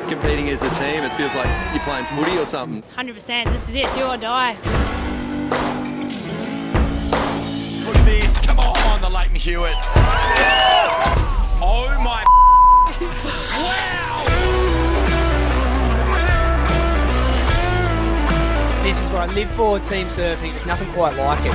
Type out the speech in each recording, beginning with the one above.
Competing as a team, it feels like you're playing footy or something. 100%, this is it, do or die. Look at this, come on, the Leighton Hewitt. Oh my wow! This is what I live for, team surfing. There's nothing quite like it.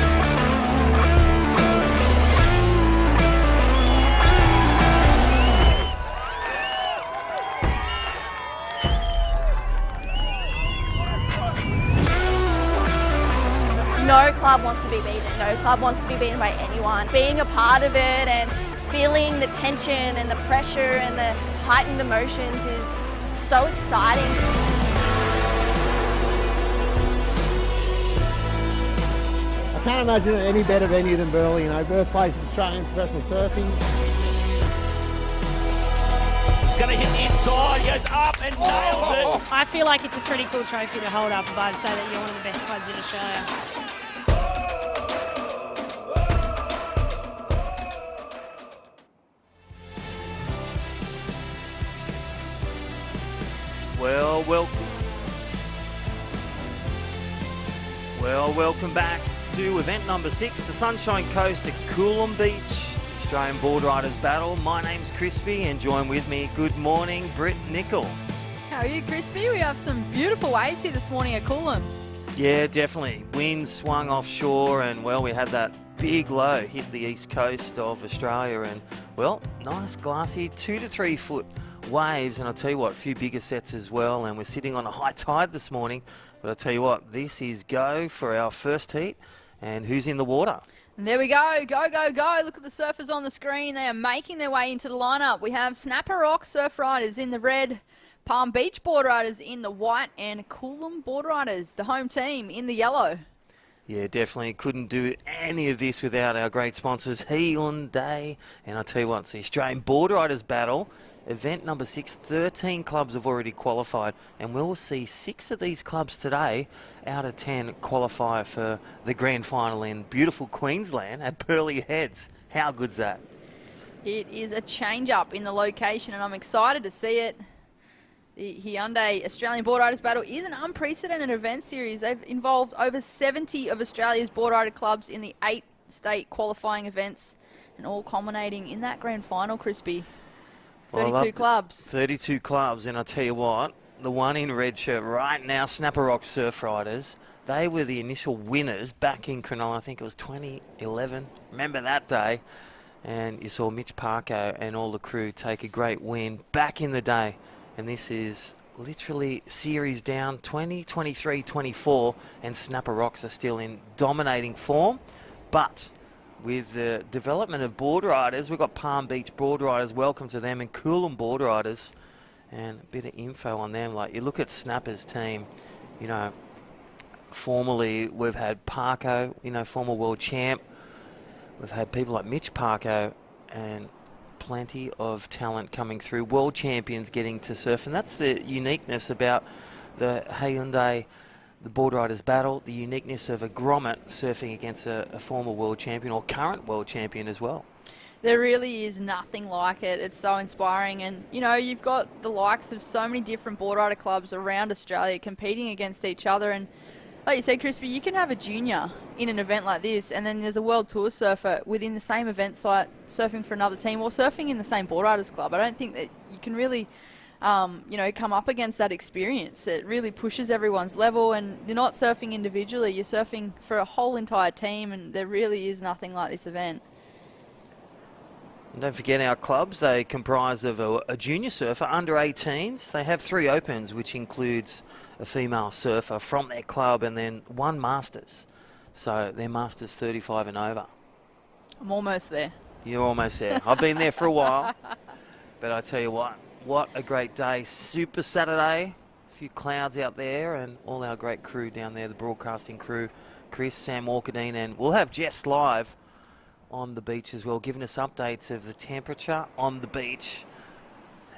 No club wants to be beaten. No club wants to be beaten by anyone. Being a part of it and feeling the tension and the pressure and the heightened emotions is so exciting. I can't imagine any better venue than Burleigh, you know, birthplace of Australian professional surfing. It's going to hit the inside, he goes up and nails it. I feel like it's a pretty cool trophy to hold up above, say that you're one of the best clubs in Australia. Welcome back to event number 6, the Sunshine Coast at Coolum Beach, Australian Boardriders Battle. My name's Crispy, and join with me, good morning, Britt Nicol. How are you, Crispy? We have some beautiful waves here this morning at Coolum. Yeah, definitely. Wind swung offshore, and well, we had that big low hit the east coast of Australia, and well, nice glassy 2 to 3 foot waves, and I'll tell you what, a few bigger sets as well, and we're sitting on a high tide this morning. But I'll tell you what, this is go for our first heat, and who's in the water? And there we go, go, go, go. Look at the surfers on the screen. They are making their way into the lineup. We have Snapper Rock Surf Riders in the red, Palm Beach Boardriders in the white, and Coolum Boardriders, the home team, in the yellow. Yeah, definitely couldn't do any of this without our great sponsors, Hyundai. And I'll tell you what, it's the Australian Boardriders Battle. Event number 6, 13 clubs have already qualified, and we'll see 6 of these clubs today out of 10 qualify for the grand final in beautiful Queensland at Burleigh Heads. How good's that? It is a change-up in the location, and I'm excited to see it. The Hyundai Australian Boardriders Battle is an unprecedented event series. They've involved over 70 of Australia's boardrider clubs in the 8 state qualifying events, and all culminating in that grand final, Crispy. 32 clubs. 32 clubs, and I'll tell you what, the one in red shirt right now, Snapper Rock Surf Riders. They were the initial winners back in Cronulla. I think it was 2011. Remember that day? And you saw Mitch Parko and all the crew take a great win back in the day. And this is literally series down 20, 23, 24, and Snapper Rocks are still in dominating form. But with the development of board riders, we've got Palm Beach Boardriders, welcome to them, and Coolum Boardriders, and a bit of info on them. Like, you look at Snapper's team, you know, formerly we've had Parko, you know, former world champ. We've had people like Mitch Parko and plenty of talent coming through, world champions getting to surf, and that's the uniqueness about the Hyundai, the Boardriders Battle, the uniqueness of a grommet surfing against a former world champion or current world champion as well. There really is nothing like it. It's so inspiring, and you know, you've got the likes of so many different boardrider clubs around Australia competing against each other, and like you said, Crispy, you can have a junior in an event like this, and then there's a world tour surfer within the same event site surfing for another team or surfing in the same boardriders club. I don't think that you can really you know, come up against that experience. It really pushes everyone's level, and you're not surfing individually, you're surfing for a whole entire team, and there really is nothing like this event. And don't forget our clubs, they comprise of a junior surfer, under 18s. They have 3 opens, which includes a female surfer from their club and then 1 masters. So they're masters 35 and over. I'm almost there. You're almost there. I've been there for a while. But I tell you what a great day. Super Saturday. A few clouds out there and all our great crew down there, the broadcasting crew, Chris, Sam Walkerdine, and we'll have Jess live on the beach as well, giving us updates of the temperature on the beach,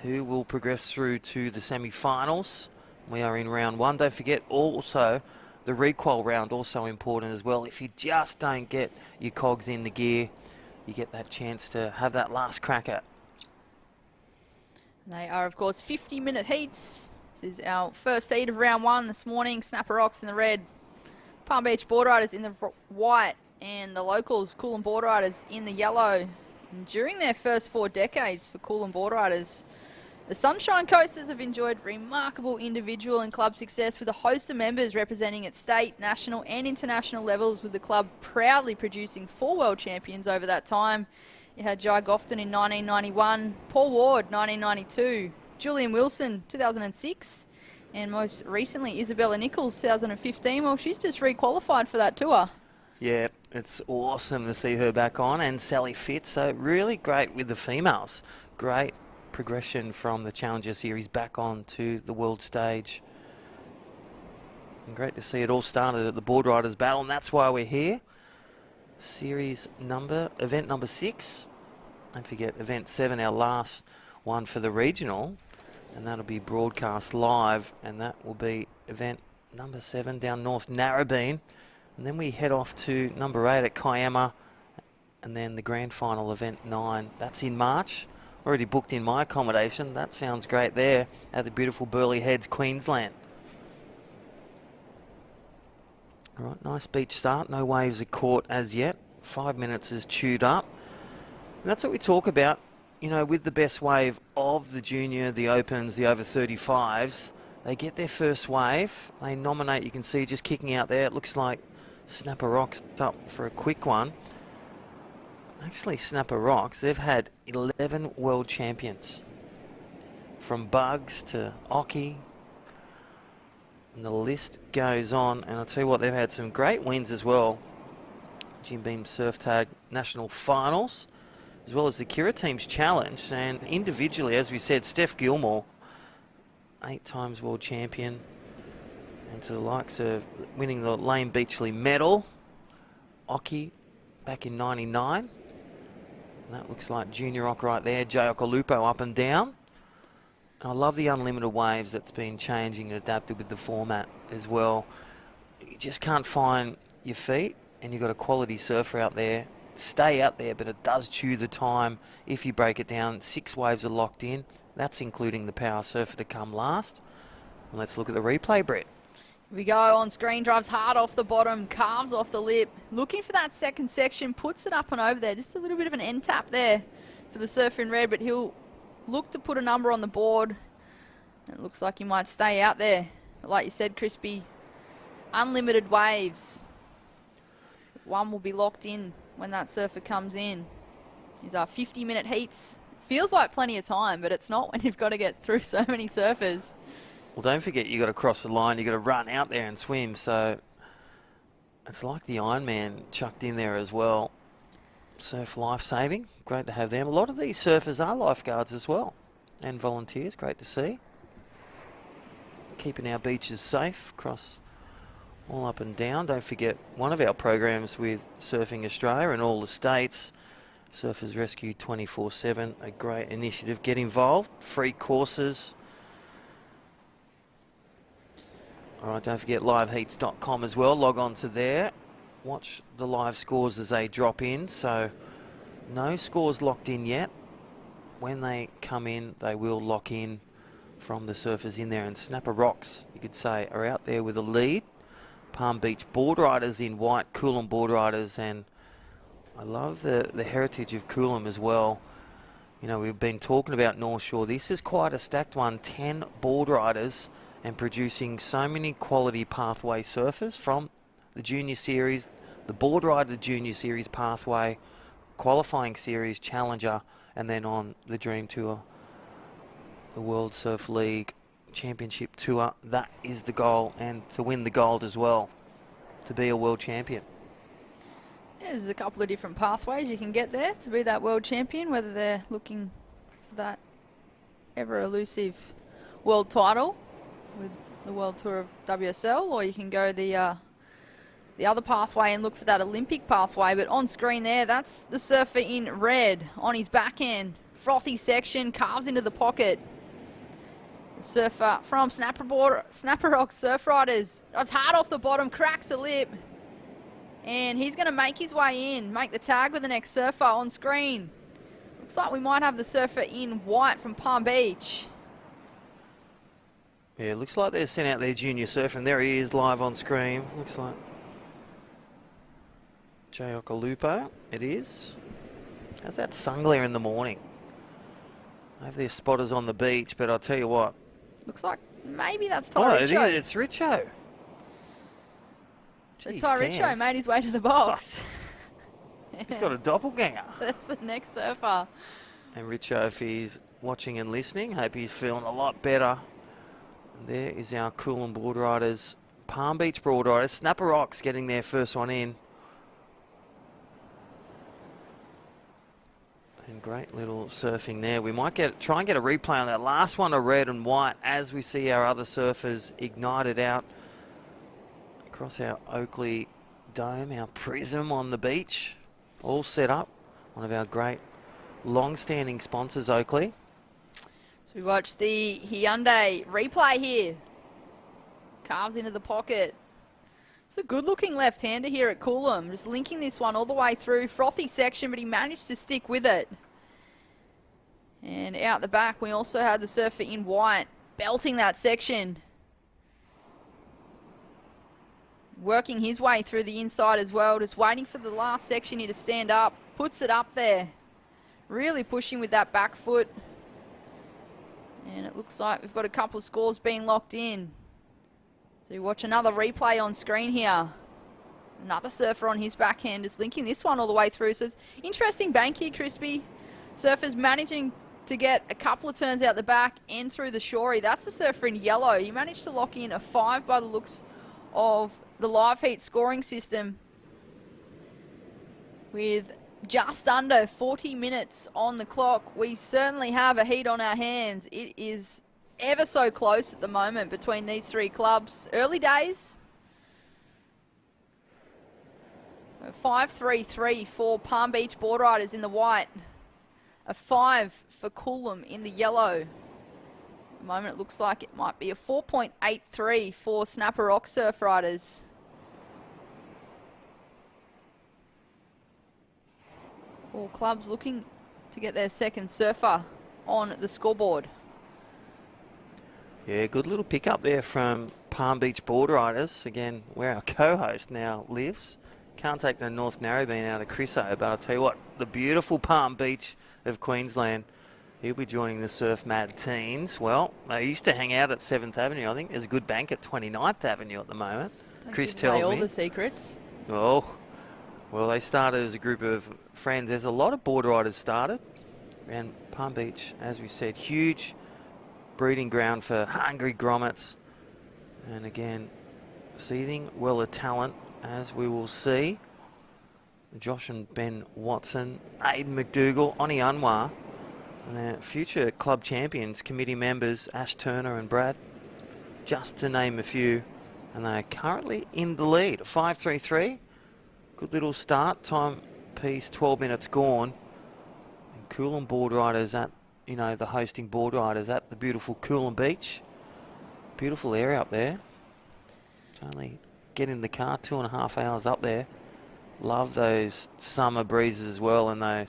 who will progress through to the semi-finals. We are in round 1. Don't forget also the requal round, also important as well. If you just don't get your cogs in the gear, you get that chance to have that last crack at. They are, of course, 50-minute heats. This is our first heat of round 1 this morning. Snapper Rocks in the red, Palm Beach Boardriders in the white, and the locals, Coolum Boardriders, in the yellow. And during their first 4 decades for Coolum Boardriders, the Sunshine Coasters have enjoyed remarkable individual and club success, with a host of members representing at state, national and international levels, with the club proudly producing 4 world champions over that time. You had Jai Gofton in 1991, Paul Ward 1992, Julian Wilson 2006, and most recently Isabella Nichols 2015. Well, she's just re-qualified for that tour. Yeah, it's awesome to see her back on, and Sally Fitz, so really great with the females. Great progression from the Challenger Series back on to the world stage. And great to see it all started at the Boardriders Battle, and that's why we're here. Event number 6. Don't forget event 7, our last one for the regional, and that'll be broadcast live, and that will be event number 7 down North Narrabeen. And then we head off to number 8 at KIAMA, and then the grand final, event 9. That's in March. Already booked in my accommodation. That sounds great there at the beautiful Burleigh Heads, Queensland. All right, nice beach start. No waves are caught as yet. 5 minutes is chewed up. And that's what we talk about, you know, with the best wave of the junior, the opens, the over 35s. They get their first wave. They nominate, you can see just kicking out there. It looks like Snapper Rocks up for a quick one. Actually, Snapper Rocks, they've had 11 world champions. From Bugs to Oki. And the list goes on. And I'll tell you what, they've had some great wins as well. Jim Beam Surf Tag National Finals, as well as the Kira Team's Challenge. And individually, as we said, Steph Gilmore, 8 times world champion. And to the likes of winning the Lane Beachley medal. Oki back in 99. And that looks like Junior Ock right there. Jay Okolupo up and down. And I love the unlimited waves that's been changing and adapted with the format as well. You just can't find your feet, and you've got a quality surfer out there. Stay out there, but it does chew the time if you break it down. 6 waves are locked in. That's including the power surfer to come last. And let's look at the replay, Brett. We go on screen, drives hard off the bottom, carves off the lip, looking for that second section, puts it up and over there. Just a little bit of an end tap there for the surfer in red, but he'll look to put a number on the board. It looks like he might stay out there. But like you said, Crispy, unlimited waves. One will be locked in when that surfer comes in. These are 50-minute heats. Feels like plenty of time, but it's not when you've got to get through so many surfers. Well, don't forget you got to cross the line. You got to run out there and swim. So it's like the Ironman chucked in there as well. Surf life-saving. Great to have them. A lot of these surfers are lifeguards as well, and volunteers. Great to see. Keeping our beaches safe across all up and down. Don't forget one of our programs with Surfing Australia and all the states, Surfers Rescue 24/7, a great initiative. Get involved, free courses. All right, don't forget liveheats.com as well. Log on to there. Watch the live scores as they drop in. So no scores locked in yet. When they come in, they will lock in from the surfers in there. And Snapper Rocks, you could say, are out there with a lead. Palm Beach Boardriders in white, Coolum Boardriders, and I love the heritage of Coolum as well. You know, we've been talking about North Shore. This is quite a stacked one. 10 Boardriders and producing so many quality pathway surfers from the Junior Series, the Boardrider Junior Series pathway, qualifying series, Challenger, and then on the Dream Tour, the World Surf League Championship Tour. That is the goal, and to win the gold as well, to be a world champion. Yeah, there's a couple of different pathways you can get there to be that world champion, whether they're looking for that ever elusive world title with the World Tour of WSL, or you can go the other pathway and look for that Olympic pathway. But on screen there, that's the surfer in red on his backhand. Frothy section, carves into the pocket. The surfer from Snapper Rock Surf Riders. Drives hard off the bottom, cracks the lip. And he's going to make his way in, make the tag with the next surfer on screen. Looks like we might have the surfer in white from Palm Beach. Yeah, looks like they're sent out their junior surfer, and there he is live on screen. Looks like Jay Okalupo, it is. How's that sun glare in the morning? I have their spotters on the beach, but I'll tell you what. Looks like maybe that's Oh, Ty it Richo. is, it's Richo. So Ty Richo made his way to the box. He's got a doppelganger. That's the next surfer. And Richo, if he's watching and listening, hope he's feeling a lot better. And there is our Coolum Boardriders, Palm Beach Boardriders. Snapper Rocks getting their first one in. And great little surfing there. We might try and get a replay on that last one of red and white as we see our other surfers ignited out across our Oakley Dome, our prism on the beach, all set up. One of our great long-standing sponsors, Oakley. So we watch the Hyundai replay here. Carves into the pocket. It's a good-looking left-hander here at Coolum. Just linking this one all the way through. Frothy section, but he managed to stick with it. And out the back, we also had the surfer in white, belting that section. Working his way through the inside as well. Just waiting for the last section here to stand up. Puts it up there. Really pushing with that back foot. And it looks like we've got a couple of scores being locked in. So you watch another replay on screen here. Another surfer on his backhand is linking this one all the way through. So it's interesting bank here, Crispy. Surfers managing to get a couple of turns out the back and through the shorey. That's the surfer in yellow. He managed to lock in a 5 by the looks of the live heat scoring system with just under 40 minutes on the clock. We certainly have a heat on our hands. It is ever so close at the moment between these three clubs. Early days. 5-3-3 for Palm Beach Boardriders in the white. A 5 for Coolum in the yellow. At the moment it looks like it might be a 4.83 for Snapper Rock Surf Riders. All clubs looking to get their second surfer on the scoreboard. Yeah, good little pickup there from Palm Beach Boardriders. Again, where our co-host now lives. Can't take the North Narrabeen out of Chriso, but I'll tell you what, the beautiful Palm Beach of Queensland. He'll be joining the Surf Mad Teens. Well, they used to hang out at 7th Avenue. I think there's a good bank at 29th Avenue at the moment. Chris tells me. all the secrets. Oh, well, they started as a group of friends. There's a lot of board riders started. And Palm Beach, as we said, huge breeding ground for hungry grommets. And again, seething well of talent, as we will see. Josh and Ben Watson, Aidan McDougall, Oni Anwar, and their future club champions, committee members, Ash Turner and Brad, just to name a few. And they are currently in the lead, 5:33. Good little start, time piece, 12 minutes gone. And Coolum Boardriders at, you know, the hosting Boardriders at the beautiful Coolum Beach. Beautiful area up there. It's only get in the car, 2.5 hours up there. Love those summer breezes as well, and those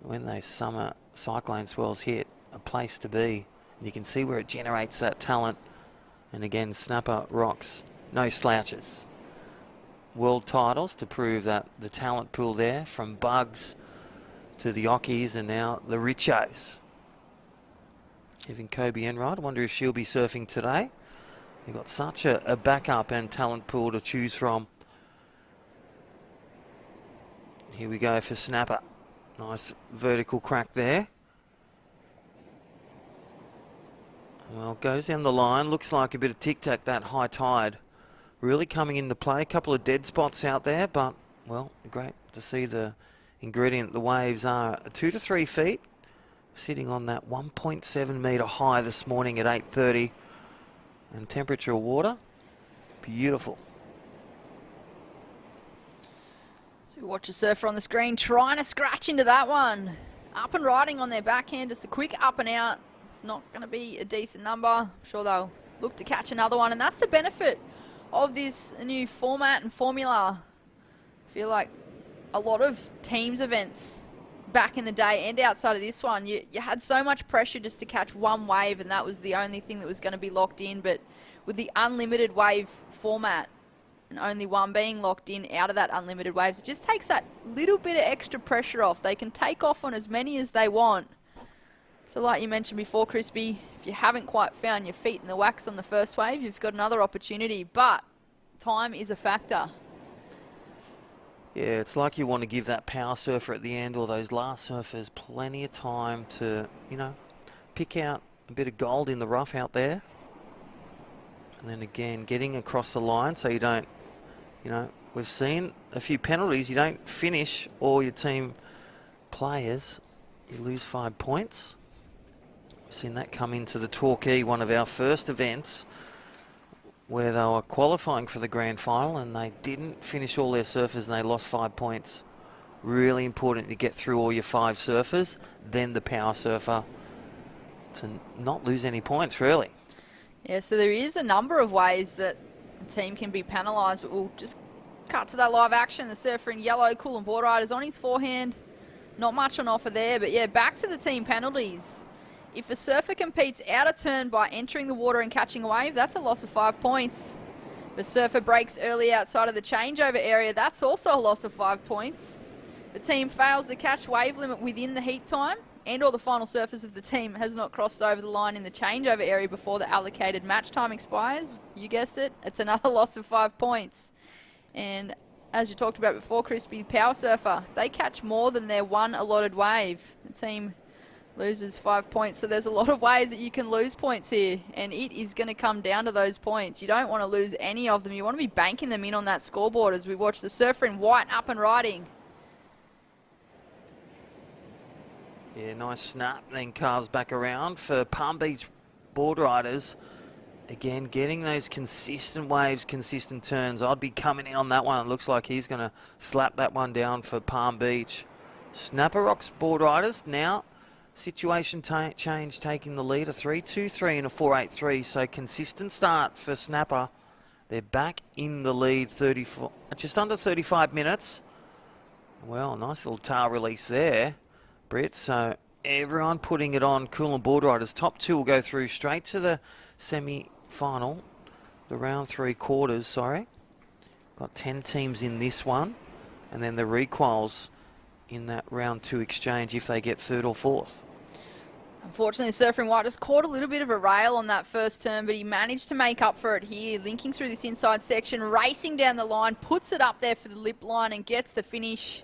when those summer cyclone swells hit, a place to be. And you can see where it generates that talent. And again, Snapper rocks, no slouches. World titles to prove that the talent pool there, from Bugs to the Ockies and now the Richos. Even Kobe Enright, I wonder if she'll be surfing today. You've got such a backup and talent pool to choose from. Here we go for Snapper. Nice vertical crack there. Well, goes down the line. Looks like a bit of tic-tac, that high tide. Really coming into play. A couple of dead spots out there, but, well, great to see the ingredient. The waves are 2 to 3 feet. Sitting on that 1.7 metre high this morning at 8:30. And temperature of water, beautiful. Watch a surfer on the screen trying to scratch into that one. Up and riding on their backhand, just a quick up and out. It's not going to be a decent number. I'm sure they'll look to catch another one, and that's the benefit of this new format and formula. I feel like a lot of teams events back in the day and outside of this one, you had so much pressure just to catch one wave, and that was the only thing that was going to be locked in. But with the unlimited wave format, and only one being locked in out of that unlimited waves, it just takes that little bit of extra pressure off. They can take off on as many as they want. So like you mentioned before, Crispy, if you haven't quite found your feet in the wax on the first wave, you've got another opportunity, but time is a factor. Yeah, it's like you want to give that power surfer at the end, or those last surfers, plenty of time to, you know, pick out a bit of gold in the rough out there. And then again, getting across the line so you don't, you know, we've seen a few penalties. You don't finish all your team players, you lose 5 points. We've seen that come into the Torquay, one of our first events, where they were qualifying for the grand final and they didn't finish all their surfers and they lost 5 points. Really important to get through all your 5 surfers, then the power surfer, to not lose any points, really. Yeah, so there is a number of ways that the team can be penalised, but we'll just cut to that live action. The surfer in yellow, Coolum Boardriders on his forehand. Not much on offer there, but yeah, back to the team penalties. If a surfer competes out of turn by entering the water and catching a wave, that's a loss of 5 points. If a surfer breaks early outside of the changeover area, that's also a loss of 5 points. The team fails the catch wave limit within the heat time, and or the final surfers of the team has not crossed over the line in the changeover area before the allocated match time expires. You guessed it, it's another loss of 5 points. And as you talked about before, Crispy, power surfer, if they catch more than their one allotted wave, the team loses 5 points. So there's a lot of ways that you can lose points here, and it is going to come down to those points. You don't want to lose any of them. You want to be banking them in on that scoreboard as we watch the surfer in white up and riding. Yeah, nice snap, then carves back around for Palm Beach Boardriders. Again, getting those consistent waves, consistent turns. I'd be coming in on that one. It looks like he's going to slap that one down for Palm Beach. Snapper rocks Boardriders. Now, situation change, taking the lead. A 3-2-3 and a 4-8-3. So consistent start for Snapper. They're back in the lead, just under 35 minutes. Well, nice little tail release there, Britt. So everyone putting it on Coolum Boardriders. Top 2 will go through straight to the semi-final, the round 3 quarters, sorry. Got 10 teams in this one, and then the requals in that round 2 exchange if they get 3rd or 4th. Unfortunately, Surfer in White just caught a little bit of a rail on that first turn, but he managed to make up for it here, linking through this inside section, racing down the line, puts it up there for the lip line and gets the finish.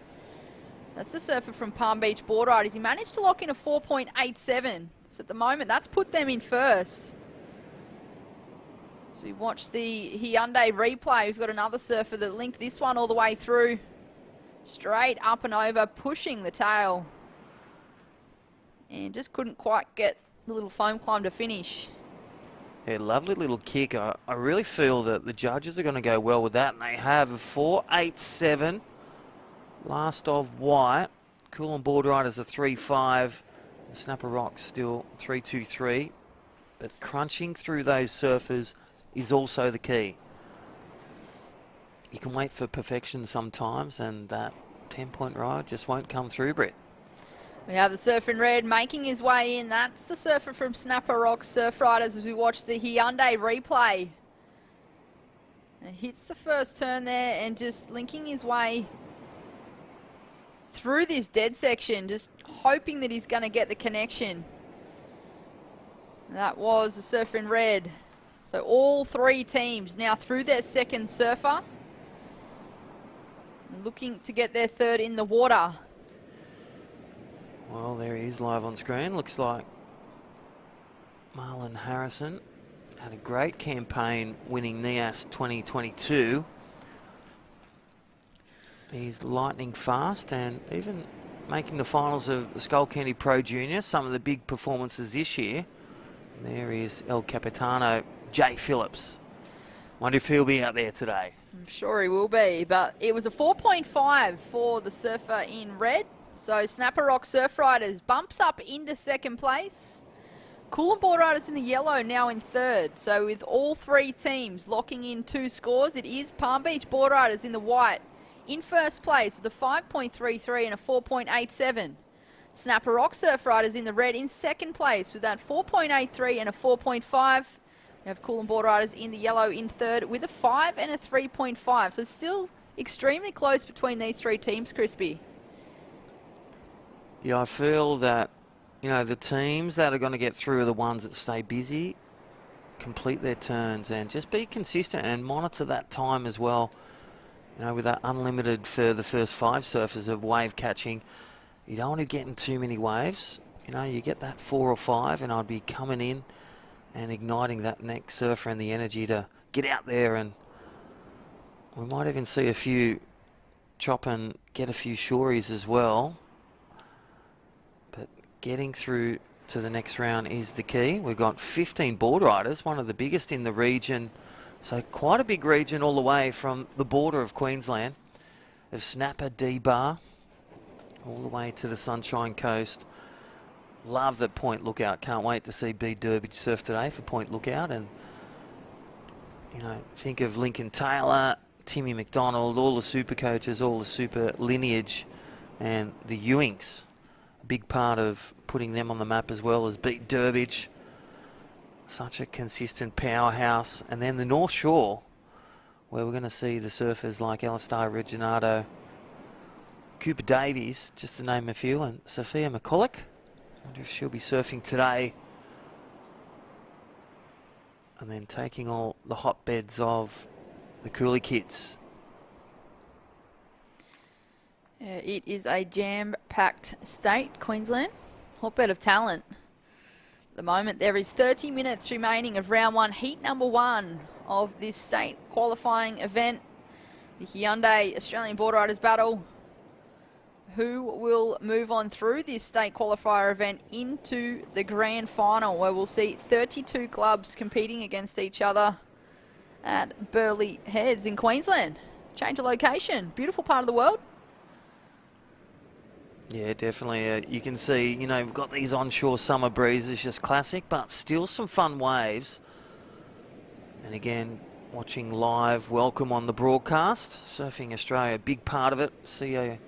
That's the surfer from Palm Beach Boardriders. He managed to lock in a 4.87. So at the moment, that's put them in first. So we watch the Hyundai replay. We've got another surfer that linked this one all the way through. Straight up and over, pushing the tail. And just couldn't quite get the little foam climb to finish. Yeah, lovely little kick. I really feel that the judges are going to go well with that, and they have a 4.87. Last of White. Coolum Boardriders a 3.5. Snapper Rock still 3.23. But crunching through those surfers is also the key. You can wait for perfection sometimes, and that 10-point ride just won't come through, Brett. We have the surfer in red making his way in. That's the surfer from Snapper Rock Surf Riders as we watch the Hyundai replay. And hits the first turn there and just linking his way through this dead section, just hoping that he's going to get the connection. That was the surfer in red. So all three teams now through their second surfer, looking to get their third in the water. Well, there he is live on screen. Looks like Marlon Harrison had a great campaign winning NIAS 2022. He's lightning fast and even making the finals of the Skullcandy Pro Junior, some of the big performances this year. And there is El Capitano, Jay Phillips. Wonder if he'll be out there today. I'm sure he will be, but it was a 4.5 for the surfer in red. So Snapper Rock Surf Riders bumps up into second place. Coolum Boardriders in the yellow now in third. So with all three teams locking in 2 scores, it is Palm Beach Boardriders in the white in first place with a 5.33 and a 4.87. Snapper Rock Surf Riders in the red in second place with that 4.83 and a 4.5. We have Coolum Boardriders in the yellow in third with a 5 and a 3.5. So still extremely close between these three teams, Crispy. Yeah, I feel that, you know, the teams that are going to get through are the ones that stay busy, complete their turns, and just be consistent and monitor that time as well. You know, with that unlimited for the first 5 surfers of wave catching, you don't want to get in too many waves. You know, you get that 4 or 5, and I'd be coming in and igniting that next surfer and the energy to get out there, and we might even see a few chop and get a few shories as well. But getting through to the next round is the key. We've got 15 board riders, one of the biggest in the region. So quite a big region all the way from the border of Queensland, of Snapper, D-Bar, all the way to the Sunshine Coast. Love that Point Lookout. Can't wait to see B. Durbidge surf today for Point Lookout. And, you know, think of Lincoln Taylor, Timmy McDonald, all the super coaches, all the super lineage, and the Ewings. A big part of putting them on the map as well as B. Durbidge. Such a consistent powerhouse. And then the North Shore, where we're going to see the surfers like Alistair Reginato, Cooper Davies, just to name a few, and Sophia McCulloch. I wonder if she'll be surfing today. And then taking all the hotbeds of the Cooley kids. Yeah, it is a jam-packed state, Queensland. Hotbed of talent. At the moment, there is 30 minutes remaining of round 1, heat number 1 of this state qualifying event. The Hyundai Australian Boardriders Battle, who will move on through this state qualifier event into the grand final, where we'll see 32 clubs competing against each other at Burleigh Heads in Queensland. Change of location, beautiful part of the world. Yeah, definitely. You can see, you know, we've got these onshore summer breezes, just classic, but still some fun waves. And again, watching live, welcome on the broadcast. Surfing Australia, big part of it. CEO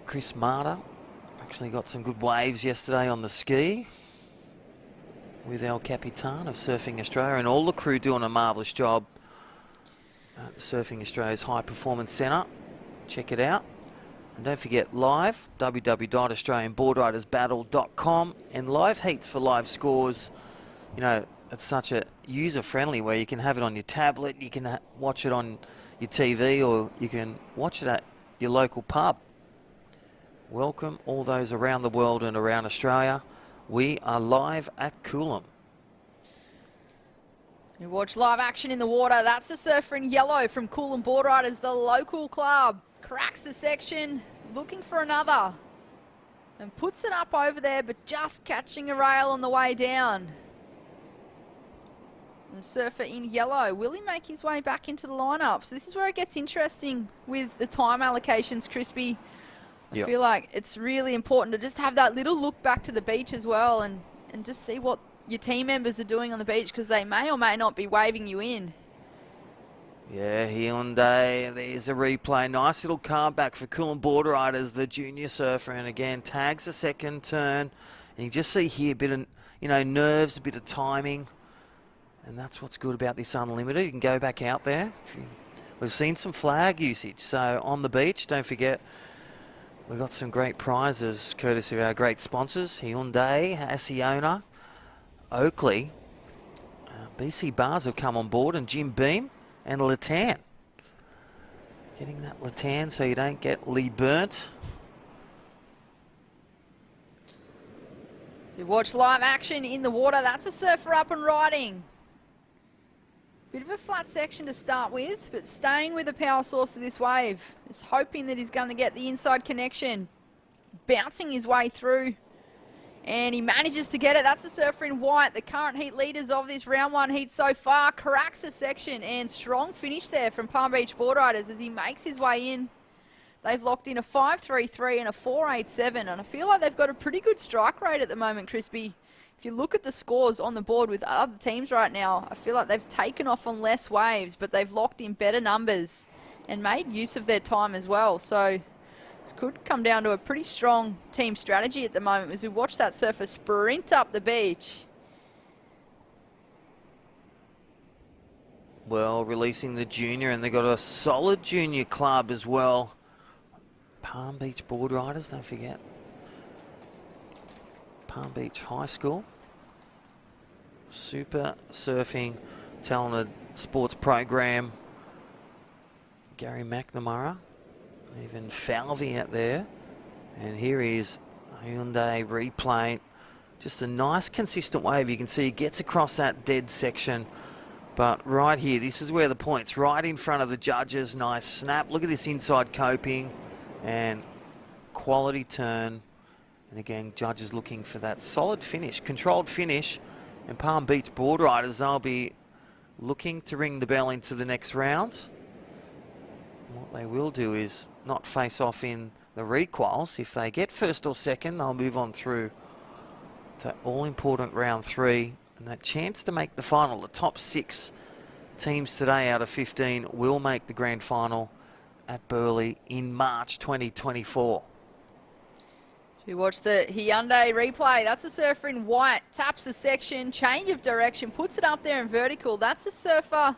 Chris Marta actually got some good waves yesterday on the ski with El Capitan of Surfing Australia, and all the crew doing a marvellous job at Surfing Australia's High Performance Centre. Check it out. And don't forget live, www.australianboardridersbattle.com, and live heats for live scores. You know, it's such a user-friendly where you can have it on your tablet, you can watch it on your TV, or you can watch it at your local pub. Welcome all those around the world and around Australia. We are live at Coolum. You watch live action in the water. That's the surfer in yellow from Coolum Boardriders, the local club. Cracks the section, looking for another. And puts it up over there, but just catching a rail on the way down. The surfer in yellow, will he make his way back into the lineup? So this is where it gets interesting with the time allocations, Crispy. I feel like it's really important to just have that little look back to the beach as well, and just see what your team members are doing on the beach, because they may or may not be waving you in. Yeah, Hyundai, there's a replay. Nice little card back for Coolum Boardriders, the junior surfer, and again tags the second turn. And you just see here a bit of, you know, nerves, a bit of timing. And that's what's good about this Unlimited. You can go back out there. We've seen some flag usage. So on the beach, don't forget, we've got some great prizes courtesy of our great sponsors, Hyundai, Asiona, Oakley. BC Bars have come on board, and Jim Beam and Latan. Getting that Latan so you don't get Lee burnt. You watch live action in the water. That's a surfer up and riding. Bit of a flat section to start with, but staying with the power source of this wave. Just hoping that he's going to get the inside connection. Bouncing his way through. And he manages to get it. That's the surfer in white, the current heat leaders of this round one heat so far. Cracks a section, and strong finish there from Palm Beach Boardriders as he makes his way in. They've locked in a 5.33 and a 4.87, and I feel like they've got a pretty good strike rate at the moment, Crispy. If you look at the scores on the board with other teams right now, I feel like they've taken off on less waves, but they've locked in better numbers and made use of their time as well. So this could come down to a pretty strong team strategy at the moment as we watch that surfer sprint up the beach. Well, releasing the junior, and they've got a solid junior club as well. Palm Beach Boardriders, don't forget. Palm Beach High School. Super surfing, talented sports program. Gary McNamara, even Falvey out there. And here is Hyundai replay. Just a nice consistent wave. You can see he gets across that dead section. But right here, this is where the point's right in front of the judges. Nice snap. Look at this inside coping and quality turn. And again, judges looking for that solid finish, controlled finish. And Palm Beach Boardriders, they'll be looking to ring the bell into the next round. And what they will do is not face off in the requals. If they get first or second, they'll move on through to all-important round 3. And that chance to make the final. The top 6 teams today out of 15 will make the grand final at Burleigh in March 2024. We watch the Hyundai replay. That's a surfer in white. Taps the section, change of direction, puts it up there in vertical. That's a surfer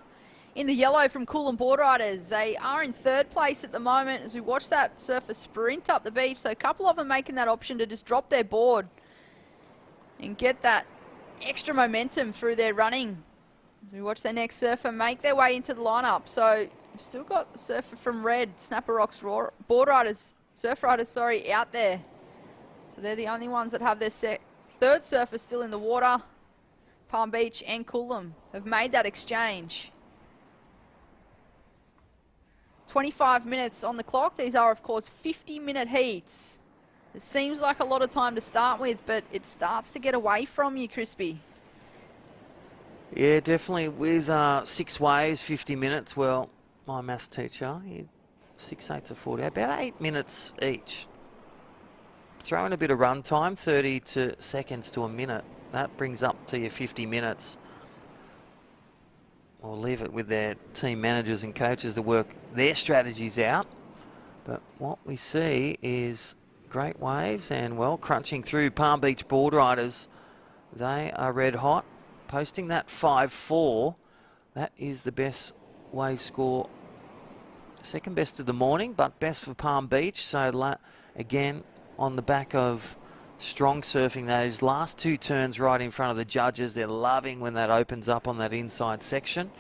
in the yellow from Coolum Boardriders. They are in 3rd place at the moment as we watch that surfer sprint up the beach. So a couple of them making that option to just drop their board and get that extra momentum through their running. As we watch their next surfer make their way into the lineup. So we've still got the surfer from red, Snapper Rocks Boardriders, Surf Riders, sorry, out there. So they're the only ones that have their 3rd surfer still in the water. Palm Beach and Coolum have made that exchange. 25 minutes on the clock. These are, of course, 50-minute heats. It seems like a lot of time to start with, but it starts to get away from you, Crispy. Yeah, definitely. With 6 waves, 50 minutes. Well, my maths teacher, 6, 8 to 40, about 8 minutes each. Throw in a bit of run time, 30 seconds to a minute. That brings up to your 50 minutes. We'll leave it with their team managers and coaches to work their strategies out. But what we see is great waves and, well, crunching through Palm Beach Boardriders. They are red hot, posting that 5.4. That is the best wave score second best of the morning, but best for Palm Beach. So again, on the back of strong surfing, those last 2 turns right in front of the judges. They're loving when that opens up on that inside section.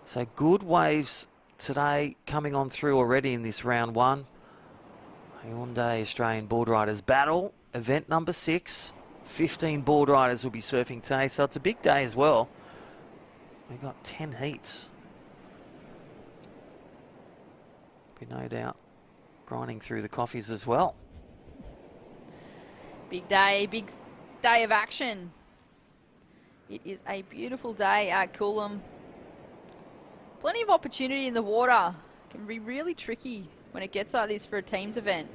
So good waves today coming on through already in this round 1. Hyundai Australian Boardriders Battle, event number 6. 15 board riders will be surfing today, so it's a big day as well. We've got 10 heats. Be no doubt grinding through the coffees as well. Big day of action. It is a beautiful day at Coolum. Plenty of opportunity in the water. Can be really tricky when it gets like this for a teams event.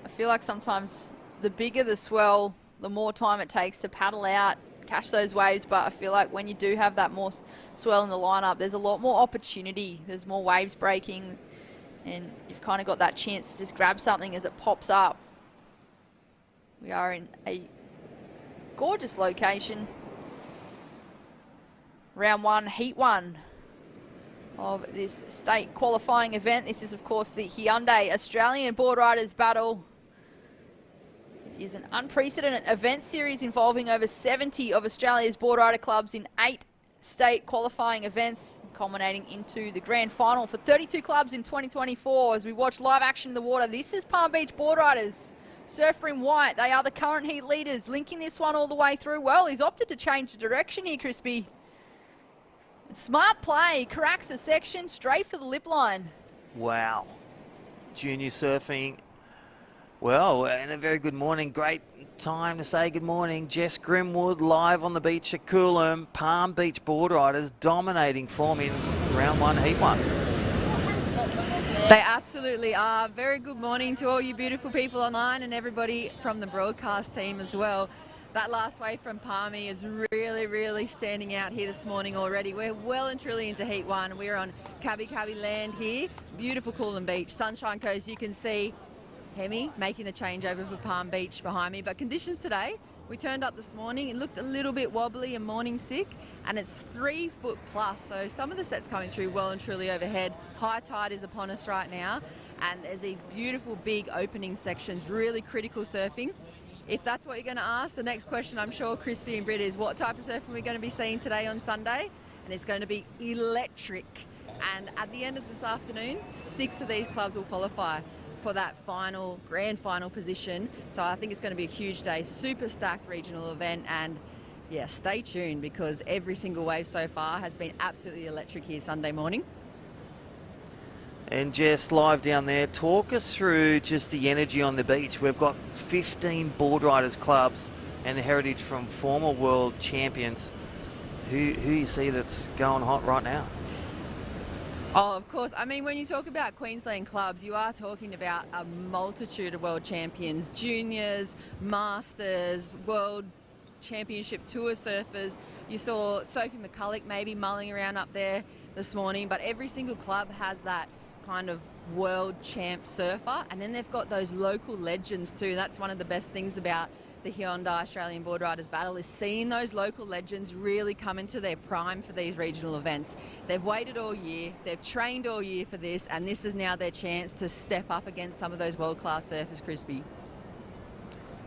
I feel like sometimes the bigger the swell, the more time it takes to paddle out, catch those waves, but I feel like when you do have that more swell in the lineup, there's a lot more opportunity. There's more waves breaking, and you've kind of got that chance to just grab something as it pops up. We are in a gorgeous location. Round 1, heat 1 of this state qualifying event. This is, of course, the Hyundai Australian Boardriders Battle. It is an unprecedented event series involving over 70 of Australia's boardrider clubs in 8 state qualifying events, culminating into the grand final for 32 clubs in 2024. As we watch live action in the water, this is Palm Beach Boardriders. Surfer in white, they are the current heat leaders, linking this one all the way through. Well, he's opted to change the direction here, Crispy. Smart play, cracks the section straight for the lip line. Wow. Junior surfing. Well, and a very good morning. Great time to say good morning. Jess Grimwood live on the beach at Coolum. Palm Beach Boardriders dominating form in round 1, heat 1. They absolutely are. Very good morning to all you beautiful people online and everybody from the broadcast team as well. That last wave from Palmy is really, really standing out here this morning already. We're well and truly into heat 1. We're on Cabby land here. Beautiful Coolum Beach. Sunshine Coast, you can see Hemi making the changeover for Palm Beach behind me. But conditions today, we turned up this morning. It looked a little bit wobbly and morning sick, and it's 3 foot plus. So some of the sets coming through well and truly overhead. High tide is upon us right now, and there's these beautiful big opening sections, really critical surfing. If that's what you're going to ask, the next question, I'm sure, Crispy and Britt, is what type of surfing we're going to be seeing today on Sunday? And it's going to be electric. And at the end of this afternoon, 6 of these clubs will qualify for that final, grand final position. So I think it's going to be a huge day, super stacked regional event. And yeah, stay tuned, because every single wave so far has been absolutely electric here Sunday morning. And Jess, live down there, talk us through just the energy on the beach. We've got 15 boardriders clubs and the heritage from former world champions. Who you see that's going hot right now? Oh, of course. I mean, when you talk about Queensland clubs, you are talking about a multitude of world champions, juniors, masters, world championship tour surfers. You saw Sophie McCulloch maybe mulling around up there this morning, but every single club has that kind of world champ surfer, and then they've got those local legends too. That's one of the best things about the Hyundai Australian Boardriders Battle, is seeing those local legends really come into their prime for these regional events. They've waited all year, they've trained all year for this, and this is now their chance to step up against some of those world-class surfers, Crispy.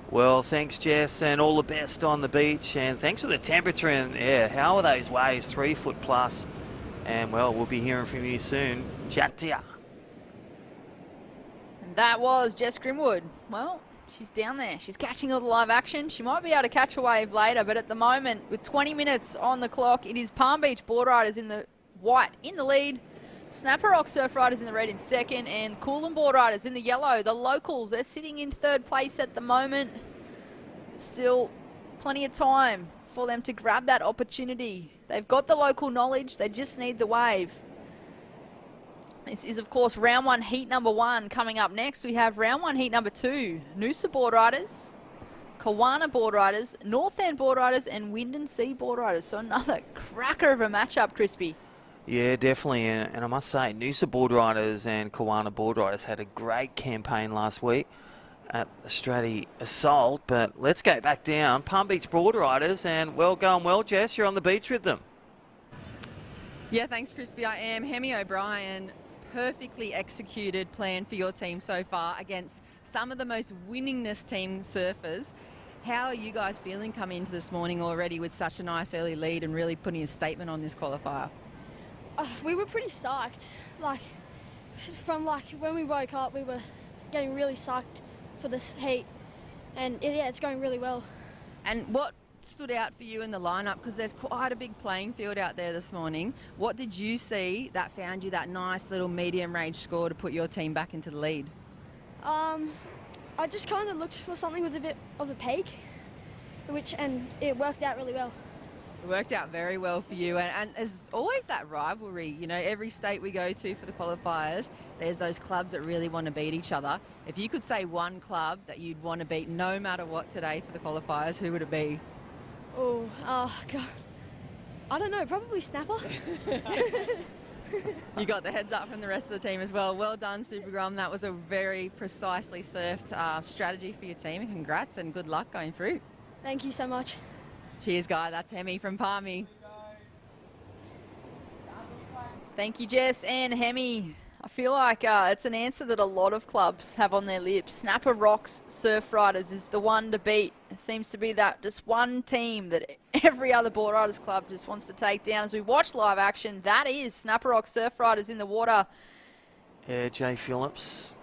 Well, thanks, Jess, and all the best on the beach, and thanks for the temperature in the air. How are those waves? 3 foot plus. And, well, we'll be hearing from you soon. Chat to ya. And that was Jess Grimwood. Well, she's down there. She's catching all the live action. She might be able to catch a wave later, but at the moment, with 20 minutes on the clock, it is Palm Beach Boardriders in the white in the lead. Snapper Rock Surf Riders in the red in second, and Coolum Boardriders in the yellow. The locals, they're sitting in third place at the moment. Still plenty of time for them to grab that opportunity. They've got the local knowledge, they just need the wave. This is, of course, round 1, heat number 1. Coming up next, we have round 1, heat number 2. Noosa Boardriders, Kawana Boardriders, North End Boardriders, and Wind and Sea Boardriders. So another cracker of a matchup, Crispy. Yeah, definitely. And I must say, Noosa Boardriders and Kawana Boardriders had a great campaign last week at Australia Assault. But let's go back down. Palm Beach Boardriders, and well, going well, Jess. You're on the beach with them. Yeah, thanks, Crispy. I am. Hemi O'Brien perfectly executed plan for your team so far against some of the most winningest team surfers. How are you guys feeling coming into this morning already with such a nice early lead and really putting a statement on this qualifier? We were pretty psyched. From when we woke up, we were getting really psyched for this heat. And yeah, it's going really well. And what stood out for you in the lineup, because there's quite a big playing field out there this morning? What did you see that found you that nice little medium range score to put your team back into the lead? I just kind of looked for something with a bit of a peak, and it worked out really well. It worked out very well for you, and there's always that rivalry. You know, every state we go to for the qualifiers, there's those clubs that really want to beat each other. If you could say one club that you'd want to beat no matter what today for the qualifiers, who would it be? Oh, God. I don't know, probably Snapper. You got the heads up from the rest of the team as well. Well done, Supergrum. That was a very precisely surfed strategy for your team. Congrats and good luck going through. Thank you so much. Cheers, Guy. That's Hemi from Palmy. Thank you, Jess and Hemi. I feel like it's an answer that a lot of clubs have on their lips. Snapper Rocks Surf Riders is the one to beat. It seems to be that just one team that every other board riders club just wants to take down. As we watch live action, that is Snapper Rocks Surf Riders in the water. Yeah, Jay Phillips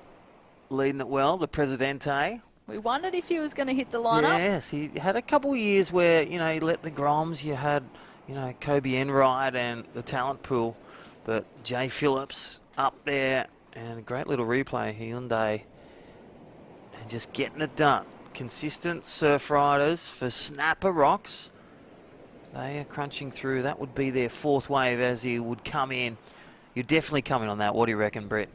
leading it well, the Presidente. We wondered if he was going to hit the lineup. Yes, he had a couple of years where, you know, he let the Groms, you had, you know, Kobe Enright and the talent pool. But Jay Phillips up there, and a great little replay, Hyundai, and just getting it done. Consistent surf riders for Snapper Rocks. They are crunching through. That would be their fourth wave as he would come in. You're definitely coming on that. What do you reckon, Britt?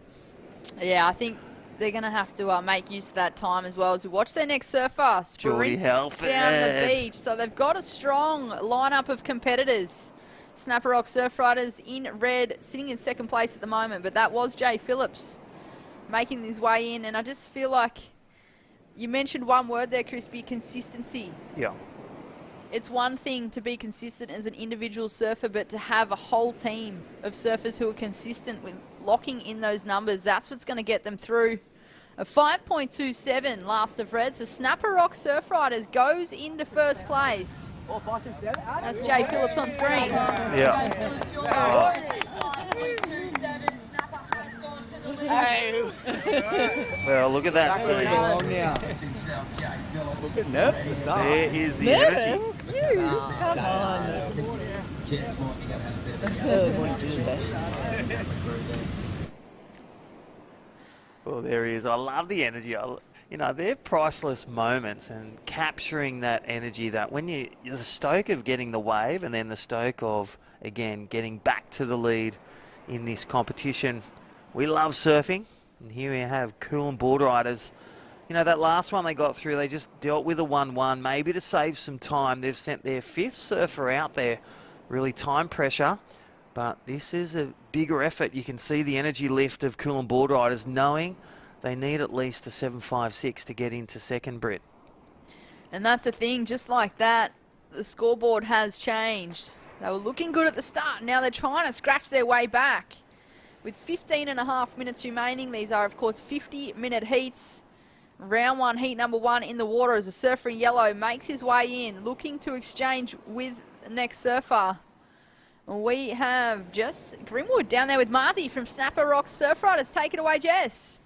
Yeah, I think they're going to have to make use of that time as well as we watch their next surfer sprint down the beach. So they've got a strong lineup of competitors. Snapper Rock Surf Riders in red, sitting in second place at the moment, but that was Jay Phillips making his way in, and I just feel like you mentioned one word there, Crispy, consistency. Yeah. It's one thing to be consistent as an individual surfer, but to have a whole team of surfers who are consistent with locking in those numbers, that's what's going to get them through. A 5.27 last of red, so Snapper Rock Surf Riders goes into first place. That's Jay Phillips on screen. Yeah. Jay Phillips, your 5.27. Snapper has gone to the lead. Well, look at that. Look at nerves to start. There is the energy. Come on. Well, there he is. I love the energy. You know, they're priceless moments, and capturing that energy, that when the stoke of getting the wave and then the stoke of, again, getting back to the lead in this competition. We love surfing, and here we have Coolum Boardriders. You know, that last one they got through, they just dealt with a 1-1, maybe to save some time. They've sent their fifth surfer out there, really time pressure. But this is a bigger effort. You can see the energy lift of Coolum Boardriders, knowing they need at least a 7.56 to get into second, Brit. And that's the thing, just like that, the scoreboard has changed. They were looking good at the start. Now they're trying to scratch their way back. With 15.5 minutes remaining, these are, of course, 50-minute heats. Round one, heat number one in the water as a surfer in yellow makes his way in, looking to exchange with the next surfer. We have Jess Grimwood down there with Marzi from Snapper Rock Surf Riders. Take it away, Jess.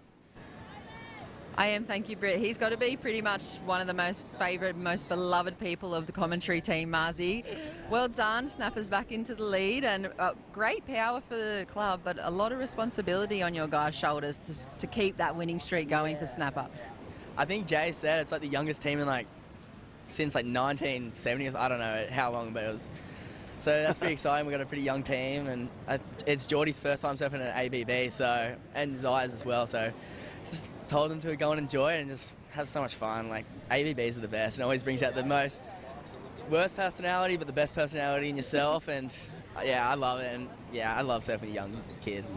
I am, thank you, Britt. He's got to be pretty much one of the most favourite, most beloved people of the commentary team, Marzi. Well done, Snapper's back into the lead, and great power for the club, but a lot of responsibility on your guys' shoulders to keep that winning streak going for Snapper. I think Jay said it's like the youngest team in since 1970s. I don't know how long, but it was. So that's pretty exciting. We've got a pretty young team, and it's Geordie's first time surfing at ABB, so, and Zai's as well. So just told them to go and enjoy it and just have so much fun. ABBs are the best, and always brings out the worst personality, but the best personality in yourself. And yeah, I love it. And yeah, I love surfing with young kids,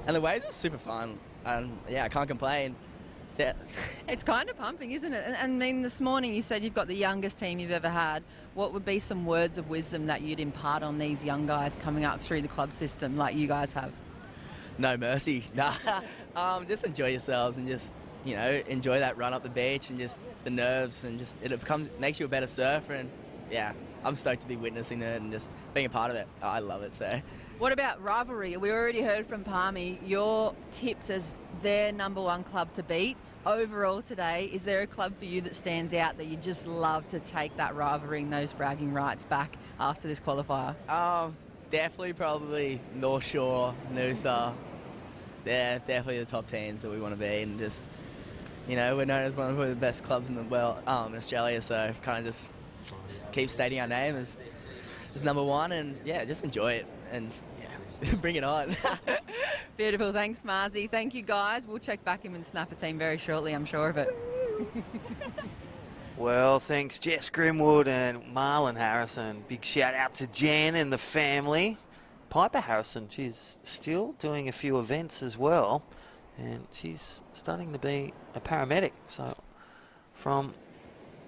and the waves are super fun. And yeah, I can't complain. Yeah. It's kind of pumping, isn't it? And I mean, this morning you said you've got the youngest team you've ever had. What would be some words of wisdom that you'd impart on these young guys coming up through the club system like you guys have? No mercy. Nah. Just enjoy yourselves and just, you know, enjoy that run up the beach and just the nerves and just makes you a better surfer. And yeah, I'm stoked to be witnessing it and just being a part of it. Oh, I love it. So. What about rivalry? We already heard from Palmy. You're tipped as their #1 club to beat. Overall today, is there a club for you that stands out that you just love to take that rivalry and those bragging rights back after this qualifier? Definitely probably North Shore, Noosa. They're definitely the top teams that we want to be, and just, you know, we're known as one of the best clubs in the world, in Australia, so kind of just keep stating our name as #1, and yeah, just enjoy it, and yeah, bring it on. Beautiful, thanks Marzi. Thank you guys. We'll check back in with the Snapper team very shortly, I'm sure of it. Well, thanks Jess Grimwood and Marlon Harrison. Big shout out to Jan and the family. Piper Harrison, she's still doing a few events as well, and she's starting to be a paramedic. So from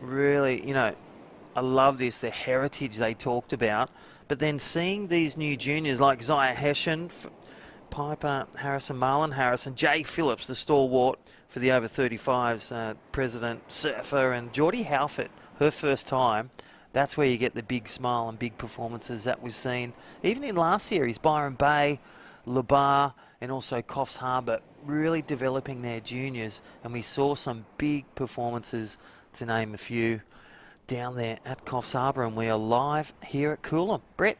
really, you know, I love this, the heritage they talked about, but then seeing these new juniors like Zaya Hessian, Piper Harrison, Marlon Harrison, Jay Phillips, the stalwart for the over 35s, president surfer, and Geordie Halford, her first time. That's where you get the big smile and big performances that we've seen. Even in last series, Byron Bay, Labar, and also COFFS HARBOUR really developing their juniors. And we saw some big performances, to name a few, down there at COFFS HARBOUR. And we are live here at Coolum. Brett?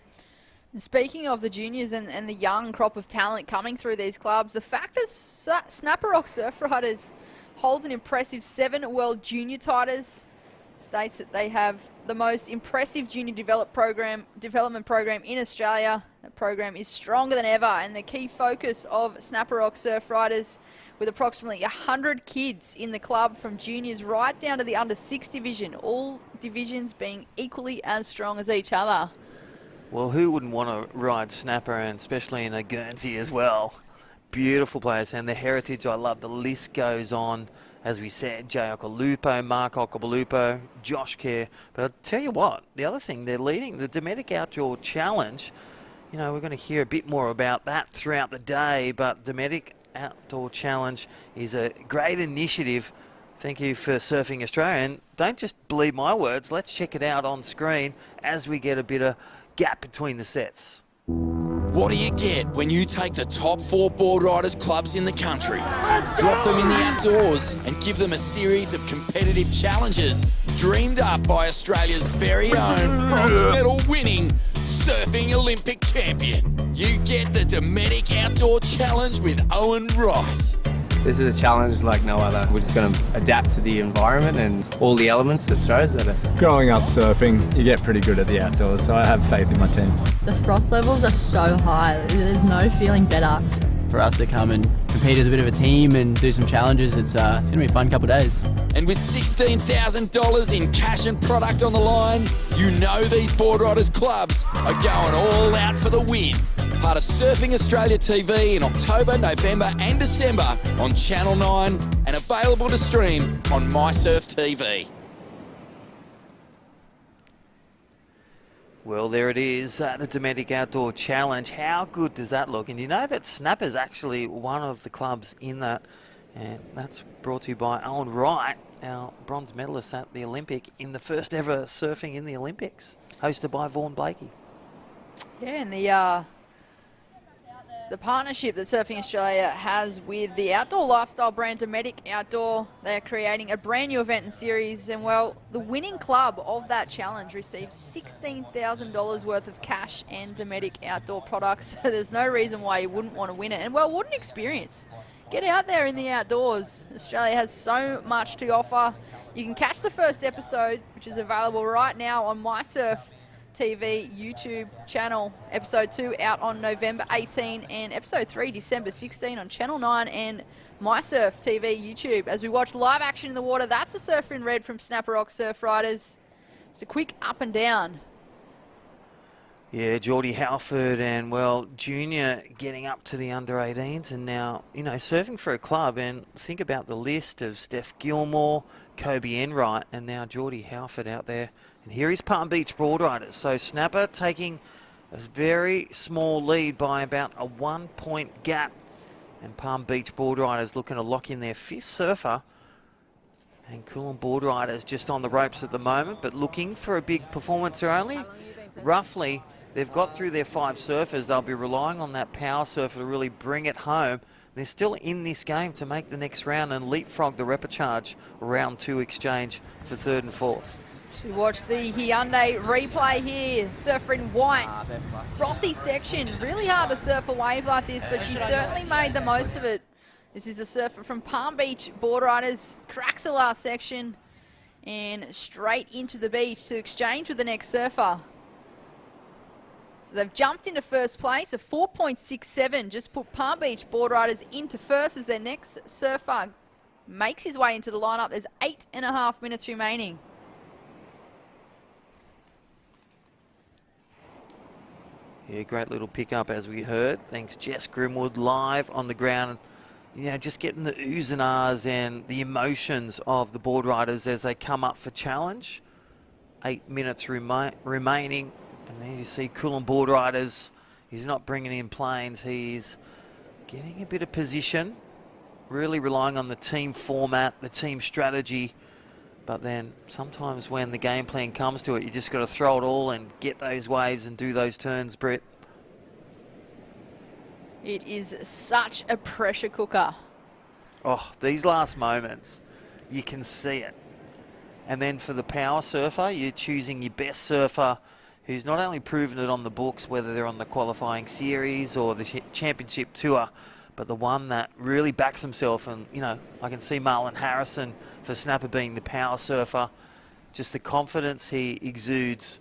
Speaking of the juniors and the young crop of talent coming through these clubs, the fact that Snapper Rock Surf Riders holds an impressive 7 world junior titles states that they have the most impressive junior development program in Australia. The program is stronger than ever, and the key focus of Snapper Rock Surf Riders, with approximately 100 kids in the club from juniors right down to the under-6 division, all divisions being equally as strong as each other. Well, who wouldn't want to ride Snapper, and especially in a Guernsey as well? Beautiful players, and the heritage, I love. The list goes on. As we said, Jay Okalupo, Mark Okalupo, Josh Kerr. But I'll tell you what, the other thing, they're leading the Dometic Outdoor Challenge. You know, we're going to hear a bit more about that throughout the day, but Dometic Outdoor Challenge is a great initiative. Thank you for Surfing Australia. And don't just believe my words, let's check it out on screen as we get a bit of gap between the sets. What do you get when you take the top 4 board riders clubs in the country, drop them in the outdoors and give them a series of competitive challenges dreamed up by Australia's very own bronze medal winning surfing Olympic champion? You get the Dometic Outdoor Challenge with Owen Wright. This is a challenge like no other. We're just going to adapt to the environment and all the elements that throws at us. Growing up surfing, you get pretty good at the outdoors, so I have faith in my team. The froth levels are so high, there's no feeling better. For us to come and compete as a bit of a team and do some challenges, it's going to be a fun couple of days. And with $16,000 in cash and product on the line, you know these board riders clubs are going all out for the win. Part of Surfing Australia TV in October, November and December on Channel 9 and available to stream on MySurf TV. Well, there it is, the Dometic Outdoor Challenge. How good does that look? And you know that Snapper's actually one of the clubs in that, and that's brought to you by Owen Wright, our bronze medalist at the Olympic in the first ever surfing in the Olympics, hosted by Vaughan Blakey. Yeah, and the partnership that Surfing Australia has with the outdoor lifestyle brand Dometic Outdoor, they're creating a brand new event and series, and well, the winning club of that challenge receives $16,000 worth of cash and Dometic Outdoor products. So there's no reason why you wouldn't want to win it. And well, what an experience. Get out there in the outdoors. Australia has so much to offer. You can catch the first episode, which is available right now on MySurf TV YouTube channel. Episode 2 out on November 18 and episode 3 December 16 on Channel 9 and MySurf TV YouTube. As we watch live action in the water, that's the Surfer in Red from Snapper Rock Surf Riders. It's a quick up and down. Yeah, Geordie Halford and, well, Junior getting up to the under-18s and now, you know, surfing for a club. And think about the list of Steph Gilmore, Kobe Enright, and now Geordie Halford out there. And here is Palm Beach Boardriders. So Snapper taking a very small lead by about a 1-point gap And Palm Beach Boardriders looking to lock in their 5th surfer. And Coolum Boardriders just on the ropes at the moment, but looking for a big performance. They're only roughly, they've got through their 5 surfers. They'll be relying on that power surfer to really bring it home. They're still in this game to make the next round and leapfrog the repechage round 2 exchange for 3rd and 4th. We watch the Hyundai replay here. Surfer in white, frothy section. Really hard to surf a wave like this, but she certainly made the most of it. This is a surfer from Palm Beach Boardriders. Cracks the last section and straight into the beach to exchange with the next surfer. So they've jumped into 1st place. A 4.67 just put Palm Beach Boardriders into 1st as their next surfer makes his way into the lineup. There's 8.5 minutes remaining. Yeah, great little pickup as we heard. Thanks Jess Grimwood live on the ground. You know, just getting the oohs and ahs and the emotions of the Boardriders as they come up for challenge. 8 minutes remaining. And there you see Coolum Boardriders. He's not bringing in planes. He's getting a bit of position. Really relying on the team format, the team strategy. But then sometimes when the game plan comes to it, you just got to throw it all and get those waves and do those turns, Britt. It is such a pressure cooker. Oh, these last moments, you can see it. And then for the power surfer, you're choosing your best surfer who's not only proven it on the books, whether they're on the qualifying series or the championship tour, but the one that really backs himself. And, you know, I can see Marlon Harrison for Snapper being the power surfer. Just the confidence he exudes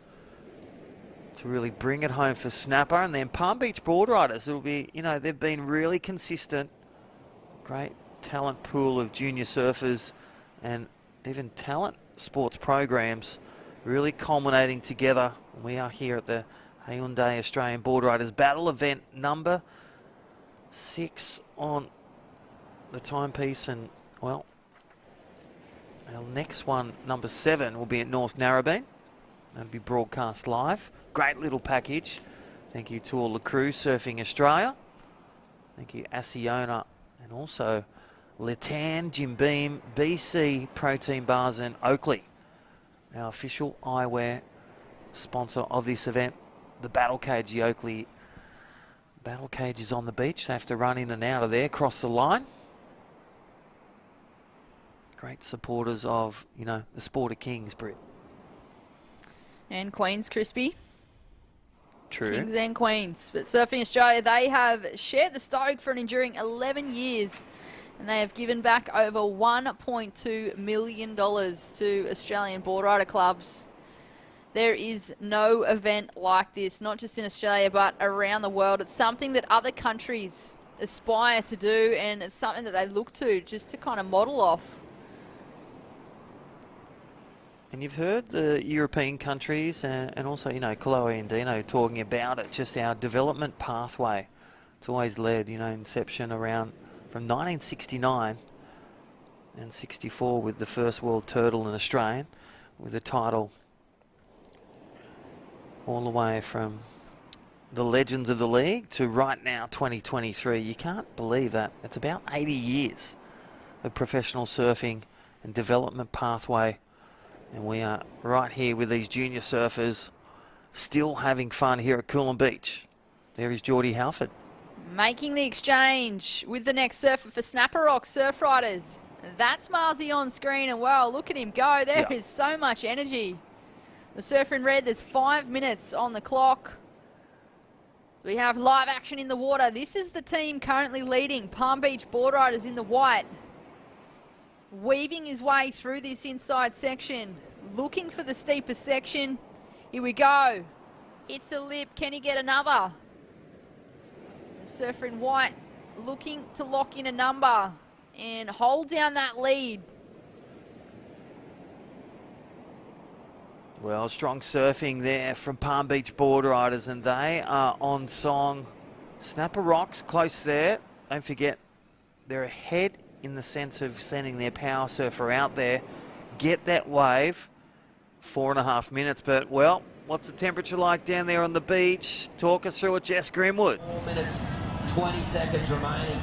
to really bring it home for Snapper. And then Palm Beach Boardriders, it'll be, you know, they've been really consistent. Great talent pool of junior surfers and even talent sports programs really culminating together. We are here at the Hyundai Australian Boardriders Battle, event number 6 on the timepiece. And, well, our next one, number 7, will be at North Narrabeen. That'll be broadcast live. Great little package. Thank you to all the crew, Surfing Australia. Thank you, Asiona, and also Letan, Jim Beam, BC, Protein Bars, and Oakley, our official eyewear sponsor of this event. The Battle Cage, the Oakley Battle Cage is on the beach. They have to run in and out of there, cross the line. Great supporters of, you know, the sport of kings, Britt. And Queens, Crispy. True. Kings and Queens. But Surfing Australia, they have shared the stoke for an enduring 11 years. And they have given back over $1.2 million to Australian boardrider clubs. There is no event like this, not just in Australia, but around the world. It's something that other countries aspire to do, and it's something that they look to just to kind of model off. And you've heard the European countries and also, you know, Chloe and Dino talking about it, just our development pathway. It's always led, you know, inception around from 1969 and 64 with the first World Turtle in Australian, with the title all the way from the legends of the league to right now, 2023. You can't believe that. It's about 80 years of professional surfing and development pathway. And we are right here with these junior surfers still having fun here at Coolum Beach. There is Geordie Halford. Making the exchange with the next surfer for Snapper Rock Surf Riders. That's Marzi on screen, and well, look at him go. There is so much energy. The surfer in red, there's 5 minutes on the clock. We have live action in the water. This is the team currently leading. Palm Beach Boardriders in the white. Weaving his way through this inside section, looking for the steepest section. Here we go. It's a lip. Can he get another? The surfer in white looking to lock in a number and hold down that lead. Well, strong surfing there from Palm Beach Boardriders, and they are on song. Snapper Rocks close there. Don't forget, they're ahead in the sense of sending their power surfer out there. Get that wave. 4.5 minutes, but, well, what's the temperature like down there on the beach? Talk us through it, Jess Grimwood. 4 minutes, 20 seconds remaining.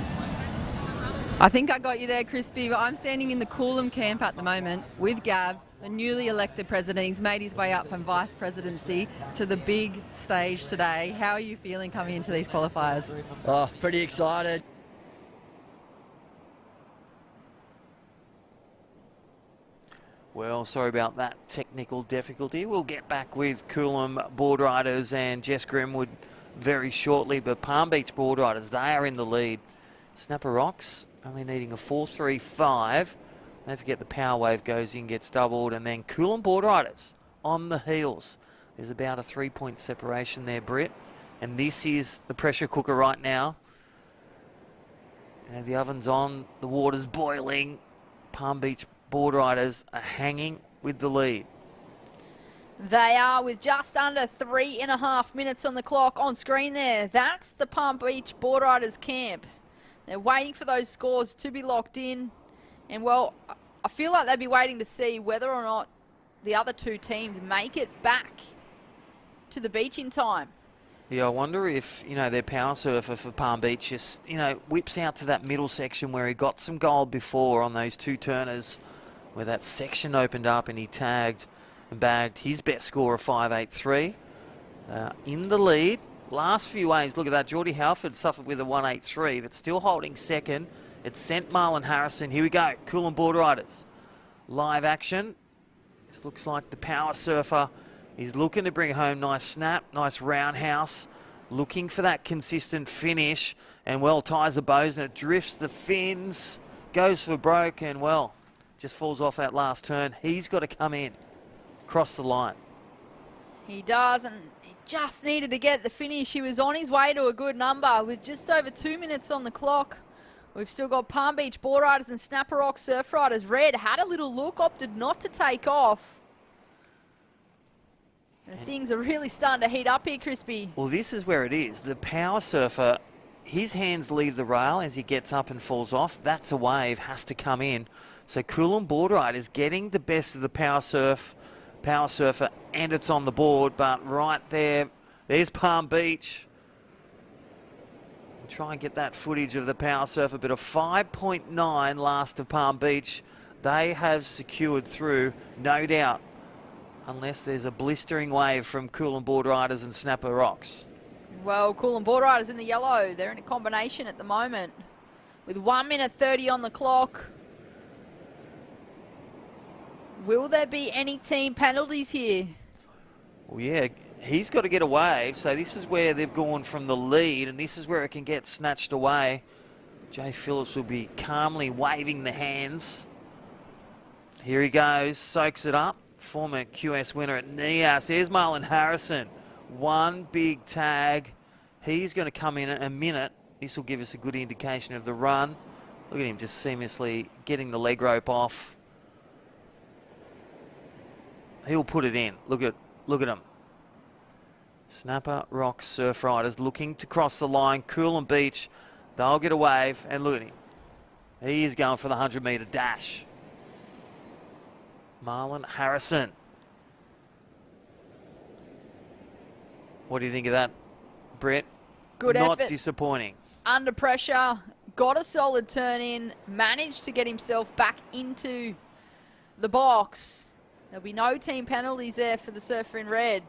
I think I got you there, Crispy, but I'm standing in the Coolum camp at the moment with Gav, the newly elected president. He's made his way up from vice presidency to the big stage today. How are you feeling coming into these qualifiers? Oh, pretty excited. Well, sorry about that technical difficulty. We'll get back with Coolum Boardriders and Jess Grimwood very shortly, but Palm Beach Boardriders, they are in the lead. Snapper Rocks only needing a 4.35. Don't forget the power wave goes in, gets doubled, and then Coolum Boardriders on the heels. There's about a 3-point separation there, Britt. And this is the pressure cooker right now. And the oven's on, the water's boiling. Palm Beach Boardriders are hanging with the lead. They are with just under 3.5 minutes on the clock on screen there. That's the Palm Beach Boardriders camp. They're waiting for those scores to be locked in. And, well, I feel like they'd be waiting to see whether or not the other two teams make it back to the beach in time. Yeah, I wonder if, you know, their power surfer for Palm Beach just, you know, whips out to that middle section where he got some gold before on those two turners, where that section opened up and he tagged and bagged his best score of 5.83. In the lead. Last few waves, look at that. Geordie Halford suffered with a 1.83, but still holding second. It's sent Marlon Harrison. Here we go. Coolum Boardriders. Live action. This looks like the power surfer is looking to bring home nice snap, nice roundhouse. Looking for that consistent finish. And, well, ties the bows and it drifts the fins. Goes for broke and, well, just falls off that last turn. He's got to come in. Cross the line. He does, and he just needed to get the finish. He was on his way to a good number with just over 2 minutes on the clock. We've still got Palm Beach Boardriders and Snapper Rock Surf Riders. Red had a little look, opted not to take off. And things are really starting to heat up here, Crispy. Well, this is where it is. The power surfer, his hands leave the rail as he gets up and falls off. That's a wave, has to come in. So Coolum Boardriders getting the best of the power surfer, and it's on the board, but right there, there's Palm Beach. We'll try and get that footage of the power surfer, but a 5.9 last of Palm Beach. They have secured through, no doubt, unless there's a blistering wave from Coolum Boardriders and Snapper Rocks. Well, Coolum Boardriders in the yellow. They're in a combination at the moment with 1 minute 30 on the clock. Will there be any team penalties here? Well, yeah, he's got to get a wave. So this is where they've gone from the lead, and this is where it can get snatched away. Jay Phillips will be calmly waving the hands. Here he goes, soaks it up. Former QS winner at NIAS. There's Marlon Harrison. One big tag. He's going to come in a minute. This will give us a good indication of the run. Look at him just seamlessly getting the leg rope off. He'll put it in. Look at him. Snapper Rock Surf Riders looking to cross the line. Coolum Beach. They'll get a wave. And look at him. He is going for the 100-metre dash. Marlon Harrison. What do you think of that, Brett? Good effort. Not disappointing. Under pressure. Got a solid turn in. Managed to get himself back into the box. There'll be no team penalties there for the surfer in red.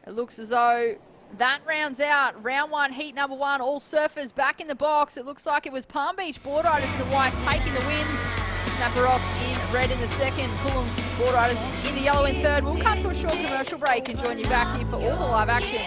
It looks as though that rounds out round one, heat number one. All surfers back in the box. It looks like it was Palm Beach Boardriders in the white taking the win. Snapper Rocks in red in the second. Coolum Boardriders in the yellow in third. We'll cut to a short commercial break and join you back here for all the live action.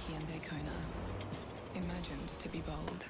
Hyundai Kona, imagined to be bold.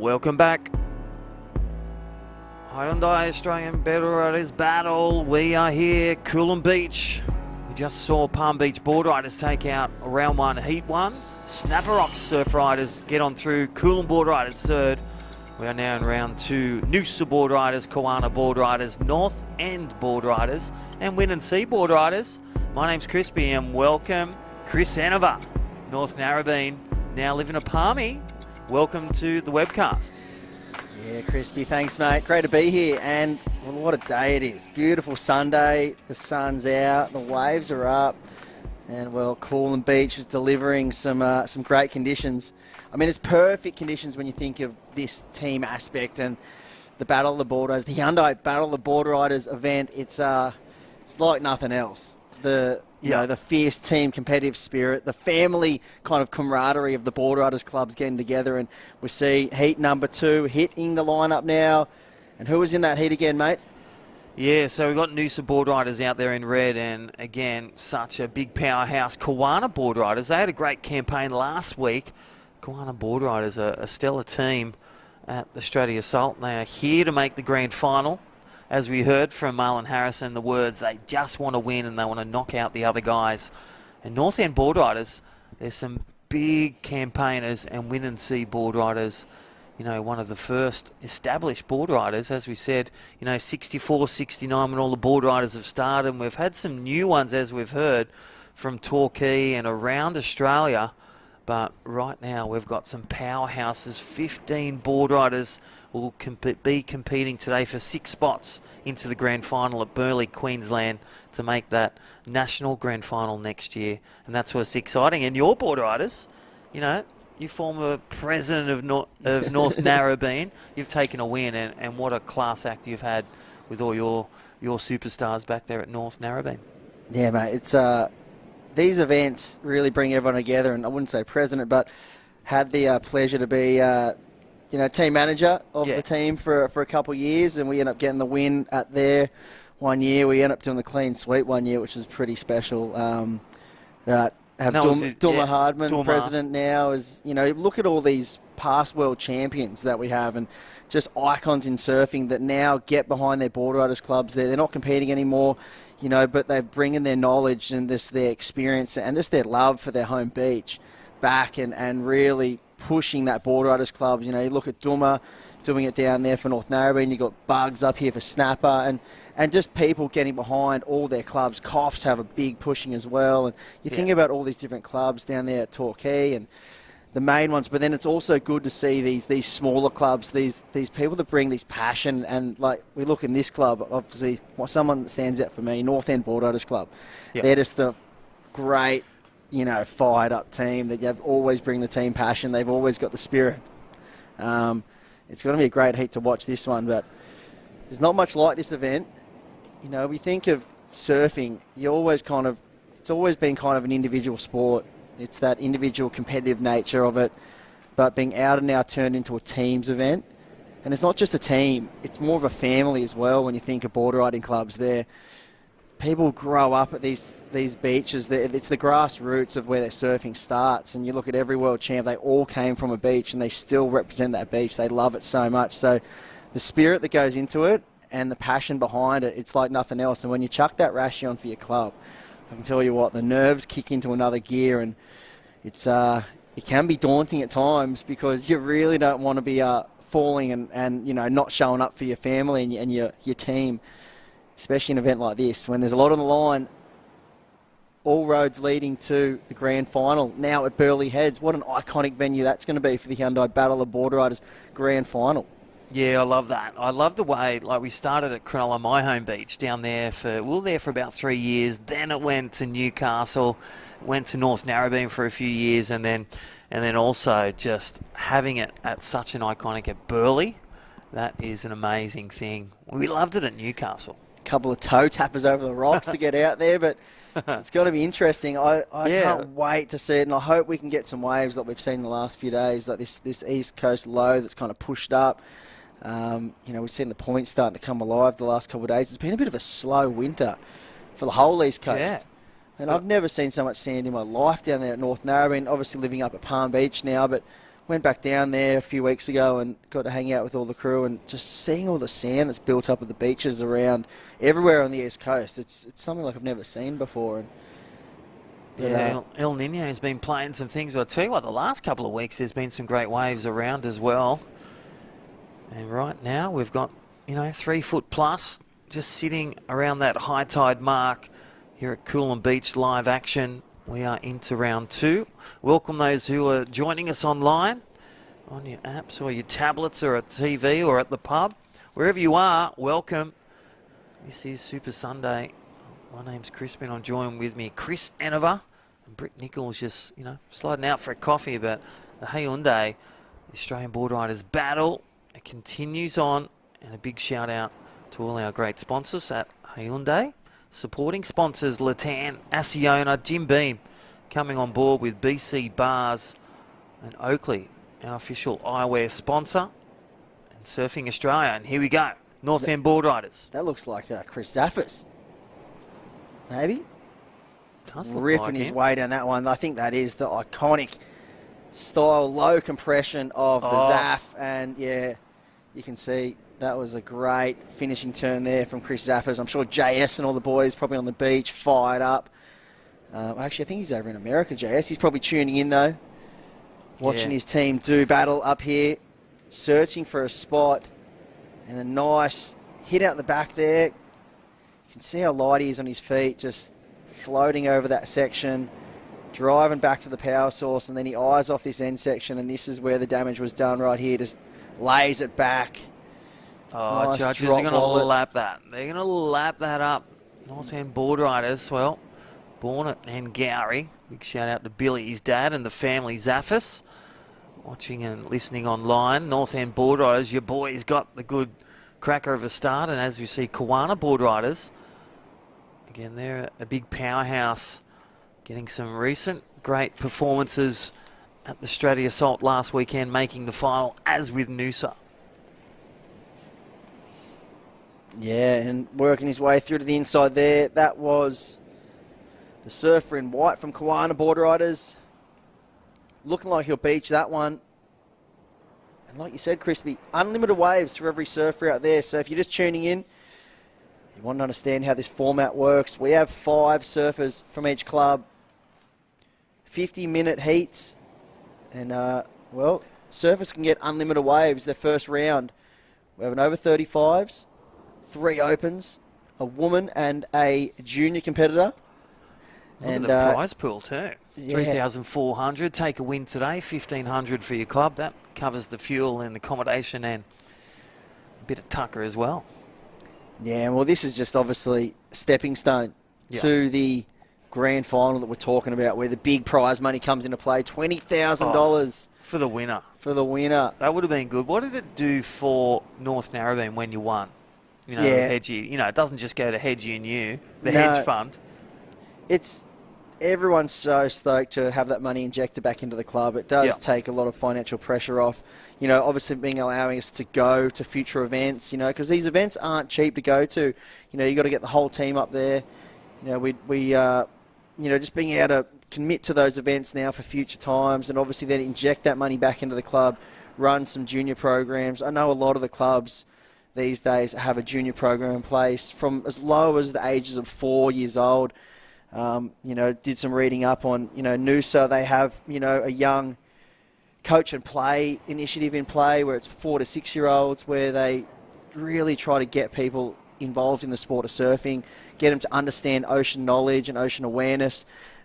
Welcome back. Hyundai Australian Boardriders Battle. We are here, Coolum Beach. We just saw Palm Beach Boardriders take out round 1, heat 1. Snapperocks Surf Riders get on through. Coolum Boardriders third. We are now in round 2. Noosa Boardriders, Kawana Boardriders, North End Boardriders, and Wind and Sea Boardriders. My name's Crispy, and welcome Chris Enover, North Narrabeen, now living at Palmy. Welcome to the webcast. Yeah, Crispy, thanks, mate. Great to be here, and well, what a day it is. Beautiful Sunday, the sun's out, the waves are up, and well, Coolum Beach is delivering some great conditions. I mean, it's perfect conditions when you think of this team aspect and the Battle of the Boardriders, the Hyundai Battle of the Boardriders event. It's like nothing else. The fierce team competitive spirit, the family kind of camaraderie of the Boardriders clubs getting together, and we see heat number 2 hitting the lineup now. And who was in that heat again, mate? Yeah, so we've got Noosa Boardriders out there in red, and again, such a big powerhouse. Kawana Boardriders, they had a great campaign last week. Kawana Boardriders, a stellar team at the Australia Assault, and they are here to make the grand final. As we heard from Marlon Harrison, the words, they just want to win and they want to knock out the other guys. And North End Boardriders, there's some big campaigners, and Wind and Sea Boardriders, you know, one of the first established Boardriders, as we said, you know, 64, 69 when all the Boardriders have started. And we've had some new ones, as we've heard, from Torquay and around Australia. But right now we've got some powerhouses. 15 Boardriders will be competing today for 6 spots into the grand final at Burleigh, Queensland, to make that national grand final next year. And that's what's exciting. And your Boardriders, you know, you former president of North Narrabeen, you've taken a win, and what a class act you've had with all your superstars back there at North Narrabeen. Yeah, mate, it's these events really bring everyone together, and I wouldn't say president, but had the pleasure to be team manager of the team for a couple of years, and we ended up getting the win at there one year. We ended up doing the clean sweep one year, which was pretty special. Have Duma Hardman, president now, is, you know, look at all these past world champions that we have, and just icons in surfing that now get behind their Boardriders clubs. They're not competing anymore, you know, but they're bringing their knowledge and their experience and just their love for their home beach back, and really pushing that Boardriders club. You know, you look at Duma doing it down there for North Narrabeen. You've got Bugs up here for Snapper, and just people getting behind all their clubs. COFFS have a big pushing as well. And you think about all these different clubs down there at Torquay and the main ones, but then it's also good to see these smaller clubs, these people that bring this passion. And like we look in this club, obviously someone that stands out for me, North End Boardriders Club. Yep. They're just a great, you know, fired up team that you always bring the team passion. They've always got the spirit. It's going to be a great heat to watch this one, but there's not much like this event. You know, we think of surfing, it's always been kind of an individual sport. It's that individual competitive nature of it, but being out and now turned into a teams event. And it's not just a team, it's more of a family as well when you think of board riding clubs there. People grow up at these beaches. It's the grassroots of where their surfing starts. And you look at every world champ, they all came from a beach and they still represent that beach. They love it so much. So the spirit that goes into it and the passion behind it, it's like nothing else. And when you chuck that rashi on for your club, I can tell you what, the nerves kick into another gear, and it can be daunting at times because you really don't want to be falling and you know, not showing up for your family and your team. Especially an event like this, when there's a lot on the line, all roads leading to the grand final. Now at Burleigh Heads, what an iconic venue that's going to be for the Hyundai Battle of Boardriders grand final. Yeah, I love that. I love the way, like, we started at Cronulla, my home beach, down there we were there for about 3 years. Then it went to Newcastle, went to North Narrabeen for a few years, and then also just having it at such an iconic at Burleigh. That is an amazing thing. We loved it at Newcastle. Couple of toe tappers over the rocks to get out there, but it's got to be interesting. I can't wait to see it, and I hope we can get some waves like we've seen in the last few days, like this east coast low that's kind of pushed up. You know, we've seen the points starting to come alive the last couple of days. It's been a bit of a slow winter for the whole east coast. Yeah. And I've never seen so much sand in my life down there at North Narrabeen, obviously living up at Palm Beach now, but went back down there a few weeks ago and got to hang out with all the crew, and just seeing all the sand that's built up at the beaches around everywhere on the East Coast. It's something like I've never seen before. And yeah, El Nino has been playing some things, but I'll tell you what, the last couple of weeks there's been some great waves around as well. And right now we've got, 3 foot plus just sitting around that high tide mark here at Coolum Beach live action. We are into round 2. Welcome those who are joining us online on your apps or your tablets or at TV or at the pub. Wherever you are, welcome. This is Super Sunday. My name's Crispin. I'm joined with me Chris Enover and Britt Nichols, just, sliding out for a coffee. But the Hyundai Australian Boardriders Battle, it continues on. And a big shout out to all our great sponsors at Hyundai. Supporting sponsors Latan, Asiona, Jim Beam, coming on board with BC Bars and Oakley, our official eyewear sponsor, and Surfing Australia. And here we go, North End Boardriders. That looks like Chris Zaffis. Maybe. Does look ripping like his him. way down that one. I think that is the iconic style, low compression of the Zaff. And yeah, you can see that was a great finishing turn there from Chris Zaffis. I'm sure JS and all the boys probably on the beach fired up. Actually, I think he's over in America, JS. He's probably tuning in, though, watching his team do battle up here, searching for a spot, and a nice hit out the back there. You can see how light he is on his feet, just floating over that section, driving back to the power source, and then he eyes off this end section, and this is where the damage was done right here. Just lays it back. Oh, nice judges are going to wallet. lap that. They're going to lap that up. North End Boardriders, well, Born and Gowrie. Big shout out to Billy, his dad, and the family Zaffis. Watching and listening online. North End Boardriders, your boys got the good cracker of a start. And as we see, Kiama Boardriders, again, they're a big powerhouse, getting some recent great performances at the Straddie Assault last weekend, making the final, as with Noosa. Yeah, and working his way through to the inside there. That was the surfer in white from Kiama Boardriders. Looking like he'll beach that one. And like you said, Crispy, unlimited waves for every surfer out there. So if you're just tuning in, you want to understand how this format works. We have 5 surfers from each club, 50-minute heats. And, well, surfers can get unlimited waves their first round. We have an over 35s. 3 opens, a woman and a junior competitor. Look and at the prize pool too. Yeah. 3,400. Take a win today. 1,500 for your club. That covers the fuel and accommodation and a bit of tucker as well. Yeah, well, this is just obviously a stepping stone to the grand final that we're talking about, where the big prize money comes into play. $20,000 for the winner. For the winner. That would have been good. What did it do for North Narrabeen when you won? Hedgie. It doesn't just go to Hedgie and you, the hedge fund. It's everyone's so stoked to have that money injected back into the club. It does take a lot of financial pressure off. Obviously allowing us to go to future events. Because these events aren't cheap to go to. You got to get the whole team up there. Just being able to commit to those events now for future times, and obviously then inject that money back into the club, run some junior programs. I know a lot of the clubs these days have a junior program in place from as low as the ages of 4 years old. Did some reading up on, Noosa. They have, a young coach and play initiative in play where it's 4 to 6 year olds, where they really try to get people involved in the sport of surfing, get them to understand ocean knowledge and ocean awareness.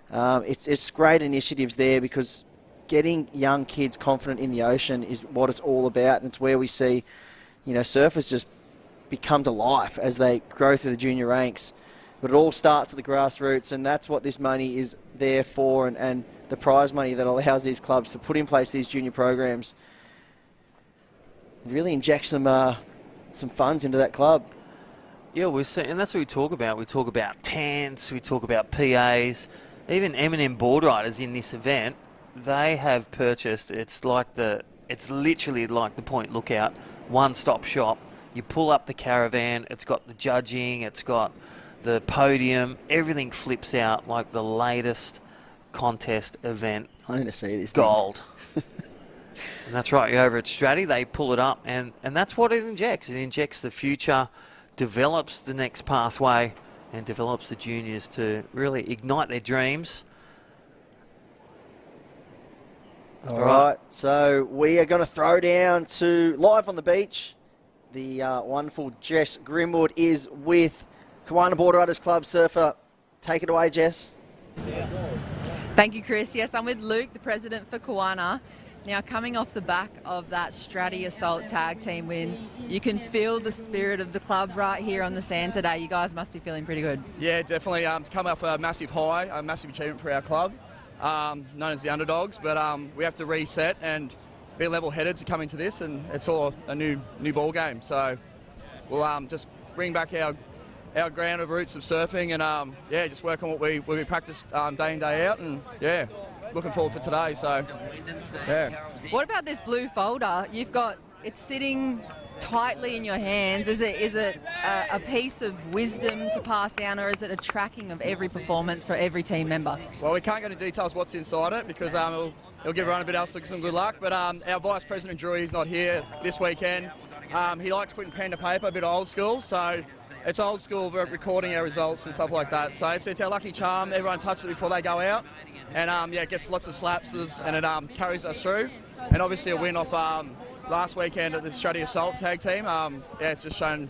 It's great initiatives there, because getting young kids confident in the ocean is what it's all about, and it's where we see surfers just become to life as they grow through the junior ranks. But it all starts at the grassroots, and that's what this money is there for, and the prize money that allows these clubs to put in place these junior programs really inject some funds into that club. Yeah, and that's what we talk about. We talk about TANs, we talk about PAs, even M&M Boardriders in this event. They have purchased, it's literally like the Point Lookout, one-stop shop. You pull up the caravan, it's got the judging, it's got the podium, everything flips out like the latest contest event. I need to see this. Gold. And that's right. You're over at Stratty, they pull it up, and that's what it injects. It injects the future, develops the next pathway, and develops the juniors to really ignite their dreams. All right, so we are going to throw down to live on the beach. The wonderful Jess Grimwood is with Kiama Boardriders Club surfer. Take it away, Jess. Thank you, Chris. Yes, I'm with Luke, the president for Kiama. Now, coming off the back of that Stratty Assault tag team win, you can feel the spirit of the club right here on the sand today. You guys must be feeling pretty good. Yeah, definitely. It's come off a massive high, a massive achievement for our club, known as the Underdogs. But we have to reset and be level-headed to come into this, and it's all a new ball game. So we'll just bring back our ground of roots of surfing, and yeah, just work on what we practice day in, day out, and yeah, looking forward for today. So yeah. What about this blue folder? You've got it's sitting tightly in your hands. Is it a piece of wisdom to pass down, or is it a tracking of every performance for every team member? Well, we can't go into details what's inside it because it'll give everyone a bit else some good luck. But our Vice President Drew, he's not here this weekend. He likes putting pen to paper, a bit old school. So it's old school recording our results and stuff like that. So it's our lucky charm. Everyone touches it before they go out. And yeah, it gets lots of slaps and it carries us through. And obviously a win off last weekend at the Stratty Assault tag team. Yeah, it's just shown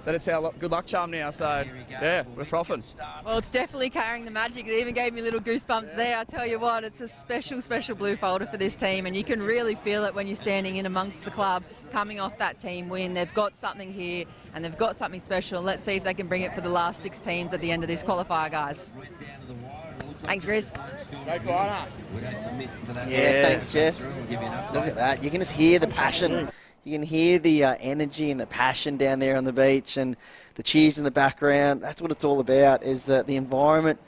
that it's our good luck charm now. So yeah, we're frothing. Well, it's definitely carrying the magic. It even gave me little goosebumps there. I tell you what, it's a special, special blue folder for this team, and you can really feel it when you're standing in amongst the club, coming off that team win. They've got something here, and they've got something special. Let's see if they can bring it for the last 6 teams at the end of this qualifier, guys. Thanks, Chris. Yeah, thanks, Jess. Look at that. You can just hear the passion. You can hear the energy and the passion down there on the beach, and the cheers in the background. That's what it's all about, is the environment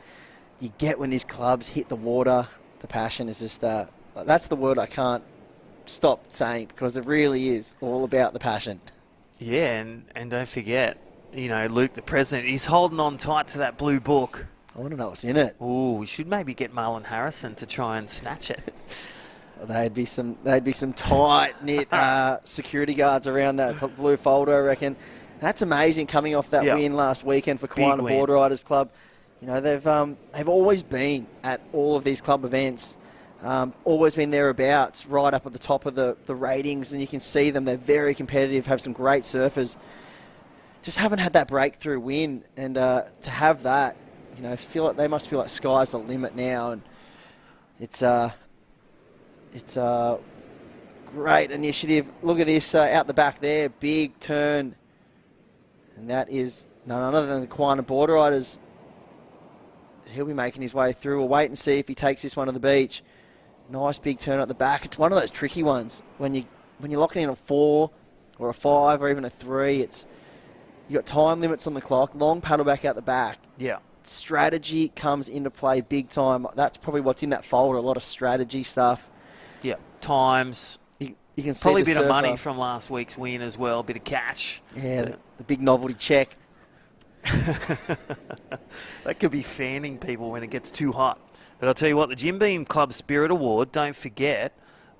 you get when these clubs hit the water. The passion is just, that's the word I can't stop saying, because it really is all about the passion. Yeah, and don't forget, you know, Luke, the president, he's holding on tight to that blue book. I want to know what's in it. Oh, we should maybe get Marlon Harrison to try and snatch it. They'd be some tight-knit security guards around that blue folder, I reckon. That's amazing, coming off that win last weekend for Kiama Boardriders Club. You know, they've always been at all of these club events, always been thereabouts, right up at the top of the ratings, and you can see them. They're very competitive, have some great surfers. Just haven't had that breakthrough win, and to have that, you know, they must feel like sky's the limit now, and it's a great initiative. Look at this out the back there, big turn. And that is none other than the Kiama Boardriders. He'll be making his way through. We'll wait and see if he takes this one to the beach. Nice big turn at the back. It's one of those tricky ones. When you're locking in a 4 or a 5 or even a 3, you got time limits on the clock, long paddle back out the back. Yeah. Strategy comes into play big time. That's probably what's in that folder, a lot of strategy stuff. Yeah, times. You can see probably a the bit of money surfer. from last week's win as well, a bit of cash. Yeah, the big novelty check. That could be fanning people when it gets too hot. But I'll tell you what, the Jim Beam Club Spirit Award, don't forget,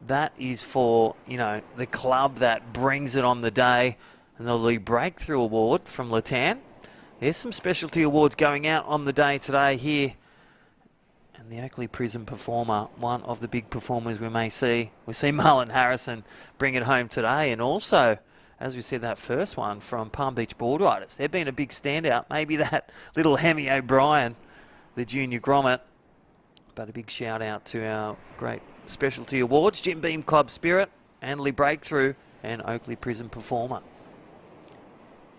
that is for, you know, the club that brings it on the day. And the Lee Breakthrough Award from Latan. There's some specialty awards going out on the day today here. And the Oakley Prism performer, one of the big performers we may see. We see Marlon Harrison bring it home today. And also, as we said, that first one from Palm Beach Boardriders. They've been a big standout. Maybe that little Hemi O'Brien, the junior grommet. But a big shout out to our great specialty awards, Jim Beam Club Spirit, Lee Breakthrough, and Oakley Prism performer.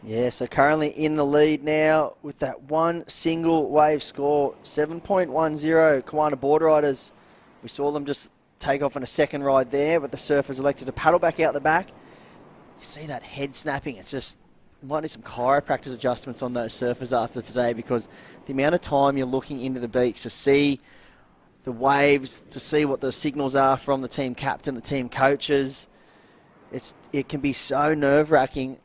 Yeah, so currently in the lead now with that one single wave score, 7.10, Kiama Boardriders. We saw them just take off on a second ride there, but the surfers elected to paddle back out the back. You see that head snapping. It's just, might need some chiropractic adjustments on those surfers after today, because the amount of time you're looking into the beach to see the waves, to see what the signals are from the team captain, the team coaches, it can be so nerve-wracking.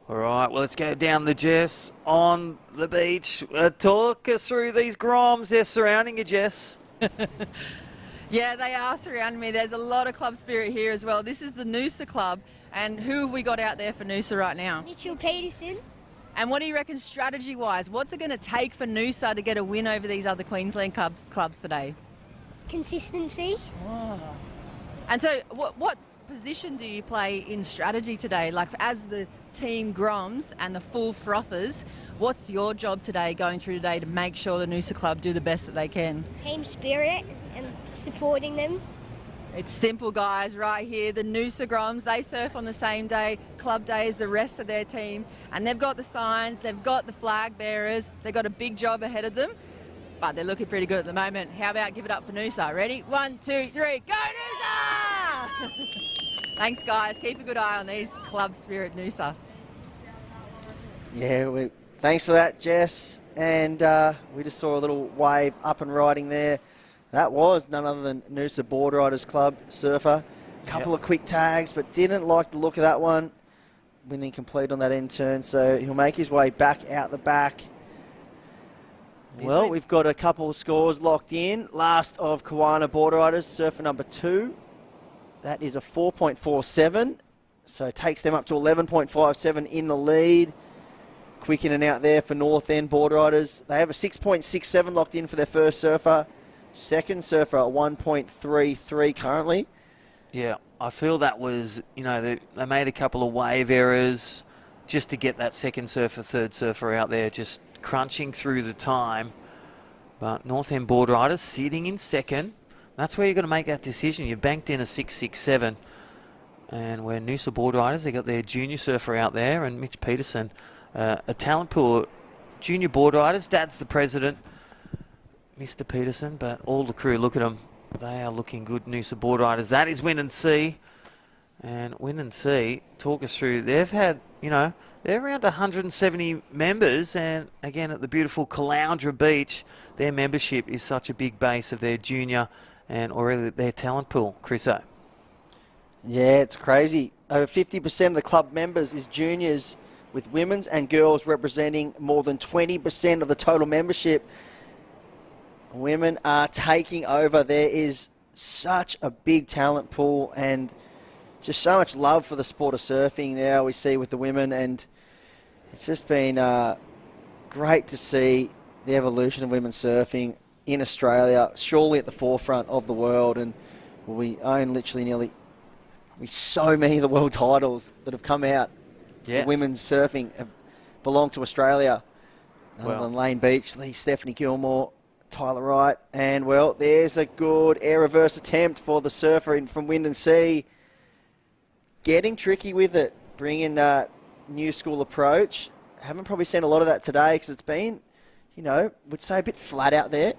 All right, well, let's go down the Jess on the beach. Talk us through these groms. They're surrounding you, Jess. Yeah, they are surrounding me. There's a lot of club spirit here as well. This is the Noosa Club, and who have we got out there for Noosa right now? Mitchell Peterson. And what do you reckon strategy-wise? What's it going to take for Noosa to get a win over these other Queensland clubs today? Consistency. Oh. And so what position do you play in strategy today? Like as the team Groms and the full frothers, what's your job today going through today to make sure the Noosa Club do the best that they can? Team spirit and supporting them. It's simple, guys, right here. The Noosa Groms, they surf on the same day, club day, as the rest of their team. And they've got the signs, they've got the flag bearers, they've got a big job ahead of them. But they're looking pretty good at the moment. How about give it up for Noosa? Ready? 1, 2, 3, go Noosa! Thanks, guys. Keep a good eye on these club spirit Noosa. Yeah, thanks for that, Jess. And we just saw a little wave up and riding there. That was none other than Noosa Boardriders Club surfer. Couple of quick tags, but didn't like the look of that one. Winning complete on that end turn, so he'll make his way back out the back. Well, we've got a couple of scores locked in. Last of KIAMA Boardriders, surfer number 2. That is a 4.47, so takes them up to 11.57 in the lead. Quick in and out there for North End Boardriders. They have a 6.67 locked in for their first surfer. Second surfer, a 1.33 currently. Yeah, I feel that was, you know, they made a couple of wave errors just to get that second surfer, third surfer out there, just crunching through the time. But North End Boardriders sitting in second. That's where you're going to make that decision. You've banked in a 6.67. And where Noosa Boardriders, they got their junior surfer out there, and Mitch Peterson, a talent pool. Junior Boardriders, Dad's the president, Mr. Peterson, but all the crew, look at them. They are looking good, Noosa Boardriders. That is Win and See. And Win and See, talk us through. They've had, you know, they're around 170 members, and again at the beautiful Caloundra Beach, their membership is such a big base of their junior and already their talent pool. Chriso. Yeah, it's crazy. Over 50% of the club members is juniors, with women's and girls representing more than 20% of the total membership. Women are taking over. There is such a big talent pool and just so much love for the sport of surfing now we see with the women, and it's just been great to see the evolution of women's surfing in Australia, surely at the forefront of the world, and we own literally so many of the world titles that have come out. Yes. For women's surfing have belonged to Australia. Other than Lane Beach, Stephanie Gilmore, Tyler Wright, and well, there's a good air reverse attempt for the surfer from Wind and Sea. Getting tricky with it, bringing that new school approach. Haven't probably seen a lot of that today because it's been, you know, would say a bit flat out there.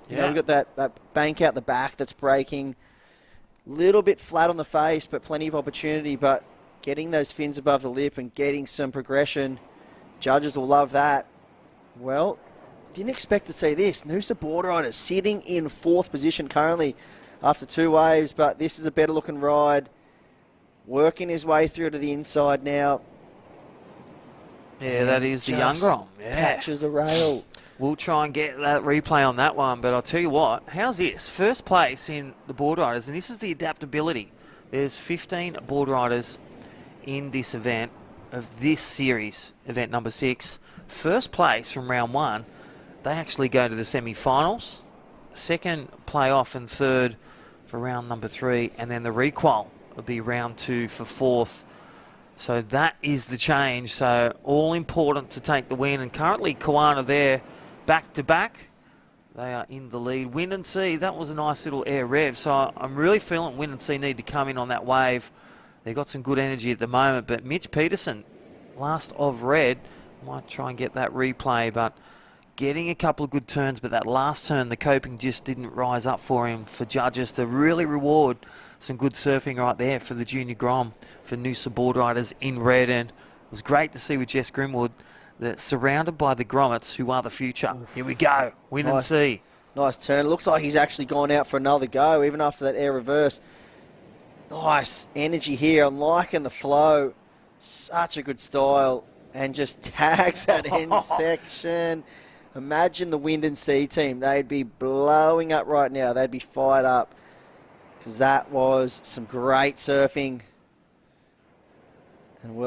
You know, we've got that bank out the back that's breaking. Little bit flat on the face, but plenty of opportunity. But getting those fins above the lip and getting some progression, judges will love that. Well, didn't expect to see this. Noosa Boardriders sitting in 4th position currently after 2 waves, but this is a better looking ride. Working his way through to the inside now. Yeah, that is the young Grom. Yeah. Catches a rail. We'll try and get that replay on that one, but I'll tell you what, how's this? First place in the Boardriders, and this is the adaptability. There's 15 Boardriders in this event of this series, event number 6. First place from round 1, they actually go to the semi-finals. Second playoff and third for round number 3, and then the requal will be round 2 for 4th. So that is the change. So all important to take the win, and currently KIAMA there back to back. They are in the lead. Wind and Sea, that was a nice little air rev. So I'm really feeling Wind and Sea need to come in on that wave. They've got some good energy at the moment, but Mitch Peterson, last of red, might try and get that replay, but getting a couple of good turns, but that last turn, the coping just didn't rise up for him, for judges to really reward some good surfing right there for the junior Grom, for Noosa Boardriders in red. And it was great to see with Jess Grimwood that surrounded by the Grommets, who are the future. Here we go, Wind and Sea. Nice turn. It looks like he's actually gone out for another go, even after that air reverse. Nice energy here. I'm liking the flow. Such a good style. And just tags that end section. Imagine the Wind and Sea team. They'd be blowing up right now. They'd be fired up. because that was some great surfing. And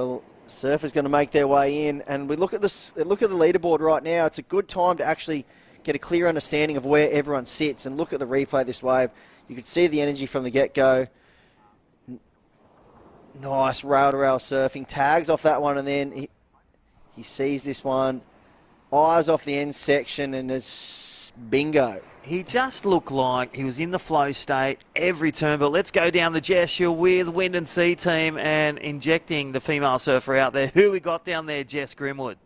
surfers going to make their way in. And we look at the leaderboard right now. It's a good time to actually get a clear understanding of where everyone sits and look at the replay of this wave. You could see the energy from the get-go. Nice rail-to-rail surfing. Tags off that one, and then he sees this one. Eyes off the end section, and it's bingo. He just looked like he was in the flow state every turn. But let's go down the gesture with Wind and Sea team and injecting the female surfer out there. Who we got down there, Jess Grimwood?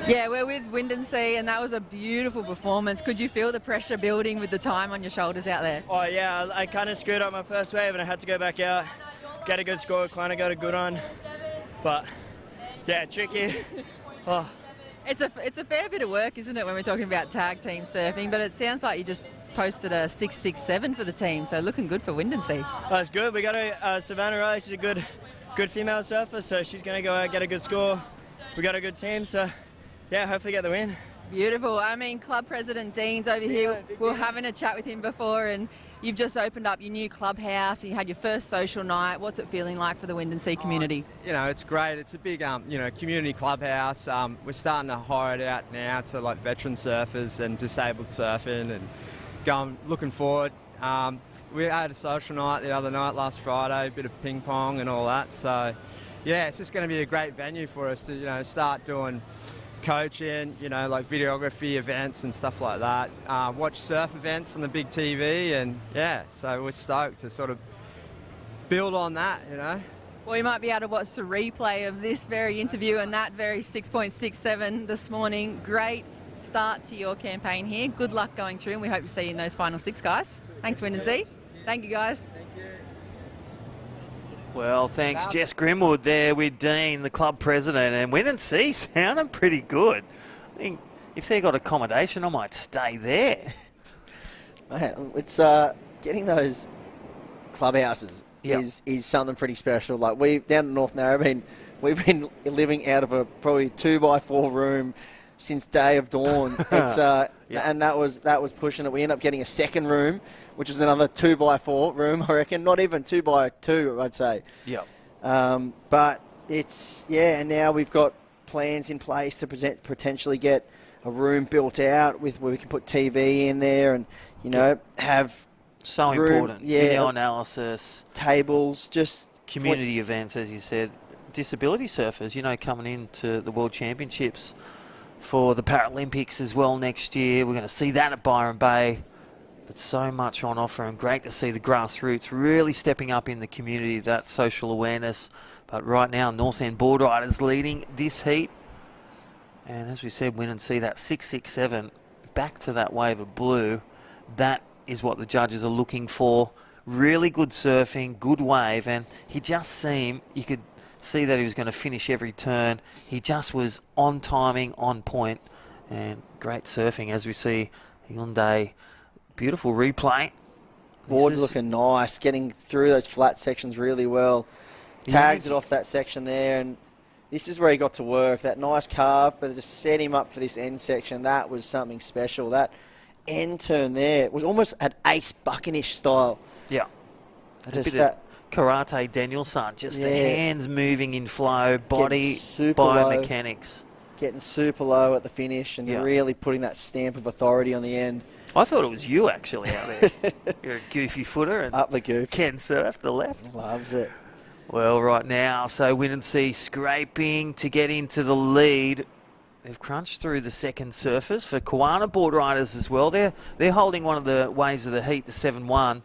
Yeah, we're with Wind and Sea, and that was a beautiful performance. Could you feel the pressure building with the time on your shoulders out there? Oh yeah, I kind of screwed up my first wave and I had to go back out, get a good score, kind of got a good on. But yeah, tricky. Oh. It's a fair bit of work, isn't it, when we're talking about tag team surfing? But it sounds like you just posted a 6.67 for the team, so looking good for Wind and Sea. That's good. We got a Savannah Riley. She's a good female surfer, so she's going to go out get a good score. We got a good team, so yeah, hopefully get the win. Beautiful. I mean, Club President Dean's over here. We were having a chat with him before, and you've just opened up your new clubhouse. You had your first social night. What's it feeling like for the Wind and Sea community? You know, it's great. It's a big, community clubhouse. We're starting to hire it out now to like veteran surfers and disabled surfing, and looking forward. We had a social night the other night, last Friday, a bit of ping pong and all that. So, yeah, it's just going to be a great venue for us to, start doing coaching, like videography events and stuff like that. Watch surf events on the big TV, and yeah, so we're stoked to sort of build on that, Well, you might be able to watch the replay of this very interview and that very 6.67 this morning. Great start to your campaign here. Good luck going through, and we hope to see you in those final 6, guys. Thanks, Wind and Sea. Thank you, guys. Well, thanks, Jess Grimwood there with Dean, the club president, and Wind and Sea sounding pretty good. I think if they got accommodation, I might stay there. Man, it's getting those clubhouses is something pretty special. Like down in North Narrabeen, we've been living out of a probably 2x4 room since day of dawn. It's and that was pushing it. We ended up getting a second room, which is another 2x4 room, I reckon. Not even 2x2, I'd say. Yeah. But it's, and now we've got plans in place to potentially get a room built out where we can put TV in there and, have so room, important. Video analysis. Tables, just... Community events, as you said. Disability surfers, coming into the World Championships for the Paralympics as well next year. We're going to see that at Byron Bay. But so much on offer, and great to see the grassroots really stepping up in the community, that social awareness. But right now, North End Boardriders leading this heat. And as we said, Wind and Sea, that 6.67, back to that wave of blue. That is what the judges are looking for. Really good surfing, good wave, and he just seemed, you could see that he was going to finish every turn. He just was on timing, on point, and great surfing as we see Hyundai. Beautiful replay. Board's looking nice, getting through those flat sections really well. Tags it off that section there, and this is where he got to work. That nice carve, but just set him up for this end section. That was something special. That end turn there was almost an Ace Buckenish style. Yeah. Just that karate Danielson, just the hands moving in flow, body, biomechanics. Getting super low at the finish and really putting that stamp of authority on the end. I thought it was you actually out there. You're a goofy footer. And up the goof. Ken surf the left. Loves it. Well, right now, so Wind and Sea scraping to get into the lead. They've crunched through the second surfers for KIAMA Boardriders as well. They're holding one of the waves of the heat, the 7-1.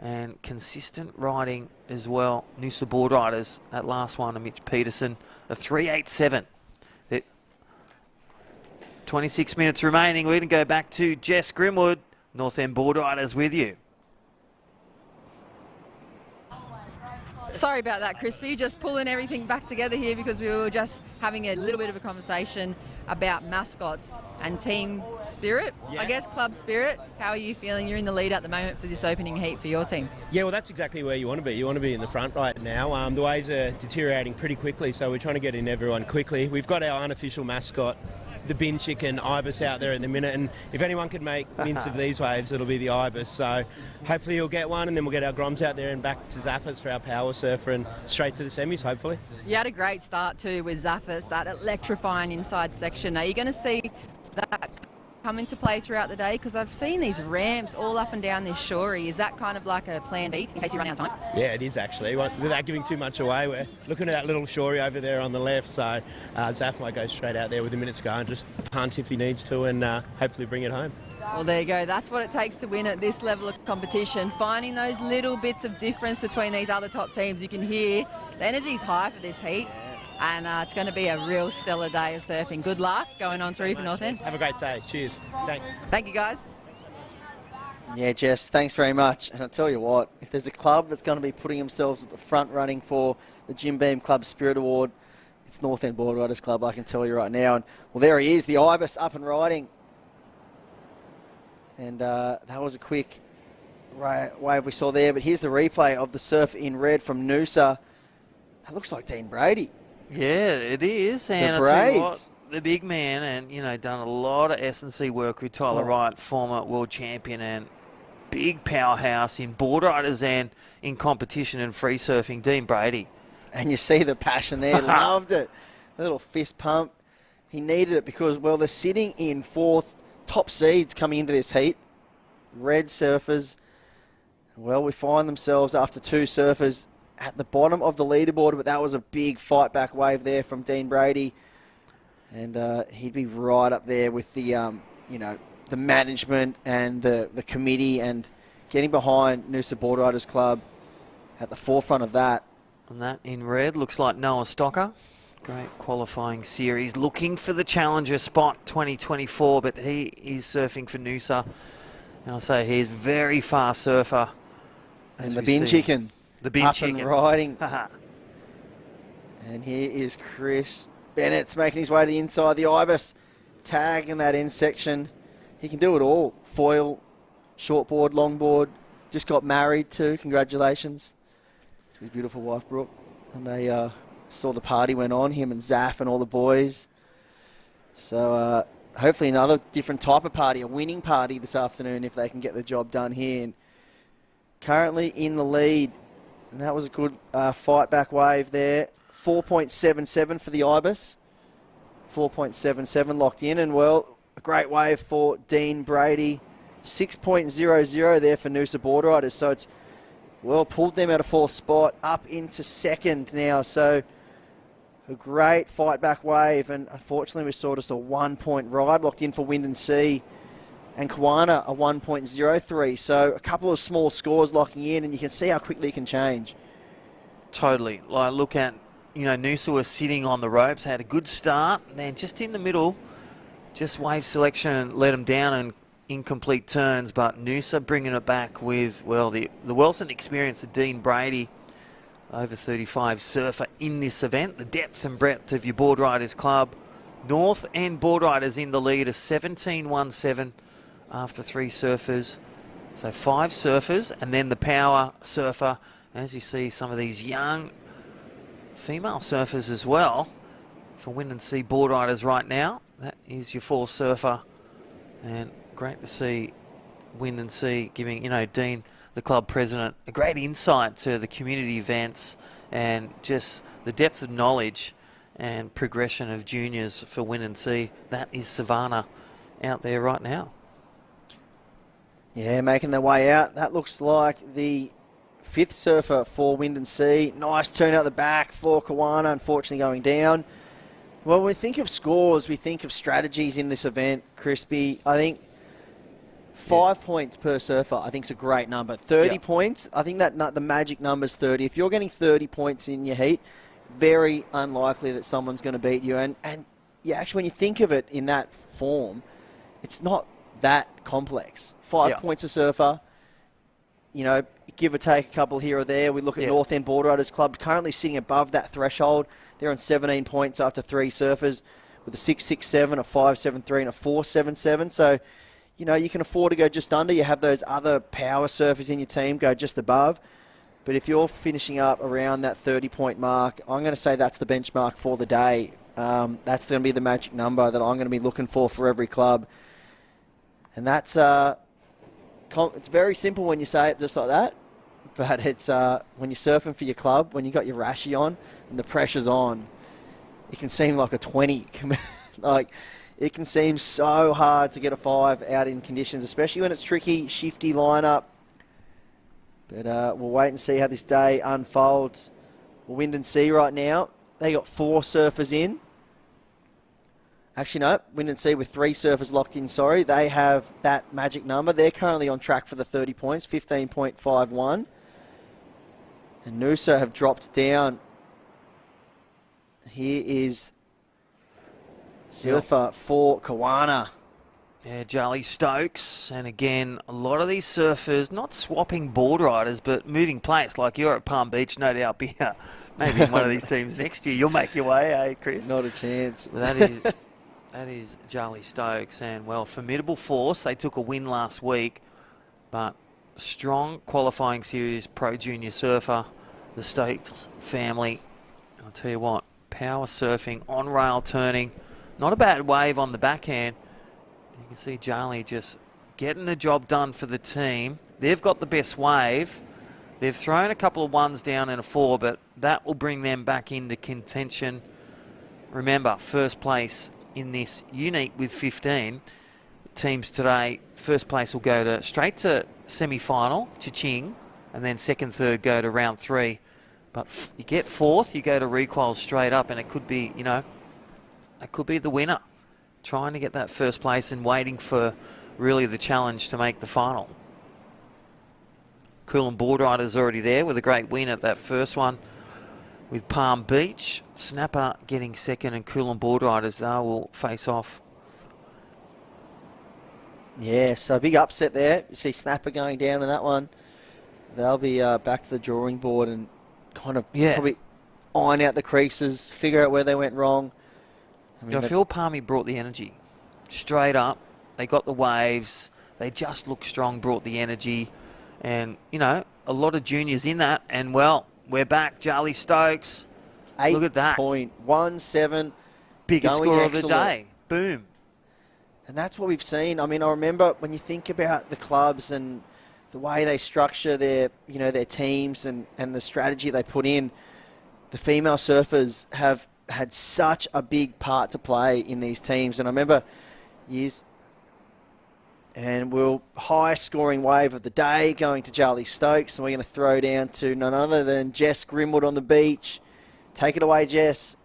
And consistent riding as well. Noosa Boardriders, that last one, and Mitch Peterson, a 3.87. 26 minutes remaining. We're going to go back to Jess Grimwood, North End Boardriders with you. Sorry about that, Crispy. Just pulling everything back together here because we were just having a little bit of a conversation about mascots and team spirit, I guess, club spirit. How are you feeling? You're in the lead at the moment for this opening heat for your team. Yeah, well, that's exactly where you want to be. You want to be in the front right now. The waves are deteriorating pretty quickly, so we're trying to get in everyone quickly. We've got our unofficial mascot, the bin chicken ibis out there at the minute, and if anyone could make mince of these waves, it'll be the ibis. So hopefully he'll get one, and then we'll get our Groms out there and back to Zaffis for our power surfer and straight to the semis, hopefully. You had a great start too with Zaffis, that electrifying inside section. Are you going to see that come into play throughout the day? Because I've seen these ramps all up and down this shorey. Is that kind of like a plan B in case you run out of time? Yeah, it is actually. Without giving too much away, we're looking at that little shorey over there on the left, so Zaff might go straight out there with a minute to go and just punt if he needs to, and hopefully bring it home. Well, there you go. That's what it takes to win at this level of competition. Finding those little bits of difference between these other top teams. You can hear the energy's high for this heat. And it's going to be a real stellar day of surfing. Good luck going on through for North End. Have a great day. Cheers. Thanks. Thank you, guys. Yeah, Jess, thanks very much. And I'll tell you what, if there's a club that's going to be putting themselves at the front running for the Jim Beam Club Spirit Award, it's North End Boardriders Club, I can tell you right now. And well, there he is, the ibis up and riding. And that was a quick wave we saw there. But here's the replay of the surf in red from Noosa. That looks like Dean Brady. Yeah, it is. And the I tell you braids. what, the big man, and you know, done a lot of S&C work with Tyler Wright, former world champion and big powerhouse in boardriders and in competition and free surfing, Dean Brady. And you see the passion there. Loved it. A little fist pump. He needed it because, well, they're sitting in fourth, top seeds coming into this heat. Red surfers. Well, we find themselves after two surfers at the bottom of the leaderboard, but that was a big fight back wave there from Dean Brady. And he'd be right up there with the, you know, the management and the committee, and getting behind Noosa Boardriders Club at the forefront of that. And that in red looks like Noah Stocker. Great qualifying series. Looking for the Challenger spot 2024, but he is surfing for Noosa. And I'll say he's a very fast surfer. And the bin chicken. The bin up chicken. And riding. And here is Chris Bennett's making his way to the inside. The ibis tag in that end section. He can do it all. Foil, shortboard, longboard. Just got married too. Congratulations to his beautiful wife, Brooke. And they saw the party went on, him and Zaff and all the boys. So hopefully another different type of party, a winning party this afternoon if they can get the job done here. And currently in the lead. And that was a good fight back wave there. 4.77 for the ibis. 4.77 locked in. And, well, a great wave for Dean Brady. 6.00 there for Noosa Boardriders. So it's, well, pulled them out of fourth spot up into second now. So a great fight back wave. And unfortunately we saw just a 1 point ride locked in for Wind and Sea. And KIAMA a 1.03. So a couple of small scores locking in, and you can see how quickly it can change. Totally. Like, look at, you know, Noosa was sitting on the ropes, had a good start, and then just in the middle, just wave selection let them down and incomplete turns. But Noosa bringing it back with, well, the wealth and experience of Dean Brady, over 35 surfer in this event. The depth and breadth of your Boardriders Club. North End Boardriders in the lead, a 17.17 after three surfers. So 5 surfers, and then the power surfer. As you see, some of these young female surfers as well for Wind and Sea Boardriders right now. That is your 4th surfer, and great to see Wind and Sea giving, you know, Dean, the club president, a great insight to the community events and just the depth of knowledge and progression of juniors for Wind and Sea. That is Savannah out there right now. Yeah, making their way out. That looks like the 5th surfer for Wind and Sea. Nice turn out the back for KIAMA, unfortunately going down. Well, when we think of scores, we think of strategies in this event, Crispy. I think 5 points per surfer, I think is a great number. 30 points, I think that the magic number is 30. If you're getting 30 points in your heat, very unlikely that someone's going to beat you. And yeah, actually, when you think of it in that form, it's not that complex. 5 points a surfer, you know, give or take a couple here or there. We look at North End Boardriders Club, currently sitting above that threshold. They're on 17 points after 3 surfers with a 6.67, a 5.73 and a 4.77. So, you know, you can afford to go just under. You have those other power surfers in your team go just above. But if you're finishing up around that 30-point mark, I'm going to say that's the benchmark for the day. That's going to be the magic number that I'm going to be looking for every club. And that's it's very simple when you say it just like that, but it's when you're surfing for your club, when you got your rashi on and the pressure's on, it can seem like a 20. Like, it can seem so hard to get a 5 out in conditions, especially when it's tricky, shifty lineup. But we'll wait and see how this day unfolds. Wind and Sea right now, they got 4 surfers in. Actually, no, Wind and Sea with 3 surfers locked in, sorry. They have that magic number. They're currently on track for the 30 points, 15.51. And Noosa have dropped down. Here is surfer for Kiama. Yeah, Charlie Stokes. And again, a lot of these surfers, not swapping board riders, but moving place. Like you're at Palm Beach, no doubt, be maybe in one of these teams next year. You'll make your way, eh, Chris? Not a chance. That is Charlie Stokes, and well, formidable force. They took a win last week, but strong qualifying series, pro junior surfer, the Stokes family. I'll tell you what, power surfing, on rail turning, not a bad wave on the backhand. You can see Charlie just getting the job done for the team. They've got the best wave. They've thrown a couple of 1s down and a 4, but that will bring them back into contention. Remember, first place in this unique with 15 teams today. First place will go straight to semi-final, cha-ching, and then second, third go to round 3. But you get 4th, you go to requals straight up, and it could be, you know, it could be the winner, trying to get that first place and waiting for really the challenge to make the final. Coolum Boardriders already there with a great win at that first one with Palm Beach. Snapper getting second, and Coolum Boardriders, they will face off. Yeah, so a big upset there. You see Snapper going down in that one. They'll be back to the drawing board and kind of probably iron out the creases, figure out where they went wrong. I feel Palmy brought the energy straight up. They got the waves. They just looked strong, brought the energy. And, you know, a lot of juniors in that. And, well, we're back. Charlie Stokes. Look at that. 8.17. Biggest score of the day. Boom. And that's what we've seen. I mean, I remember when you think about the clubs and the way they structure their, you know, their teams and the strategy they put in, the female surfers have had such a big part to play in these teams. And I remember years, and we'll highest scoring wave of the day going to Charlie Stokes, and we're going to throw down to none other than Jess Grimwood on the beach. Take it away, Jess.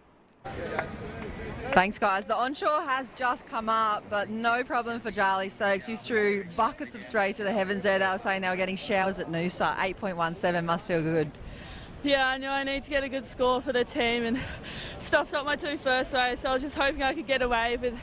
Thanks, guys. The onshore has just come up, but no problem for Charlie Stokes. You threw buckets of spray to the heavens there. They were saying they were getting showers at Noosa. 8.17 must feel good. Yeah, I knew I need to get a good score for the team and stuffed up my 2 first waves, so I was just hoping I could get away with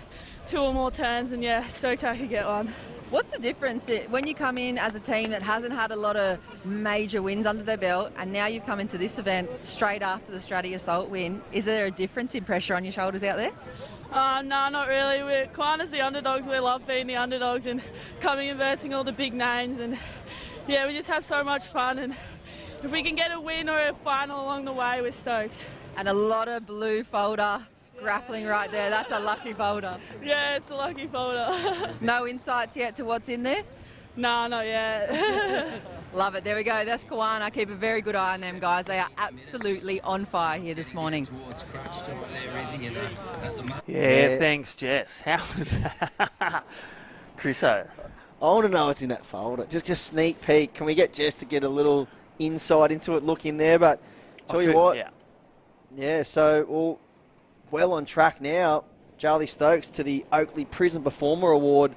2 or more turns, and yeah, stoked I could get one. What's the difference when you come in as a team that hasn't had a lot of major wins under their belt, and now you've come into this event straight after the Stratty Assault win? Is there a difference in pressure on your shoulders out there? No, not really. We're quite as the underdogs. We love being the underdogs and coming and versing all the big names, and yeah, we just have so much fun, and if we can get a win or a final along the way, we're stoked. And a lot of blue folder grappling right there. That's a lucky folder. Yeah, it's a lucky folder. No insights yet to what's in there? No, not yet. Love it. There we go. That's Kiama. Keep a very good eye on them, guys. They are absolutely on fire here this morning. Yeah, thanks, Jess. How was that? Chriso. I want to know what's in that folder. Just a sneak peek. Can we get Jess to get a little insight into it, look in there? But tell you what. Yeah, so well on track now. Charlie Stokes to the Oakley Prison Performer Award.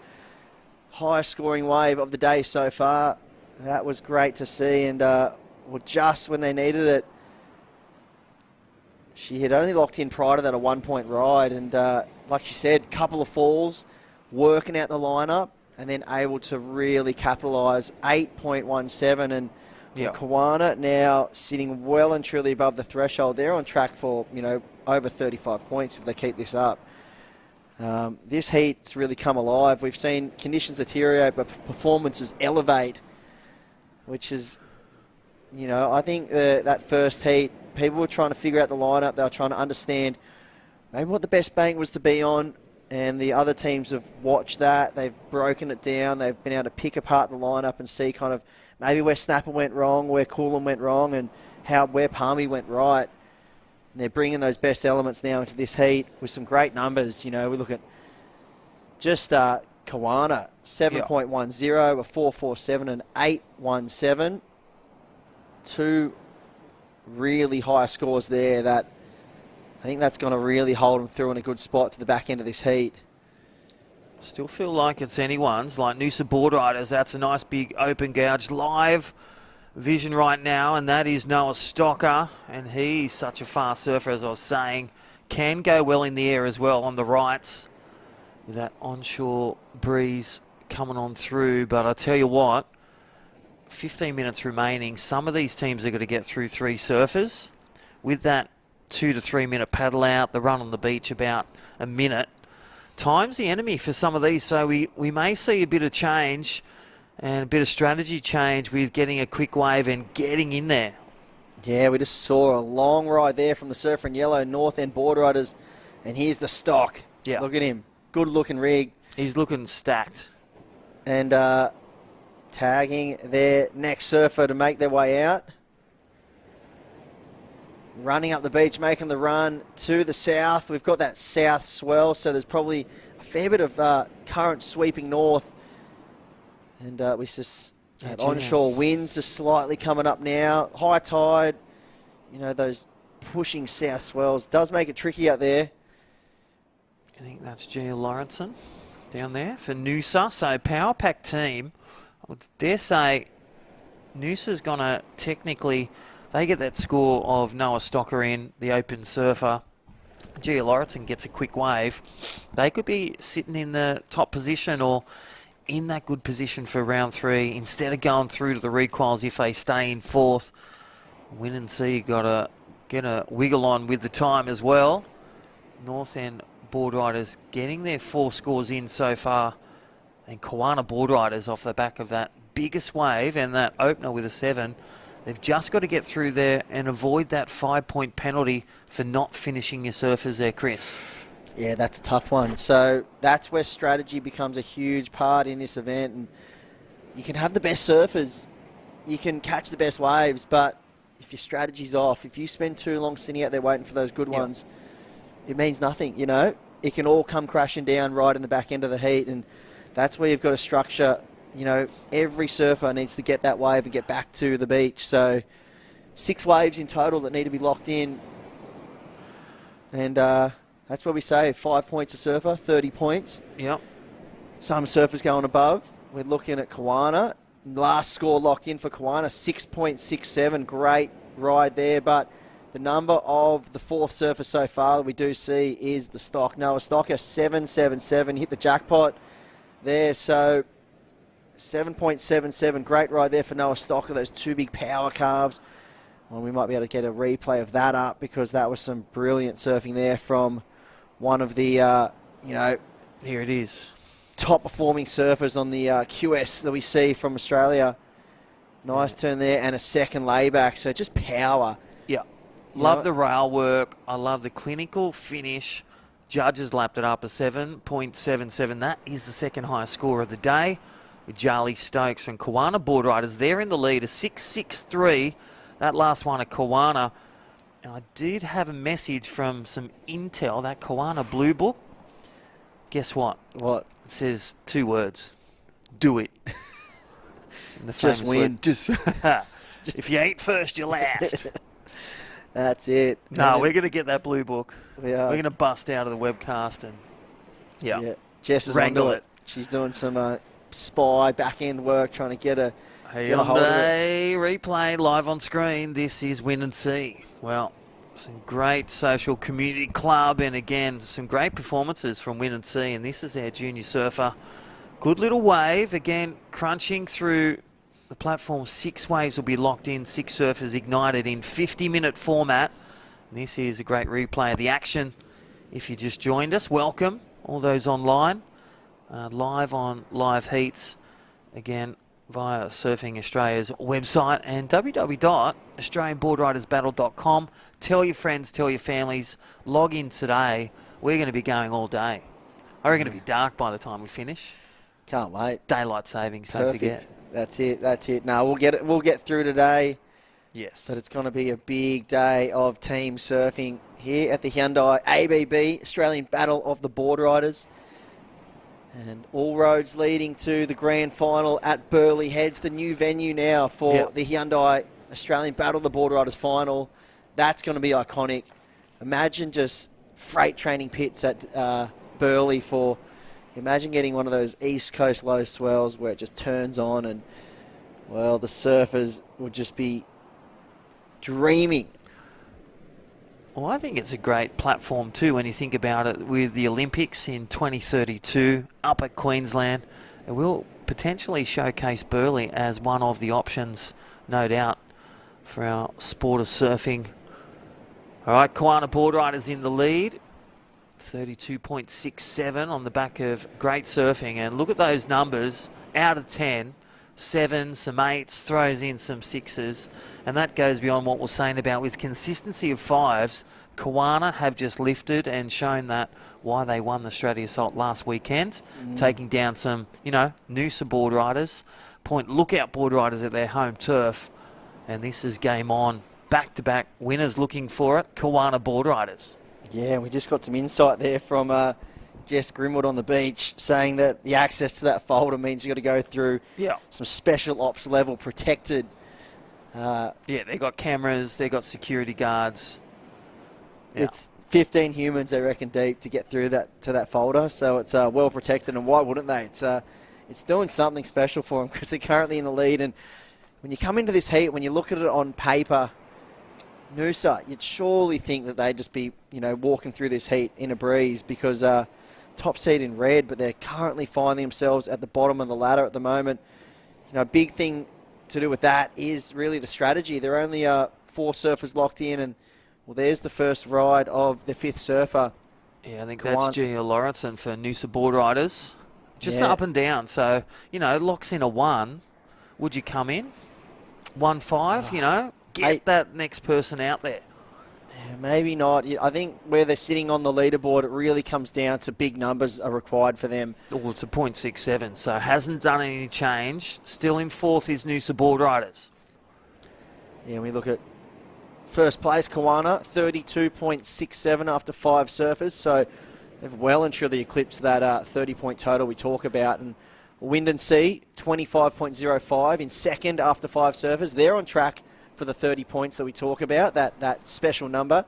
Highest scoring wave of the day so far. That was great to see, and just when they needed it. She had only locked in prior to that a 1-point ride, and like she said, couple of falls, working out the lineup, and then able to really capitalise. 8.17, and Kiama now sitting well and truly above the threshold. They're on track for, you know, over 35 points if they keep this up. This heat's really come alive. We've seen conditions deteriorate, but performances elevate, which is, you know, I think that first heat, people were trying to figure out the lineup. They were trying to understand, maybe what the best bank was to be on, and the other teams have watched that. They've broken it down. They've been able to pick apart the lineup and see kind of maybe where Snapper went wrong, where Coolum went wrong, and where Palmy went right. And they're bringing those best elements now into this heat with some great numbers. You know, we look at just Kawana, 7.10, a 4.47, and 8.17. Two really high scores there that I think that's going to really hold them through in a good spot to the back end of this heat. Still feel like it's anyone's, like Noosa Boardriders. That's a nice big open gouge live vision right now, and that is Noah Stocker, and he's such a fast surfer, as I was saying. Can go well in the air as well on the rights with that onshore breeze coming on through. But I tell you what, 15 minutes remaining. Some of these teams are going to get through 3 surfers with that 2 to 3 minute paddle out, the run on the beach about a minute. Time's the enemy for some of these, so we may see a bit of change and a bit of strategy change with getting a quick wave and getting in there. Yeah, we just saw a long ride there from the surfer in yellow, North End Boardriders, and here's the stock. Yeah. Look at him. Good looking rig. He's looking stacked. And tagging their next surfer to make their way out. Running up the beach, making the run to the south. We've got that south swell, so there's probably a fair bit of current sweeping north. And we just onshore winds just slightly coming up now. High tide, you know, those pushing south swells. Does make it tricky out there. I think that's Gia Lawrenson down there for Noosa. So power pack team, I would dare say Noosa's going to technically, they get that score of Noah Stocker in, the open surfer. Gia Lawrenson gets a quick wave. They could be sitting in the top position or in that good position for round 3 instead of going through to the requals if they stay in 4th. Win and see, got to get a wiggle on with the time as well. North End Boardriders getting their 4 scores in so far, and Kawana Boardriders off the back of that biggest wave and that opener with a 7. They've just got to get through there and avoid that 5-point penalty for not finishing your surfers there, Chris. Yeah, that's a tough one. So that's where strategy becomes a huge part in this event. And you can have the best surfers, you can catch the best waves, but if your strategy's off, if you spend too long sitting out there waiting for those good ones, it means nothing, you know. It can all come crashing down right in the back end of the heat, and that's where you've got to structure, you know, every surfer needs to get that wave and get back to the beach. So 6 waves in total that need to be locked in. And that's where we say 5 points a surfer, 30 points. Yep. Some surfers going above. We're looking at Kawana. Last score locked in for Kawana, 6.67. Great ride there, but the number of the 4th surfer so far that we do see is the stock. Noah Stocker, 7.77. Hit the jackpot there, so 7.77. Great ride there for Noah Stocker. Those 2 big power calves. Well, we might be able to get a replay of that up because that was some brilliant surfing there from one of the, you know, here it is, top performing surfers on the QS that we see from Australia. Nice turn there and a second layback, so just power. Yeah, love the rail work. I love the clinical finish. Judges lapped it up a 7.77. That is the second highest score of the day. With Charlie Stokes from Kawana Boardriders, they're in the lead, a 6.63. That last one, a Kawana. And I did have a message from some intel, that Kawana Blue Book. Guess what? What? It says 2 words. Do it. And the Just famous win. word, just if you ain't first, you're last. That's it. No, we're going to get that Blue Book. We are. We're going to bust out of the webcast and Yeah. Jess is wrangle onto it. She's doing some spy back-end work, trying to get a hold of it. Hyundai replay live on screen. This is Win and See. Well, some great social community club, and again, some great performances from Win and See. And this is our junior surfer. Good little wave. Again, crunching through the platform. 6 waves will be locked in. 6 surfers ignited in 50-minute format. And this is a great replay of the action. If you just joined us, welcome. All those online, live on live heats. Again, via Surfing Australia's website and www.australianboardridersbattle.com. Tell your friends, tell your families, log in today we're going to be going all day. I reckon it'll be dark by the time we finish. Can't wait. Daylight savings, don't forget. That's it. That's it. No, we'll get it. We'll get through today. Yes. But it's going to be a big day of team surfing here at the Hyundai ABB Australian Battle of the Boardriders. And all roads leading to the grand final at Burleigh Heads, the new venue now for the Hyundai Australian Battle of the Boardriders final. That's going to be iconic. Imagine just freight training pits at Burleigh for... Imagine getting one of those East Coast low swells where it just turns on and, well, the surfers would just be dreaming. Well, I think it's a great platform too when you think about it with the Olympics in 2032 up at Queensland. It will potentially showcase Burleigh as one of the options, no doubt, for our sport of surfing. All right, KIAMA Boardriders in the lead. 32.67 on the back of great surfing. And look at those numbers. Out of 10, 7, some 8s, throws in some 6s. And that goes beyond what we're saying about with consistency of 5s. KIAMA have just lifted and shown that why they won the Straddie Assault last weekend, taking down some, you know, Noosa Boardriders, Point Lookout Boardriders at their home turf. And this is game on. Back-to-back winners looking for it, KIAMA Boardriders. Yeah, we just got some insight there from Jess Grimwood on the beach saying that the access to that folder means you've got to go through some special ops level protected. Yeah, they got cameras, they got security guards. It's 15 humans, they reckon, deep to get through that folder, so it's well protected, and why wouldn't they? It's doing something special for them because they're currently in the lead, and when you come into this heat, when you look at it on paper, Noosa, you'd surely think that they'd just be, you know, walking through this heat in a breeze because top seed in red, but they're currently finding themselves at the bottom of the ladder at the moment. You know, a big thing to do with that is really the strategy. There are only 4 surfers locked in, and well, there's the first ride of the 5th surfer. Yeah, I think that's Gia Lauritsen for Noosa Boardriders. Just up and down, so, you know, locks in a 1. Would you come in? 1-5, you know? Get that next person out there. Yeah, maybe not. I think where they're sitting on the leaderboard, it really comes down to big numbers are required for them. Well, it's a .67, so hasn't done any change. Still in 4th is Noosa Boardriders. Yeah, we look at first place, KIAMA, 32.67 after 5 surfers, so they've well and truly eclipsed that 30-point total we talk about. And Wind and Sea, 25.05 in 2nd after 5 surfers. They're on track for the 30 points that we talk about, that special number.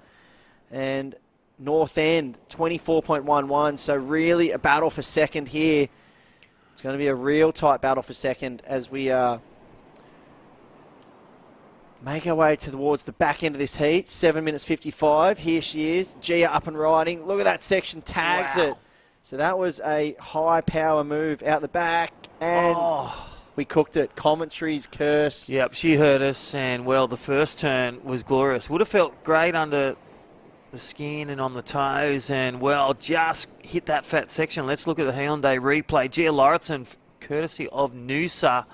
And North End, 24.11, so really a battle for 2nd here. It's going to be a real tight battle for 2nd as we make our way towards the back end of this heat. 7 minutes 55. Here she is, Gia up and riding. Look at that section, tags it. So that was a high power move out the back, and we cooked it. Commentary's curse. Yep, she heard us, and, well, the first turn was glorious. Would have felt great under the skin and on the toes, and, well, just hit that fat section. Let's look at the Hyundai replay. Gia Lauritsen, courtesy of Noosa.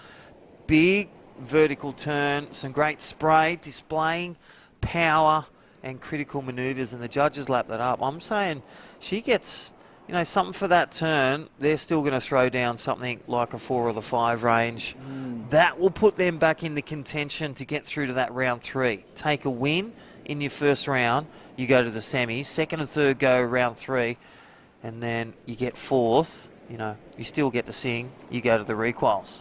Big vertical turn, some great spray, displaying power and critical manoeuvres, and the judges lap that up. I'm saying she gets... You know, something for that turn, they're still going to throw down something like a 4 or the 5 range. That will put them back in the contention to get through to that round 3. Take a win in your first round, you go to the semis. 2nd and 3rd go round 3, and then you get 4th. You know, you still get the sing, you go to the requals.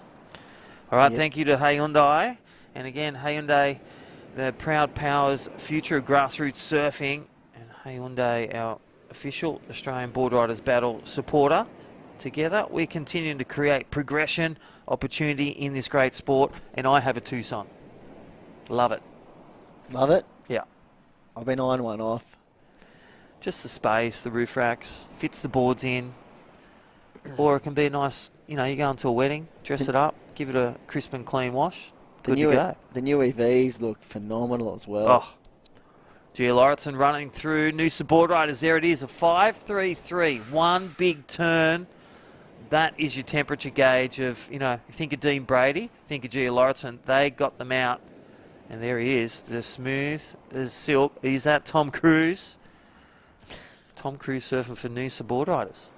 All right, thank you to Hyundai. And again, Hyundai, the proud powers, future of grassroots surfing, and Hyundai, our official Australian Boardriders Battle supporter. Together, we're continuing to create progression, opportunity in this great sport, and I have a Tucson. Love it. Love it? Yeah. I've been eyeing one off. Just the space, the roof racks, fits the boards in, or it can be a nice, you know, you go into a wedding, dress it up, give it a crisp and clean wash, good to go. The new EVs look phenomenal as well. Oh. Gia Lauritsen running through Noosa Boardriders. There it is, a 5.33. One big turn. That is your temperature gauge of, you know, you think of Dean Brady, think of Gia Lauritsen. They got them out. And there he is, the smooth as silk. Is that Tom Cruise? Tom Cruise surfing for Noosa Boardriders.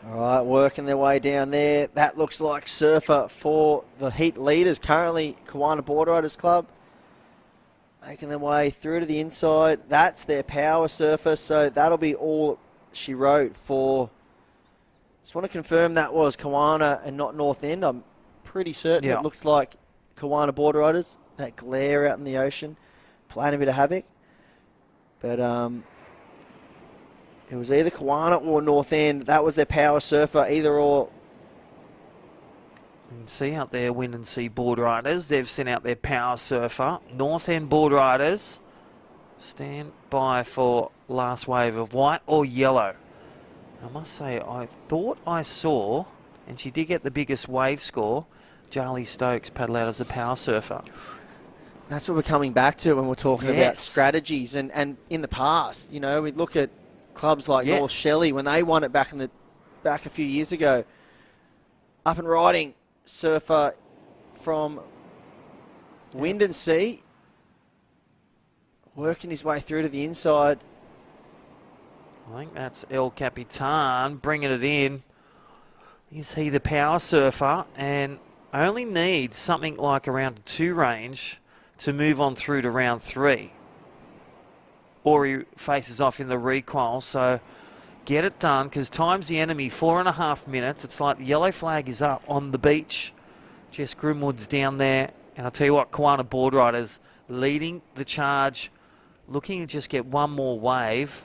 All right, working their way down there. That looks like surfer for the heat leaders, currently KIAMA Boardriders Club. Making their way through to the inside. That's their power surfer, so that'll be all she wrote for. Just want to confirm that was KIAMA and not North End. I'm pretty certain it looked like KIAMA Boardriders. That glare out in the ocean, playing a bit of havoc. But it was either KIAMA or North End. That was their power surfer, either or. You can see out there, Wind and Sea Boardriders. They've sent out their power surfer. North End Boardriders stand by for last wave of white or yellow. I must say, I thought I saw, and she did get the biggest wave score, Charlie Stokes paddle out as a power surfer. That's what we're coming back to when we're talking about strategies. And in the past, you know, we look at clubs like North Shelley when they won it back a few years ago. Up and riding surfer from Wind and Sea, working his way through to the inside. I think that's El Capitan bringing it in. Is he the power surfer and only needs something like around a 2 range to move on through to round 3? Or he faces off in the requal, so get it done, because time's the enemy. 4.5 minutes. It's like the yellow flag is up on the beach. Jess Grimwood's down there. And I'll tell you what, KIAMA Boardriders leading the charge, looking to just get one more wave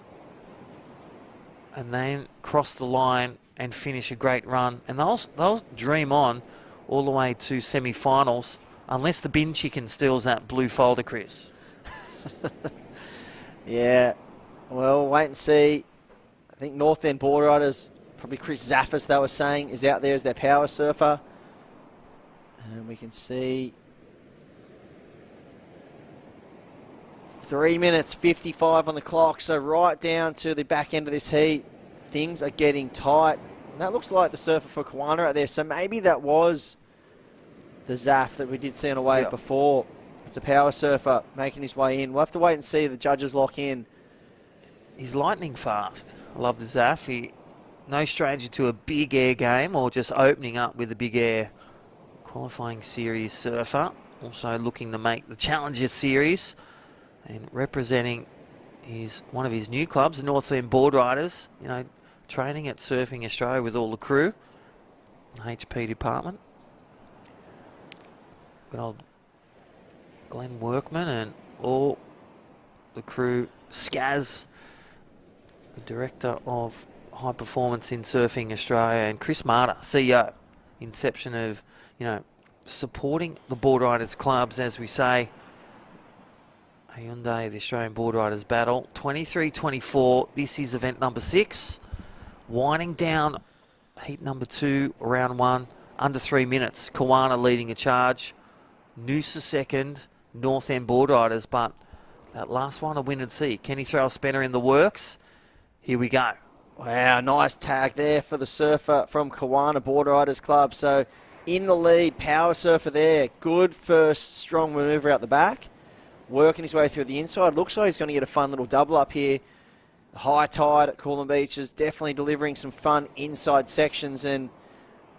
and then cross the line and finish a great run. And they'll dream on all the way to semi-finals, unless the bin chicken steals that blue folder, Chris. Yeah, well, wait and see. I think North End Boardriders, probably Chris Zaffis, they were saying, is out there as their power surfer. And we can see 3 minutes 55 on the clock, so right down to the back end of this heat, things are getting tight. And that looks like the surfer for KIAMA out there, so maybe that was the Zaff that we did see on a wave before. It's a power surfer making his way in. We'll have to wait and see the judges lock in. He's lightning fast. I love the Zaff. No stranger to a big air game or just opening up with a big air qualifying series surfer. Also looking to make the Challenger Series and representing one of his new clubs, the North End Boardriders. You know, training at Surfing Australia with all the crew, HP department. Good old Glenn Workman and all the crew. Skaz, the Director of High Performance in Surfing Australia, and Chris Marta, CEO. Inception of, you know, supporting the Boardriders clubs, as we say. Hyundai, the Australian Boardriders Battle, 23-24. This is event number 6. Winding down heat number 2, round 1, under 3 minutes. KIAMA leading a charge. Noosa second, North End Boardriders, but that last one, a Wind and Sea. Can he throw a spanner in the works? Here we go. Wow, nice tag there for the surfer from KIAMA Boardriders Club. So in the lead, power surfer there. Good first strong manoeuvre out the back. Working his way through the inside. Looks like he's going to get a fun little double up here. The high tide at Coolum Beach is definitely delivering some fun inside sections, and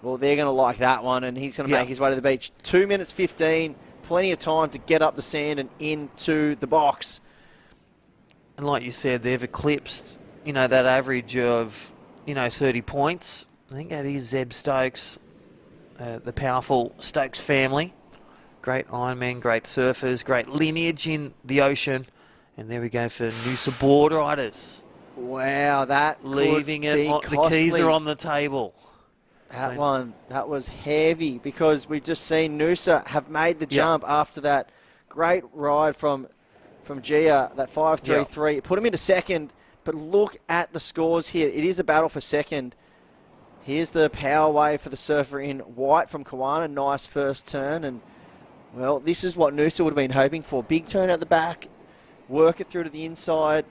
well, they're going to like that one, and he's going to make his way to the beach. 2 minutes 15, plenty of time to get up the sand and into the box. And like you said, they've eclipsed, you know, that average of, you know, 30 points. I think that is Zeb Stokes, the powerful Stokes family. Great Ironman, great surfers, great lineage in the ocean. And there we go for Noosa Boardriders. Wow, that leaving it. The keys are on the table. That one, that was heavy, because we've just seen Noosa have made the jump after that great ride from Gia, that 5.33. It put him into second, but look at the scores here. It is a battle for second. Here's the power wave for the surfer in white from KIAMA. Nice first turn, and well, this is what Noosa would have been hoping for. Big turn at the back, work it through to the inside.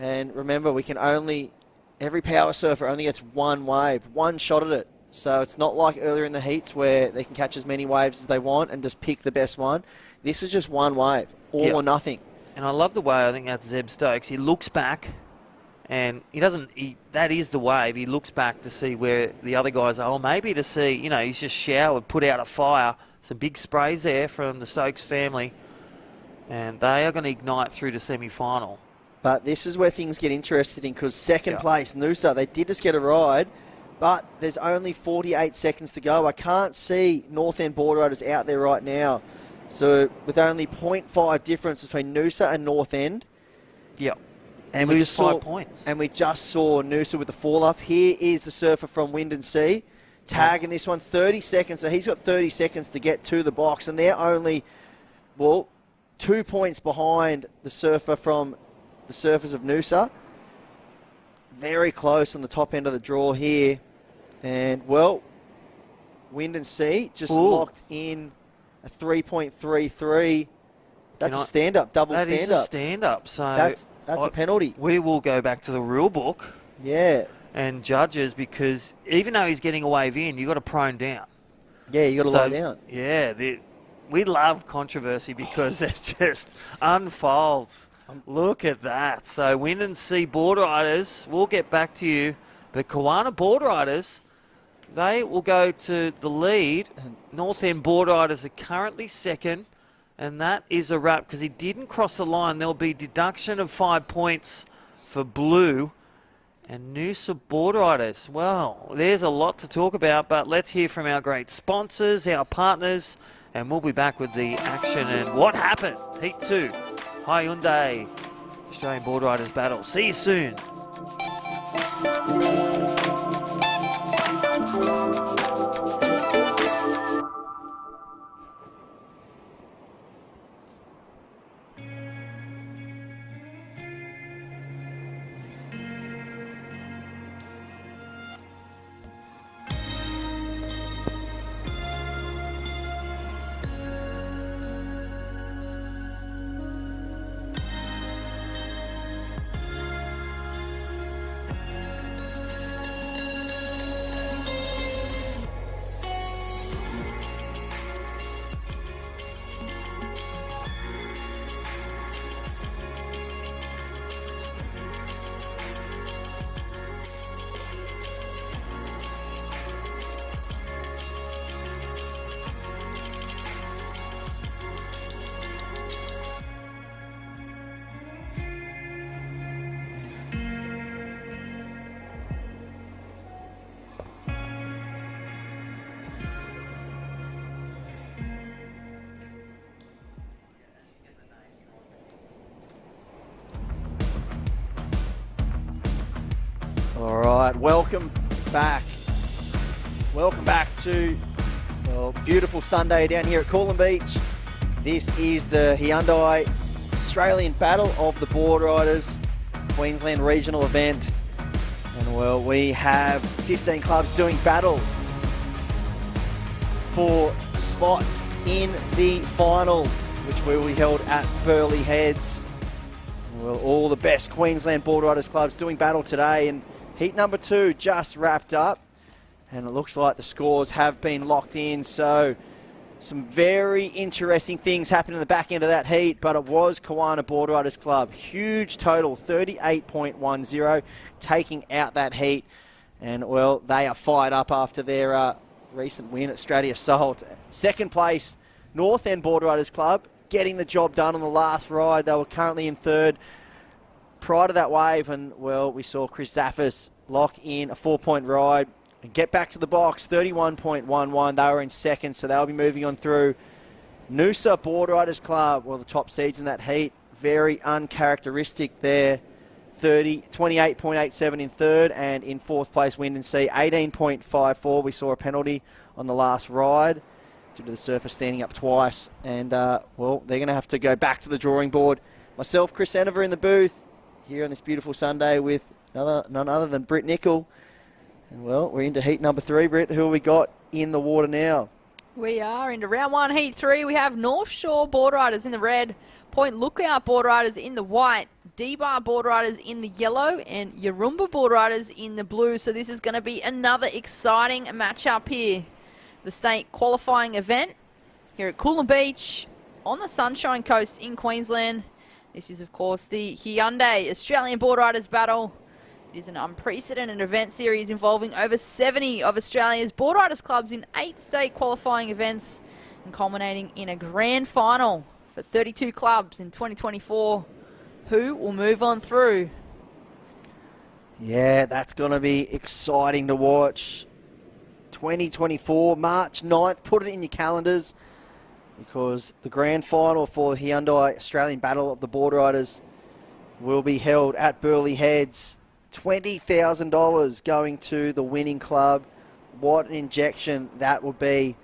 And remember, we can only, every power surfer only gets one wave, one shot at it. So it's not like earlier in the heats where they can catch as many waves as they want and just pick the best one. This is just one wave, all or nothing. And I love the way, I think that's Zeb Stokes, he looks back and he doesn't, that is the wave, he looks back to see where the other guys are, or maybe to see, you know, he's just showered, put out a fire, some big sprays there from the Stokes family, and they are going to ignite through to semi-final. But this is where things get interesting, because second place, Noosa, they did just get a ride, but there's only 48 seconds to go. I can't see North End Boardriders out there right now. So with only 0.5 difference between Noosa and North End. Yep. And we we just just saw 5 points. And we just saw Noosa with the fall off. Here is the surfer from Wind and Sea. Tagging this one 30 seconds. So he's got 30 seconds to get to the box. And they're only, well, 2 points behind the surfer from the surfers of Noosa. Very close on the top end of the draw here. And, well, Wind and Sea just locked in a 3.33. That's a stand-up, double stand-up. That is a stand-up. So that's a penalty. We will go back to the rule book. Yeah. And judges, because even though he's getting a wave in, you've got to prone down. Yeah, you got to lie down. Yeah, we love controversy because it just unfolds. Look at that. So Wind and Sea Boardriders, we'll get back to you. But KIAMA Boardriders, they will go to the lead. North End Boardriders are currently second. And that is a wrap because he didn't cross the line. There'll be deduction of 5 points for Blue. And Noosa Boardriders, well, there's a lot to talk about, but let's hear from our great sponsors, our partners, and we'll be back with the action and what happened. Heat 2, Hyundai Australian Boardriders Battle. See you soon. All right, welcome back. Welcome back to a beautiful Sunday down here at Coolum Beach. This is the Hyundai Australian Battle of the Boardriders, Queensland regional event. And well, we have 15 clubs doing battle for spots in the final, which will be held at Burleigh Heads. Well, all the best Queensland Boardriders clubs doing battle today, and heat number 2 just wrapped up, and it looks like the scores have been locked in. So some very interesting things happened in the back end of that heat, but it was KIAMA Boardriders Club. Huge total, 38.10, taking out that heat. And, well, they are fired up after their recent win at Stratia Assault. Second place, North End Boardriders Club, getting the job done on the last ride. They were currently in third. Prior to that wave, and well, we saw Chris Zaffis lock in a 4-point ride and get back to the box, 31.11. They were in second, so they'll be moving on through. Noosa Boardriders Club, well, the top seeds in that heat, very uncharacteristic there. 28.87 in third, and in fourth place, Wind and Sea, 18.54. We saw a penalty on the last ride due to the surfer standing up twice, and well, they're going to have to go back to the drawing board. Myself, Chris Enever, in the booth here on this beautiful Sunday with none other than Britt Nicol. And well, we're into heat number 3. Britt, who have we got in the water now? We are into round 1, heat 3. We have North Shore Boardriders in the red, Point Lookout Boardriders in the white, D-Bar Boardriders in the yellow, and Yarumba Boardriders in the blue. So this is going to be another exciting matchup here. The state qualifying event here at Coolum Beach on the Sunshine Coast in Queensland. This is, of course, the Hyundai Australian Boardriders Battle. It is an unprecedented event series involving over 70 of Australia's boardriders clubs in 8 state qualifying events and culminating in a grand final for 32 clubs in 2024. Who will move on through? Yeah, that's going to be exciting to watch. 2024, March 9th. Put it in your calendars because the grand final for the Hyundai Australian Battle of the Boardriders will be held at Burleigh Heads. $20,000 going to the winning club. What an injection that will be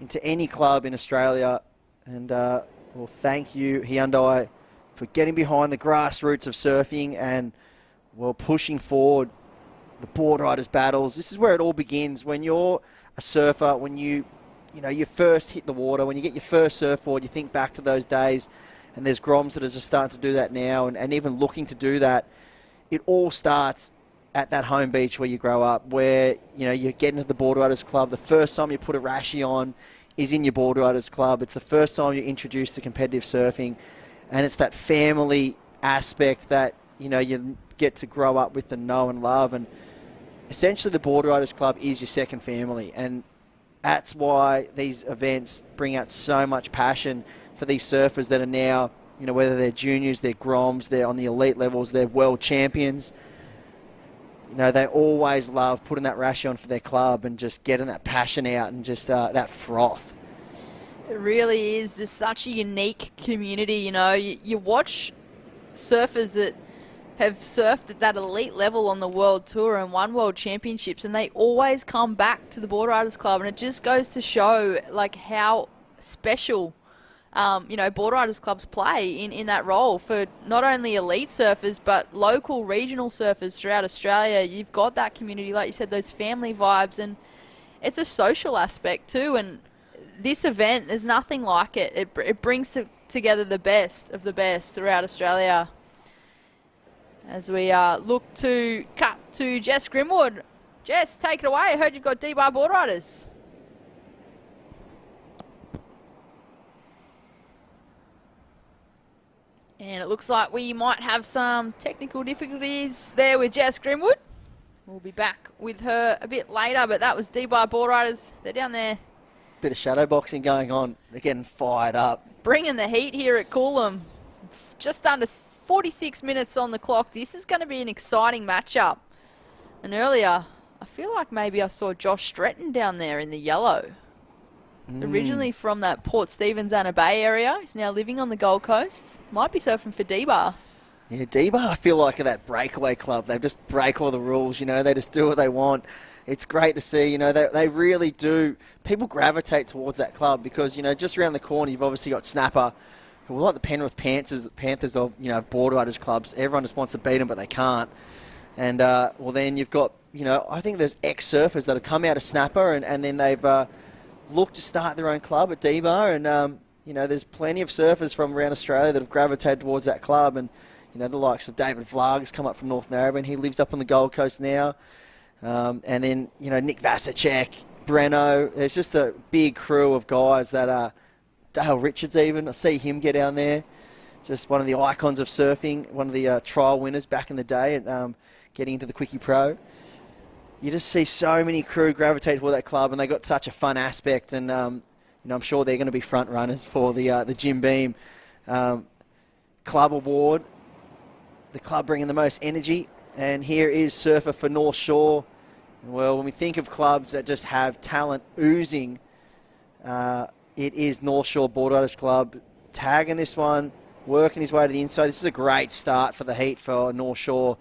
into any club in Australia. And well, thank you, Hyundai, for getting behind the grassroots of surfing and, well, pushing forward the boardriders battles. This is where it all begins. When you're a surfer, when you first hit the water, when you get your first surfboard, you think back to those days, and there's groms that are just starting to do that now and even looking to do that. It all starts at that home beach where you grow up, where you get into the boardriders club. The first time you put a rashie on is in your boardriders club. It's the first time you're introduced to competitive surfing, and it's that family aspect that you get to grow up with and know and love. And essentially, the boardriders club is your second family, and that's why these events bring out so much passion for these surfers that are now, whether they're juniors, they're groms, they're on the elite levels, they're world champions. They always love putting that rashie on for their club and just getting that passion out and just that froth. It really is just such a unique community. You watch surfers that have surfed at that elite level on the world tour and won world championships, and they always come back to the Boardriders Club, and it just goes to show like how special boardriders clubs play in that role for not only elite surfers but local regional surfers throughout Australia. You've got that community, like you said, those family vibes, and it's a social aspect too. And this event, there's nothing like it. It brings together the best of the best throughout Australia. As we look to cut to Jess Grimwood. Jess, take it away. I heard you've got D-Bar Boardriders. And it looks like we might have some technical difficulties there with Jess Grimwood. We'll be back with her a bit later, but that was D-Bar Boardriders. They're down there. Bit of shadow boxing going on. They're getting fired up. Bringing the heat here at Coolum. Just under 46 minutes on the clock. This is going to be an exciting matchup. And earlier, I feel like maybe I saw Josh Stretton down there in the yellow. Originally from that Port Stephens, Anna Bay area. He's now living on the Gold Coast. Might be surfing for D-Bar. Yeah, D-Bar, I feel like that breakaway club. They just break all the rules, they just do what they want. It's great to see, they really do. People gravitate towards that club because, just around the corner, you've obviously got Snapper, who are like the Penrith Panthers of, boardriders clubs. Everyone just wants to beat them, but they can't. And, well, then you've got, I think there's ex-surfers that have come out of Snapper and then they've looked to start their own club at D-Bar. And, there's plenty of surfers from around Australia that have gravitated towards that club. And, the likes of David Vlag's come up from North Narrabeen. He lives up on the Gold Coast now. And then, Nick Vasicek, Breno. There's just a big crew of guys that are Dale Richards even. I see him get down there. Just one of the icons of surfing, one of the trial winners back in the day at getting into the Quickie Pro. You just see so many crew gravitate toward that club, and they got such a fun aspect. And I'm sure they're going to be front runners for the Jim Beam Club Award. The club bringing the most energy, and here is Surfer for North Shore. Well, when we think of clubs that just have talent oozing, it is North Shore Boardriders Club tagging this one, working his way to the inside. This is a great start for the heat for North Shore,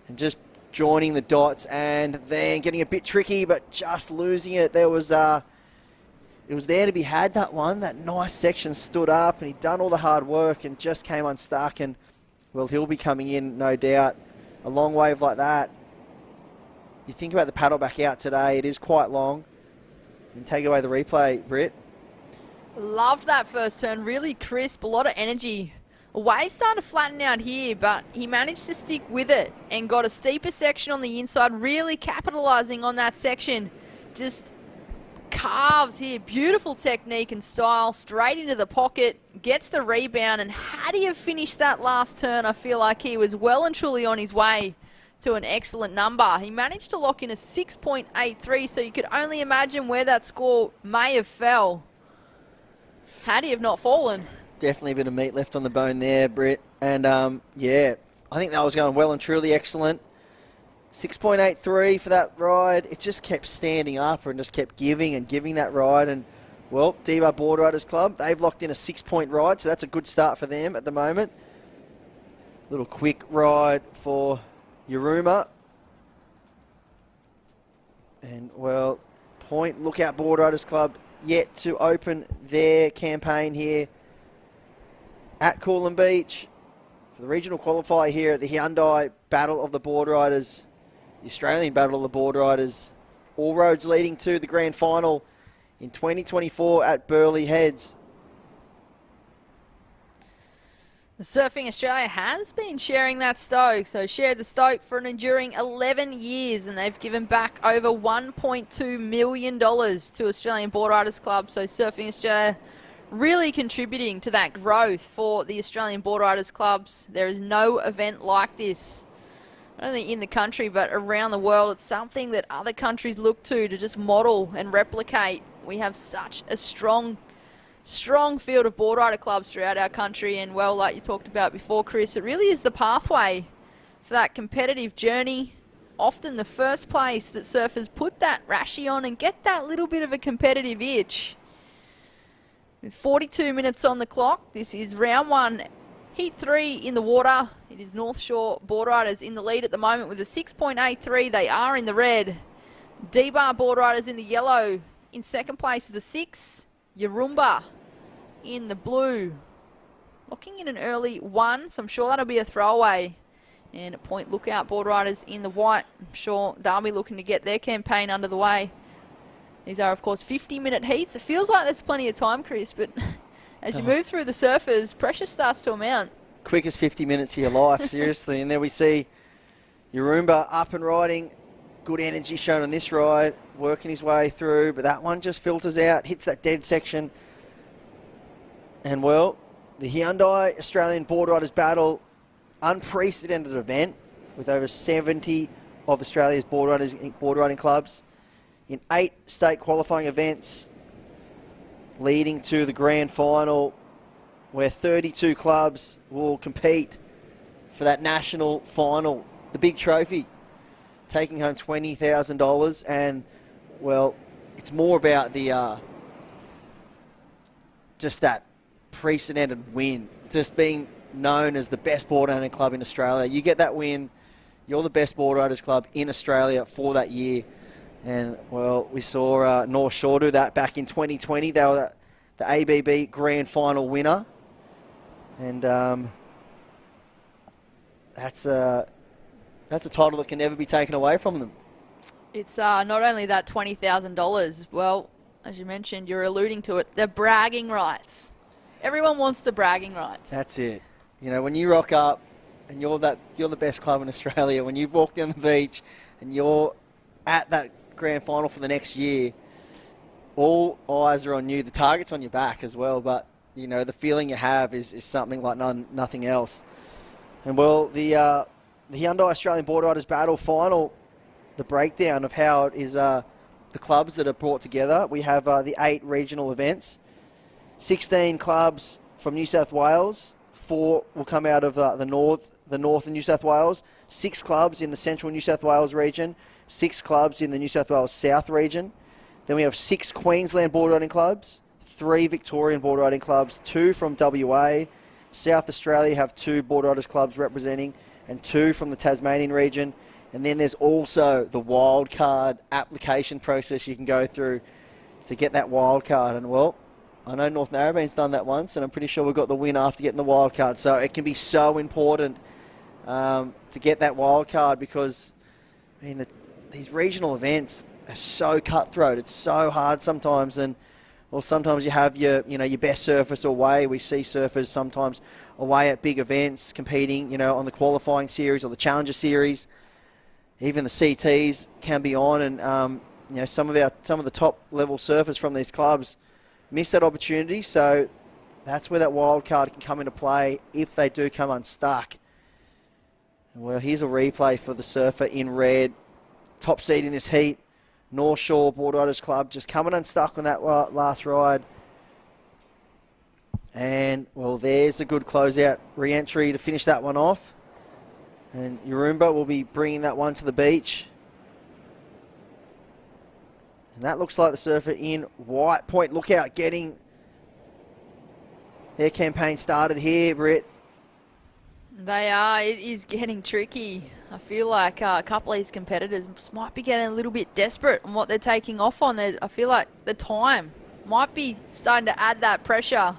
and just joining the dots and then getting a bit tricky, but just losing it. It was there to be had, that one. That nice section stood up, and he'd done all the hard work and just came unstuck. And well, he'll be coming in, no doubt. A long wave like that. You think about the paddle back out today, it is quite long. And take away the replay, Britt. Loved that first turn, really crisp, a lot of energy. A wave started to flatten out here, but he managed to stick with it and got a steeper section on the inside, really capitalising on that section. Just carves here. Beautiful technique and style. Straight into the pocket. Gets the rebound. And had he have finished that last turn, I feel like he was well and truly on his way to an excellent number. He managed to lock in a 6.83, so you could only imagine where that score may have fell had he have not fallen. Definitely a bit of meat left on the bone there, Britt. And yeah, I think that was going well and truly excellent. 6.83 for that ride. It just kept standing up and just kept giving and giving that ride. And, well, D-Bar Boardriders Club, they've locked in a 6-point ride, so that's a good start for them at the moment. Little quick ride for Yaruma. And, well, point Lookout Boardriders Club yet to open their campaign here at Coolum Beach for the regional qualifier here at the Hyundai Battle of the Boardriders, the Australian Battle of the Boardriders. All roads leading to the grand final in 2024 at Burleigh Heads. Surfing Australia has been sharing that stoke, so shared the stoke for an enduring 11 years, and they've given back over $1.2 million to Australian Boardriders Club. So Surfing Australia really contributing to that growth for the Australian Boardriders Clubs. There is no event like this, not only in the country but around the world. It's something that other countries look to just model and replicate. We have such a strong field of board rider clubs throughout our country, and well, like you talked about before, Chris, it really is the pathway for that competitive journey. Often the first place that surfers put that rashie on and get that little bit of a competitive itch. With 42 minutes on the clock, this is round one, heat 3 in the water. It is North Shore Boardriders in the lead at the moment with a 6.83. They are in the red. D-Bar Boardriders in the yellow. In second place with a 6. Yarumba in the blue. Locking in an early 1, so I'm sure that'll be a throwaway. And at Point Lookout Boardriders in the white. I'm sure they'll be looking to get their campaign under the way. These are, of course, 50-minute heats. It feels like there's plenty of time, Chris, but as you move through the surfers, pressure starts to amount. Quickest 50 minutes of your life, seriously. And there we see Yarumba up and riding. Good energy shown on this ride, working his way through, but that one just filters out, hits that dead section. And, well, the Hyundai Australian Boardriders Battle, unprecedented event with over 70 of Australia's boardriding clubs in 8 state qualifying events, leading to the grand final where 32 clubs will compete for that national final, the big trophy, taking home $20,000. And, well, it's more about the just that precedented win, just being known as the best boardriding club in Australia. You get that win, you're the best boardriders club in Australia for that year. And, well, we saw North Shore do that back in 2020. They were the ABB Grand Final winner. And that's a title that can never be taken away from them. It's not only that $20,000, well, as you mentioned, you're alluding to it, the bragging rights. Everyone wants the bragging rights. That's it. You know, when you rock up and you're the best club in Australia, when you've walked down the beach and you're at that grand final for the next year, all eyes are on you. The target's on your back as well, but, you know, the feeling you have is something like nothing else. And, well, the Hyundai Australian Boardriders Battle final, the breakdown of how it is the clubs that are brought together. We have the 8 regional events, 16 clubs from New South Wales, 4 will come out of the north in New South Wales, 6 clubs in the central New South Wales region, 6 clubs in the New South Wales South region. Then we have 6 Queensland boardriding clubs, 3 Victorian boardriding clubs, 2 from WA. South Australia have 2 boardriders clubs representing, and 2 from the Tasmanian region. And then there's also the wildcard application process you can go through to get that wildcard. And, well, I know North Narrabeen's done that once, and I'm pretty sure we got the win after getting the wildcard. So it can be so important to get that wildcard because, I mean, these regional events are so cutthroat. It's so hard sometimes, and well, sometimes you have your best surfers away. We see surfers sometimes away at big events competing, on the qualifying series or the Challenger series. Even the CTs can be on, and you know, some of the top level surfers from these clubs miss that opportunity. So that's where that wild card can come into play if they do come unstuck. Well, here's a replay for the surfer in red, top seed in this heat. North Shore Boardriders Club just coming unstuck on that last ride. And, well, there's a good closeout re-entry to finish that one off. And Yarumba will be bringing that one to the beach. And that looks like the surfer in white. Point Lookout getting their campaign started here, Britt. They are. It is getting tricky. I feel like a couple of these competitors might be getting a little bit desperate on what they're taking off on. I feel like the time might be starting to add that pressure.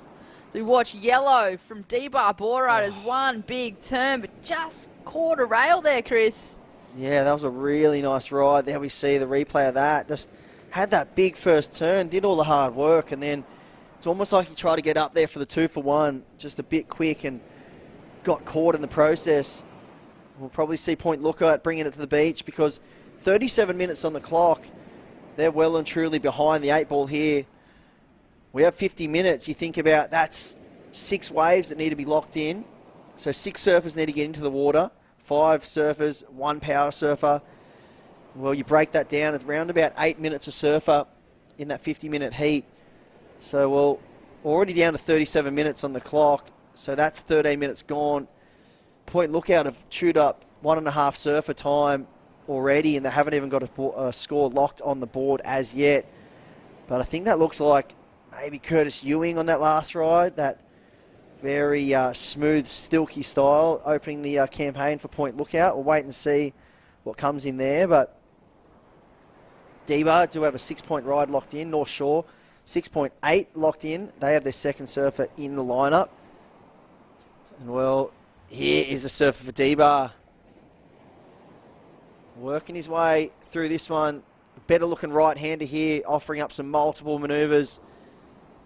So we watch Yellow from D-Bar Boardriders. One big turn, but just caught a rail there, Chris. Yeah, that was a really nice ride. There we see the replay of that. Just had that big first turn, did all the hard work, and then it's almost like he tried to get up there for the 2-for-1, just a bit quick, and got caught in the process. We'll probably see Point Lookout bringing it to the beach because 37 minutes on the clock. They're well and truly behind the 8-ball here. We have 50 minutes. You think about that's 6 waves that need to be locked in. So 6 surfers need to get into the water. 5 surfers, 1 power surfer. Well, you break that down at around about 8 minutes a surfer in that 50-minute heat. So, well, already down to 37 minutes on the clock. So that's 13 minutes gone. Point Lookout have chewed up 1.5 surfer time already, and they haven't even got a score locked on the board as yet. But I think that looks like maybe Curtis Ewing on that last ride, that very smooth, stilky style, opening the campaign for Point Lookout. We'll wait and see what comes in there. But D-Bar do have a 6-point ride locked in. North Shore, 6.8 locked in. They have their second surfer in the lineup. And, well, here is the surfer for D-Bar. Working his way through this one. Better looking right-hander here, offering up some multiple manoeuvres.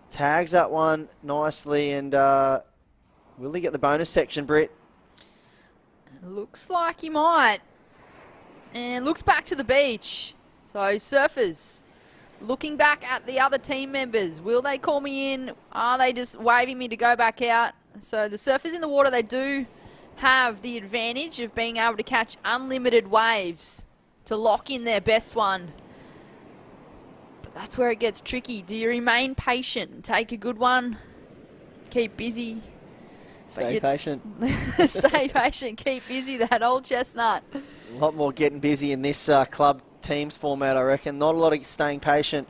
Tags that one nicely, and will he get the bonus section, Britt? Looks like he might. And looks back to the beach. So surfers looking back at the other team members. Will they call me in? Are they just waving me to go back out? So the surfers in the water, they do have the advantage of being able to catch unlimited waves to lock in their best one. But that's where it gets tricky. Do you remain patient and take a good one? Keep busy. Stay patient. Stay patient, keep busy, that old chestnut. A lot more getting busy in this club teams format, I reckon. Not a lot of staying patient.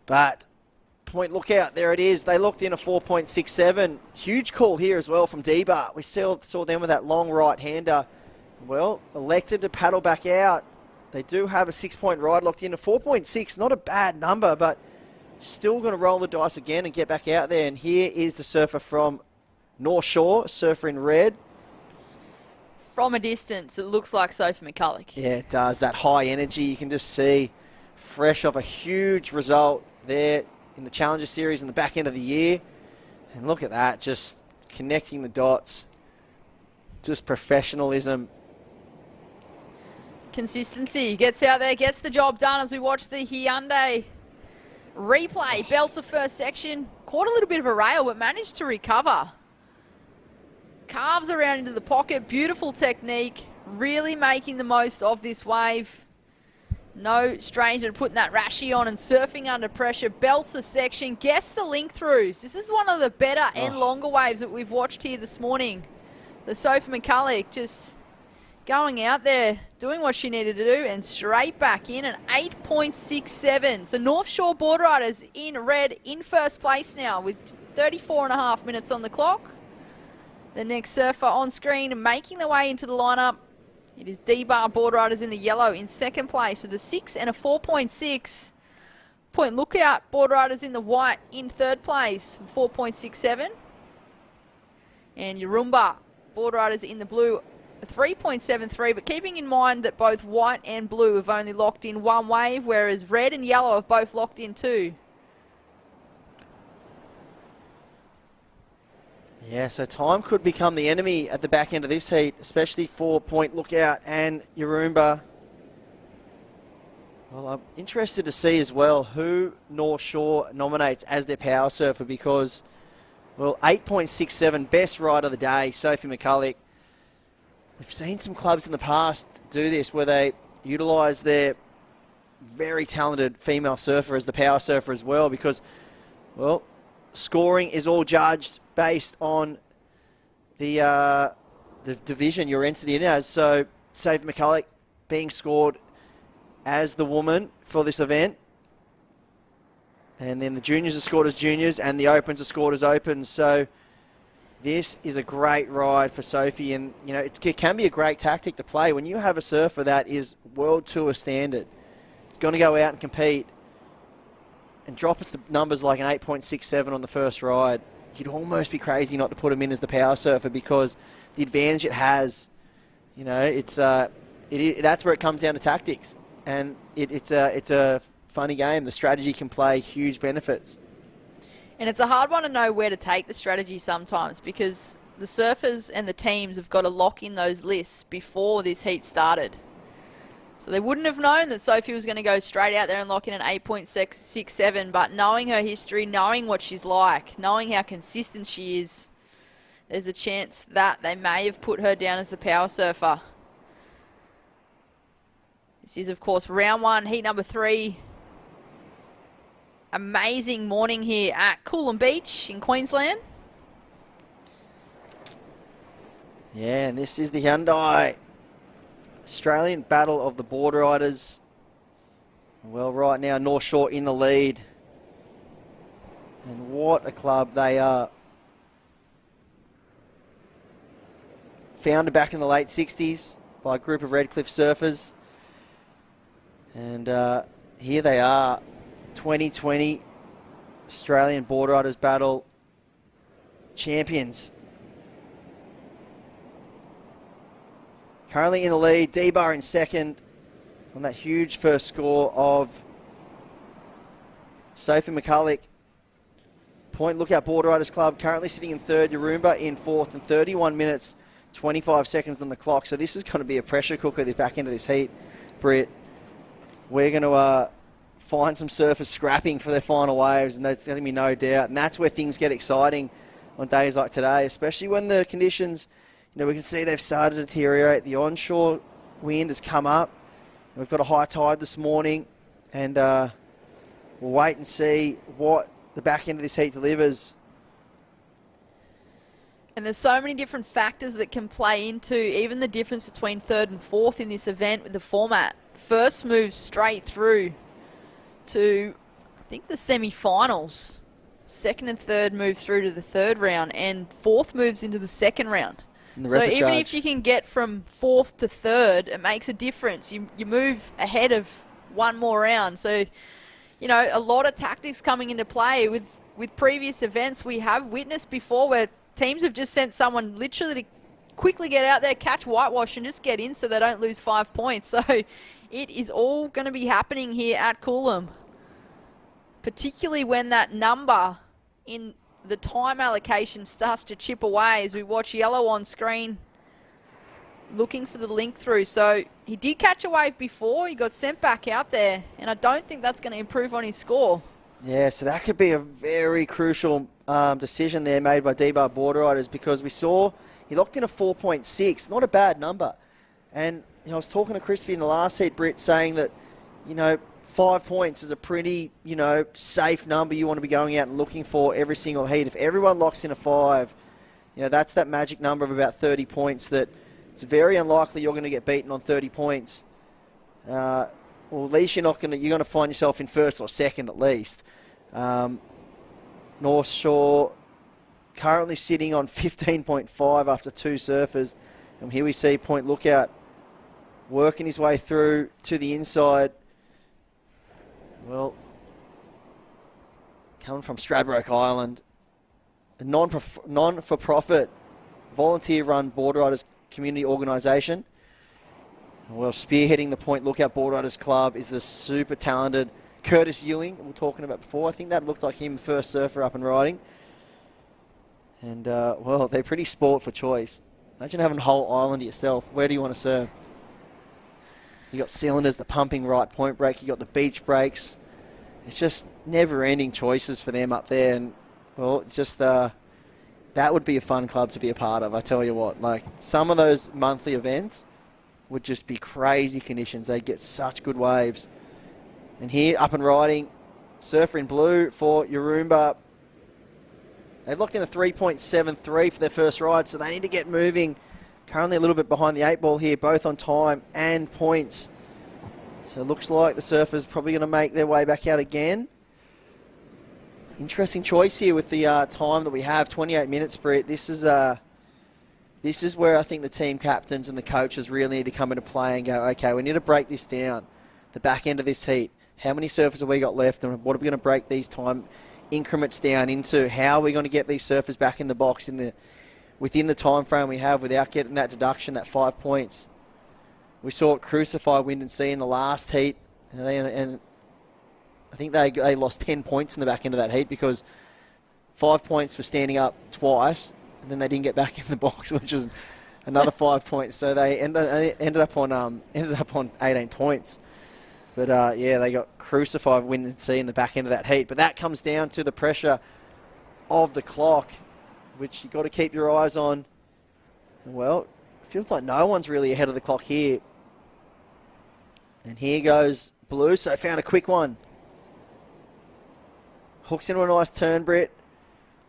But Point Lookout, there it is. They locked in a 4.67. Huge call here as well from D-Bar. We saw them with that long right-hander. Well, elected to paddle back out. They do have a 6-point ride locked in. A 4.6, not a bad number, but still going to roll the dice again and get back out there. And here is the surfer from North Shore, surfer in red. From a distance, it looks like Sophie McCulloch. Yeah, it does. That high energy, you can just see, fresh off a huge result there in the Challenger Series in the back end of the year. And look at that, just connecting the dots. Just professionalism. Consistency. Gets out there, gets the job done as we watch the Hyundai replay. Belts the first section. Caught a little bit of a rail, but managed to recover. Carves around into the pocket. Beautiful technique. Really making the most of this wave. No stranger to putting that rashi on and surfing under pressure. Belts the section. Gets the link throughs. This is one of the better and longer waves that we've watched here this morning. The Sophie McCulloch just going out there, doing what she needed to do, and straight back in an 8.67. So North Shore Boardriders in red in first place now with 34.5 minutes on the clock. The next surfer on screen making their way into the lineup. It is D-Bar Boardriders in the yellow in second place with a 6 and a 4.6. Point Lookout Boardriders in the white in third place, 4.67. And Yarumba Boardriders in the blue, 3.73, but keeping in mind that both white and blue have only locked in one wave, whereas red and yellow have both locked in two. Yeah, so time could become the enemy at the back end of this heat, especially for Point Lookout and Yarumba. Well, I'm interested to see as well who North Shore nominates as their power surfer because, well, 8.67, best ride of the day, Sophie McCulloch. We've seen some clubs in the past do this where they utilise their very talented female surfer as the power surfer as well because, well, scoring is all judged based on the division you're entered in as. So, Sophie McCulloch being scored as the woman for this event. And then the juniors are scored as juniors and the opens are scored as opens. So this is a great ride for Sophie, and you know it can be a great tactic to play. When you have a surfer that is World Tour standard, it's going to go out and compete and drop us the numbers like an 8.67 on the first ride. You'd almost be crazy not to put him in as the power surfer because the advantage it has, you know, that's where it comes down to tactics. And it's a funny game. The strategy can play huge benefits. And it's a hard one to know where to take the strategy sometimes because the surfers and the teams have got to lock in those lists before this heat started. So they wouldn't have known that Sophie was going to go straight out there and lock in an 8.67, but knowing her history, knowing what she's like, knowing how consistent she is, there's a chance that they may have put her down as the power surfer. This is, of course, round one, heat number 3. Amazing morning here at Coolum Beach in Queensland. Yeah, and this is the Hyundai Australian Battle of the Boardriders. Well, right now, North Shore in the lead. And what a club they are. Founded back in the late 60s by a group of Redcliffe surfers. And here they are, 2020 Australian Boardriders Battle champions. Currently in the lead, D-Bar in second on that huge first score of Sophie McCulloch. Point Lookout Boardriders Club currently sitting in third, Yarumba in fourth, and 31 minutes, 25 seconds on the clock. So this is going to be a pressure cooker this back into this heat, Britt. We're going to find some surfers scrapping for their final waves, and there's going to be no doubt. And that's where things get exciting on days like today, especially when the conditions, you know, we can see they've started to deteriorate. The onshore wind has come up. We've got a high tide this morning, and we'll wait and see what the back end of this heat delivers. And there's so many different factors that can play into even the difference between third and fourth in this event with the format. First moves straight through to, I think, the semi-finals. Second and third move through to the third round, and fourth moves into the second round. So even if you can get from fourth to third, it makes a difference. You move ahead of one more round. So, you know, a lot of tactics coming into play. With previous events we have witnessed before where teams have just sent someone literally to quickly get out there, catch whitewash, and just get in so they don't lose 5 points. So it is all going to be happening here at Coolum, particularly when that number in the time allocation starts to chip away as we watch yellow on screen looking for the link through. So he did catch a wave before, he got sent back out there, and I don't think that's going to improve on his score. Yeah, so that could be a very crucial decision there made by D-Bar Boardriders, because we saw he locked in a 4.6, not a bad number. And you know, I was talking to Crispy in the last heat, Britt, saying that, you know, 5 points is a pretty, you know, safe number you want to be going out and looking for every single heat. If everyone locks in a 5, you know, that's that magic number of about 30 points that it's very unlikely you're going to get beaten on 30 points. Well, at least you're going to find yourself in first or second at least. North Shore currently sitting on 15.5 after 2 surfers. And here we see Point Lookout working his way through to the inside. Well, coming from Stradbroke Island, a non-for-profit, volunteer-run Boardriders community organisation. Well, spearheading the Point Lookout Boardriders Club is the super talented Curtis Ewing we were talking about before. I think that looked like him, first surfer up and riding. And, well, they're pretty sport for choice. Imagine having a whole island to yourself. Where do you want to surf? You got cylinders, the pumping right point brake. You got the beach brakes. It's just never-ending choices for them up there, and well, just that would be a fun club to be a part of. I tell you what, like some of those monthly events would just be crazy conditions. They'd get such good waves. And here, up and riding, surfer in blue for Yarumba. They've locked in a 3.73 for their first ride, so they need to get moving. Currently a little bit behind the 8 ball here, both on time and points. So it looks like the surfers probably going to make their way back out again. Interesting choice here with the time that we have, 28 minutes, Britt. This is where I think the team captains and the coaches really need to come into play and go, okay, we need to break this down, the back end of this heat. How many surfers have we got left, and what are we going to break these time increments down into? How are we going to get these surfers back in the box within the time frame we have without getting that deduction, that 5 points? We saw it crucify wind and sea in the last heat, and I think they lost 10 points in the back end of that heat because 5 points for standing up twice, and then they didn't get back in the box, which was another 5 points. So they ended up on 18 points. But yeah, they got crucified wind and sea in the back end of that heat. But that comes down to the pressure of the clock, which you've got to keep your eyes on. And well, it feels like no one's really ahead of the clock here. And here goes Blue, so found a quick one. Hooks into a nice turn, Britt.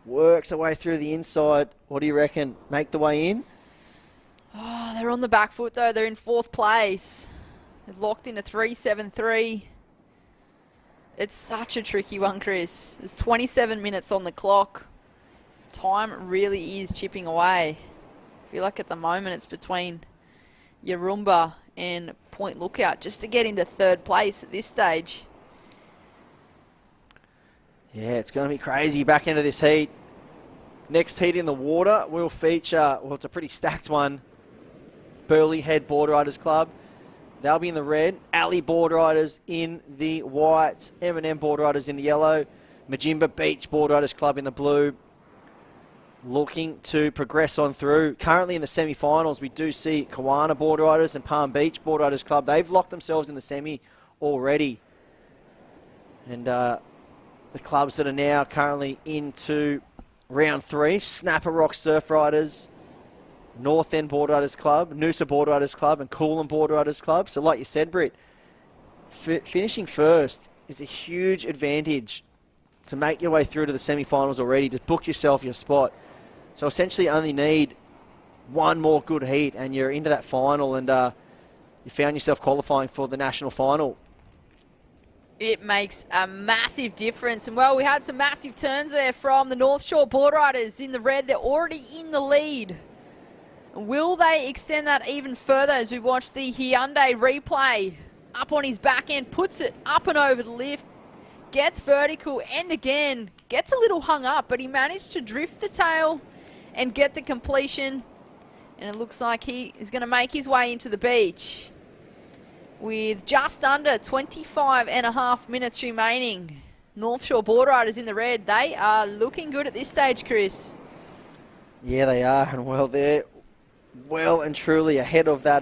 Works her way through the inside. What do you reckon? Make the way in? Oh, they're on the back foot, though. They're in 4th place. They've locked in a 3.73. It's such a tricky one, Chris. There's 27 minutes on the clock. Time really is chipping away. I feel like at the moment it's between Yarumba and Point Lookout just to get into 3rd place at this stage. Yeah, it's going to be crazy back into this heat. Next heat in the water will feature, well, it's a pretty stacked one. Burleigh Head Boardriders Club. They'll be in the red. Alley Boardriders in the white. M&M Boardriders in the yellow. Majimba Beach Boardriders Club in the blue. Looking to progress on through. Currently in the semi-finals, we do see Kiwana Boardriders and Palm Beach Boardriders Club. They've locked themselves in the semi already. And the clubs that are now currently into round 3, Snapper Rock Surf Riders, North End Boardriders Club, Noosa Boardriders Club, and Coolum Boardriders Club. So like you said, Britt, finishing first is a huge advantage to make your way through to the semi-finals already, to book yourself your spot. So essentially you only need one more good heat and you're into that final, and you found yourself qualifying for the national final. It makes a massive difference. And, well, we had some massive turns there from the North Shore Boardriders in the red. They're already in the lead. Will they extend that even further as we watch the Hyundai replay? Up on his back end, puts it up and over the lift, gets vertical, and again, gets a little hung up, but he managed to drift the tail and get the completion. And it looks like he is going to make his way into the beach with just under 25.5 minutes remaining. North Shore Boardriders in the red. They are looking good at this stage, Chris. Yeah, they are. And, well, they're well and truly ahead of that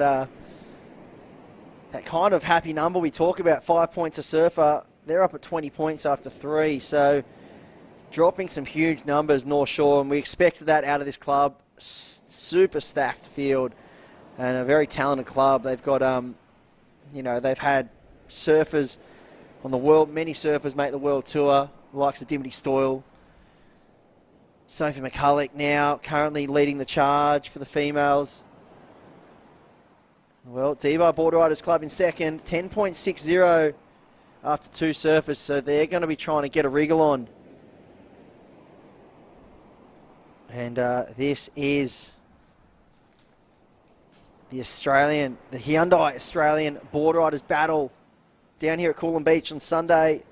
that kind of happy number we talk about, 5 points a surfer. They're up at 20 points after 3. So dropping some huge numbers, North Shore, and we expected that out of this club. Super stacked field and a very talented club. They've got, you know, they've had surfers on the world, many surfers make the world tour, the likes of Dimity Stoyle. Sophie McCulloch now currently leading the charge for the females. Well, Deba Boardriders Club in second, 10.60 after 2 surfers, so they're going to be trying to get a wriggle on. And this is the Hyundai Australian Boardriders Battle down here at Coolum Beach on Sunday.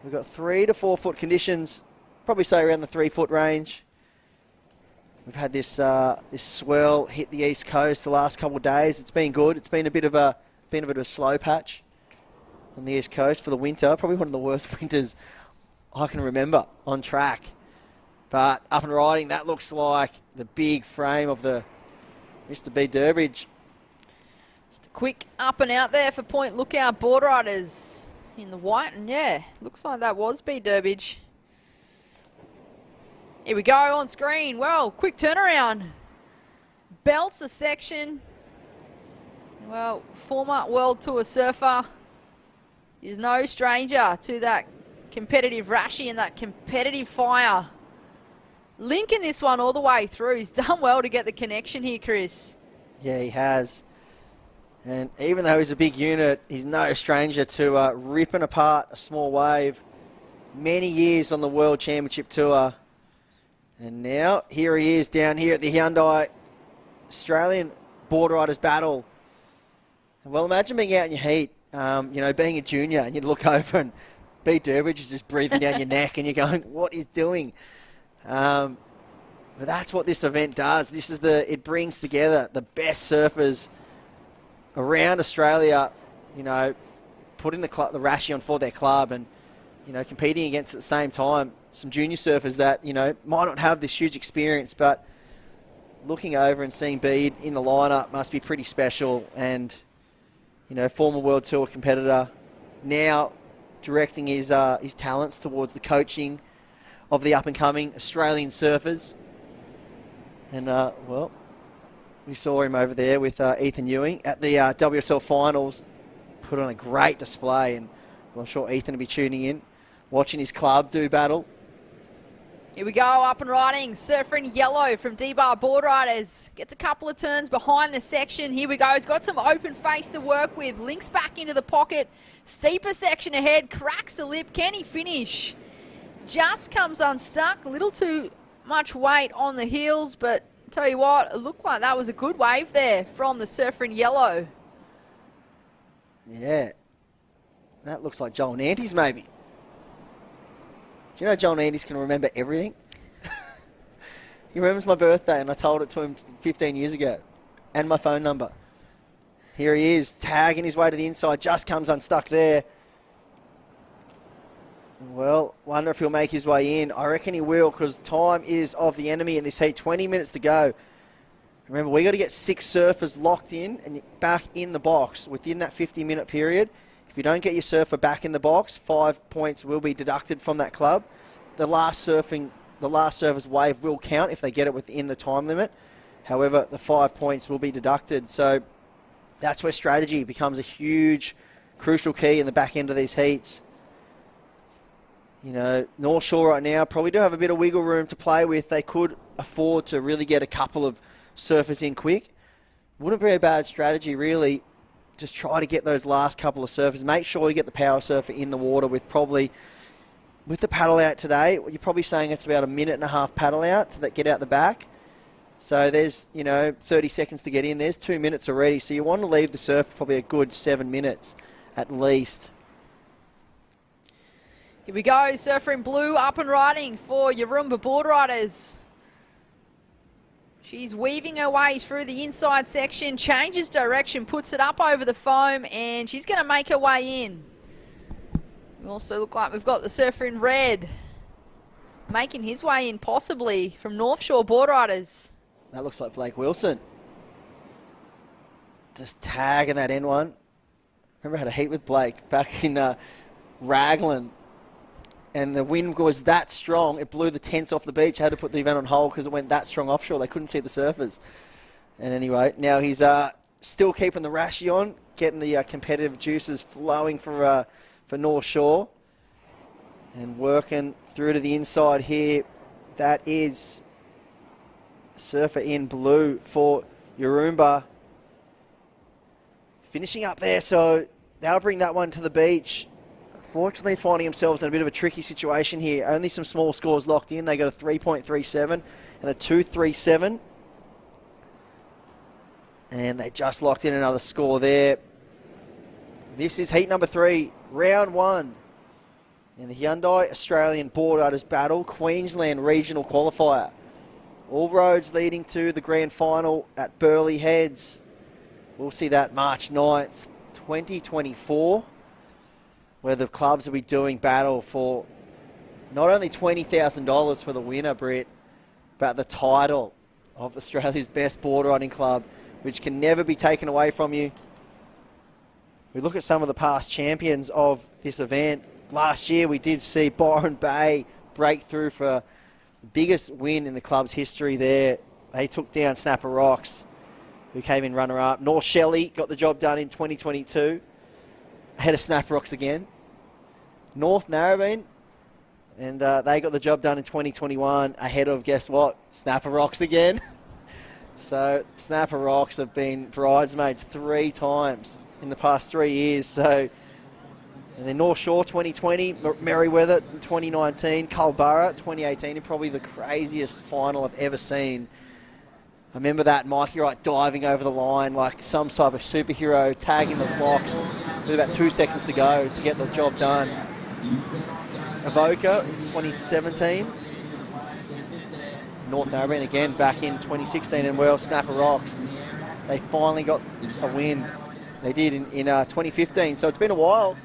We've got 3 to 4 foot conditions, probably say around the 3 foot range. We've had this this swell hit the east coast the last couple of days. It's been good. It's been a bit of a slow patch on the east coast for the winter. Probably one of the worst winters I can remember on track. But up and riding, that looks like the big frame of the Mr. B. Durbridge. Just a quick up and out there for Point Lookout Boardriders in the white. And yeah, looks like that was B. Durbidge. Here we go on screen. Well, quick turnaround. Belts the section. Well, former World Tour surfer is no stranger to that competitive rashy and that competitive fire. Linking this one all the way through. He's done well to get the connection here, Chris. Yeah, he has. And even though he's a big unit, he's no stranger to ripping apart a small wave. Many years on the World Championship Tour. And now, here he is down here at the Hyundai Australian Boardriders Battle. And well, imagine being out in your heat, you know, being a junior, and you'd look over and B. Durbidge is just breathing down your neck, and you're going, what is doing? But that's what this event does. This is it brings together the best surfers around Australia, you know, putting the rashy on for their club and, you know, competing against at the same time some junior surfers that, you know, might not have this huge experience, but looking over and seeing Bede in the lineup must be pretty special. And, you know, former World Tour competitor, now directing his talents towards the coaching of the up-and-coming Australian surfers. And, well, we saw him over there with Ethan Ewing at the WSL Finals. Put on a great display, and well, I'm sure Ethan will be tuning in, watching his club do battle. Here we go, up and riding. Surfer in yellow from D-Bar Boardriders. Gets a couple of turns behind the section. Here we go. He's got some open face to work with. Links back into the pocket. Steeper section ahead. Cracks the lip. Can he finish? Just comes unstuck. A little too much weight on the heels, but tell you what, it looked like that was a good wave there from the surfer in yellow. Yeah. That looks like Joel Nantes, maybe. Do you know Joel Nantes can remember everything? He remembers my birthday, and I told it to him 15 years ago. And my phone number. Here he is, tagging his way to the inside. Just comes unstuck there. Well, wonder if he'll make his way in. I reckon he will, because time is of the enemy in this heat. 20 minutes to go. Remember, we got to get 6 surfers locked in and back in the box within that 50-minute period. If you don't get your surfer back in the box, 5 points will be deducted from that club. The last surfer's wave will count if they get it within the time limit. However, the 5 points will be deducted. So that's where strategy becomes a huge, crucial key in the back end of these heats. You know, North Shore right now probably do have a bit of wiggle room to play with. They could afford to really get a couple of surfers in quick. Wouldn't be a bad strategy, really. Just try to get those last couple of surfers. Make sure you get the power surfer in the water with the paddle out today. You're probably saying it's about a minute and a half paddle out to get out the back. So there's, you know, 30 seconds to get in. There's 2 minutes already. So you want to leave the surf probably a good 7 minutes at least. Here we go, surfer in blue up and riding for Yarumba Boardriders. She's weaving her way through the inside section, changes direction, puts it up over the foam, and she's going to make her way in. We also look like we've got the surfer in red making his way in possibly from North Shore Boardriders. That looks like Blake Wilson. Just tagging that end one. Remember I had a heat with Blake back in Raglan. And the wind was that strong, it blew the tents off the beach. I had to put the event on hold because it went that strong offshore. They couldn't see the surfers. And anyway, now he's still keeping the rashy on, getting the competitive juices flowing for North Shore. And working through to the inside here. That is surfer in blue for Yarumba. Finishing up there, so they'll bring that one to the beach. Fortunately, finding themselves in a bit of a tricky situation here. Only some small scores locked in. They got a 3.37 and a 2.37. And they just locked in another score there. This is heat number 3, round 1. In the Hyundai Australian Boardriders Battle, Queensland Regional Qualifier. All roads leading to the grand final at Burleigh Heads. We'll see that March 9th, 2024. Where the clubs will be doing battle for not only $20,000 for the winner, Britt, but the title of Australia's best board riding club, which can never be taken away from you. we look at some of the past champions of this event. Last year we did see Byron Bay break through for the biggest win in the club's history there. They took down Snapper Rocks, who came in runner-up. North Shelley got the job done in 2022, ahead of Snapper Rocks again. North Narrabeen, and they got the job done in 2021, ahead of, guess what, Snapper Rocks again. So Snapper Rocks have been bridesmaids 3 times in the past 3 years. So, and then North Shore 2020, Merriweather 2019, Culburra 2018, and probably the craziest final I've ever seen. I remember that Mikey Wright diving over the line like some type of superhero, tagging the box with about 2 seconds to go to get the job done. Avoca 2017. North Narrabeen again back in 2016, and well, Snapper Rocks, they finally got a win. They did in 2015, so it's been a while.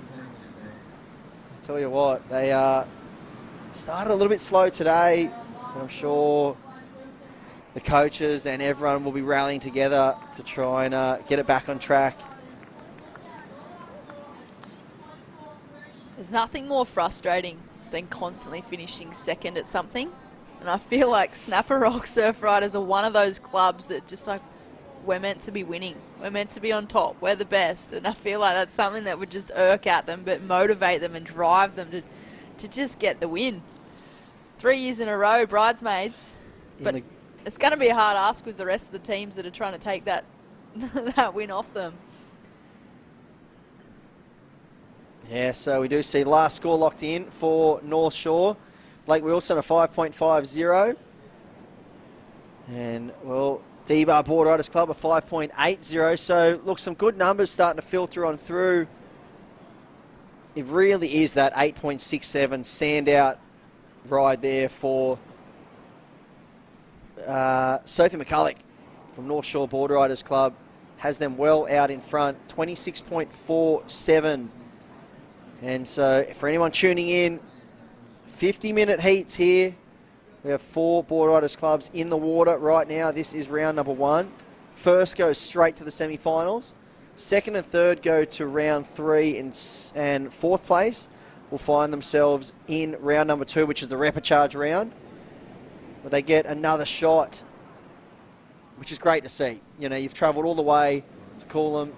I tell you what, they started a little bit slow today, but I'm sure the coaches and everyone will be rallying together to try and get it back on track. There's nothing more frustrating than constantly finishing second at something. And I feel like Snapper Rock Surf Riders are one of those clubs that just like, we're meant to be winning. We're meant to be on top. We're the best. And I feel like that's something that would just irk at them, but motivate them and drive them to just get the win. 3 years in a row, bridesmaids. But it's going to be a hard ask with the rest of the teams that are trying to take that, that win off them. Yeah, so we do see the last score locked in for North Shore. Blake Wilson a 5.50. And, well, D-Bar Boardriders Club a 5.80. So, look, some good numbers starting to filter on through. It really is that 8.67 standout ride there for Sophie McCulloch from North Shore Boardriders Club. Has them well out in front, 26.47. And so, for anyone tuning in, 50-minute heats here. We have 4 Boardriders clubs in the water right now. This is round number 1. First goes straight to the semi-finals. Second and third go to round 3, and fourth place will find themselves in round number 2, which is the repechage round, where they get another shot, which is great to see. You know, you've travelled all the way to Coolum.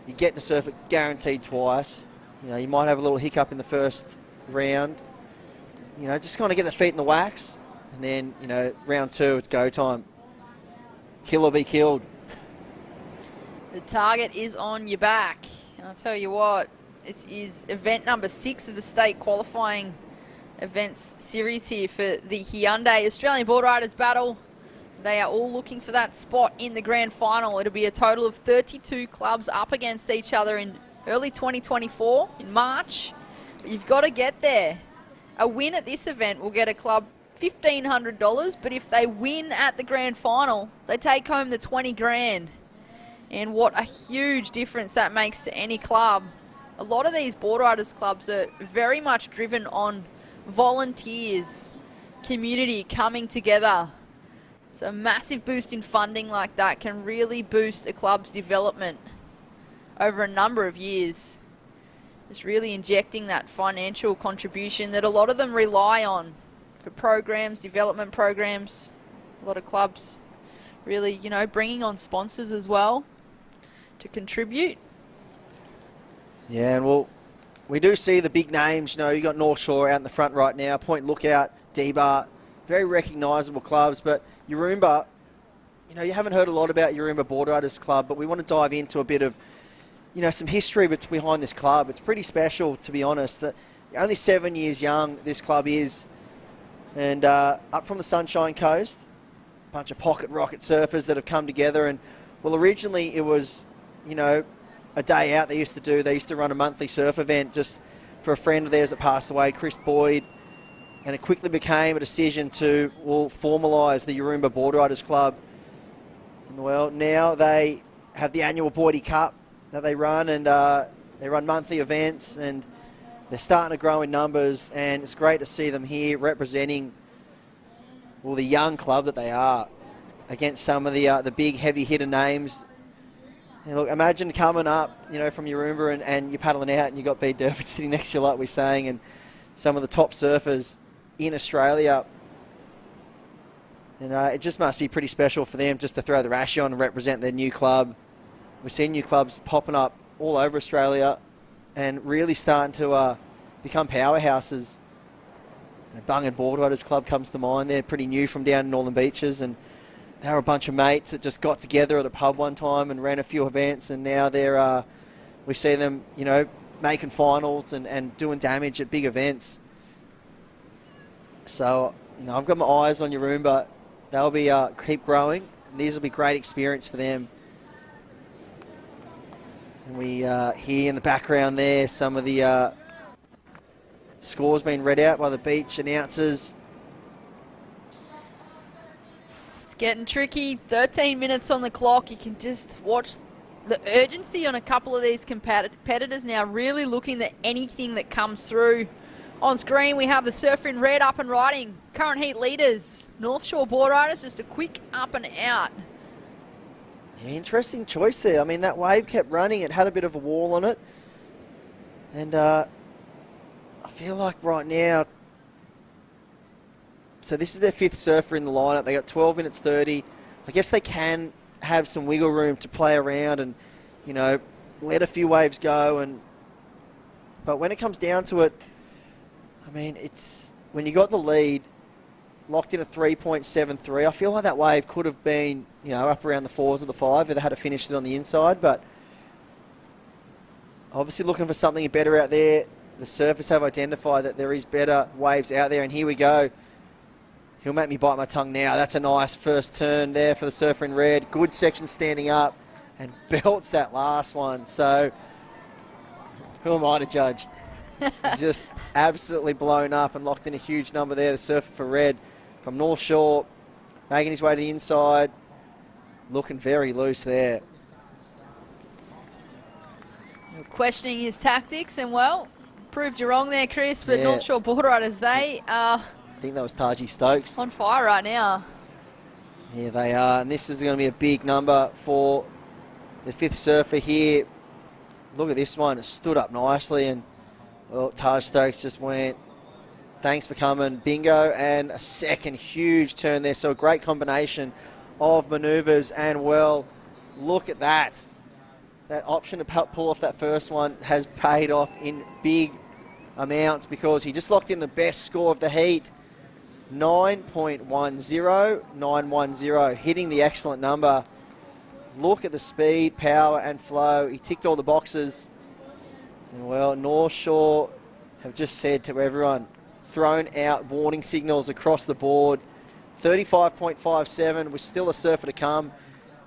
You get to surf it guaranteed twice. You know, you might have a little hiccup in the first round. You know, just kind of get the feet in the wax. And then, you know, round 2, it's go time. Kill or be killed. The target is on your back. And I'll tell you what, this is event number 6 of the state qualifying events series here for the Hyundai Australian Boardriders Battle. They are all looking for that spot in the grand final. It'll be a total of 32 clubs up against each other in early 2024, in March. But you've got to get there. A win at this event will get a club $1,500, but if they win at the grand final, they take home the 20 grand. And what a huge difference that makes to any club. A lot of these Boardriders clubs are very much driven on volunteers, community coming together. So a massive boost in funding like that can really boost a club's development over a number of years. Just really injecting that financial contribution that a lot of them rely on for programs, development programs. A lot of clubs really, you know, bringing on sponsors as well to contribute. Yeah, and well, we do see the big names. You know, you got North Shore out in the front right now, Point Lookout, D-Bar, very recognisable clubs. But Yaroomba, you know, you haven't heard a lot about Yaroomba Boardriders Club, but we want to dive into a bit of, you know, some history behind this club. It's pretty special, to be honest. Only 7 years young, this club is. And up from the Sunshine Coast, a bunch of pocket rocket surfers that have come together. And, well, originally it was, you know, a day out they used to do. They used to run a monthly surf event just for a friend of theirs that passed away, Chris Boyd. And it quickly became a decision to, well, formalise the Yaroomba Boardriders Club. And, well, now they have the annual Boydie Cup that they run, and they run monthly events, and they're starting to grow in numbers, and it's great to see them here representing, well, the young club that they are against some of the big heavy hitter names Yeah, look, imagine coming up, from your Roomba and you're paddling out and you got B. Durford sitting next to you like we're saying, and some of the top surfers in Australia. And it just must be pretty special for them just to throw the rash on and represent their new club. We're seeing new clubs popping up all over Australia and really starting to become powerhouses. Bungan Boardriders Club comes to mind. They're pretty new from down in Northern Beaches, and they were a bunch of mates that just got together at a pub one time and ran a few events, and now they're we see them, making finals and doing damage at big events. So, I've got my eyes on Yaroomba. They'll be keep growing. And these will be great experience for them. And we hear in the background there some of the scores being read out by the beach announcers. It's getting tricky. 13 minutes on the clock. You can just watch the urgency on a couple of these competitors now, really looking at anything that comes through. On screen, we have the surfer in red up and riding. Current heat leaders, North Shore Boardriders, just a quick up and out. Yeah, interesting choice there. I mean, that wave kept running. It had a bit of a wall on it. And I feel like right now, so this is their 5th surfer in the lineup. They got 12 minutes 30. I guess they can have some wiggle room to play around and, let a few waves go. But when it comes down to it, I mean, it's when you got the lead, locked in a 3.73, I feel like that wave could have been, up around the 4s or the 5 if they had to finish it on the inside. But obviously looking for something better out there. The surfers have identified that there is better waves out there, and here we go. He'll make me bite my tongue now. That's a nice first turn there for the surfer in red. Good section standing up and belts that last one. So who am I to judge? He's just absolutely blown up and locked in a huge number there. The surfer for red from North Shore, making his way to the inside. Looking very loose there. Questioning his tactics, and well, proved you wrong there, Chris, but Yeah. North Shore Boardriders, they are I think that was Taji Stokes. on fire right now. Yeah, they are. And this is going to be a big number for the 5th surfer here. Look at this one. It stood up nicely, and well, Taj Stokes just went, thanks for coming, bingo, and a second huge turn there. So a great combination of manoeuvres, and well, look at that. That option to pull off that first one has paid off in big amounts because he just locked in the best score of the heat. 9.10, 910, hitting the excellent number. Look at the speed, power, and flow. He ticked all the boxes. And well, North Shore have just said to everyone, thrown out warning signals across the board. 35.57 was still a surfer to come.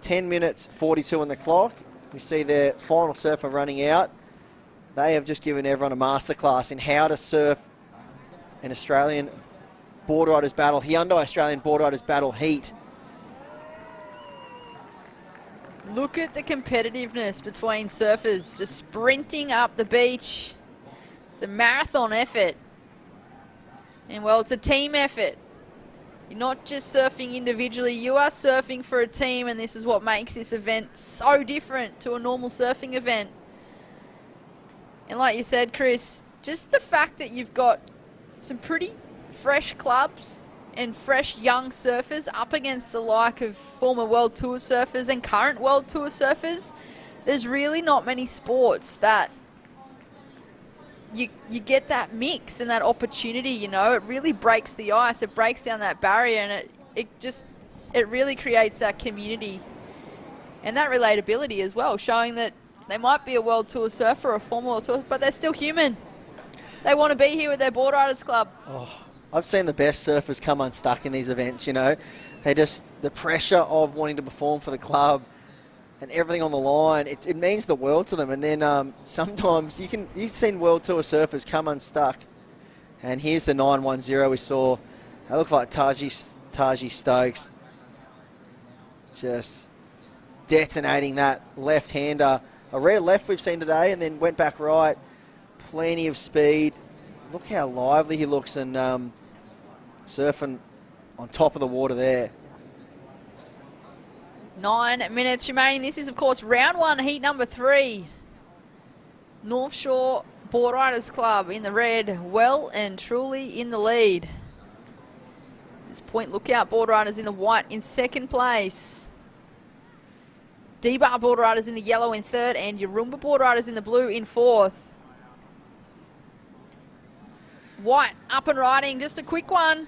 10 minutes 42 on the clock. We see their final surfer running out. They have just given everyone a masterclass in how to surf an Australian Boardriders Battle, Hyundai Australian Boardriders Battle heat. Look at the competitiveness between surfers, just sprinting up the beach. It's a marathon effort. And well, it's a team effort. You're not just surfing individually, you are surfing for a team, and this is what makes this event so different to a normal surfing event. And like you said, Chris, just the fact that you've got some pretty fresh clubs and fresh young surfers up against the like of former World Tour surfers and current World Tour surfers, there's really not many sports that you get that mix and that opportunity, you know. It really breaks the ice, it breaks down that barrier, and it really creates that community and that relatability as well, showing that they might be a World Tour surfer or a former World Tour, but they're still human. They want to be here with their Boardriders Club. Oh, I've seen the best surfers come unstuck in these events, you know. The pressure of wanting to perform for the club and everything on the line, it means the world to them. And then sometimes you've seen World Tour surfers come unstuck. And here's the 910 we saw. That looked like Taji Stokes just detonating that left-hander. A rare left we've seen today, and then went back right. Plenty of speed. Look how lively he looks, and surfing on top of the water there. 9 minutes remaining. This is, of course, round 1, heat number 3. North Shore Boardriders Club in the red, well and truly in the lead. This Point Lookout Boardriders in the white in second place. D-Bar Boardriders in the yellow in third, and Yarumba Boardriders in the blue in fourth. White up and riding, just a quick one.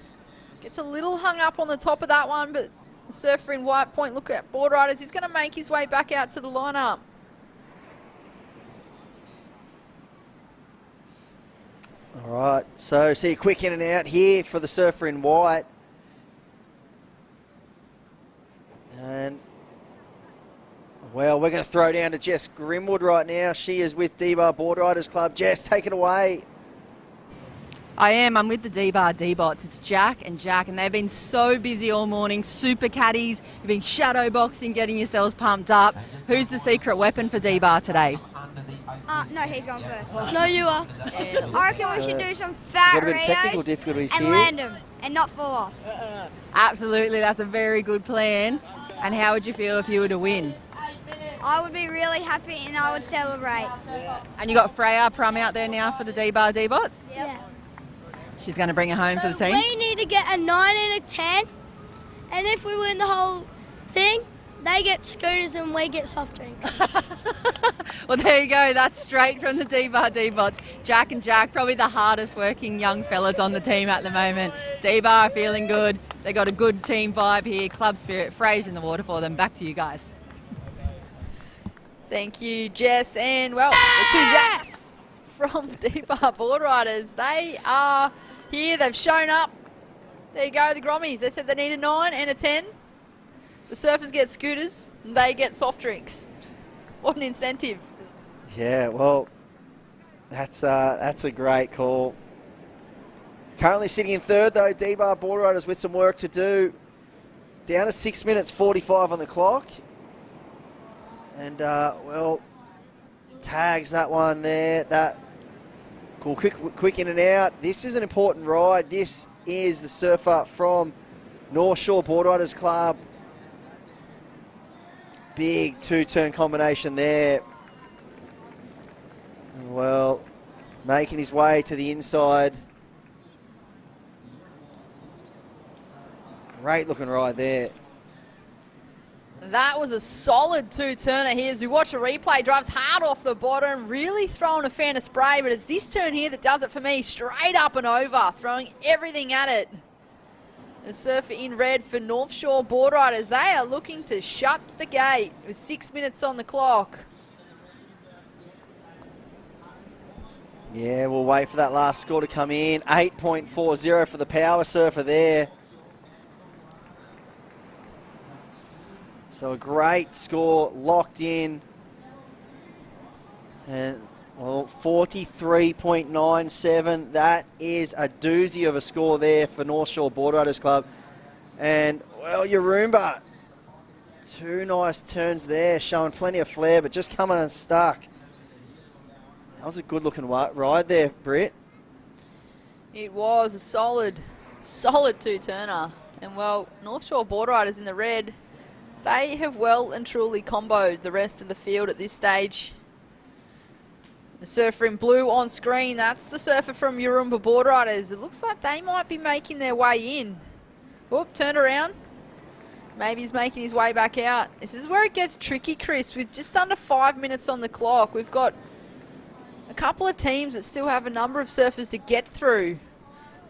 Gets a little hung up on the top of that one, but the surfer in white, Point Lookout Boardriders, is going to make his way back out to the lineup. All right, so see a quick in and out here for the surfer in white. And, well, we're going to throw down to Jess Grimwood right now. She is with D-Bar Boardriders Club. Jess, take it away. I am. I'm with the D-Bar D-Bots. It's Jack, and they've been so busy all morning. Super caddies. You've been shadow boxing, getting yourselves pumped up. Who's the secret weapon for D-Bar today? No, he's gone first. No, you are. I reckon we should do some fat Got a bit of technical Rios difficulties and here. land them and not fall off. Absolutely, that's a very good plan. And how would you feel if you were to win? I would be really happy and I would celebrate. And you got Freya Prum out there now for the D-Bar D-Bots? Yeah. She's going to bring it home for the team? We need to get a 9 and a 10, and if we win the whole thing, they get scooters and we get soft drinks. Well, there you go. That's straight from the D-Bar D-Bots. Jack and Jack, probably the hardest working young fellas on the team at the moment. D-Bar are feeling good. They got a good team vibe here. Club spirit, phrase in the water for them. Back to you guys. Thank you, Jess. And, well, the two Jacks from D-Bar Boardriders, they are here. They've shown up. There you go, the Grommies. They said they need a 9 and a 10. The surfers get scooters, they get soft drinks. What an incentive. Yeah, well, that's a great call. Currently sitting in third, though, D-Bar Boardriders with some work to do. Down to 6 minutes 45 on the clock. And, well, tags that one there. That cool, quick in and out. This is an important ride. This is the surfer from North Shore Boardriders Club. Big two-turn combination there. Well, making his way to the inside. Great looking ride there. That was a solid two-turner here. As we watch a replay, drives hard off the bottom, really throwing a fan of spray, but it's this turn here that does it for me. Straight up and over, throwing everything at it. The surfer in red for North Shore Boardriders. They are looking to shut the gate with 6 minutes on the clock. Yeah, we'll wait for that last score to come in. 8.40 for the power surfer there. So a great score locked in. And, well, 43.97. That is a doozy of a score there for North Shore Boardriders Club. And, well, Yarumba, two nice turns there, showing plenty of flair, but just coming unstuck. That was a good-looking ride there, Britt. It was a solid two-turner. And, well, North Shore Boardriders in the red, they have well and truly comboed the rest of the field at this stage. The surfer in blue on screen, that's the surfer from Yarumba Boardriders. It looks like they might be making their way in. Whoop, turned around. Maybe he's making his way back out. This is where it gets tricky, Chris. With just under 5 minutes on the clock, we've got a couple of teams that still have a number of surfers to get through.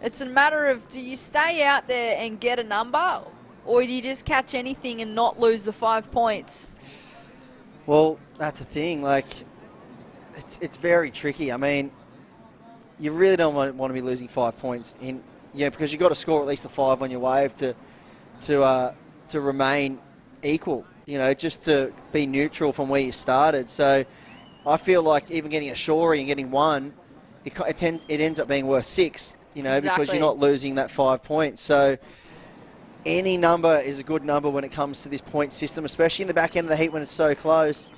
It's a matter of, do you stay out there and get a number, or do you just catch anything and not lose the 5 points? Well, that's the thing. Like, it's very tricky. I mean, you really don't want to be losing 5 points in, because you've got to score at least a 5 on your wave to remain equal. Just to be neutral from where you started. So, I feel like even getting a shorey and getting 1, it ends up being worth 6. Because you're not losing that 5 points. So, any number is a good number when it comes to this point system, especially in the back end of the heat when it's so close.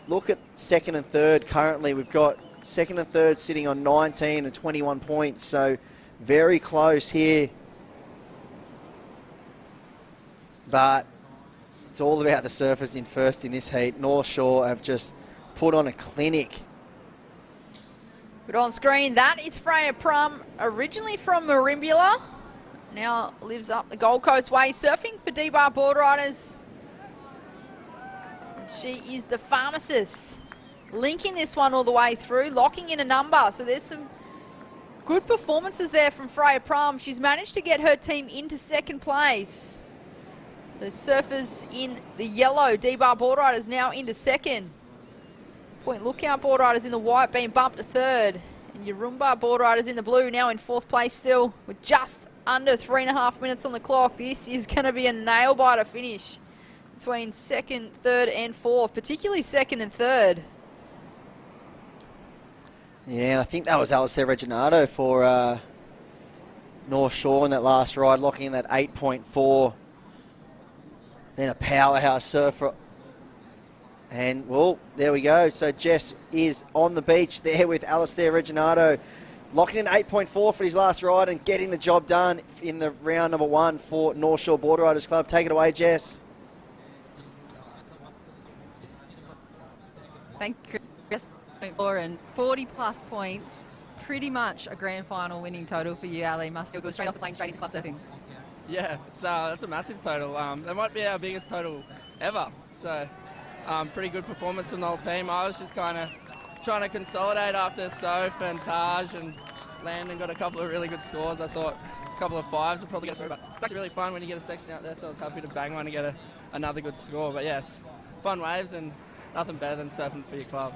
Look at second and third currently. We've got second and third sitting on 19 and 21 points, so very close here. But it's all about the surfers in first in this heat. North Shore have just put on a clinic. But on screen, that is Freya Prum, originally from Merimbula. Now lives up the Gold Coast way, surfing for D-Bar Boardriders. She is the pharmacist, linking this one all the way through, locking in a number. So there's some good performances there from Freya Prum. She's managed to get her team into second place. So surfers in the yellow, D-Bar Boardriders now into second. Point Lookout Boardriders in the white being bumped to third. And Yarumba Boardriders in the blue now in fourth place still with just under 3.5 minutes on the clock. This is going to be a nail-biter finish between second, third and fourth, particularly second and third. Yeah, and I think that was Alistair Reginato for North Shore in that last ride, locking in that 8.4. Then a powerhouse surfer. And, well, there we go. So Jess is on the beach there with Alistair Reginato, locking in 8.4 for his last ride and getting the job done in the round number 1 for North Shore Boardriders Club. Take it away, Jess. Thank you, Chris. And 40-plus points, pretty much a grand final winning total for you, Ali. Must feel good straight off the plane, straight into club surfing. Yeah, that's a massive total. That might be our biggest total ever. So, pretty good performance from the whole team. I was just kind of trying to consolidate after Soph and Taj and Landon got a couple of really good scores. I thought a couple of 5s would probably get through, but it's actually really fun when you get a section out there, so I was happy to bang one and get another good score. But yeah, it's fun waves and nothing better than surfing for your club.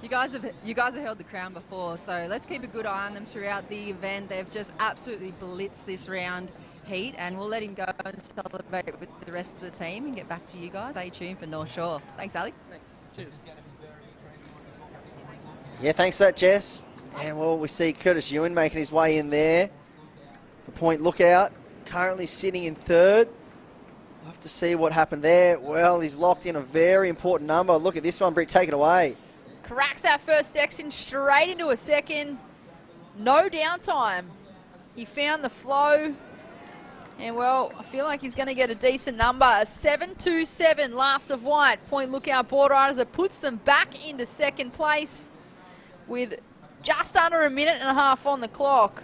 You guys have held the crown before, so let's keep a good eye on them throughout the event. They've just absolutely blitzed this round heat, and we'll let him go and celebrate with the rest of the team and get back to you guys. Stay tuned for North Shore. Thanks, Ali. Thanks. Cheers. Yeah, thanks for that, Jess. And, well, we see Curtis Ewan making his way in there. The Point Lookout currently sitting in third. We'll have to see what happened there. Well, he's locked in a very important number. Look at this one, Britt. Take it away. Cracks that first section straight into a second. No downtime. He found the flow. And, well, I feel like he's going to get a decent number. A 7.27 last of white. Point Lookout Boardriders. It puts them back into second place with just under a minute and a half on the clock.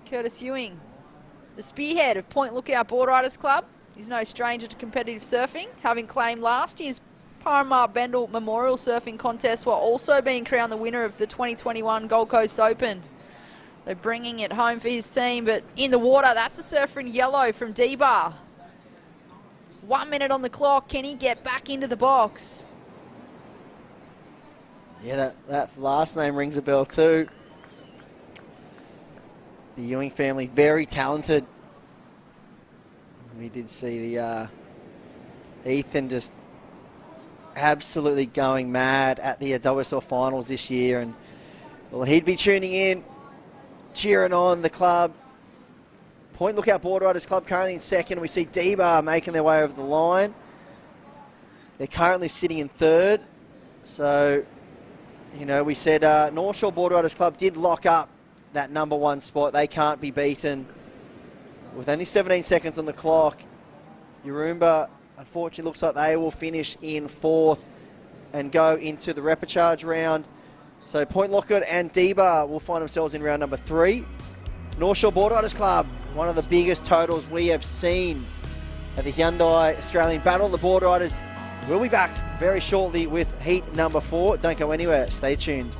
Curtis Ewing, the spearhead of Point Lookout Boardriders Club. He's no stranger to competitive surfing, having claimed last year's Parramatta Bendel Memorial Surfing Contest while also being crowned the winner of the 2021 Gold Coast Open. They're bringing it home for his team, but in the water, that's a surfer in yellow from D-Bar. 1 minute on the clock. Can he get back into the box? Yeah, that last name rings a bell too. The Ewing family, very talented. We did see the Ethan just absolutely going mad at the WSL finals this year, and well, he'd be tuning in, cheering on the club. Point Lookout Boardriders Club currently in second. We see D-Bar making their way over the line. They're currently sitting in third. So, you know, we said North Shore Boardriders Club did lock up that number 1 spot. They can't be beaten. With only 17 seconds on the clock, Yarumba, unfortunately, looks like they will finish in fourth and go into the repechage round. So Point Lookout and D-Bar will find themselves in round number 3. North Shore Boardriders Club, one of the biggest totals we have seen at the Hyundai Australian Battle. The Boardriders will be back very shortly with heat number 4. Don't go anywhere. Stay tuned.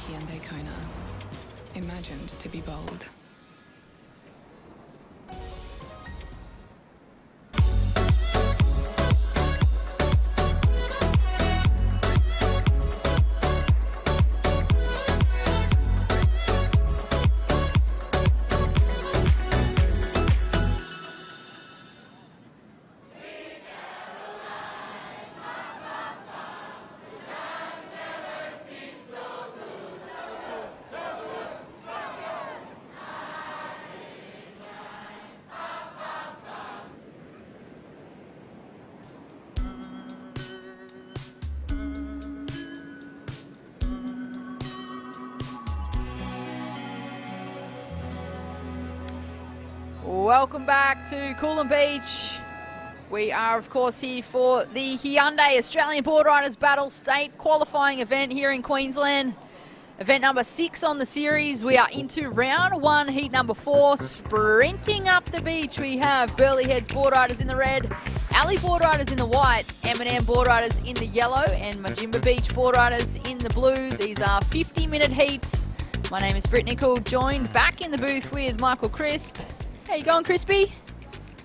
Hyundai Kona, imagined to be bold. Welcome back to Coolum Beach. We are, of course, here for the Hyundai Australian Boardriders Battle State qualifying event here in Queensland. Event number 6 on the series. We are into round 1, heat number 4. Sprinting up the beach, we have Burleigh Heads Boardriders in the red, Alley Boardriders in the white, M&M Boardriders in the yellow, and Majimba Beach Boardriders in the blue. These are 50-minute heats. My name is Britt Nicol, joined back in the booth with Michael Crisp. How you going, Crispy?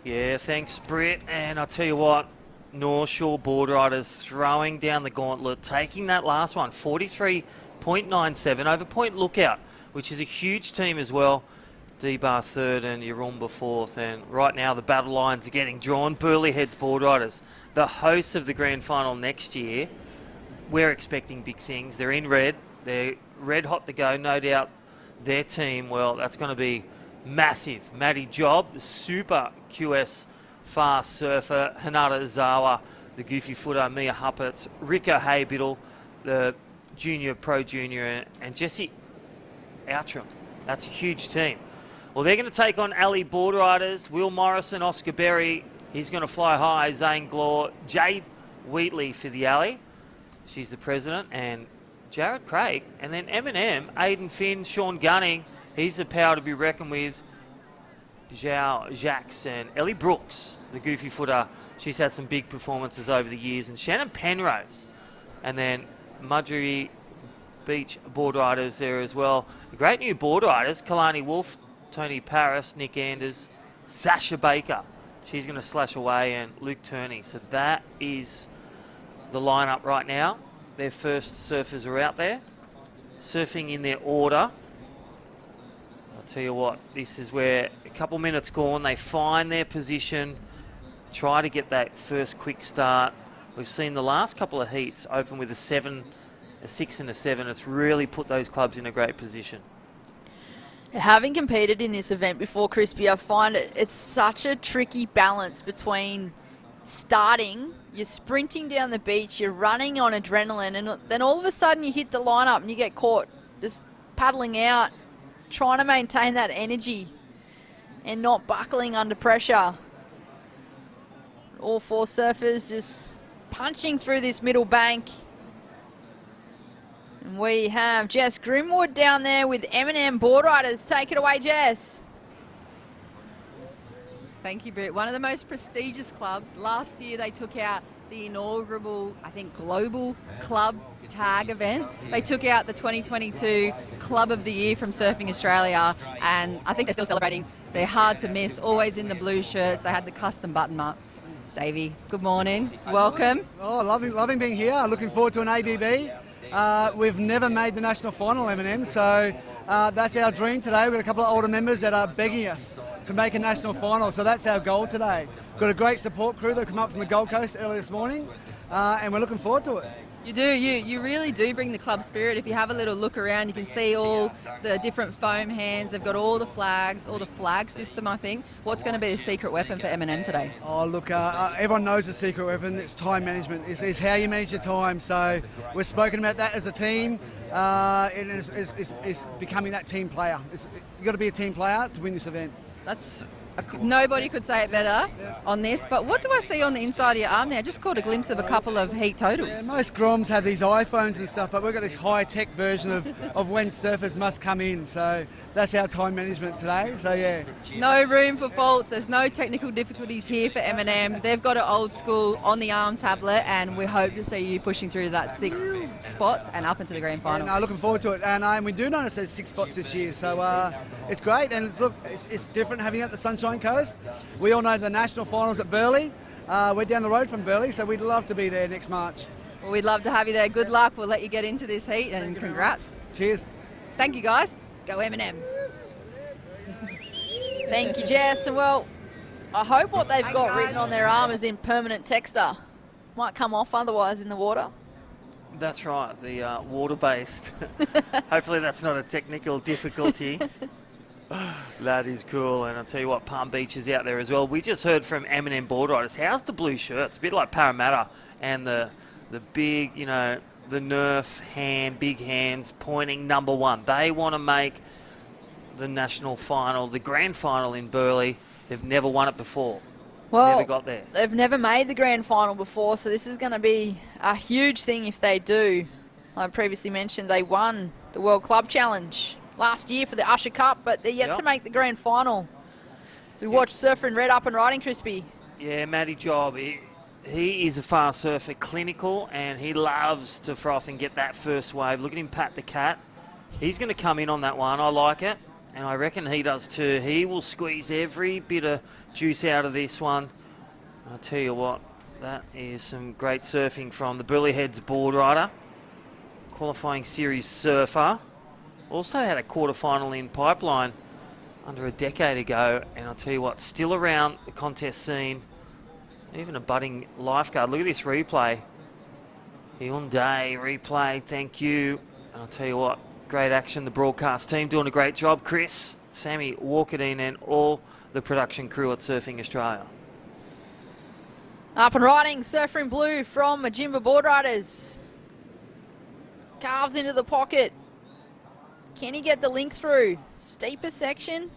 Yeah, thanks, Britt. And I'll tell you what, North Shore Boardriders throwing down the gauntlet, taking that last one, 43.97 over Point Lookout, which is a huge team as well. D-Bar third and Yarumba fourth. And right now the battle lines are getting drawn. Burleigh Heads Boardriders, the hosts of the grand final next year. We're expecting big things. They're in red. They're red hot to go. No doubt their team, well, that's going to be massive. Maddie Job, the super QS fast surfer. Hanada Izawa, the goofy footer. Mia Huppert. Rico Haybiddle, the junior, pro junior. And Jesse Outram. That's a huge team. Well, they're going to take on Alley Boardriders. Will Morrison, Oscar Berry. He's going to fly high. Zane Glore. Jade Wheatley for the Alley. She's the president. And Jared Craig. And then M&M, Aidan Finn, Sean Gunning. He's a power to be reckoned with. Zhao Jacques and Ellie Brooks, the goofy footer. She's had some big performances over the years. And Shannon Penrose. And then Mudgee Beach Boardriders there as well. Great new Boardriders. Kalani Wolf, Tony Paris, Nick Anders, Sasha Baker. She's going to slash away, and Luke Turney. So that is the lineup right now. Their first surfers are out there, surfing in their order. I'll tell you what, this is where a couple minutes gone, they find their position, try to get that first quick start. We've seen the last couple of heats open with a 7, a 6 and a 7. It's really put those clubs in a great position. Having competed in this event before, Crispy, I find it's such a tricky balance between starting, you're sprinting down the beach, you're running on adrenaline, and then all of a sudden you hit the lineup and you get caught just paddling out, trying to maintain that energy and not buckling under pressure. All 4 surfers just punching through this middle bank. And we have Jess Grimwood down there with M&M Boardriders. Take it away, Jess. Thank you, Britt. One of the most prestigious clubs. Last year they took out the inaugural, I think, global club tag event. They took out the 2022 Club of the Year from Surfing Australia, and I think they're still celebrating. They're hard to miss, always in the blue shirts. They had the custom button-ups. Davey, good morning. Welcome. Oh, loving being here. Looking forward to an ABB. We've never made the national final, M&M, so that's our dream today. We've got a couple of older members that are begging us to make a national final, so that's our goal today. Got a great support crew that come up from the Gold Coast early this morning, and we're looking forward to it. You do, you really do bring the club spirit. If you have a little look around, you can see all the different foam hands. They've got all the flags, all the flag system, I think. What's going to be the secret weapon for M&M today? Oh, look, everyone knows the secret weapon. It's time management. It's how you manage your time. So we've spoken about that as a team. It's becoming that team player. You've got to be a team player to win this event. That's nobody could say it better on this, but what do I see on the inside of your arm there? I just caught a glimpse of a couple of heat totals. Yeah, most groms have these iPhones and stuff, but we've got this high-tech version of when surfers must come in, so that's our time management today, so yeah. No room for faults, there's no technical difficulties here for M&M. They've got it old school on the arm tablet, and we hope to see you pushing through that 6 spots and up into the grand final. Yeah, no, looking forward to it, and we do notice there's 6 spots this year, so it's great, and it's different having it at the Sunshine Coast. We all know the national finals at Burleigh. We're down the road from Burleigh, so we'd love to be there next March. Well, we'd love to have you there. Good luck. We'll let you get into this heat, and congrats. Cheers. Thank you, guys. Go M&M. Thank you, Jess. And well, I hope what they've got written on their arm is in permanent texture. Might come off otherwise in the water. That's right, the water-based. Hopefully that's not a technical difficulty. That is cool, and I'll tell you what, Palm Beach is out there as well. We just heard from M&M Boardriders. How's the blue shirts? A bit like Parramatta, and the big, you know, the Nerf hand, big hands pointing #1. They want to make the national final, the grand final in Burleigh, They've never won it before. Well, never got there. They've never made the grand final before, so this is going to be a huge thing if they do. I previously mentioned they won the World Club Challenge last year for the Usher Cup, but they're yet to make the grand final. So we watch Surfer in Red up and riding, Crispy. Yeah, Matty Job, he is a fast surfer, clinical, and he loves to froth and get that first wave. Look at him pat the cat. He's going to come in on that one. I like it, and I reckon he does too. He will squeeze every bit of juice out of this one. I'll tell you what, that is some great surfing from the Burleigh Heads board rider. Qualifying series surfer. Also had a quarterfinal in Pipeline under a decade ago, and I'll tell you what, still around the contest scene. Even a budding lifeguard. Look at this replay. Hyundai replay, thank you. And I'll tell you what, great action. The broadcast team doing a great job. Chris, Sammy, Walkerdine, and all the production crew at Surfing Australia. Up and riding, Surfer in Blue from Majimba Boardriders. Carves into the pocket. Can he get the link through? Steeper section.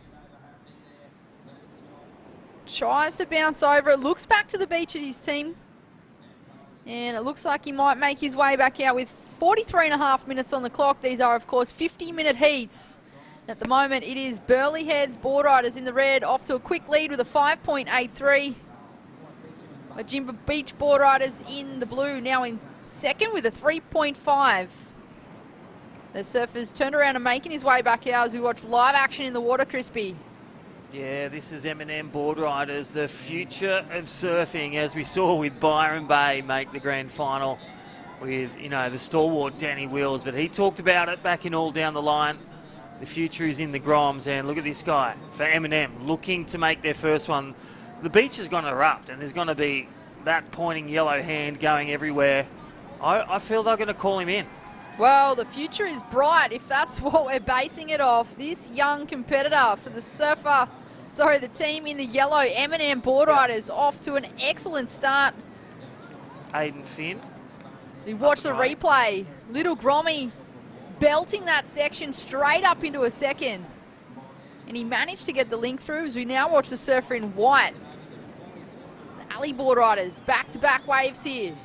Tries to bounce over. It looks back to the beach at his team. And it looks like he might make his way back out with 43.5 minutes on the clock. These are, of course, 50-minute heats. At the moment, it is Burleigh Heads Boardriders in the red, off to a quick lead with a 5.83. Majimba Beach Boardriders in the blue, now in second with a 3.5. The surfer's turned around and making his way back out as we watch live action in the water, Crispy. Yeah, this is M&M Boardriders, the future of surfing, as we saw with Byron Bay make the grand final with, you know, the stalwart Danny Wills. But he talked about it back in All Down the Line. The future is in the Groms, and look at this guy for M&M looking to make their first one. The beach is going to erupt, and there's going to be that pointing yellow hand going everywhere. I feel they're going to call him in. Well, the future is bright if that's what we're basing it off. This young competitor for the team in the yellow, M&M Boardriders, off to an excellent start. Aiden Finn. We watch the replay. Little Grommy belting that section straight up into a second. And he managed to get the link through as we now watch the surfer in white. The Alley Boardriders, back-to-back waves here.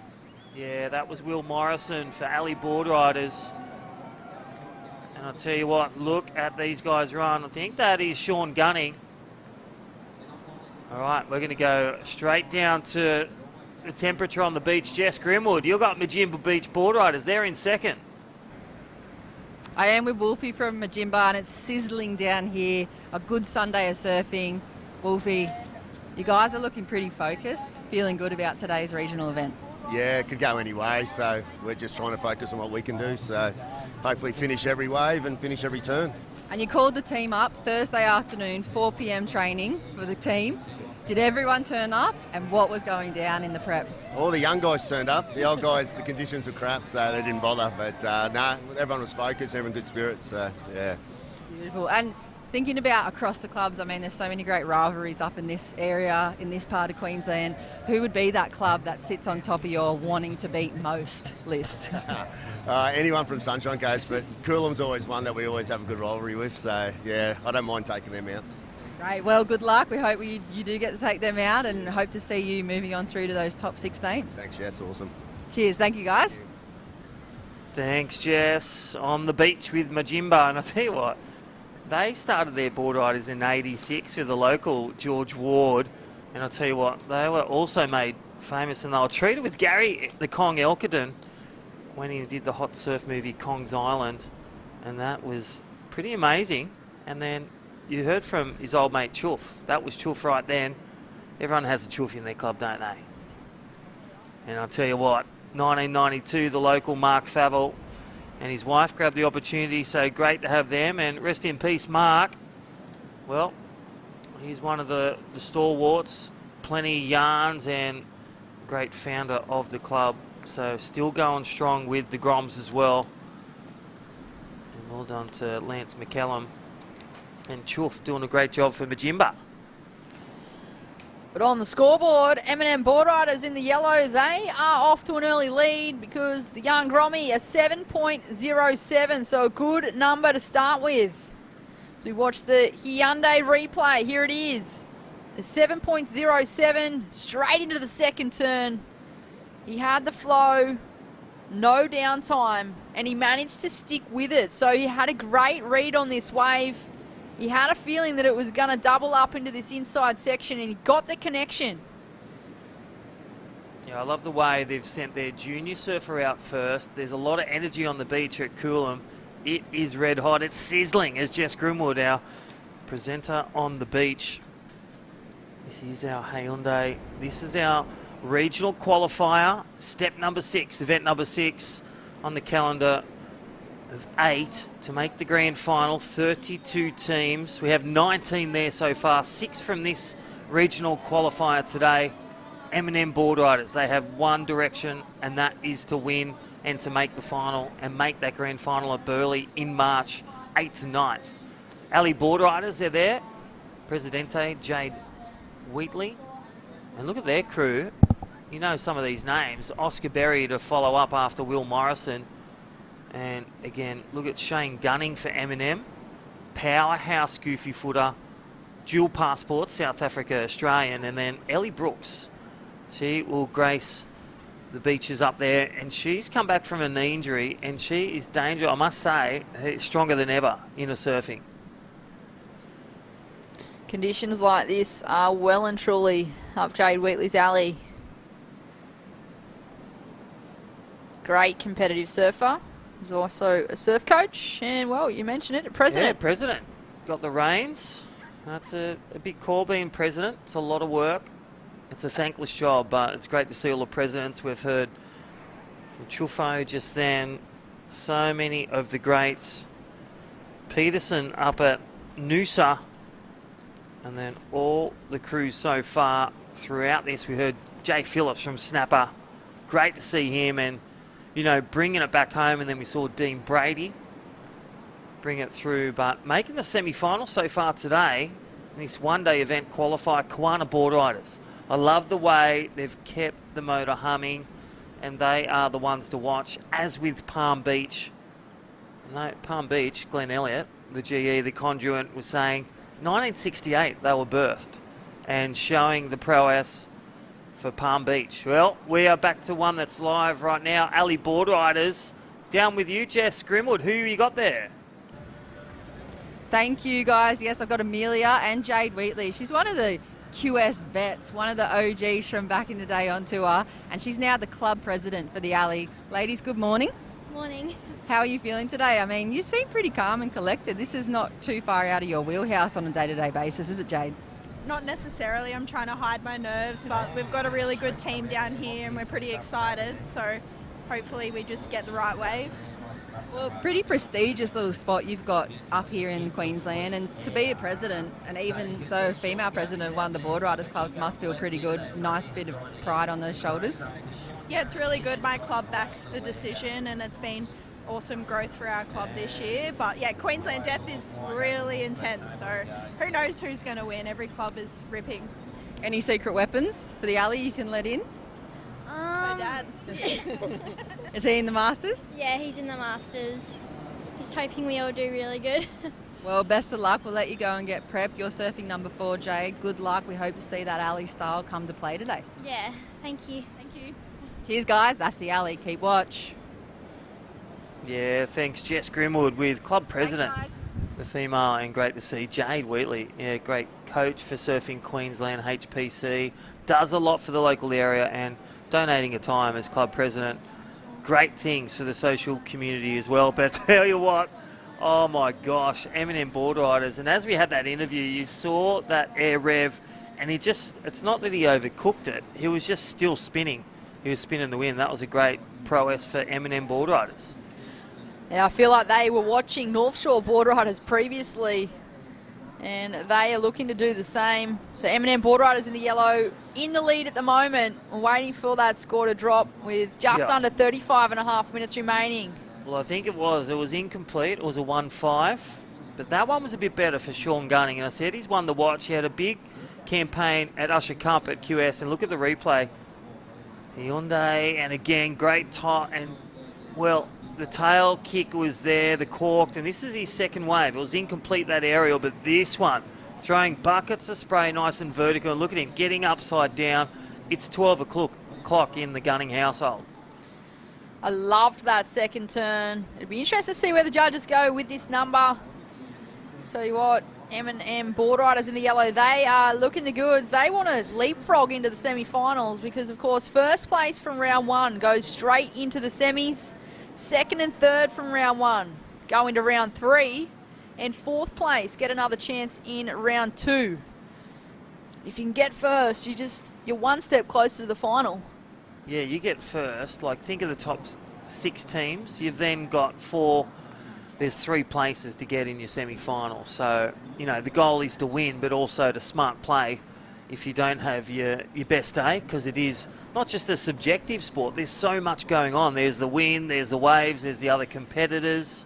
Yeah, that was Will Morrison for Alley Boardriders. And I'll tell you what, look at these guys run. I think that is Sean Gunning. All right, we're going to go straight down to the temperature on the beach. Jess Grimwood, you've got Majimba Beach Boardriders. They're in second. I am with Wolfie from Majimba, and it's sizzling down here. A good Sunday of surfing. Wolfie, you guys are looking pretty focused, feeling good about today's regional event. Yeah, it could go any way, so we're just trying to focus on what we can do. So hopefully finish every wave and finish every turn. And you called the team up Thursday afternoon, 4 p.m. training for the team. Did everyone turn up, and what was going down in the prep? All the young guys turned up. The old guys, the conditions were crap, so they didn't bother. But everyone was focused, everyone good spirits, so yeah. Beautiful. And thinking about across the clubs, I mean, there's so many great rivalries up in this area, in this part of Queensland. Who would be that club that sits on top of your wanting to beat most list? Anyone from Sunshine Coast, but Coolum's always one that we always have a good rivalry with. So yeah, I don't mind taking them out. Great. Well, good luck. We hope you do get to take them out, and hope to see you moving on through to those top 6 names. Thanks, Jess. Awesome. Cheers. Thank you, guys. Thanks, Jess. On the beach with Majimba, and I'll tell you what, they started their board riders in '86 with the local George Ward, and I'll tell you what, they were also made famous, and they were treated with Gary the Kong Elkerton when he did the hot surf movie Kong's Island, and that was pretty amazing. And then you heard from his old mate Chuff. That was Chuff right then. Everyone has a Chuff in their club, don't they? And I'll tell you what, 1992, the local Mark Favell and his wife grabbed the opportunity, so great to have them. And rest in peace, Mark. Well, he's one of the stalwarts, plenty of yarns, and great founder of the club. So still going strong with the Groms as well. And well done to Lance McCallum. And Chuff doing a great job for Majimba. But on the scoreboard, M&M Boardriders in the yellow, they are off to an early lead because the young Grommy, a 7.07, so a good number to start with. So we watch the Hyundai replay. Here it is. A 7.07 straight into the second turn. He had the flow, no downtime, and he managed to stick with it. So he had a great read on this wave. He had a feeling that it was going to double up into this inside section, and he got the connection. Yeah, I love the way they've sent their junior surfer out first. There's a lot of energy on the beach at Coolum. It is red hot. It's sizzling as Jess Grimwood, our presenter on the beach. This is our Hyundai. This is our regional qualifier, step number 6, event number 6 on the calendar of 8 to make the grand final. 32 teams. We have 19 there so far, 6 from this regional qualifier today. M&M Boardriders, they have one direction, and that is to win and to make the final and make that grand final at Burleigh in March 8th and 9th. Ali Boardriders, they're there. Presidente Jade Wheatley. And look at their crew. You know some of these names. Oscar Berry to follow up after Will Morrison. And again, look at Shane Gunning for M&M. Powerhouse goofy footer. Dual passport, South Africa, Australian. And then Ellie Brooks. She will grace the beaches up there. And she's come back from a knee injury. And she is dangerous, I must say, stronger than ever in her surfing. Conditions like this are well and truly up Jade Wheatley's alley. Great competitive surfer. He's also a surf coach, and well, you mentioned it, a president. Yeah, president. Got the reins. That's a big call being president. It's a lot of work. It's a thankless job, but it's great to see all the presidents. We've heard from Chufo just then, so many of the greats. Peterson up at Noosa. And then all the crews so far throughout this. We heard Jake Phillips from Snapper. Great to see him and, you know, bringing it back home. And then we saw Dean Brady bring it through. But making the semi-final so far today, this one-day event qualifier, KIAMA Boardriders. I love the way they've kept the motor humming, and they are the ones to watch, as with Palm Beach. No, Palm Beach, Glenn Elliott, the GE, the conduit, was saying 1968 they were birthed, and showing the prowess for Palm Beach. Well, we are back to one that's live right now. Ali Boardriders, down with you, Jess Grimwood. Who you got there? Thank you, guys. Yes, I've got Amelia and Jade Wheatley. She's one of the QS vets, one of the OGs from back in the day on tour, and she's now the club president for the alley. Ladies, good morning. Morning. How are you feeling today? I mean, you seem pretty calm and collected. This is not too far out of your wheelhouse on a day-to-day basis, is it, Jade? Not necessarily. I'm trying to hide my nerves, but we've got a really good team down here and we're pretty excited, so hopefully we just get the right waves. Well, pretty prestigious little spot you've got up here in Queensland, and to be a president, and even so female president of one of the Boardriders clubs, must feel pretty good. Nice bit of pride on those shoulders. Yeah, it's really good. My club backs the decision and it's been awesome growth for our club this year. But yeah, Queensland depth is really intense, so who knows who's going to win. Every club is ripping. Any secret weapons for the alley you can let in? My dad. Is he in the Masters? Yeah, he's in the Masters. Just hoping we all do really good. Well, best of luck. We'll let you go and get prepped. You're surfing number 4, Jade. Good luck. We hope to see that alley style come to play today. Yeah, thank you. Thank you. Cheers, guys. That's the alley. Keep watch. Yeah, thanks, Jess Grimwood with club president, the female, and great to see Jade Wheatley. Yeah, great coach for Surfing Queensland, HPC, does a lot for the local area and donating a time as club president. Great things for the social community as well. But I tell you what, oh my gosh, M&M Boardriders. And as we had that interview, you saw that air rev, and it's not that he overcooked it, he was just still spinning. He was spinning the wind. That was a great prowess for M&M Boardriders. Yeah, I feel like they were watching North Shore Boardriders previously, and they are looking to do the same. So M&M Boardriders in the yellow, in the lead at the moment, waiting for that score to drop with just under 35.5 minutes remaining. Well, I think it was incomplete. It was a 1-5, but that one was a bit better for Sean Gunning. And I said he's one to watch. He had a big campaign at Usher Cup at QS, and look at the replay. Hyundai, and again, great top, and well, the tail kick was there, the corked, and this is his second wave. It was incomplete, that aerial, but this one, throwing buckets of spray nice and vertical. Look at him getting upside down. It's 12 o'clock in the Gunning household. I loved that second turn. It'd be interesting to see where the judges go with this number. Tell you what, M&M Boardriders in the yellow, they are looking the goods. They want to leapfrog into the semi-finals because, of course, first place from round 1 goes straight into the semis. Second and third from round 1 go into round 3. And fourth place get another chance in round 2. If you can get first, you're one step closer to the final. Yeah, you get first. Like, think of the top 6 teams. You've then got 4. There's 3 places to get in your semi-final. So, you know, the goal is to win, but also to smart play if you don't have your best day, because it is not just a subjective sport. There's so much going on. There's the wind, there's the waves, there's the other competitors.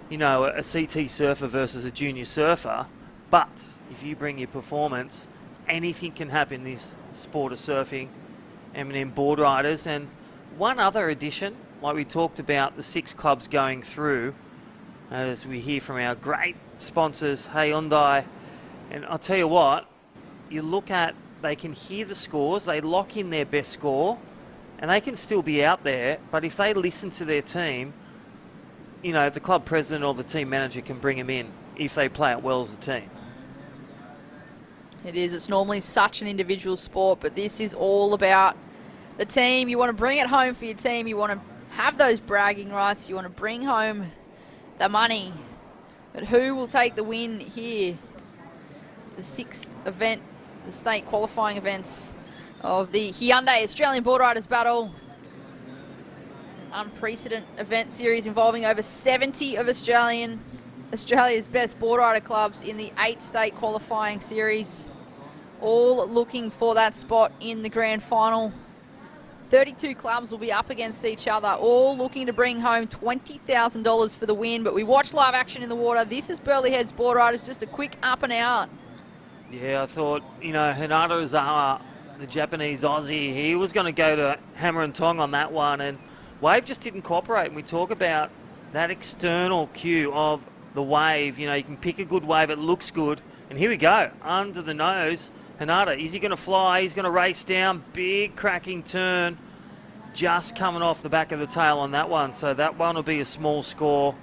You know, a CT surfer versus a junior surfer. But if you bring your performance, anything can happen in this sport of surfing. M&M Boardriders. And one other addition, like we talked about the 6 clubs going through, as we hear from our great sponsors, Hyundai. And I'll tell you what, you look at, they can hear the scores, they lock in their best score, and they can still be out there, but if they listen to their team, you know, the club president or the team manager can bring them in if they play it well as a team. It is. It's normally such an individual sport, but this is all about the team. You want to bring it home for your team. You want to have those bragging rights. You want to bring home the money. But who will take the win here? The 6th event, the state qualifying events of the Hyundai Australian Boardriders Battle. An unprecedented event series involving over 70 of Australia's best boardrider clubs in the 8-state qualifying series, all looking for that spot in the grand final. 32 clubs will be up against each other, all looking to bring home $20,000 for the win. But we watch live action in the water. This is Burleigh Heads Boardriders, just a quick up and out. Yeah, I thought, you know, Hinata Ozawa, the Japanese Aussie, he was going to go to hammer and tong on that one, and wave just didn't cooperate. And we talk about that external cue of the wave. You know, you can pick a good wave, it looks good, and here we go, under the nose. Hinata, is he going to fly? He's going to race down, big cracking turn, just coming off the back of the tail on that one. So that one will be a small score.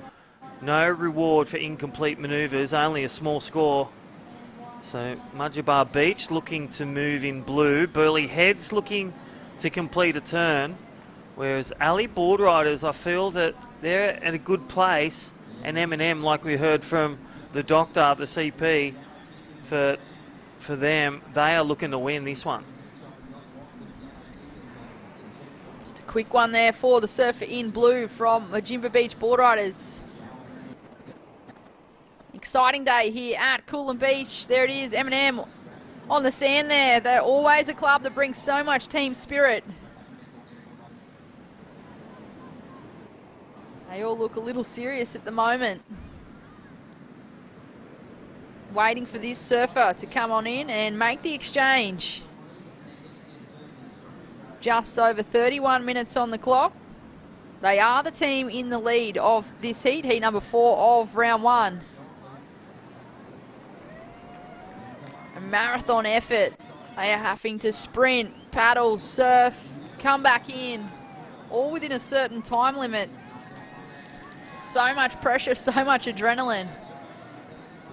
No reward for incomplete manoeuvres, only a small score. So Mudgebar Beach looking to move in blue. Burleigh Heads looking to complete a turn. Whereas Ali Boardriders, I feel that they're at a good place. And M&M, like we heard from the doctor, the CP, for them, they are looking to win this one. Just a quick one there for the surfer in blue from Majimba Beach Boardriders. Exciting day here at Coolum Beach. There it is, M&M on the sand there. They're always a club that brings so much team spirit. They all look a little serious at the moment. Waiting for this surfer to come on in and make the exchange. Just over 31 minutes on the clock. They are the team in the lead of this heat, heat number 4 of round 1. A marathon effort. They are having to sprint, paddle, surf, come back in, all within a certain time limit. So much pressure, so much adrenaline.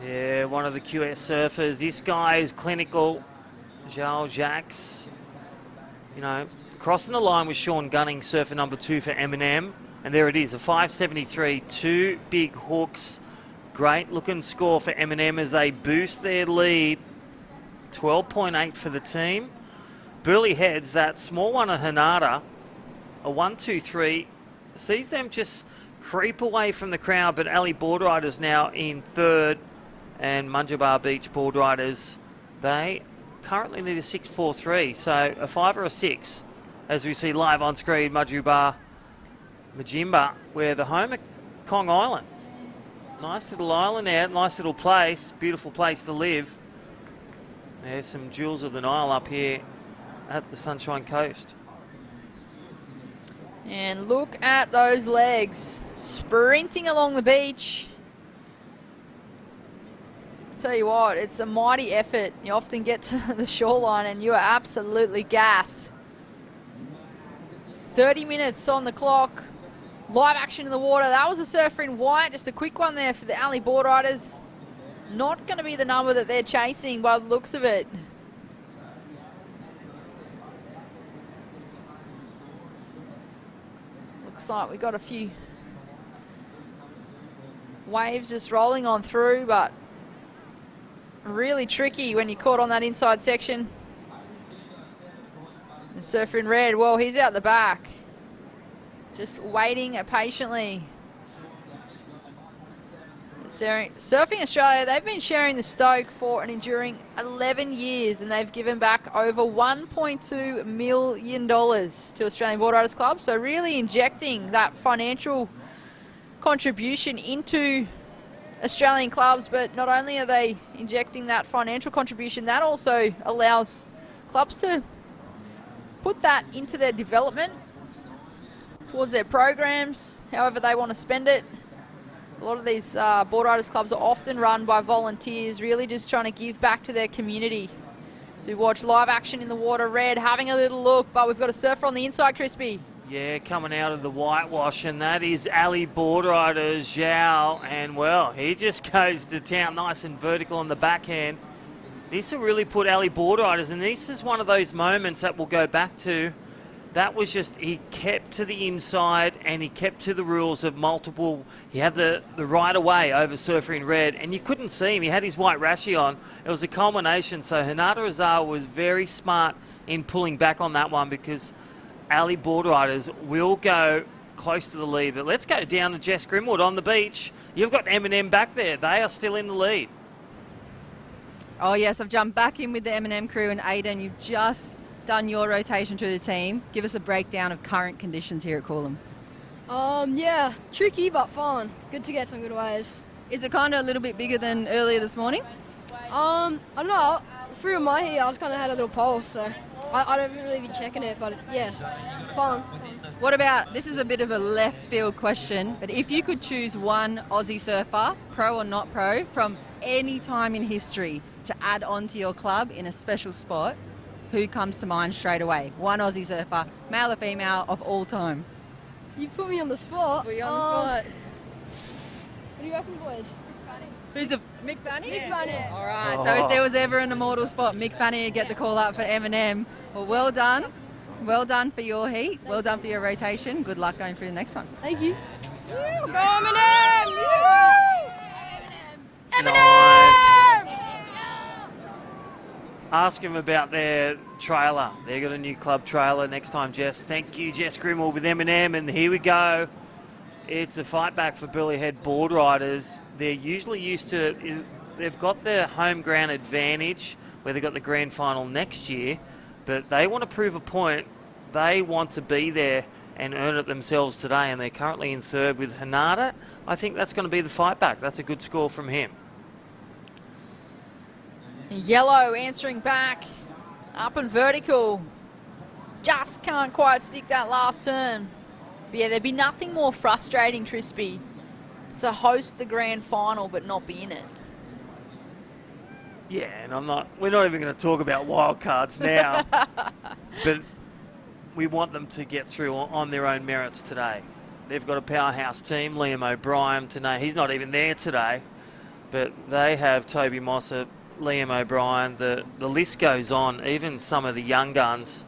Yeah, one of the QS surfers. This guy is clinical. Joel Jacques. You know, crossing the line with Sean Gunning, surfer number 2 for M&M. And there it is, a 573, 2 big hooks. Great looking score for M&M as they boost their lead. 12.8 for the team. Burleigh Heads, that small one of Hinata, a 1-2-3, sees them just creep away from the crowd, but Ali Boardriders now in third, and Mudgebar Beach Boardriders, they currently need a 6-4-3, so a 5 or a 6, as we see live on screen, Majimba, where the home at Kong Island. Nice little island there, nice little place, beautiful place to live. There's some jewels of the Nile up here at the Sunshine Coast. And look at those legs, sprinting along the beach. Tell you what, it's a mighty effort. You often get to the shoreline and you are absolutely gassed. 30 minutes on the clock. Live action in the water. That was a surfer in white. Just a quick one there for the alley board riders. Not going to be the number that they're chasing by the looks of it. Looks like we got a few waves just rolling on through, but really tricky when you're caught on that inside section. The surfer in red, well, he's out the back. Just waiting patiently. Surfing Australia, they've been sharing the Stoke for an enduring 11 years, and they've given back over $1.2 million to Australian Boardriders Club. So really injecting that financial contribution into Australian clubs, but not only are they injecting that financial contribution, that also allows clubs to put that into their development, towards their programs, however they want to spend it. A lot of these Boardriders clubs are often run by volunteers, really just trying to give back to their community. So we watch live action in the water, red, having a little look, but we've got a surfer on the inside, Crispy. Yeah, coming out of the whitewash, and that is alley boardrider Zhao, and well, he just goes to town, nice and vertical on the backhand. This will really put alley boardriders, and this is one of those moments that we'll go back to. That was just, he kept to the inside and he kept to the rules of multiple. He had the right away over surfer in red, and you couldn't see him. He had his white rashi on. It was a culmination. So Hinata Azawa was very smart in pulling back on that one, because alley boardriders will go close to the lead. But let's go down to Jess Grimwood on the beach. You've got M&M back there. They are still in the lead. Oh yes, I've jumped back in with the M&M crew, and Aidan, you've just done your rotation through the team. Give us a breakdown of current conditions here at Coolum. Yeah, tricky but fun. Good to get some good waves. Is it kind of a little bit bigger than earlier this morning? I don't know. Through my heat, I just kind of had a little pulse, so I don't really be checking it, but yeah, fun. What about, this is a bit of a left field question, but if you could choose one Aussie surfer, pro or not pro, from any time in history to add on to your club in a special spot, who comes to mind straight away? One Aussie surfer, male or female, of all time. You put me on the spot. Put you on the spot. What do you reckon, boys? Who's the Mick Fanny? Mick Fanny. All right. So if there was ever an immortal spot, Mick Fanny would get the call out for M&M. Well done. Well done for your heat. Well done for your rotation. Good luck going through the next one. Thank you. Go M&M! Ask them about their trailer. They've got a new club trailer next time, Jess. Thank you, Jess Grimwald with M&M, and here we go. It's a fight back for Burleigh Head Boardriders. They're usually used to, they've got their home ground advantage where they've got the grand final next year, but they want to prove a point. They want to be there and earn it themselves today, and they're currently in third with Hinata. I think that's going to be the fight back. That's a good score from him. Yellow answering back, up and vertical. Just can't quite stick that last turn. But yeah, there'd be nothing more frustrating, Crispy, to host the grand final but not be in it. Yeah, and we're not even going to talk about wild cards now, but we want them to get through on their own merits today. They've got a powerhouse team. Liam O'Brien today, he's not even there today, but they have Toby Mossop, Liam O'Brien, the list goes on, even some of the young guns.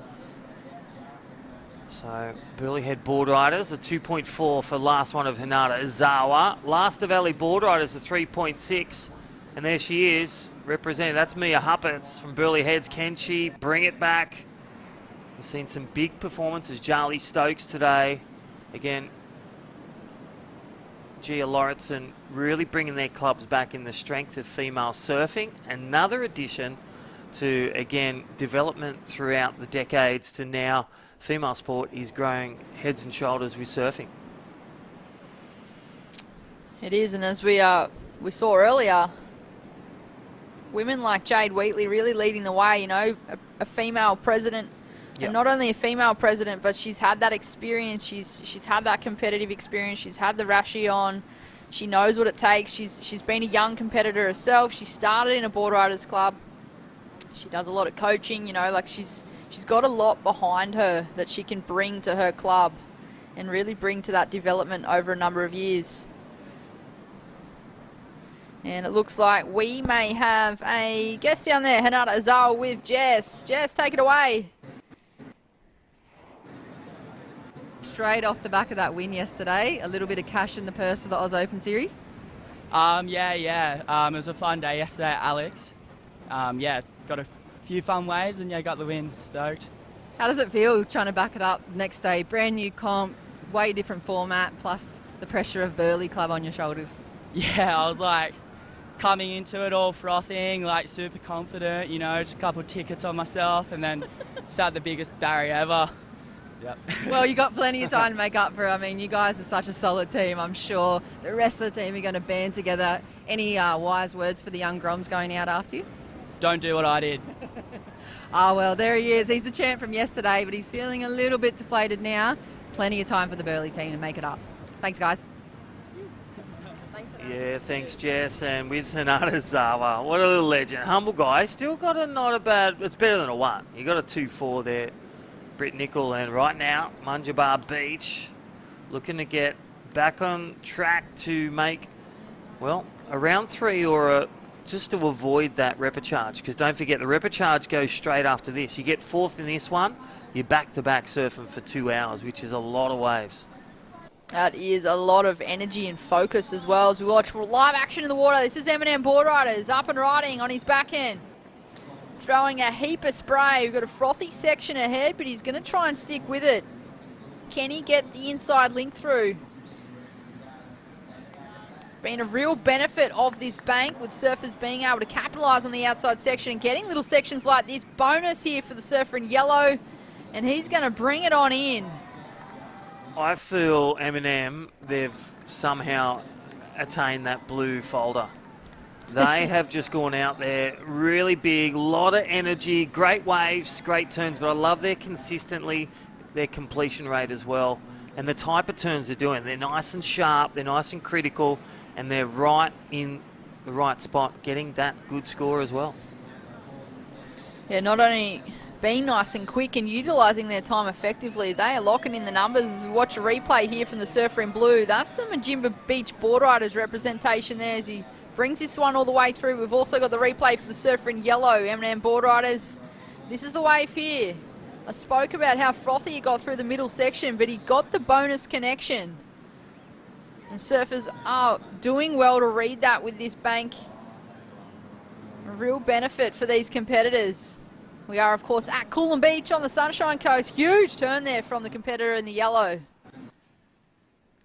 So Burleigh Head Boardriders, a 2.4 for last one of Hinata Azawa. Last of alley Boardriders, a 3.6. And there she is, representing. That's Mia Huppets from Burleigh Heads. Can she bring it back? We've seen some big performances. Charlie Stokes today. Again, Gia Lauritsen really bringing their clubs back in the strength of female surfing. Another addition to, again, development throughout the decades to now. Female sport is growing heads and shoulders with surfing. It is, and as we saw earlier, women like Jade Wheatley really leading the way, you know, a female president. Yep. And not only a female president, but she's had that experience. She's had that competitive experience. She's had the rashi on. She knows what it takes. She's been a young competitor herself. She started in a board riders club. She does a lot of coaching, you know, like she's got a lot behind her that she can bring to her club and really bring to that development over a number of years. And it looks like we may have a guest down there, Hinata Azawa with Jess. Jess, take it away. Straight off the back of that win yesterday, a little bit of cash in the purse for the Oz Open Series. Yeah. It was a fun day yesterday at Alex. Yeah, got a few fun waves and yeah, got the win. Stoked. How does it feel trying to back it up next day? Brand new comp, way different format, plus the pressure of Burleigh Club on your shoulders. Yeah, I was like coming into it all frothing, like super confident, you know, just a couple of tickets on myself and then start the biggest barrier ever. Yep. Well, you got plenty of time to make up for it. I mean, you guys are such a solid team. I'm sure the rest of the team are going to band together. Any wise words for the young Groms going out after you? Don't do what I did. Oh, well, there he is. He's the champ from yesterday, but he's feeling a little bit deflated now. Plenty of time for the Burleigh team to make it up. Thanks, guys. Yeah, thanks, Jess. And with Hinata Azawa, what a little legend. Humble guy. Still got a not a bad, it's better than a 1. You got a 2-4 there. Britt Nickel, and right now, Munjabar Beach looking to get back on track to make, well, a round 3 or just to avoid that repechage. Because don't forget, the repechage goes straight after this. You get 4th in this one, you're back-to-back surfing for 2 hours, which is a lot of waves. That is a lot of energy and focus as well as we watch live action in the water. This is M&M Boardriders up and riding on his backhand. Throwing a heap of spray. We've got a frothy section ahead, but he's going to try and stick with it. Can he get the inside link through? Been a real benefit of this bank with surfers being able to capitalise on the outside section and getting little sections like this. Bonus here for the surfer in yellow, and he's going to bring it on in. I feel M&M, they've somehow attained that blue folder. They have just gone out there really big, lot of energy, great waves, great turns, but I love their completion rate as well, and the type of turns they're doing. They're nice and sharp, they're nice and critical, and they're right in the right spot, getting that good score as well. Yeah, not only being nice and quick and utilising their time effectively, they are locking in the numbers. As we watch a replay here from the surfer in blue, that's the Majimba Beach Boardriders representation there as he brings this one all the way through. We've also got the replay for the surfer in yellow, M&M Boardriders. This is the wave here. I spoke about how frothy he got through the middle section, but he got the bonus connection. And surfers are doing well to read that with this bank. A real benefit for these competitors. We are, of course, at Coolum Beach on the Sunshine Coast. Huge turn there from the competitor in the yellow.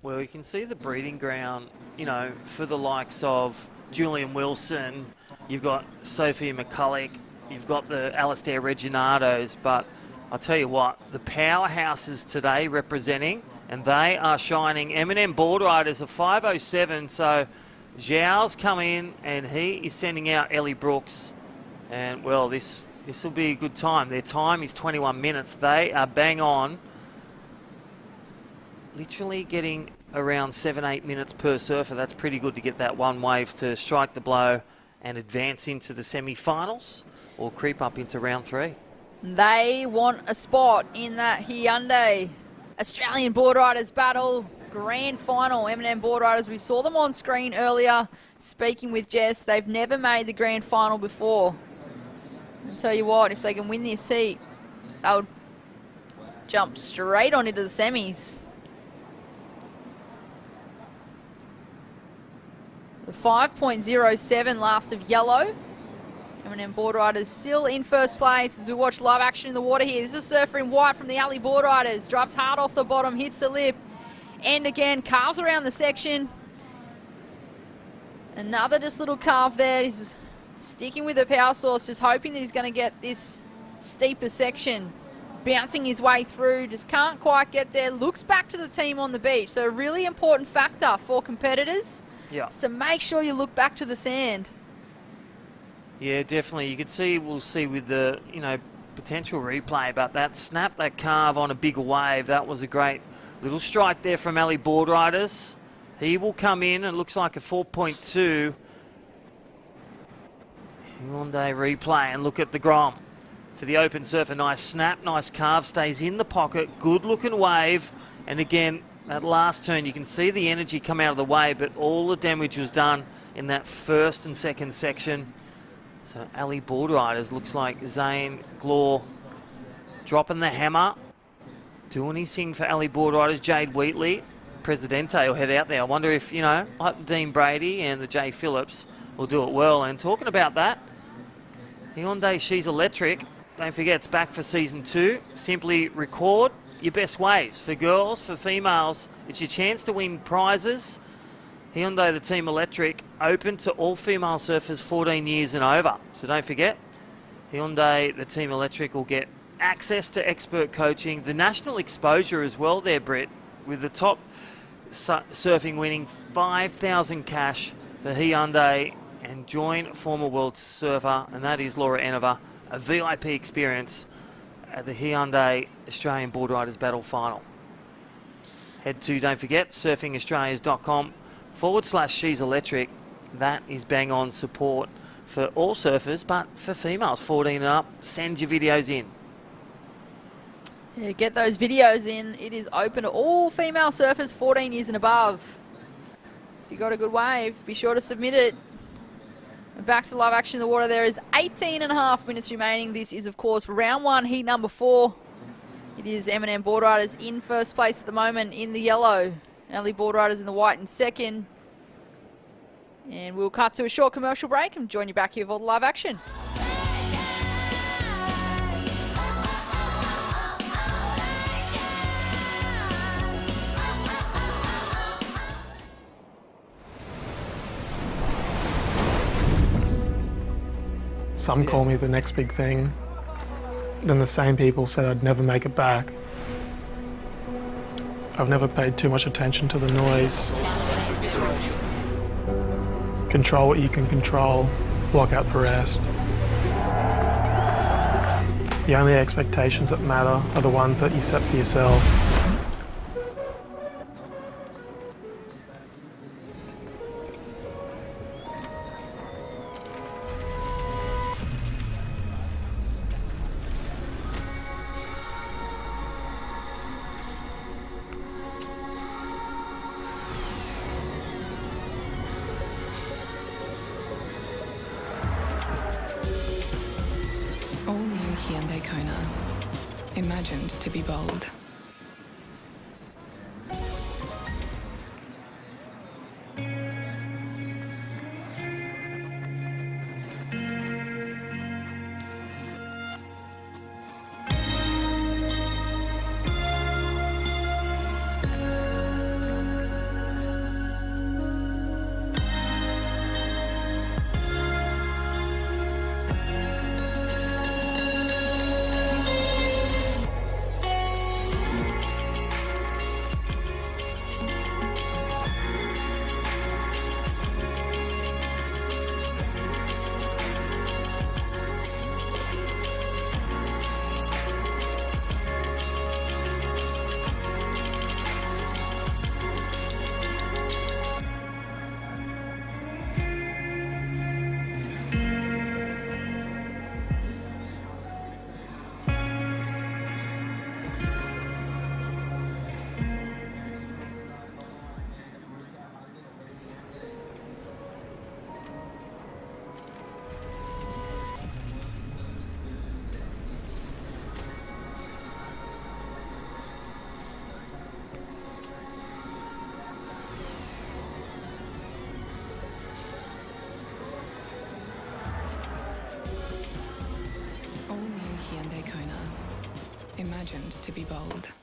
Well, you can see the breeding ground, you know, for the likes of Julian Wilson, you've got Sophia McCulloch, you've got the Alastair Reginatos, but I'll tell you what, the powerhouses today representing, and they are shining. M&M Boardriders are 5:07, so Zhao's come in and he is sending out Ellie Brooks, and well, this will be a good time. Their time is 21 minutes. They are bang on, literally getting around 7-8 minutes per surfer. That's pretty good to get that one wave to strike the blow and advance into the semi-finals or creep up into round 3. They want a spot in that Hyundai Australian Boardriders Battle Grand Final. M&M Boardriders, we saw them on screen earlier speaking with Jess. They've never made the Grand Final before. I'll tell you what, if they can win this heat, they'll jump straight on into the semis. The 5.07 last of yellow. M&M Boardriders still in first place as we watch live action in the water here. This is a surfer in white from the Alley Boardriders. Drives hard off the bottom, hits the lip. And again, carves around the section. Another just little carve there. He's sticking with the power source, just hoping that he's going to get this steeper section. Bouncing his way through, just can't quite get there. Looks back to the team on the beach. So a really important factor for competitors. Yeah. So make sure you look back to the sand. Yeah, definitely. You can see, we'll see with the, you know, potential replay, but that snap, that carve on a bigger wave, that was a great little strike there from Alley Boardriders. He will come in, and looks like a 4.2. Hyundai replay, and look at the Grom. For the open surfer, nice snap, nice carve, stays in the pocket, good looking wave. And again, that last turn, you can see the energy come out of the way, but all the damage was done in that first and second section. So Ali Boardriders, looks like Zane Glor dropping the hammer. Doing his thing for Ali Boardriders. Jade Wheatley, Presidente, will head out there. I wonder if, you know, like Dean Brady and the Jay Phillips will do it well. And talking about that, Hyundai She's Electric, don't forget it's back for season 2. Simply record your best waves. For girls, for females, it's your chance to win prizes. Hyundai, the Team Electric, open to all female surfers 14 years and over. So don't forget, Hyundai, the Team Electric, will get access to expert coaching, the national exposure as well there, Britt, with the top surfing winning 5,000 cash for Hyundai, and join former world surfer, and that is Laura Enova, a VIP experience at the Hyundai Australian Boardriders Battle Final. Head to, don't forget, surfingaustralias.com/She's Electric. That is bang on support for all surfers, but for females 14 and up, send your videos in. Yeah, get those videos in. It is open to all female surfers 14 years and above. If you got a good wave, be sure to submit it. And back to live action in the water. There is 18.5 minutes remaining. This is, of course, round 1, heat number 4. It is M&M Boardriders in first place at the moment in the yellow. Ali Boardriders in the white in second. And we'll cut to a short commercial break and join you back here for the live action. Some call me the next big thing. Then the same people said I'd never make it back. I've never paid too much attention to the noise. Control what you can control, block out the rest. The only expectations that matter are the ones that you set for yourself. Hyundai Kona, imagined to be bold. Hyundai Kona, imagined to be bold.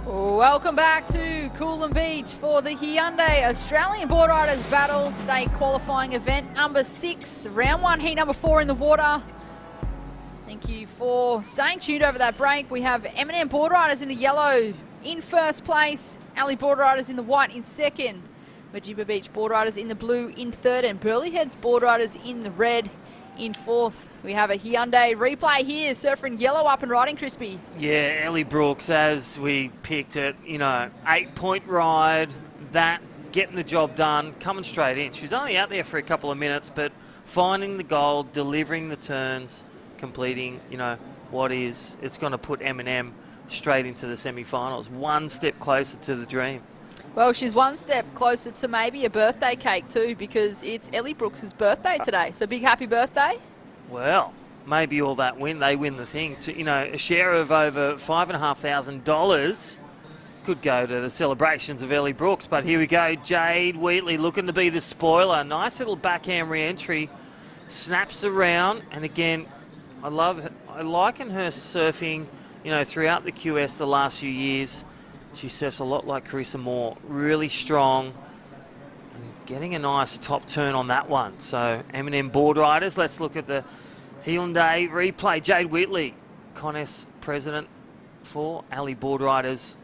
Welcome back to Coolum Beach for the Hyundai Australian Boardriders Battle State Qualifying Event number 6, round 1, heat number 4 in the water. Thank you for staying tuned over that break. We have M&M Boardriders in the yellow in first place, Alley Boardriders in the white in second, Majimba Beach Boardriders in the blue in third, and Burleigh Heads Boardriders in the red in fourth. We have a Hyundai replay here, Surfer in yellow up and riding, Crispy. Yeah, Ellie Brooks, as we picked it, 8-point ride, that getting the job done, coming straight in. She's only out there for a couple of minutes, but finding the goal, delivering the turns, completing, it's going to put M&M straight into the semi-finals, one step closer to the dream. Well, she's one step closer to maybe a birthday cake too, because it's Ellie Brooks' birthday today. So big happy birthday. Well, maybe all that they win the thing. A share of over $5,500 could go to the celebrations of Ellie Brooks. But here we go, Jade Wheatley looking to be the spoiler. Nice little backhand re-entry, snaps around, and again, I liken her surfing, throughout the QS the last few years. She surfs a lot like Carissa Moore, really strong, and getting a nice top turn on that one. So M&M Boardriders, let's look at the Hyundai replay. Jade Whitley, Connes president for Alley Boardriders,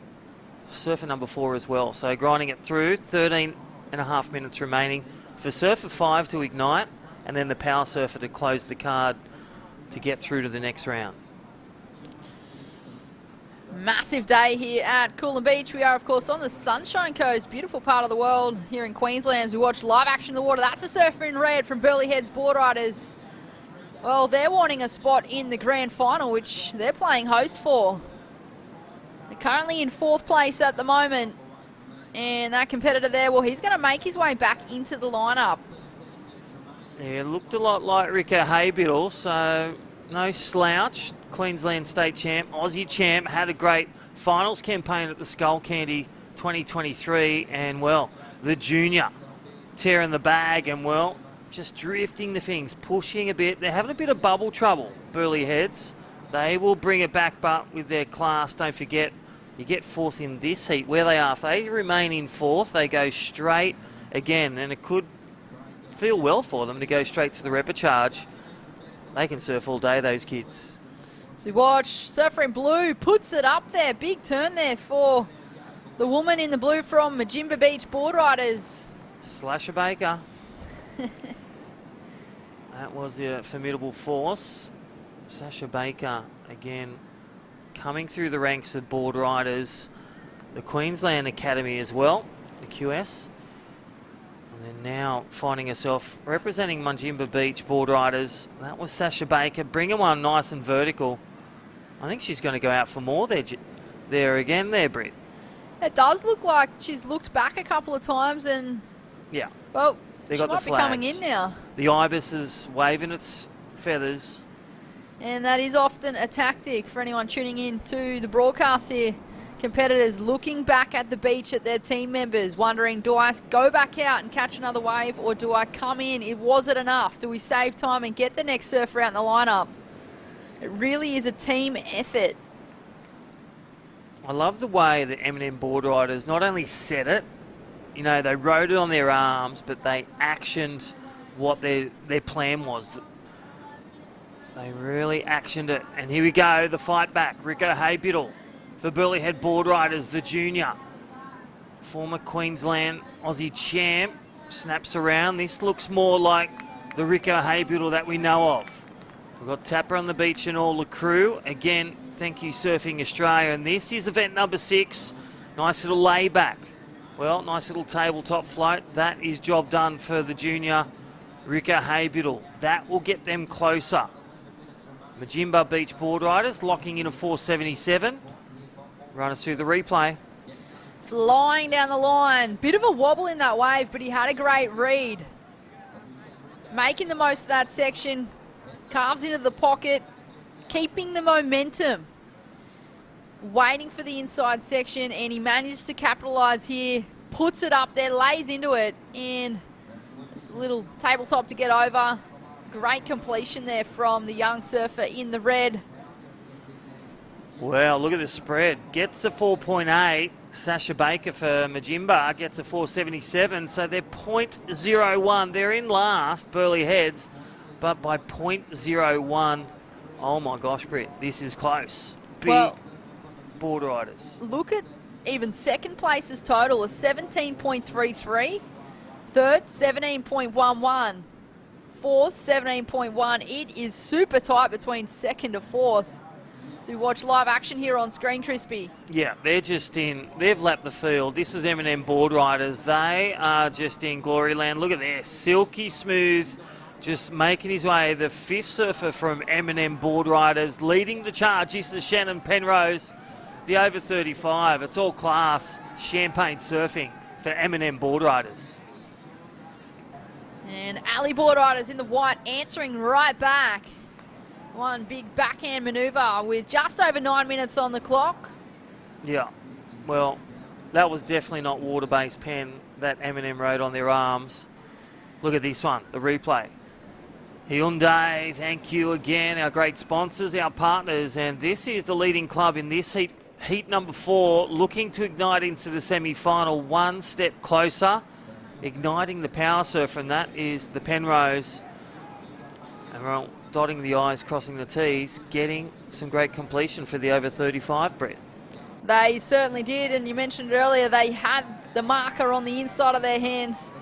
surfer number 4 as well. So grinding it through, 13.5 minutes remaining for surfer 5 to ignite, and then the power surfer to close the card to get through to the next round. Massive day here at Coolum Beach. We are, of course, on the Sunshine Coast, beautiful part of the world here in Queensland. As we watch live action in the water. That's the surfer in red from Burleigh Heads Boardriders. Well, they're wanting a spot in the grand final, which they're playing host for. They're currently in 4th place at the moment. And that competitor there, well, he's going to make his way back into the lineup. Yeah, looked a lot like Rico Haybiddle, so no slouch. Queensland state champ, Aussie champ, had a great finals campaign at the Skull Candy 2023, and well, the junior tearing the bag, and well, just drifting the things, pushing a bit. They're having a bit of bubble trouble, Burleigh Heads. They will bring it back, but with their class, don't forget, you get 4th in this heat. Where they are, if they remain in 4th, they go straight again, and it could feel well for them to go straight to the repechage. They can surf all day, those kids. So we watch surfer in blue, puts it up there. Big turn there for the woman in the blue from Majimba Beach Boardriders. Slasher Baker. That was a formidable force. Sasha Baker, again, coming through the ranks of Boardriders. The Queensland Academy as well, the QS. And then now finding herself representing Majimba Beach Boardriders. That was Sasha Baker, bringing one nice and vertical. I think she's going to go out for more there again there, Britt. It does look like she's looked back a couple of times and, yeah, well, they she got might the be coming in now. The ibis is waving its feathers. And that is often a tactic for anyone tuning in to the broadcast here. Competitors looking back at the beach at their team members, wondering, do I go back out and catch another wave, or do I come in? Was it enough? Do we save time and get the next surfer out in the lineup? It really is a team effort. I love the way that M&M Boardriders not only said it, they rode it on their arms, but they actioned what their plan was. They really actioned it. And here we go, the fight back. Rico Haybiddle for Burleigh Head Boardriders, the junior. Former Queensland Aussie champ, snaps around. This looks more like the Rico Haybiddle that we know of. We've got Tapper on the beach and all the crew. Again, thank you Surfing Australia. And this is event number 6. Nice little layback. Well, nice little tabletop float. That is job done for the junior Rico Haybiddle. That will get them closer. Majimba Beach Boardriders locking in a 477. Run us through the replay. Flying down the line. Bit of a wobble in that wave, but he had a great read. Making the most of that section. Carves into the pocket. Keeping the momentum. Waiting for the inside section, and he manages to capitalise here. Puts it up there, lays into it, and this little tabletop to get over. Great completion there from the young surfer in the red. Well, look at the spread. Gets a 4.8. Sasha Baker for Majimba gets a 4.77. So they're 0.01. They're in last, Burleigh Heads, but by 0.01. Oh my gosh, Britt, this is close. Big board riders. Look at even second place's total is 17.33. Third, 17.11. Fourth, 17.1. It is super tight between second to fourth. So we watch live action here on screen, Crispy. Yeah, they're just in, they've lapped the field. This is M&M Board Riders. They are just in glory land. Look at this, silky smooth, just making his way. The fifth surfer from M&M Board Riders leading the charge. This is Shannon Penrose, the over 35. It's all class, champagne surfing for M&M Board Riders. And Ali Board Riders in the white answering right back. One big backhand manoeuvre with just over 9 minutes on the clock. Yeah, well, that was definitely not water-based pen that M&M rode on their arms. Look at this one, the replay. Hyundai, thank you again, our great sponsors, our partners, and this is the leading club in this heat, heat number 4, looking to ignite into the semi-final, one step closer, igniting the power surfer, and that is the Penrose. And we're dotting the I's, crossing the T's, getting some great completion for the over 35, Brett. They certainly did, and you mentioned earlier they had the marker on the inside of their hands.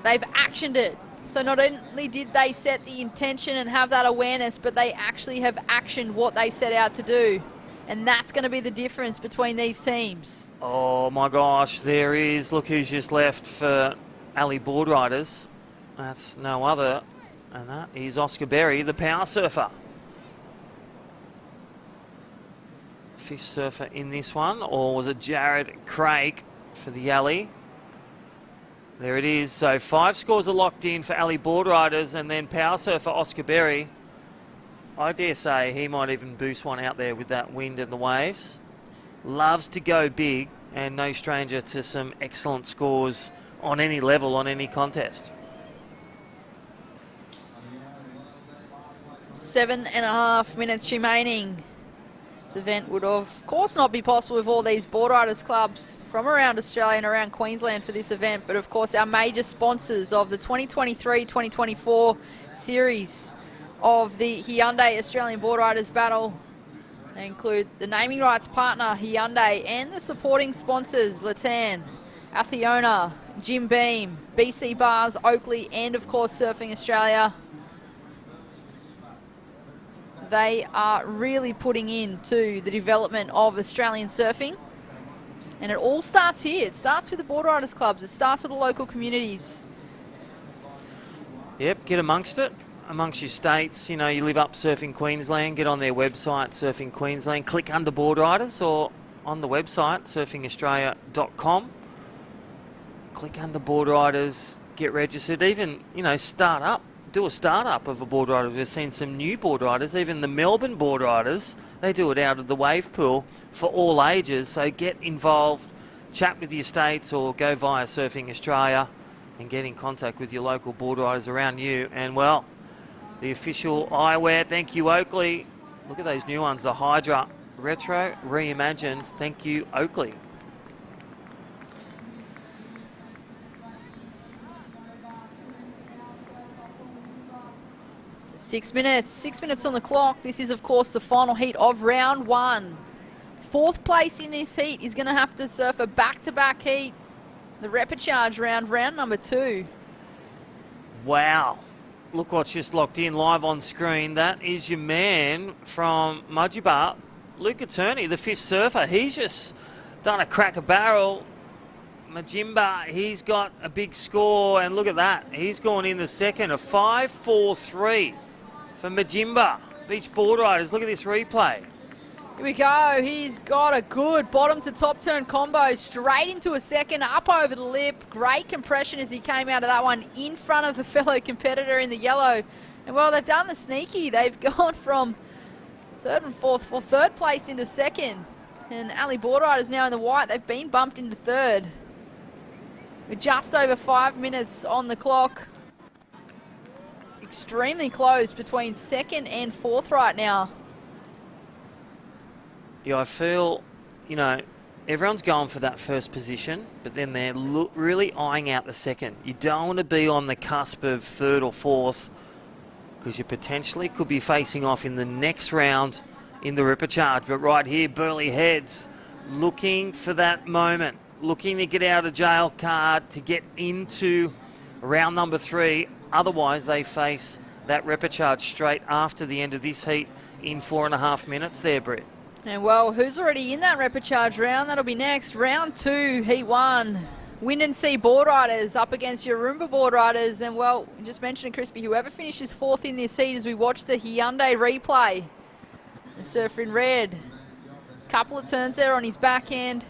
They've actioned it. So not only did they set the intention and have that awareness, but they actually have actioned what they set out to do. And that's going to be the difference between these teams. Oh my gosh, there is, look who's just left for Ali Board Riders. That's no other, and that is Oscar Berry, the power surfer. Fifth surfer in this one, or was it Jared Craig for the Ali? There it is. So 5 scores are locked in for Ali Board Riders, and then power surfer Oscar Berry. I dare say he might even boost one out there with that wind and the waves. Loves to go big, and no stranger to some excellent scores on any level, on any contest. 7.5 minutes remaining. This event would of course not be possible with all these board riders clubs from around Australia and around Queensland for this event, but of course our major sponsors of the 2023-2024 series of the Hyundai Australian Boardriders Battle. They include the naming rights partner Hyundai and the supporting sponsors Latan, Athiona, Jim Beam, BC Bars, Oakley, and of course Surfing Australia. They are really putting into the development of Australian surfing. And it all starts here. It starts with the board riders clubs. It starts with the local communities. Yep, get amongst it, amongst your states. You know, you live up Surfing Queensland, get on their website, Surfing Queensland, click under board riders, or on the website, surfingaustralia.com. Click under board riders, get registered, even, you know, start up. Do a start-up of a board rider. We've seen some new board riders, even the Melbourne board riders. They do it out of the wave pool for all ages. So get involved, chat with your states, or go via Surfing Australia and get in contact with your local board riders around you. And, well, the official eyewear, thank you, Oakley. Look at those new ones, the Hydra Retro Reimagined. Thank you, Oakley. 6 minutes. 6 minutes on the clock. This is, of course, the final heat of round 1. 4th place in this heat is going to have to surf a back-to-back heat. The repechage round number 2. Wow. Look what's just locked in live on screen. That is your man from Mudgeebar, Luke Attorney, the 5th surfer. He's just done a crack a barrel. Majimba, he's got a big score, and look at that. He's gone in the second, a 5.43 for Majimba. Beach Board Riders, look at this replay. Here we go. He's got a good bottom to top turn combo straight into a second, up over the lip. Great compression as he came out of that one in front of the fellow competitor in the yellow. And well, they've done the sneaky. They've gone from 3rd and 4th for 3rd place into 2nd. And Ali Board Riders now in the white. They've been bumped into 3rd. With just over 5 minutes on the clock. Extremely close between 2nd and 4th right now. Yeah, I feel, you know, everyone's going for that first position, but then they're really eyeing out the second. You don't want to be on the cusp of third or fourth, because you potentially could be facing off in the next round in the repechage. But right here, Burleigh Heads looking for that moment, looking to get out of jail card to get into round number 3. Otherwise, they face that repechage straight after the end of this heat in 4.5 minutes there, Britt. And well, who's already in that repechage round? That'll be next. Round 2, Heat 1. Wind and Sea Boardriders up against Yarumba Boardriders. And well, just mentioned Crispy, whoever finishes 4th in this heat as we watch the Hyundai replay. The surfer in red. Couple of turns there on his backhand.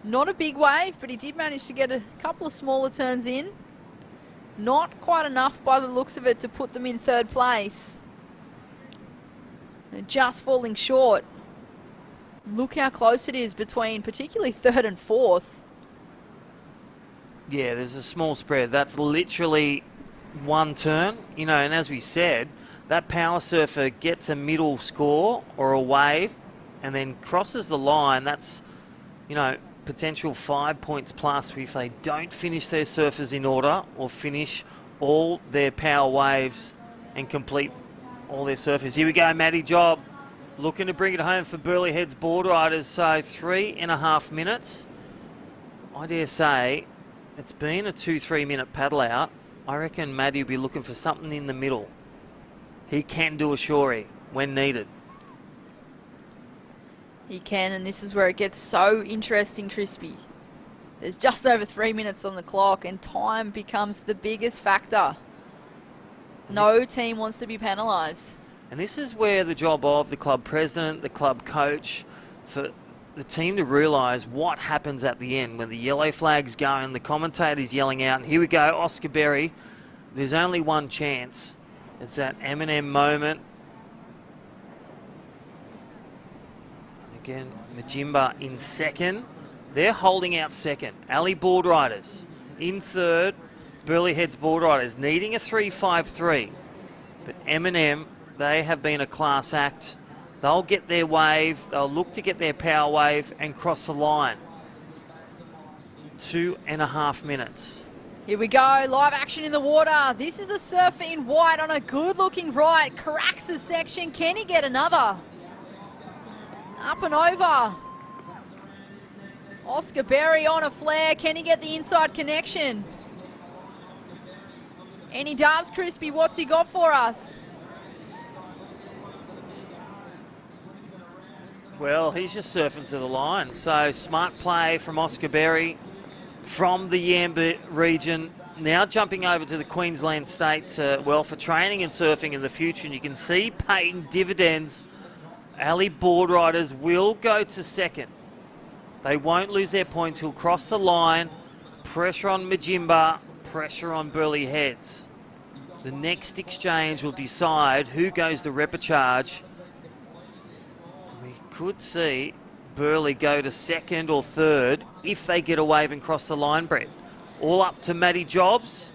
Not a big wave, but he did manage to get a couple of smaller turns in. Not quite enough by the looks of it to put them in 3rd place. They're just falling short. Look how close it is between particularly 3rd and 4th. Yeah, there's a small spread. That's literally one turn, you know, and as we said, that power surfer gets a middle score or a wave and then crosses the line. That's, you know, potential 5 points plus if they don't finish their surfers in order or finish all their power waves and complete all their surfers. Here we go, Matty Job looking to bring it home for Burleigh Heads Boardriders. So 3.5 minutes. I dare say it's been a 2-3 minute paddle out. I reckon Matty will be looking for something in the middle. He can do a shorey when needed. He can, and this is where it gets so interesting, Crispy. There's just over 3 minutes on the clock, and time becomes the biggest factor. No team wants to be penalised. And this is where the job of the club president, the club coach, for the team to realise what happens at the end when the yellow flag's going, the commentator's yelling out, and here we go, Oscar Berry. There's only one chance. It's that Eminem moment. Again, Majimba in 2nd. They're holding out 2nd. Ali Boardriders in 3rd. Burleigh Heads Boardriders needing a 3-5-3. But Eminem, they have been a class act. They'll get their wave. They'll look to get their power wave and cross the line. 2.5 minutes. Here we go, live action in the water. This is a surfer in white on a good-looking right. Cracks the section. Can he get another? Up and over. Oscar Berry on a flare. Can he get the inside connection? And he does, Crispy. What's he got for us? Well, he's just surfing to the line. So smart play from Oscar Berry from the Yamba region. Now jumping over to the Queensland State, well, for training and surfing in the future. And you can see paying dividends. Ali Boardriders will go to 2nd. They won't lose their points. He'll cross the line. Pressure on Majimba. Pressure on Burleigh Heads. The next exchange will decide who goes to repechage. We could see Burleigh go to 2nd or 3rd if they get a wave and cross the line, Brett. All up to Matty Jobs.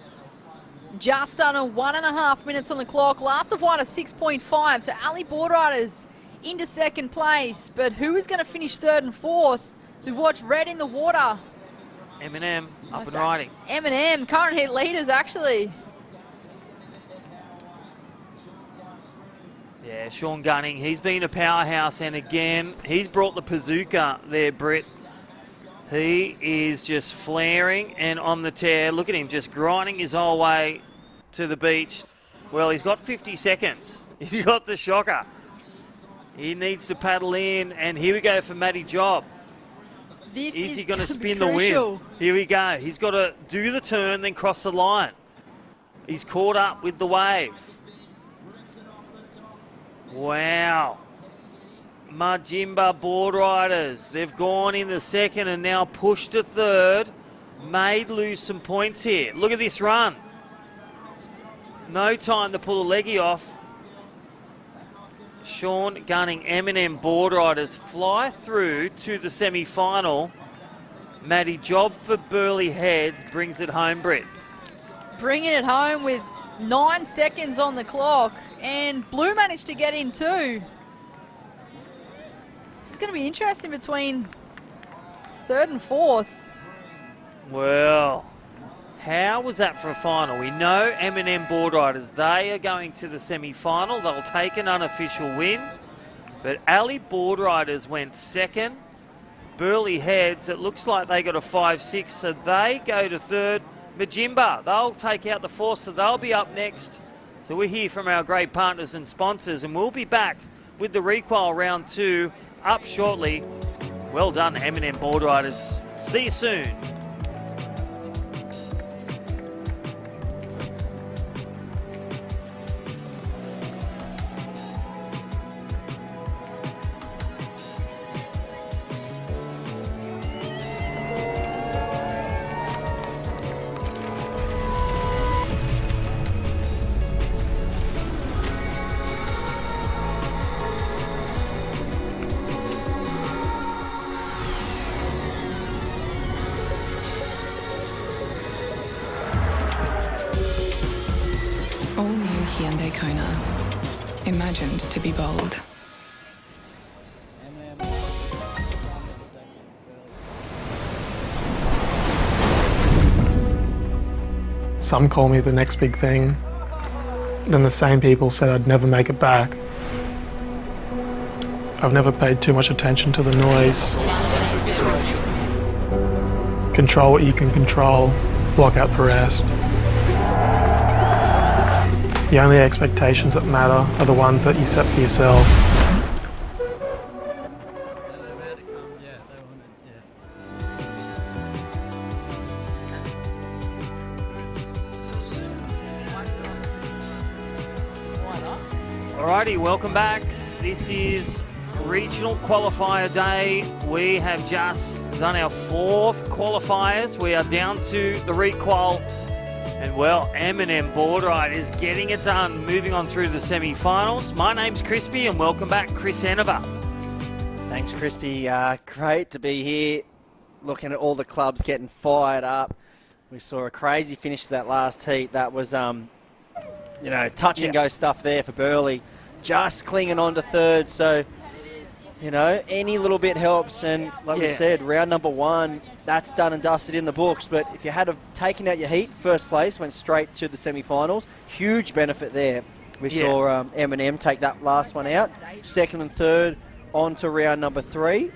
Just under 1.5 minutes on the clock. Last of one, a 6.5. So Ali Boardriders into 2nd place. But who is going to finish 3rd and 4th? So we watch red in the water. Eminem up and riding. Eminem, current heat leaders actually. Yeah, Sean Gunning, he's been a powerhouse, and again, he's brought the bazooka there, Britt. He is just flaring and on the tear. Look at him just grinding his whole way to the beach. Well, he's got 50 seconds. He's got the shocker. He needs to paddle in, and here we go for Matty Job. This is he going to spin the wind? Here we go. He's got to do the turn, then cross the line. He's caught up with the wave. Wow. Majimba Boardriders. They've gone in the 2nd and now pushed to 3rd. May lose some points here. Look at this run. No time to pull the leggy off. Sean Gunning, Eminem Boardriders fly through to the semi-final. Matty Job for Burleigh Heads brings it home, Britt. Bringing it home with 9 seconds on the clock. And Blue managed to get in too. going to be interesting between third and fourth. Well, how was that for a final? We know M&M Boardriders, they are going to the semi-final. They'll take an unofficial win. But Ali Boardriders went second. Burleigh Heads, it looks like they got a 5-6, so they go to third. Majimba, they'll take out the fourth, so they'll be up next. So we'll hear from our great partners and sponsors, and we'll be back with the requal round 2 up shortly. Well done, M&M Boardriders. See you soon. All new Hyundai Kona. Imagined to be bold. Some call me the next big thing. Then the same people said I'd never make it back. I've never paid too much attention to the noise. Control what you can control, block out the rest. The only expectations that matter are the ones that you set for yourself. Alrighty, welcome back. This is Regional Qualifier Day. We have just done our 4th qualifiers. We are down to the requal. And well, M&M Boardriders getting it done, moving on through the semi-finals. My name's Crispy, and welcome back, Chris Enever. Thanks, Crispy. Great to be here, looking at all the clubs getting fired up. We saw a crazy finish to that last heat. That was, you know, touch and go stuff there for Burleigh. Just clinging on to third, so, you know, any little bit helps. And like we said, round number 1, that's done and dusted in the books. But if you had have taken out your heat, first place, went straight to the semi-finals. Huge benefit there. We saw M&M take that last one out. Second and third, on to round number 3.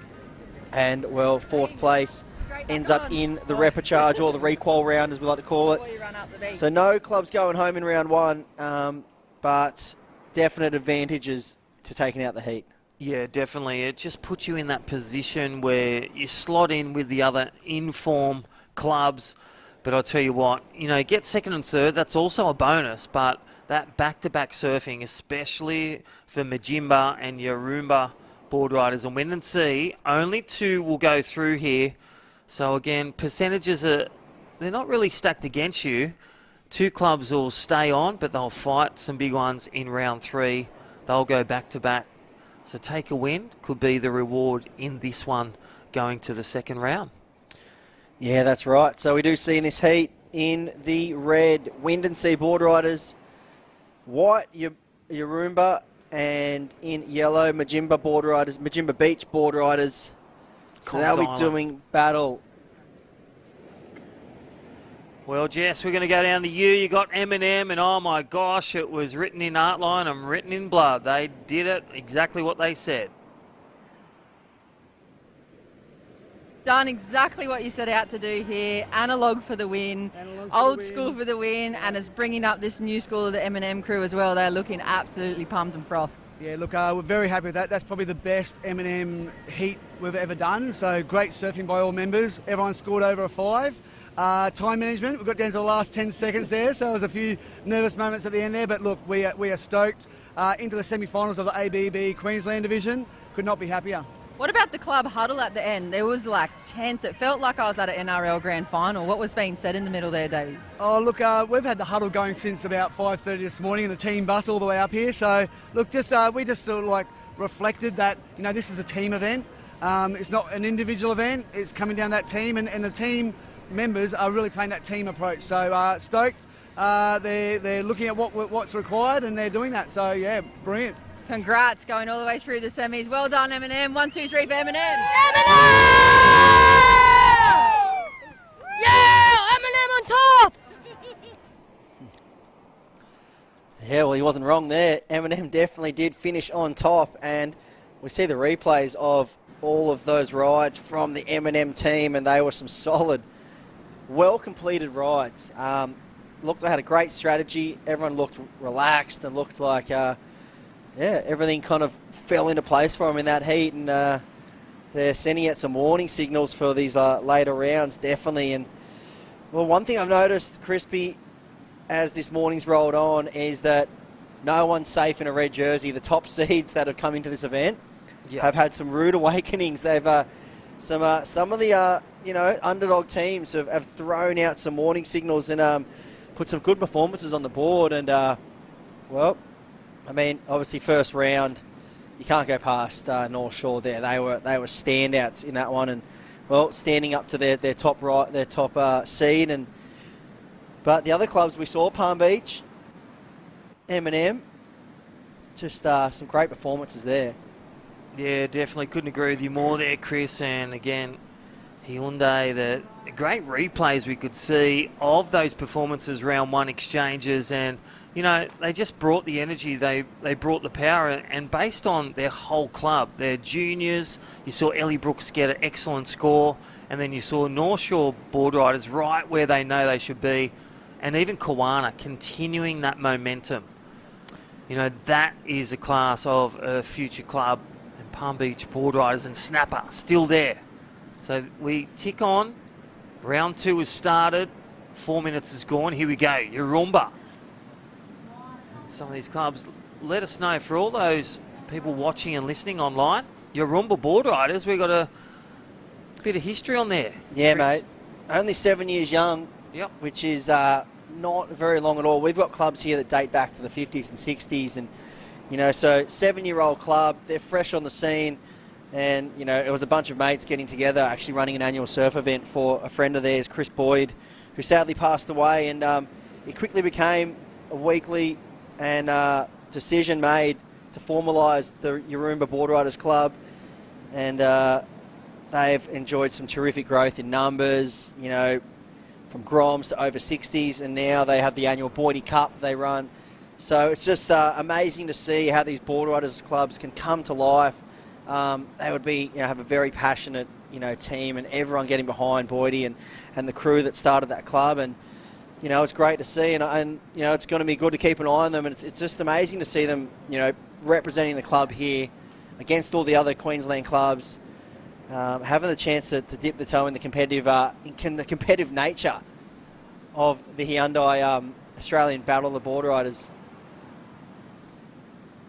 And, well, fourth place ends up in the repechage, or the requal round, as we like to call it. So no clubs going home in round 1, but definite advantages to taking out the heat. Yeah, definitely. It just puts you in that position where you slot in with the other in-form clubs. But I'll tell you what, you know, get second and third, that's also a bonus. But that back-to-back surfing, especially for Majimba and Yarumba Boardriders and Wind and Sea, only 2 will go through here. So again, percentages they're not really stacked against you. 2 clubs will stay on, but they'll fight some big ones in round 3. They'll go back-to-back. So take a win could be the reward in this one going to the second round. Yeah, that's right. So we do see in this heat, in the red, Wind and Sea Boardriders, white Yarumba, and in yellow, Majimba Boardriders, Majimba Beach Boardriders. So they'll be doing battle. Well, Jess, we're going to go down to you. You got M&M, and oh my gosh, it was written in art line and written in blood. They did it exactly what they said. Done exactly what you set out to do here. Analog for the win, old school for the win, and is bringing up this new school of the M&M crew as well. They're looking absolutely pumped and frothed. Yeah, look, we're very happy with that. That's probably the best M&M heat we've ever done. So great surfing by all members. Everyone scored over a 5. Time management, we got down to the last 10 seconds there, so there was a few nervous moments at the end there, but look, we are stoked. Into the semi-finals of the ABB Queensland division, could not be happier. What about the club huddle at the end? It was like tense. It felt like I was at an NRL grand final. What was being said in the middle there, Davey? Oh, look, we've had the huddle going since about 5:30 this morning, and the team bus all the way up here. So, look, we just sort of like reflected that, you know, this is a team event. It's not an individual event. It's coming down that team, and the team members are really playing that team approach. So stoked. They're looking at what's required, and they're doing that. So yeah, brilliant. Congrats, going all the way through the semis. Well done, Eminem. 1, 2, 3 for Eminem. Yeah, Eminem on top. Yeah, well, he wasn't wrong there. Eminem definitely did finish on top, and we see the replays of all of those rides from the Eminem team, and they were some solid, well-completed rides. Looked, they had a great strategy. Everyone looked relaxed and looked like, yeah, everything kind of fell into place for them in that heat, and they're sending out some warning signals for these later rounds, definitely. And well, one thing I've noticed, Crispy, as this morning's rolled on, is that no one's safe in a red jersey. The top seeds that have come into this event have had some rude awakenings. They've some of the underdog teams have thrown out some warning signals and put some good performances on the board. And well, I mean, obviously first round, you can't go past North Shore there. They were standouts in that one, and well, standing up to their top seed. And but the other clubs we saw, Palm Beach, Eminem, just some great performances there. Yeah, definitely couldn't agree with you more there, Chris. And again, Hyundai, the great replays we could see of those performances, round one exchanges, and you know, they just brought the energy, they brought the power, and based on their whole club, their juniors, you saw Ellie Brooks get an excellent score, and then you saw North Shore Boardriders right where they know they should be, and even Kawana continuing that momentum. You know, that is a class of a future club, and Palm Beach Boardriders and Snapper still there. So we tick on, round two has started, 4 minutes is gone, here we go, Yarumba. Some of these clubs, let us know, for all those people watching and listening online, Yarumba Boardriders, we've got a bit of history on there. Yeah, Chris. Mate. Only 7 years young, which is not very long at all. We've got clubs here that date back to the 50s and 60s, and, you know, so 7-year-old club, they're fresh on the scene, and, you know, it was a bunch of mates getting together, actually running an annual surf event for a friend of theirs, Chris Boyd, who sadly passed away, and it quickly became a weekly and decision made to formalise the Yarumba Boardriders Club, and they've enjoyed some terrific growth in numbers, you know, from Groms to over 60s, and now they have the annual Boydie Cup they run. So it's just amazing to see how these Boardriders clubs can come to life. They would be, you know, have a very passionate, you know, team, and everyone getting behind Boydie and the crew that started that club, and you know, it's great to see, and you know, it's going to be good to keep an eye on them, and it's just amazing to see them, you know, representing the club here against all the other Queensland clubs, having the chance to dip the toe in the competitive nature of the Hyundai Australian Battle of the Boardriders.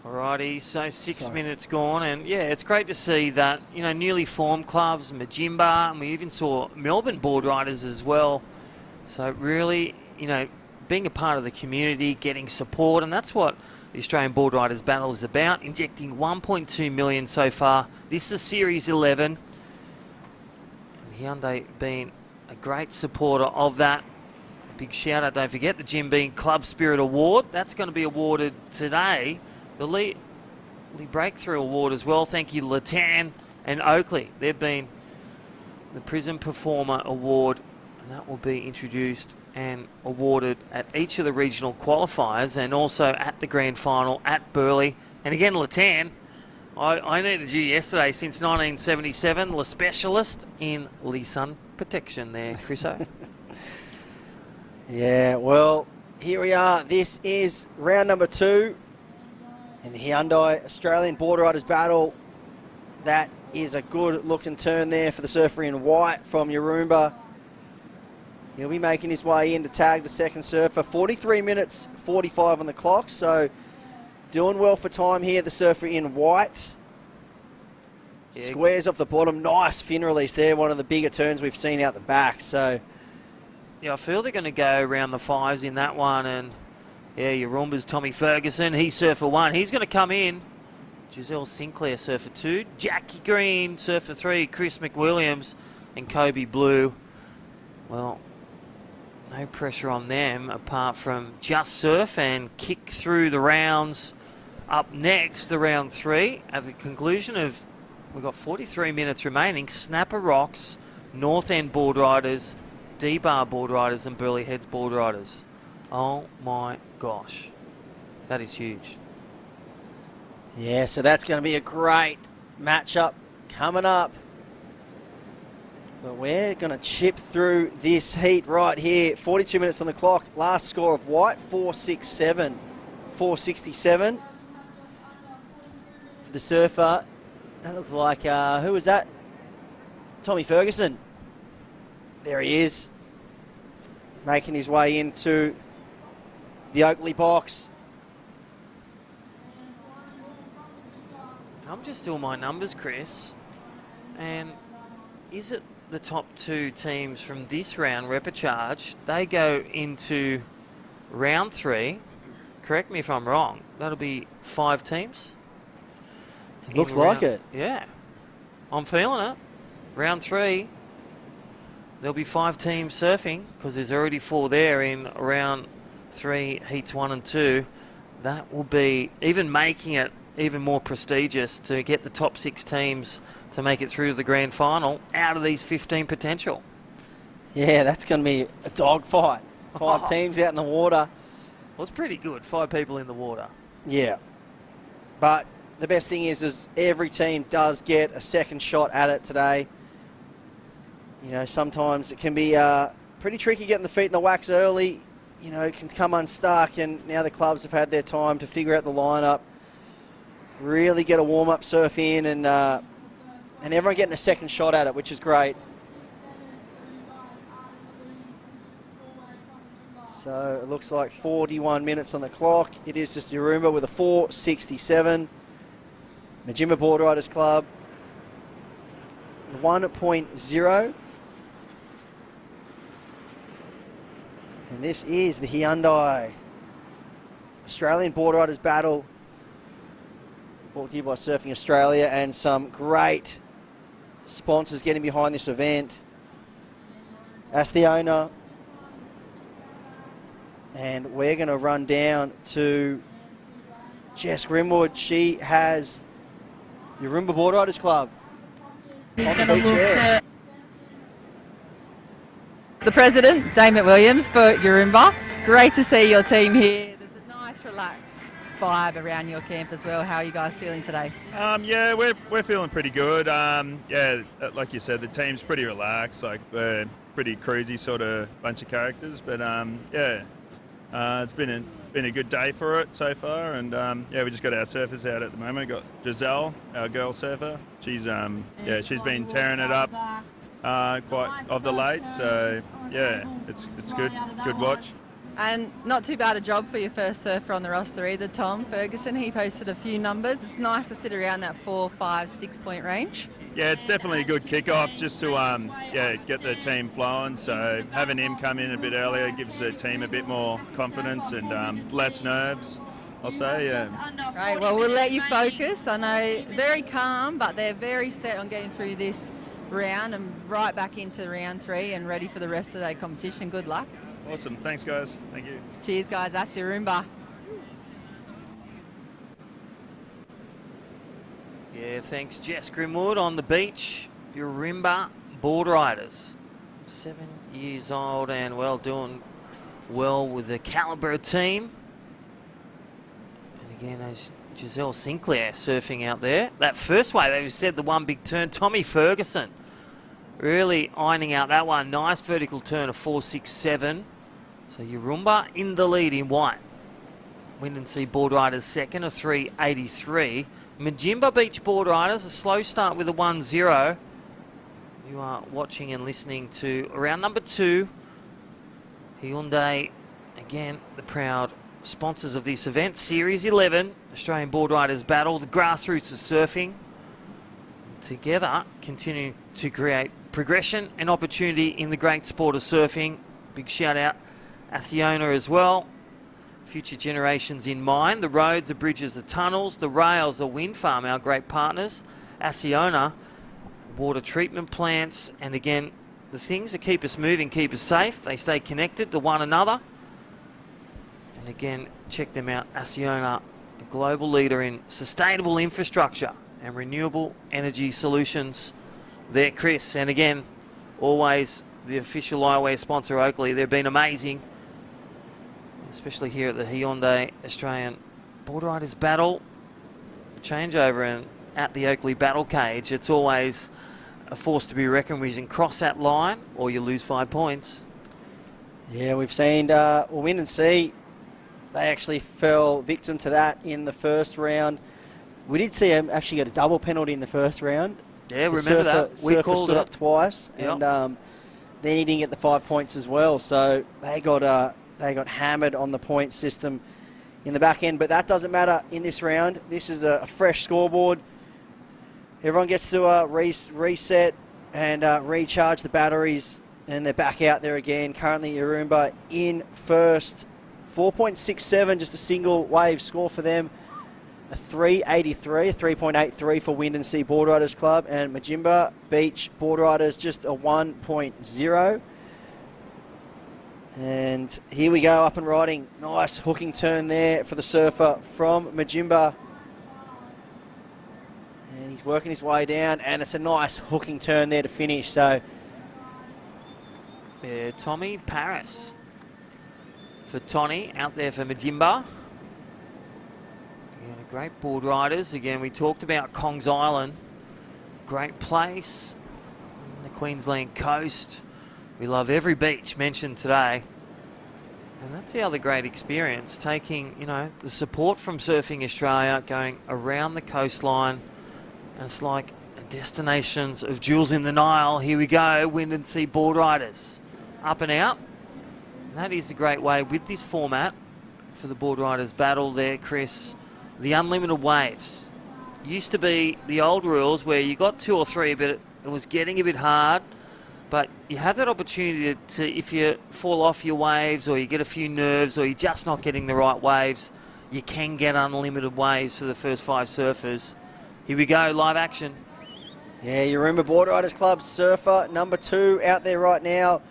Alrighty, so 6 minutes gone, and yeah, it's great to see that, you know, newly formed clubs, Majimba, and we even saw Melbourne Boardriders as well. So really, you know, being a part of the community, getting support, and that's what the Australian Boardriders Battle is about, injecting 1.2 million so far. This is Series 11. And Hyundai being a great supporter of that. Big shout out, don't forget, the Jim Beam Club Spirit Award. That's going to be awarded today. The Lee Breakthrough Award as well. Thank you, Latan and Oakley. They've been the Prism Performer Award, and that will be introduced and awarded at each of the regional qualifiers, and also at the grand final at Burleigh. And again, Latan, I needed you yesterday since 1977, Le Specialist in Lee Sun Protection there, Chriso. Yeah, well, here we are. This is round number 2 in the Hyundai Australian Boardriders Battle. That is a good looking turn there for the surfer in white from Yarumba. He'll be making his way in to tag the second surfer. 43 minutes 45 on the clock, so doing well for time here, the surfer in white. Yeah. Squares off the bottom, nice fin release there, one of the bigger turns we've seen out the back. So yeah, I feel they're going to go around the 5s in that one, and yeah, Yarumba's Tommy Ferguson, he's surfer 1. He's going to come in. Giselle Sinclair, surfer 2. Jackie Green, surfer 3. Chris McWilliams and Kobe Blue. Well, no pressure on them apart from just surf and kick through the rounds Up next, the round 3, at the conclusion of, we've got 43 minutes remaining, Snapper Rocks, North End Boardriders, D-Bar Boardriders and Burleigh Heads Boardriders. Oh my gosh, that is huge. Yeah, so that's going to be a great matchup coming up. But we're going to chip through this heat right here. 42 minutes on the clock. Last score of white, 467. 467. For the surfer, that looked like, who was that? Tommy Ferguson. There he is, making his way into the Oakley box. I'm just doing my numbers, Chris, and is it the top 2 teams from this round, repechage, they go into round 3, correct me if I'm wrong, that'll be 5 teams? It looks like it. Yeah, I'm feeling it. Round 3, there'll be 5 teams surfing, because there's already 4 there in round 3, heats 1 and 2. That will be even making it even more prestigious to get the top 6 teams to make it through to the grand final out of these 15 potential. Yeah, that's going to be a dogfight. 5 teams out in the water. Well, it's pretty good, 5 people in the water. Yeah. But the best thing is every team does get a second shot at it today. You know, sometimes it can be pretty tricky getting the feet in the wax early. You know, it can come unstuck, and now the clubs have had their time to figure out the lineup, really get a warm-up surf in, and everyone getting a second shot at it, which is great. So it looks like 41 minutes on the clock. It is just Yarumba with a 467. Majimba Boardriders Club 1.0. And this is the Hyundai Australian Boardriders Battle, brought to you by Surfing Australia, and some great sponsors getting behind this event. That's the owner. And we're going to run down to Jess Grimwood. She has Yarumba Boardriders Club. He's going to look to the president, Damon Williams, for Yarumba. Great to see your team here. There's a nice, relaxed vibe around your camp as well. How are you guys feeling today? Yeah, we're feeling pretty good. Yeah, like you said, the team's pretty relaxed. Like, we're pretty cruisy sort of bunch of characters. But yeah, it's been a good day for it so far. And yeah, we just got our surfers out at the moment. Got Giselle, our girl surfer. She's yeah, she's been tearing it up quite of the late. So yeah, it's good watch. And not too bad a job for your first surfer on the roster either, Tom Ferguson. He posted a few numbers. It's nice to sit around that 4, 5, 6 point range. Yeah, it's definitely a good kick-off just to yeah, get the team flowing. So having him come in a bit earlier gives the team a bit more confidence and less nerves, I'll say. Yeah. Right, well, we'll let you focus. I know very calm, but they're very set on getting through this round and right back into round 3 and ready for the rest of the competition. Good luck. Awesome. Thanks, guys. Thank you. Cheers, guys. That's Yarumba. Yeah, thanks, Jess Grimwood on the beach. Yarumba Boardriders, 7 years old and doing well with the calibre team. And again, as Giselle Sinclair surfing out there. That first wave, they said the one big turn. Tommy Ferguson really ironing out that one. Nice vertical turn of 4.67. So Yarumba in the lead in white. Wind and Sea Boardriders second, a 3.83. Majimba Beach Boardriders, a slow start with a 1-0. You are watching and listening to round number 2. Hyundai, again, the proud sponsors of this event. Series 11, Australian Boardriders Battle. The grassroots of surfing. Together, continuing to create progression and opportunity in the great sport of surfing. Big shout out, Athiona as well. Future generations in mind. The roads, the bridges, the tunnels, the rails, the wind farm, our great partners. Asiona, water treatment plants, and again, the things that keep us moving, keep us safe. They stay connected to one another. And again, check them out. Asiona, a global leader in sustainable infrastructure and renewable energy solutions there, Chris. And again, always the official eyewear sponsor, Oakley. They've been amazing, especially here at the Hyundai Australian Boardriders Battle. A changeover and at the Oakley Battle Cage, it's always a force to be reckoned with. You can cross that line or you lose 5 points. Yeah, we've seen Win and See. They actually fell victim to that in the first round. We did see him actually get a double penalty in the first round. Yeah, remember that. We Surfer called stood it up twice, Yep. and then he didn't get the 5 points as well. So they got hammered on the point system in the back end. But that doesn't matter in this round. This is a fresh scoreboard. Everyone gets to reset and recharge the batteries, and they're back out there again. Currently, Yarumba in first. 4.67, just a single wave score for them. A 3.83, a 3.83 for Wind and Sea Boardriders Club, and Majimba Beach Boardriders just a 1.0. And here we go, up and riding. Nice hooking turn there for the surfer from Majimba. And he's working his way down, and it's a nice hooking turn there to finish. So, yeah, Tommy Paris for Tony out there for Majimba. Again, a great board riders. Again, we talked about Kongs Island. Great place on the Queensland coast. We love every beach mentioned today. And that's the other great experience, taking, you know, the support from Surfing Australia, going around the coastline. And it's like destinations of jewels in the Nile. Here we go, Wind and Sea Boardriders. Up and out. That is a great way with this format for the Boardriders Battle there, Chris. The unlimited waves. Used to be the old rules where you got 2 or 3, but it was getting a bit hard. But you have that opportunity to, if you fall off your waves or you get a few nerves or you're just not getting the right waves, you can get unlimited waves for the first 5 surfers. Here we go, live action. yeah, Yarumba Boardriders Club surfer number 2 out there right now.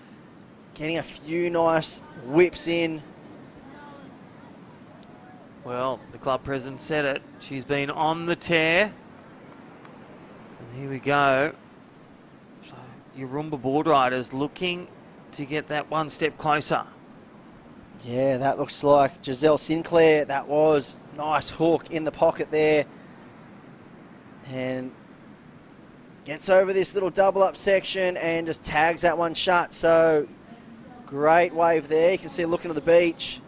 Getting a few nice whips in. Well, the club president said it. She's been on the tear. And here we go. So, Yarumba Boardriders looking to get that one step closer. Yeah, that looks like Giselle Sinclair. That was nice hook in the pocket there. And gets over this little double up section and just tags that one shut. So, great wave there. You can see looking at the beach.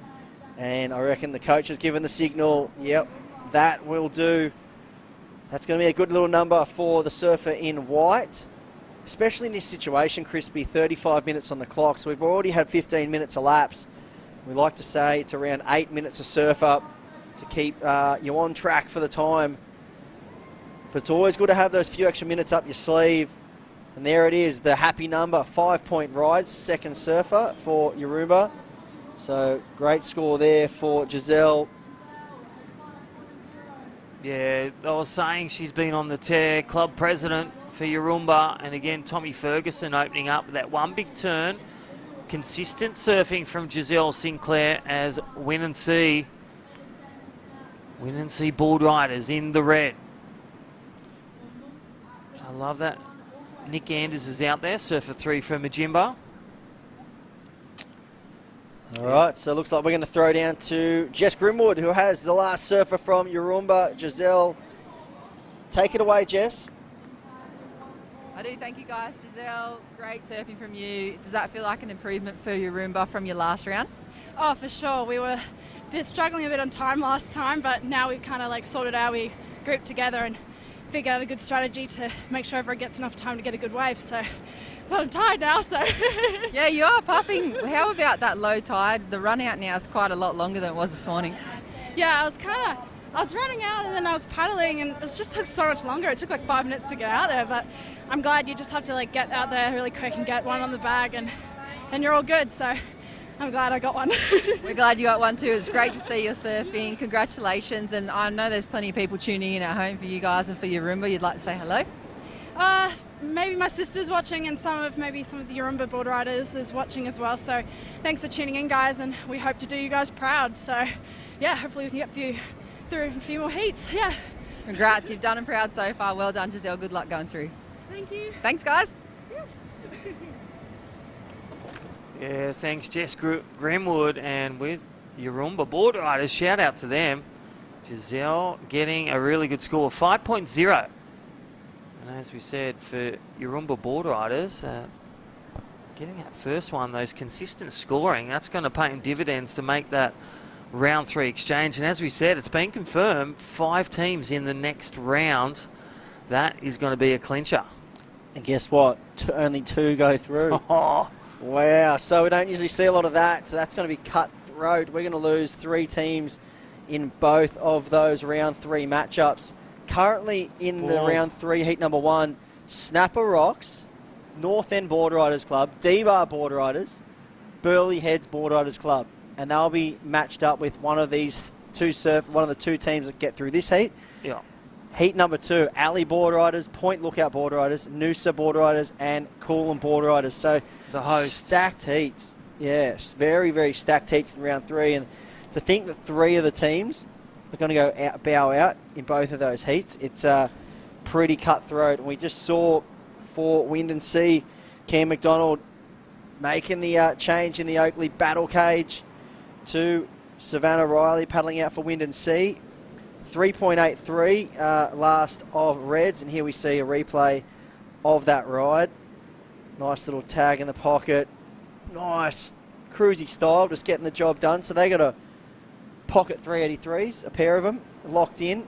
And I reckon the coach has given the signal. Yep, that will do. That's going to be a good little number for the surfer in white. Especially in this situation, Crispy, 35 minutes on the clock. So we've already had 15 minutes elapse. We like to say it's around 8 minutes of surf up to keep you on track for the time. But it's always good to have those few extra minutes up your sleeve. And there it is, the happy number, 5-point rides, second surfer for Yarumba. So great score there for Giselle. Yeah, I was saying she's been on the tear. Club president for Yarumba. And again, Tommy Ferguson opening up with that one big turn. Consistent surfing from Giselle Sinclair as Win and Sea Boardriders in the red. So I love that. Nick Anders is out there, surfer 3 for Majimba. All right, so it looks like we're going to throw down to Jess Grimwood, who has the last surfer from Yarumba. Giselle, take it away, Jess. I do, thank you guys. Giselle, great surfing from you. Does that feel like an improvement for Yarumba from your last round? Oh, for sure. We were struggling a bit on time last time, but now we've kind of like sorted out. We grouped together and figured out a good strategy to make sure everyone gets enough time to get a good wave. So, but I'm tired now, so. Yeah, you are puffing. How about that low tide? The run out now is quite a lot longer than it was this morning. Yeah, I was running out and then I was paddling and it just took so much longer. It took like 5 minutes to get out there, but I'm glad you just have to like get out there really quick and get one on the bag and you're all good. So I'm glad I got one. We're glad you got one too. It's great to see you surfing. Congratulations. And I know there's plenty of people tuning in at home for you guys and for Yarumba. You'd like to say hello? Maybe my sister's watching and some of the Yarumba board riders is watching as well. So thanks for tuning in, guys, and we hope to do you guys proud. So yeah, hopefully we can get a through a few more heats. Yeah. Congrats, you've done it proud so far. Well done, Giselle. Good luck going through. Thank you. Thanks, guys. Yeah, thanks Jess Grimwood, and with Yarumba Boardriders, shout out to them. Giselle getting a really good score, 5.0. And as we said, for Yarumba Boardriders, getting that first one, those consistent scoring, that's going to pay them dividends to make that round 3 exchange. And as we said, it's been confirmed, 5 teams in the next round. That is going to be a clincher. And guess what? Only 2 go through. Wow, so we don't usually see a lot of that, so that's going to be cutthroat. We're going to lose 3 teams in both of those round 3 matchups. Currently in the round 3 heat number 1, Snapper Rocks, North End Boardriders Club, D-Bar Boardriders, Burleigh Heads Boardriders Club, and they'll be matched up with one of these one of the 2 teams that get through this heat. Yeah. Heat number 2, Alley Boardriders, Point Lookout Boardriders, Noosa Boardriders, and Coolum Boardriders. So the hosts. Stacked heats. Yes, very, very stacked heats in round 3. And to think that 3 of the teams are going to bow out in both of those heats, it's pretty cutthroat. And we just saw for Wind and Sea, Cam McDonald making the change in the Oakley battle cage to Savannah Riley paddling out for Wind and Sea. 3.83 last of Reds, and here we see a replay of that ride. Nice little tag in the pocket. Nice cruisy style, just getting the job done. So they got a pocket 383s, a pair of them, locked in.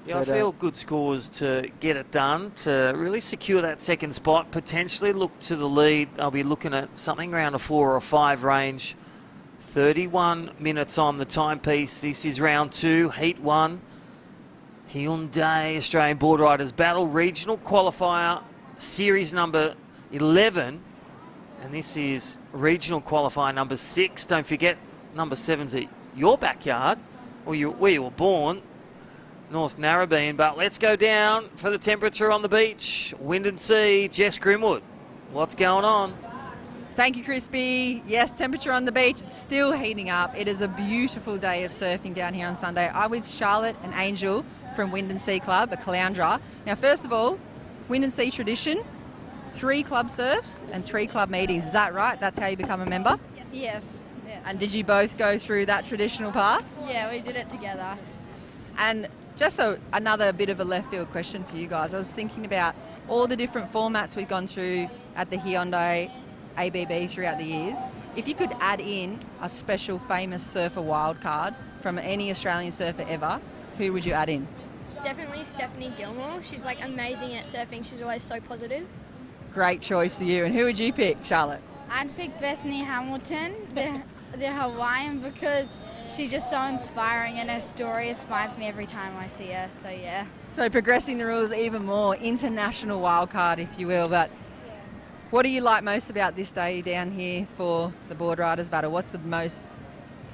Yeah, I feel good scores to get it done, to really secure that second spot, potentially look to the lead. I'll be looking at something around a 4 or a 5 range. 31 minutes on the timepiece. This is round 2, heat 1. Hyundai Australian Boardriders Battle, regional qualifier, series number 11. And this is regional qualifier number 6. Don't forget, number 7's at your backyard, or where you were born, North Narrabeen. But let's go down for the temperature on the beach. Wind and Sea, Jess Grimwood. What's going on? Thank you, Crispy. Yes, temperature on the beach, it's still heating up. It is a beautiful day of surfing down here on Sunday. I'm with Charlotte and Angel from Wind and Sea Club, a Caloundra. Now, first of all, Wind and Sea tradition, 3 club surfs and 3 club meetings. Is that right? That's how you become a member? Yes. Yeah. And did you both go through that traditional path? Yeah, we did it together. And just another bit of a left field question for you guys. I was thinking about all the different formats we've gone through at the Hyundai ABB throughout the years. If you could add in a special famous surfer wildcard from any Australian surfer ever, who would you add in? Definitely Stephanie Gilmore. She's like amazing at surfing. She's always so positive. Great choice for you. And who would you pick, Charlotte? I'd pick Bethany Hamilton, the Hawaiian, because she's just so inspiring and her story inspires me every time I see her. So yeah. So progressing the rules even more, international wildcard, if you will. But what do you like most about this day down here for the Boardriders Battle? What's the most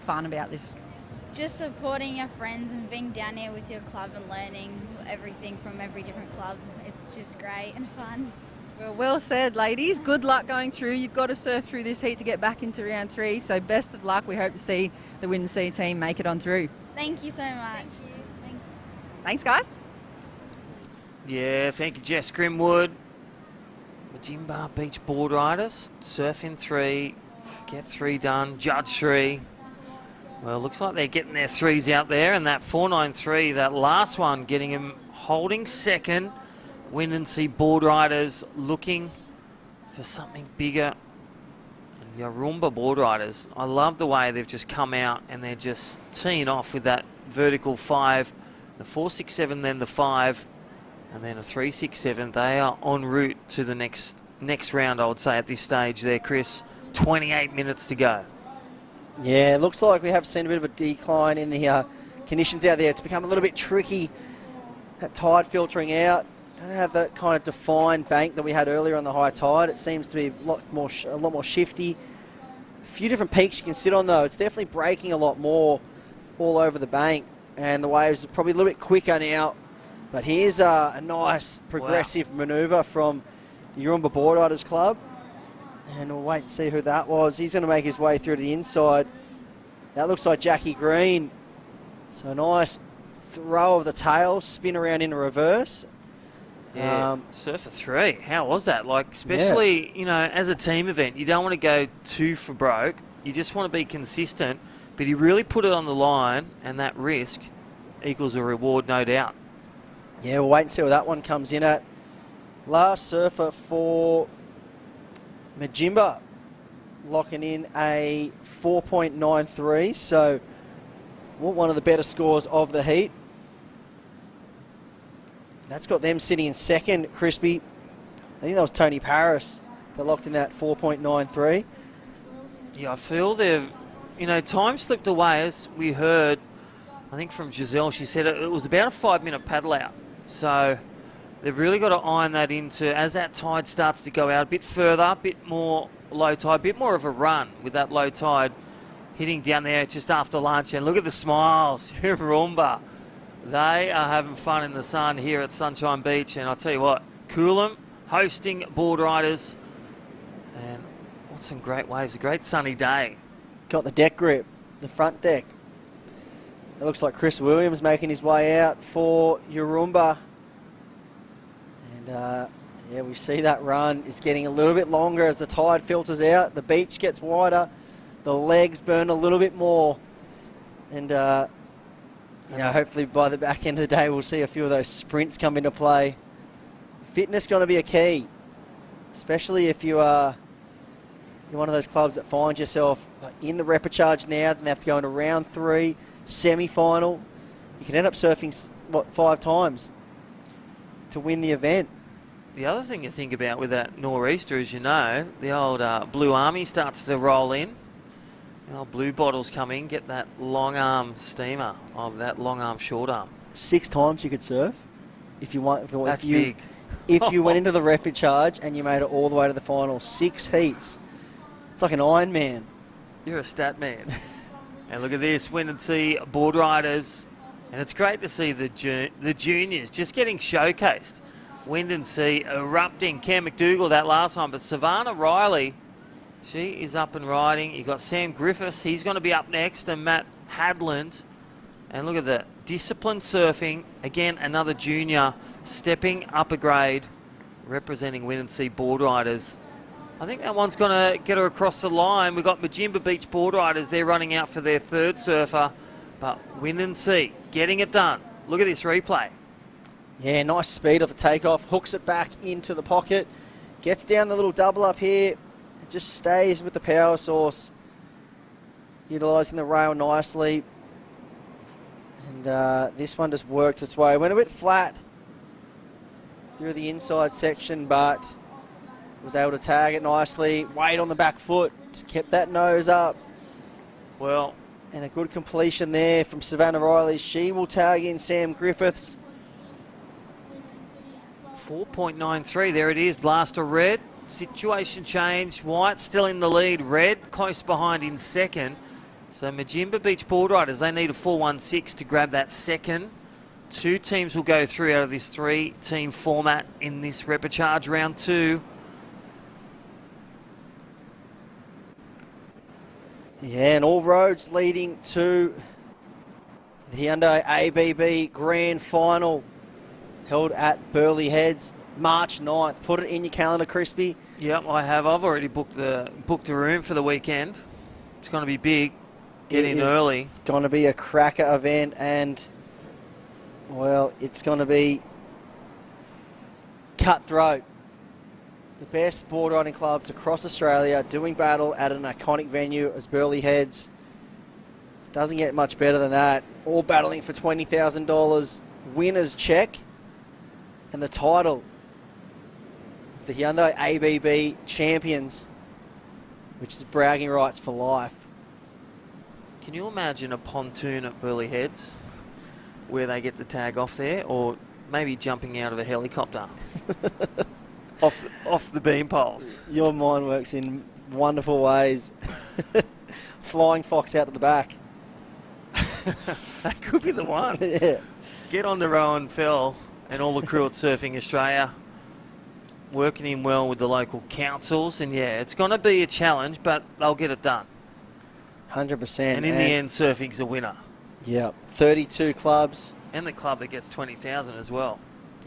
fun about this? Just supporting your friends and being down here with your club and learning everything from every different club. It's just great and fun. Well said, ladies. Good luck going through. You've got to surf through this heat to get back into round 3. So best of luck. We hope to see the Wind and Sea team make it on through. Thank you so much. Thank you. Thanks, guys. Yeah, thank you, Jess Grimwood. Majimba Beach Boardriders, surf in 3, get 3 done, judge 3. Well, looks like they're getting their 3s out there, and that 493, that last one, getting him holding second. Wind and Sea Boardriders looking for something bigger. And Yarumba Boardriders, I love the way they've just come out and they're just teeing off with that vertical 5, the 467, then the 5. And then a 367. They are en route to the next round, I would say, at this stage there, Chris. 28 minutes to go. Yeah, it looks like we have seen a bit of a decline in the conditions out there. It's become a little bit tricky. That tide filtering out. Don't have that kind of defined bank that we had earlier on the high tide. It seems to be a lot more shifty. A few different peaks you can sit on, though. It's definitely breaking a lot more all over the bank. And the waves are probably a little bit quicker now. But here's a nice progressive manoeuvre from the Yarumba Boardriders Club. And we'll wait and see who that was. He's going to make his way through to the inside. That looks like Jackie Green. So a nice throw of the tail, spin around in reverse. Yeah, surfer 3. How was that? Like, especially, you know, as a team event, you don't want to go too for broke. You just want to be consistent. But he really put it on the line, and that risk equals a reward, no doubt. Yeah, we'll wait and see where that one comes in at. Last surfer for Majimba, locking in a 4.93. So, one of the better scores of the heat. That's got them sitting in second, Crispy. I think that was Tony Paris that locked in that 4.93. Yeah, I feel they've, you know, time slipped away, as we heard, I think from Giselle. She said it was about a 5-minute paddle out. So they've really got to iron that into, as that tide starts to go out a bit further, a bit more low tide, a bit more of a run with that low tide hitting down there just after lunch. And look at the smiles, Roomba. They are having fun in the sun here at Sunshine Beach. And I'll tell you what, Coolum hosting board riders. And what some great waves, a great sunny day. Got the deck grip, the front deck. It looks like Chris Williams making his way out for Yurumba. And yeah, we see that run is getting a little bit longer as the tide filters out. The beach gets wider. The legs burn a little bit more. And you know, hopefully by the back end of the day, we'll see a few of those sprints come into play. Fitness going to be a key, especially if you're one of those clubs that finds yourself in the repechage now, then they have to go into round 3, semi-final. You can end up surfing, 5 times to win the event. The other thing you think about with that nor'easter, as you know, the old Blue Army starts to roll in. The old blue bottles come in, get that long arm steamer of that long arm, short arm. 6 times you could surf if you want. That's big. If you went into the repechage and you made it all the way to the final, 6 heats. It's like an Iron Man. You're a stat man. And look at this, Wind and Sea board riders. And it's great to see the juniors just getting showcased. Wind and Sea erupting. Cam McDougall that last time, but Savannah Riley, she is up and riding. You've got Sam Griffiths, he's going to be up next, and Matt Hadland. And look at that, disciplined surfing. Again, another junior stepping up a grade, representing Wind and Sea board riders. I think that one's going to get her across the line. We've got Majimba Beach board riders. They're running out for their 3rd surfer. But Wind and Sea getting it done. Look at this replay. Yeah, nice speed off the takeoff. Hooks it back into the pocket. Gets down the little double up here. It just stays with the power source. Utilising the rail nicely. And this one just worked its way. Went a bit flat through the inside section, but was able to tag it nicely. Weight on the back foot. Just kept that nose up. Well, and a good completion there from Savannah Riley. She will tag in Sam Griffiths. 4.93, there it is. Last to Red. Situation change. White still in the lead. Red close behind in second. So Majimba Beach board riders, they need a 4.16 to grab that second. 2 teams will go through out of this 3-team format in this repechage round 2. Yeah, and all roads leading to the Hyundai ABB Grand Final held at Burleigh Heads, March 9th. Put it in your calendar, Crispy. Yep, I have. I've already booked a room for the weekend. It's going to be big. Get in early. Going to be a cracker event, and well, it's going to be cutthroat. The best board riding clubs across Australia doing battle at an iconic venue as Burleigh Heads. Doesn't get much better than that. All battling for $20,000. Winners check. And the title of the Hyundai ABB Champions, which is bragging rights for life. Can you imagine a pontoon at Burleigh Heads where they get to tag off there, or maybe jumping out of a helicopter? Off the beam poles. Your mind works in wonderful ways. Flying fox out of the back. That could be the one. Yeah. Get on the Rowan Fell and all the crew at Surfing Australia. Working in well with the local councils. And yeah, it's going to be a challenge, but they'll get it done. 100%. And in the end, surfing's a winner. Yeah, 32 clubs. And the club that gets 20,000 as well.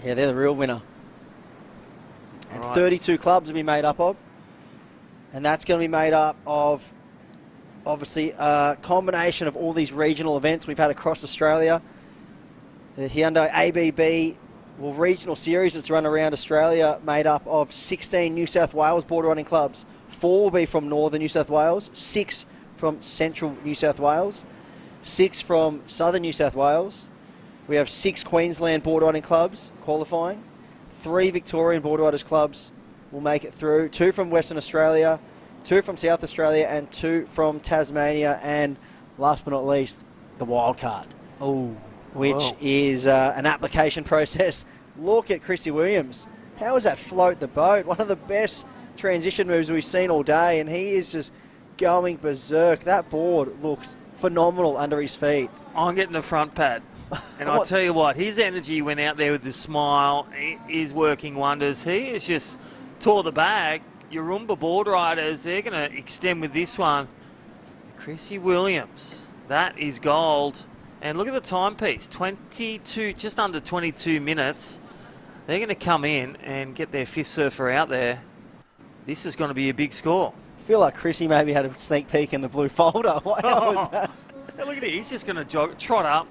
Yeah, they're the real winner. And Right. 32 clubs will be made up of. And that's going to be made up of, obviously, a combination of all these regional events we've had across Australia. The Hyundai ABB, well, regional series that's run around Australia, made up of 16 New South Wales border running clubs. 4 will be from northern New South Wales, 6 from central New South Wales, 6 from southern New South Wales. We have 6 Queensland border riding clubs qualifying. 3 Victorian border riders clubs will make it through. 2 from Western Australia, 2 from South Australia, and 2 from Tasmania. And last but not least, the wild card. Which is an application process. Look at Chrissy Williams. How has that float the boat? One of the best transition moves we've seen all day, and he is just going berserk. That board looks phenomenal under his feet. I'm getting the front pad. And I'll tell you what, his energy went out there with the smile. It is working wonders. He has just tore the bag. Yurumba board riders, they're going to extend with this one. Chrissy Williams, that is gold. And look at the timepiece, 22, just under 22 minutes. They're going to come in and get their 5th surfer out there. This is going to be a big score. I feel like Chrissy maybe had a sneak peek in the blue folder. What was that? Hey, look at it, he's just going to trot up.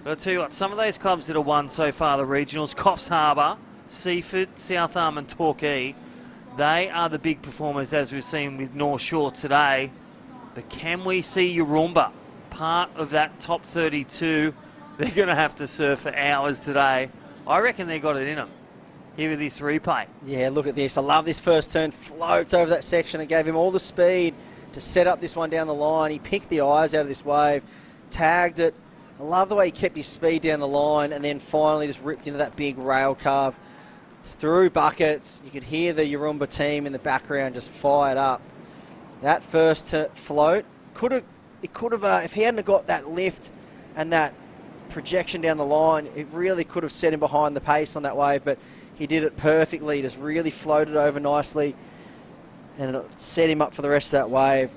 But I'll tell you what, some of those clubs that have won so far, the regionals, COFFS Harbour, Seaford, South Arm and Torquay, they are the big performers as we've seen with North Shore today. But can we see Yurumba, part of that top 32? They're going to have to surf for hours today. I reckon they got it in them. Here with this replay. Yeah, look at this. I love this first turn. Floats over that section and gave him all the speed to set up this one down the line. He picked the eyes out of this wave, tagged it. I love the way he kept his speed down the line and then finally just ripped into that big rail carve through buckets. You could hear the Yurumba team in the background just fired up. That first float could have, if he hadn't got that lift and that projection down the line, it really could have set him behind the pace on that wave, but he did it perfectly. Just really floated over nicely and it set him up for the rest of that wave.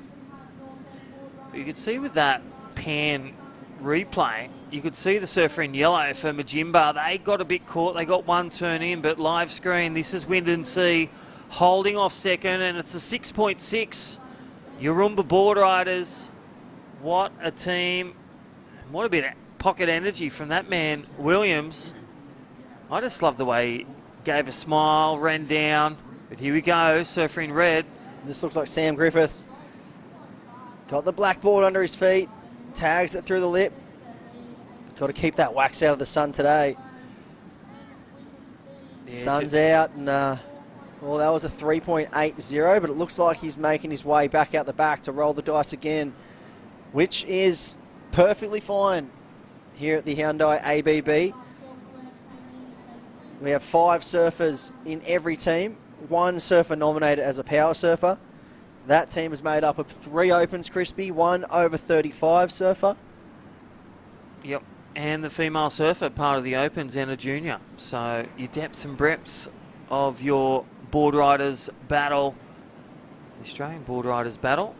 You could see with that pan replay, you could see the surfer in yellow for Majimba. They got a bit caught. They got one turn in, but live screen, this is Wind and Sea holding off second, and it's a 6.6. Yurumba board riders. What a team. What a bit of pocket energy from that man, Williams. I just love the way he gave a smile, ran down. But here we go, surfer in red. This looks like Sam Griffiths. Got the black board under his feet. Tags it through the lip. Got to keep that wax out of the sun today. Yeah, Sun's out, and well, that was a 3.80, but it looks like he's making his way back out the back to roll the dice again, which is perfectly fine here at the Hyundai ABB. We have 5 surfers in every team, 1 surfer nominated as a power surfer. That team is made up of 3 opens, Crispy, 1 over 35 surfer. Yep, and the female surfer, part of the opens, and a junior. So your depths and breadths of your board riders battle, the Australian Board Riders Battle.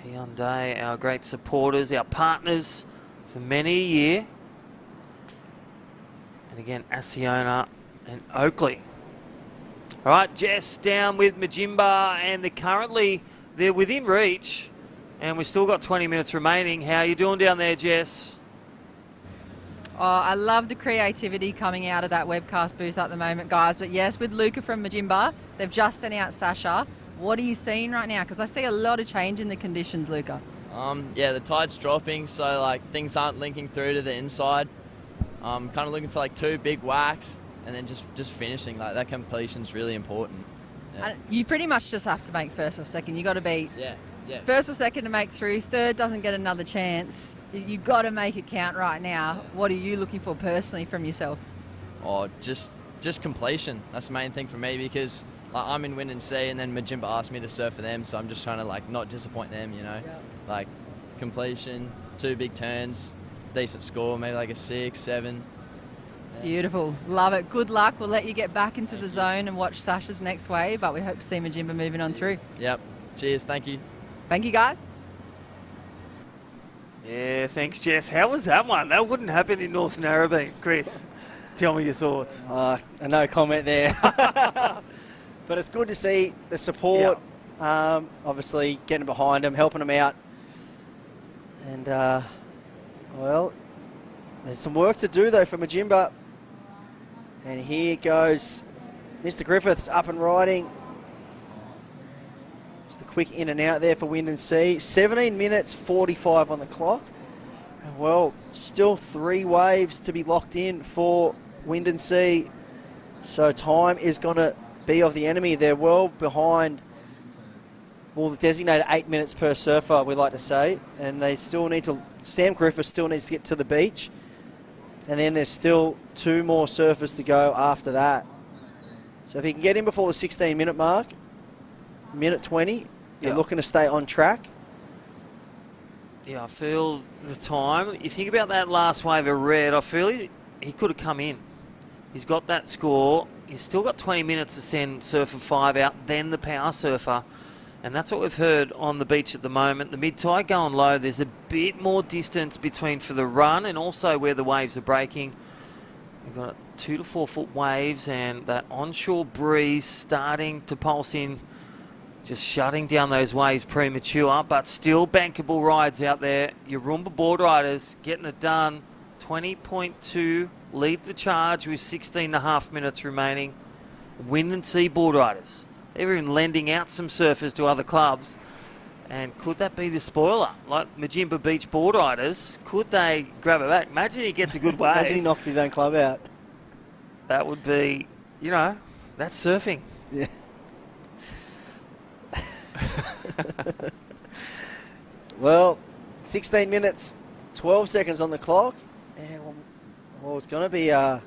Hyundai, our great supporters, our partners for many a year. And again, Asiona and Oakley. All right, Jess down with Majimba, and they're within reach, and we've still got 20 minutes remaining. How are you doing down there, Jess? Oh, I love the creativity coming out of that webcast booth at the moment, guys. But yes, with Luca from Majimba, they've just sent out Sasha. What are you seeing right now? Because I see a lot of change in the conditions, Luca. Yeah, the tide's dropping, so like things aren't linking through to the inside. I'm kind of looking for like 2 big whacks. And then just finishing, like that completion's really important. Yeah. You pretty much just have to make first or second. You got to be first or second to make through. Third doesn't get another chance. You got to make it count right now. What are you looking for personally from yourself? Oh, just completion. That's the main thing for me, because like I'm in Wind and Sea, and then Majimba asked me to surf for them, so I'm just trying to like not disappoint them, you know. Like completion, 2 big turns, decent score, maybe like a 6, 7. Beautiful. Love it. Good luck. We'll let you get back into the zone and watch Sasha's next wave, but we hope to see Majimba moving on through. Yep. Cheers. Thank you. Thank you, guys. Yeah, thanks, Jess. How was that one? That wouldn't happen in North Narrabeen. Chris, tell me your thoughts. No comment there. But it's good to see the support, obviously getting behind them, helping them out. And, well, there's some work to do, though, for Majimba. And here goes Mr. Griffiths up and riding. Just a quick in and out there for Wind and Sea. 17 minutes 45 on the clock. And, well, still 3 waves to be locked in for Wind and Sea. So time is going to be of the enemy. They're well behind, well, the designated 8 minutes per surfer, we like to say. And they still need to, Sam Griffiths still needs to get to the beach. And then there's still 2 more surfers to go after that. So if he can get in before the 16-minute mark, minute 20, they're looking to stay on track. Yeah, I feel the time. You think about that last wave of red, I feel he could have come in. He's got that score. He's still got 20 minutes to send Surfer 5 out, then the power surfer. And that's what we've heard on the beach at the moment. The mid-tide going low. There's a bit more distance between for the run and also where the waves are breaking. We've got 2 to 4 foot waves and that onshore breeze starting to pulse in, just shutting down those waves premature, but still bankable rides out there. Yurumba Boardriders getting it done. 20.2 lead the charge with 16.5 minutes remaining. Wind and Sea Boardriders. They're even lending out some surfers to other clubs. And could that be the spoiler? Like Majimba Beach Boardriders, could they grab it back? Imagine he gets a good wave. Imagine he knocked his own club out. That would be, you know, that's surfing. Yeah. Well, 16 minutes, 12 seconds on the clock. And, well, it's going to be... we're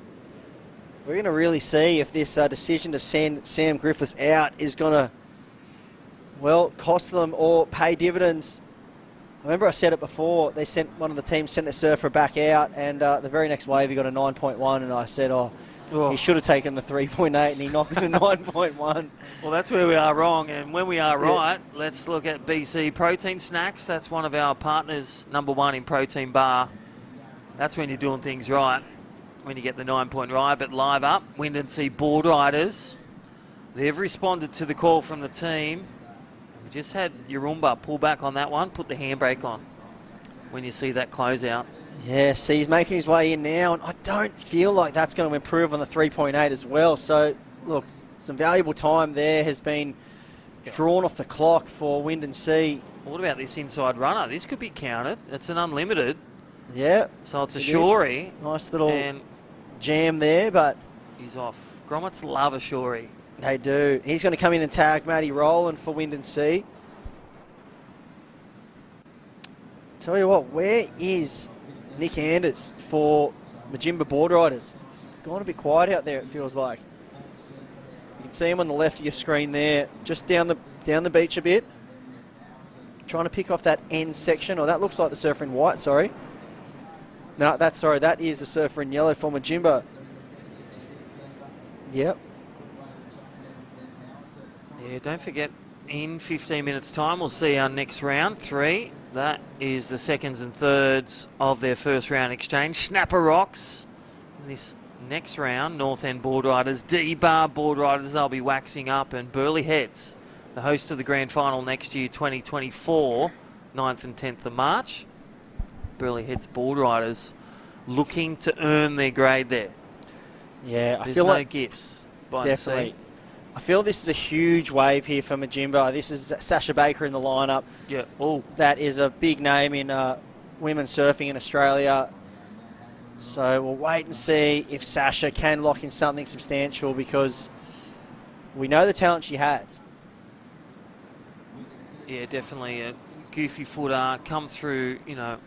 going to really see if this decision to send Sam Griffiths out is going to, well, cost them or pay dividends. I remember I said it before. They sent one of the teams sent their surfer back out, and the very next wave he got a 9.1, and I said, he should have taken the 3.8, and he knocked in a 9.1. Well, that's where we are wrong, and when we are right, let's look at BC Protein Snacks. That's one of our partners, #1 in protein bar. That's when you're doing things right. When you get the 9-point ride, but live up, Wind and Sea Boardriders. They've responded to the call from the team. We just had Yurumba pull back on that one, put the handbrake on when you see that closeout. Yeah, see, he's making his way in now, and I don't feel like that's going to improve on the 3.8 as well. So, look, some valuable time there has been drawn off the clock for Wind and Sea. What about this inside runner? This could be counted. It's an unlimited. Yeah. So it's a Shorey. Nice little jam there, but... He's off. Grommets love a Shorey. They do. He's going to come in and tag Matty Rowland for Wind and Sea. Tell you what, where is Nick Anders for Majimba Boardriders? It's gone a bit quiet out there, it feels like. You can see him on the left of your screen there, just down the beach a bit. Trying to pick off that end section, or that looks like the surfer in white, sorry. No, that is the surfer in yellow for Majimba. Yep. Yeah, don't forget, in 15 minutes' time, we'll see our next round, 3. That is the seconds and thirds of their first round exchange. Snapper Rocks. In this next round, North End Boardriders, D-Bar Boardriders, they'll be waxing up, and Burleigh Heads, the host of the grand final next year, 2024, 9th and 10th of March. Burleigh Heads Boardriders looking to earn their grade there. Yeah, I There's feel no like gifts by definitely. the sea. I feel this is a huge wave here for Majimba. This is Sasha Baker in the lineup. Yeah. Oh, that is a big name in women's surfing in Australia. So we'll wait and see if Sasha can lock in something substantial, because we know the talent she has. Yeah, definitely a goofy footer, come through, you know,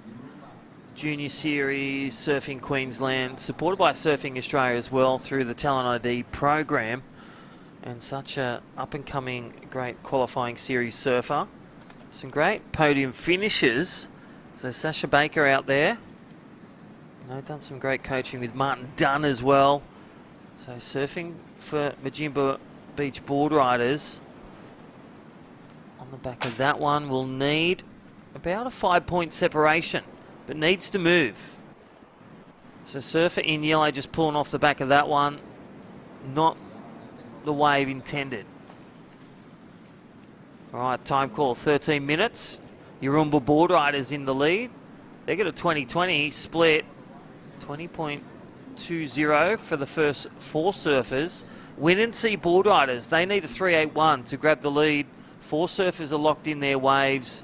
Junior Series, Surfing Queensland, supported by Surfing Australia as well through the Talent ID program, and such a up-and-coming great qualifying series surfer. Some great podium finishes. So Sasha Baker out there. You know, done some great coaching with Martin Dunn as well. So surfing for Majimba Beach Boardriders. On the back of that one, we'll need about a 5-point separation but needs to move. So surfer in yellow just pulling off the back of that one. Not the wave intended. All right, time call, 13 minutes. Yurumba Boardriders in the lead. They got a 20-20 split. 20.20 for the first 4 surfers. Win and see Boardriders. They need a 3.81 to grab the lead. 4 surfers are locked in their waves.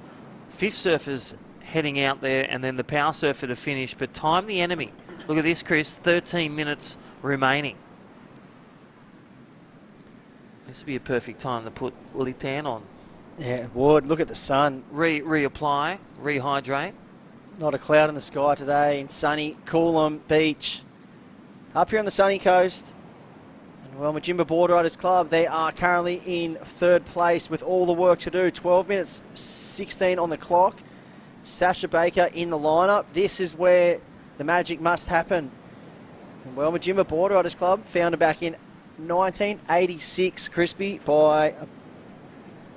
5th surfers heading out there, and then the power surfer to finish. But time the enemy. Look at this, Chris. 13 minutes remaining. This would be a perfect time to put Litan on. Yeah, it would. Look at the sun. Reapply, rehydrate. Not a cloud in the sky today in sunny Coolum Beach. Up here on the sunny coast. And well, Majimba Boardriders Club, they are currently in 3rd place with all the work to do. 12 minutes 16 on the clock. Sasha Baker in the lineup. This is where the magic must happen. And well, Majimba Boardriders Club, founded back in 1986, Crispy, by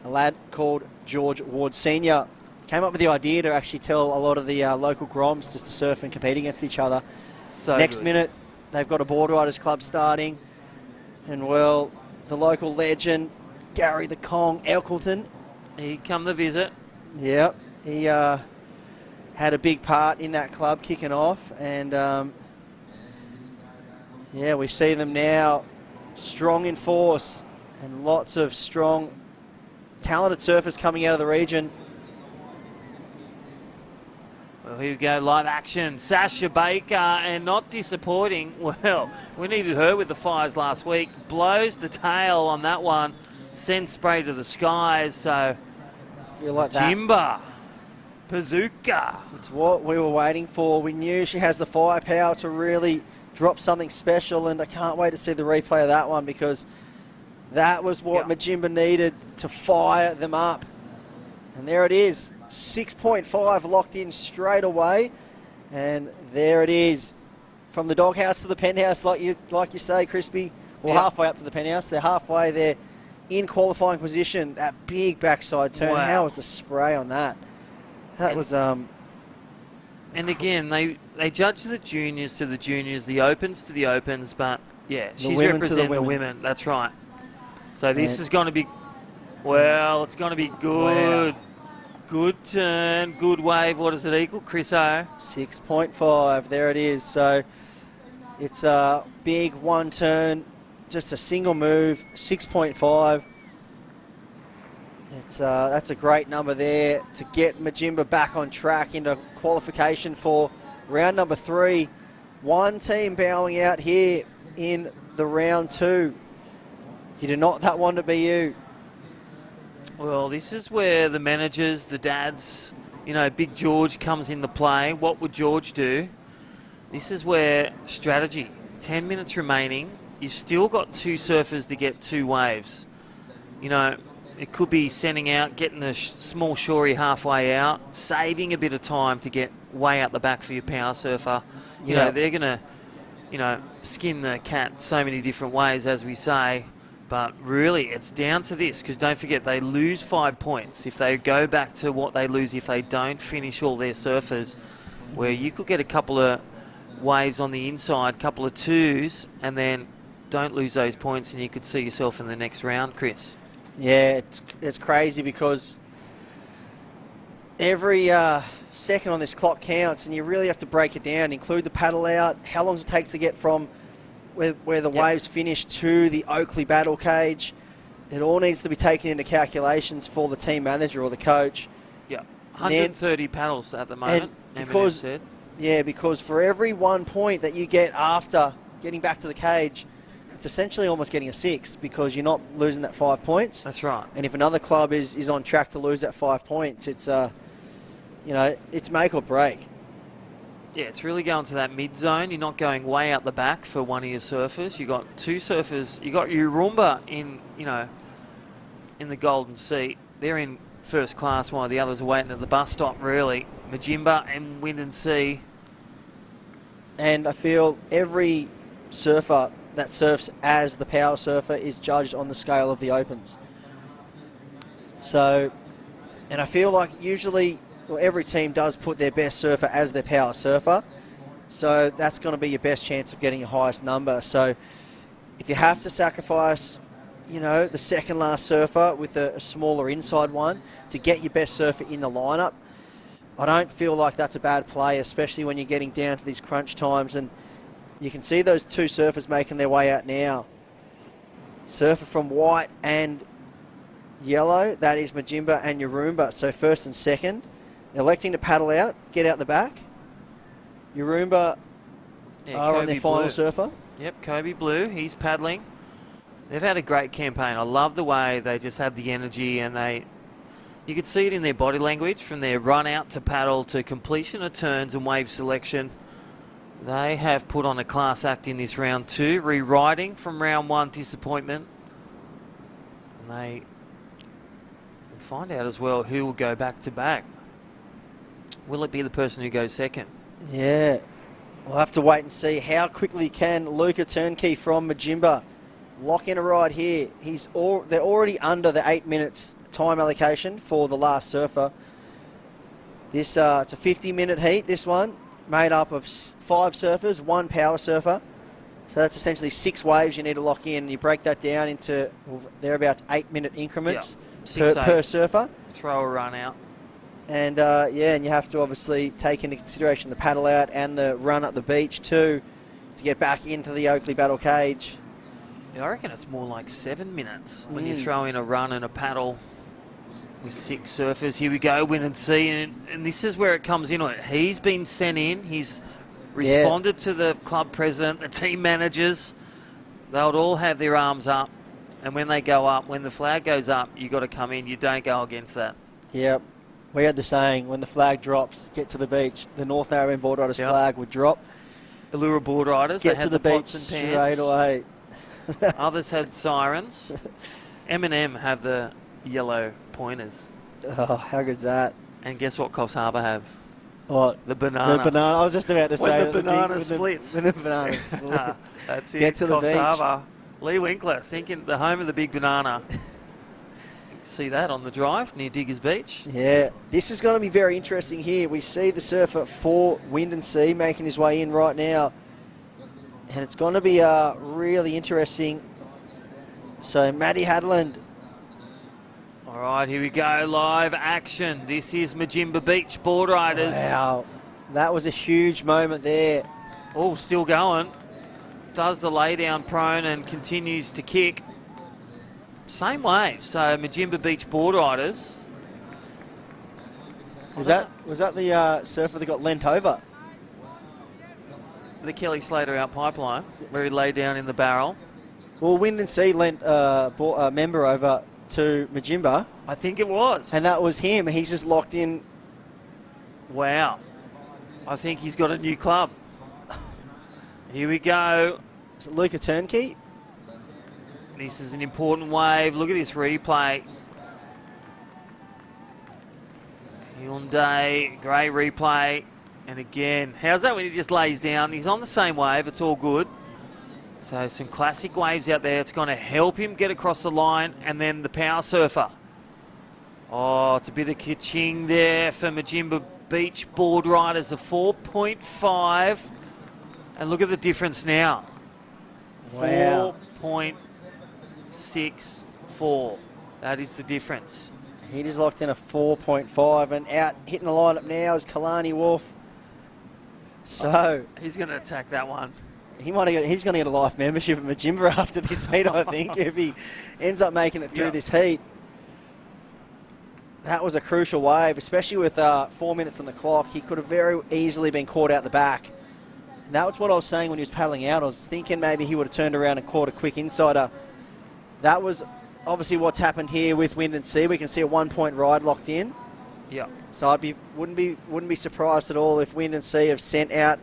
a lad called George Ward Sr. Came up with the idea to actually tell a lot of the local groms just to surf and compete against each other. So Next good. minute, they've got a Boardriders Club starting. And well, the local legend, Gary the Kong Elkleton. He come to visit. Yep, he had a big part in that club kicking off. And yeah, we see them now strong in force and lots of strong, talented surfers coming out of the region. Well, here we go, live action. Sasha Baker, and not disappointing. Well, we needed her with the fires last week. Blows the tail on that one. Sends spray to the skies, so I feel like that. Jimba, Bazooka. It's what we were waiting for. We knew she has the firepower to really drop something special, and I can't wait to see the replay of that one, because that was what Majimba needed to fire them up. And there it is, 6.5 locked in straight away. And there it is, from the doghouse to the penthouse, like you say, Crispy. Well, halfway up to the penthouse. They're halfway there in qualifying position. That big backside turn. Wow. How was the spray on that? That was And again, they judge the juniors to the juniors, the opens to the opens, but yeah, she's representing the women. That's right. So this is going to be, well, it's going to be good. Wow. Good turn, good wave. What does it equal, Chris O? 6.5. There it is. So it's a big one turn, just a single move, 6.5. That's a great number there to get Majimba back on track into qualification for round number 3. One team bowing out here in the round 2. You do not want that one to be you. Well, this is where the managers, the dads, you know, Big George comes into play. What would George do? This is where strategy. 10 minutes remaining. You've still got 2 surfers to get 2 waves. You know, it could be sending out, getting the small shorey halfway out, saving a bit of time to get way out the back for your power surfer. You know, they're going to, you know, skin the cat so many different ways, as we say. But really, it's down to this, because don't forget, they lose 5 points if they go back to what they lose if they don't finish all their surfers, where you could get a couple of waves on the inside, couple of 2s, and then don't lose those points, and you could see yourself in the next round, Chris. Yeah, it's crazy, because every second on this clock counts, and you really have to break it down, include the paddle out, how long does it take to get from where the waves finish to the Oakley battle cage. It all needs to be taken into calculations for the team manager or the coach. Yeah, 130 paddles at the moment, because said. Yeah, because for every 1 point that you get after getting back to the cage, it's essentially almost getting a 6, because you're not losing that 5 points. That's right. And if another club is on track to lose that 5 points, it's you know, it's make or break. Yeah, it's really going to that mid-zone. You're not going way out the back for one of your surfers. You've got 2 surfers. You've got Yurumba in, you know, in the golden seat. They're in first class while the others are waiting at the bus stop, really. Majimba and Wind and Sea. And I feel every surfer that surfs as the power surfer is judged on the scale of the opens. So, and I feel like usually well, every team does put their best surfer as their power surfer. So that's going to be your best chance of getting your highest number. So if you have to sacrifice, you know, the second last surfer with a smaller inside one to get your best surfer in the lineup, I don't feel like that's a bad play, especially when you're getting down to these crunch times. And you can see those two surfers making their way out now. Surfer from white and yellow, that is Majimba and Yarumba. So first and second, electing to paddle out, get out the back. Yarumba are on their final surfer. Yep, Kobe Blue, he's paddling. They've had a great campaign. I love the way they just have the energy, and you could see it in their body language from their run out to paddle to completion of turns and wave selection. They have put on a class act in this round 2, rewriting from round 1 disappointment. And they will find out as well who will go back to back. Will it be the person who goes second? Yeah, we'll have to wait and see how quickly can Luca Turnkey from Majimba lock in a ride here. They're already under the 8 minutes time allocation for the last surfer. This it's a 50-minute heat, this one, made up of 5 surfers, 1 power surfer. So that's essentially 6 waves you need to lock in. You break that down into thereabouts 8-minute increments per surfer. Throw a run out. And and you have to obviously take into consideration the paddle out and the run up the beach too to get back into the Oakley Battle cage. Yeah, I reckon it's more like 7 minutes when you throw in a run and a paddle with 6 surfers. Here we go, win and see, and this is where it comes in on it. He's been sent in. He's responded to the club president, the team managers. They'll all have their arms up, and when they go up, when the flag goes up, you got to come in. You don't go against that. Yep. We had the saying, when the flag drops, get to the beach. The North Narrabeen Boardriders flag would drop. Allura Boardriders, get to the beach straight away. Others had sirens. M&M have the yellow pointers. Oh, how good's that? And guess what COFFS Harbour have? What? The banana. The banana. I was just about to say when the banana splits. When the banana splits. That's it. Get to the COFFS beach. Harbour. Lee Winkler thinking the home of the big banana. See that on the drive near Diggers Beach. Yeah, this is going to be very interesting here. We see the surfer for Wind and Sea making his way in right now. And it's going to be really interesting. So, Matty Hadland. All right, here we go. Live action. This is Majimba Beach Boardriders. Wow, that was a huge moment there. Oh, still going. Does the lay down prone and continues to kick. Same wave, so Majimba Beach Boardriders. Was that the surfer that got lent over? The Kelly Slater out pipeline, where he lay down in the barrel. Well, Wind and Sea lent a member over to Majimba. I think it was. And that was him. He's just locked in. Wow. I think he's got a new club. Here we go. Is it Luca Turnkey? This is an important wave. Look at this replay. Hyundai, great replay. And again, how's that when he just lays down? He's on the same wave. It's all good. So some classic waves out there. It's going to help him get across the line. And then the power surfer. Oh, it's a bit of ka-ching there for Majimba Beach Boardriders. A 4.5. And look at the difference now. Wow. 4.64. That is the difference. He just locked in a 4.5, and out hitting the lineup now is Kalani Wolf. So he's going to attack that one. He's going to get a life membership at Majimba after this heat, I think, if he ends up making it through this heat. That was a crucial wave, especially with 4 minutes on the clock. He could have very easily been caught out the back. And that was what I was saying when he was paddling out. I was thinking maybe he would have turned around and caught a quick insider. That was obviously what's happened here with Wind and Sea. We can see a 1 point ride locked in. Yeah. So wouldn't be surprised at all if Wind and Sea have sent out.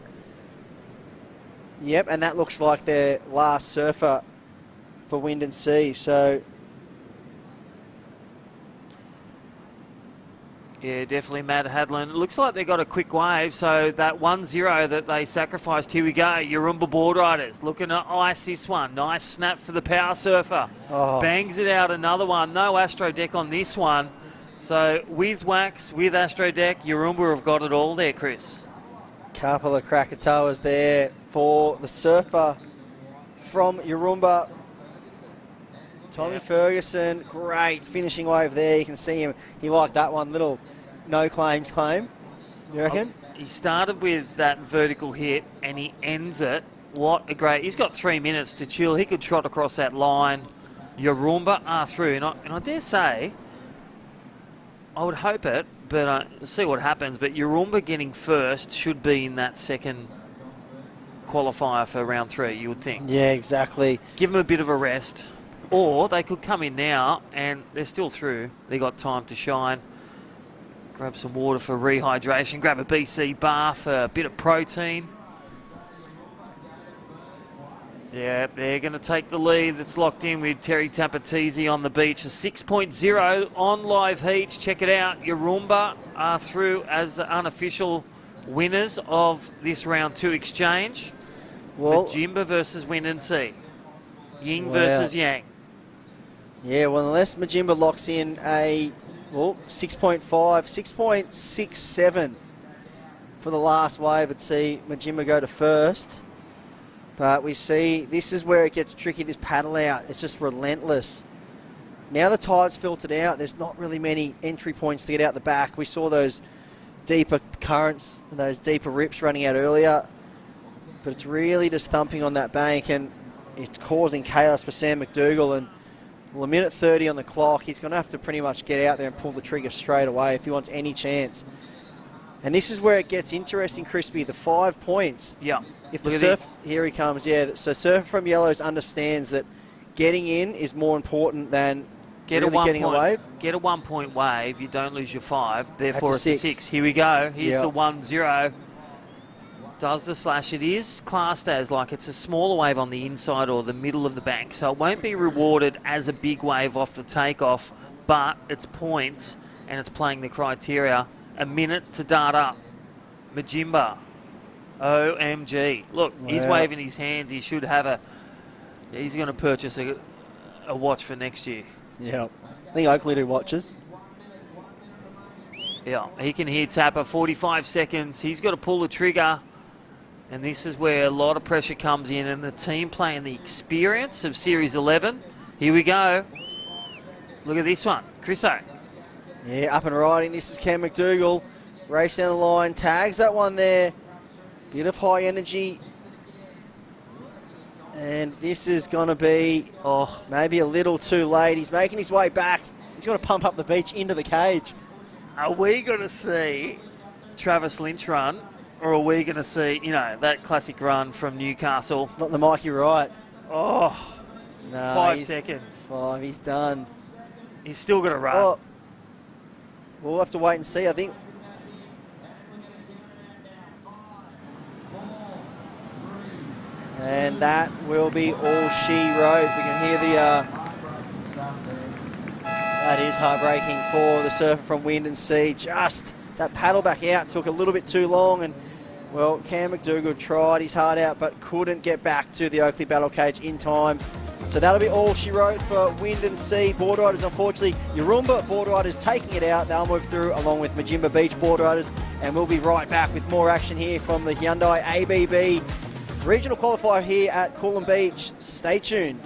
Yep, and that looks like their last surfer for Wind and Sea. So yeah, definitely Matt Hadland. It looks like they got a quick wave, so that 1-0 that they sacrificed, here we go. Yarumba Boardriders looking to ice this one. Nice snap for the power surfer. Oh. Bangs it out, another one. No Astro deck on this one. So with Wax, with Astro Deck, Yarumba have got it all there, Chris. Couple of Krakatoas there for the surfer from Yarumba. Tommy Ferguson, great finishing wave there. You can see him. He liked that one. Little no claims claim. You reckon? He started with that vertical hit and he ends it. What a great... He's got 3 minutes to chill. He could trot across that line. Yarumba are through. And I dare say, I would hope it, but see what happens. But Yarumba getting first should be in that second qualifier for round 3, you would think. Yeah, exactly. Give them a bit of a rest. Or they could come in now and they're still through. They got time to shine. Grab some water for rehydration. Grab a BC bar for a bit of protein. Yeah, they're going to take the lead. That's locked in with Terry Tapatese on the beach. A 6.0 on live heats. Check it out. Yarumba are through as the unofficial winners of this round 2 exchange. Well, Majimba versus Wind and Sea. Ying versus Yang. Yeah, well, unless Majimba locks in a 6.5, 6.67 for the last wave, I'd see Majimba go to first. But we see this is where it gets tricky, this paddle out. It's just relentless. Now the tide's filtered out. There's not really many entry points to get out the back. We saw those deeper currents, those deeper rips running out earlier. But it's really just thumping on that bank, and it's causing chaos for Sam McDougall. And well, a minute 30 on the clock. He's going to have to pretty much get out there and pull the trigger straight away if he wants any chance. And this is where it gets interesting, Crispy. The 5 points. Yeah. If the surf, here he comes. Yeah. So surfer from Yellows understands that getting in is more important than getting a wave. Get a 1 point wave. You don't lose your 5. Therefore, That's it's a 6. Here we go. Here's the 1-0. Does the slash. It is classed as like it's a smaller wave on the inside or the middle of the bank, so it won't be rewarded as a big wave off the takeoff, but it's points and it's playing the criteria. A minute to dart up. Majimba. OMG. Look, he's waving his hands. He should have he's going to purchase a watch for next year. Yeah. I think Oakley do watches. Yeah, he can hear Tapper. 45 seconds. He's got to pull the trigger. And this is where a lot of pressure comes in, and the team playing the experience of Series 11. Here we go. Look at this one. Chriso. Yeah, up and riding. This is Cam McDougall. Race down the line. Tags that one there. Bit of high energy. And this is going to be maybe a little too late. He's making his way back. He's going to pump up the beach into the cage. Are we going to see Travis Lynch run? Or are we going to see, that classic run from Newcastle? Not the Mikey Wright. Oh, no, 5 seconds. 5, he's done. He's still got to run. Oh, we'll have to wait and see, I think. And that will be all she wrote. We can hear that is heartbreaking for the surfer from Wind and Sea. Just that paddle back out took a little bit too long, and well, Cam McDougall tried his heart out but couldn't get back to the Oakley battle cage in time. So that'll be all she wrote for Wind and Sea Boardriders. Unfortunately, Yarumba Boardriders taking it out. They'll move through along with Majimba Beach Boardriders, and we'll be right back with more action here from the Hyundai ABB Regional Qualifier here at Coolum Beach. Stay tuned.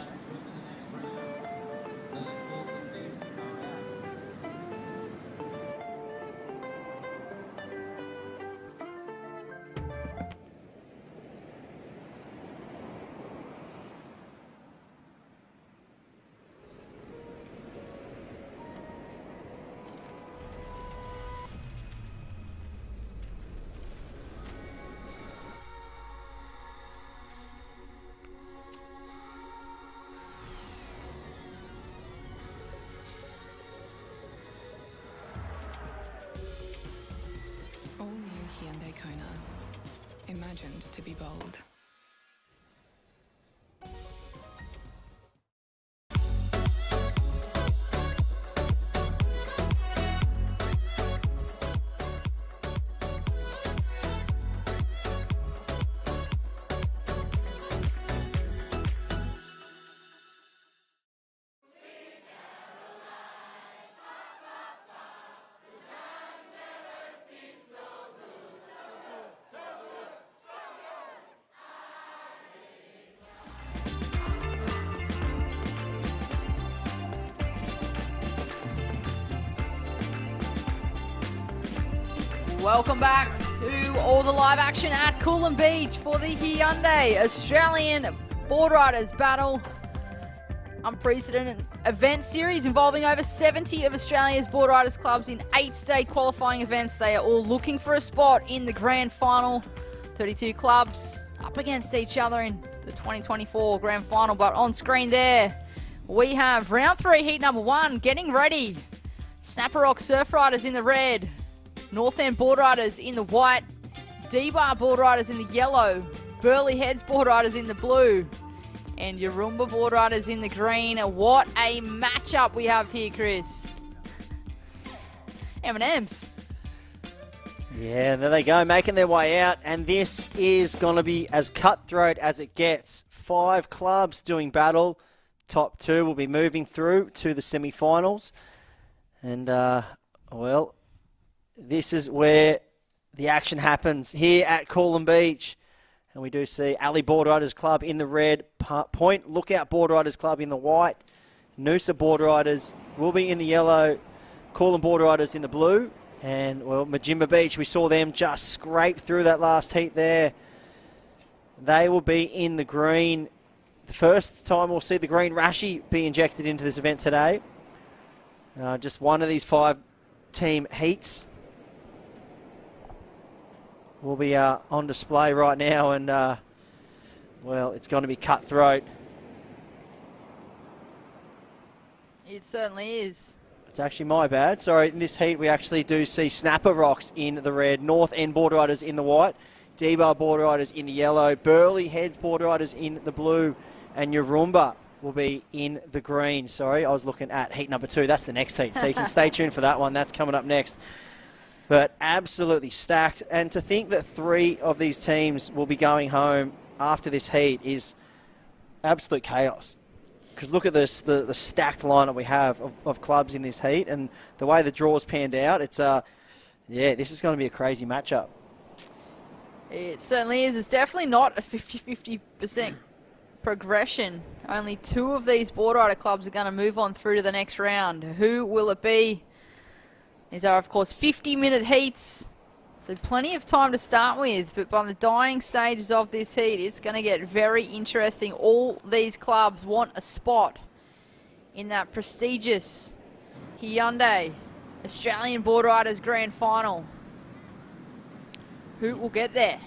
Hyundai Kona, imagined to be bold. Welcome back to all the live action at Coolum Beach for the Hyundai Australian Boardriders Battle. Unprecedented event series involving over 70 of Australia's boardriders clubs in 8 state qualifying events. They are all looking for a spot in the grand final. 32 clubs up against each other in the 2024 grand final. But on screen there, we have round 3, heat number 1, getting ready. Snapper Rock Surf Riders in the red, North End Boardriders in the white, D-Bar Boardriders in the yellow, Burleigh Heads Boardriders in the blue, and Yarumba Boardriders in the green. What a matchup we have here, Chris. M&Ms. Yeah, there they go, making their way out, and this is going to be as cutthroat as it gets. 5 clubs doing battle. Top 2 will be moving through to the semi-finals. And, well, this is where the action happens here at Coolum Beach. And we do see Ali Boardriders Club in the red, Point Lookout Boardriders Club in the white, Noosa Boardriders will be in the yellow, Coolum Boardriders in the blue, and, well, Majimba Beach, we saw them just scrape through that last heat there. They will be in the green. The first time we'll see the green Rashi be injected into this event today. Just one of these 5-team heats will be on display right now, and, well, it's going to be cutthroat. It certainly is. It's actually my bad. Sorry, in this heat we actually do see Snapper Rocks in the red, North End Boardriders in the white, D-Bar Boardriders in the yellow, Burleigh Heads Boardriders in the blue, and Yarumba will be in the green. Sorry, I was looking at heat number 2. That's the next heat, so you can stay tuned for that one. That's coming up next. But absolutely stacked. And to think that 3 of these teams will be going home after this heat is absolute chaos. Because look at this, the stacked lineup we have of clubs in this heat, and the way the draws panned out, it's yeah, this is going to be a crazy matchup. It certainly is. It's definitely not a 50-50% progression. Only 2 of these boardrider clubs are going to move on through to the next round. Who will it be? These are, of course, 50-minute heats, so plenty of time to start with. But by the dying stages of this heat, it's going to get very interesting. All these clubs want a spot in that prestigious Hyundai Australian Boardriders Grand Final. Who will get there?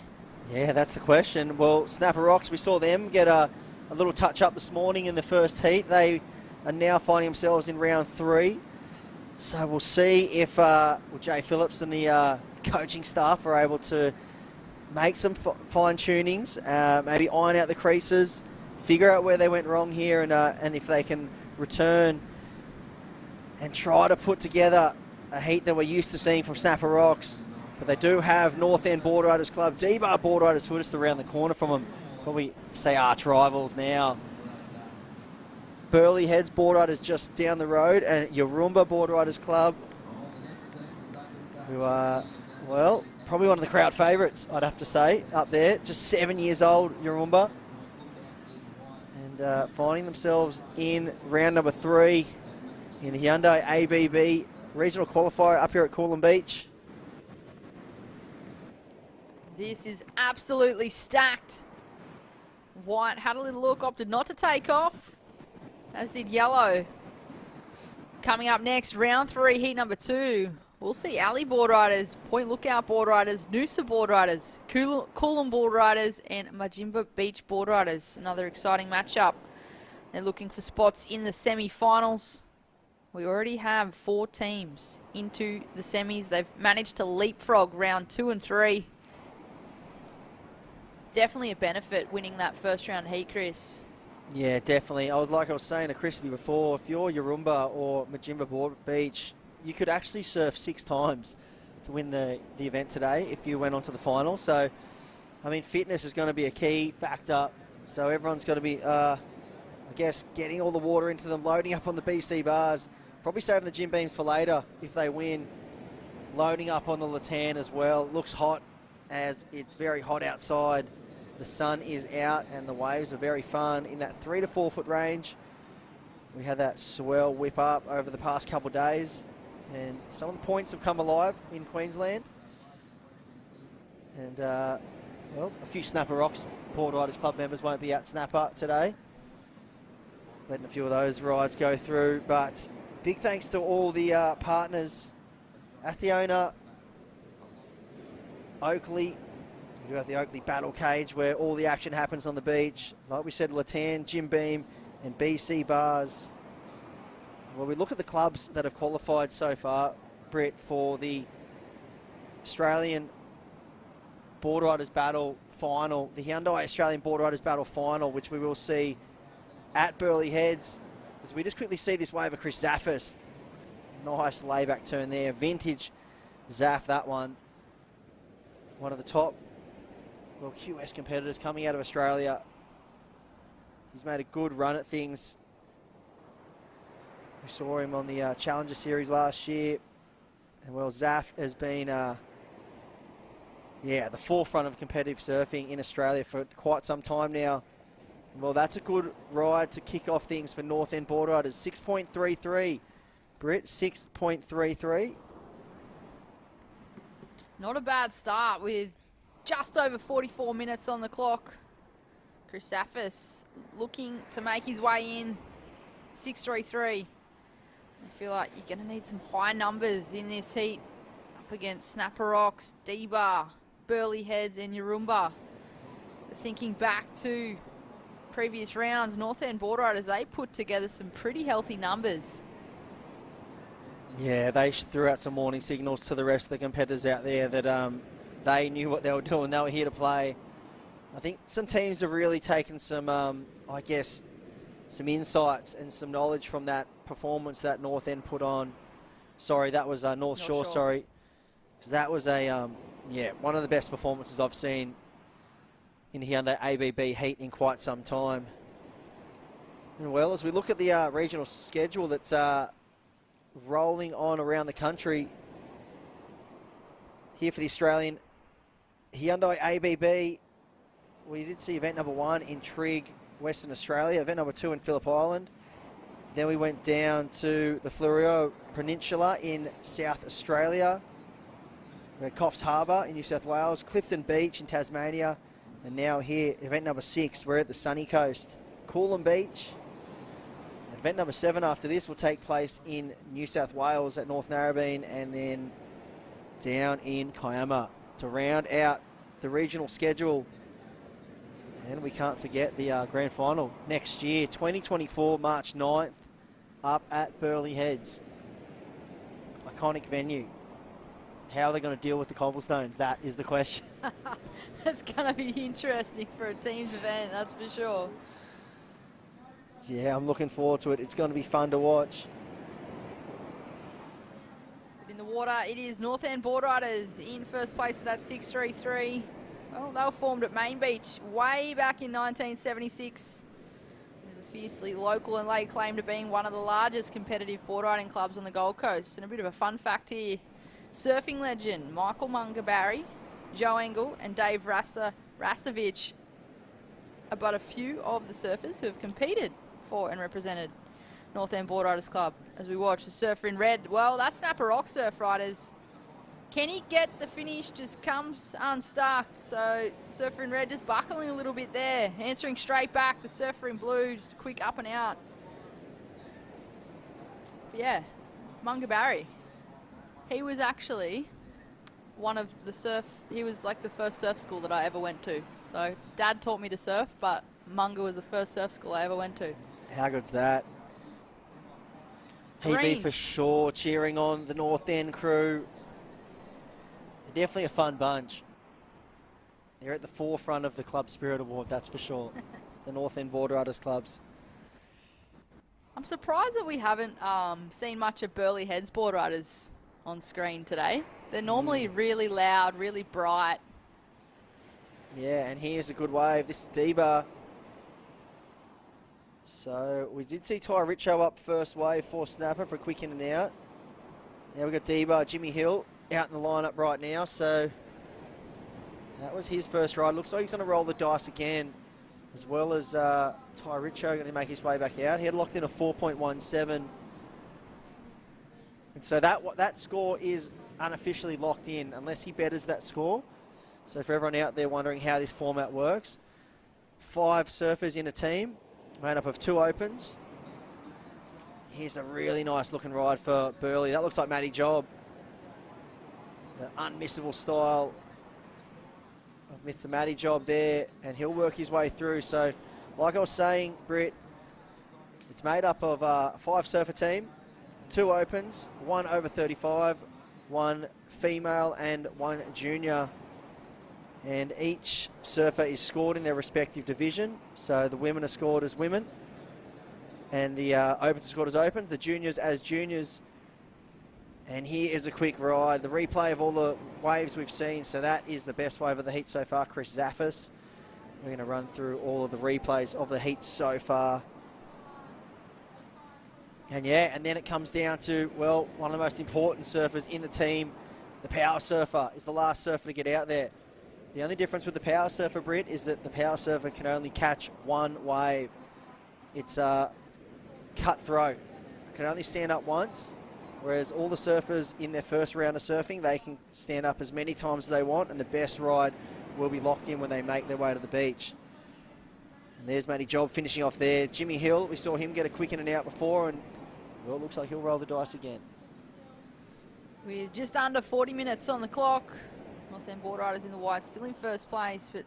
Yeah, that's the question. Well, Snapper Rocks, we saw them get a little touch-up this morning in the first heat. They are now finding themselves in round 3. So we'll see if Jay Phillips and the coaching staff are able to make some fine-tunings, maybe iron out the creases, figure out where they went wrong here, and if they can return and try to put together a heat that we're used to seeing from Snapper Rocks. But they do have North End Boardriders Club, D-Bar Boardriders, who are just around the corner from them. Probably say arch rivals now. Burleigh Heads Boardriders just down the road, and Yarumba Boardriders Club, who are, well, probably one of the crowd favourites, I'd have to say, up there. Just 7 years old, Yarumba. And finding themselves in round number 3 in the Hyundai ABB Regional Qualifier up here at Coolum Beach. This is absolutely stacked. White had a little look, opted not to take off, as did yellow. Coming up next, round 3, heat number 2. We'll see Ali Boardriders, Point Lookout Boardriders, Noosa Boardriders, Coolum Boardriders, and Majimba Beach Boardriders. Another exciting matchup. They're looking for spots in the semi-finals. We already have 4 teams into the semis. They've managed to leapfrog round 2 and 3. Definitely a benefit winning that first round heat, Chris. Yeah, definitely. I was saying to Crispy before, if you're Yarumba or Majimba Board Beach, you could actually surf 6 times to win the event today if you went on to the final. So, I mean, fitness is going to be a key factor. So everyone's got to be, I guess, getting all the water into them, loading up on the BC bars, probably saving the gym beams for later if they win, loading up on the Latan as well. It looks hot as it's very hot outside. The sun is out and the waves are very fun in that 3 to 4 foot range. We had that swell whip up over the past couple of days, and some of the points have come alive in Queensland. And, well, a few Snapper Rocks Boardriders Club members won't be at Snapper today. Letting a few of those rides go through. But big thanks to all the partners. Athiona, Oakley. We do have the Oakley Battle Cage where all the action happens on the beach. Like we said, Latan, Jim Beam and BC Bars. Well, we look at the clubs that have qualified so far, Brett, for the Australian Boardriders Battle final, the Hyundai Australian Boardriders Battle final, which we will see at Burleigh Heads. As we just quickly see this wave of Chris Zaffis. Nice layback turn there. Vintage Zaff, that one. One of the top, well, QS competitors coming out of Australia. He's made a good run at things. We saw him on the Challenger Series last year. And, well, Zaff has been, the forefront of competitive surfing in Australia for quite some time now. Well, that's a good ride to kick off things for North End Boardriders. 6.33. Britt, 6.33. Not a bad start with just over 44 minutes on the clock. Chris Zaffis looking to make his way in. 6.33. I feel like you're going to need some high numbers in this heat up against Snapper Rocks, D-Bar, Burleigh Heads and Yarumba. Thinking back to previous rounds, North End Boardriders, they put together some pretty healthy numbers. Yeah, they threw out some warning signals to the rest of the competitors out there that they knew what they were doing. They were here to play. I think some teams have really taken some, I guess, some insights and some knowledge from that performance that North End put on. Sorry, that was North Shore, sorry. Because that was a, one of the best performances I've seen in the Hyundai ABB heat in quite some time. And well, as we look at the regional schedule that's rolling on around the country, here for the Australian Hyundai ABB, we did see event number 1 in TRIGG, Western Australia, event number 2 in Phillip Island. Then we went down to the FLEURIEU Peninsula in South Australia. We had COFFS Harbour in New South Wales, Clifton Beach in Tasmania, and now here, event number 6, we're at the sunny coast, Coolum Beach. Event number 7 after this will take place in New South Wales at North Narrabeen, and then down in KIAMA to round out the regional schedule. And we can't forget the grand final next year, 2024, March 9th, up at Burleigh Heads. Iconic venue. How are they going to deal with the cobblestones? That is the question. It's going to be interesting for a team's event, that's for sure. Yeah, I'm looking forward to it. It's going to be fun to watch. In the water, it is North End Boardriders in first place with that 6.33. Well, they were formed at Main Beach way back in 1976. With a fiercely local and laid claim to being one of the largest competitive boardriding clubs on the Gold Coast. And a bit of a fun fact here, surfing legend Michael Mungabarry, Joe Engel and Dave Rastovich are but a few of the surfers who have competed for and represented North End Boardriders Club. As we watch the surfer in red, well, that's Snapper Rock Surf Riders. Can he get the finish? Just comes unstuck. So surfer in red just buckling a little bit there. Answering straight back, the surfer in blue, just a quick up and out. But yeah, Mungabarry. He was actually one of the he was like the first surf school that I ever went to. So Dad taught me to surf, but Munga was the first surf school I ever went to. How good's that? PB for sure, cheering on the North End crew. They're definitely a fun bunch. They're at the forefront of the Club Spirit Award, that's for sure. The North End Boardriders clubs. I'm surprised that we haven't seen much of Burleigh Heads Boardriders on screen today. They're normally really loud, really bright. Yeah, and here's a good wave. This is D-Bar. So we did see Ty Richo up first wave for Snapper for a quick in and out. Now we've got D-Bar, Jimmy Hill out in the lineup right now. So that was his first ride. Looks like he's going to roll the dice again, as well as Ty Richo going to make his way back out. He had locked in a 4.17. And so that score is unofficially locked in unless he betters that score. So for everyone out there wondering how this format works, 5 surfers in a team, made up of 2 opens. Here's a really nice looking ride for Burley. That looks like Matty Job. The unmissable style of Mr. Matty Job there, and he'll work his way through. So, like I was saying, Britt, it's made up of a 5 surfer team, 2 opens, 1 over 35, 1 female and 1 junior. And each surfer is scored in their respective division. So the women are scored as women, and the opens are scored as opens, the juniors as juniors. And here is a quick ride. The replay of all the waves we've seen. So that is the best wave of the heat so far, Chris Zaffis. We're going to run through all of the replays of the heat so far. And yeah, and then it comes down to, well, one of the most important surfers in the team, the power surfer, is the last surfer to get out there. The only difference with the power surfer, Britt, is that the power surfer can only catch 1 wave. It's cutthroat. It can only stand up once, whereas all the surfers in their first round of surfing, they can stand up as many times as they want, and the best ride will be locked in when they make their way to the beach. And there's Matty Job finishing off there. Jimmy Hill, we saw him get a quick in and out before, and well, it looks like he'll roll the dice again. With just under 40 minutes on the clock, North End Boardriders in the white, still in first place. But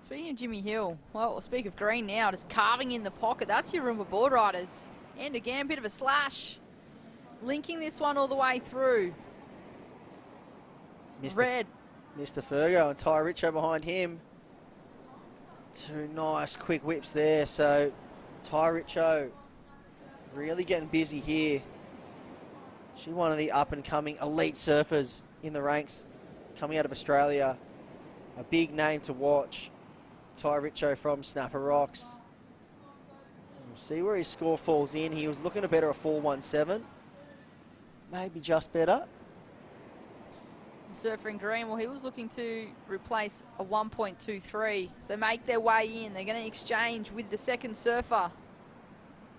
speaking of Jimmy Hill, well, we'll speak of Green now, just carving in the pocket. That's your Roomba Boardriders. And again, bit of a slash. Linking this one all the way through. Red. Mr. Fergo and Ty Richo behind him. 2 nice quick whips there. So Ty Richo really getting busy here. She's one of the up-and-coming elite surfers in the ranks coming out of Australia. A big name to watch. Ty Richo from Snapper Rocks. We'll see where his score falls in. He was looking to better a 4.17. Maybe just better. Surfer in green, well, he was looking to replace a 1.23. So make their way in. They're going to exchange with the second surfer.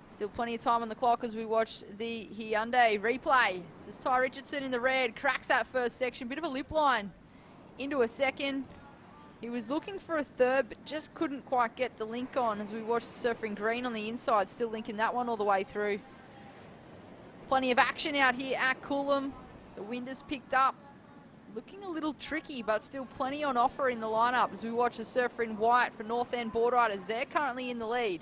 Still plenty of time on the clock as we watch the Hyundai replay. This is Ty Richardson in the red, cracks that first section, bit of a lip line into a second. He was looking for a third, but just couldn't quite get the link on as we watch the surfer in green on the inside, still linking that one all the way through. Plenty of action out here at Coolum. The wind has picked up. Looking a little tricky, but still plenty on offer in the lineup as we watch the surfer in white for North End Boardriders. They're currently in the lead.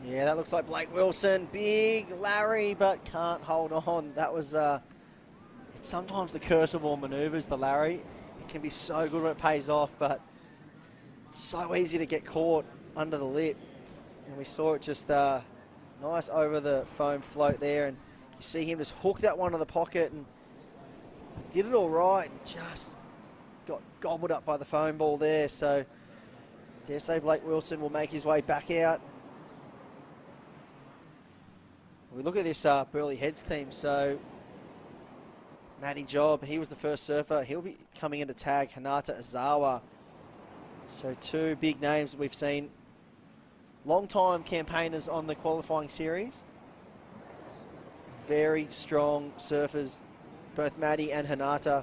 Yeah, that looks like Blake Wilson. Big Larry, but can't hold on. That was, it's sometimes the curse of all manoeuvres, the Larry. It can be so good when it pays off, but it's so easy to get caught under the lip. And we saw it just nice over the foam float there, and you see him just hook that one to the pocket and did it all right and just got gobbled up by the foam ball there. So dare say Blake Wilson will make his way back out. We look at this Burley Heads team, so Matty Job, he was the first surfer. He'll be coming in to tag Hinata Azawa. So 2 big names that we've seen. Long-time campaigners on the qualifying series. Very strong surfers, both Matty and Hinata.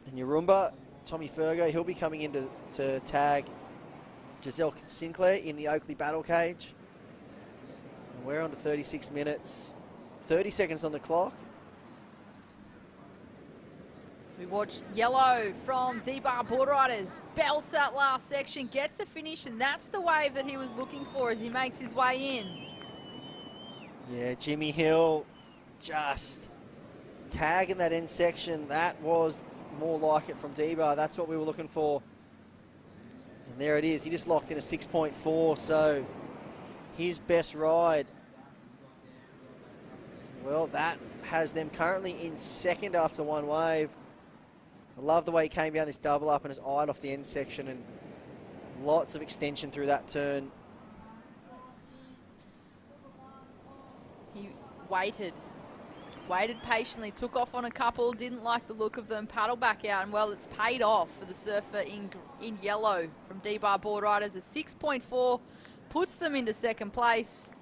And Yarumba, Tommy Fergo, he'll be coming in to tag Giselle Sinclair in the Oakley Battle Cage. And we're on to 36 minutes, 30 seconds on the clock. We watch Yellow from D-Bar Boardriders. Belts that last section, gets the finish, and that's the wave that he was looking for as he makes his way in. Yeah, Jimmy Hill just tagging that end section. That was more like it from D-Bar. That's what we were looking for. And there it is. He just locked in a 6.4, so his best ride. Well, that has them currently in second after 1 wave. I love the way he came down this double up and has eyed off the end section, and lots of extension through that turn. He waited patiently, took off on a couple, didn't like the look of them, paddled back out, and well, it's paid off for the surfer in yellow from D-Bar Boardriders. A 6.4 puts them into second place.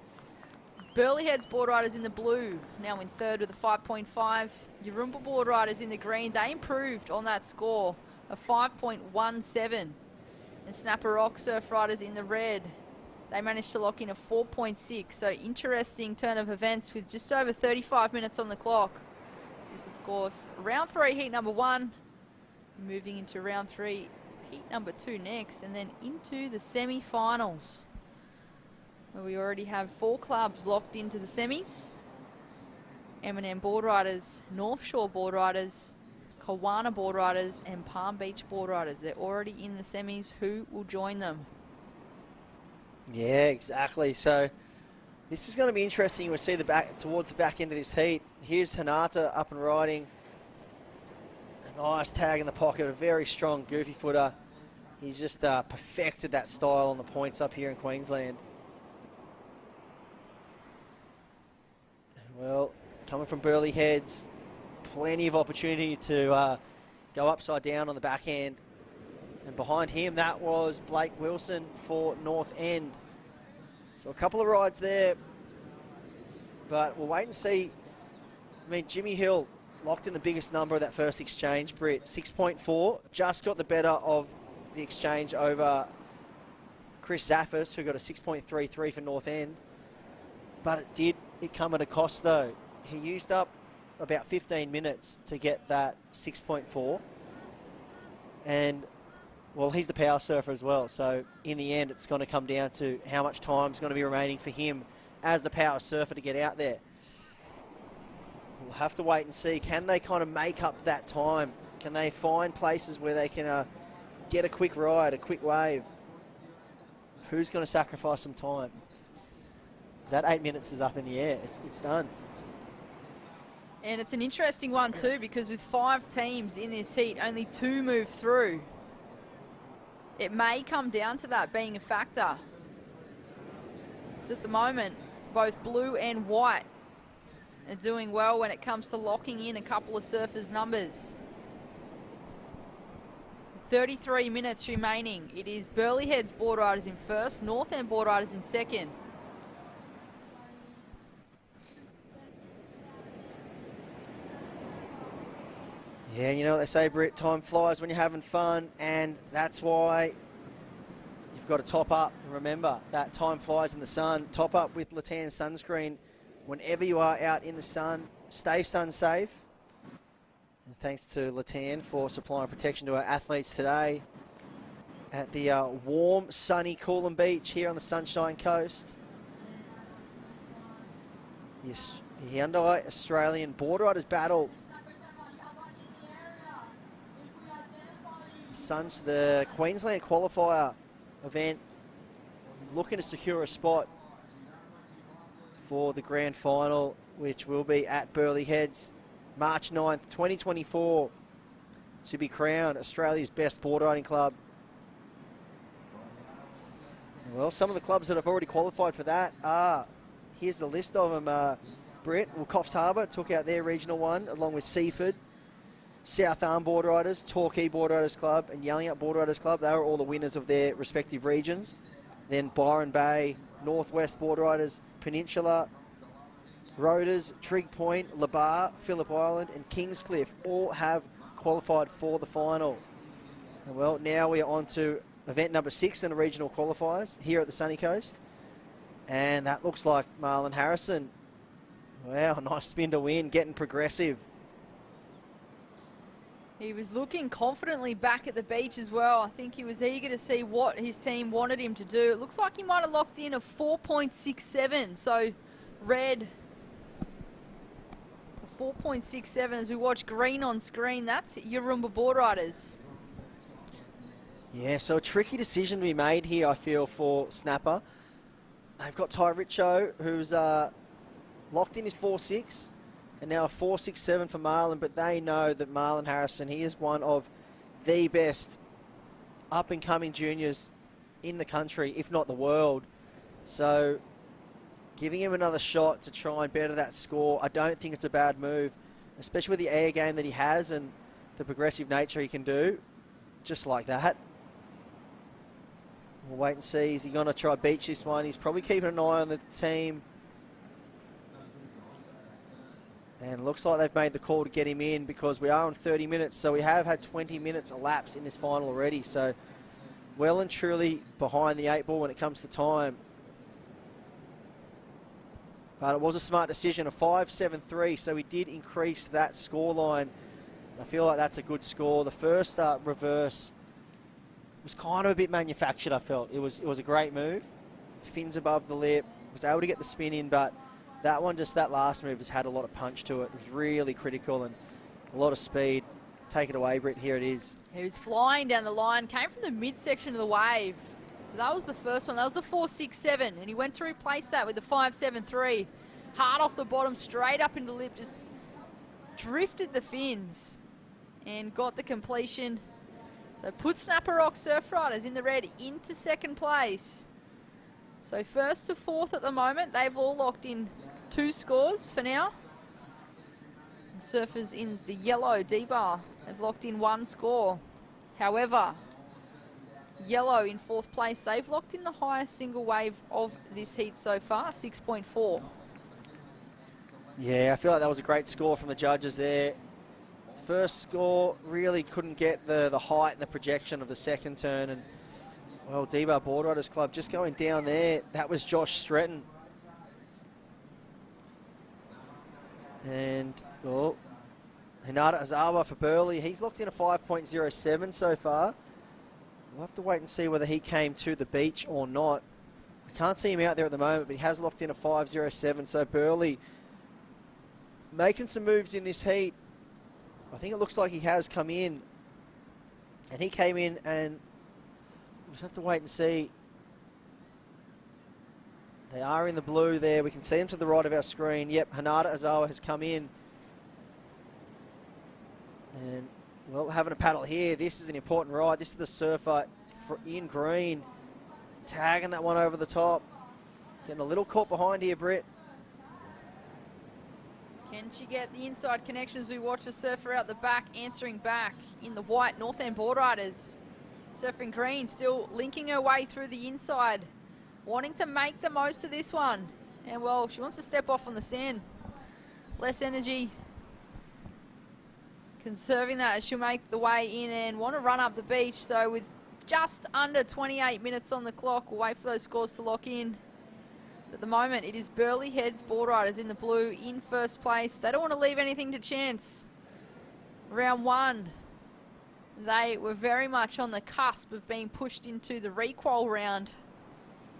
Burleigh Heads Boardriders in the blue, now in third with a 5.5. Yarumba Boardriders in the green, they improved on that score, a 5.17. And Snapper Rock Surf Riders in the red, they managed to lock in a 4.6. So interesting turn of events with just over 35 minutes on the clock. This is, of course, round 3, heat number 1. Moving into round 3, heat number 2 next, and then into the semi-finals, where we already have 4 clubs locked into the semis. M&M Boardriders, North Shore Boardriders, Kawana Boardriders, and Palm Beach Boardriders. They're already in the semis. Who will join them? Yeah, exactly. So this is going to be interesting. We'll see towards the back end of this heat. Here's Hanata up and riding. A nice tag in the pocket, a very strong goofy footer. He's just perfected that style on the points up here in Queensland. Well, coming from Burleigh Heads, plenty of opportunity to go upside down on the back end. And behind him, that was Blake Wilson for North End. So a couple of rides there, but we'll wait and see. I mean, Jimmy Hill locked in the biggest number of that first exchange, Britt, 6.4. Just got the better of the exchange over Chris Zaffis, who got a 6.33 for North End. But it come at a cost, though. He used up about 15 minutes to get that 6.4. And, well, he's the power surfer as well. So, in the end, it's going to come down to how much time's going to be remaining for him as the power surfer to get out there. We'll have to wait and see. Can they kind of make up that time? Can they find places where they can get a quick ride, a quick wave? Who's going to sacrifice some time? That 8 minutes is up in the air. It's done. And it's an interesting one too, because with 5 teams in this heat, only 2 move through. It may come down to that being a factor. Because at the moment, both blue and white are doing well when it comes to locking in a couple of surfers' numbers. 33 minutes remaining. It is Burleigh Heads Boardriders in first, North End Boardriders in second. Yeah, you know what they say, Britt, time flies when you're having fun, and that's why you've got to top up. Remember, that time flies in the sun. Top up with Latan sunscreen whenever you are out in the sun. Stay sun safe. And thanks to Latan for supplying protection to our athletes today at the warm, sunny Coolum Beach here on the Sunshine Coast. The Hyundai Australian Boardriders Battle. The Queensland Qualifier event, looking to secure a spot for the grand final, which will be at Burleigh Heads, March 9th, 2024, to be crowned Australia's best board riding club. Well, some of the clubs that have already qualified for that are, here's the list of them, Britt. Well, COFFS Harbour took out their regional one, along with Seaford. South Arm Boardriders, Torquay Boardriders Club, and Yallingup Boardriders Club. They were all the winners of their respective regions. Then Byron Bay, Northwest Boardriders, Peninsula, Roders, Trigg Point, Labar, Phillip Island, and Kingscliff all have qualified for the final. And well, now we are on to event number 6 in the regional qualifiers here at the Sunny Coast. And that looks like Marlon Harrison. Wow, nice spin to win, getting progressive. He was looking confidently back at the beach as well. I think he was eager to see what his team wanted him to do. It looks like he might have locked in a 4.67. So red, a 4.67 as we watch green on screen. That's Yarumba Boardriders. Yeah, so a tricky decision to be made here, I feel, for Snapper. They've got Ty Richo, who's locked in his 4.6. And now a 4.67 for Marlon, but they know that Marlon Harrison, he is one of the best up-and-coming juniors in the country, if not the world. So giving him another shot to try and better that score, I don't think it's a bad move, especially with the air game that he has and the progressive nature he can do, just like that. We'll wait and see. Is he going to try beach this one? He's probably keeping an eye on the team And looks like they've made the call to get him in because we are on 30 minutes. So we have had 20 minutes elapse in this final already. So well and truly behind the 8 ball when it comes to time. But it was a smart decision, a 5-7-3. So we did increase that scoreline. I feel like that's a good score. The first reverse was kind of a bit manufactured, I felt. It was a great move. Fins above the lip. Was able to get the spin in, but that one, just that last move, has had a lot of punch to it. It was really critical and a lot of speed. Take it away, Britt. Here it is. He was flying down the line, came from the midsection of the wave. So that was the first one. That was the 4-6-7, and he went to replace that with the 5-7-3. Hard off the bottom, straight up into the lip, just drifted the fins and got the completion. So put Snapper Rock Surf Riders in the red into second place. So first to fourth at the moment. They've all locked in 2 scores for now. The Surfers in the yellow D-bar, they've locked in 1 score. However, yellow in fourth place, they've locked in the highest single wave of this heat so far, 6.4. Yeah, I feel like that was a great score from the judges there. First score really couldn't get the height and the projection of the second turn, and well, D-bar Boardriders Club just going down there. That was Josh Stretton. And, well, Hinata Azawa for Burleigh. He's locked in a 5.07 so far. We'll have to wait and see whether he came to the beach or not. I can't see him out there at the moment, but he has locked in a 5.07. So Burleigh making some moves in this heat. I think it looks like he has come in. And he came in and we'll just have to wait and see. They are in the blue there. We can see them to the right of our screen. Yep, Hinata Azawa has come in. And, well, having a paddle here. This is an important ride. This is the surfer in green. Tagging that one over the top. Getting a little caught behind here, Britt. Can she get the inside connections? We watch the surfer out the back, answering back in the white North End Boardriders. Surfing green, still linking her way through the inside, wanting to make the most of this one. And, well, she wants to step off on the sand. Less energy. Conserving that as she'll make the way in and want to run up the beach. So with just under 28 minutes on the clock, we'll wait for those scores to lock in. At the moment, it is Burleigh Heads Boardriders in the blue in first place. They don't want to leave anything to chance. Round 1. They were very much on the cusp of being pushed into the requal round,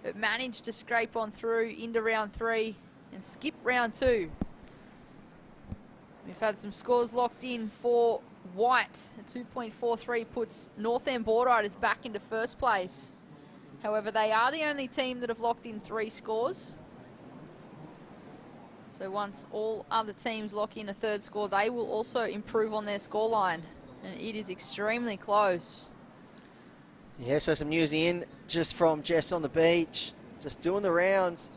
but managed to scrape on through into round 3 and skip round 2. We've had some scores locked in for white. A 2.43 puts North End Boardriders back into first place. However, they are the only team that have locked in 3 scores. So once all other teams lock in a 3rd score, they will also improve on their scoreline. And it is extremely close. Yeah, so some news in just from Jess on the beach. Just doing the rounds.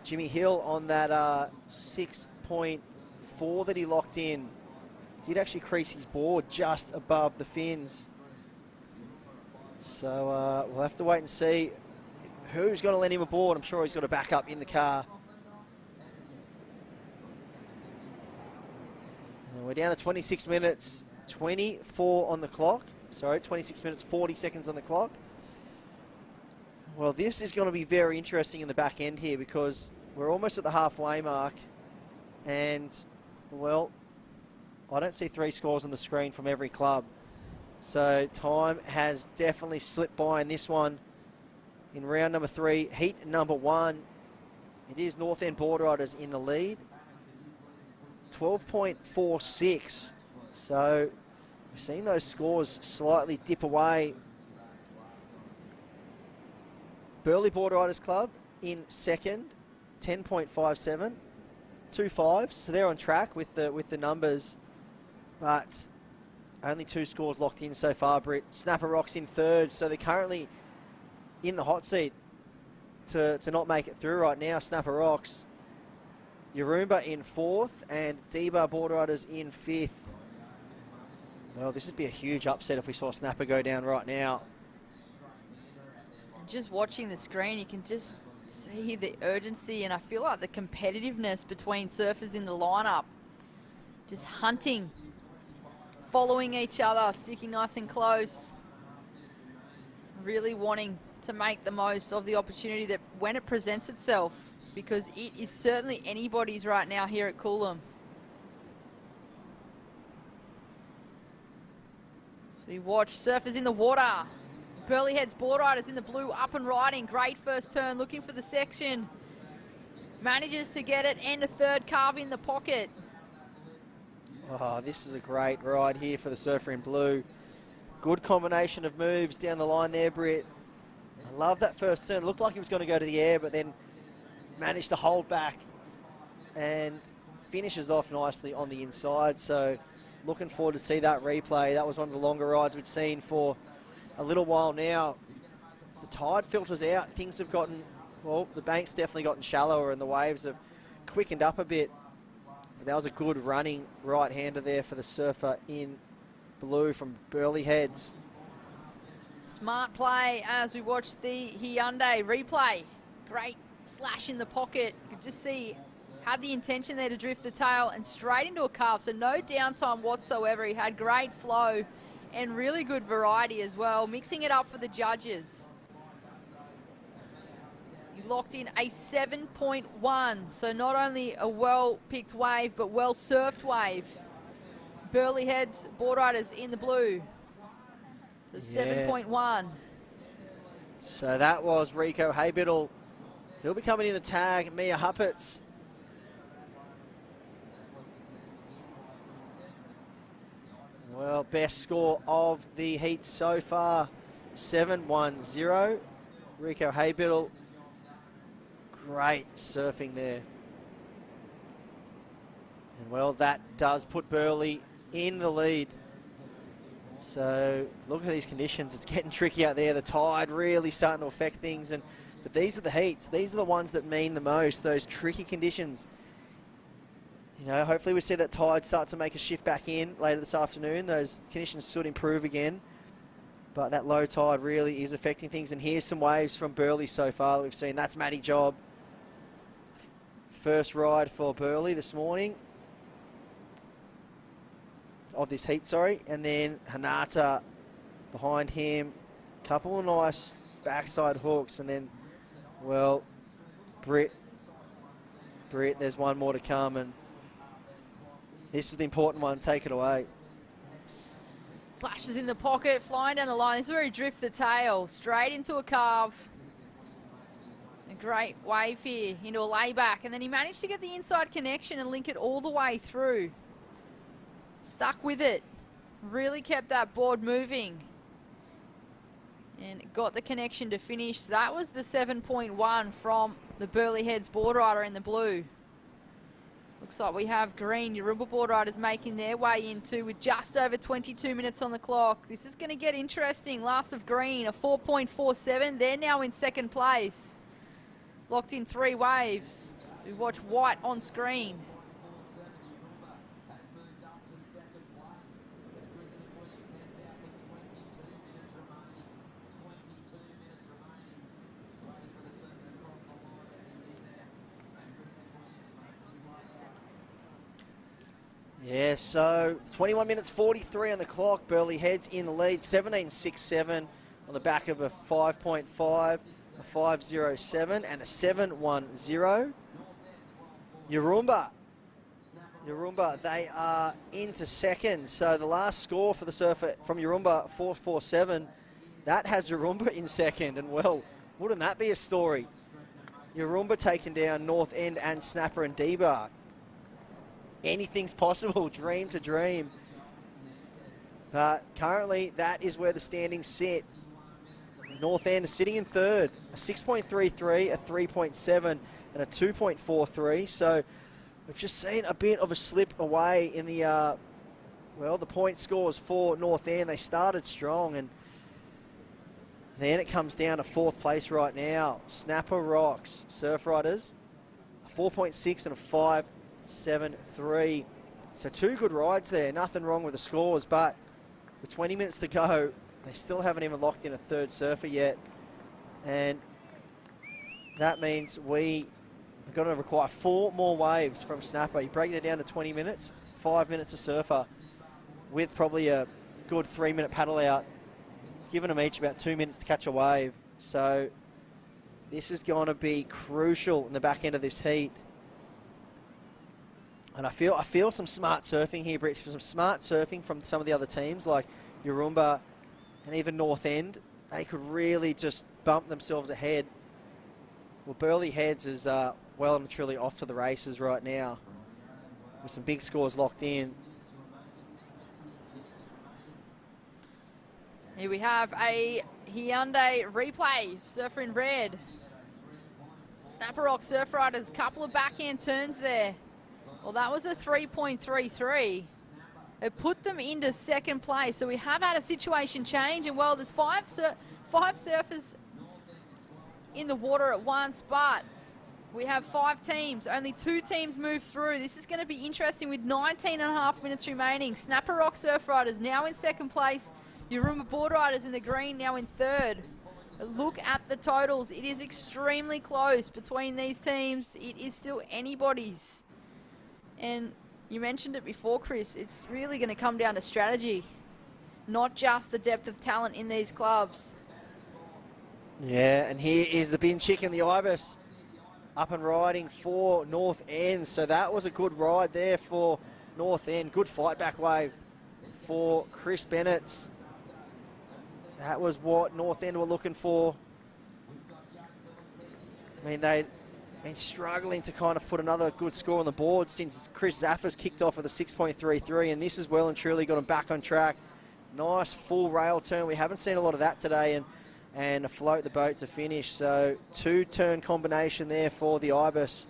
Jimmy Hill on that 6.4 that he locked in. Did actually crease his board just above the fins. So we'll have to wait and see who's going to let him aboard. I'm sure he's got a backup in the car. And we're down to 26 minutes, 24 on the clock. Sorry, 26 minutes, 40 seconds on the clock. Well, this is going to be very interesting in the back end here because we're almost at the halfway mark. And, well, I don't see 3 scores on the screen from every club. So time has definitely slipped by in this one. In round number 3, heat number 1, it is North End Boardriders in the lead. 12.46. So we're seeing those scores slightly dip away. Burleigh Boardriders Club in second, 10.57. 2 5s, so they're on track with the numbers, but only 2 scores locked in so far, Britt. Snapper Rock's in 3rd, so they're currently in the hot seat to not make it through right now. Snapper Rocks. Yarumba in 4th, and D-bar Boardriders in 5th. Well, this would be a huge upset if we saw Snapper go down right now. Just watching the screen, you can just see the urgency, and I feel like the competitiveness between surfers in the lineup. just hunting, following each other, sticking nice and close, really wanting to make the most of the opportunity that when it presents itself, because it is certainly anybody's right now here at Coolum. So we watch surfers in the water. Burleigh Heads Boardriders in the blue up and riding. Great first turn, looking for the section. Manages to get it and a third carve in the pocket. Oh, this is a great ride here for the surfer in blue. Good combination of moves down the line there, Britt. I love that first turn. Looked like he was going to go to the air, but then managed to hold back and finishes off nicely on the inside. So looking forward to see that replay. That was one of the longer rides we'd seen for a little while now. As the tide filters out, things have gotten, well, the bank's definitely gotten shallower and the waves have quickened up a bit. But that was a good running right-hander there for the surfer in blue from Burleigh Heads. Smart play as we watch the Hyundai replay. Great slash in the pocket. You could just see, had the intention there to drift the tail and straight into a carve, so no downtime whatsoever. He had great flow and really good variety as well, mixing it up for the judges. He locked in a 7.1, so not only a well-picked wave, but well-surfed wave. Burleigh Heads Boardriders in the blue. The 7.1. So that was Rico Haybiddle. He'll be coming in to tag Mia Huppets. Well, best score of the heat so far, 7-1-0. Rico Haybiddle, great surfing there. And well, that does put Burleigh in the lead. So look at these conditions. It's getting tricky out there. The tide really starting to affect things. But these are the heats. These are the ones that mean the most, those tricky conditions. You know, hopefully we see that tide start to make a shift back in later this afternoon. Those conditions should improve again. But that low tide really is affecting things. And here's some waves from Burleigh so far that we've seen. That's Maddie Job. First ride for Burleigh this morning. Of this heat, sorry. And then Hanata behind him. Couple of nice backside hooks. And then, well, Britt, there's one more to come. And this is the important one. Take it away. Slashes in the pocket, flying down the line. This is where he drifts the tail. Straight into a carve. A great wave here into a layback. And then he managed to get the inside connection and link it all the way through. Stuck with it. Really kept that board moving. And got the connection to finish. So that was the 7.1 from the Burleigh Heads Boardrider in the blue. Looks like we have green Yarumba Boardriders making their way into with just over 22 minutes on the clock. This is going to get interesting. Last of green, a 4.47. They're now in second place. Locked in 3 waves. We watch white on screen. Yeah, so 21 minutes 43 on the clock. Burleigh Heads in the lead, 17.67 on the back of a 5.5, a 5.07 and a 7.10. Yarumba, they are into second. So the last score for the surfer from Yarumba, 4.47, that has Yarumba in second. And well, wouldn't that be a story? Yarumba taking down North End and Snapper and D-Bar. Anything's possible, dream to dream. But currently, that is where the standings sit. North End is sitting in third, a 6.33, a 3.7, and a 2.43. So we've just seen a bit of a slip away in the, well, the point scores for North End. They started strong, and then it comes down to fourth place right now. Snapper Rocks, Surf Riders, a 4.6 and a 5.73. So 2 good rides there. Nothing wrong with the scores, but with 20 minutes to go, they still haven't even locked in a third surfer yet. And that means we are going to require 4 more waves from Snapper. You break that down to 20 minutes, 5 minutes a surfer with probably a good 3-minute paddle out. It's given them each about 2 minutes to catch a wave. So this is going to be crucial in the back end of this heat. And I feel some smart surfing here, Bridge, some smart surfing from some of the other teams like Yarumba and even North End. They could really just bump themselves ahead. Well, Burleigh Heads is well and truly off to the races right now with some big scores locked in. Here we have a Hyundai replay, surfer in red. Snapper Rock Surf Riders, couple of backhand turns there. Well, that was a 3.33. It put them into second place. So we have had a situation change, and well, there's five surfers in the water at once, but we have 5 teams. Only 2 teams move through. This is going to be interesting with 19.5 minutes remaining. Snapper Rock Surf Riders now in second place. Yarumba Boardriders in the green now in third. Look at the totals. It is extremely close between these teams. It is still anybody's. And you mentioned it before, Chris, it's really going to come down to strategy, not just the depth of talent in these clubs. Yeah, and here is the bin chicken, the Ibis, up and riding for North End. So that was a good ride there for North End. Good fight back wave for Chris Bennett's. That was what North End were looking for. I mean, they'd been struggling to kind of put another good score on the board since Chris Zaffers kicked off with a 6.33, and this has well and truly got them back on track. Nice full rail turn. We haven't seen a lot of that today, and float the boat to finish. So 2-turn combination there for the Ibis.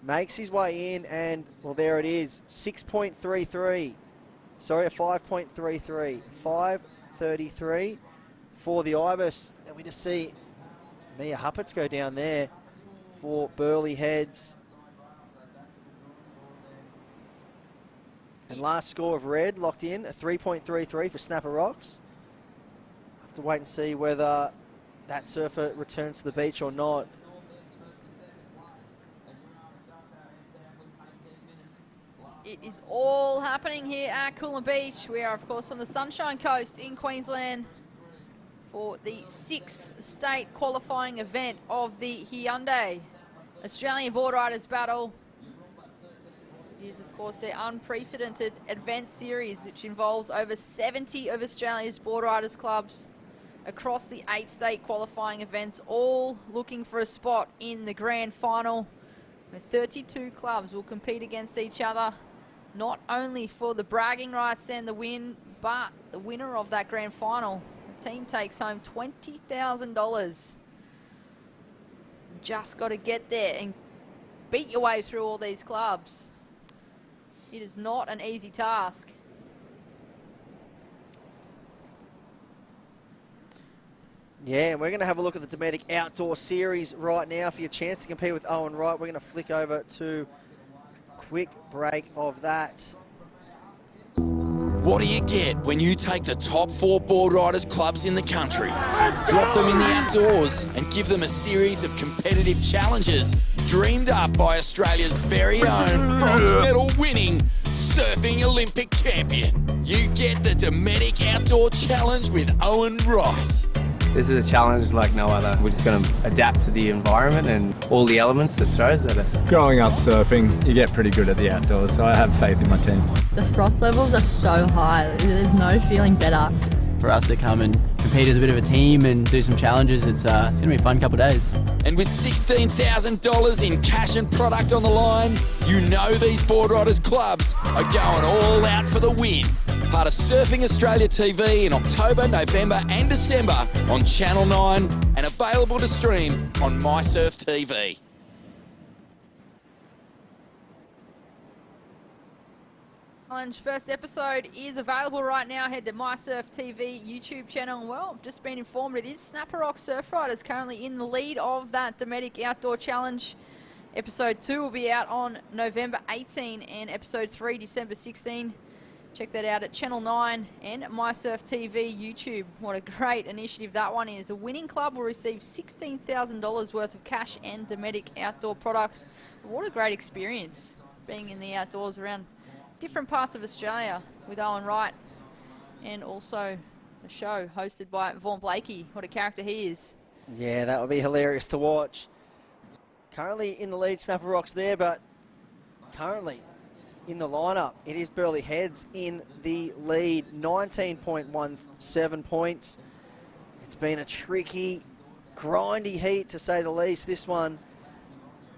Makes his way in, and well, there it is, 6.33. Sorry, a 5.33. 5.33 for the Ibis, and we just see Mia Huppets go down there for Burleigh Heads. And last score of red locked in, a 3.33 for Snapper Rocks. Have to wait and see whether that surfer returns to the beach or not. It is all happening here at Coolum Beach. We are, of course, on the Sunshine Coast in Queensland for the 6th state qualifying event of the Hyundai Australian Boardriders Battle. It is, of course, their unprecedented event series, which involves over 70 of Australia's boardriders clubs across the 8 state qualifying events, all looking for a spot in the grand final, where 32 clubs will compete against each other, not only for the bragging rights and the win, but the winner of that grand final. The team takes home $20,000. Just got to get there and beat your way through all these clubs. It is not an easy task. Yeah, and we're going to have a look at the Dometic Outdoor Series right now for your chance to compete with Owen Wright. We're going to flick over to a quick break of that. What do you get when you take the top 4 board riders clubs in the country, drop them in the outdoors and give them a series of competitive challenges dreamed up by Australia's very own bronze medal winning surfing Olympic champion? You get the Dometic Outdoor Challenge with Owen Wright. This is a challenge like no other. We're just going to adapt to the environment and all the elements that throws at us. Growing up surfing, you get pretty good at the outdoors, so I have faith in my team. The froth levels are so high, there's no feeling better. For us to come and compete as a bit of a team and do some challenges, it's going to be a fun couple of days. And with $16,000 in cash and product on the line, you know these board riders clubs are going all out for the win. Part of Surfing Australia TV in October, November and December on Channel 9 and available to stream on MySurf TV. Challenge first episode is available right now. Head to MySurf TV YouTube channel. And well, I've just been informed it is Snapper Rock Surf Riders currently in the lead of that Dometic Outdoor Challenge. Episode 2 will be out on November 18 and episode 3 December 16. Check that out at Channel 9 and MySurf TV YouTube. What a great initiative that one is. The winning club will receive $16,000 worth of cash and Dometic outdoor products. What a great experience being in the outdoors around different parts of Australia with Owen Wright, and also a show hosted by Vaughan Blakey. What a character he is. Yeah, that would be hilarious to watch. Currently in the lead, Snapper Rocks there, but currently in the lineup, it is Burleigh Heads in the lead, 19.17 points. It's been a tricky, grindy heat to say the least, this one,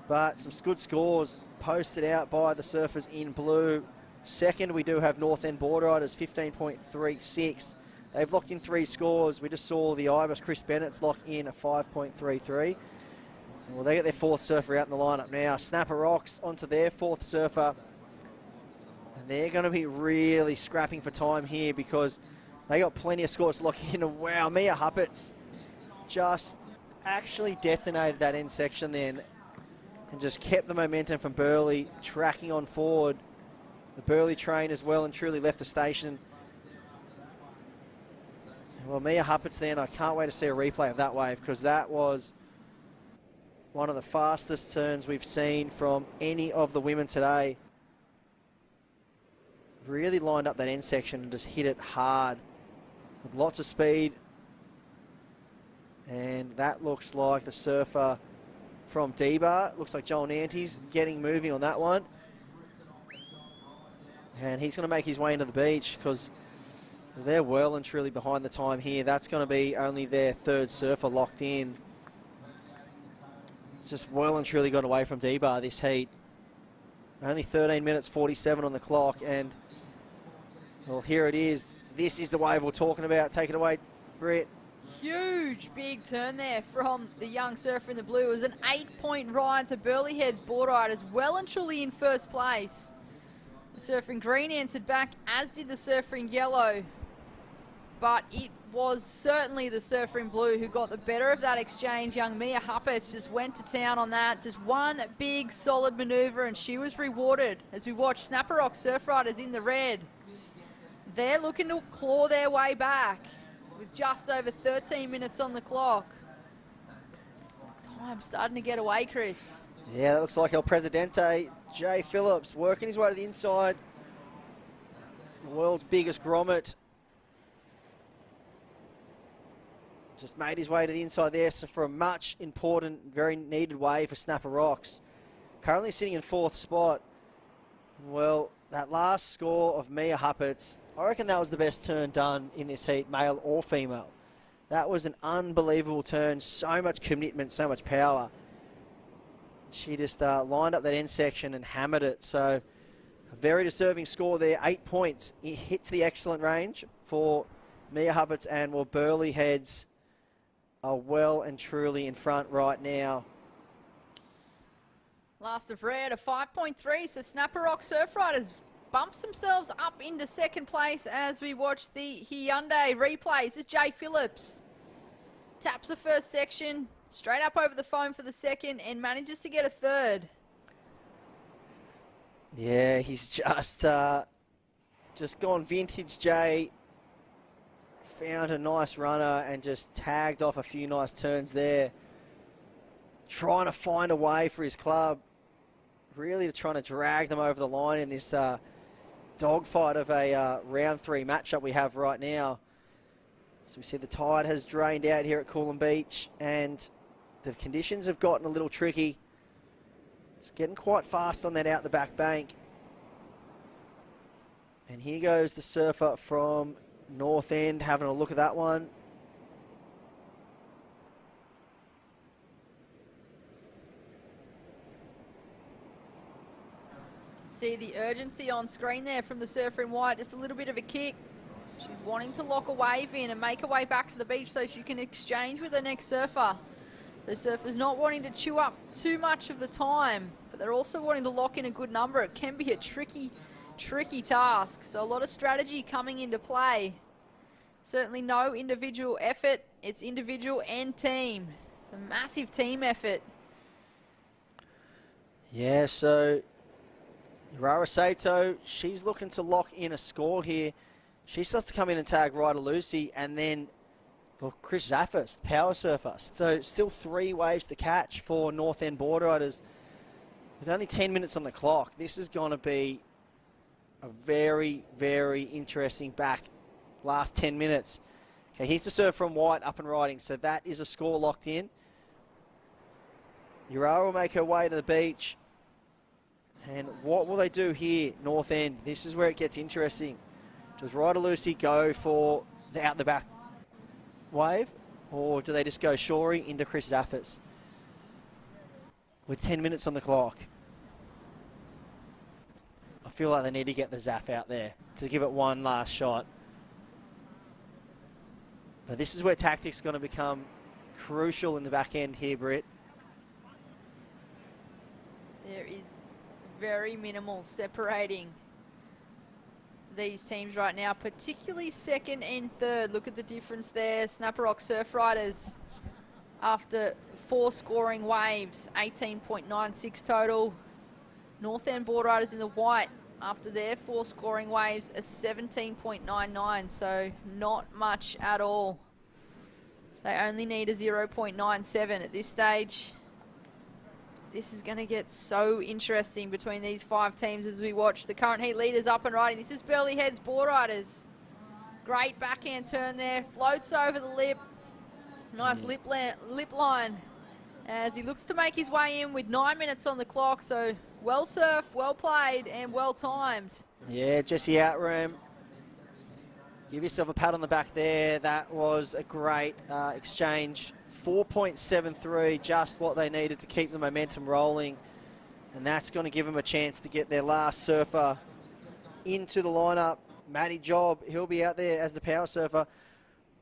but some good scores posted out by the surfers in blue. Second, we do have North End Boardriders, 15.36. They've locked in 3 scores. We just saw the Ibis Chris Bennett's lock in a 5.33. Well, they get their 4th surfer out in the lineup now. Snapper Rocks onto their 4th surfer. And they're going to be really scrapping for time here because they got plenty of scores to lock in. And wow, Mia Huppets just actually detonated that end section then and just kept the momentum from Burleigh tracking on forward. The Burleigh train as well and truly left the station. Well, Mia Huppets then, I can't wait to see a replay of that wave because that was one of the fastest turns we've seen from any of the women today. Really lined up that end section and just hit it hard with lots of speed. And that looks like the surfer from D-Bar. Looks like Joel Nantes getting moving on that one. And he's going to make his way into the beach because they're well and truly behind the time here. That's going to be only their 3rd surfer locked in. Just well and truly got away from D-Bar this heat. Only 13 minutes 47 on the clock, and well, here it is. This is the wave we're talking about. Take it away, Britt. Huge big turn there from the young surfer in the blue. It was an 8-point ride to Burleigh Heads Boardriders, well and truly in 1st place. The surfer in green answered back, as did the surfer in yellow. But it was certainly the surfer in blue who got the better of that exchange. Young Mia Huppets just went to town on that. Just one big solid manoeuvre and she was rewarded as we watch Snapper Rock Surf Riders in the red. They're looking to claw their way back with just over 13 minutes on the clock. Time starting to get away, Chris. Yeah, that looks like El Presidente. Jay Phillips working his way to the inside. The world's biggest grommet. Just made his way to the inside there, so for a much important, very needed wave for Snapper Rocks. Currently sitting in 4th spot. Well, that last score of Mia Huppets, I reckon that was the best turn done in this heat, male or female. That was an unbelievable turn, so much commitment, so much power. She just lined up that end section and hammered it, so a very deserving score there, 8 points. It hits the excellent range for Mia Huppets, and well, Burleigh Heads are well and truly in front right now. Last of red, a 5.3, so Snapper Rock Surf Riders bumps themselves up into 2nd place as we watch the Hyundai replays. This is Jay Phillips. Taps the 1st section, straight up over the foam for the 2nd, and manages to get a 3rd. Yeah, he's just gone vintage, Jay. Found a nice runner and just tagged off a few nice turns there. Trying to find a way for his club. Really trying to drag them over the line in this dogfight of a round 3 matchup we have right now. So we see the tide has drained out here at Coolum Beach and the conditions have gotten a little tricky. It's getting quite fast on that out the back bank. And here goes the surfer from North End having a look at that one. See the urgency on screen there from the surfer in white, just a little bit of a kick. She's wanting to lock a wave in and make her way back to the beach so she can exchange with the next surfer. The surfer's not wanting to chew up too much of the time, but they're also wanting to lock in a good number. It can be a tricky task, so a lot of strategy coming into play. Certainly no individual effort, it's individual and team. It's a massive team effort. Yeah, so Urara Sato, she's looking to lock in a score here. She starts to come in and tag Ryder Lucy, and then well, Chris Zaffis, power surfer. So still 3 waves to catch for North End Boardriders with only 10 minutes on the clock. This is going to be a very, very interesting back last 10 minutes. Okay, here's the serve from White up and riding, so that is a score locked in. Urara will make her way to the beach. And what will they do here, North End? This is where it gets interesting. Does Ryder Lucy go for the out the back wave, or do they just go Shorey into Chris Zaffis with 10 minutes on the clock? I feel like they need to get the Zaff out there to give it one last shot. But this is where tactics is going to become crucial in the back end here, Britt. There is very minimal separating these teams right now, particularly second and third. Look at the difference there. Snapper Rock Surf Riders, after 4 scoring waves, 18.96 total. North End Boardriders in the white, after their 4 scoring waves, a 17.99, so not much at all. They only need a 0.97 at this stage. This is going to get so interesting between these 5 teams as we watch the current heat leaders up and riding. This is Burleigh Heads Boardriders. Great backhand turn there, floats over the lip. Nice lip line as he looks to make his way in with 9 minutes on the clock. So well surfed, well played, and well timed. Yeah, Jesse Outram. Give yourself a pat on the back there. That was a great exchange. 4.73, just what they needed to keep the momentum rolling. And that's going to give them a chance to get their last surfer into the lineup. Matty Job, he'll be out there as the power surfer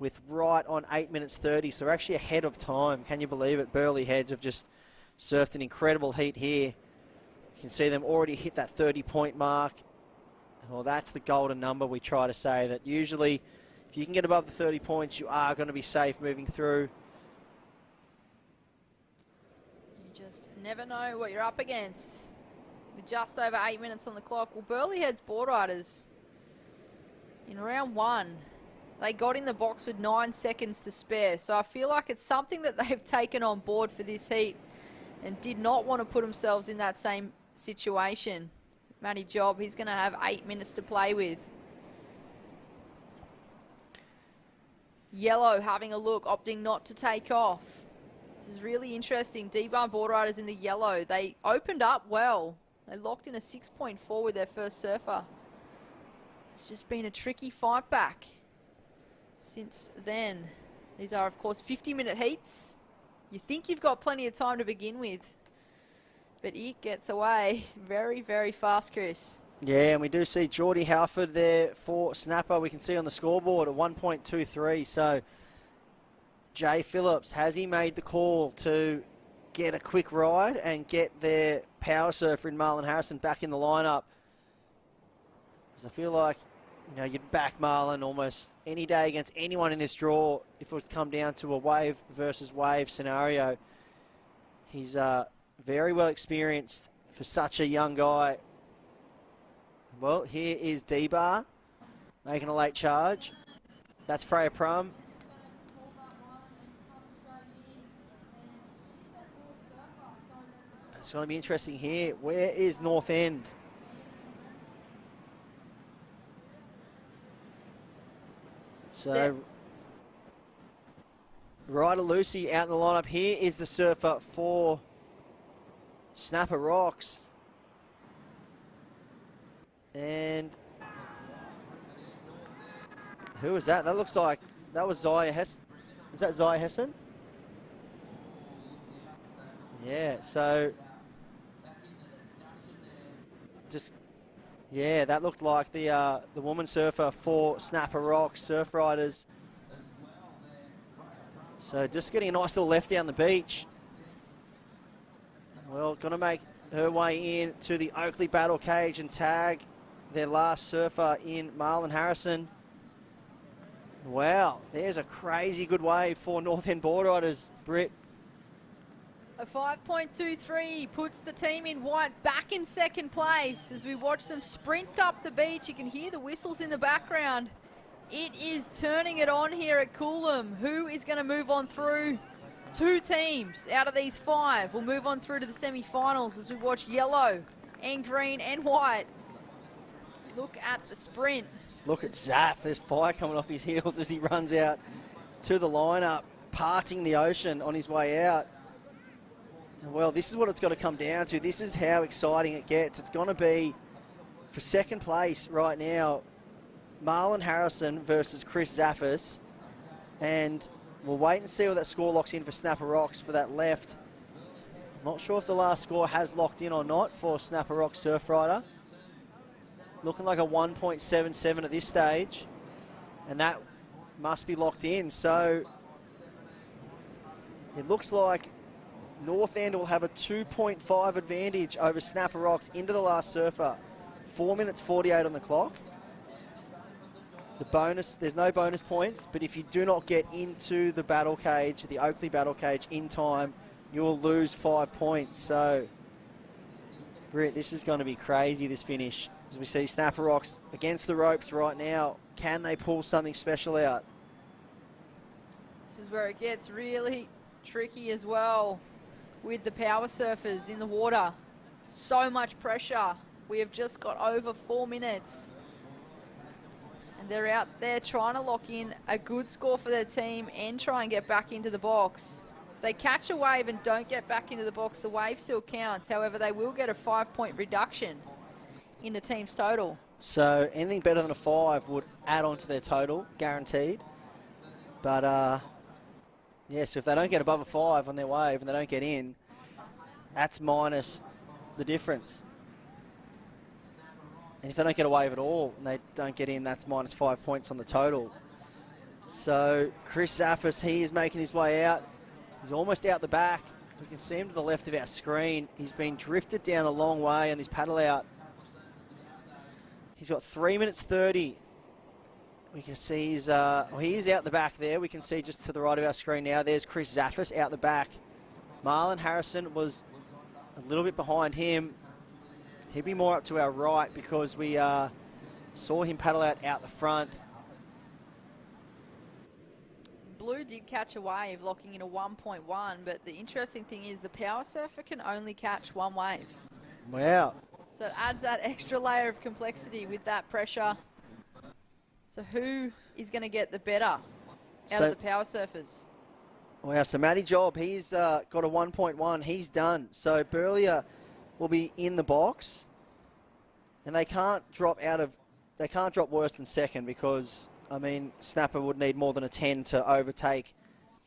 with right on 8 minutes 30. So we're actually ahead of time. Can you believe it? Burleigh Heads have just surfed an incredible heat here. You can see them already hit that 30-point mark. Well, that's the golden number we try to say, that usually if you can get above the 30 points, you are going to be safe moving through. You just never know what you're up against. With just over 8 minutes on the clock. Well, Burleigh Heads Boardriders, in round 1, they got in the box with 9 seconds to spare. So I feel like it's something that they've taken on board for this heat and did not want to put themselves in that same situation. Matty Job, he's going to have 8 minutes to play with. Yellow having a look, opting not to take off. This is really interesting. D-Bar Boardriders in the yellow. They opened up well. They locked in a 6.4 with their first surfer. It's just been a tricky fight back since then. These are, of course, 50-minute heats. You think you've got plenty of time to begin with, but it gets away very, very fast, Chris. Yeah, and we do see Geordie Halford there for Snapper. We can see on the scoreboard at 1.23. So Jay Phillips, has he made the call to get a quick ride and get their power surfer in Marlon Harrison back in the lineup? Because I feel like, you know, you'd back Marlon almost any day against anyone in this draw if it was to come down to a wave versus wave scenario. He's very well experienced for such a young guy. Well, here is D-Bar making a late charge. That's Freya Prum. It's going to be interesting here. Where is North End? So, Ryder Lucy out in the lineup. Here is the surfer for Snapper Rocks. And who was that? That looks like that was Zaya Hessen. Is that Zaya Hessen? Yeah, so just, yeah, that looked like the woman surfer for Snapper Rocks Surf Riders. So just getting a nice little left down the beach. Well, going to make her way in to the Oakley Battle Cage and tag their last surfer in Marlon Harrison. Wow, there's a crazy good wave for North End Boardriders, Britt. A 5.23 puts the team in white back in second place as we watch them sprint up the beach. You can hear the whistles in the background. It is turning it on here at Coolum. Who is going to move on through? 2 teams out of these 5 will move on through to the semi-finals as we watch yellow and green and white look at the sprint. Look at Zaf. There's fire coming off his heels as he runs out to the lineup, parting the ocean on his way out. Well, this is what it's got to come down to. This is how exciting it gets. It's going to be, for second place right now, Marlon Harrison versus Chris Zaffis. And we'll wait and see what that score locks in for Snapper Rocks for that left. Not sure if the last score has locked in or not for Snapper Rocks Surfrider. Looking like a 1.77 at this stage. And that must be locked in. So it looks like North End will have a 2.5 advantage over Snapper Rocks into the last surfer. 4 minutes 48 on the clock. The bonus, there's no bonus points, but if you do not get into the battle cage, the Oakley battle cage in time, you will lose 5 points. So, Britt, this is going to be crazy, this finish. As we see Snapper Rocks against the ropes right now. Can they pull something special out? This is where it gets really tricky as well with the power surfers in the water. So much pressure. We have just got over 4 minutes. And they're out there trying to lock in a good score for their team and try and get back into the box. If they catch a wave and don't get back into the box, the wave still counts. However, they will get a 5-point reduction in the team's total. So anything better than a 5 would add on to their total, guaranteed. But, yeah, so if they don't get above a 5 on their wave and they don't get in, that's minus the difference. And if they don't get a wave at all and they don't get in, that's minus 5 points on the total. So Chris Zaffis, he is making his way out. He's almost out the back. We can see him to the left of our screen. He's been drifted down a long way on this paddle out. He's got 3 minutes 30. We can see he is out the back there. We can see just to the right of our screen now. There's Chris Zaffis out the back. Marlon Harrison was a little bit behind him. He'd be more up to our right because we saw him paddle out the front. Blue did catch a wave, locking in a 1.1, but the interesting thing is the power surfer can only catch one wave. Wow. So it adds that extra layer of complexity with that pressure. So who is going to get the better out of the power surfers? Wow, so Matty Job, he's got a 1.1. He's done. So Burlier will be in the box, and they can't drop worse than second because, I mean, Snapper would need more than a 10 to overtake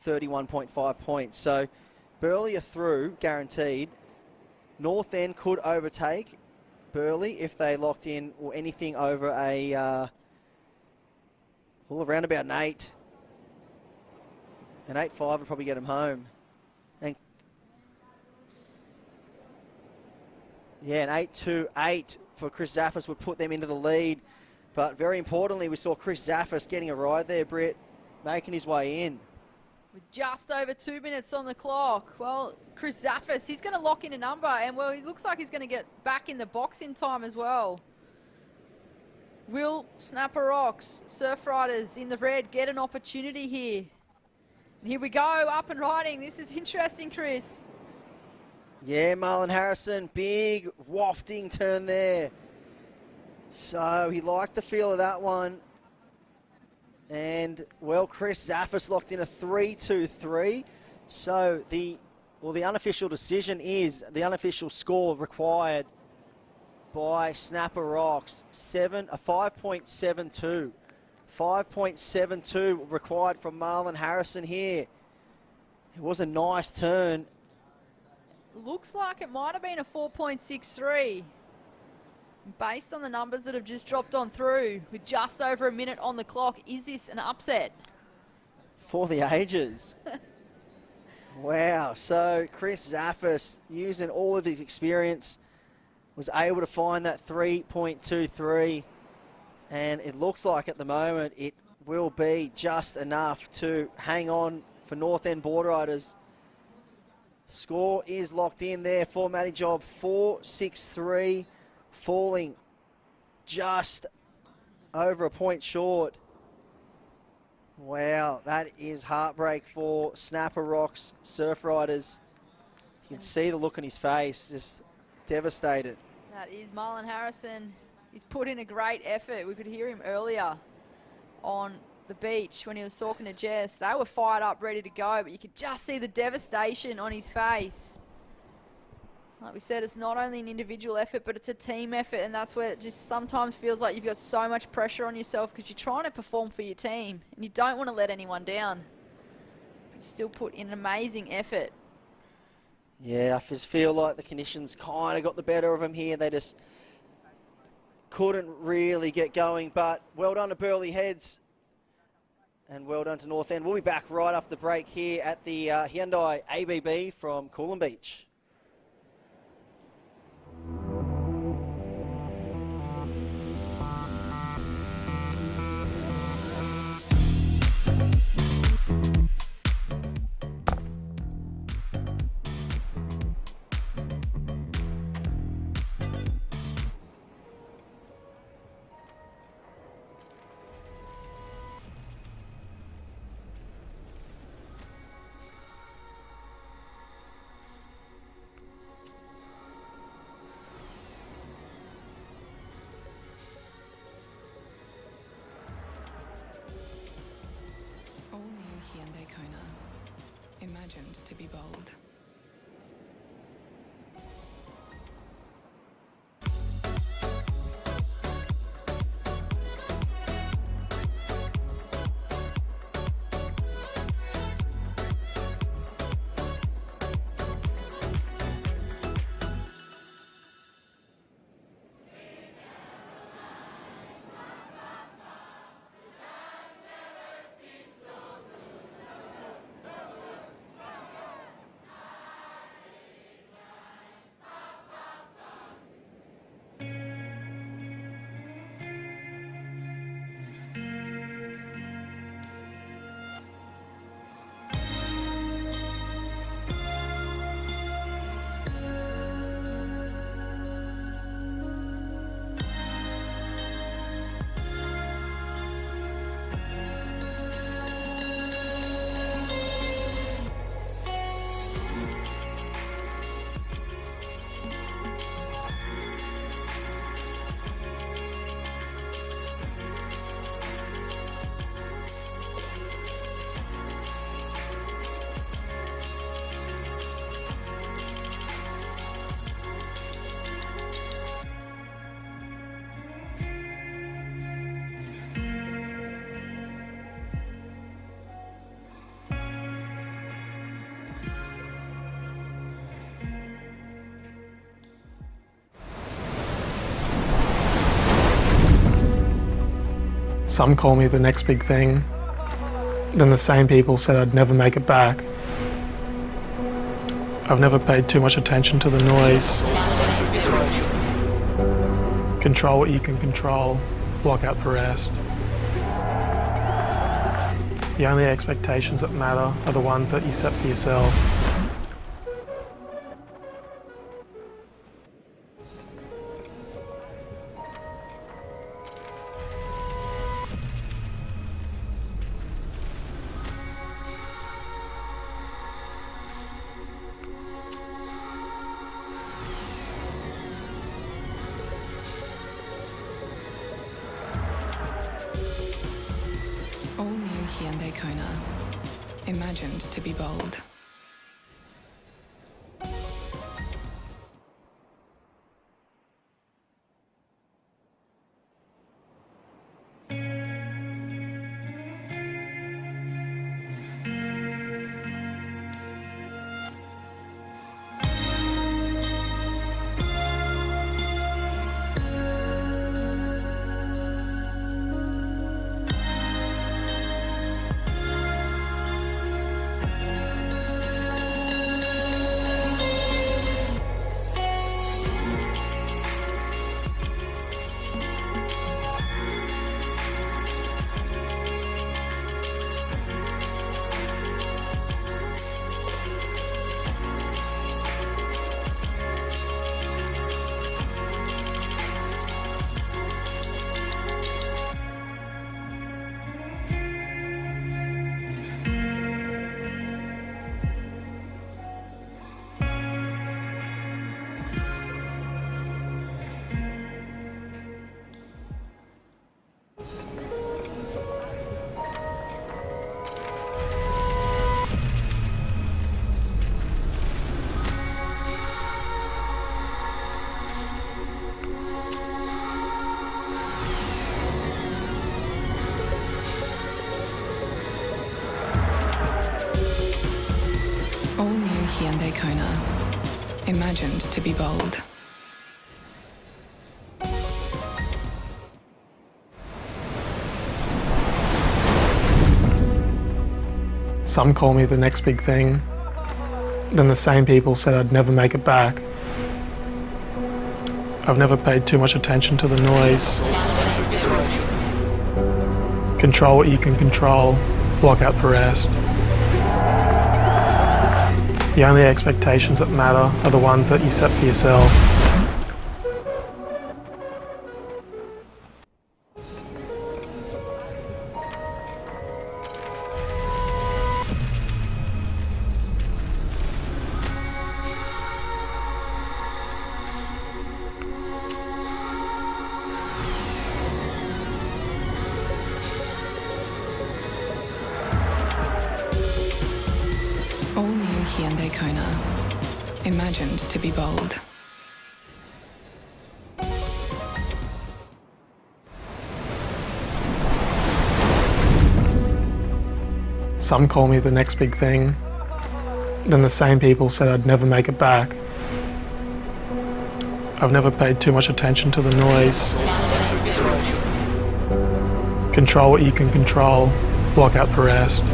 31.5 points. So Burlier through, guaranteed. North End could overtake Burley if they locked in or anything over a, around about an 8. An 8.5 would probably get them home. And yeah, an 8.28 for Chris Zaffis would put them into the lead. But very importantly, we saw Chris Zaffis getting a ride there, Britt, making his way in. With just over 2 minutes on the clock. Well, Chris Zaffis, he's going to lock in a number, and well, he looks like he's going to get back in the box in time as well. Will Snapper Rocks, Surfriders in the red, get an opportunity here? And here we go, up and riding. This is interesting, Chris. Yeah, Marlon Harrison, big wafting turn there. So he liked the feel of that one. And, well, Chris Zaffis locked in a 3-2-3. So the unofficial decision is, the unofficial score required by Snapper Rocks, a 5.72. 5.72 required from Marlon Harrison here. It was a nice turn. Looks like it might have been a 4.63. Based on the numbers that have just dropped on through, with just over a minute on the clock, is this an upset? For the ages. Wow, so Chris Zaffis, using all of his experience, was able to find that 3.23. And it looks like at the moment it will be just enough to hang on for North End Boardriders. Score is locked in there for Matty Job, 4.63, falling just over a point short. Wow, that is heartbreak for Snapper Rocks Surfriders. You can see the look on his face, just devastated. That is Marlon Harrison He's put in a great effort. We could hear him earlier on the beach when he was talking to Jess. They were fired up, ready to go, but you could just see the devastation on his face. Like we said, it's not only an individual effort, but it's a team effort, and that's where it just sometimes feels like you've got so much pressure on yourself because you're trying to perform for your team, and you don't want to let anyone down. But you still put in an amazing effort. Yeah, I just feel like the conditions kind of got the better of them here. They just couldn't really get going, but well done to Burleigh Heads and well done to North End. We'll be back right after the break here at the Hyundai ABB from Coolum Beach. Hyundai Kona, imagined to be bold. Some call me the next big thing. Then the same people said I'd never make it back. I've never paid too much attention to the noise. Control what you can control, block out the rest. The only expectations that matter are the ones that you set for yourself. All new Hyundai Kona, imagined to be bold. Hyundai Kona. Imagined to be bold. Some call me the next big thing. Then the same people said I'd never make it back. I've never paid too much attention to the noise. Control what you can control, block out the rest. The only expectations that matter are the ones that you set for yourself. All new Hyundai Kona. Imagined to be bold. Some call me the next big thing. Then the same people said I'd never make it back. I've never paid too much attention to the noise. Control what you can control, block out the rest.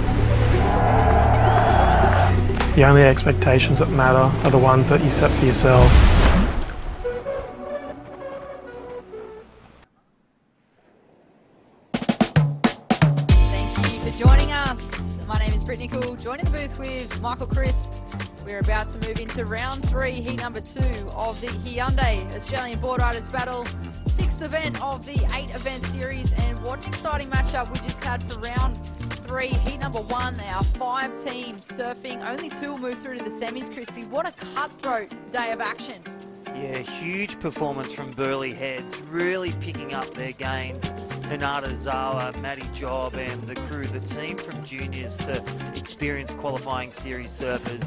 The only expectations that matter are the ones that you set for yourself. Thank you for joining us. My name is Britt Nicol, joining the booth with Michael Crisp. We're about to move into round 3, heat number 2 of the Hyundai Australian Boardriders Battle, 6th event of the 8-event series, and what an exciting matchup we just had for round 3, heat number 1. Our 5 teams surfing, only 2 will move through to the semis. Crispy, what a cutthroat day of action. Yeah, huge performance from Burleigh Heads, really picking up their gains. Hinata Zawa, Matty Job and the crew, the team from juniors to experienced qualifying series surfers,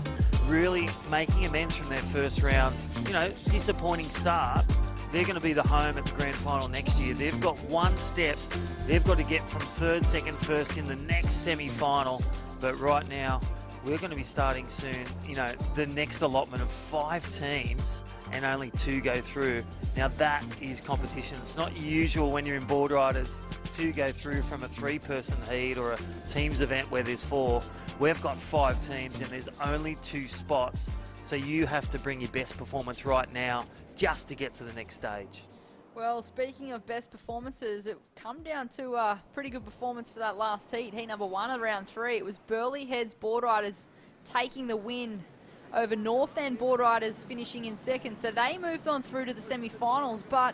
really making amends from their first round. You know, disappointing start. They're going to be the home at the grand final next year. They've got one step. They've got to get from 3rd, 2nd, 1st in the next semi-final. But right now, we're going to be starting soon, you know, the next allotment of 5 teams and only 2 go through. Now that is competition. It's not usual when you're in board riders to go through from a 3-person heat or a teams event where there's 4. We've got 5 teams and there's only 2 spots. So you have to bring your best performance right now just to get to the next stage. Well, speaking of best performances, it come down to a pretty good performance for that last heat, heat number 1 of round 3. It was Burleigh Heads Boardriders taking the win over North End Boardriders finishing in 2nd. So they moved on through to the semi-finals, but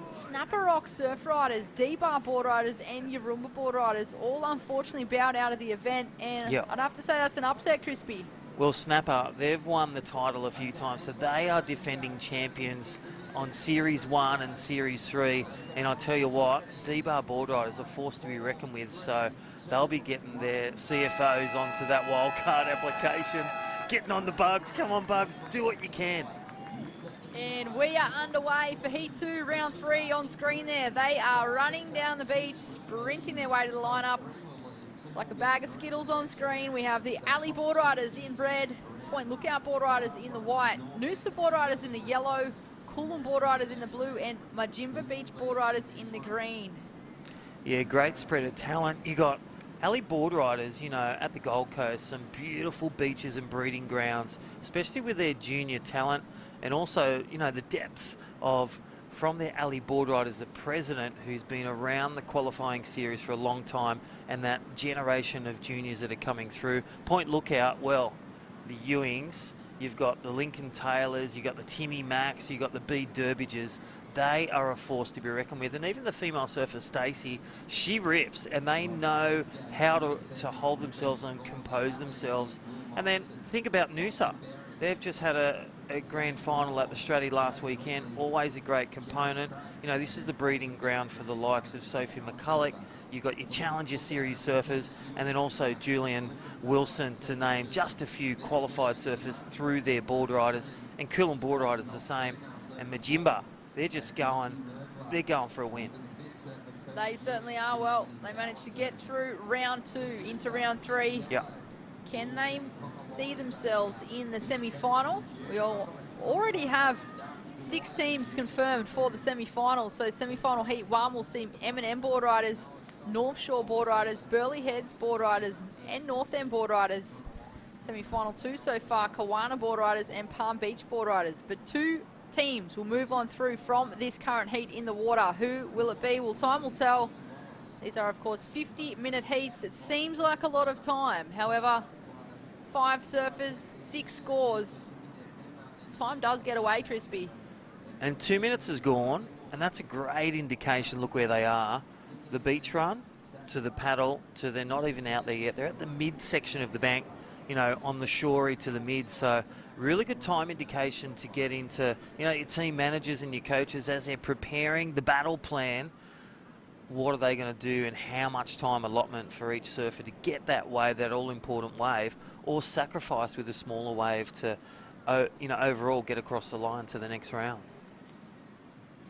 Snapper Rock Surf Riders, D-Bar Boardriders and Yarumba Boardriders all unfortunately bowed out of the event, and Yep. I'd have to say that's an upset, Crispy. Well, Snapper, they've won the title a few times, so they are defending champions on Series 1 and Series 3. And I tell you what, D-Bar Boardriders are forced to be reckoned with, so they'll be getting their CFOs onto that wildcard application, getting on the Bugs. Come on, Bugs, do what you can. And we are underway for Heat 2, Round 3 on screen there. They are running down the beach, sprinting their way to the lineup. It's like a bag of Skittles on screen. We have the Alley Boardriders in red, Point Lookout Boardriders in the white, Noosa Boardriders in the yellow, Coolum Boardriders in the blue, and Majimba Beach Boardriders in the green. Yeah, great spread of talent. You got Alley Boardriders, you know, at the Gold Coast, some beautiful beaches and breeding grounds, especially with their junior talent, and also, you know, the depth of, from their Alley Boardriders, the president who's been around the qualifying series for a long time, and that generation of juniors that are coming through. Point Lookout, well, the Ewings, you've got the Lincoln Taylors, you've got the Timmy Macks, you've got the Bede Durbages. They are a force to be reckoned with. And even the female surfer, Stacey, she rips, and they know how to hold themselves and compose themselves. And then think about Noosa. They've just had a grand final at the Stratty last weekend, always a great component. You know, this is the breeding ground for the likes of Sophie McCulloch. You've got your Challenger Series surfers, and then also Julian Wilson, to name just a few qualified surfers through their board riders. And Coolum Boardriders the same. And Majimba, they're just going for a win. They certainly are. Well, they managed to get through round 2 into round 3. Yeah. Can they see themselves in the semi-final? We already have 6 teams confirmed for the semi-final. So semi-final heat 1 will see M&M Boardriders, North Shore Boardriders, Burleigh Heads Boardriders, and North End Boardriders. Semi-final 2 so far, Kawana Boardriders and Palm Beach Boardriders. But 2 teams will move on through from this current heat in the water. Who will it be? Well, time will tell. These are, of course, 50-minute heats. It seems like a lot of time. However, 5 surfers, 6 scores. Time does get away, Crispy. And 2 minutes is gone, and that's a great indication. Look where they are. The beach run to the paddle to they're not even out there yet. They're at the mid-section of the bank, you know, on the shorey to the mid. So really good time indication to get into, you know, your team managers and your coaches as they're preparing the battle plan. What are they going to do and how much time allotment for each surfer to get that wave, that all-important wave, or sacrifice with a smaller wave to, you know, overall get across the line to the next round.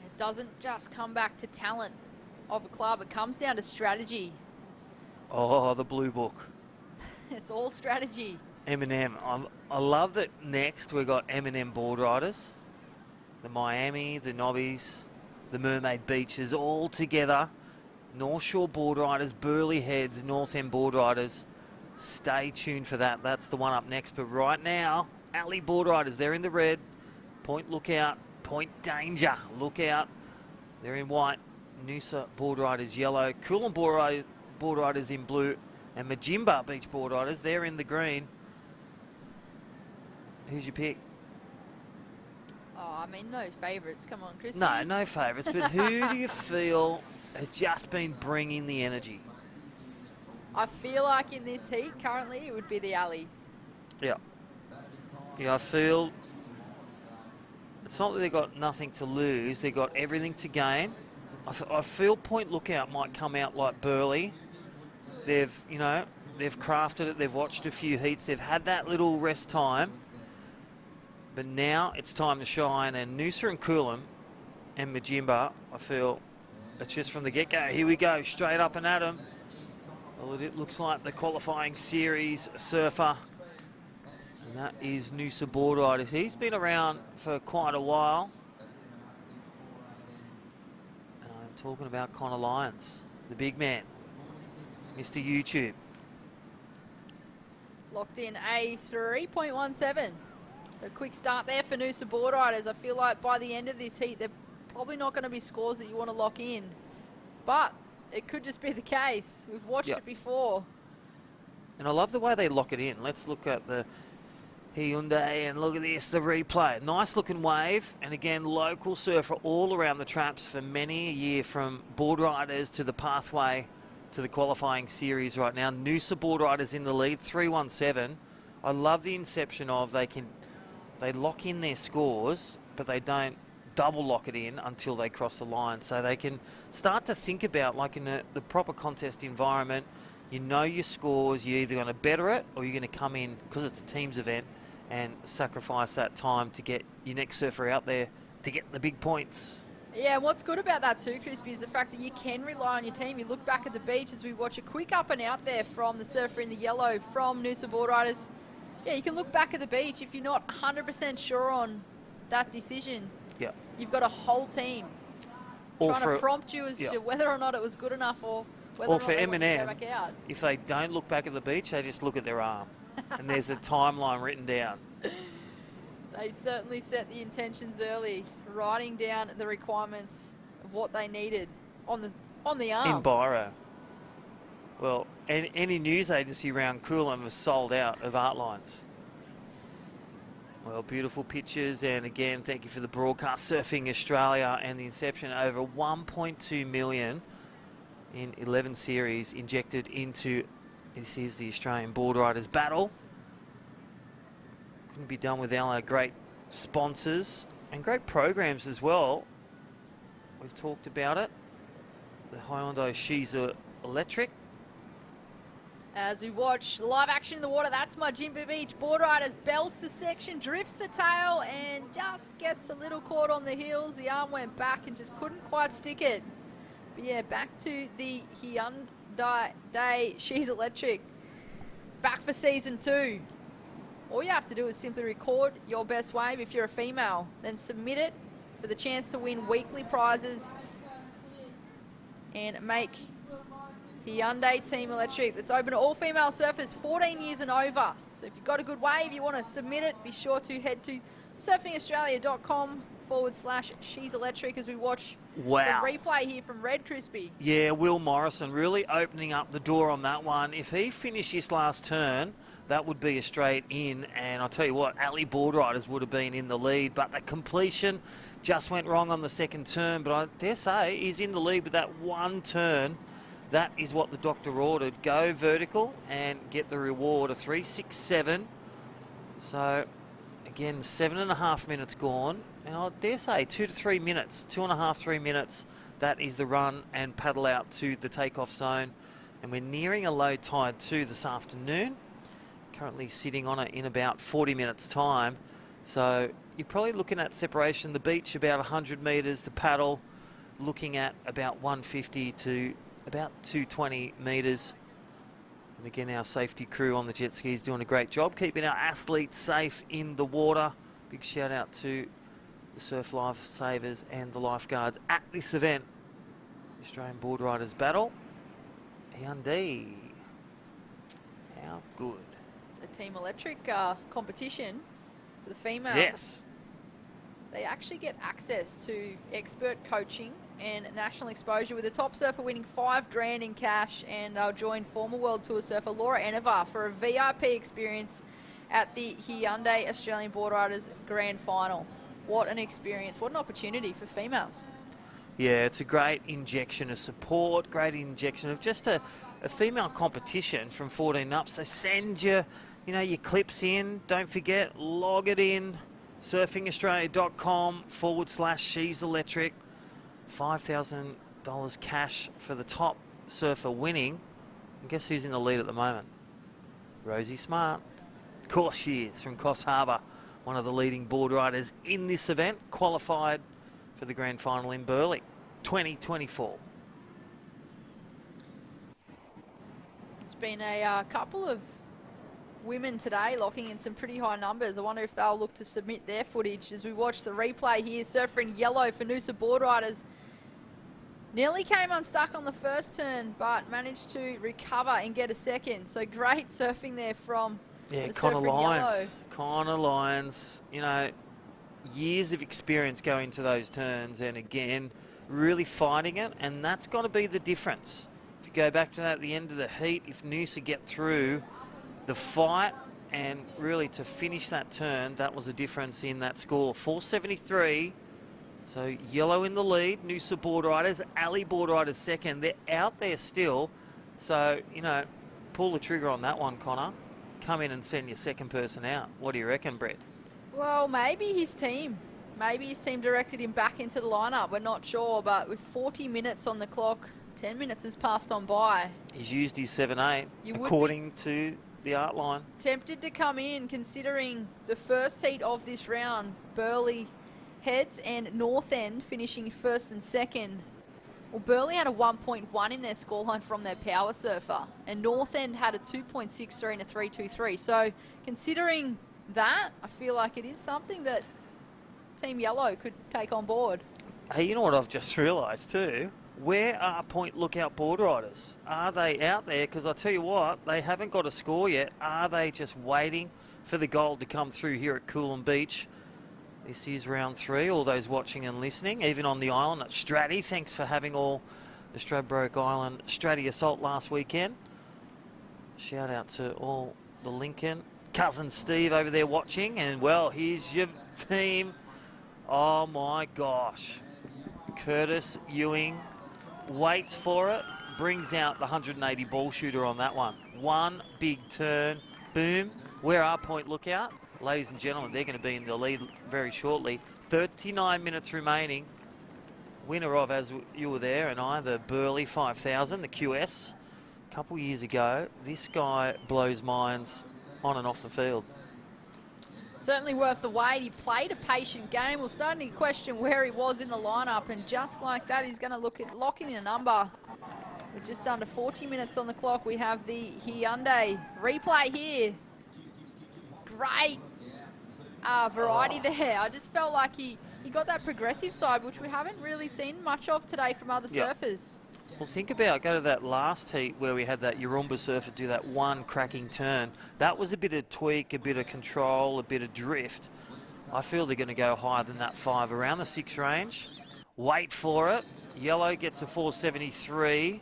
It doesn't just come back to talent of a club. It comes down to strategy. Oh, the blue book. It's all strategy. M&M. I love that next we've got M&M Boardriders, the Miami, the Nobbies, the Mermaid Beaches all together. North Shore Boardriders, Burleigh Heads, North End Boardriders. Stay tuned for that. That's the one up next. But right now, Alley Boardriders, they're in the red. Point lookout, point danger, look out. They're in white. Noosa Boardriders yellow. Coolum Boardriders in blue. And Majimba Beach Boardriders, they're in the green. Who's your pick? Oh, I mean, no favourites. Come on, Chris. No favourites. But who do you feel has just been bringing the energy? I feel like in this heat, currently, it would be the Alley. Yeah. Yeah, I feel it's not that they've got nothing to lose. They've got everything to gain. I feel Point Lookout might come out like Burleigh. They've crafted it. They've watched a few heats. They've had that little rest time. But now it's time to shine. And Noosa and Coolum and Majimba, I feel it's just from the get-go. Here we go, straight up and at 'em. Well, it looks like the qualifying series surfer. And that is Noosa Boardriders. He's been around for quite a while. And I'm talking about Connor Lyons, the big man, Mr. YouTube. Locked in a 3.17. A quick start there for Noosa Boardriders. I feel like by the end of this heat, they're probably not going to be scores that you want to lock in. But it could just be the case. We've watched it before. And I love the way they lock it in. Let's look at the Hyundai and look at this, the replay. Nice looking wave. And again, local surfer all around the traps for many a year, from Boardriders to the pathway to the qualifying series right now. Noosa Boardriders in the lead, 317. I love the inception of they lock in their scores, but they don't double lock it in until they cross the line. So they can start to think about, like in the proper contest environment, you know your scores, you're either going to better it or you're going to come in, because it's a teams event, and sacrifice that time to get your next surfer out there to get the big points. Yeah, and what's good about that too, Crispy, is the fact that you can rely on your team. You look back at the beach as we watch a quick up and out there from the surfer in the yellow from Noosa Boardriders. Yeah, you can look back at the beach if you're not 100% sure on that decision. Yeah. You've got a whole team trying to prompt you as to whether or not it was good enough, or whether or not they want to go back out. If they don't look back at the beach, they just look at their arm. And there's a timeline written down. They certainly set the intentions early, writing down the requirements of what they needed on the arm. In Biro. Well, any news agency around Coolum was sold out of art lines. Well, beautiful pictures, and again, thank you for the broadcast. Surfing Australia and the inception, over 1.2 million in 11 series injected into, this is the Australian Boardriders Battle. Couldn't be done without our great sponsors and great programs as well. We've talked about it. The Hyundai Shiza Electric. As we watch live action in the water, that's Majimba Beach Boardriders, belts the section, drifts the tail, and just gets a little caught on the heels. The arm went back and just couldn't quite stick it. But yeah, back to the Hyundai She's Electric. back for season 2. All you have to do is simply record your best wave if you're a female, then submit it for the chance to win weekly prizes and make Hyundai Team Electric. That's open to all female surfers 14 years and over. So if you've got a good wave, you want to submit it, be sure to head to surfingaustralia.com/She's Electric as we watch the replay here from Red Crispy. Yeah, Will Morrison really opening up the door on that one. If he finished his last turn, that would be a straight in, and I'll tell you what, Ali Boardriders would have been in the lead, but the completion just went wrong on the second turn. But I dare say he's in the lead with that one turn. That is what the doctor ordered. Go vertical and get the reward of 3.67. So again, 7.5 minutes gone, and I dare say 2 to 3 minutes, 2.5, 3 minutes. That is the run and paddle out to the takeoff zone, and we're nearing a low tide too this afternoon. Currently sitting on it in about 40 minutes time. So you're probably looking at separation. The beach about 100 metres, the paddle looking at about 150 to about 220 metres. And again, our safety crew on the jet skis doing a great job keeping our athletes safe in the water. Big shout out to the surf lifesavers and the lifeguards at this event. Australian Boardriders Battle. Hyundai. How good. The Team Electric competition for the females. Yes. They actually get access to expert coaching and national exposure, with the top surfer winning $5,000 in cash, and they'll join former World Tour surfer Laura Enevar for a VIP experience at the Hyundai Australian Boardriders Grand Final. What an experience, what an opportunity for females. Yeah, it's a great injection of support, great injection of just a female competition from 14 up. So send your clips in. Don't forget, log it in. surfingaustralia.com/She's Electric. $5,000 cash for the top surfer winning. And guess who's in the lead at the moment? Rosie Smart. Of course she is, from COFFS Harbour. One of the leading board riders in this event, qualified for the grand final in Burleigh 2024. There's been a couple of women today locking in some pretty high numbers. I wonder if they'll look to submit their footage as we watch the replay here. Surfer in yellow for Noosa Boardriders nearly came unstuck on the first turn, but managed to recover and get a second. So great surfing there from the surfer in yellow. Connor Lyons, years of experience going to those turns, and again, really fighting it, and that's got to be the difference. If you go back to that at the end of the heat, if Noosa get through the fight and really to finish that turn, that was the difference in that score. 473. So yellow in the lead, Noosa Boardriders, Ali Boardriders second. They're out there still. So, pull the trigger on that one, Connor. Come in and send your second person out. What do you reckon, Brett? Well, maybe his team directed him back into the lineup. We're not sure, but with 40 minutes on the clock, 10 minutes has passed on by. He's used his 7-8 according to the art line. Tempted to come in, considering the first heat of this round, Burleigh heads and North End finishing first and second. Well, Burleigh had a 1.1 in their scoreline from their power surfer, and North End had a 2.63 and a 3.23. So considering that, I feel like it is something that Team Yellow could take on board. Hey, you know what I've just realised too? Where are Point Lookout Boardriders? Are they out there? Because I tell you what, they haven't got a score yet. Are they just waiting for the gold to come through here at Coolum Beach? This is round 3. All those watching and listening, even on the island at Stratty. Thanks for having all the Stradbroke Island Stratty assault last weekend. Shout out to all the Lincoln. Cousin Steve over there watching. And, well, here's your team. Oh, my gosh. Curtis Ewing waits for it. Brings out the 180 ball shooter on that one. One big turn. Boom. Where are Point Lookout? Ladies and gentlemen, they're going to be in the lead very shortly. 39 minutes remaining. Winner of, as you were there and I, the Burleigh 5000, the QS. A couple years ago, this guy blows minds on and off the field. Certainly worth the wait. He played a patient game. We're starting to question where he was in the lineup, and just like that, he's going to lock in a number With just under 40 minutes on the clock, we have the Hyundai replay here. Great variety there. I just felt like he got that progressive side, which we haven't really seen much of today from other surfers. Well, think about, go to that last heat where we had that Yurumba surfer do that one cracking turn. That was a bit of tweak, a bit of control, a bit of drift. I feel they're going to go higher than that 5, around the 6 range. Wait for it. Yellow gets a 473.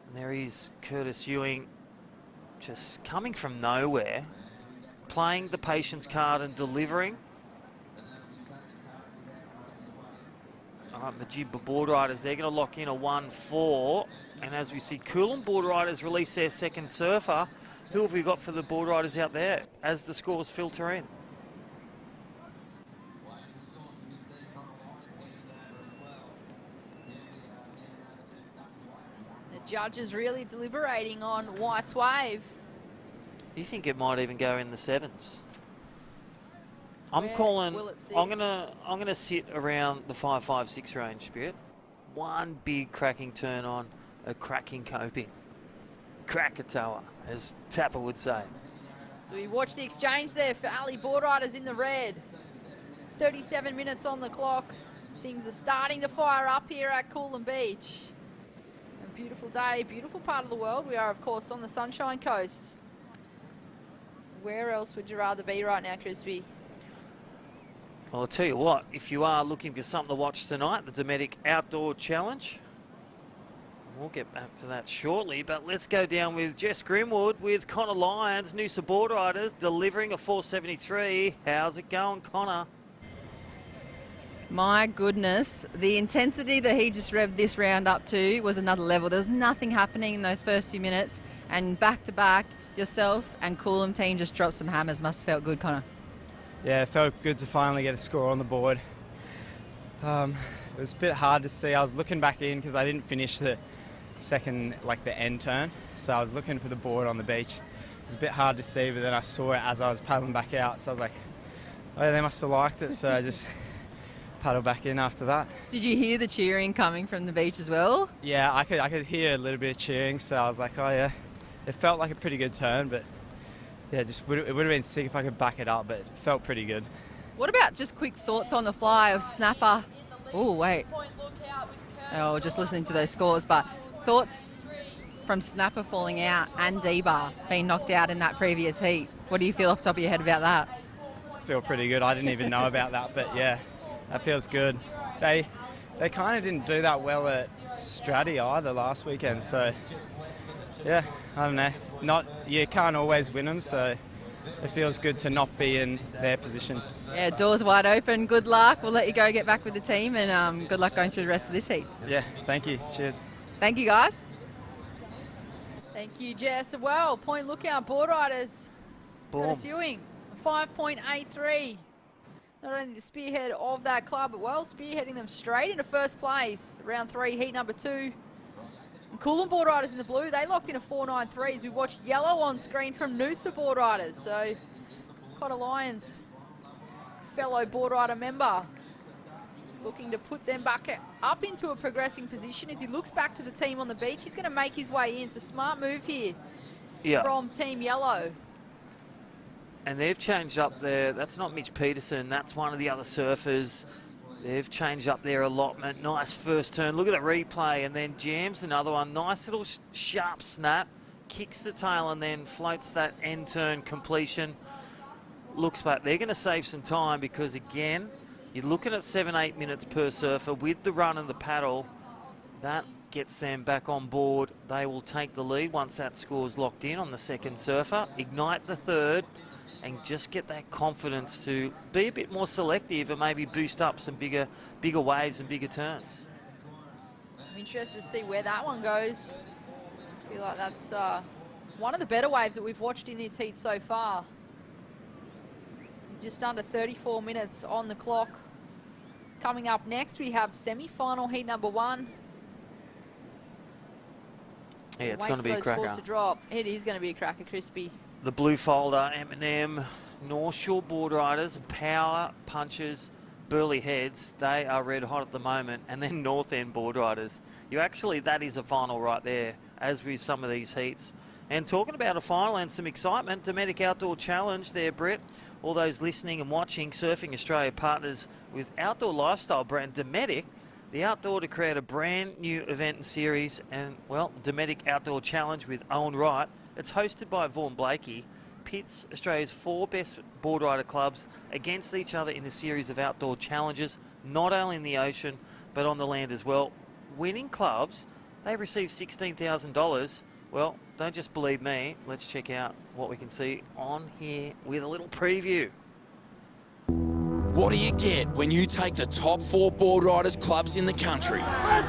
And there is Curtis Ewing, just coming from nowhere, playing the patience card and delivering. Majibba Boardriders, they're going to lock in a 1-4. And as we see, Coolum Boardriders release their second surfer. Who have we got for the Boardriders out there as the scores filter in? The judges really deliberating on White's wave. You think it might even go in the 7s? I'm Where calling. will it sit? I'm gonna sit around the 5-5-6 range, Spirit. One big cracking turn on, a cracking coping. Krakatoa, as Tapper would say. So we watch the exchange there for Ali Boardriders in the red. 37 minutes on the clock. Things are starting to fire up here at Coolum Beach. A beautiful day, beautiful part of the world. We are, of course, on the Sunshine Coast. Where else would you rather be right now, Crispy? Well, I'll tell you what, if you are looking for something to watch tonight, the Dometic Outdoor Challenge. We'll get back to that shortly, but let's go down with Jess Grimwood with Connor Lyons, Noosa Boardriders, delivering a 473. How's it going, Connor? My goodness, the intensity that he just revved this round up to was another level. There was nothing happening in those first few minutes, and back to back, yourself and Coolum team just dropped some hammers. Must have felt good, Connor. Yeah, it felt good to finally get a score on the board. It was a bit hard to see. I was looking back in because I didn't finish the second, like the end turn, so I was looking for the board on the beach. It was a bit hard to see, but then I saw it as I was paddling back out, so I was like, oh yeah, they must have liked it, so I just paddled back in after that. Did you hear the cheering coming from the beach as well? Yeah, I could hear a little bit of cheering, so I was like, oh yeah. It felt like a pretty good turn, but yeah, it would have been sick if I could back it up, but it felt pretty good. What about just quick thoughts on the fly of Snapper? Oh, wait. Oh, just listening to those scores, but thoughts from Snapper falling out and D-Bar being knocked out in that previous heat. What do you feel off the top of your head about that? I feel pretty good. I didn't even know about that, but yeah, that feels good. They kind of didn't do that well at Stratty either last weekend, so yeah, I don't know. You can't always win them, so it feels good to not be in their position. Yeah, doors wide open. Good luck. We'll let you go get back with the team, and good luck going through the rest of this heat. Yeah, thank you. Cheers. Thank you, guys. Thank you, Jess. Well, point lookout Boardriders. Curtis Ewing, 5.83. Not only the spearhead of that club, but well, spearheading them straight into first place. Round 3, heat number 2. And Coolum Boardriders in the blue, they locked in a 4.93 as we watch yellow on screen from Noosa Boardriders. So, Connor Lyons, fellow Boardrider member, looking to put them back up into a progressing position as he looks back to the team on the beach. He's going to make his way in. It's a smart move here from Team Yellow. And they've changed up there. That's not Mitch Peterson. That's one of the other surfers. They've changed up their allotment. Nice first turn. Look at the replay, and then jams another one. Nice little sharp snap. Kicks the tail and then floats that end turn completion. Looks back. They're going to save some time because, again, you're looking at 7-8 minutes per surfer with the run and the paddle. That gets them back on board. They will take the lead once that score's locked in on the second surfer. Ignite the third and just get that confidence to be a bit more selective and maybe boost up some bigger waves and bigger turns. I'm interested to see where that one goes. I feel like that's one of the better waves that we've watched in this heat so far. Just under 34 minutes on the clock. Coming up next, we have semi-final heat number 1. Yeah, it's going to be a cracker. Scores to drop. It is going to be a cracker, Crispy. The blue folder, M&M, North Shore Boardriders, Power Punchers, Burleigh Heads, they are red hot at the moment, and then North End Boardriders. That is a final right there, as with some of these heats. And talking about a final and some excitement, Dometic Outdoor Challenge there, Brett. All those listening and watching, Surfing Australia partners with outdoor lifestyle brand Dometic, the outdoor to create a brand new event and series, and, well, Dometic Outdoor Challenge with Owen Wright. It's hosted by Vaughan Blakey, pits Australia's 4 best board rider clubs against each other in a series of outdoor challenges, not only in the ocean, but on the land as well. Winning clubs, they receive $16,000. Well, don't just believe me. Let's check out what we can see on here with a little preview. What do you get when you take the top 4 board riders clubs in the country,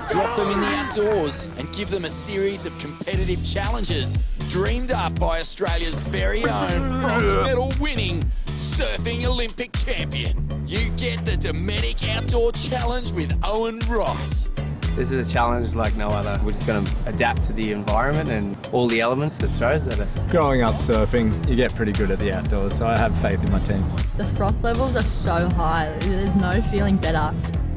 drop them in the outdoors and give them a series of competitive challenges dreamed up by Australia's very own bronze medal winning surfing Olympic champion? You get the Dometic Outdoor Challenge with Owen Wright. This is a challenge like no other. We're just going to adapt to the environment and all the elements that throws at us. Growing up surfing, you get pretty good at the outdoors, so I have faith in my team. The froth levels are so high, there's no feeling better.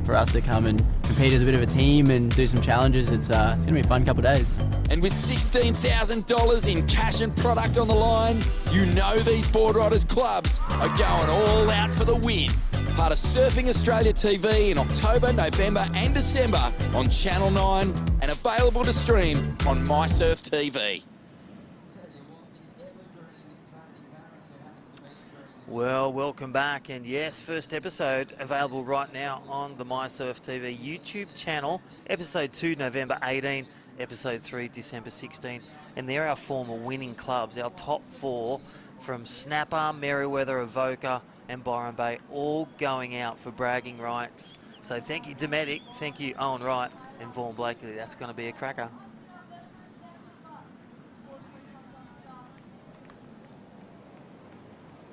For us to come and compete as a bit of a team and do some challenges, it's going to be a fun couple of days. And with $16,000 in cash and product on the line, you know these board riders clubs are going all out for the win. Part of Surfing Australia TV in October, November and December on Channel 9 and available to stream on MySurf TV. Well, welcome back, and yes, first episode available right now on the MySurf TV YouTube channel. Episode 2, November 18, Episode 3, December 16. And they're our former winning clubs, our top 4 from Snapper, Merewether, Avoca and Byron Bay, all going out for bragging rights. So thank you, Dometic, thank you, Owen Wright and Vaughan Blakely. That's going to be a cracker.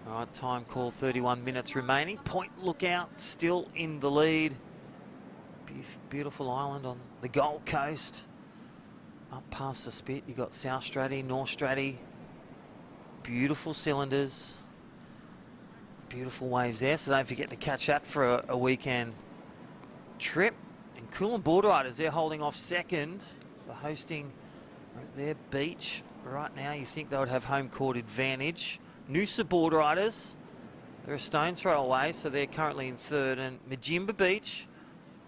All right, time call, 31 minutes remaining. Point Lookout still in the lead. Beautiful island on the Gold Coast. Up past the Spit, you've got South Stratty, North Stratty. Beautiful cylinders. Beautiful waves there, so don't forget to catch that for a weekend trip. And Coolum Boardriders, they're holding off second. They're hosting their beach right now. You think they would have home court advantage. Noosa Boardriders, they're a stone throw away, so they're currently in third. And Majimba Beach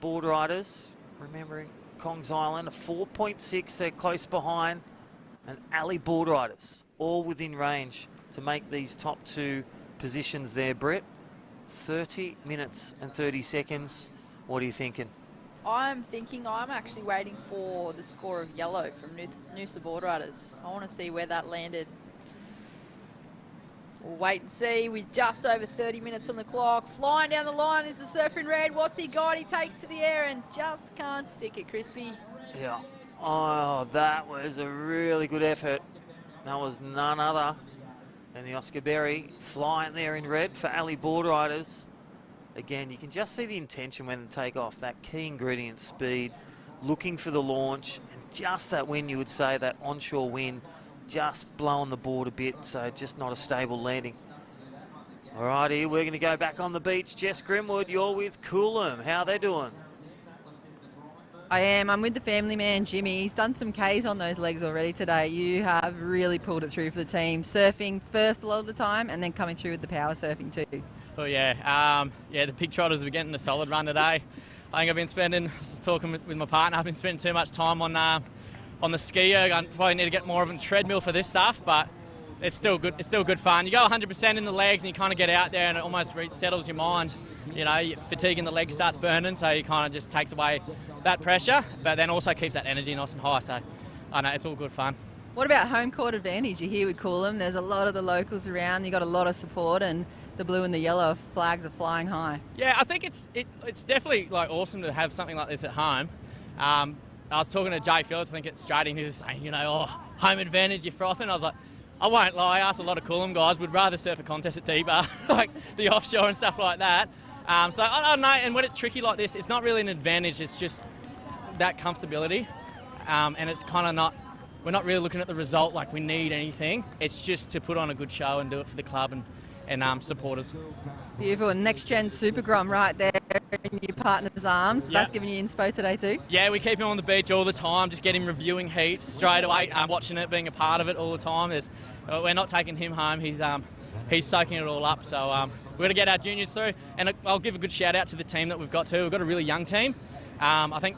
Boardriders, remembering Kongs Island, a 4.6, they're close behind. And Alley Boardriders, all within range to make these top 2 positions there, Brett. 30 minutes and 30 seconds. What are you thinking? I'm actually waiting for the score of yellow from Noosa Boardriders. I want to see where that landed. We'll wait and see. We're just over 30 minutes on the clock. Flying down the line is the surfer in red. What's he got? He takes to the air and just can't stick it, Crispy. Yeah. Oh, that was a really good effort. That was none other than the Oscar Berry flying there in red for Alley Boardriders. Again, you can just see the intention when they take off. That key ingredient, speed, looking for the launch, and just that wind, you would say, that onshore wind, just blowing the board a bit, so just not a stable landing. All righty, we're going to go back on the beach. Jess Grimwood, you're with Coolum. How are they doing? I am. I'm with the family man, Jimmy. He's done some Ks on those legs already today. You have really pulled it through for the team. Surfing first a lot of the time and then coming through with the power surfing too. Oh yeah, the pig trotters were getting a solid run today. I think I've been spending, I was talking with my partner, I've been spending too much time on the skier. I probably need to get more of a treadmill for this stuff, but it's still good. It's still good fun. You go 100% in the legs and you kind of get out there and it almost settles your mind. You know, fatigue in the legs starts burning, so you kind of just takes away that pressure, but then also keeps that energy nice and high. So I know it's all good fun. What about home court advantage? You're here with Coolum. There's a lot of the locals around. You got a lot of support, and the blue and the yellow flags are flying high. Yeah, I think it's definitely like awesome to have something like this at home. I was talking to Jay Phillips, I think it's straight, and he was saying, you know, home advantage, you're frothing. I was like, I won't lie, I asked a lot of Coolum guys, would rather surf a contest at deeper, like the offshore and stuff like that. So I don't know, and when it's tricky like this, it's not really an advantage, it's just that comfortability. And it's kind of not, we're not really looking at the result like we need anything. It's just to put on a good show and do it for the club and supporters. Beautiful. And next gen Super Grom right there. in your partner's arms. Yeah. That's giving you inspo today too? Yeah, we keep him on the beach all the time, just get him reviewing heats straight away, watching it, being a part of it all the time. We're not taking him home. He's soaking it all up. So we're going to get our juniors through. And I'll give a good shout out to the team that we've got too. We've got a really young team. I think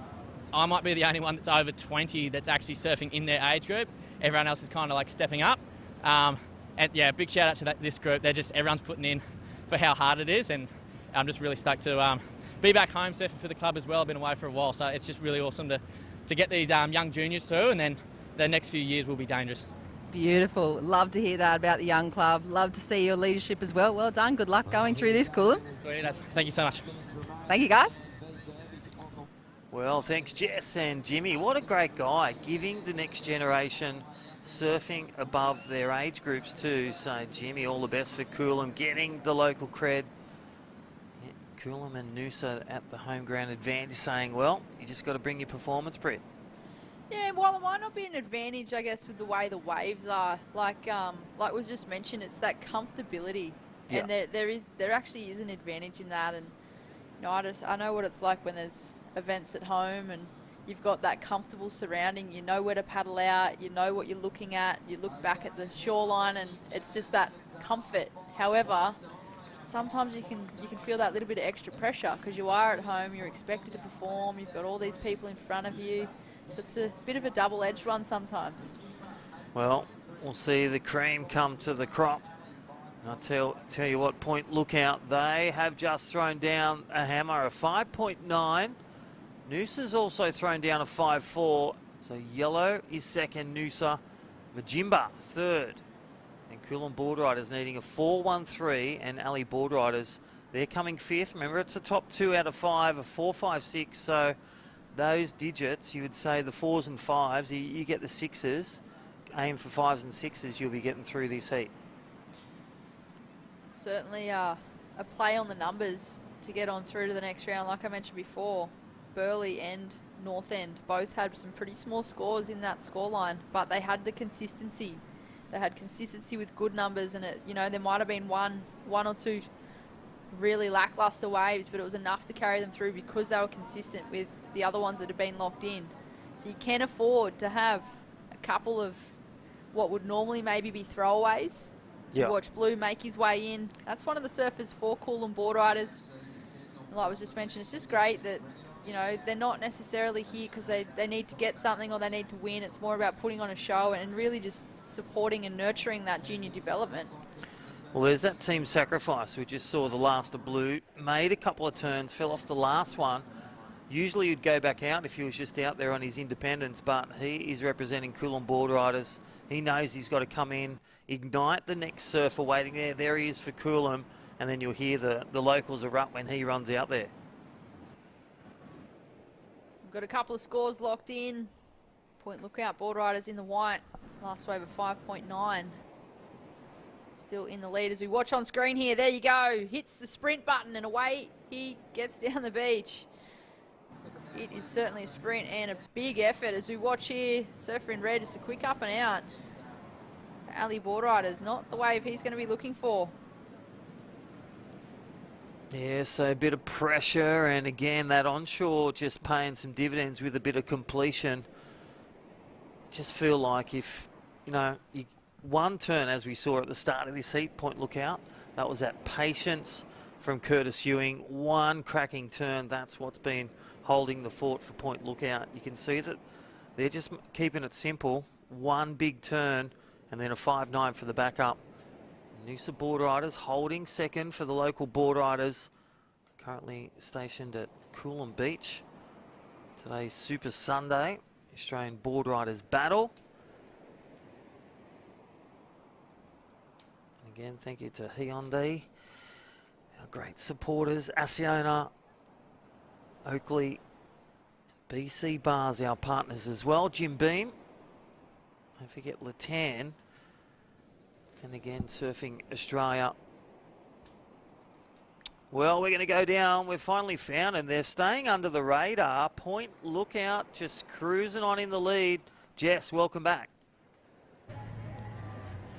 I might be the only one that's over 20 that's actually surfing in their age group. Everyone else is kind of like stepping up. And yeah, big shout out to this group. Everyone's putting in for how hard it is. And I'm just really stoked to be back home surfing for the club as well. I've been away for a while. So it's just really awesome to get these young juniors through. And then the next few years will be dangerous. Beautiful. Love to hear that about the young club. Love to see your leadership as well. Well done. Good luck going through this, Coolum. Sweet. Thank you so much. Thank you, guys. Well, thanks, Jess and Jimmy. What a great guy, giving the next generation surfing above their age groups too. So, Jimmy, all the best for Coolum, getting the local cred. Yeah, Coolum and Noosa at the home ground advantage, saying, well, you just got to bring your performance, Brett. Yeah, while it might not be an advantage, I guess, with the way the waves are, like was just mentioned, it's that comfortability, and there actually is an advantage in that. And you know, I know what it's like when there's events at home and you've got that comfortable surrounding. You know where to paddle out. You know what you're looking at. You look back at the shoreline, and it's just that comfort. However, sometimes you can feel that little bit of extra pressure because you are at home. You're expected to perform. You've got all these people in front of you. So it's a bit of a double-edged one sometimes. Well, we'll see the cream come to the crop. And I'll tell you what, Point Lookout, they have just thrown down a hammer, a 5.9. Noosa's also thrown down a 5.4. So Yellow is second, Noosa. Majimba third. And Coolum Boardriders needing a 4.13, and Ali Boardriders, they're coming fifth. Remember, it's the top 2 out of 5, a 4.56. So those digits, you would say the 4s and 5s, you get the 6s, aim for 5s and 6s, you'll be getting through this heat. Certainly a play on the numbers to get on through to the next round. Like I mentioned before, Burleigh and North End both had some pretty small scores in that scoreline, but they had the consistency. They had consistency with good numbers, and there might have been one or two really lackluster waves, but it was enough to carry them through because they were consistent with the other ones that have been locked in. So you can afford to have a couple of what would normally maybe be throwaways. Yeah. Watch Blue make his way in. That's one of the surfers for Coolum Boardriders. Like I was just mentioned, it's just great that they're not necessarily here because they need to get something or they need to win. It's more about putting on a show and really just supporting and nurturing that junior development. Well, there's that team sacrifice. We just saw the last of Blue. Made a couple of turns, fell off the last one. Usually he'd go back out if he was just out there on his independence, but he is representing Coolum Boardriders. He knows he's got to come in, ignite the next surfer waiting there. There he is for Coolum, and then you'll hear the locals erupt when he runs out there. We've got a couple of scores locked in. Point Lookout Boardriders in the white. Last wave of 5.9. Still in the lead as we watch on screen here. There you go. Hits the sprint button and away he gets down the beach. It is certainly a sprint and a big effort as we watch here. Surfer in red, just a quick up and out. Ali Boardriders, not the wave he's going to be looking for. Yeah, so a bit of pressure, and again, that onshore just paying some dividends with a bit of completion. Just feel like if, one turn, as we saw at the start of this heat, Point Lookout, that was that patience from Curtis Ewing. One cracking turn, that's what's been holding the fort for Point Lookout. You can see that they're just keeping it simple. One big turn and then a 5.9 for the backup. Noosa Boardriders holding second for the local Boardriders, currently stationed at Coolum Beach. Today's Super Sunday, Australian Boardriders Battle. And again, thank you to Hyundai, our great supporters, Asiona, Oakley, BC Bars, our partners as well. Jim Beam, don't forget Latan, and again Surfing Australia. Well, we're going to go down. We've finally found them. They're staying under the radar. Point Lookout just cruising on in the lead. Jess, welcome back.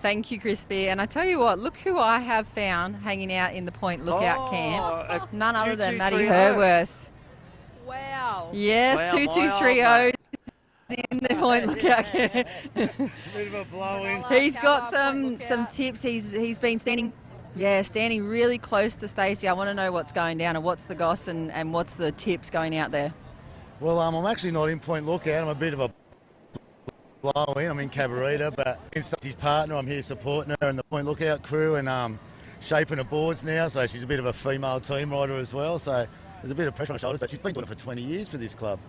Thank you, Crispy. And I tell you what, look who I have found hanging out in the Point Lookout camp. None other than Maddie Herworth. Wow. Yes, Wow, 2230 in the Point Lookout camp. Bit of a blow-in. He's got some tips. He's been standing really close to Stacey. I want to know what's going down and what's the goss and what's the tips going out there. Well, I'm actually not in Point Lookout. I'm a bit of a blow-in. I'm in Cabarita, but he's his partner. I'm here supporting her and the Point Lookout crew and shaping the boards now. So she's a bit of a female team rider as well. So there's a bit of pressure on her shoulders, but she's been doing it for 20 years for this club.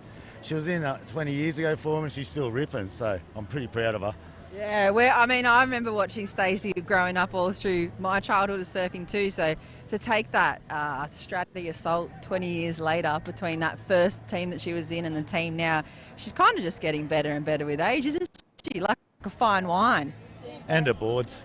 She was in 20 years ago for them and she's still ripping. So I'm pretty proud of her. Yeah, I remember watching Stacey growing up all through my childhood of surfing too. So to take that strategy assault 20 years later between that first team that she was in and the team now, she's kind of just getting better and better with age, isn't she? Like a fine wine. And her boards.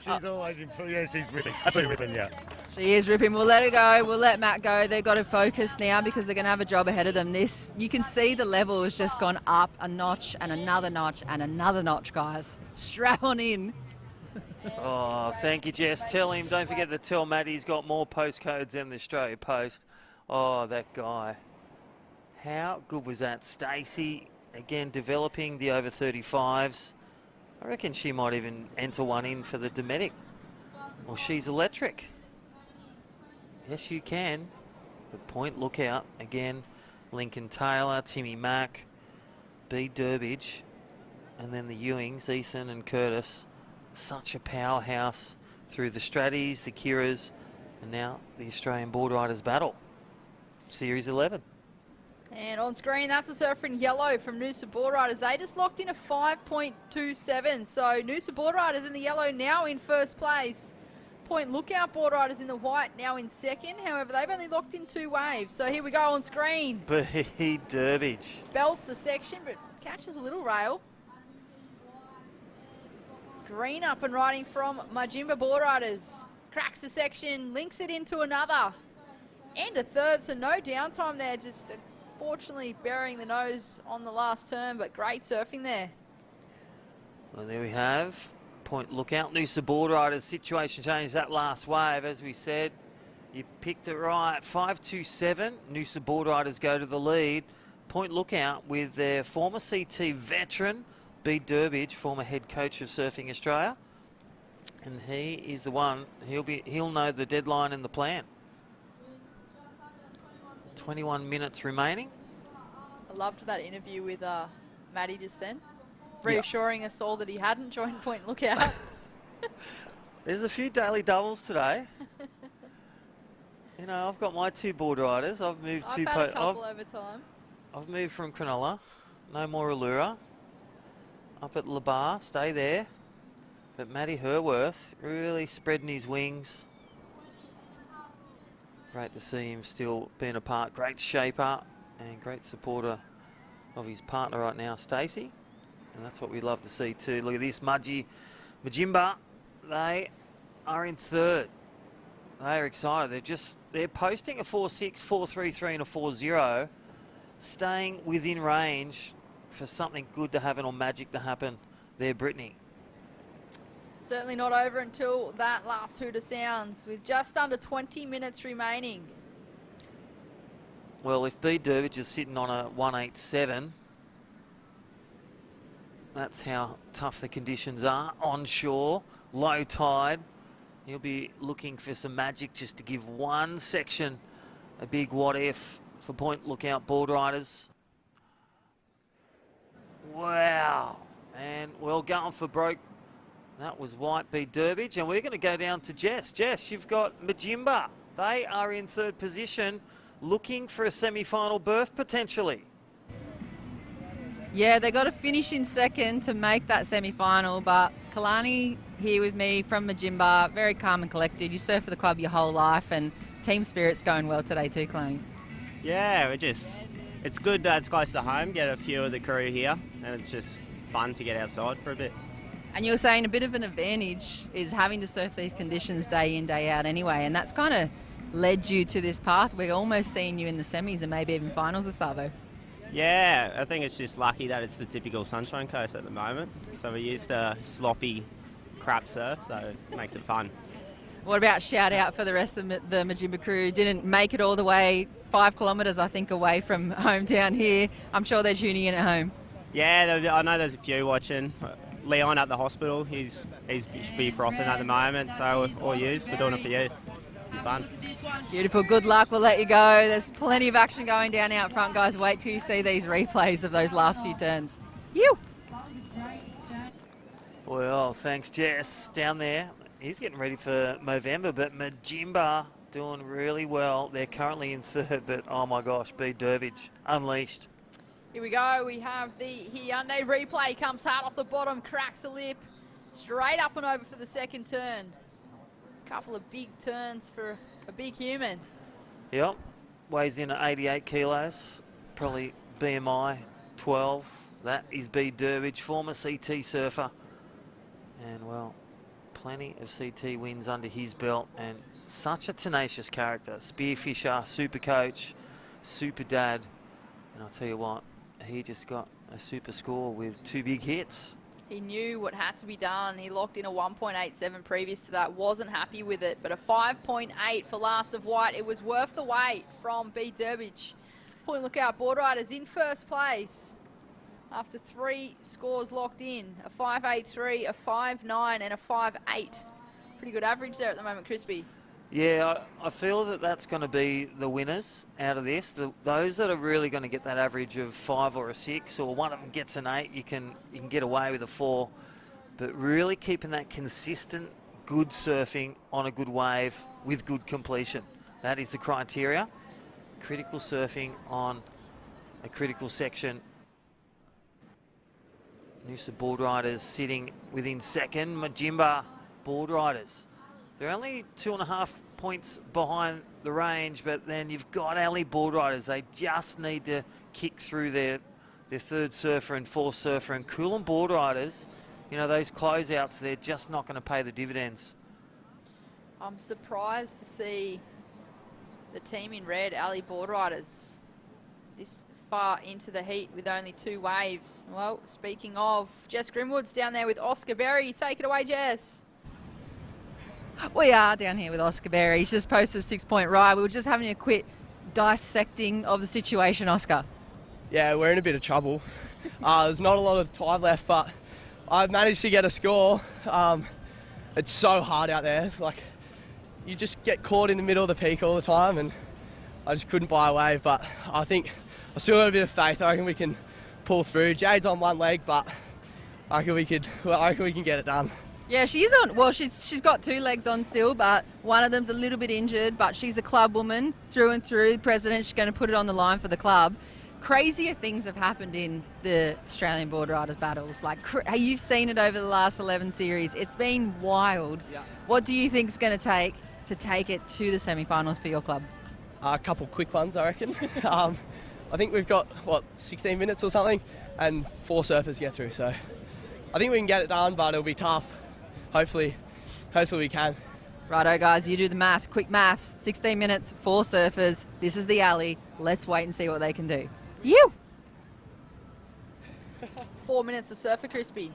She's always improved. Yeah, she's ripping. Absolutely ripping, yeah. She is ripping. We'll let her go. We'll let Matt go. They've got to focus now because they're going to have a job ahead of them. You can see the level has just gone up a notch and another notch and another notch, guys. Strap on in. Oh, thank you, Jess. Tell him, don't forget to tell Matt he's got more postcodes than the Australia Post. Oh, that guy. How good was that? Stacey, again, developing the over 35s. I reckon she might even enter one in for the Dometic. Well, she's electric. Yes, you can. But Point Lookout, again, Lincoln Taylor, Timmy Mack, B. Durbidge, and then the Ewings, Ethan and Curtis. Such a powerhouse through the Stratties, the Kiras, and now the Australian Boardriders Battle. Series 11. And on screen, that's the surfer in yellow from Noosa Boardriders. They just locked in a 5.27. So Noosa Boardriders in the yellow now in first place. Point Lookout Boardriders in the white now in second. However, they've only locked in 2 waves. So here we go on screen. B. Durbidge. Belts the section, but catches a little rail. Green up and riding from Majimba Boardriders. Cracks the section, links it into another. And a third, so no downtime there. Just fortunately burying the nose on the last turn, but great surfing there. Well, there we have Point Lookout. Noosa Boardriders, situation changed that last wave, as we said. You picked it right. 5.27. Noosa Boardriders go to the lead. Point Lookout with their former CT veteran, B. Durbidge, former head coach of Surfing Australia. And he is the one, he'll know the deadline and the plan. 21 minutes remaining. I loved that interview with Maddie just then, reassuring us all that he hadn't joined Point Lookout. There's a few daily doubles today. You know, I've got my 2 board riders. I've moved I've had a couple over time. I've moved from Cronulla. No more Allura. Up at La Barre, stay there. But Matty Herworth really spreading his wings. Great to see him still being a part. Great shaper and great supporter of his partner right now, Stacey. And that's what we love to see too. Look at this, Majimba. They are in third. They are excited. They're posting a 4.6, 4.33 and a 4.0. Staying within range for something good to happen or magic to happen there, Brittany. Certainly not over until that last hooter sounds, with just under 20 minutes remaining. Well, if B. Durbidge is sitting on a 1.87, that's how tough the conditions are. Onshore, low tide. He'll be looking for some magic just to give one section a big what if for Point Lookout Boardriders. Wow. And well, going for broke. That was White B. Durbidge, and we're going to go down to Jess. Jess, you've got Majimba. They are in third position, looking for a semi-final berth potentially. Yeah, they got to finish in second to make that semi-final, but Kalani here with me from Majimba, very calm and collected. You surf for the club your whole life, and team spirit's going well today too, Kalani. Yeah, it's good that it's close to home, get a few of the crew here, and it's just fun to get outside for a bit. And you were saying a bit of an advantage is having to surf these conditions day in, day out anyway, and that's kind of led you to this path. We're almost seeing you in the semis and maybe even finals of Savo. Yeah, I think it's just lucky that it's the typical Sunshine Coast at the moment. So we're used to sloppy crap surf, so it makes it fun. What about shout out for the rest of the Majimba crew? Didn't make it all the way 5 kilometres, I think, away from home down here. I'm sure they're tuning in at home. Yeah, I know there's a few watching. Leon at the hospital, he's be frothing at the moment, so all yous, we're doing it for you. Fun. Beautiful, good luck, we'll let you go. There's plenty of action going down out front, guys. Wait till you see these replays of those last few turns. You. Well, thanks, Jess. Down there, he's getting ready for Movember, but Majimba doing really well. They're currently in third, but oh my gosh, B. Durbidge, unleashed. Here we go, we have the Hyundai replay, comes hard off the bottom, cracks a lip, straight up and over for the second turn. Couple of big turns for a big human. Yep, weighs in at 88 kilos, probably BMI 12. That is B. Durbidge, former CT surfer. And well, plenty of CT wins under his belt, and such a tenacious character. Spearfisher, super coach, super dad, and I'll tell you what, he just got a super score with 2 big hits. He knew what had to be done. He locked in a 1.87 previous to that, wasn't happy with it, but a 5.8 for last of white. It was worth the wait from B. Durbidge. Point Lookout Boardriders in first place after 3 scores locked in, a 5.83, a 5.9 and a 5.8. Pretty good average there at the moment, Crispy. Yeah, I feel that that's going to be the winners out of this. Those that are really going to get that average of 5 or a 6, or one of them gets an 8, you can get away with a 4. But really keeping that consistent, good surfing on a good wave with good completion. That is the criteria. Critical surfing on a critical section. Noosa Boardriders sitting within second. Majimba Boardriders. They're only 2.5 points behind the range, but then you've got Ali Boardriders. They just need to kick through their third surfer and fourth surfer. And Coolum Boardriders, you know, those closeouts, they're just not going to pay the dividends. I'm surprised to see the team in red, Ali Boardriders, this far into the heat with only 2 waves. Well, speaking of, Jess Grimwood's down there with Oscar Berry. Take it away, Jess. We are down here with Oscar Berry. He's just posted a 6-point ride. We were just having a quick dissecting of the situation, Oscar. Yeah, we're in a bit of trouble. There's not a lot of time left, but I've managed to get a score. It's so hard out there. Like, you just get caught in the middle of the peak all the time, and I just couldn't buy a wave. But I think I still got a bit of faith. I reckon we can pull through. Jade's on one leg, but I reckon we can get it done. Yeah, she's on. Well, she's got 2 legs on still, but one of them's a little bit injured. But she's a club woman through and through. The president, she's going to put it on the line for the club. Crazier things have happened in the Australian Boardriders battles. Like, you've seen it over the last 11 series. It's been wild. Yeah. What do you think is going to take it to the semi-finals for your club? A couple quick ones, I reckon. I think we've got 16 minutes or something, and 4 surfers get through. So I think we can get it done, but it'll be tough. Hopefully we can. Righto, guys, you do the math. Quick maths. 16 minutes, 4 surfers. This is the alley. Let's wait and see what they can do. You. 4 minutes to surfer, Crispy.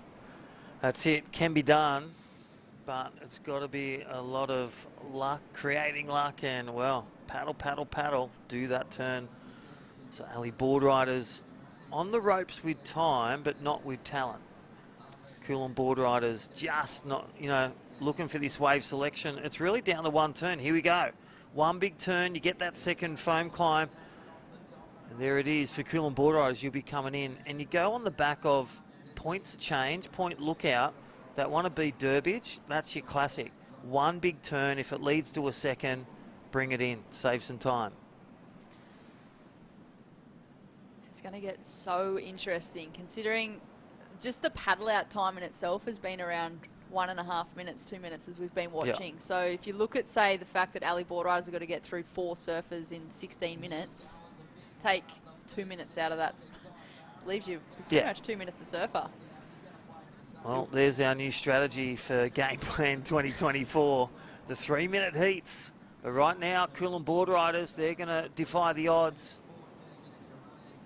That's it. Can be done, but it's got to be a lot of luck, creating luck, and, well, paddle, paddle, paddle. Do that turn. So Ali Boardriders on the ropes with time, but not with talent. Coolum Boardriders just not, looking for this wave selection. It's really down to 1 turn. Here we go. 1 big turn, you get that second foam climb. And there it is for Coolum Boardriders. You'll be coming in. And you go on the back of points change, point lookout. That one to be Durbidge. That's your classic. 1 big turn. If it leads to a second, bring it in. Save some time. It's going to get so interesting considering just the paddle out time in itself has been around 1.5 minutes, 2 minutes as we've been watching. Yep. So if you look at, say, the fact that Ali Boardriders have got to get through 4 surfers in 16 minutes, take 2 minutes out of that, leaves you pretty much 2 minutes to surfer. Well, there's our new strategy for Game Plan 2024, the 3-minute heats. But right now, Coolum Boardriders, they're going to defy the odds.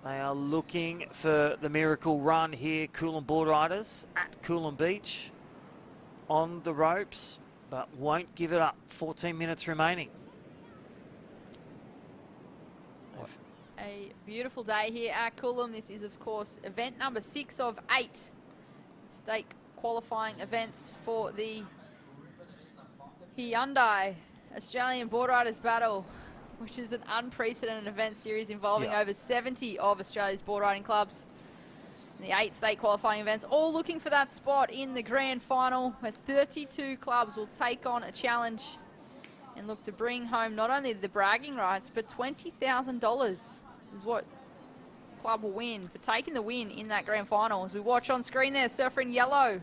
They are looking for the miracle run here, Coolum Boardriders at Coolum Beach on the ropes, but won't give it up. 14 minutes remaining. A beautiful day here at Coolum. This is, of course, event number 6 of 8 stake qualifying events for the Hyundai Australian Boardriders Battle, which is an unprecedented event series involving over 70 of Australia's board riding clubs. And the 8 state qualifying events, all looking for that spot in the grand final, where 32 clubs will take on a challenge and look to bring home not only the bragging rights, but $20,000 is what the club will win for taking the win in that grand final. As we watch on screen there, surfer in yellow.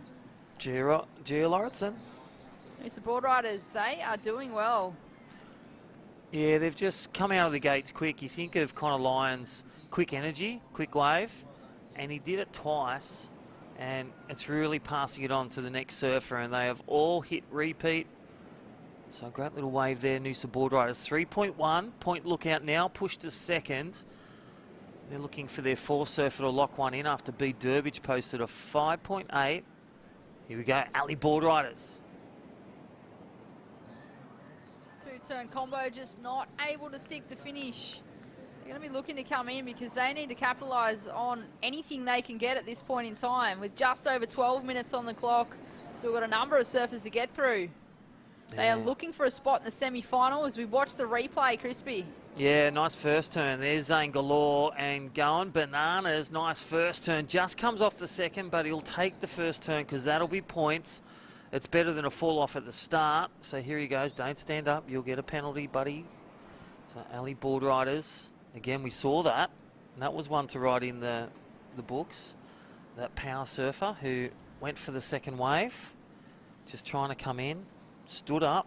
Gia Lauritsen. Noosa Boardriders, they are doing well. Yeah, they've just come out of the gates quick. You think of Connor Lyons' quick energy, quick wave, and he did it twice, and it's really passing it on to the next surfer, and they have all hit repeat. So a great little wave there, Noosa Boardriders. 3.1, Point Lookout now, pushed to second. They're looking for their fourth surfer to lock one in after B. Durbridge posted a 5.8. Here we go, Ali Boardriders. Two-turn combo, just not able to stick the finish. They're going to be looking to come in because they need to capitalise on anything they can get at this point in time. With just over 12 minutes on the clock, still got a number of surfers to get through. They are looking for a spot in the semi-final as we watch the replay, Crispy. Yeah, nice first turn. There's Zane Galore and going bananas. Nice first turn. Just comes off the second, but he'll take the first turn because that'll be points. It's better than a fall off at the start. So here he goes. Don't stand up. You'll get a penalty, buddy. So Ali Boardriders. Again, we saw that. And that was one to write in the books. That power surfer who went for the second wave. Just trying to come in. Stood up.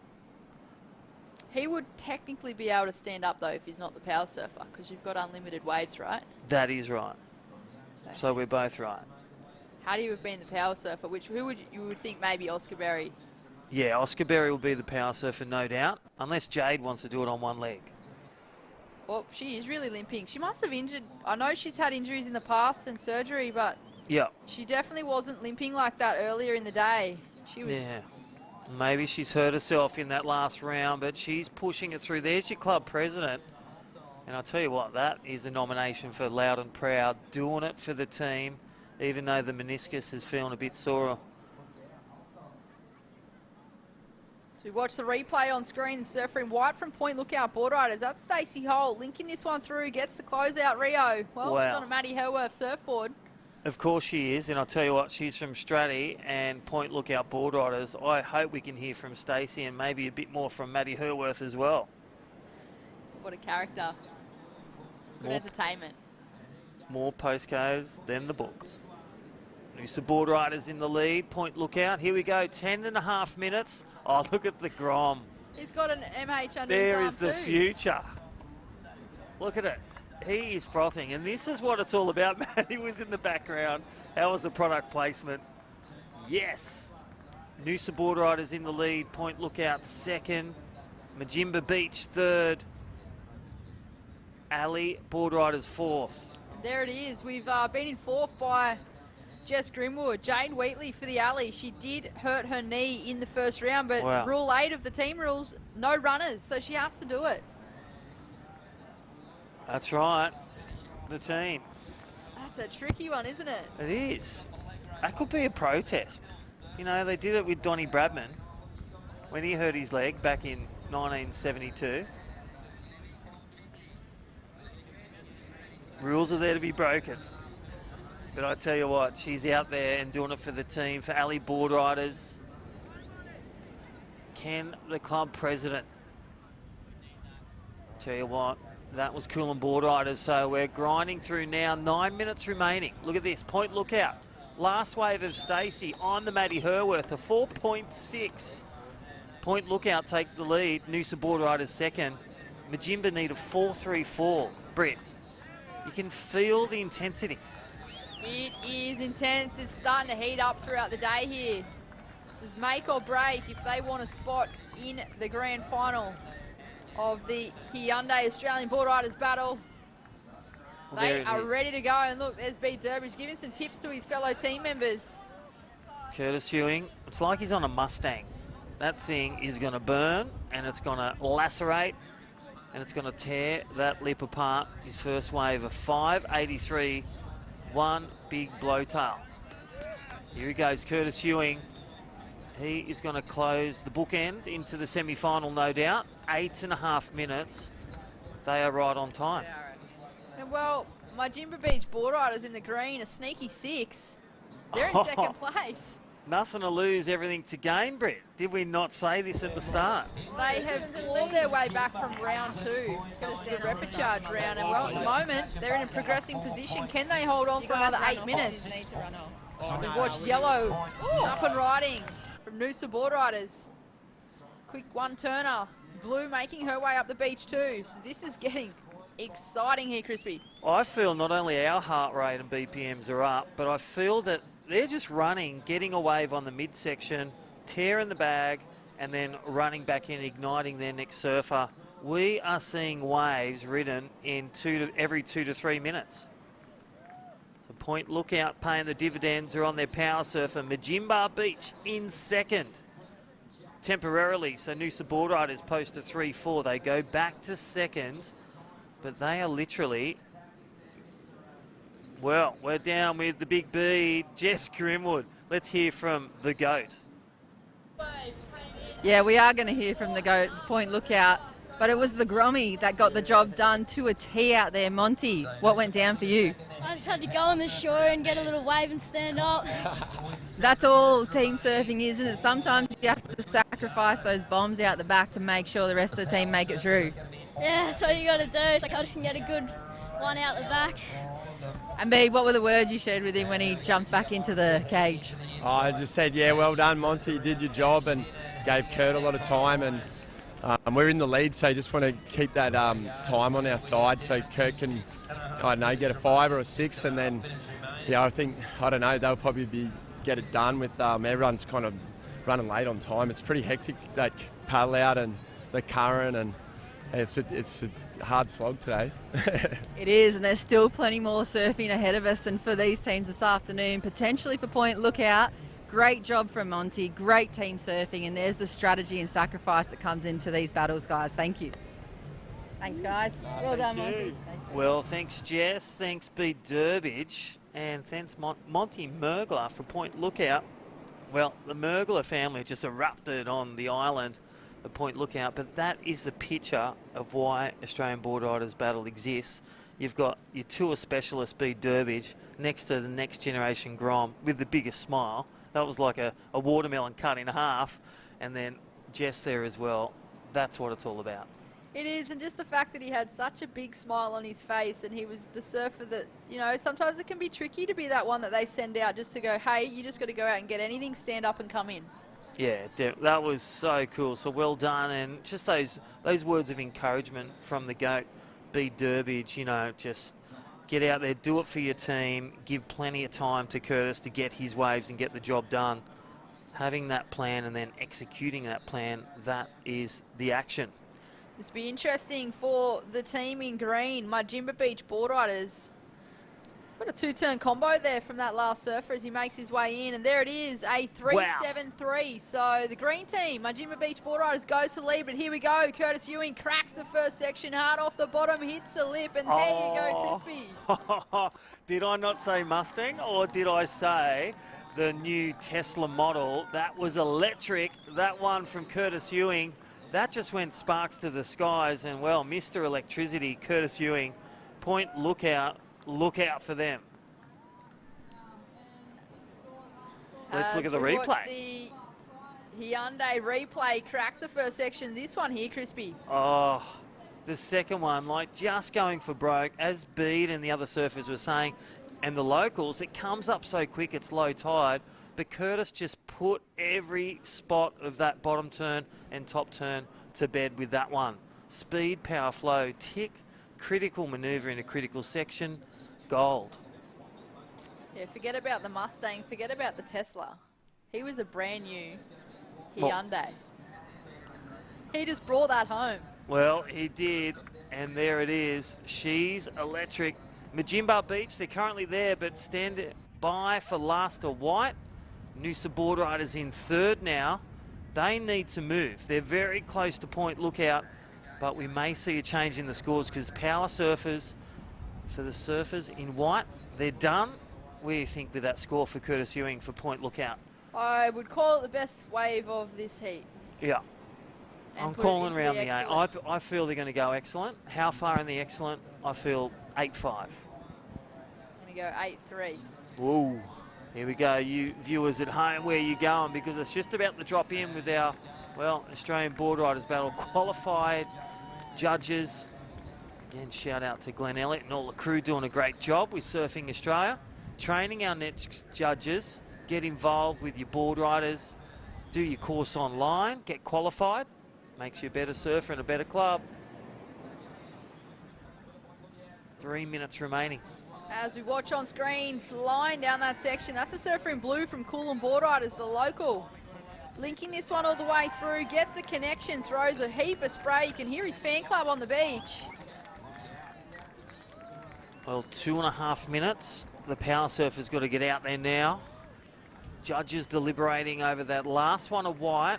He would technically be able to stand up, though, if he's not the power surfer, because you've got unlimited waves, right? That is right. So we're both right. How do you have been the power surfer? Who would you would think maybe Oscar Berry? Yeah, Oscar Berry will be the power surfer, no doubt, unless Jade wants to do it on one leg. Well, she is really limping. She must have injured. I know she's had injuries in the past and surgery, but she definitely wasn't limping like that earlier in the day. She was. Yeah. Maybe she's hurt herself in that last round, but she's pushing it through. There's your club president. And I'll tell you what, that is a nomination for Loud and Proud, doing it for the team, even though the meniscus is feeling a bit sore. So we watch the replay on screen. Surfer in white from Point Lookout Boardriders. That's Stacey Holt linking this one through, gets the closeout Rio. Well, she's on a Maddie Herworth surfboard. Of course she is, and I'll tell you what, she's from Stratty and Point Lookout Boardriders. I hope we can hear from Stacey and maybe a bit more from Maddie Herworth as well. What a character. Good entertainment. More postcodes than the book. Noosa Boardriders in the lead. Point Lookout. Here we go, 10.5 minutes. Oh, look at the Grom. He's got an MH under There his is the future. Look at it. He is frothing, and this is what it's all about, man. He was in the background. How was the product placement? Yes. Noosa Boardriders in the lead. Point Lookout second. Majimba Beach third. Ali Boardriders fourth. There it is. We've been in fourth by Jess Grimwood. Jane Wheatley for the alley. She did hurt her knee in the first round, but Rule 8 of the team rules, no runners, so she has to do it. That's right. The team. That's a tricky one, isn't it? It is. That could be a protest. You know, they did it with Donnie Bradman when he hurt his leg back in 1972. Rules are there to be broken. But I tell you what, she's out there and doing it for the team, for Ali Boardriders. Ken, the club president. Tell you what, that was Coolum Boardriders, so we're grinding through now. 9 minutes remaining. Look at this, Point Lookout. Last wave of Stacey on the Maddie Herworth, a 4.6. Point Lookout take the lead, Noosa Boardriders second. Majimba need a 4.34. Britt, you can feel the intensity. It is intense. It's starting to heat up throughout the day here. This is make or break if they want a spot in the grand final of the Hyundai Australian Boardriders Battle. They are ready to go, and look, there's B. Durbridge giving some tips to his fellow team members. Curtis Ewing, it's like he's on a Mustang. That thing is going to burn, and it's going to lacerate, and it's going to tear that lip apart. His first wave of 583, one big blowtail. Here he goes, Curtis Ewing. He is going to close the bookend into the semi-final, no doubt. 8.5 minutes. They are right on time. And well, my Jimba Beach board riders in the green, a sneaky 6. They're in second place. Nothing to lose, everything to gain, Brett. Did we not say this at the start? They have clawed their way back from round 2. Because it's a repechage round. And well, at the moment, they're in a progressing position. Can they hold on for another 8 minutes? We've watched Yellow up and riding from Noosa Board Riders. Quick one-turner. Blue making her way up the beach too. So this is getting exciting here, Crispy. I feel not only our heart rate and BPMs are up, but I feel that they're just running, getting a wave on the midsection, tearing the bag, and then running back in, igniting their next surfer. We are seeing waves ridden in every 2 to 3 minutes. So Point Lookout paying the dividends are on their power surfer. Majimba Beach in second. Temporarily, so Noosa Board Riders post to 3-4. They go back to second, but they are literally, well, we're down with the big B, Jess Grimwood. Let's hear from the GOAT. Yeah, we are going to hear from the GOAT, Point Lookout, but it was the Grommy that got the job done to a T out there. Monty, what went down for you? I just had to go on the shore and get a little wave and stand up. That's all team surfing, isn't it? Sometimes you have to sacrifice those bombs out the back to make sure the rest of the team make it through. Yeah, that's what you got to do. It's like I just can get a good one out the back. And B, what were the words you shared with him when he jumped back into the cage? I just said, yeah, well done, Monty. You did your job and gave Kurt a lot of time. And we're in the lead, so you just want to keep that time on our side so Kurt can, I don't know, get a 5 or a 6. And then, yeah, I don't know, they'll probably get it done with everyone's kind of running late on time. It's pretty hectic, that paddle out and the current, and it's a hard slog today. It is, and there's still plenty more surfing ahead of us, and for these teams this afternoon, potentially for Point Lookout. Great job from Monty, great team surfing, and there's the strategy and sacrifice that comes into these battles, guys. Thank you. Thanks, guys. Well done, Monty. Well, thanks, Jess. Thanks, B. Durbidge. And thanks, Monty Mergler for Point Lookout. Well, the Mergler family just erupted on the island of Point Lookout, but that is the picture of why Australian Board Riders Battle exists. You've got your tour specialist, B. Durbidge, next to the next generation Grom with the biggest smile. That was like a watermelon cut in half. And then Jess there as well. That's what it's all about. It is, and just the fact that he had such a big smile on his face, and he was the surfer that, you know, sometimes it can be tricky to be that one that they send out just to go, hey, you just got to go out and get anything, stand up and come in. Yeah, that was so cool. So well done, and just those words of encouragement from the GOAT, B. Durbidge, you know, just get out there, do it for your team, give plenty of time to Curtis to get his waves and get the job done. Having that plan and then executing that plan, that is the action. This will be interesting for the team in green, my Jimba Beach Board Riders. Got a 2-turn combo there from that last surfer as he makes his way in, and there it is, a 3.73. So the green team, my Jimba Beach Board Riders, goes to lead, but here we go. Curtis Ewing cracks the first section hard off the bottom, hits the lip, and there you go, Crispy. Did I not say Mustang, or did I say the new Tesla model? That was electric. That one from Curtis Ewing, that just went sparks to the skies, and well, Mr. Electricity, Curtis Ewing, Point Lookout. Look out for them. Let's look at the replay. The Hyundai replay cracks the first section. This one here, Crispy. Oh, the second one, like just going for broke. As Bede and the other surfers were saying, and the locals, it comes up so quick, it's low tide. But Curtis just put every spot of that bottom turn and top turn to bed with that one. Speed, power, flow, tick, critical manoeuvre in a critical section. Gold. Yeah, forget about the Mustang, forget about the Tesla. He was a brand new Hyundai. He just brought that home. Well, he did, and there it is. She's electric. Majimba Beach, they're currently there, but stand by for last or white. Noosa Boardriders in third now. They need to move. They're very close to Point Lookout, but we may see a change in the scores because Power Surfers, for the surfers in white, they're done. Where do you think with that score for Curtis Ewing for Point Lookout? I would call it the best wave of this heat. Yeah. And I'm put it calling into around the the 8. excellent. I feel they're going to go excellent. How far in the excellent? I feel 8-5. I'm going to go 8-3. Whoa. Here we go, you viewers at home, where you going? Because it's just about to drop in with our, well, Australian Boardriders Battle qualified judges. Again, shout out to Glenn Elliott and all the crew doing a great job with Surfing Australia. Training our next judges, get involved with your board riders, do your course online, get qualified, makes you a better surfer and a better club. 3 minutes remaining. As we watch on screen, flying down that section, that's a surfer in blue from Coolum Boardriders, the local. Linking this one all the way through, gets the connection, throws a heap of spray. You can hear his fan club on the beach. Well, 2.5 minutes. The power surfer's got to get out there now. Judges deliberating over that last one of white.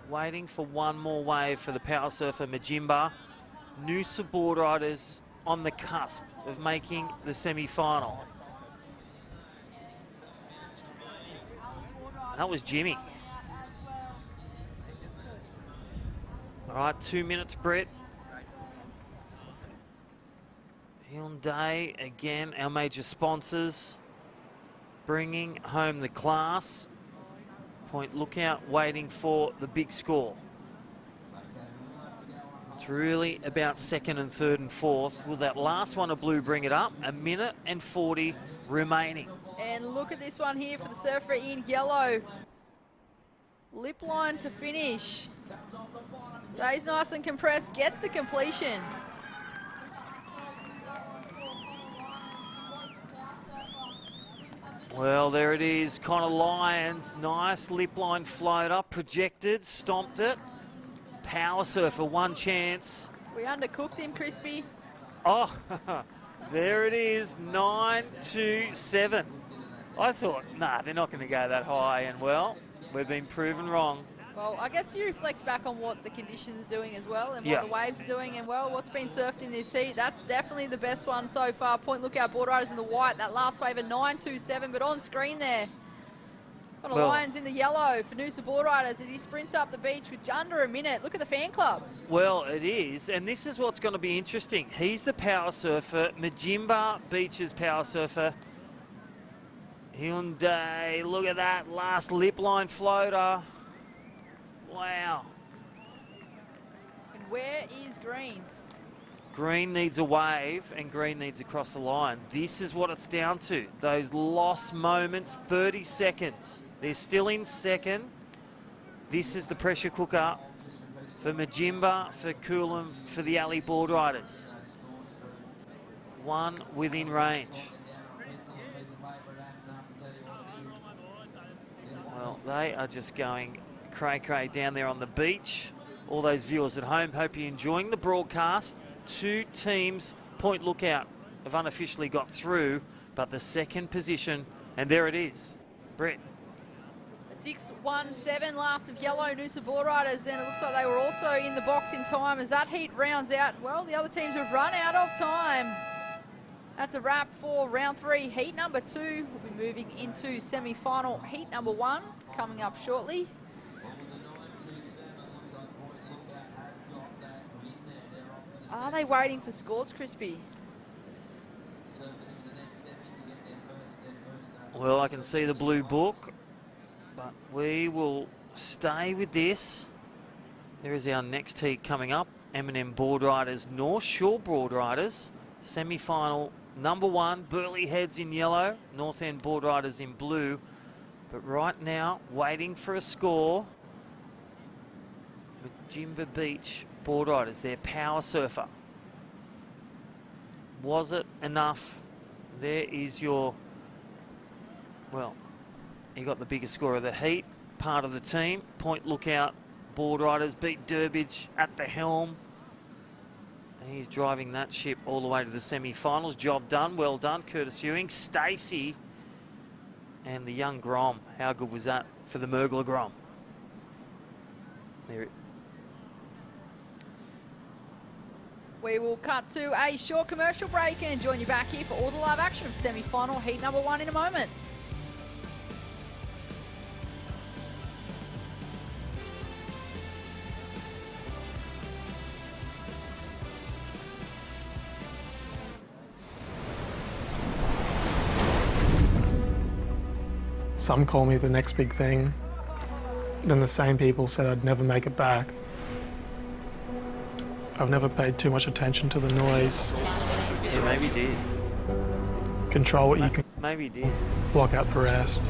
Waiting for one more wave for the power surfer Majimba. Noosa Boardriders on the cusp of making the semi-final. That was Jimmy. All right, 2 minutes, Brett. Hyundai, again, our major sponsors, bringing home the class. Point Lookout waiting for the big score. It's really about second and third and fourth. Will that last one of blue bring it up? 1 minute and 40 remaining. And look at this one here for the surfer in yellow. Lip line to finish. Stays nice and compressed, gets the completion. Well, there it is, Connor Lyons. Nice lip line floater, projected, stomped it. Power surfer, one chance. We undercooked him, Crispy. Oh, there it is, 9-2-7. I thought, nah, they're not going to go that high, and well, we've been proven wrong. Well, I guess you reflect back on what the conditions are doing as well, and Yeah. what the waves are doing, and well, what's been surfed in this heat. That's definitely the best one so far. Point Lookout Boardriders in the white. That last wave at 9-2-7, but on screen there, Connor Well- Lyons in the yellow for Noosa Boardriders as he sprints up the beach with under a minute. Look at the fan club. Well, it is, and this is what's going to be interesting. He's the power surfer, Majimba Beach's power surfer. Hyundai, look at that last lip line floater. Wow. And where is Green? Green needs a wave and Green needs to cross the line. This is what it's down to. Those lost moments, 30 seconds. They're still in second. This is the pressure cooker for Majimba, for Coolum, for the Alley Boardriders. One within range. Well, they are just going cray-cray down there on the beach. All those viewers at home, hope you're enjoying the broadcast. Two teams, Point Lookout, have unofficially got through, but the second position, and there it is, Brett. 6-1-7 last of yellow Noosa Boardriders, and it looks like they were also in the box in time as that heat rounds out. Well, the other teams have run out of time. That's a wrap for round 3, heat number 2. We'll be moving into semi-final heat number 1 coming up shortly. Are they waiting for scores, Crispy? Well, I can see the blue book, but we will stay with this. There is our next heat coming up. M&M Boardriders, North Shore Boardriders, semi-final number 1, Burleigh Heads in yellow, North End Boardriders in blue. But right now, waiting for a score, Majimba Beach Boardriders, their power surfer. Was it enough? There is your, well, he got the biggest score of the heat, part of the team. Point Lookout Boardriders beat Durbidge at the helm. He's driving that ship all the way to the semi-finals. Job done, well done. Curtis Ewing, Stacey, and the young Grom. How good was that for the Mergler Grom? There it. We will cut to a short commercial break and join you back here for all the live action of semi-final heat number 1 in a moment. Some call me the next big thing. Then the same people said I'd never make it back. I've never paid too much attention to the noise. Yeah, maybe you did. Control what you can. Maybe you did. Block out the rest.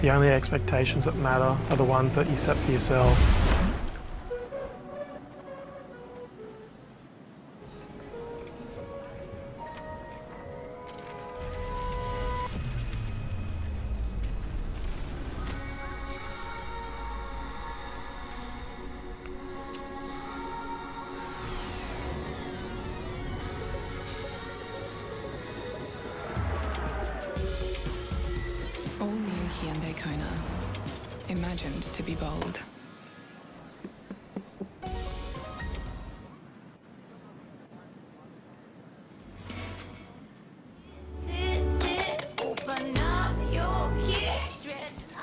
The only expectations that matter are the ones that you set for yourself. All new Hyundai Kona. Imagined to be bold.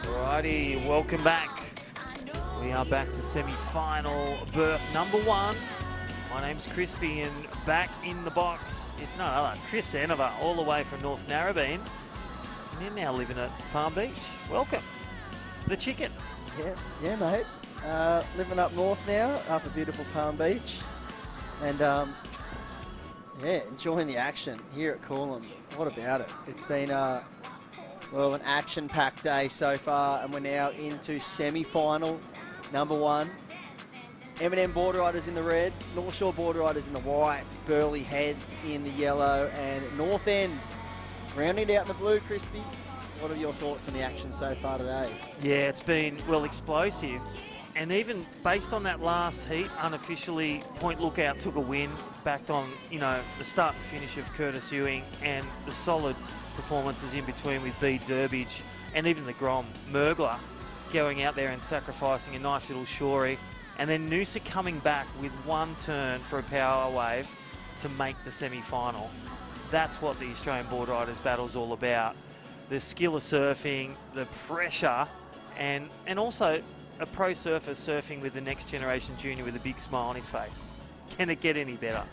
Alrighty, welcome back. We are back to semi-final berth number 1. My name's Crispy, and back in the box, it's none other, Chris Enover, all the way from North Narrabeen. And you're now living at Palm Beach. Welcome. The chicken. Yeah, mate. Living up north now, up at beautiful Palm Beach. And, yeah, enjoying the action here at Coolum. What about it? It's been, well, an action-packed day so far, and we're now into semi-final number 1. M&M Boardriders in the red, North Shore Boardriders in the white, Burleigh Heads in the yellow, and North End rounding it out in the blue. Crispy, what are your thoughts on the action so far today? Yeah, it's been, well, explosive. And even based on that last heat, unofficially, Point Lookout took a win, backed on, you know, the start and finish of Curtis Ewing and the solid performances in between with Bede Durbidge and even the Grom Mergler going out there and sacrificing a nice little shory. And then Noosa coming back with one turn for a power wave to make the semi-final. That's what the Australian Boardriders Battle is all about. The skill of surfing, the pressure, and also a pro surfer surfing with the next generation junior with a big smile on his face. Can it get any better?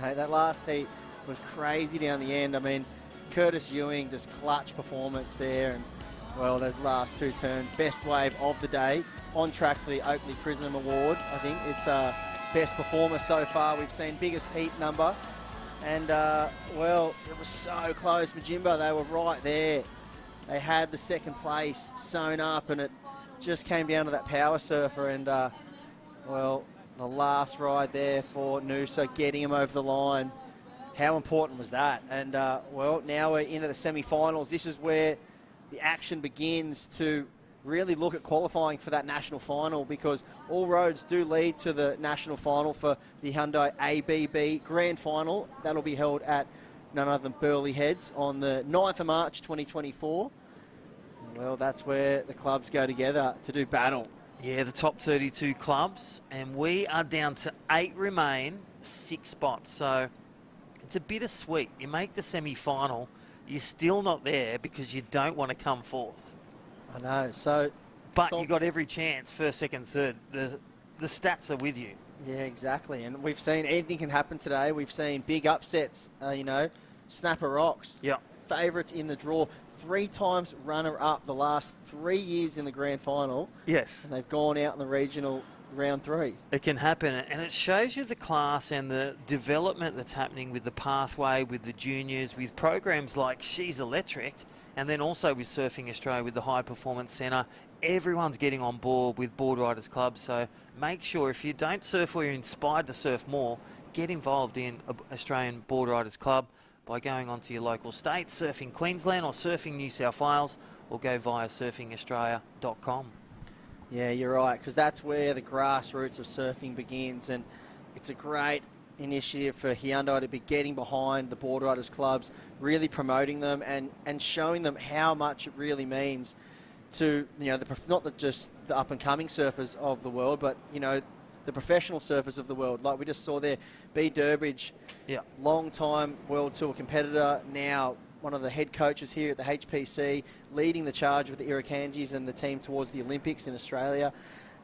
Hey, that last heat was crazy down the end. I mean, Curtis Ewing, just clutch performance there, and well, those last 2 turns, best wave of the day, on track for the Oakley Prism Award. I think it's best performer so far we've seen, biggest heat number. And, well, it was so close. Majimba, they were right there. They had the second place sewn up, and it just came down to that power surfer. And, well, the last ride there for Noosa, getting him over the line. How important was that? And, well, now we're into the semi-finals. This is where the action begins to really look at qualifying for that national final, because all roads do lead to the national final for the Hyundai ABB Grand Final. That'll be held at none other than Burleigh Heads on the 9th of March 2024. Well, that's where the clubs go together to do battle. Yeah, the top 32 clubs, and we are down to 8 remain, 6 spots. So it's a bittersweet. You make the semi-final, you're still not there because you don't want to come fourth. I know, so... But you've got every chance, first, second, third. The stats are with you. Yeah, exactly. And we've seen anything can happen today. We've seen big upsets, you know, Snapper Rocks. Yeah. Favourites in the draw. 3 times runner-up the last 3 years in the grand final. Yes. And they've gone out in the regional round 3. It can happen, and it shows you the class and the development that's happening with the pathway, with the juniors, with programs like She's Electric, and then also with Surfing Australia with the High Performance Centre. Everyone's getting on board with Boardriders Club, so make sure if you don't surf or you're inspired to surf more, get involved in Australian Boardriders Club by going onto your local state, Surfing Queensland or Surfing New South Wales, or go via surfingaustralia.com. Yeah, you're right, because that's where the grassroots of surfing begins. And it's a great initiative for Hyundai to be getting behind the board riders clubs, really promoting them and showing them how much it really means to, you know, not just the up-and-coming surfers of the world, but, you know, the professional surfers of the world. Like we just saw there, B. Durbridge, long-time World Tour competitor, now one of the head coaches here at the HPC, leading the charge with the Irukandjis and the team towards the Olympics in Australia.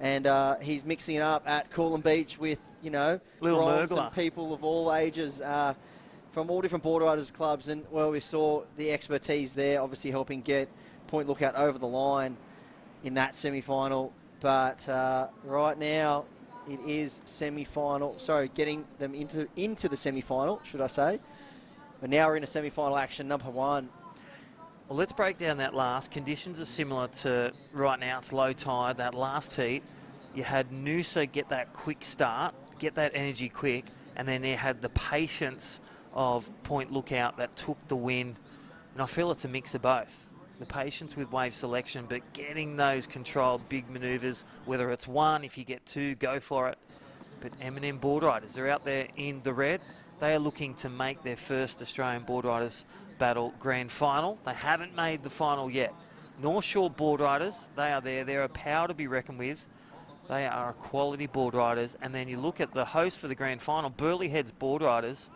And he's mixing it up at Coolum Beach with, you know, Bronx and people of all ages from all different board riders clubs. And, well, we saw the expertise there, obviously helping get Point Lookout over the line in that semi-final. But right now, it is semi-final. Sorry, getting them into the semi-final, should I say. But now we're in a semi-final action, number 1. Well, let's break down that last. Conditions are similar to right now. It's low tide. That last heat, you had Noosa get that quick start, get that energy quick, and then you had the patience of Point Lookout that took the win. And I feel it's a mix of both. The patience with wave selection, but getting those controlled big manoeuvres, whether it's 1, if you get 2, go for it. But M&M Board Riders are out there in the red. They are looking to make their first Australian Board Riders Battle Grand Final. They haven't made the final yet. North Shore Board Riders, they are there. They're a power to be reckoned with. They are quality board riders. And then you look at the host for the Grand Final, Burleigh Heads Board Riders,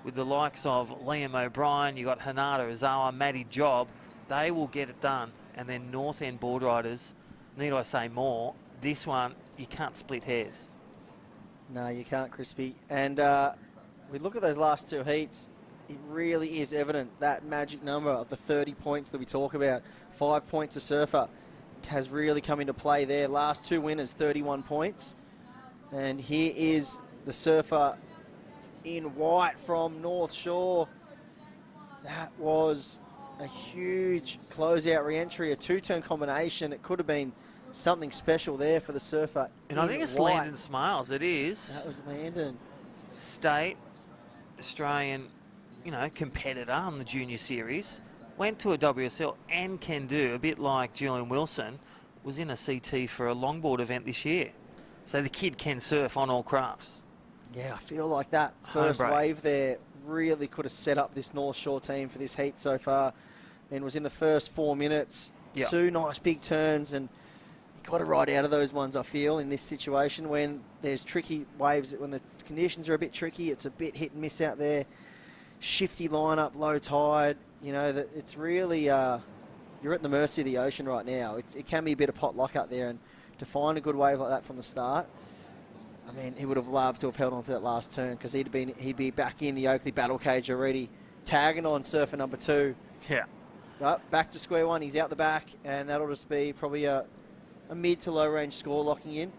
with the likes of Liam O'Brien, you got Hanada Ozawa, Matty Job. They will get it done. And then North End Board Riders, need I say more, this one, you can't split hairs. No, you can't, Crispy. And we look at those last 2 heats, it really is evident that magic number of the 30 points that we talk about, 5 points a surfer, has really come into play there. Last 2 winners, 31 points. And here is the surfer in white from North Shore. That was a huge closeout re-entry, a 2-turn combination. It could have been something special there for the surfer. And I think it's white. Landon Smiles. It is. That was Landon. State Australian, you know, competitor on the junior series. Went to a WSL and can do, a bit like Julian Wilson, was in a CT for a longboard event this year. So the kid can surf on all crafts. Yeah, I feel like that first wave there really could have set up this North Shore team for this heat so far. And was in the first 4 minutes, 2 nice big turns, and you've got to ride out of those ones, I feel, in this situation when there's tricky waves, when the conditions are a bit tricky, it's a bit hit and miss out there. Shifty lineup, low tide, you know, that it's really, you're at the mercy of the ocean right now. It can be a bit of pot luck out there, and to find a good wave like that from the start, I mean, he would have loved to have held on to that last turn because he'd be back in the Oakley battle cage already, tagging on surfer number 2. Yeah. But back to square one, he's out the back, and that'll just be probably a mid to low range score locking in.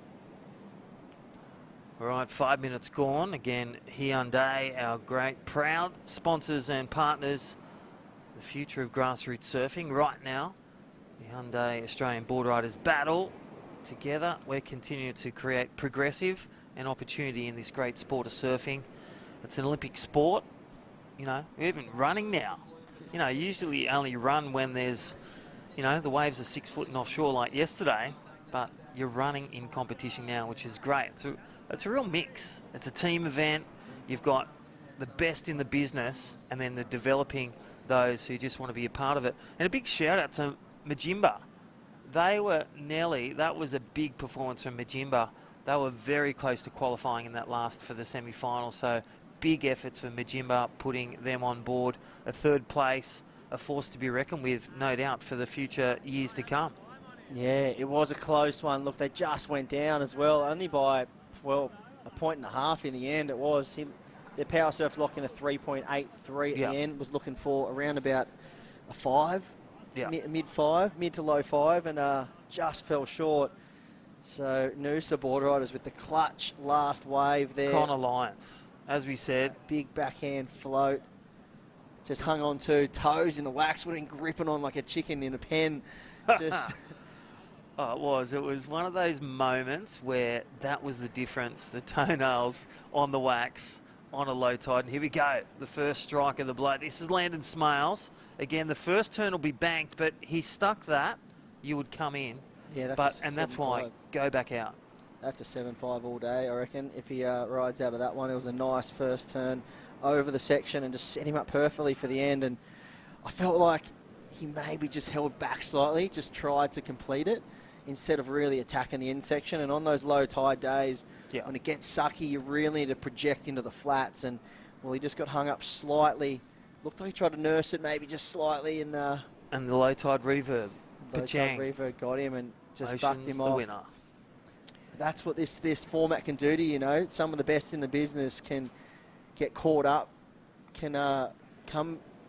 All right, 5 minutes gone. Again, Hyundai, our great proud sponsors and partners, the future of grassroots surfing right now. The Hyundai Australian Boardriders Battle. Together, we're continuing to create progressive and opportunity in this great sport of surfing. It's an Olympic sport. You know, we're even running now. You know, usually only run when there's, you know, the waves are 6 foot and offshore like yesterday, but you're running in competition now, which is great. It's a real mix. It's a team event. You've got the best in the business, and then the developing those who just want to be a part of it. And a big shout out to Majimba. They were that was a big performance from Majimba. They were very close to qualifying in that last for the semi-final. So big efforts for Majimba, putting them on board. A 3rd place, a force to be reckoned with, no doubt, for the future years to come. Yeah, it was a close one. Look, they just went down as well, only by, well, 1.5 points in the end. It was. Their power surf locked in a 3.83 at the end, was looking for around about a 5. Mid to low 5, and just fell short. So Noosa Board Riders with the clutch last wave there. Connor Lyons, as we said. Big backhand float. Just hung on to toes in the wax, went gripping on like a chicken in a pen. Just Oh, it was one of those moments where that was the difference. The toenails on the wax on a low tide. And here we go, the first strike of the blow. This is Landon Smales. Again, the first turn will be banked, but he stuck that. You would come in. Yeah, that's and that's why go back out. that's a 7.5 all day, I reckon, if he rides out of that one. It was a nice first turn over the section and just set him up perfectly for the end. And I felt like he maybe just held back slightly, just tried to complete it instead of really attacking the end section. And on those low tide days, when it gets sucky, you really need to project into the flats. And, well, he just got hung up slightly. Looked like he tried to nurse it maybe just slightly. And the low tide reverb. Low tide reverb got him and just bucked him off. Winner. That's what this format can do to you, know. Some of the best in the business can get caught up, can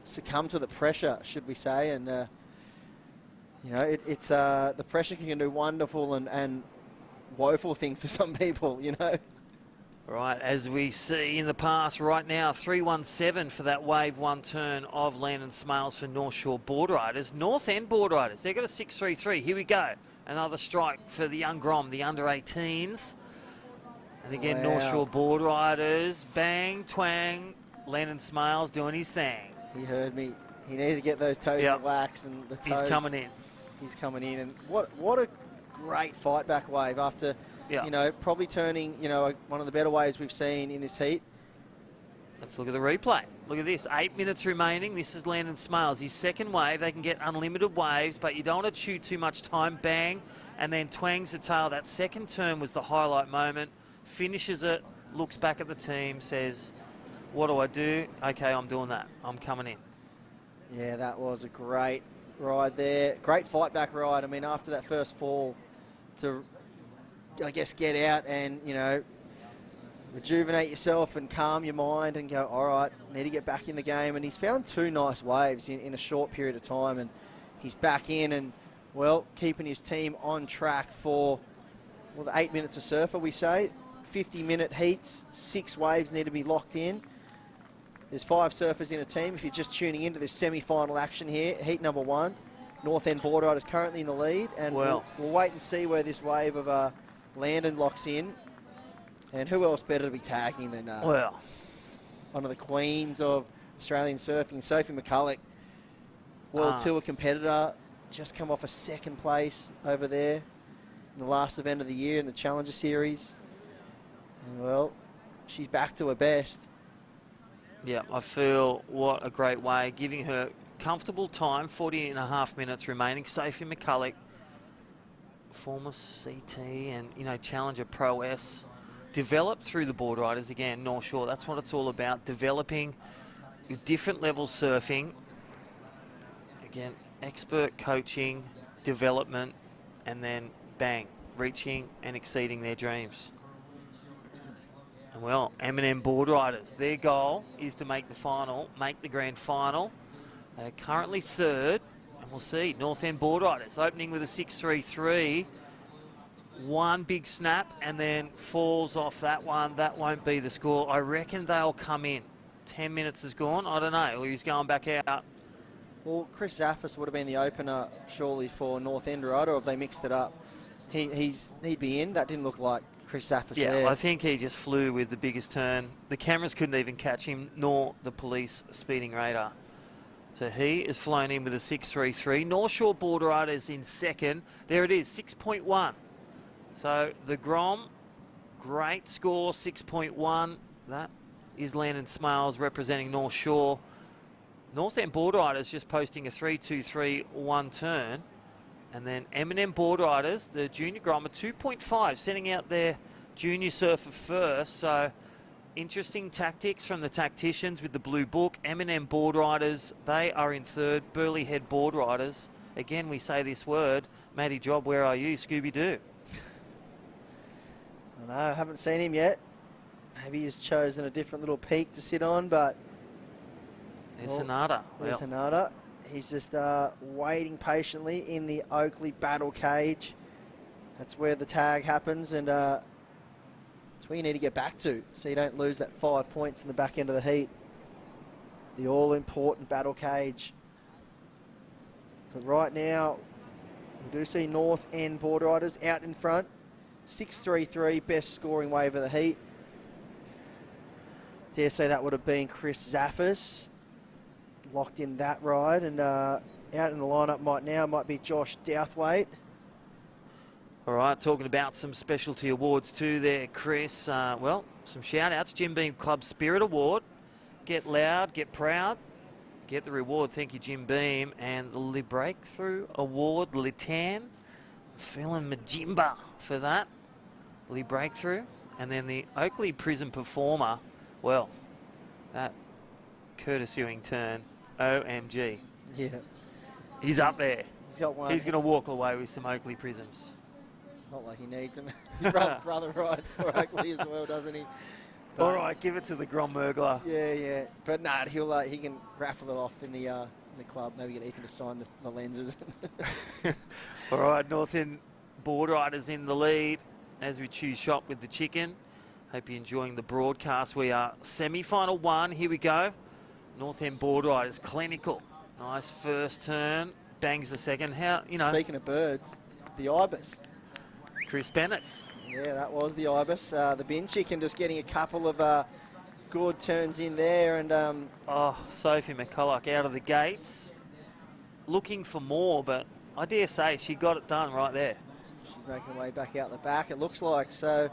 succumb to the pressure, should we say. And, you know, it's the pressure can do wonderful and woeful things to some people, you know. Right, as we see in the past right now, 317 for that wave one turn of Landon Smales for North Shore Boardriders. North End Boardriders, they've got a 6.33. Here we go. Another strike for the young Grom, the under-18s. And again, North Shore Boardriders, bang, twang, Landon Smales doing his thing. He heard me. He needed to get those toes in the wax, and the toes. He's coming in. He's coming in, and what a great fight back wave after, you know, probably turning, you know, one of the better waves we've seen in this heat. Let's look at the replay. Look at this, 8 minutes remaining. This is Landon Smales, his second wave. They can get unlimited waves, but you don't want to chew too much time. Bang, and then twangs the tail. That second turn was the highlight moment. Finishes it, looks back at the team, says, what do I do? Okay, I'm doing that. I'm coming in. Yeah, that was a great ride there. Great fight back ride. I mean, after that first fall, to, I guess, get out and, you know, rejuvenate yourself and calm your mind and go, all right, need to get back in the game. And he's found two nice waves in a short period of time, and he's back in and, well, keeping his team on track for, well, the 8 minutes of surfer, we say. 50-minute heats, 6 waves need to be locked in. There's 5 surfers in a team. If you're just tuning into this semi-final action here, heat number 1, North End Boardriders currently in the lead, and we'll wait and see where this wave of Landon locks in. And who else better to be tagging than one of the queens of Australian surfing, Sophie McCulloch, World Tour competitor, just come off a second place over there in the last event of the year in the Challenger Series. And, well, she's back to her best. Yeah, I feel what a great way, giving her comfortable time, 40.5 minutes remaining. Sophie McCulloch, former CT and, you know, Challenger Pro S, developed through the Boardriders again, North Shore. That's what it's all about, developing with different levels surfing. Again, expert coaching, development, and then bang, reaching and exceeding their dreams. And well, M&M Boardriders, their goal is to make the final, make the grand final. They're currently third, and we'll see. North End Boardriders opening with a 6.33. One big snap and then falls off that one. That won't be the score. I reckon they'll come in. 10 minutes is gone. I don't know. He's going back out. Well, Chris Zaffis would have been the opener surely for North End, right? Or have they mixed it up? He'd be in. That didn't look like Chris Zaffis there. I think he just flew with the biggest turn. The cameras couldn't even catch him, nor the police speeding radar. So he is flown in with a 6.33. North Shore Boardriders in second. There it is, 6.1. So the Grom, great score, 6.1. That is Landon Smales representing North Shore. North End Boardriders just posting a 3.23 one turn. And then M&M Boardriders, the junior Grom, a 2.5, sending out their junior surfer first. So interesting tactics from the tacticians with the blue book. M&M Boardriders, they are in third. Burleigh Head Boardriders, again we say this word. Matty Job, where are you? Scooby-Doo. I know, I haven't seen him yet. Maybe he's chosen a different little peak to sit on, but... There's Sonata. There's Sonata. He's just waiting patiently in the Oakley battle cage. That's where the tag happens, and that's where you need to get back to so you don't lose that 5 points in the back end of the heat. The all-important battle cage. But right now, we do see North End Boardriders out in front. 6.33, best scoring wave of the heat. Dare say that would have been Chris Zaffis. Locked in that ride, and out in the lineup might be Josh Douthwaite. All All right, talking about some specialty awards too there, Chris. Well, some shout-outs. Jim Beam Club Spirit Award. Get loud, get proud, get the reward. Thank you, Jim Beam. And the Breakthrough Award, Litan. Feeling Majimba for that. Lee Breakthrough. And then the Oakley Prism Performer. Well, that Curtis Ewing turn. OMG. Yeah. He's up there. He's got one. He's going to walk away with some Oakley Prisms. Not like he needs them. His brother rides for Oakley as well, doesn't he? But, all right, give it to the Grommergler. Yeah, yeah. But nah, he can raffle it off in the club. Maybe get Ethan to sign the lenses. All right, North End Boardriders in the lead as we choose shop with the chicken. Hope you're enjoying the broadcast. We are semi-final one. Here we go. North End Boardriders, clinical. Nice first turn. Bangs the second. How, you know. Speaking of birds, the ibis. Chris Bennett. Yeah, that was the ibis. The bin chicken just getting a couple of good turns in there. And Sophie McCulloch out of the gates. Looking for more, but I dare say she got it done right there. She's making her way back out the back, it looks like. So,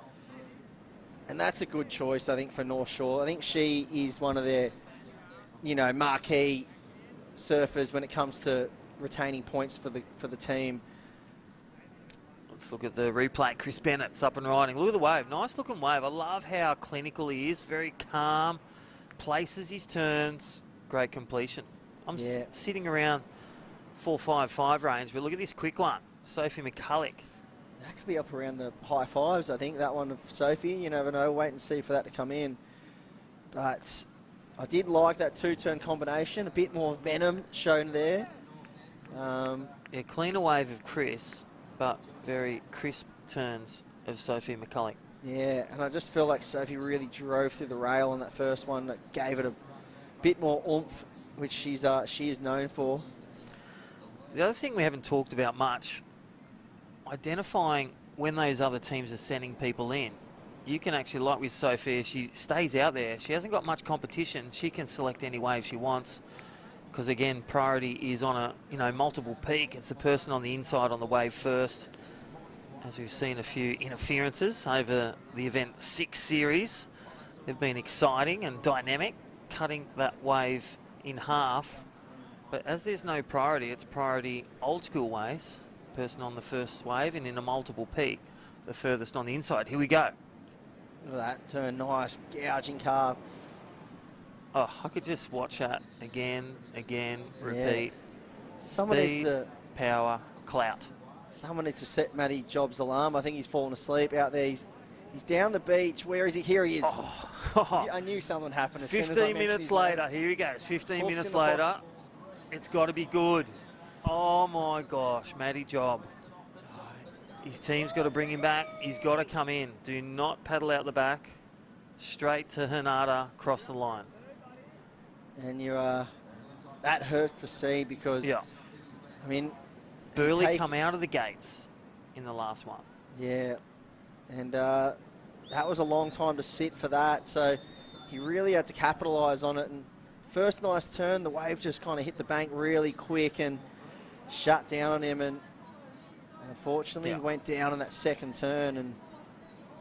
and that's a good choice, I think, for North Shore. I think she is one of their, you know, marquee surfers when it comes to retaining points for the team. Let's look at the replay. Chris Bennett's up and riding. Look at the wave. Nice looking wave. I love how clinical he is. Very calm. Places his turns. Great completion. I'm sitting around 4.55 range, but look at this quick one. Sophie McCulloch. That could be up around the high fives, I think, that one of Sophie. You never know. Wait and see for that to come in. But I did like that two-turn combination. A bit more venom shown there. Yeah, cleaner wave of Chris, but very crisp turns of Sophie McCulloch. Yeah, and I just feel like Sophie really drove through the rail on that first one. That gave it a bit more oomph, which she is known for. The other thing we haven't talked about much, identifying when those other teams are sending people in. You can actually, like with Sophia, she stays out there. She hasn't got much competition. She can select any wave she wants. Because again, priority is on a multiple peak. It's the person on the inside on the wave first. As we've seen a few interferences over the event 6 series. They've been exciting and dynamic, cutting that wave in half. But as there's no priority, it's priority old school waves. Person on the first wave and in a multiple peak, the furthest on the inside. Here we go. Look at that turn, nice gouging carve. Oh, I could just watch that again, repeat. Yeah. Someone Speed, needs to power, clout. Someone needs to set Matty Jobs' alarm. I think he's fallen asleep out there. He's down the beach. Where is he? Here he is. I knew something happened as soon as I 15 minutes later. Here he goes. 15 minutes later. It's got to be good. Oh my gosh, Matty Job. His team's got to bring him back. He's got to come in. Do not paddle out the back. Straight to Hanada, cross the line. And that hurts to see because, I mean, Burley come out of the gates in the last one. Yeah, and that was a long time to sit for that, so he really had to capitalise on it. And first nice turn, the wave just kind of hit the bank really quick and shut down on him, and unfortunately he went down on that second turn. And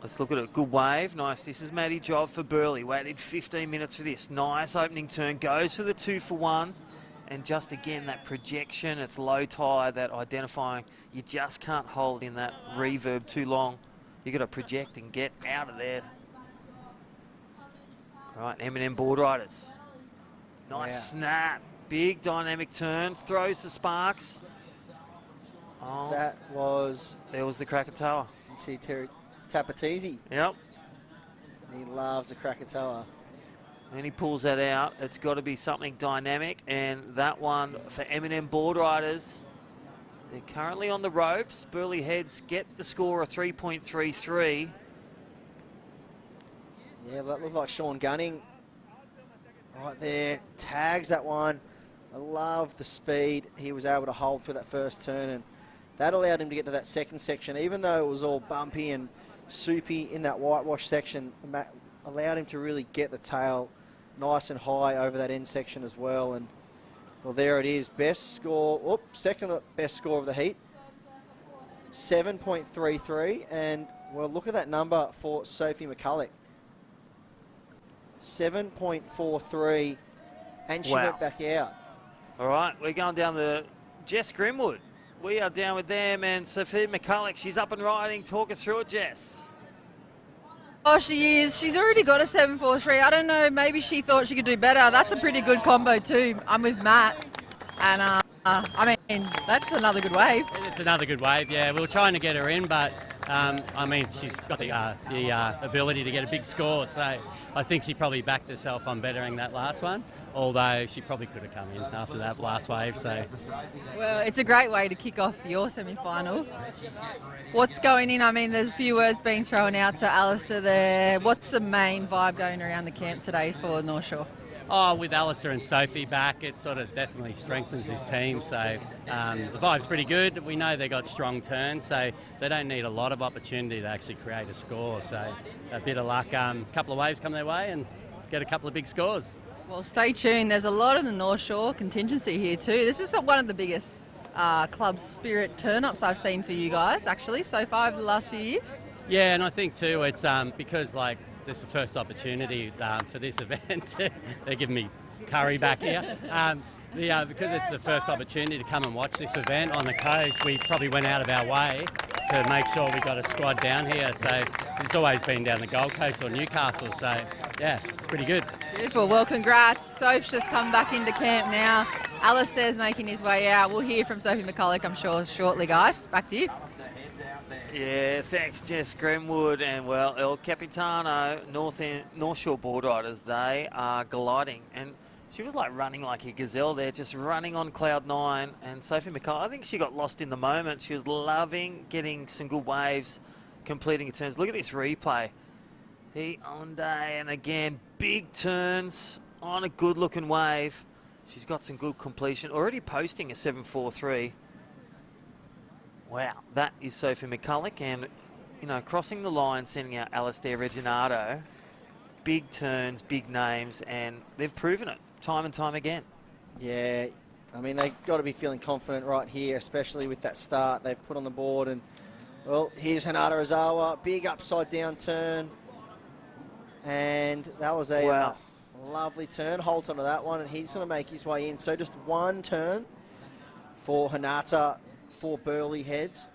let's look at it. Good wave. Nice. This is Matty Job for Burley. Waited 15 minutes for this. Nice opening turn. Goes for the 2 for 1. And just again, that projection. It's low tide, that identifying. You just can't hold in that reverb too long. You got to project and get out of there. All right, M&M Boardriders. Nice snap. Big dynamic turns. Throws the sparks. Oh, there was the Krakatoa. You see Terry Tapatese. Yep. He loves a Krakatoa. And he pulls that out. It's got to be something dynamic. And that one for M&M Boardriders. They're currently on the ropes. Burley Heads get the score of 3.33. Yeah, that looked like Sean Gunning right there. Tags that one. I love the speed he was able to hold through that first turn. And that allowed him to get to that second section. Even though it was all bumpy and soupy in that whitewash section, allowed him to really get the tail nice and high over that end section as well. And well, there it is. Best score, second best score of the heat. 7.33, and well, look at that number for Sophie McCulloch. 7.43, and she went back out. All right, we're going down the Jess Grimwood. We are down with them, and Sophie McCulloch, she's up and riding. Talk us through it, Jess. Oh, she is. She's already got a 7.43. I don't know, maybe she thought she could do better. That's a pretty good combo too. I'm with Matt. And, I mean, that's another good wave. It's another good wave, yeah. We were trying to get her in, but, I mean, she's got the ability to get a big score, so I think she probably backed herself on bettering that last one, although she probably could have come in after that last wave, so. Well, it's a great way to kick off your semi-final. What's going in? I mean, there's a few words being thrown out to Alistair there. What's the main vibe going around the camp today for North Shore? Oh, with Alistair and Sophie back, it sort of definitely strengthens his team. So the vibe's pretty good. We know they got strong turns, so they don't need a lot of opportunity to actually create a score. So a bit of luck, a couple of waves come their way and get a couple of big scores. Well, stay tuned. There's a lot of the North Shore contingency here too. This is one of the biggest club spirit turn-ups I've seen for you guys, actually, so far over the last few years. Yeah, and I think too, it's because like, this is the first opportunity for this event. They're giving me curry back here. Because it's the first opportunity to come and watch this event on the coast, we probably went out of our way to make sure we got a squad down here. So it's always been down the Gold Coast or Newcastle. So yeah, it's pretty good. Beautiful. Well, congrats. Soph's just come back into camp now. Alistair's making his way out. We'll hear from Sophie McCulloch, I'm sure, shortly, guys. Back to you. Yeah, thanks, Jess Grimwood. And, well, El Capitano, North Shore Boardriders, they are gliding. And she was, like, running like a gazelle there, just running on cloud 9. And Sophie McCulloch, I think she got lost in the moment. She was loving getting some good waves, completing her turns. Look at this replay. Hyundai, and again, big turns on a good-looking wave. She's got some good completion. Already posting a 7.43. Wow, that is Sophie McCulloch, and, you know, crossing the line, sending out Alistair Reginato. Big turns, big names, and they've proven it time and time again. Yeah, I mean, they've got to be feeling confident right here, especially with that start they've put on the board. And, well, here's Hinata Ozawa, big upside down turn. And that was a lovely turn. Holt onto that one, and he's going to make his way in. So just one turn for Hinata for Burley Heads.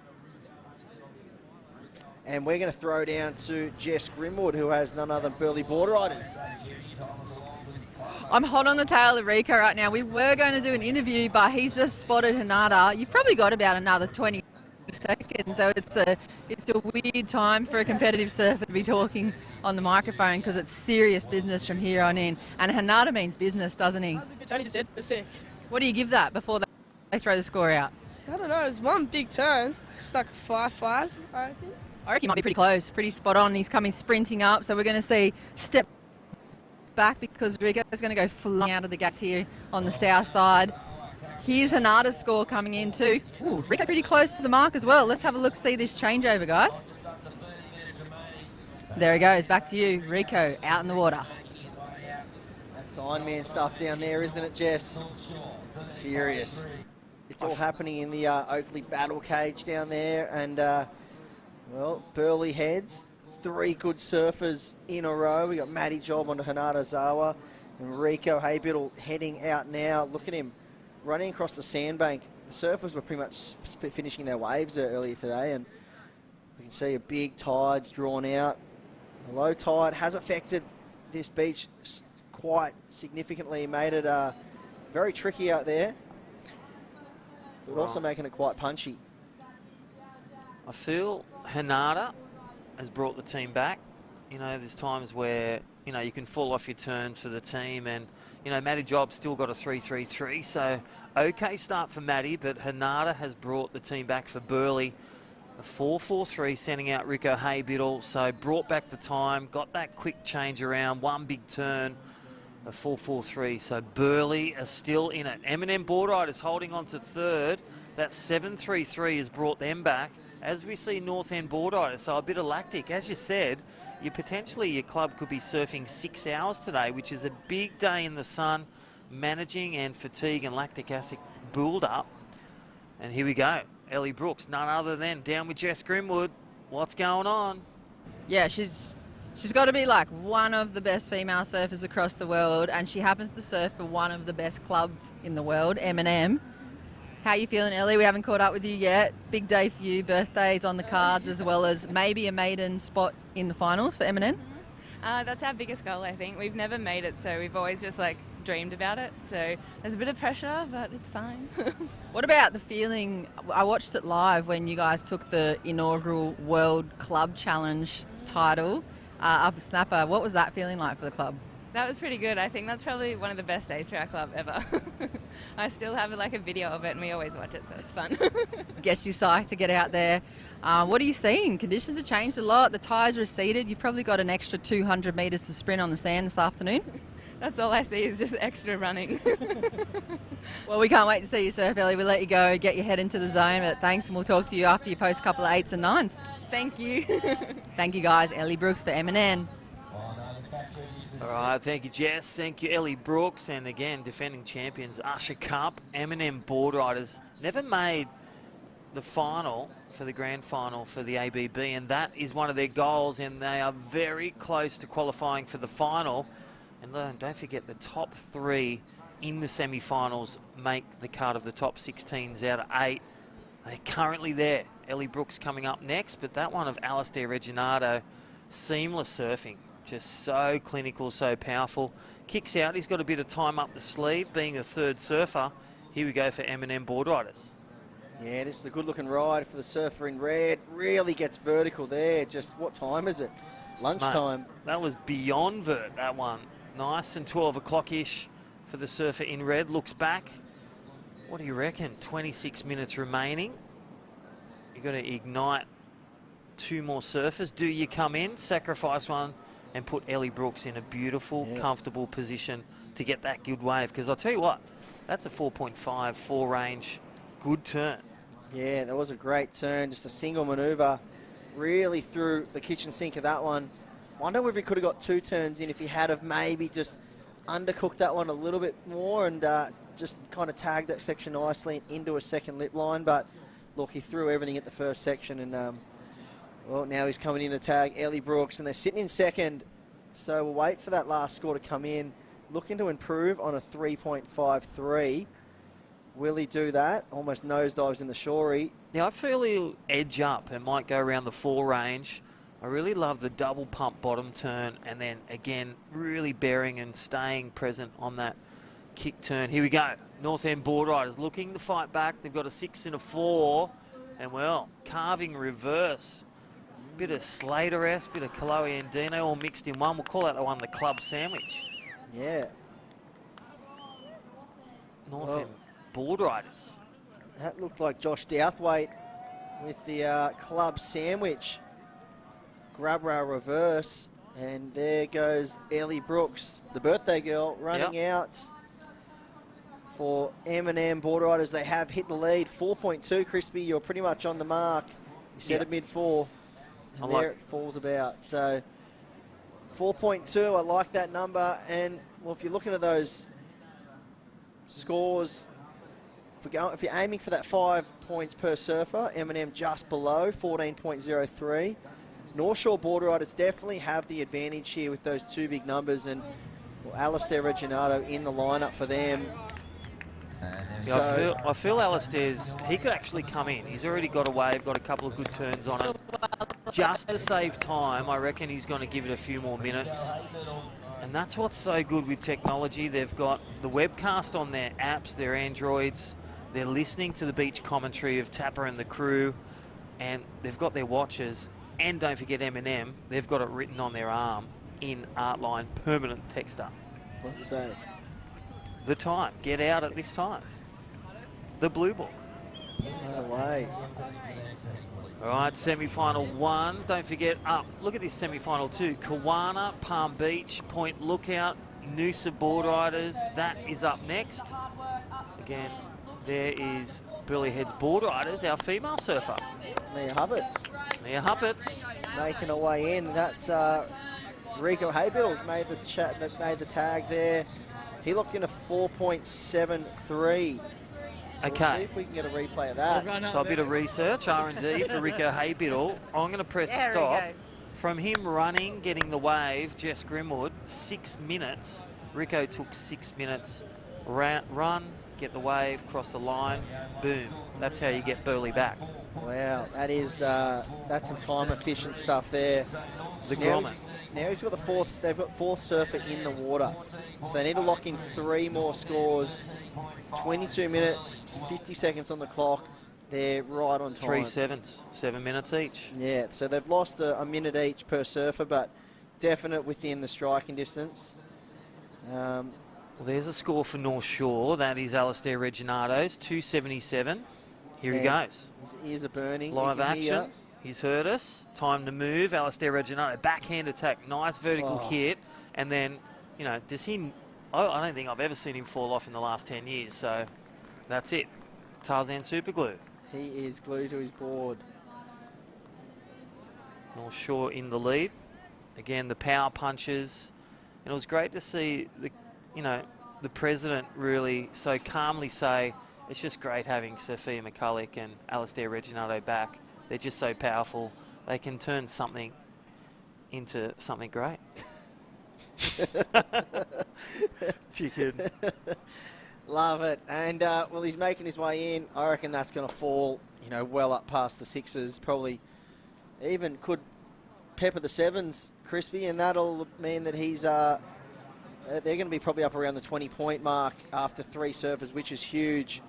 And we're going to throw down to Jess Grimwood, who has none other than Burley Boardriders. I'm hot on the tail of Rico right now. We were going to do an interview, but he's just spotted Hinata. You've probably got about another 20 seconds, so it's a weird time for a competitive surfer to be talking on the microphone, because it's serious business from here on in. And Hinata means business, doesn't he? Tony just did. It's sick. What do you give that before they throw the score out? I don't know. It was one big turn. Just like a 5-5, I reckon. I reckon he might be pretty close, pretty spot on. He's coming sprinting up, so we're going to see step back, because Rico's going to go flying out of the gates here on the south side. Here's Hinata's score coming in too. Ooh, Rico pretty close to the mark as well. Let's have a look, see this changeover, guys. There he goes, back to you. Rico out in the water. That's Ironman stuff down there, isn't it, Jess? Serious. It's all happening in the Oakley battle cage down there. And, well, Burley Heads, 3 good surfers in a row. We got Matty Job onto Hinata Ozawa and Rico Haybiddle heading out now. Look at him running across the sandbank. The surfers were pretty much finishing their waves earlier today, and we can see a big tide's drawn out. The low tide has affected this beach quite significantly, made it very tricky out there, but also making it quite punchy. I feel Hinata has brought the team back. You know, there's times where, you know, you can fall off your turns for the team, and, you know, Matty Job still got a 3.33, so okay start for Matty, but Hinata has brought the team back for Burley. A 4.43, sending out Rico Haybiddle, so brought back the time, got that quick change around, one big turn, a 4.43, so Burley are still in it. M&M Boardriders holding on to third. That 7.33 has brought them back. As we see North End Boardriders, so a bit of lactic. As you said, your club could be surfing 6 hours today, which is a big day in the sun, managing and fatigue and lactic acid build up. And here we go. Ellie Brooks, none other than down with Jess Grimwood. What's going on? Yeah, she's got to be like one of the best female surfers across the world, and she happens to surf for one of the best clubs in the world, M&M. How you feeling, Ellie? We haven't caught up with you yet. Big day for you, birthdays on the cards, as well as maybe a maiden spot in the finals for M&M. That's our biggest goal, I think. We've never made it, so we've always just like dreamed about it. So there's a bit of pressure, but it's fine. What about the feeling? I watched it live when you guys took the inaugural World Club Challenge title up at Snapper. What was that feeling like for the club? That was pretty good. I think that's probably one of the best days for our club ever. I still have like a video of it, and we always watch it, so it's fun. Gets you psyched to get out there. What are you seeing? Conditions have changed a lot. The tides receded. You've probably got an extra 200 metres to sprint on the sand this afternoon. That's all I see is just extra running. Well, we can't wait to see you surf, Ellie. We'll let you go, get your head into the zone. But thanks, and we'll talk to you after you post a couple of 8s and 9s. Thank you. Thank you, guys. Ellie Brooks for M&N. All right, thank you, Jess. Thank you, Ellie Brooks. And again, defending champions, Usher Cup, M&M Boardriders. Never made the final for the grand final for the ABB, and that is one of their goals, and they are very close to qualifying for the final. And don't forget, the top 3 in the semi-finals make the cut of the top 16s out of 8. They're currently there. Ellie Brooks coming up next, but that one of Alistair Reginato, seamless surfing. Just so clinical, so powerful. Kicks out, he's got a bit of time up the sleeve, being a third surfer. Here we go for M&M Boardriders. Yeah, this is a good-looking ride for the surfer in red. Really gets vertical there. Just, what time is it? Lunchtime. Mate, that was beyond vert, that one. Nice, and 12 o'clock-ish for the surfer in red. Looks back. What do you reckon? 26 minutes remaining. You've got to ignite 2 more surfers. Do you come in, sacrifice one, and put Ellie Brooks in a beautiful, comfortable position to get that good wave? Because I'll tell you what, that's a 4.5, 4 range, good turn. Yeah, that was a great turn, just a single manoeuvre. Really threw the kitchen sink of that one. Wonder if he could have got 2 turns in if he had have maybe just undercooked that one a little bit more and just kind of tagged that section nicely into a second lip line. But look, he threw everything at the first section, and well, now he's coming in to tag Ellie Brooks, and they're sitting in second. So we'll wait for that last score to come in. Looking to improve on a 3.53. Will he do that? Almost nosedives in the shorey. Now, I feel he'll edge up and might go around the 4 range. I really love the double pump bottom turn, and then again, really bearing and staying present on that kick turn. Here we go. North End Boardriders looking to fight back. They've got a 6 and a 4, and well, carving reverse. Bit of Slater-esque, bit of Kaloe and Dino all mixed in one. We'll call that the one the club sandwich. Yeah. North End Boardriders. That looked like Josh Douthwaite with the club sandwich. Grab rail reverse, and there goes Ellie Brooks, the birthday girl, running out for M&M Boardriders. They have hit the lead, 4.2. Crispy, you're pretty much on the mark. You said a mid-4, and there it falls about. So 4.2, I like that number. And well, if you're looking at those scores, if you're aiming for that 5 points per surfer, M&M just below, 14.03. North Shore Boardriders definitely have the advantage here with those 2 big numbers, and well, Alistair Reginato in the lineup for them. Yeah, I feel Alistair's, he could actually come in. He's already got a wave, got a couple of good turns on it. Just to save time, I reckon he's going to give it a few more minutes. And that's what's so good with technology. They've got the webcast on their apps, their Androids. They're listening to the beach commentary of Tapper and the crew, and they've got their watches. And don't forget M&M, they've got it written on their arm in Artline permanent texter. What's it say? The time. Get out at this time. The Blue Book. No way. All right, semi-final 1. Don't forget, look at this semi-final 2. Kawana, Palm Beach, Point Lookout, Noosa Boardriders. That is up next. Again, there is Burleigh Heads Boardriders, our female surfer. Nia Hupperts. Nia Hupperts. Making her way in. That's Rico Haybills made the tag there. He looked in a 4.73. So Okay. we'll see if we can get a replay of that. So a bit of research, R&D for Rico Haybiddle. I'm going to press There we stop. go. From him running, getting the wave, Jess Grimwood, 6 minutes. Rico took 6 minutes. Run, get the wave, cross the line, boom. That's how you get Burley back. Wow, that is that's some time-efficient stuff there. The now Grommet. Now he's got the fourth. They've got fourth surfer in the water, so they need to lock in 3 more scores. 22 minutes, 50 seconds on the clock. They're right on time. 3 sevens, 7 minutes each. Yeah, so they've lost a minute each per surfer, but definite within the striking distance. Well, there's a score for North Shore. That is Alistair Reginato's 277. Here he goes. His ears are burning. Live You can hear. action. He's heard us. Time to move. Alistair Reginato, backhand attack. Nice vertical hit. And then, you know, does he... I don't think I've ever seen him fall off in the last 10 years. So that's it. Tarzan Superglue. He is glued to his board. North Shore in the lead. Again, the power punches. And it was great to see the president really so calmly say, it's just great having Sophia McCulloch and Alistair Reginato back. They're just so powerful. They can turn something into something great. Chicken. Love it. And, well, he's making his way in. I reckon that's going to fall, well up past the sixes. Probably even could pepper the sevens, Crispy, and that'll mean that he's... they're going to be probably up around the 20-point mark after 3 surfers, which is huge.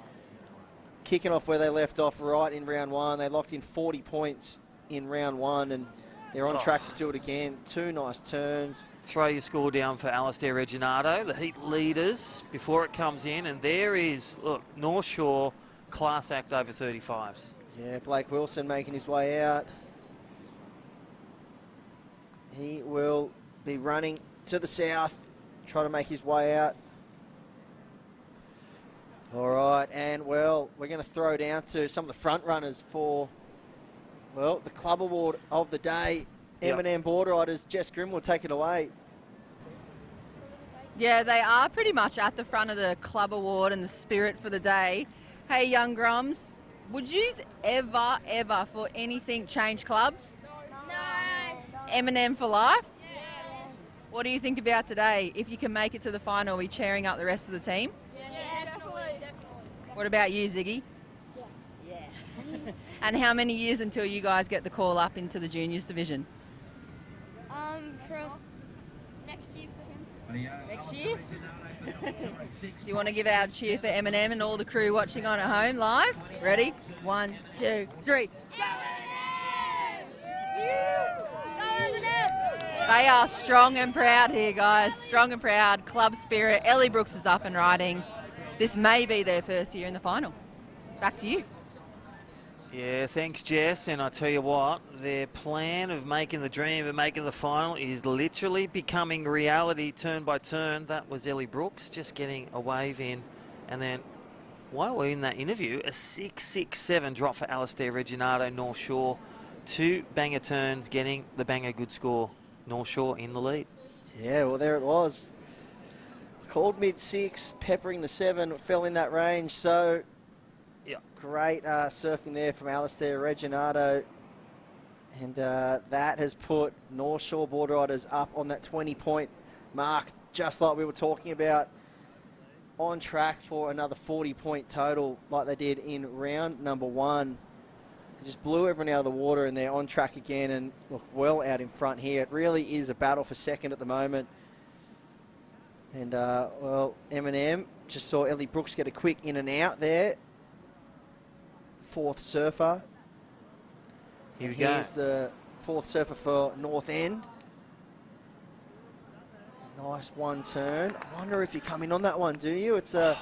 Kicking off where they left off right in round 1. They locked in 40 points in round 1, and they're on track to do it again. 2 nice turns. Throw your score down for Alistair Reginato, the heat leaders, before it comes in. And there is, look, North Shore, class act over 35s. Yeah, Blake Wilson making his way out. He will be running to the south, try to make his way out. All right, and, well, we're going to throw down to some of the front runners for, well, the club award of the day. Yep. M&M Boardriders, Jess Grimm will take it away. Yeah, they are pretty much at the front of the club award and the spirit for the day. Hey, young Grums, would you ever, for anything, change clubs? No. M&M for life? Yeah. What do you think about today? If you can make it to the final, are we cheering up the rest of the team? Yeah, definitely. What about you, Ziggy? Yeah. And how many years until you guys get the call up into the juniors division? From next year for him. Next year? Do you want to give out a cheer for Eminem and all the crew watching on at home live? Ready? 1, 2, 3. They are strong and proud here, guys. Strong and proud. Club spirit. Ellie Brooks is up and riding. This may be their first year in the final. Back to you. Yeah, thanks, Jess. And I tell you what, their plan of making the dream of making the final is literally becoming reality turn by turn. That was Ellie Brooks just getting a wave in. And then, while we're in that interview, a 6.67 drop for Alistair Reginato, North Shore. 2 banger turns, getting the banger good score. North Shore in the lead. Yeah, well, there it was. Called mid-6, peppering the 7, fell in that range. So, yeah, great surfing there from Alistair Reginato. And that has put North Shore Boardriders up on that 20-point mark, just like we were talking about. On track for another 40-point total like they did in round number 1. They just blew everyone out of the water, and they're on track again and look well out in front here. It really is a battle for second at the moment. And, well, M&M just saw Ellie Brooks get a quick in and out there. 4th surfer. Here we go. Here's the 4th surfer for North End. Nice one turn. I wonder if you come in on that one, do you? It's a...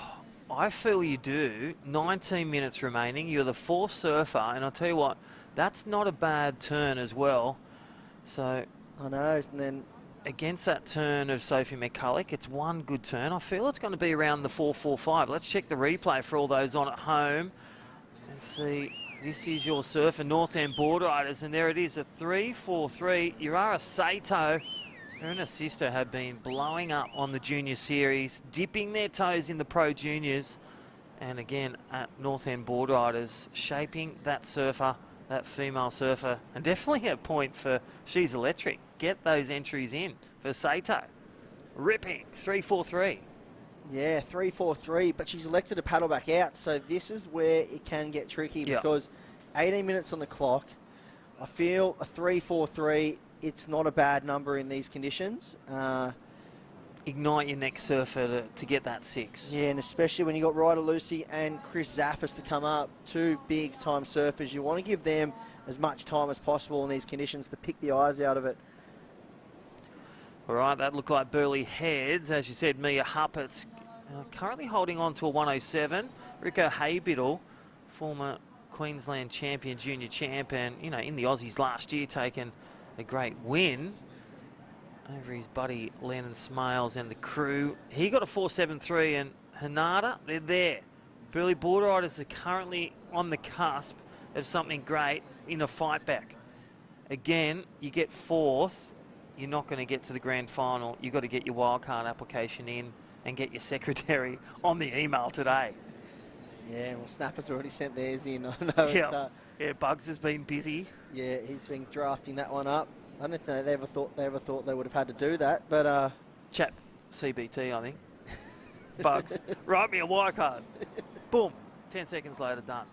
I feel you do. 19 minutes remaining. You're the 4th surfer, and I'll tell you what, that's not a bad turn as well. So... I know, and then... Against that turn of Sophie McCulloch, it's one good turn. I feel it's going to be around the 4.45. Let's check the replay for all those on at home and see. This is your surfer, North End Boardriders, and there it is, a 3.43. Urara Sato, her and her sister have been blowing up on the junior series, dipping their toes in the pro juniors, And again, at North End Boardriders, shaping that surfer, that female surfer, and definitely a point for She's Electric. Get those entries in for Sato. Ripping, 3-4-3. Yeah, 3-4-3, but she's elected to paddle back out, so this is where it can get tricky because 18 minutes on the clock. I feel a 3-4-3, it's not a bad number in these conditions. Ignite your next surfer to get that 6. Yeah, and especially when you got Ryder Lucy and Chris Zaffis to come up, 2 big-time surfers. You want to give them as much time as possible in these conditions to pick the eyes out of it. All right, that looked like Burley Heads. As you said, Mia Huppert's currently holding on to a 107. Rico Haybiddle, former Queensland champion, junior champ, and, you know, in the Aussies last year, taken a great win over his buddy Lennon Smales and the crew. He got a 4.73, and Hanada, they're there. Burley Boardriders are currently on the cusp of something great in a fight back. Again, you get 4th, you're not going to get to the grand final. You've got to get your wildcard application in and get your secretary on the email today. Yeah, well, Snapper's already sent theirs in. I know yeah, Bugs has been busy. Yeah, he's been drafting that one up. I don't think they ever thought they would have had to do that, but Chat CBT, I think. Bugs, write me a wire card. Boom. 10 seconds later, done.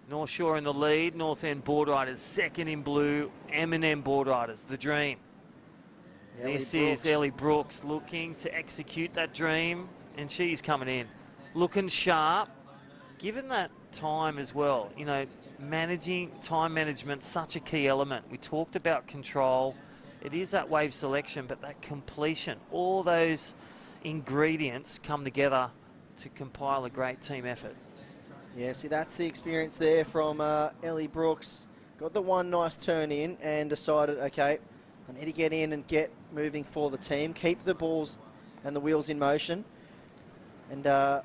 North Shore in the lead. North End Boardriders second in blue. M&M Boardriders, the dream. This is Ellie Brooks looking to execute that dream, and she's coming in, looking sharp. Given that time as well, you know, managing time management, such a key element. We talked about control. It is that wave selection, but that completion, all those ingredients come together to compile a great team effort. Yeah, see, that's the experience there from Ellie Brooks. Got the one nice turn in and decided, okay, I need to get in and get moving for the team, keep the balls and the wheels in motion. And I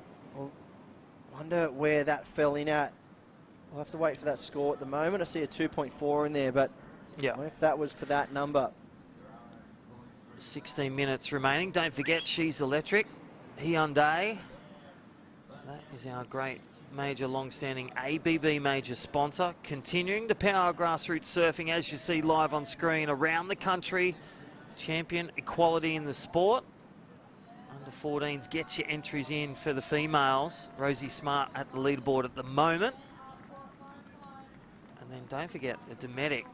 wonder where that fell in at. We'll have to wait for that score at the moment. I see a 2.4 in there, but yeah, what if that was for that number? 16 minutes remaining. Don't forget, She's Electric, Hyundai. That is our great major, long-standing ABB major sponsor. Continuing to power grassroots surfing, as you see live on screen, around the country. Champion equality in the sport. Under 14s, get your entries in for the females. Rosie Smart at the leaderboard at the moment. And then don't forget the Dometic.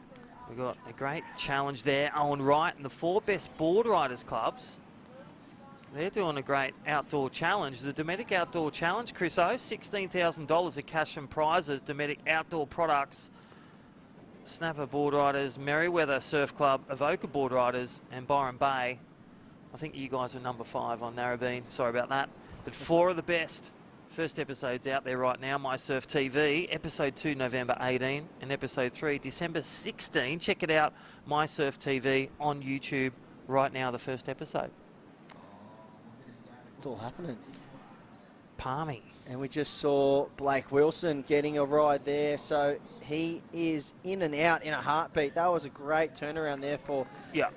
We've got a great challenge there. Owen Wright and the 4 best Boardriders clubs. They're doing a great outdoor challenge. The Dometic Outdoor Challenge, Chris O, $16,000 of cash and prizes. Dometic Outdoor Products, Snapper Boardriders, Merriweather Surf Club, Avoca Boardriders, and Byron Bay. I think you guys are number 5 on NARRABEEN. Sorry about that. But 4 of the best. First episode's out there right now, My Surf TV. Episode 2, November 18, and Episode 3, December 16. Check it out, My Surf TV on YouTube right now, the first episode. It's all happening. Palmy. And we just saw Blake Wilson getting a ride there, so he is in and out in a heartbeat. That was a great turnaround there for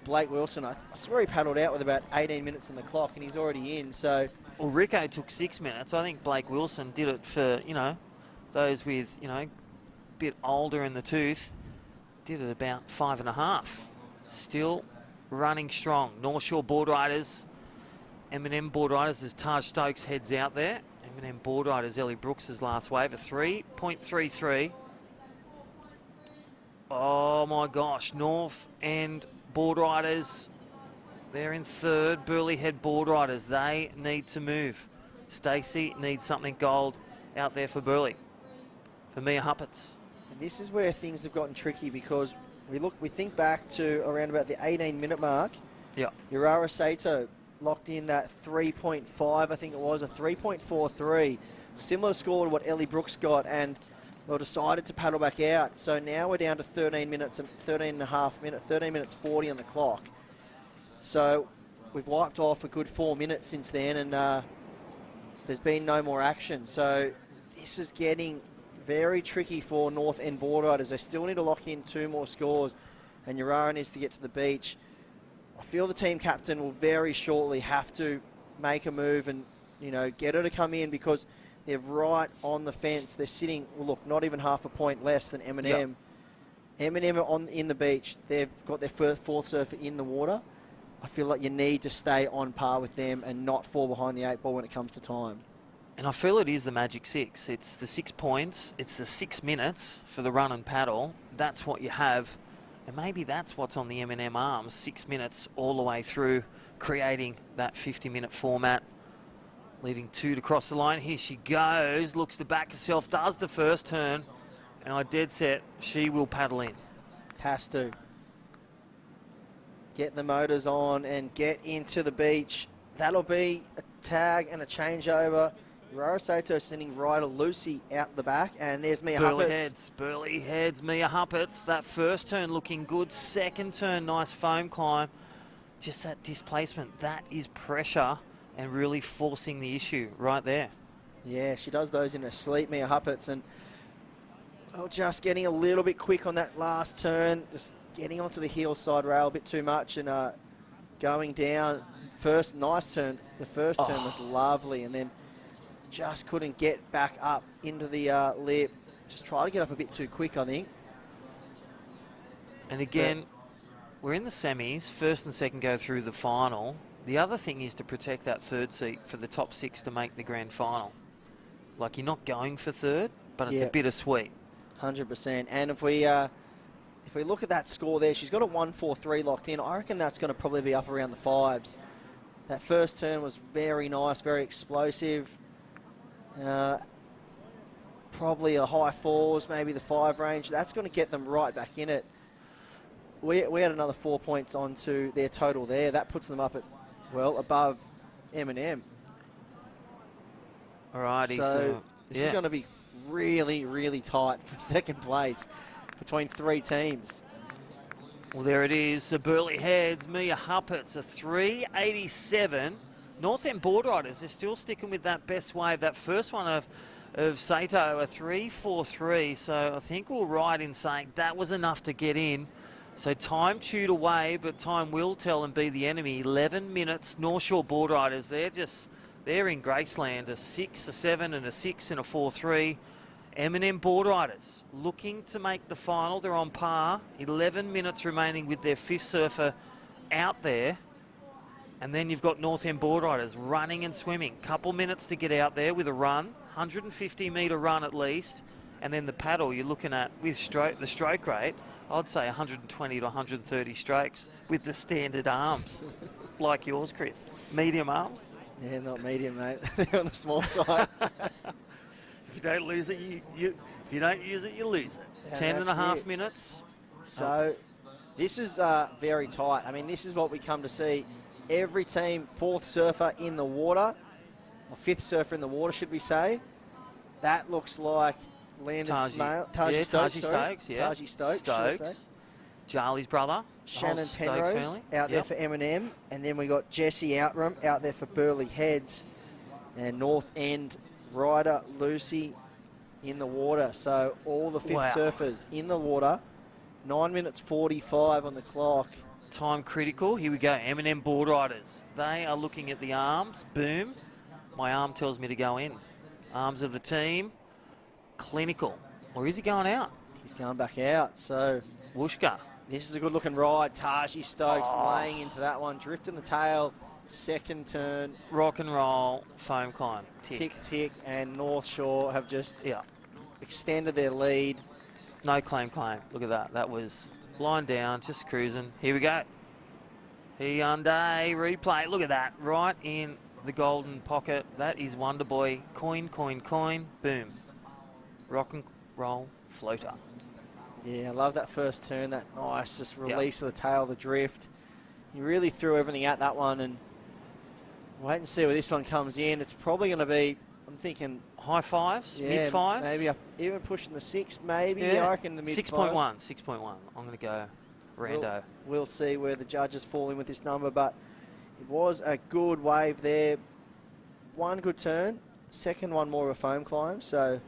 Blake Wilson. I swear he paddled out with about 18 minutes on the clock, and he's already in, so... Well, Rico took 6 minutes. I think Blake Wilson did it for, you know, those with, you know, a bit older in the tooth. Did it about 5.5. Still running strong. North Shore Boardriders, M&M Boardriders as Taj Stokes heads out there. M&M Boardriders, Ellie Brooks' last wave, a 3.33. Oh my gosh, North End Boardriders, they're in 3rd. Burley Head Boardriders, they need to move. Stacey needs something gold out there for Burley. For Mia Hupperts. And this is where things have gotten tricky because we think back to around about the 18-minute mark. Yeah. Urara Sato locked in that 3.5, I think it was, a 3.43. Similar score to what Ellie Brooks got, and they decided to paddle back out. So now we're down to 13 minutes and 13.5 minutes, 13 minutes 40 on the clock. So we've wiped off a good 4 minutes since then, and there's been no more action. So this is getting very tricky for North End Boardriders. They still need to lock in 2 more scores, and Urara needs to get to the beach. I feel the team captain will very shortly have to make a move and, you know, get her to come in, because They're right on the fence. They're sitting, well, look, not even half a point less than M&M. M&M are in the beach. They've got their fourth surfer in the water. I feel like you need to stay on par with them and not fall behind the 8 ball when it comes to time. And I feel it is the magic 6. It's the 6 points. It's the 6 minutes for the run and paddle. That's what you have. And maybe that's what's on the M&M arms. 6 minutes all the way through, creating that 50-minute format. Leaving 2 to cross the line. Here she goes. Looks to back herself. Does the first turn. And I dead set. She will paddle in. Has to. Get the motors on and get into the beach. That'll be a tag and a changeover. Rara Sato sending rider Lucy out the back. And there's Mia Huppets. Burley heads. Mia Huppets. That first turn looking good. Second turn, nice foam climb. Just that displacement. That is pressure. And really forcing the issue right there. Yeah, she does those in her sleep, Mia Huppets, and just getting a little bit quick on that last turn, just getting onto the heel side rail a bit too much and going down. First nice turn, the first turn was lovely, and then just couldn't get back up into the lip. Just try to get up a bit too quick, I think. And again, we're in the semis. First and second go through the final. The other thing is to protect that third seat for the top 6 to make the grand final. Like, you're not going for third, but it's a bittersweet. 100%. And if we look at that score there, she's got a 1-4-3 locked in. I reckon that's going to probably be up around the 5s. That first turn was very nice, very explosive. Probably a high 4s, maybe the 5 range. That's going to get them right back in it. We had another 4 points onto their total there. That puts them up at, well, above M&M. Alrighty, so this is going to be really, really tight for second place between 3 teams. Well, there it is. The Burley heads, Mia Huppets, a 387. North End Boardriders, they're still sticking with that best wave. That first one of Sato, a 343. So I think we're right in saying that was enough to get in. So time chewed away, but time will tell and be the enemy. 11 minutes, North Shore Boardriders, they're in Graceland. A 6, a 7 and a 6 and a 4-3. M&M Boardriders looking to make the final. They're on par. 11 minutes remaining with their 5th surfer out there. And then you've got North End Boardriders running and swimming. Couple minutes to get out there with a run. 150-metre run at least. And then the paddle you're looking at with the stroke rate, I'd say 120 to 130 strokes with the standard arms, like yours, Chris. Medium arms? Yeah, not medium, mate. They're on the small side. If you don't lose it, if you don't use it, you lose it. Yeah, 10 and a half minutes. So this is very tight. I mean, this is what we come to see. Every team, 4th surfer in the water, or 5th surfer in the water, should we say. That looks like Landon Smale. Taji Stokes. Charlie's brother. Shannon Penrose out there for M&M. And then we got Jesse Outram out there for Burley Heads. And North End rider Lucy in the water. So all the 5th surfers in the water. 9 minutes 45 on the clock. Time critical. Here we go. M&M Boardriders. They are looking at the arms. Boom. My arm tells me to go in. Arms of the team. Clinical. Or is he going out? He's going back out. So Wooshka. This is a good looking ride. Taji Stokes laying into that one. Drifting the tail. Second turn. Rock and roll. Foam climb. Tick, tick. And North Shore have just extended their lead. No claim. Look at that. That was line down, just cruising. Here we go. Hyundai replay. Look at that. Right in the golden pocket. That is Wonder Boy. Coin. Boom. Rock and roll floater. Yeah, I love that first turn. That nice just release of the tail, the drift. He really threw everything at that one, and wait and see where this one comes in. It's probably going to be, I'm thinking, high 5s, mid 5s, maybe up, even pushing the 6, maybe. I reckon the mid 6.1. I'm going to go rando. We'll see where the judges fall in with this number, but it was a good wave there. One good turn, second one more of a foam climb. So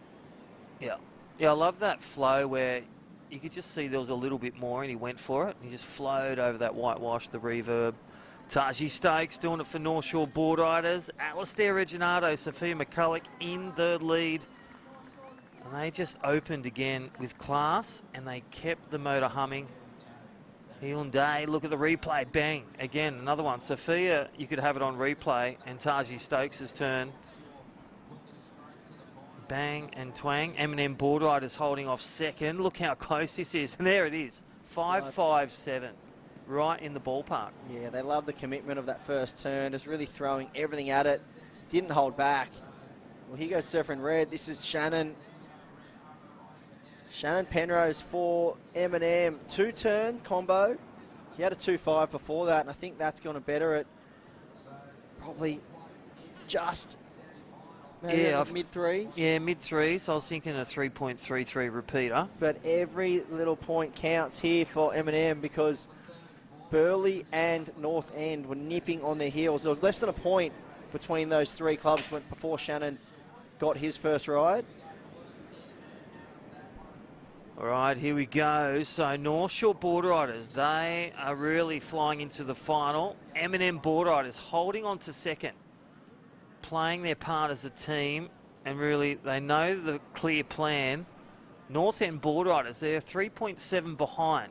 yeah, I love that flow where you could just see there was a little bit more, and he went for it. He just flowed over that whitewash, the reverb, Taji Stokes doing it for North Shore Boardriders. Alistair Reginato, Sophia McCulloch in the lead. And they just opened again with class and they kept the motor humming. Hyundai, look at the replay, bang, again, another one. Sophia, you could have it on replay, and Taji Stokes' turn. Bang and twang. M&M Boardriders holding off second. Look how close this is. And there it is, 5.57, right in the ballpark. Yeah, they love the commitment of that first turn, just really throwing everything at it. Didn't hold back. Well, here goes Surfer in red. This is Shannon. Shannon Penrose for M&M. Two-turn combo. He had a 2.5 before that, and I think that's going to better it. Probably just mid-threes. Yeah, mid-threes. I was thinking a 3.33 repeater. But every little point counts here for M&M because Burleigh and North End were nipping on their heels. There was less than a point between those three clubs before Shannon got his first ride. All right, here we go. So North Shore Boardriders, they are really flying into the final. M&M Boardriders holding on to second, playing their part as a team, and really they know the clear plan. North End Boardriders, they're 3.7 behind.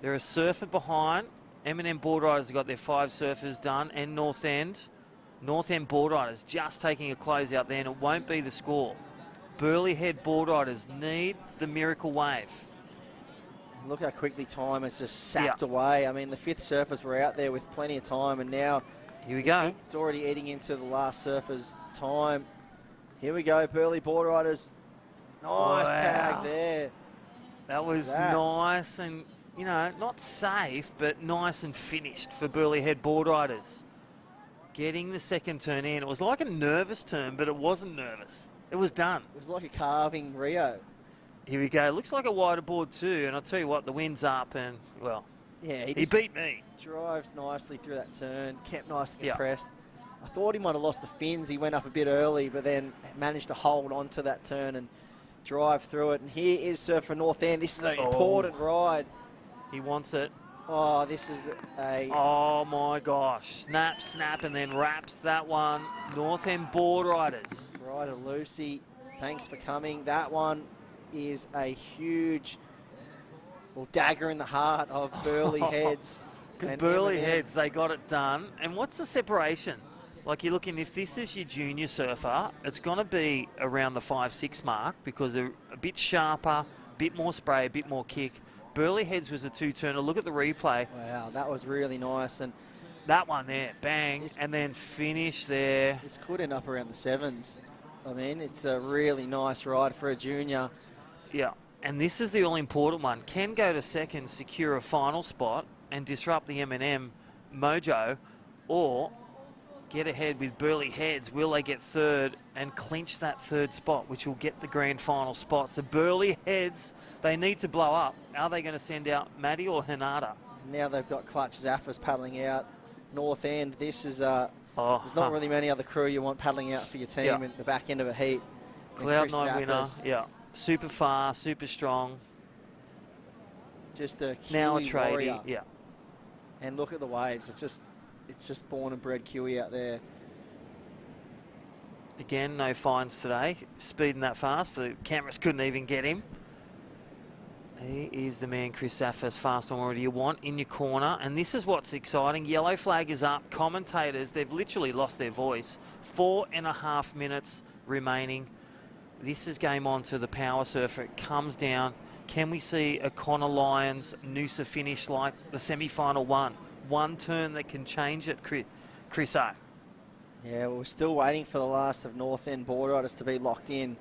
They're a surfer behind. M&M Boardriders have got their 5 surfers done, and North End. North End Boardriders just taking a close out there, and it won't be the score. Burleigh Head Boardriders need the miracle wave. Look how quickly time has just sapped away. I mean, the 5th surfers were out there with plenty of time, and now here we go. It's already eating into the last surfer's time. Here we go, Burleigh Boardriders. Nice tag there. That was nice and, you know, not safe, but nice and finished for Burleigh Head Boardriders. Getting the second turn in. It was like a nervous turn, but it wasn't nervous. It was done. It was like a carving Rio. Here we go. Looks like a wider board too. And I'll tell you what, the wind's up and, well, yeah, he beat me. Drives nicely through that turn. Kept nice and compressed. I thought he might have lost the fins. He went up a bit early, but then managed to hold on to that turn and drive through it. And here is Surfer North End. This is an important ride. He wants it. Oh, this is a... Oh, my gosh. Snap, snap, and then wraps that one. North End Boardriders. Rider Lucy, thanks for coming. That one is a huge dagger in the heart of Burleigh Heads. Because Burleigh Heads, they got it done. And what's the separation? Like, you're looking, if this is your junior surfer, it's going to be around the 5.6 mark because they're a bit sharper, a bit more spray, a bit more kick. Burleigh Heads was a 2-turner. Look at the replay. Wow, that was really nice. And that one there, bang, and then finish there. This could end up around the 7s. I mean, it's a really nice ride for a junior. Yeah, and this is the all-important one. Can go to second, secure a final spot, and disrupt the M&M mojo, or get ahead with Burleigh Heads. Will they get third and clinch that third spot, which will get the grand final spot? So Burleigh Heads, they need to blow up. Are they going to send out Maddie or Hanada? Now they've got Clutch Zaffers paddling out. North End, this is there's not really many other crew you want paddling out for your team at the back end of a heat. Cloud9 winner, super fast, super strong. Just a now a Kiwi tradie, warrior. And look at the waves. It's just born and bred Kiwi out there. Again, no fines today. Speeding that fast, the cameras couldn't even get him. He is the man, Chris Zaffers, fast on already you want in your corner. And this is what's exciting. Yellow flag is up. Commentators, they've literally lost their voice. 4.5 minutes remaining. This is game on to the power surfer. It comes down. Can we see a Connor Lyons Noosa finish like the semi-final one? One turn that can change it, Chris A. Yeah, we're still waiting for the last of North End Boardriders to be locked in.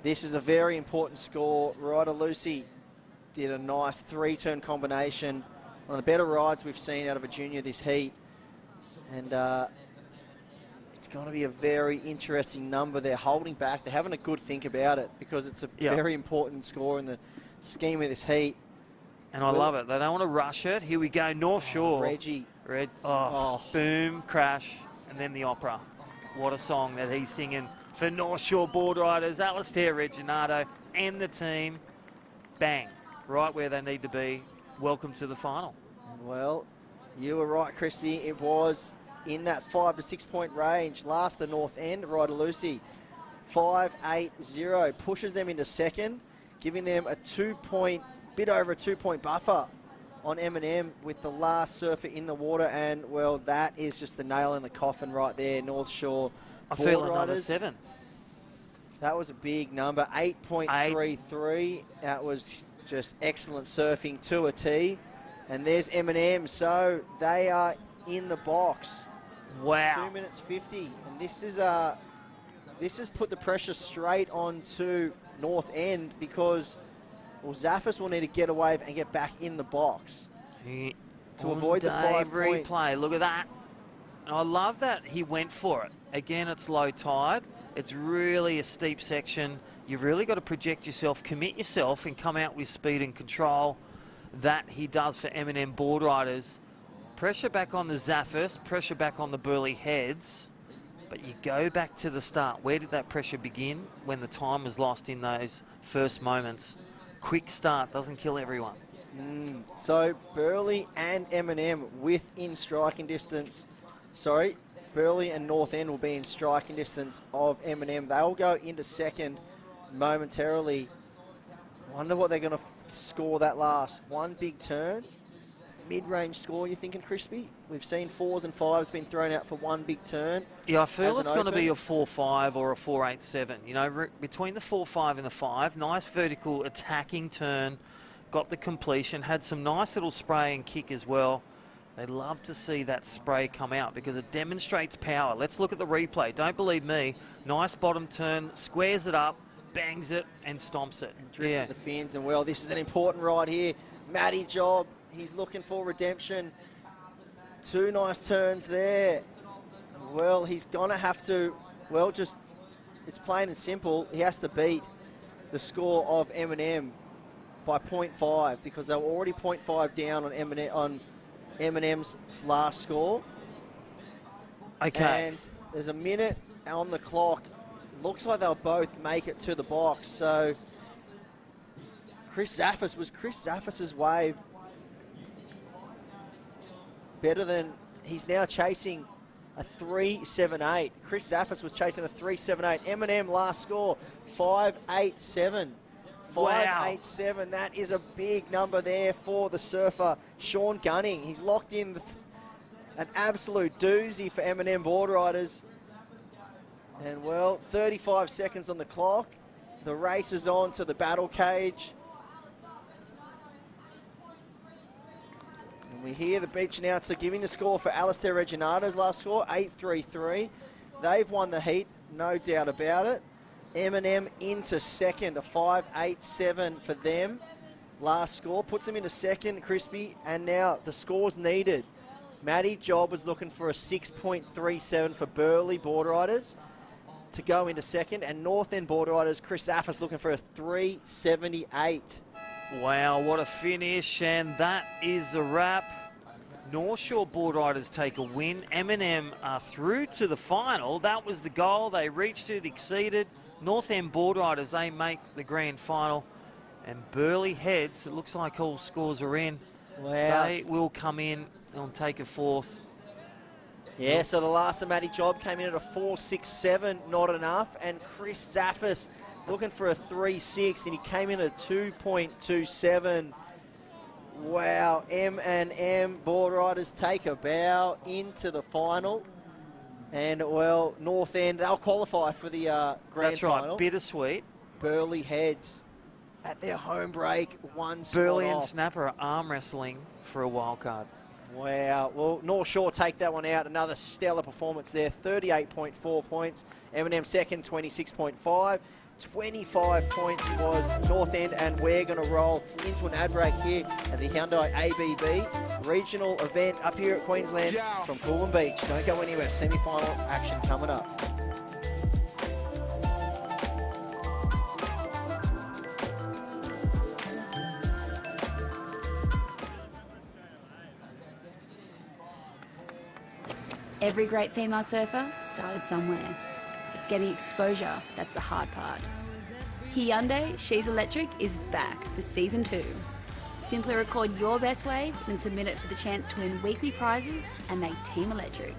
This is a very important score. Rider Lucy did a nice 3-turn combination. One of the better rides we've seen out of a junior this heat. And it's going to be a very interesting number. They're holding back. They're having a good think about it because it's a very important score in the scheme of this heat. And I love it. They don't want to rush it. Here we go, North Shore. Reggie. Boom, crash, and then the opera. What a song that he's singing for North Shore Boardriders. Alistair Reginato and the team. Bang. Right where they need to be. Welcome to the final. Well, You were right, Crispy. It was in that 5 to 6 point range. Last, the North End, Ryder Lucy. 5-8-0 pushes them into second, giving them a bit over a 2 point buffer on M&M with the last surfer in the water. And, well, that is just the nail in the coffin right there. North Shore I feel another Boardriders. 7. That was a big number, 8.33. That was just excellent surfing to a T. And there's M&M, so they are in the box. Wow. 2 minutes 50, and this has put the pressure straight onto North End because, well, Zaffis will need to get away and get back in the box to avoid the 5 point. Replay, look at that. And I love that he went for it. Again, it's low tide. It's really a steep section. You've really got to project yourself, commit yourself, and come out with speed and control. That he does for M&M Boardriders. Pressure back on the Zaffis, pressure back on the Burleigh Heads. But you go back to the start. Where did that pressure begin? When the time was lost in those first moments. Quick start doesn't kill everyone. So Burleigh and M&M within striking distance. Sorry, Burleigh and North End will be in striking distance of M&M. They'll go into second momentarily. Wonder what they're going to score that last. One big turn. Mid-range score, you thinking, Crispy? We've seen 4s and 5s been thrown out for one big turn. Yeah, I feel it's going to be a 4-5 or a 4-8-7. You know, between the 4-5 and the 5, nice vertical attacking turn, got the completion, had some nice little spray and kick as well. They love to see that spray come out because it demonstrates power. Let's look at the replay. Don't believe me. Nice bottom turn, squares it up, bangs it and stomps it. And drifted the fins, and well, this is an important ride here. Matty Job, he's looking for redemption. 2 nice turns there. Well, he's gonna have to, well, just, it's plain and simple. He has to beat the score of M&M by 0.5 because they were already 0.5 down on M&M's last score. Okay. And there's a minute on the clock. Looks like they'll both make it to the box. So Chris Zaffis's wave better than, he's now chasing a 3.78. Chris Zaffis was chasing a 3.78. M&M last score 5.87. 5.87. That is a big number there for the surfer Sean Gunning. He's locked in an absolute doozy for M&M Boardriders. And well, 35 seconds on the clock. The race is on to the battle cage. And we hear the beach announcer giving the score for Alistair Reginato's last score, 8.33. They've won the heat, no doubt about it. M&M into second, a 5.87 for them. Last score puts them into second, Crispy, and now the scores needed. Matty Job was looking for a 6.37 for Burleigh Boardriders to go into second, and North End Boardriders, Chris Zaffis looking for a 3.78. Wow, what a finish, and that is a wrap. North Shore Boardriders take a win. M&M are through to the final. That was the goal. They reached it, exceeded. North End Boardriders, they make the grand final. And Burleigh Heads, it looks like all scores are in. Wow. They will come in and take a 4th. Yeah, so the last of Matty Job came in at a 4.67, not enough. And Chris Zaffis looking for a 3.6, and he came in at a 2.27. Wow, M&M Boardriders take a bow into the final. And, well, North End, they'll qualify for the grand final. That's right, bittersweet. Burleigh Heads at their home break, one spot Burleigh and off. Snapper are arm wrestling for a wild card. Wow. Well, North Shore take that one out. Another stellar performance there. 38.4 points. M&M second, 26.5. 25 points was North End, and we're going to roll into an ad break here at the Hyundai ABB regional event up here at Queensland from Coolum Beach. Don't go anywhere. Semi-final action coming up. Every great female surfer started somewhere. It's getting exposure that's the hard part. Hyundai She's Electric is back for Season 2. Simply record your best wave and submit it for the chance to win weekly prizes and make Team Electric.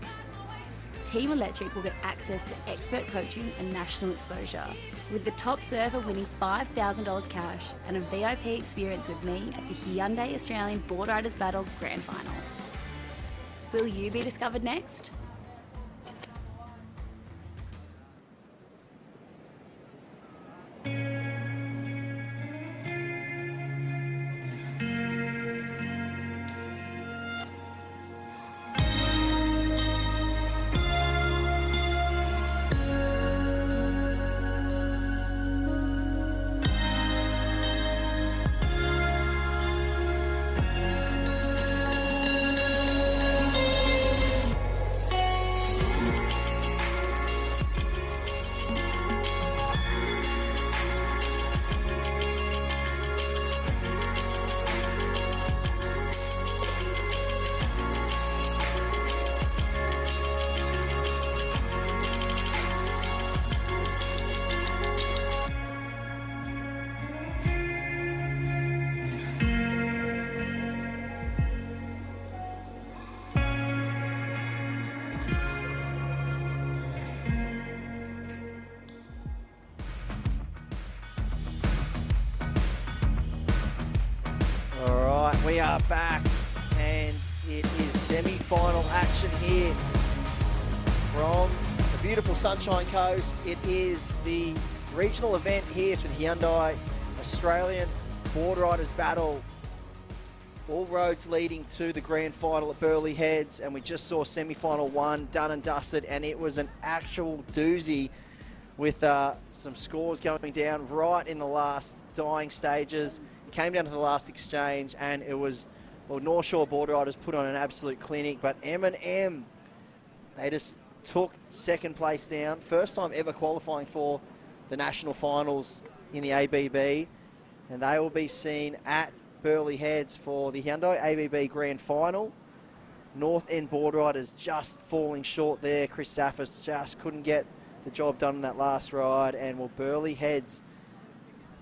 Team Electric will get access to expert coaching and national exposure, with the top surfer winning $5,000 cash and a VIP experience with me at the Hyundai Australian Boardriders Battle Grand Final. Will you be discovered next? We are back, and it is semi-final action here from the beautiful Sunshine Coast. It is the regional event here for the Hyundai Australian Boardriders Battle. All roads leading to the grand final at Burleigh Heads, and we just saw semi-final 1 done and dusted, and it was an actual doozy with some scores going down right in the last dying stages. Came down to the last exchange, and it was, well, North Shore Boardriders put on an absolute clinic, but M&M, they just took second place down. First time ever qualifying for the national finals in the ABB, and they will be seen at Burleigh Heads for the Hyundai ABB Grand Final. North End Boardriders just falling short there. Chris Saffis just couldn't get the job done in that last ride, and well, Burleigh Heads,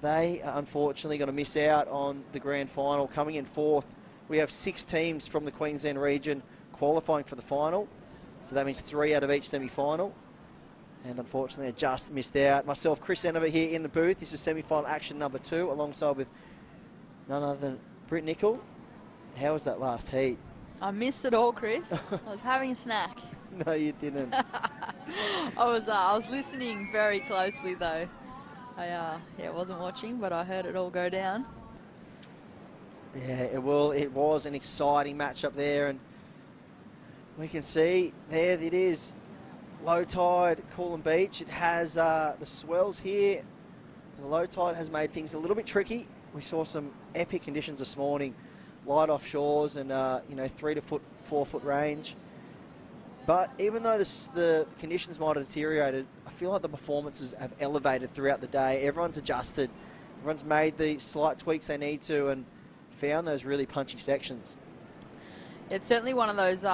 they are unfortunately going to miss out on the grand final. Coming in fourth, we have 6 teams from the Queensland region qualifying for the final. So that means 3 out of each semi-final. And unfortunately, they just missed out. Myself, Chris Enover here in the booth. This is semi-final action number 2, alongside with none other than Britt Nicol. How was that last heat? I missed it all, Chris. I was having a snack. No, you didn't. I was listening very closely, though. I wasn't watching, but I heard it all go down. Yeah, it was an exciting matchup there, and we can see there it is, low tide, Coolum Beach. It has the swells here. The low tide has made things a little bit tricky. We saw some epic conditions this morning, light offshores and 3 to 4 foot range. But even though the conditions might have deteriorated, I feel like the performances have elevated throughout the day. Everyone's adjusted. Everyone's made the slight tweaks they need to and found those really punchy sections. It's certainly one of those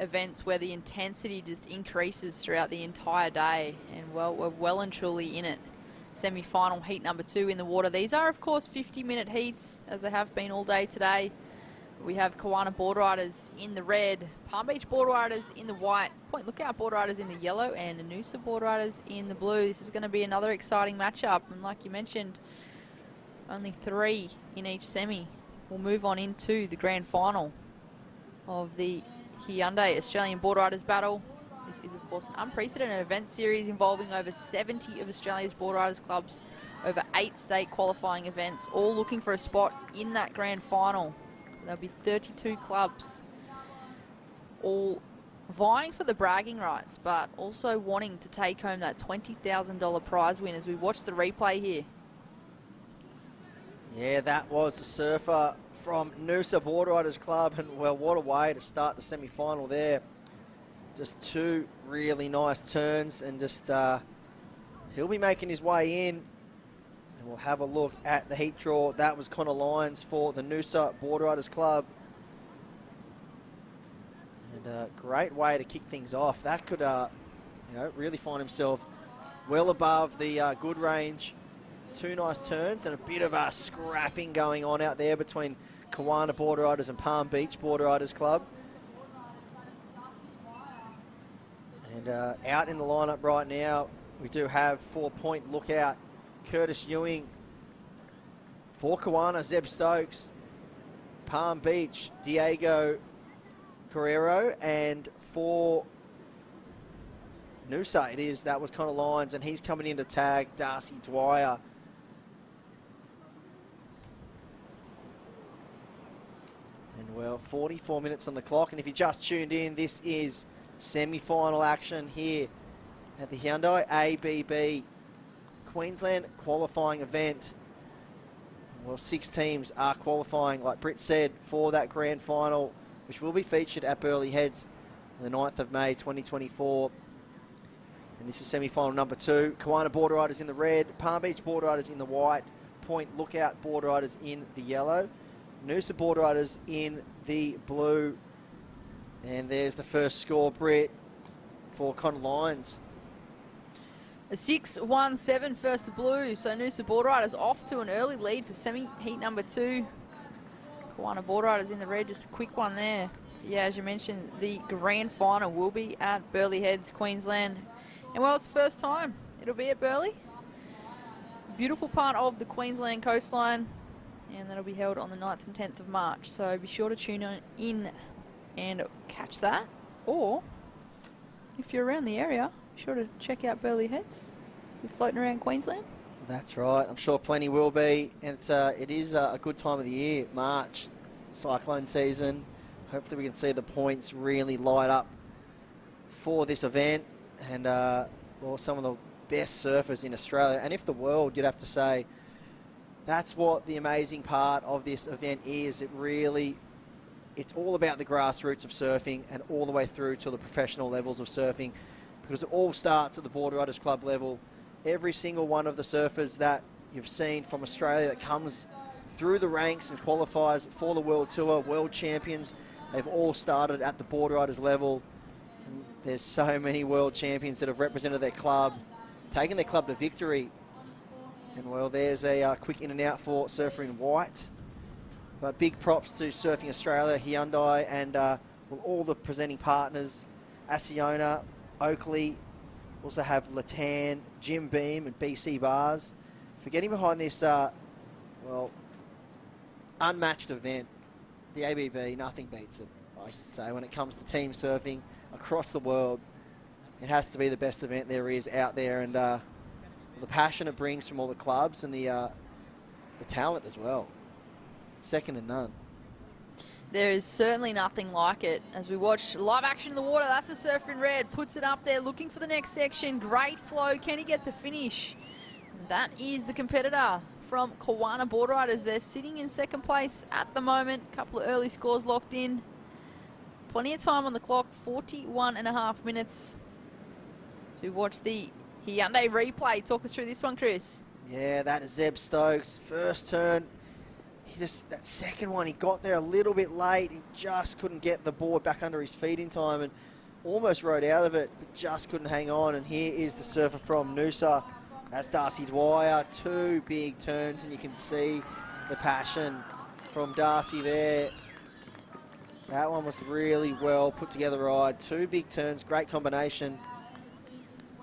events where the intensity just increases throughout the entire day, and well, we're well and truly in it. Semi-final heat number 2 in the water. These are, of course, 50-minute heats, as they have been all day today. We have Kiama Boardriders in the red, Palm Beach Boardriders in the white, Point Lookout Boardriders in the yellow, and Noosa Boardriders in the blue. This is going to be another exciting matchup, and like you mentioned, only 3 in each semi will move on into the grand final of the Hyundai Australian Boardriders Battle. This is, of course, an unprecedented event series involving over 70 of Australia's Boardriders clubs, over 8 state qualifying events, all looking for a spot in that grand final. There'll be 32 clubs, all vying for the bragging rights, but also wanting to take home that $20,000 prize win as we watch the replay here. Yeah, that was the surfer from Noosa Boardriders Club, and well, what a way to start the semi-final there. Just 2 really nice turns, and just he'll be making his way in. And we'll have a look at the heat draw. That was Connor Lyons for the Noosa Boardriders Club. And a great way to kick things off. That could, really find himself well above the good range. 2 nice turns and a bit of a scrapping going on out there between Kiama Boardriders and Palm Beach Boardriders Club. And out in the lineup right now, we do have 4-point lookout Curtis Ewing. For Kiama, Zeb Stokes. Palm Beach, Diego Guerrero. And for Noosa, that was Connor Lyons, and he's coming in to tag Darcy Dwyer. And well, 44 minutes on the clock, and if you just tuned in, this is semi-final action here at the Hyundai ABB Queensland qualifying event. Well, 6 teams are qualifying, like Britt said, for that grand final, which will be featured at Burleigh Heads on the 9th of May 2024. And this is semi-final number 2. Kiama Boardriders in the red, Palm Beach Boardriders in the white, Point Lookout Boardriders in the yellow, Noosa Boardriders in the blue. And there's the first score, Britt, for Connor Lyons. A 6-1-7 first to blue, so Noosa Boardriders off to an early lead for semi-heat number 2. Kiama Boardriders in the red, just a quick one there. Yeah, as you mentioned, the grand final will be at Burleigh Heads, Queensland. And well, it's the first time it'll be at Burleigh. Beautiful part of the Queensland coastline, and that'll be held on the 9th and 10th of March. So be sure to tune in and catch that. Or, if you're around the area, be sure to check out Burleigh Heads. If you're floating around Queensland. That's right. I'm sure plenty will be. And it is a good time of the year, March, cyclone season. Hopefully we can see the points really light up for this event. And, well, some of the best surfers in Australia, and if the world, you'd have to say. That's what the amazing part of this event is. It's all about the grassroots of surfing and all the way through to the professional levels of surfing, because it all starts at the Boardriders Club level. Every single one of the surfers that you've seen from Australia that comes through the ranks and qualifies for the World Tour, world champions, they've all started at the Boardriders level. And there's so many world champions that have represented their club, taken their club to victory. And well, there's a quick in and out for Surfer in White. But big props to Surfing Australia, Hyundai, and well, all the presenting partners, Asiona, Oakley, also have Latan, Jim Beam, and BC Bars. For getting behind this, well, unmatched event, the ABB, nothing beats it, I'd say, when it comes to team surfing across the world. It has to be the best event there is out there, and the passion it brings from all the clubs and the talent as well. Second to none. There is certainly nothing like it. As we watch live action in the water, that's the surfer in red, puts it up there, looking for the next section. Great flow, can he get the finish? That is the competitor from Kiama Boardriders. They're sitting in second place at the moment. A couple of early scores locked in. Plenty of time on the clock, 41.5 minutes. To watch the Hyundai replay. Talk us through this one, Chris. Yeah, that is Zeb Stokes. First turn. That second one, he got there a little bit late. He just couldn't get the board back under his feet in time and almost rode out of it, but just couldn't hang on. And here is the surfer from Noosa. That's Darcy Dwyer. 2 big turns, and you can see the passion from Darcy there. That one was really well put together ride. 2 big turns, great combination.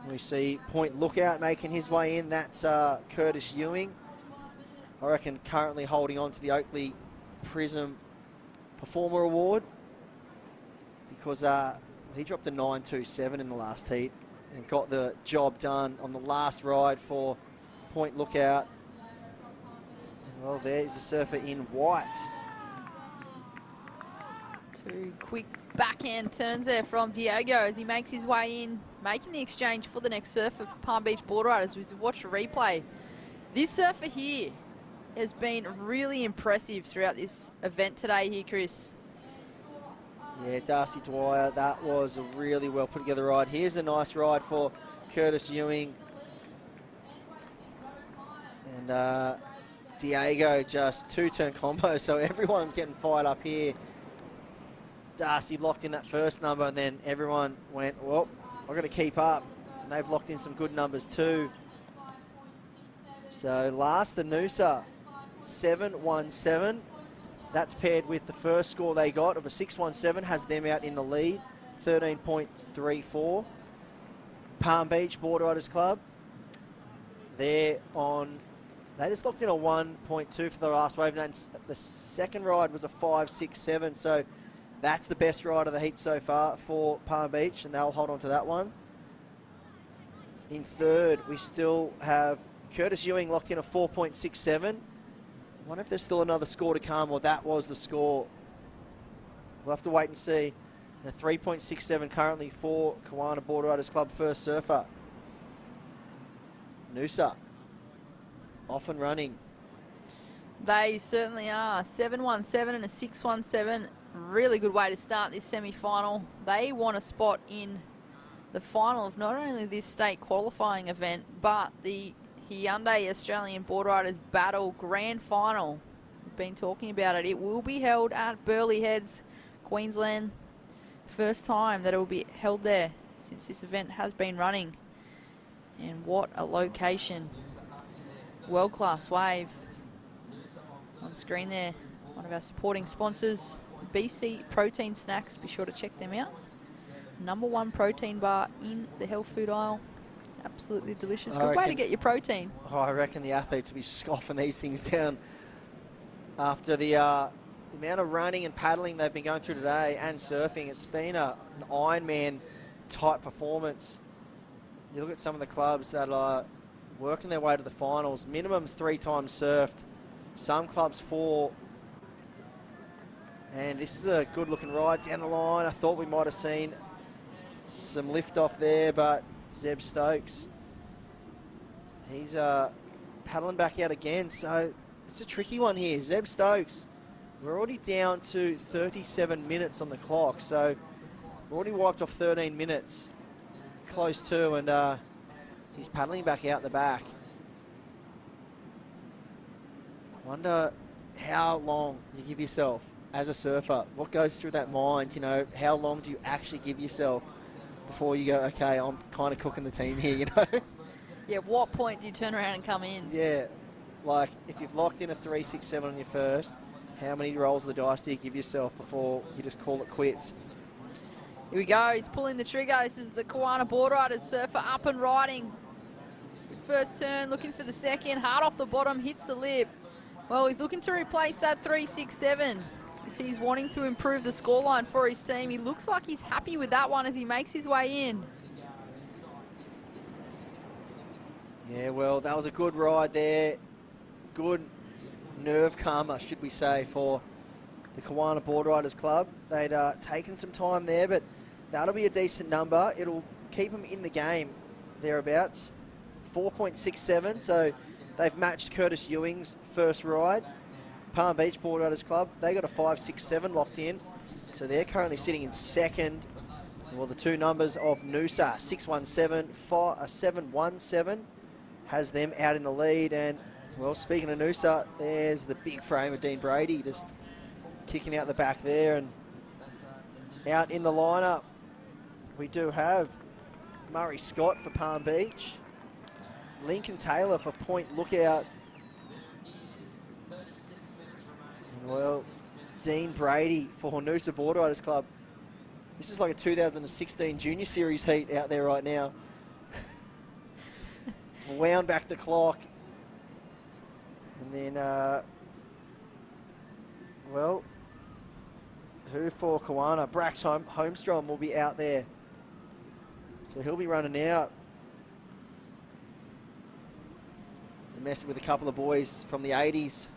We see Point Lookout making his way in. That's Curtis Ewing. I reckon currently holding on to the Oakley Prism Performer Award, because he dropped a 9.27 in the last heat and got the job done on the last ride for Point Lookout. And well, there's the surfer in white. 2 quick backhand turns there from Diego as he makes his way in, making the exchange for the next surfer for Palm Beach Boardriders. We watch the replay. This surfer here has been really impressive throughout this event today here, Chris. Yeah, Darcy Dwyer, that was a really well put together ride. Here's a nice ride for Curtis Ewing. And Diego, just 2-turn combo, so everyone's getting fired up here. Darcy locked in that first number, and then everyone went, well, I've got to keep up. And they've locked in some good numbers too. So last, the Noosa, 7.17. That's paired with the first score they got of a 617, has them out in the lead, 13.34. Palm Beach Boardriders Club, they're on, they just locked in a 1.2 for the last wave, and the second ride was a 5.67, so that's the best ride of the heat so far for Palm Beach, and they'll hold on to that one. In third, we still have Curtis Ewing locked in a 4.67. I wonder if there's still another score to come, or that was the score. We'll have to wait and see. And a 3.67 currently for Qualifier Boardriders Club first surfer. Noosa, off and running. They certainly are. 717 and a 617. Really good way to start this semi-final. They want a spot in the final of not only this state qualifying event, but the Hyundai Australian Boardriders Battle Grand Final. We've been talking about it. It will be held at Burleigh Heads, Queensland. First time that it will be held there since this event has been running. And what a location. World-class wave. On screen there, one of our supporting sponsors, BC Protein Snacks. Be sure to check them out. #1 protein bar in the health food aisle. Absolutely delicious. Good way to get your protein. Oh, I reckon the athletes will be scoffing these things down after the amount of running and paddling they've been going through today and surfing. It's been an Ironman type performance. You look at some of the clubs that are working their way to the finals. Minimum 3 times surfed. Some clubs 4. And this is a good looking ride down the line. I thought we might have seen some lift off there, but Zeb Stokes, he's paddling back out again, so it's a tricky one here. Zeb Stokes, we're already down to 37 minutes on the clock, so we've already wiped off 13 minutes, close to, and he's paddling back out the back. Wonder how long you give yourself as a surfer. What goes through that mind, you know, how long do you actually give yourself before you go, okay, I'm kind of cooking the team here, you know? Yeah, what point do you turn around and come in? Yeah, like if you've locked in a 3.67 on your first, how many rolls of the dice do you give yourself before you just call it quits? Here we go, he's pulling the trigger. This is the Qualifier Boardriders surfer up and riding. First turn, looking for the second, hard off the bottom, hits the lip. Well, he's looking to replace that 3.67. If he's wanting to improve the scoreline for his team, he looks like he's happy with that one as he makes his way in. Yeah, well, that was a good ride there. Good nerve calmer, should we say, for the Qualifier Boardriders Club. They'd taken some time there, but that'll be a decent number. It'll keep them in the game, thereabouts. 4.67, so they've matched Curtis Ewing's first ride. Palm Beach Boardriders Club, they got a 5.67 locked in, so they're currently sitting in second. Well, the two numbers of Noosa, 6.17, 7.17, has them out in the lead. And, well, speaking of Noosa, there's the big frame of Dean Brady just kicking out the back there. And out in the lineup, we do have Murray Scott for Palm Beach, Lincoln Taylor for Point Lookout. Well, Dean Brady for Noosa Boardriders Club. This is like a 2016 Junior Series heat out there right now. Wound back the clock. And then, well, who for Kiwana? Brax Holmstrom will be out there. So he'll be running out to mess with a couple of boys from the 80s.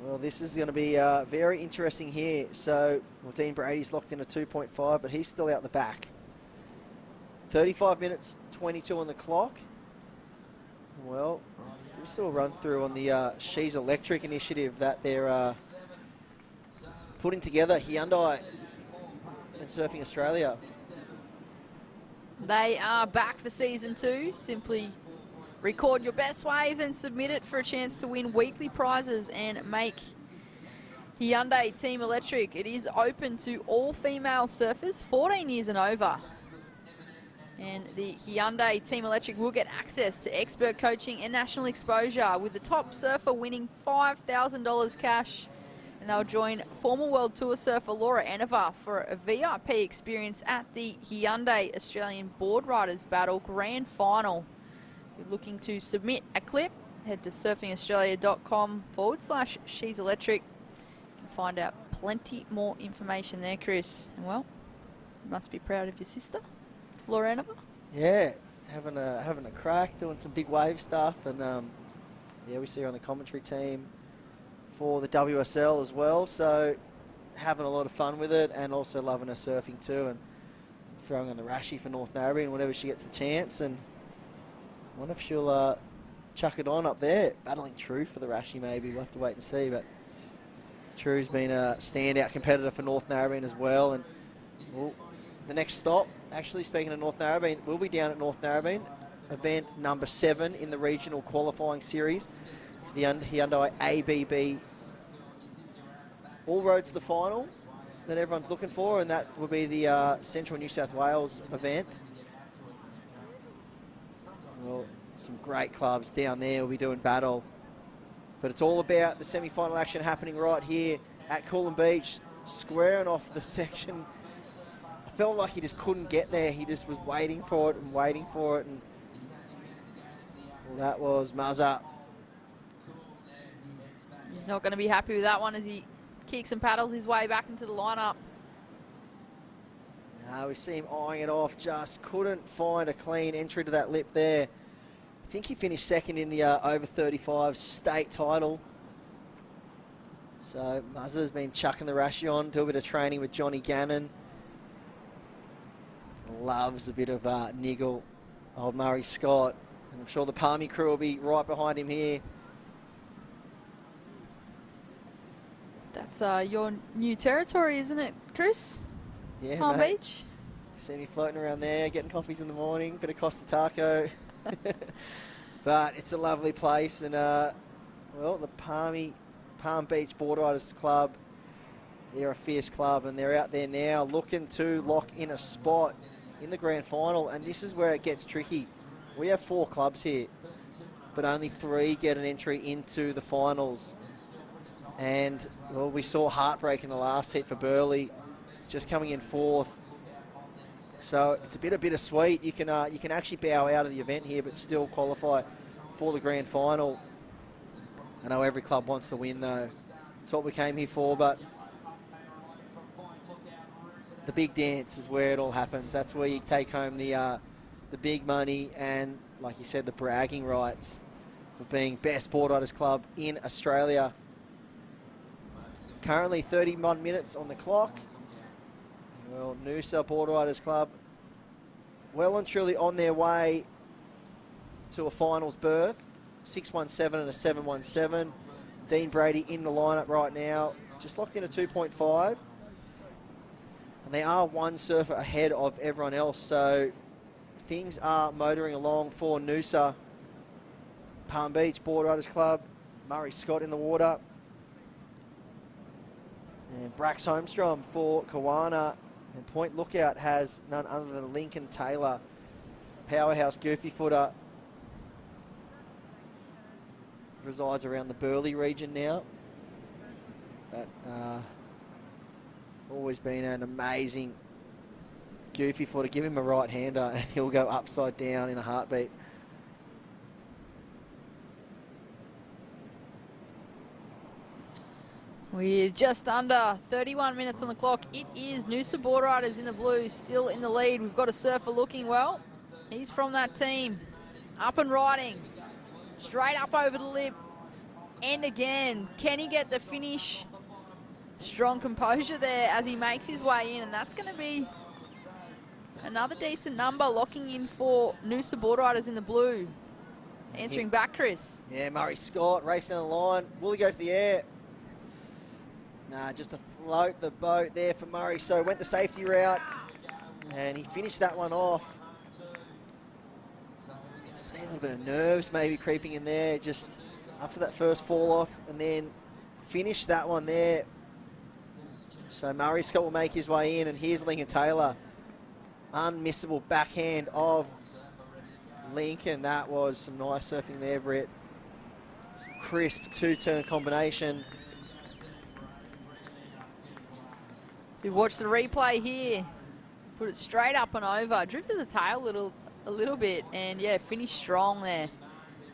Well, this is going to be very interesting here. So, well, Dean Brady's locked in a 2.5, but he's still out the back. 35 minutes, 22 on the clock. Well, we still run through on the She's Electric initiative that they're putting together, Hyundai and Surfing Australia. They are back for season 2. Simply record your best wave, then submit it for a chance to win weekly prizes and make Hyundai Team Electric. It is open to all female surfers, 14 years and over. And the Hyundai Team Electric will get access to expert coaching and national exposure, with the top surfer winning $5,000 cash. And they'll join former World Tour surfer Laura Enova for a VIP experience at the Hyundai Australian Boardriders Battle Grand Final. If you're looking to submit a clip, head to surfingaustralia.com/She's Electric. You can find out plenty more information there, Chris. And well, you must be proud of your sister, Laura Enova. Yeah, having a crack, doing some big wave stuff, and yeah, we see her on the commentary team for the WSL as well. So having a lot of fun with it, and also loving her surfing too, and throwing on the Rashi for North Narrabeen whenever she gets the chance. And I wonder if she'll chuck it on up there, battling True for the Rashi maybe. We'll have to wait and see, but True's been a standout competitor for North Narrabeen as well. And well, the next stop, actually speaking of North Narrabeen, we'll be down at North Narrabeen, event number 7 in the regional qualifying series for the Hyundai ABB. All roads to the final that everyone's looking for, and that will be the Central New South Wales event. Well, some great clubs down there will be doing battle. But it's all about the semi-final action happening right here at Coolum Beach, squaring off the section. I felt like he just couldn't get there. He just was waiting for it and waiting for it. And well, that was Mazza. He's not going to be happy with that one as he kicks and paddles his way back into the lineup. No, we see him eyeing it off, just couldn't find a clean entry to that lip there. I think he finished second in the over 35 state title. So Mazza's been chucking the Rashi on, do a bit of training with Johnny Gannon. Loves a bit of niggle, old Murray Scott. And I'm sure the Palmy crew will be right behind him here. That's your new territory, isn't it, Chris? Yeah, Palm mate. Beach. See me floating around there, getting coffees in the morning, bit of Costa Taco. But it's a lovely place, and well, the Palm Beach Boardriders Club, they're a fierce club, and they're out there now looking to lock in a spot in the grand final, and this is where it gets tricky. We have 4 clubs here, but only 3 get an entry into the finals. And well, we saw heartbreak in the last heat for Burleigh, just coming in 4th. So it's a bit of bittersweet. You can actually bow out of the event here, but still qualify for the grand final. I know every club wants to win, though. That's what we came here for, but the big dance is where it all happens. That's where you take home the big money and, like you said, the bragging rights of being best boardriders club in Australia. Currently 31 minutes on the clock. Well, Noosa Boardriders Club well and truly on their way to a finals berth. 617 and a 717. Dean Brady in the lineup right now, just locked in a 2.5. And they are 1 surfer ahead of everyone else, so things are motoring along for Noosa. Palm Beach Boardriders Club, Murray Scott in the water. And Brax Holmstrom for Kawana. And Point Lookout has none other than Lincoln Taylor, powerhouse goofy footer. Resides around the Burleigh region now. But always been an amazing goofy footer. Give him a right-hander and he'll go upside down in a heartbeat. We're just under 31 minutes on the clock. It is Noosa Boardriders in the blue, still in the lead. We've got a surfer looking well. He's from that team. Up and riding. Straight up over the lip. And again, can he get the finish? Strong composure there as he makes his way in, and that's going to be another decent number locking in for Noosa Boardriders in the blue. Answering back, Chris. Yeah, Murray Scott racing down the line. Will he go to the air? Nah, just to float the boat there for Murray. So went the safety route, and he finished that one off. You can see a little bit of nerves maybe creeping in there just after that first fall off, and then finished that one there. So Murray Scott will make his way in, and here's Lincoln Taylor. unmissable backhand of Lincoln. That was some nice surfing there, Britt. Some crisp two-turn combination. So we watch the replay here. Put it straight up and over. Drifted the tail a little bit, and yeah, finished strong there.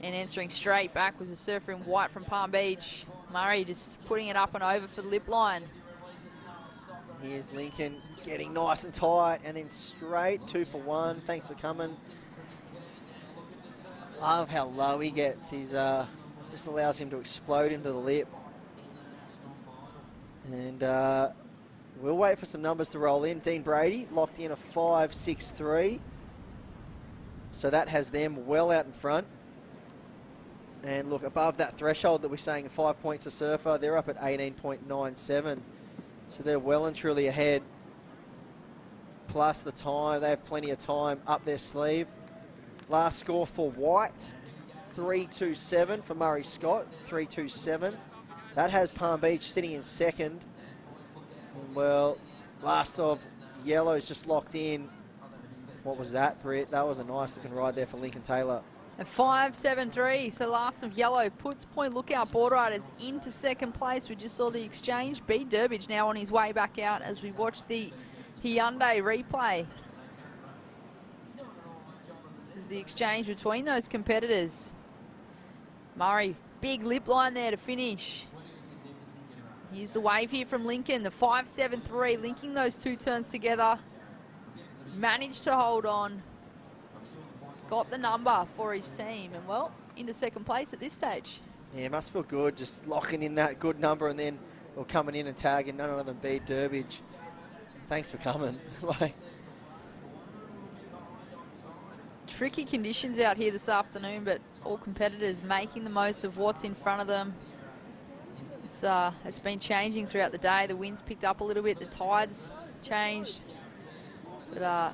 And answering straight back was a surfer in white from Palm Beach. Murray just putting it up and over for the lip line. Here's Lincoln getting nice and tight, and then straight 2 for 1. Thanks for coming. Love how low he gets. He's just allows him to explode into the lip. And we'll wait for some numbers to roll in. Dean Brady locked in a 5.63. So that has them well out in front. And look, above that threshold that we're saying 5 points a surfer, they're up at 18.97. So they're well and truly ahead. Plus the time, they have plenty of time up their sleeve. Last score for White, 3.27 for Murray Scott, 3.27. That has Palm Beach sitting in second. Well, last of Yellow's just locked in. What was that, Britt? That was a nice looking ride there for Lincoln Taylor. A 5.73, so last of Yellow puts Point Lookout Boardriders into second place. We just saw the exchange. B. Durbidge now on his way back out as we watch the Hyundai replay. This is the exchange between those competitors. Murray, big lip line there to finish. Here's the wave here from Lincoln, the 5.73, linking those two turns together. Managed to hold on. Got the number for his team, and well, into second place at this stage. Yeah, it must feel good just locking in that good number and then coming in and tagging none other than B. Durbidge. Thanks for coming. Like, tricky conditions out here this afternoon, but all competitors making the most of what's in front of them. It's been changing throughout the day. The wind's picked up a little bit, the tides changed, but I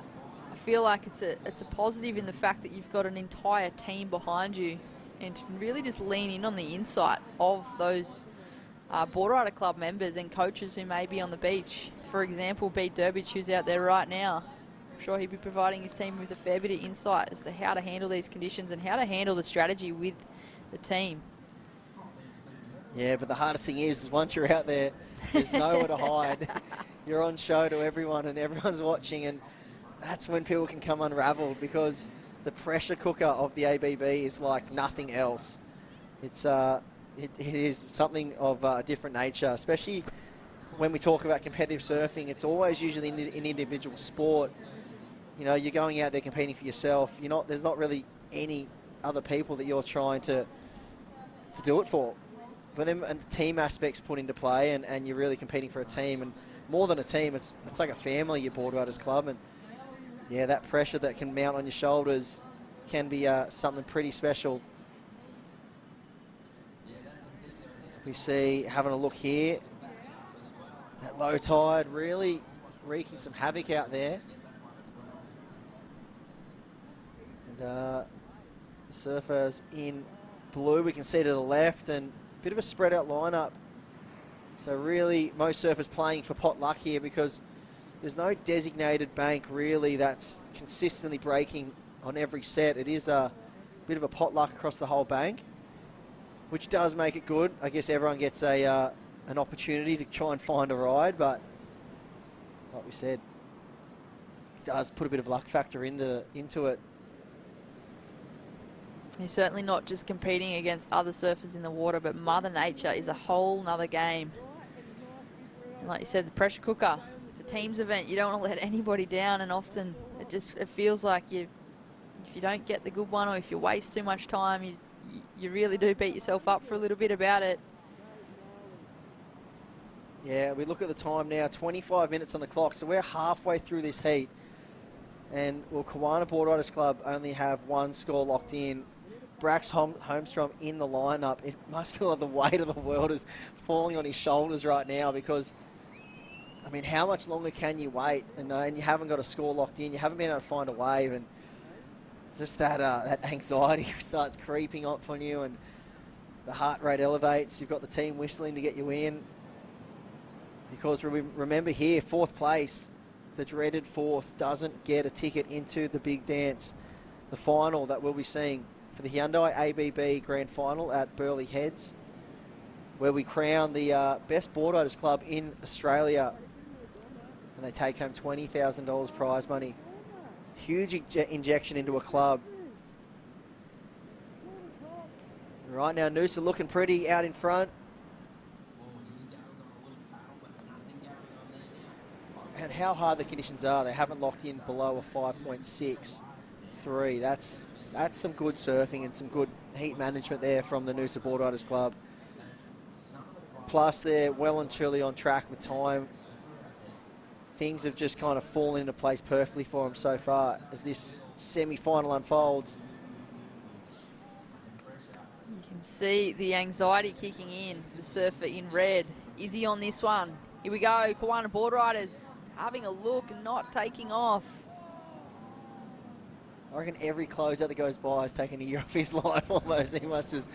feel like it's a positive in the fact that you've got an entire team behind you, and really just lean in on the insight of those Boardrider Club members and coaches who may be on the beach. For example, B. Durbidge, who's out there right now. I'm sure he'd be providing his team with a fair bit of insight as to how to handle these conditions and how to handle the strategy with the team. yeah, but the hardest thing is once you're out there, there's nowhere to hide. You're on show to everyone and everyone's watching, and that's when people can come unraveled, because the pressure cooker of the ABB is like nothing else. It's it is something of a different nature, especially when we talk about competitive surfing. It's always usually an individual sport. You know, you're going out there competing for yourself. There's not really any other people that you're trying to do it for. But then team aspects put into play, and you're really competing for a team, and more than a team, it's like a family, your Boardriders Club. And yeah, that pressure that can mount on your shoulders can be something pretty special. We see, having a look here, that low tide really wreaking some havoc out there. And the surfers in blue, we can see to the left, and a bit of a spread out lineup. So really, most surfers playing for pot luck here, because there's no designated bank really that's consistently breaking on every set. It is a bit of a pot luck across the whole bank, which does make it good. I guess everyone gets an opportunity to try and find a ride, but like we said, it does put a bit of luck factor into it. You're certainly not just competing against other surfers in the water, but Mother Nature is a whole nother game. And like you said, the pressure cooker, it's a teams event. You don't want to let anybody down, and often it feels like if you don't get the good one, or if you waste too much time, you really do beat yourself up for a little bit about it. Yeah, we look at the time now, 25 minutes on the clock, so we're halfway through this heat. And will KIAMA Boardriders Club only have one score locked in? Brax Holmstrom in the lineup. It must feel like the weight of the world is falling on his shoulders right now, because, I mean, how much longer can you wait? And you haven't got a score locked in. You haven't been able to find a wave, and just that anxiety starts creeping up on you, and the heart rate elevates. You've got the team whistling to get you in, because remember here, fourth place the dreaded fourth doesn't get a ticket into the big dance, the final that we'll be seeing for the Hyundai ABB Grand Final at Burleigh Heads, where we crown the best boardriders club in Australia, and they take home $20,000 prize money. Huge injection into a club. Right now, Noosa looking pretty out in front. And how hard the conditions are, they haven't locked in below a 5.63. That's some good surfing and some good heat management there from the Noosa Boardriders Club. Plus, they're well and truly on track with time. Things have just kind of fallen into place perfectly for them so far as this semi-final unfolds. You can see the anxiety kicking in. The surfer in red. Is he on this one? Here we go. Kiama Boardriders having a look and not taking off. I reckon every closeout that goes by is taking a year off his life almost. He must just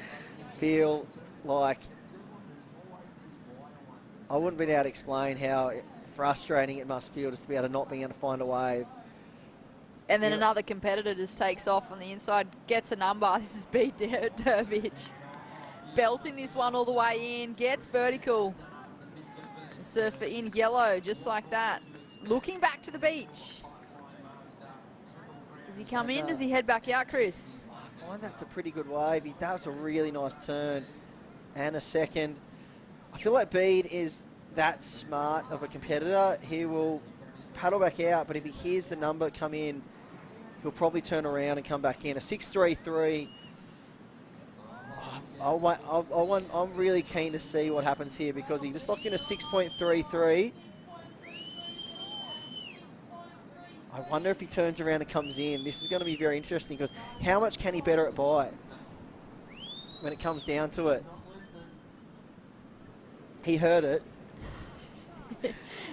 feel like... I wouldn't be able to explain how frustrating it must feel just to be able to not being able to find a wave. And then another competitor just takes off on the inside, gets a number. This is B. Durbridge. Belting this one all the way in, gets vertical. The surfer in yellow, just like that. Looking back to the beach. Does he come in? Does he head back out, Chris? I find that's a pretty good wave. That was a really nice turn. And a second. I feel like Bede is that smart of a competitor. He will paddle back out, but if he hears the number come in, he'll probably turn around and come back in. A 6.33. I'm really keen to see what happens here because he just locked in a 6.33. I wonder if he turns around and comes in. This is going to be very interesting because how much can he better it by when it comes down to it? He heard it.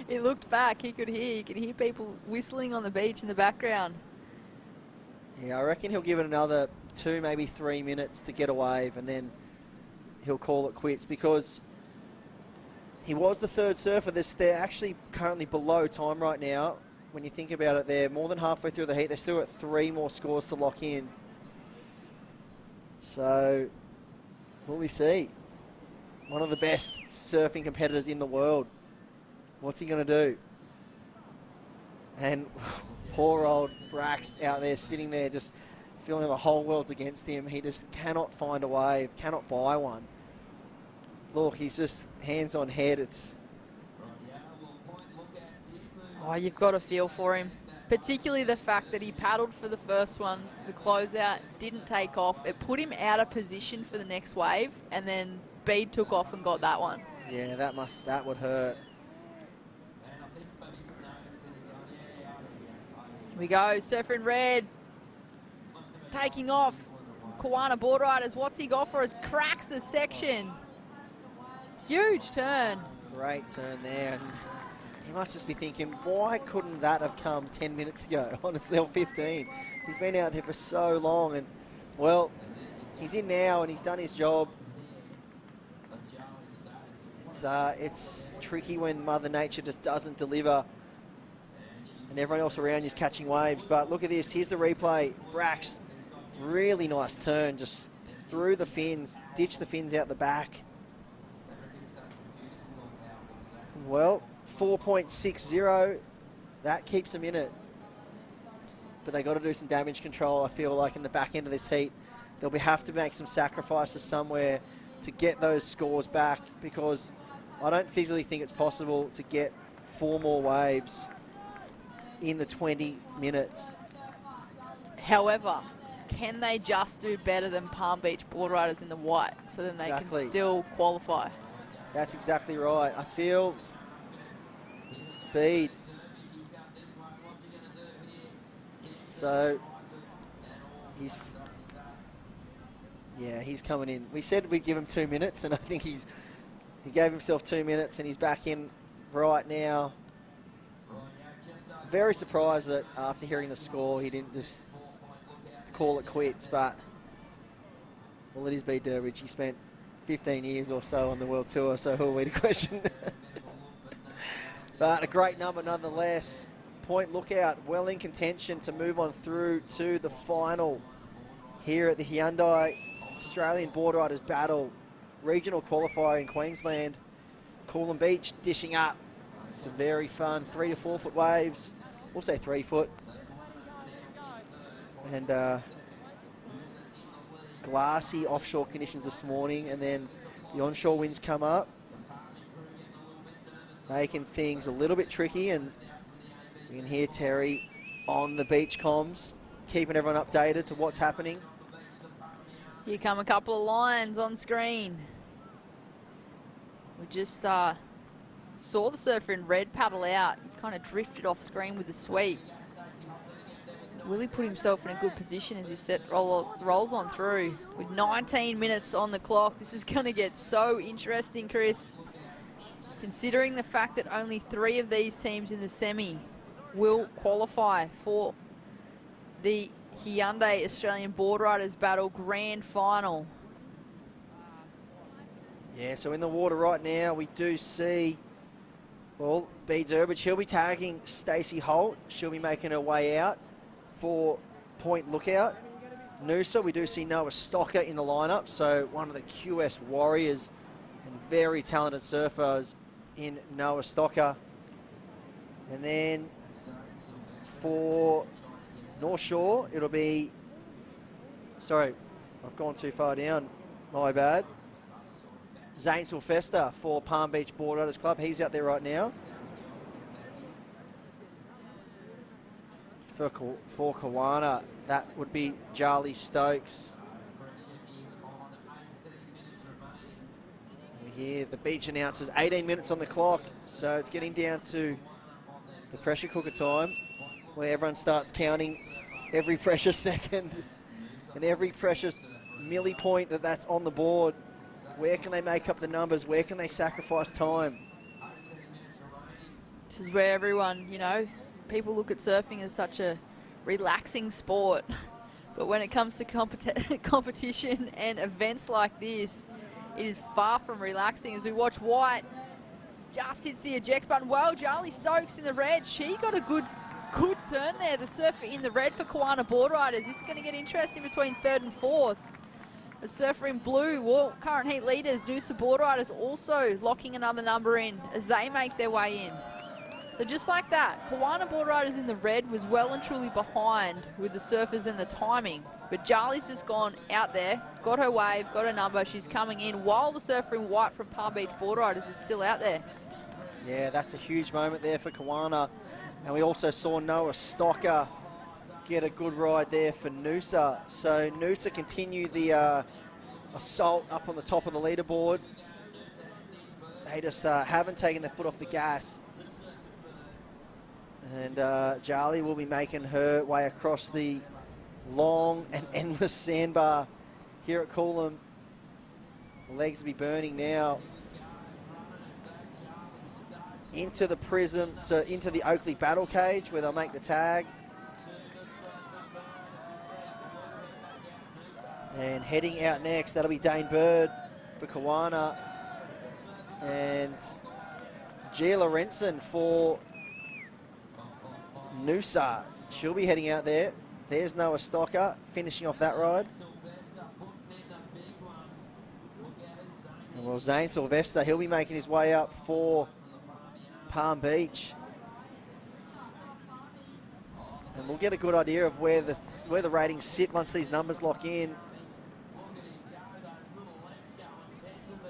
He looked back. He could hear. You could hear people whistling on the beach in the background. Yeah, I reckon he'll give it another 2, maybe 3 minutes to get a wave, and then he'll call it quits because he was the third surfer. They're actually currently below time right now. When you think about it, they're more than halfway through the heat. They've still got 3 more scores to lock in. So, will we see? One of the best surfing competitors in the world. What's he going to do? And poor old Brax out there sitting there just feeling the whole world's against him. He just cannot find a wave, cannot buy one. Look, he's just hands on head. It's... Oh, you've got a feel for him. Particularly the fact that he paddled for the first one, the closeout didn't take off. It put him out of position for the next wave, and then Bede took off and got that one. Yeah, that would hurt. Here we go, surfer in red. Taking off. Kiama Boardriders, what's he got for us? Cracks the section. Huge turn. Great turn there. And he must just be thinking, why couldn't that have come 10 minutes ago? Honestly, or 15. He's been out there for so long, and well, he's in now and he's done his job. It's tricky when Mother Nature just doesn't deliver and everyone else around you is catching waves. But look at this. Here's the replay. Brax, really nice turn, just through the fins, ditched the fins out the back. Well, 4.60. That keeps them in it. But they got to do some damage control, I feel like, in the back end of this heat. They'll have to make some sacrifices somewhere to get those scores back, because I don't physically think it's possible to get 4 more waves in the 20 minutes. However, can they just do better than Palm Beach Boardriders in the white so then they can still qualify? That's exactly right. I feel Bede. So he's coming in. We said we'd give him 2 minutes, and I think he gave himself 2 minutes, and he's back in right now. Very surprised that after hearing the score, he didn't just call it quits, but well, it is B. Durbridge. He spent 15 years or so on the World Tour, so who are we to question? But a great number nonetheless. Point Lookout well in contention to move on through to the final here at the Hyundai Australian Boardriders Battle regional qualifier in Queensland. Coolum Beach dishing up some very fun 3 to 4 foot waves. We'll say 3 foot. And glassy offshore conditions this morning, and then the onshore winds come up, making things a little bit tricky. And you can hear Terry on the beach comms, keeping everyone updated to what's happening. Here come a couple of lines on screen. We just saw the surfer in red paddle out. He kind of drifted off screen with the sweep. Willie put himself in a good position as he rolls on through. With 19 minutes on the clock, this is going to get so interesting, Chris. Considering the fact that only 3 of these teams in the semi will qualify for the Hyundai Australian Boardriders Battle Grand Final. Yeah, so in the water right now, we do see, well, B. Durbridge, he'll be tagging Stacey Holt. She'll be making her way out for Point Lookout. Noosa, we do see Noah Stocker in the lineup, so one of the QS warriors and very talented surfers in Noah Stocker. And then for North Shore, it'll be, sorry, I've gone too far down, my bad. Zane Sylvester for Palm Beach Boardriders Club. He's out there right now. For Kawana, that would be Charlie Stokes. We hear the beach announcers, 18 minutes on the clock, so it's getting down to the pressure cooker time, where everyone starts counting every precious second and every precious milli point that's on the board. Where can they make up the numbers? Where can they sacrifice time? This is where everyone, you know, people look at surfing as such a relaxing sport. But when it comes to competition and events like this, it is far from relaxing. As we watch White just hits the eject button. Well, Charlie Stokes in the red. She got a good turn there. The surfer in the red for Kawana Boardriders. This is going to get interesting between 3rd and 4th. The surfer in blue, current heat leaders, Noosa Boardriders also locking another number in as they make their way in. So just like that, Kawana Boardriders in the red was well and truly behind with the surfers and the timing. But Charlie's just gone out there, got her wave, got her number. She's coming in while the surfer in white from Palm Beach Boardriders is still out there. Yeah, that's a huge moment there for Kawana. And we also saw Noah Stocker get a good ride there for Noosa. So Noosa continue the assault up on the top of the leaderboard. They just haven't taken their foot off the gas. And Charlie will be making her way across the long and endless sandbar here at Coolum. The legs will be burning now. Into the prism, so into the Oakley battle cage where they'll make the tag. And heading out next, that'll be Dane Bird for Kawana. And Gia Lorenzen for Noosa. She'll be heading out there. There's Noah Stocker finishing off that ride. And well, Zane Sylvester, he'll be making his way up for Palm Beach. And we'll get a good idea of where the ratings sit once these numbers lock in.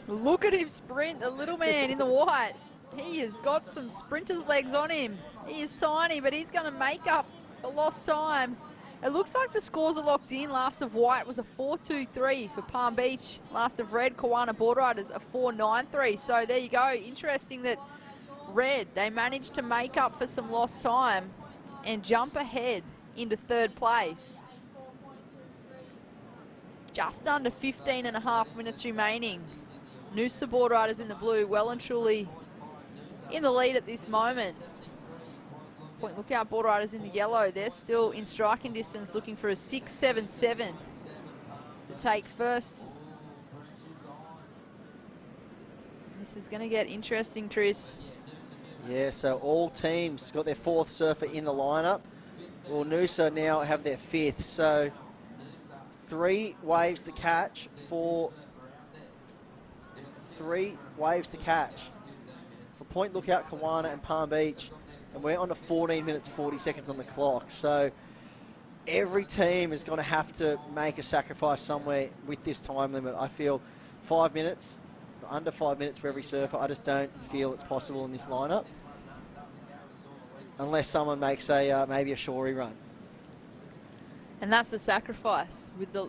Look at him sprint, the little man in the white. He has got some sprinter's legs on him. He is tiny, but he's going to make up for lost time. It looks like the scores are locked in. Last of white was a 4.23 for Palm Beach. Last of red, Kawana Boardriders, a 4.93. So there you go. Interesting that red, they managed to make up for some lost time and jump ahead into 3rd place. Just under 15.5 minutes remaining. Noosa Boardriders in the blue, well and truly in the lead at this moment. Point Lookout Boardriders in the yellow. They're still in striking distance, looking for a 6.77 to take first. This is going to get interesting, Tris. Yeah, so all teams got their 4th surfer in the lineup. Well, Noosa now have their 5th, so 3 waves to catch for Point Lookout, Kawana and Palm Beach, and we're on to 14 minutes 40 seconds on the clock. So every team is going to have to make a sacrifice somewhere with this time limit. I feel 5 minutes, under 5 minutes for every surfer. I just don't feel it's possible in this lineup, unless someone makes a maybe a shorey run. And that's the sacrifice with the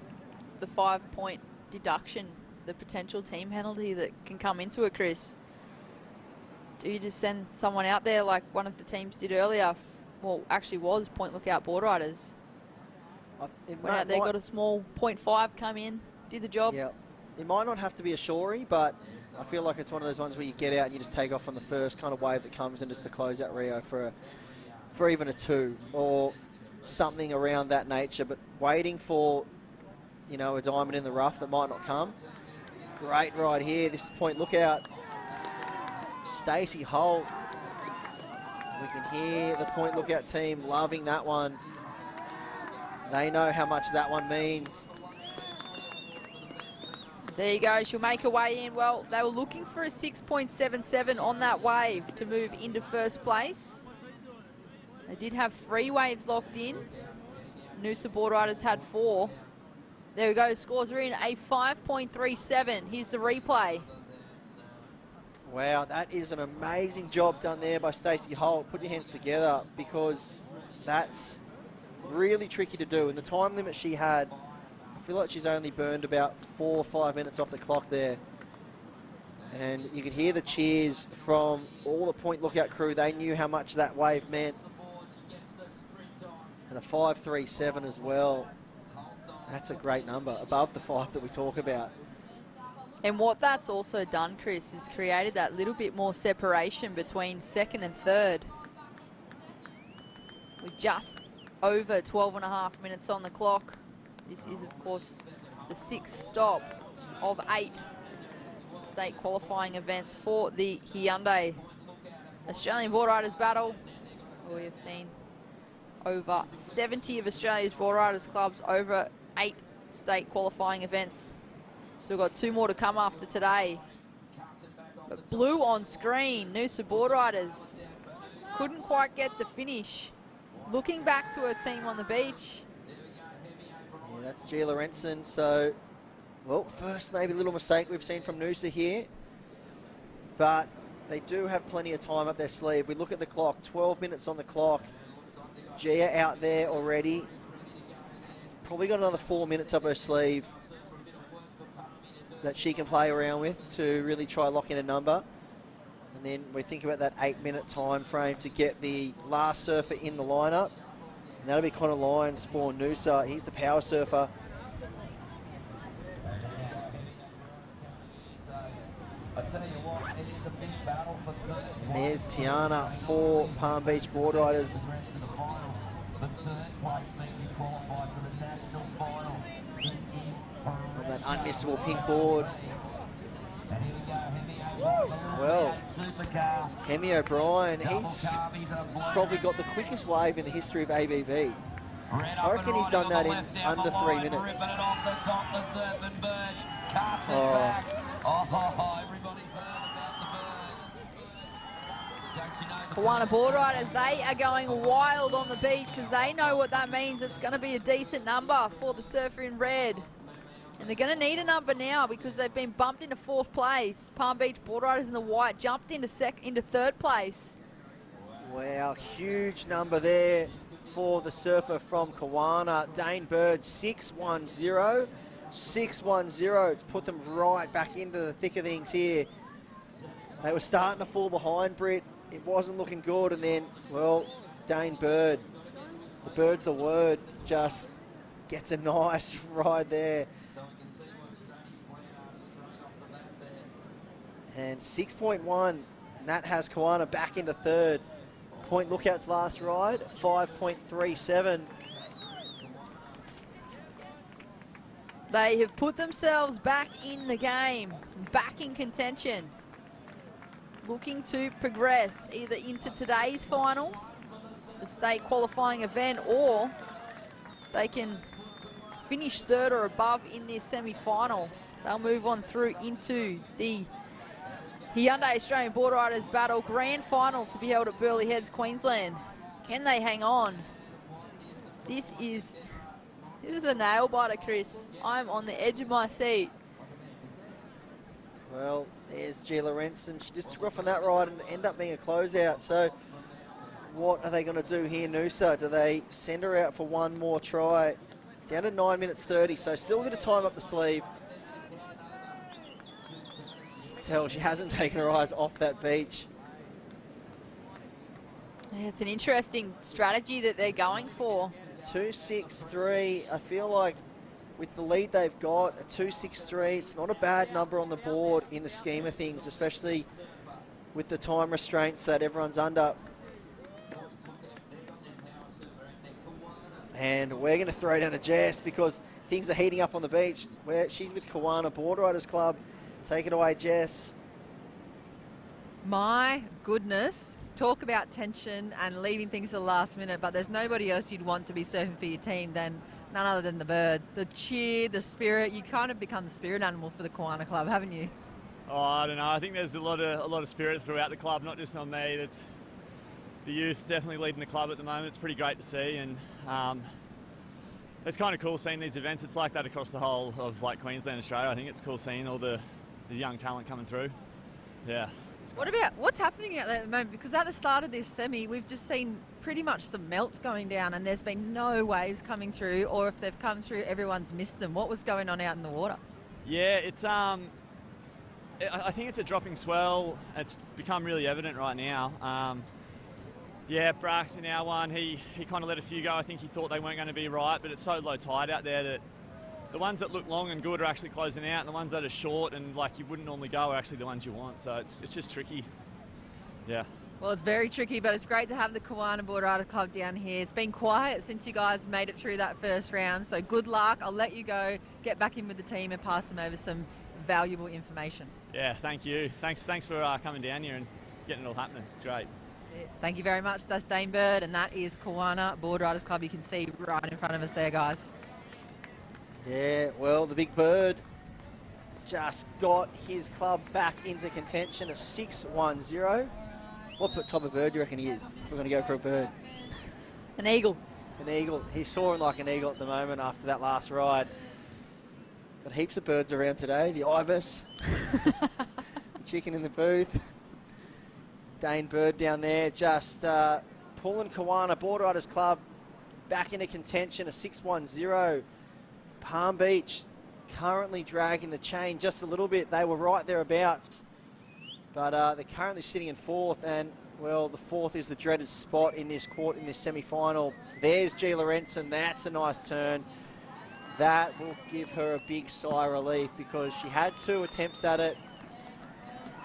5-point deduction, the potential team penalty that can come into it, Chris. Do you just send someone out there like one of the teams did earlier? Well, actually was Point Lookout Boardriders. Went out there, got a small 0.5 come in, did the job. Yeah. It might not have to be a shorey, but I feel like it's one of those ones where you get out and you just take off on the first kind of wave that comes in just to close out Rio for even a 2 or something around that nature. But waiting for, you know, a diamond in the rough that might not come. Great ride here. This is Point Lookout. Stacey Holt. We can hear the Point Lookout team loving that one. They know how much that one means. There you go, she'll make her way in. Well, they were looking for a 6.77 on that wave to move into first place. They did have 3 waves locked in. Noosa Boardriders had 4. There we go, scores are in, a 5.37. Here's the replay. Wow, that is an amazing job done there by Stacey Holt. Put your hands together, because that's really tricky to do. And the time limit she had, I feel like she's only burned about 4 or 5 minutes off the clock there. And you could hear the cheers from all the Point Lookout crew. They knew how much that wave meant. And a 5.37 as well. That's a great number, above the 5 that we talk about. And what that's also done, Chris, is created that little bit more separation between 2nd and 3rd. With just over 12.5 minutes on the clock. This is, of course, the 6th stop of 8 state qualifying events for the Hyundai Australian Boardriders Battle. We have seen over 70 of Australia's Boardriders clubs over 8 state qualifying events. Still got 2 more to come after today. But blue on screen, Noosa Boardriders couldn't quite get the finish. Looking back to her team on the beach. Yeah, that's Gia Lorentzen. So, well, first maybe a little mistake we've seen from Noosa here. But they do have plenty of time up their sleeve. We look at the clock, 12 minutes on the clock. Gia out there already. Probably got another 4 minutes up her sleeve that she can play around with to really try lock in a number. And then we think about that 8-minute time frame to get the last surfer in the lineup. And that'll be Connor Lyons for Noosa. He's the power surfer. And there's Tiana for Palm Beach Boardriders. On that unmissable pink board. Well, Hemi O'Brien, he's probably got the quickest wave in the history of ABB. I reckon he's done that in under 3 minutes. Kawana Boardriders, they are going wild on the beach because they know what that means. It's going to be a decent number for the surfer in red. And they're going to need a number now because they've been bumped into 4th place. Palm Beach Boardriders in the white jumped into 3rd place. Wow, huge number there for the surfer from Kawana. Dane Bird, 6.10. 6.10 to put them right back into the thick of things here. They were starting to fall behind Britt. It wasn't looking good, and then, well, Dane Bird, the bird's the word, just gets a nice ride there. And 6.1, and that has Kawana back into 3rd. Point Lookout's last ride, 5.37. They have put themselves back in the game, back in contention. looking to progress either into today's final, the state qualifying event, or they can finish third or above in this semi-final. They'll move on through into the Hyundai Australian Boardriders Battle Grand Final to be held at Burleigh Heads, Queensland. Can they hang on? This is a nail biter, Chris. I'm on the edge of my seat. Well, there's G. Lorenzen. She just took off on that ride and ended up being a closeout. So what are they going to do here, Noosa? Do they send her out for one more try? Down to 9 minutes 30, so still a bit of time up the sleeve. Tell she hasn't taken her eyes off that beach. Yeah, it's an interesting strategy that they're going for. 2.63. I feel like with the lead they've got, a 2.63, it's not a bad number on the board in the scheme of things, especially with the time restraints that everyone's under. And we're going to throw down to Jess because things are heating up on the beach. Where she's with KIAMA Boardriders Club. Take it away, Jess. My goodness. Talk about tension and leaving things to the last minute, but there's nobody else you'd want to be surfing for your team than none other than the bird. The cheer, the spirit. You kind of become the spirit animal for the KIAMA Club, haven't you? Oh, I don't know. I think there's a lot of spirit throughout the club, not just on me. That's the youth definitely leading the club at the moment. It's pretty great to see, and it's kind of cool seeing these events. It's like that across the whole of like Queensland, Australia. I think it's cool seeing all the young talent coming through. Yeah. What about what's happening out there at the moment? Because at the start of this semi, we've just seen pretty much some melts going down, and there's been no waves coming through, or if they've come through, everyone's missed them. What was going on out in the water? Yeah, it's I think it's a dropping swell. It's become really evident right now. Yeah, Brax in our one, he kind of let a few go. I think he thought they weren't going to be right, but it's so low tide out there that the ones that look long and good are actually closing out, and the ones that are short and like you wouldn't normally go are actually the ones you want. So it's just tricky. Yeah. Well, it's very tricky, but it's great to have the KIAMA Boardriders Club down here. It's been quiet since you guys made it through that first round, so good luck. I'll let you go, get back in with the team and pass them over some valuable information. Yeah, thank you. Thanks for coming down here and getting it all happening. It's great. Thank you very much. That's Dane Bird, and that is KIAMA Boardriders Club. You can see right in front of us there, guys. Yeah, well, the big bird just got his club back into contention, a 6-1-0. What type of bird do you reckon he is, if we're going to go for a bird? An eagle. An eagle. He's soaring like an eagle at the moment after that last ride. Got heaps of birds around today. The ibis, the chicken in the booth. Dane Bird down there just pulling KIAMA Boardriders Club back into contention, a 6-1-0. Palm Beach currently dragging the chain just a little bit. They were right thereabouts, but they're currently sitting in fourth, and well, the fourth is the dreaded spot in this semi-final. There's G. Lorenzen. That's a nice turn. That will give her a big sigh of relief because she had 2 attempts at it.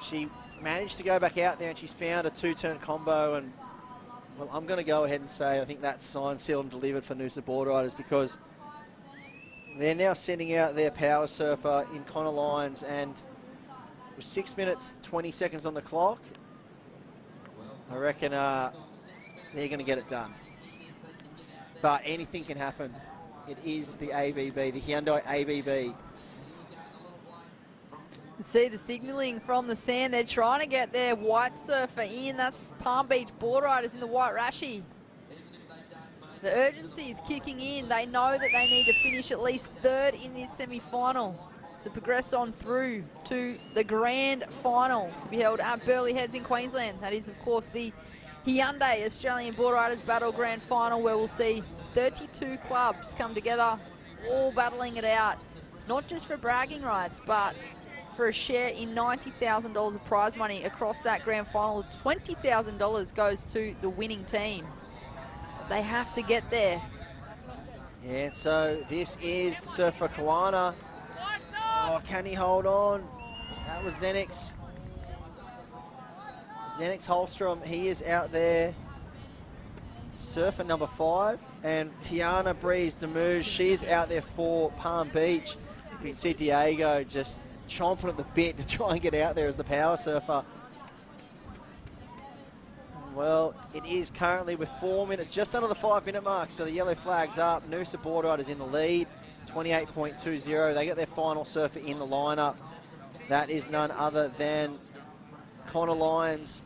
She managed to go back out there and she's found a 2-turn combo, and well, I'm going to go ahead and say I think that's signed, sealed and delivered for Noosa Boardriders because they're now sending out their power surfer in Connor Lyons, and with 6 minutes 20 seconds on the clock, I reckon they're going to get it done. But anything can happen. It is the ABB, the Hyundai ABB. See the signalling from the sand. They're trying to get their white surfer in. That's Palm Beach Boardriders in the white rashi. The urgency is kicking in. They know that they need to finish at least third in this semi-final to progress on through to the grand final to be held at Burleigh Heads in Queensland. That is, of course, the Hyundai Australian Boardriders Battle Grand Final, where we'll see 32 clubs come together, all battling it out, not just for bragging rights, but for a share in $90,000 of prize money across that grand final. $20,000 goes to the winning team. They have to get there. Yeah, so this is the surfer KIAMA. Oh, can he hold on? That was Zenix. Zenix Holstrom, he is out there. Surfer number 5. And Tiana Breeze Demouge, she's out there for Palm Beach. You can see Diego just chomping at the bit to try and get out there as the power surfer. Well, it is currently with 4 minutes, just under the 5-minute mark, so the yellow flag's up. Noosa Boardriders in the lead, 28.20. They got their final surfer in the lineup. That is none other than Connor Lyons.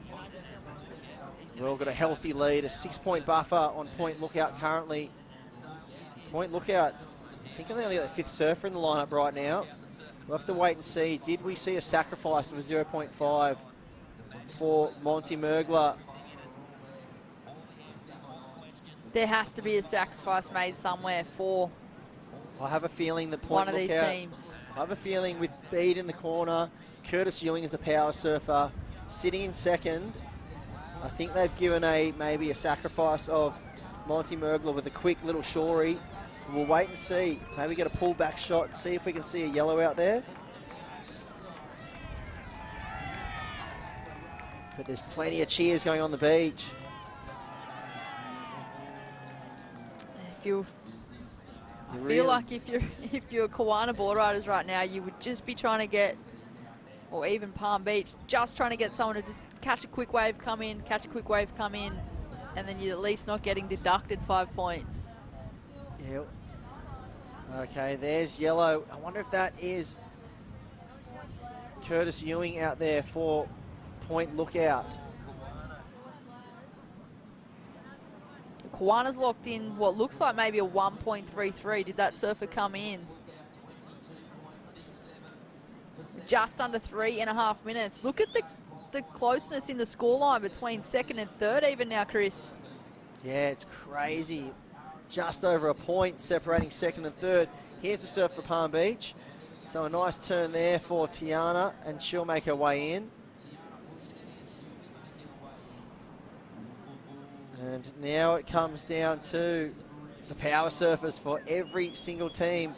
Well, got a healthy lead, a 6-point buffer on Point Lookout currently. Point Lookout, I think they only got the 5th surfer in the lineup right now. We'll have to wait and see. Did we see a sacrifice of a 0.5 for Monty Mergler? There has to be a sacrifice made somewhere for I have a feeling that Point one of these Lookout, teams. I have a feeling with Bede in the corner, Curtis Ewing is the power surfer, sitting in second. I think they've given maybe a sacrifice of Monty Mergler with a quick little shorey. We'll wait and see. Maybe get a pullback shot, see if we can see a yellow out there. But there's plenty of cheers going on the beach. I feel like if you're Kiwana Boardriders right now, you would just be trying to get, or even Palm Beach, just trying to get someone to just catch a quick wave, come in, catch a quick wave, come in, and then you're at least not getting deducted 5 points. Yep. Okay, there's yellow. I wonder if that is Curtis Ewing out there for Point Lookout. Kiwana's locked in what looks like maybe a 1.33. Did that surfer come in? Just under 3.5 minutes. Look at the closeness in the scoreline between second and third even now, Chris. Yeah, it's crazy. Just over a point separating second and third. Here's the surf for Palm Beach. So a nice turn there for Tiana, and she'll make her way in. And now it comes down to the power surfers for every single team.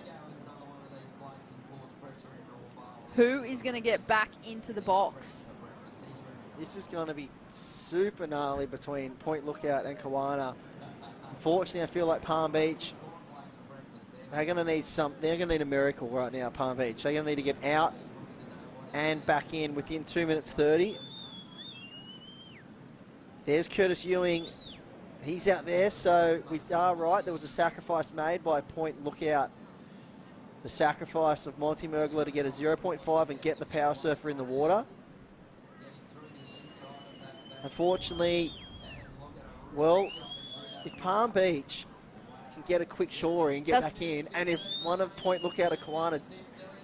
Who is going to get back into the box? This is going to be super gnarly between Point Lookout and Kiwana. Unfortunately, I feel like Palm Beach, they're going to need a miracle right now, Palm Beach. They're going to need to get out and back in within 2 minutes 30. There's Curtis Ewing. He's out there, so we are right. There was a sacrifice made by Point Lookout. The sacrifice of Monty Mergler to get a 0.5 and get the power surfer in the water. Unfortunately, well, if Palm Beach can get a quick shorey and get back in, and if one of Point Lookout or Kiwana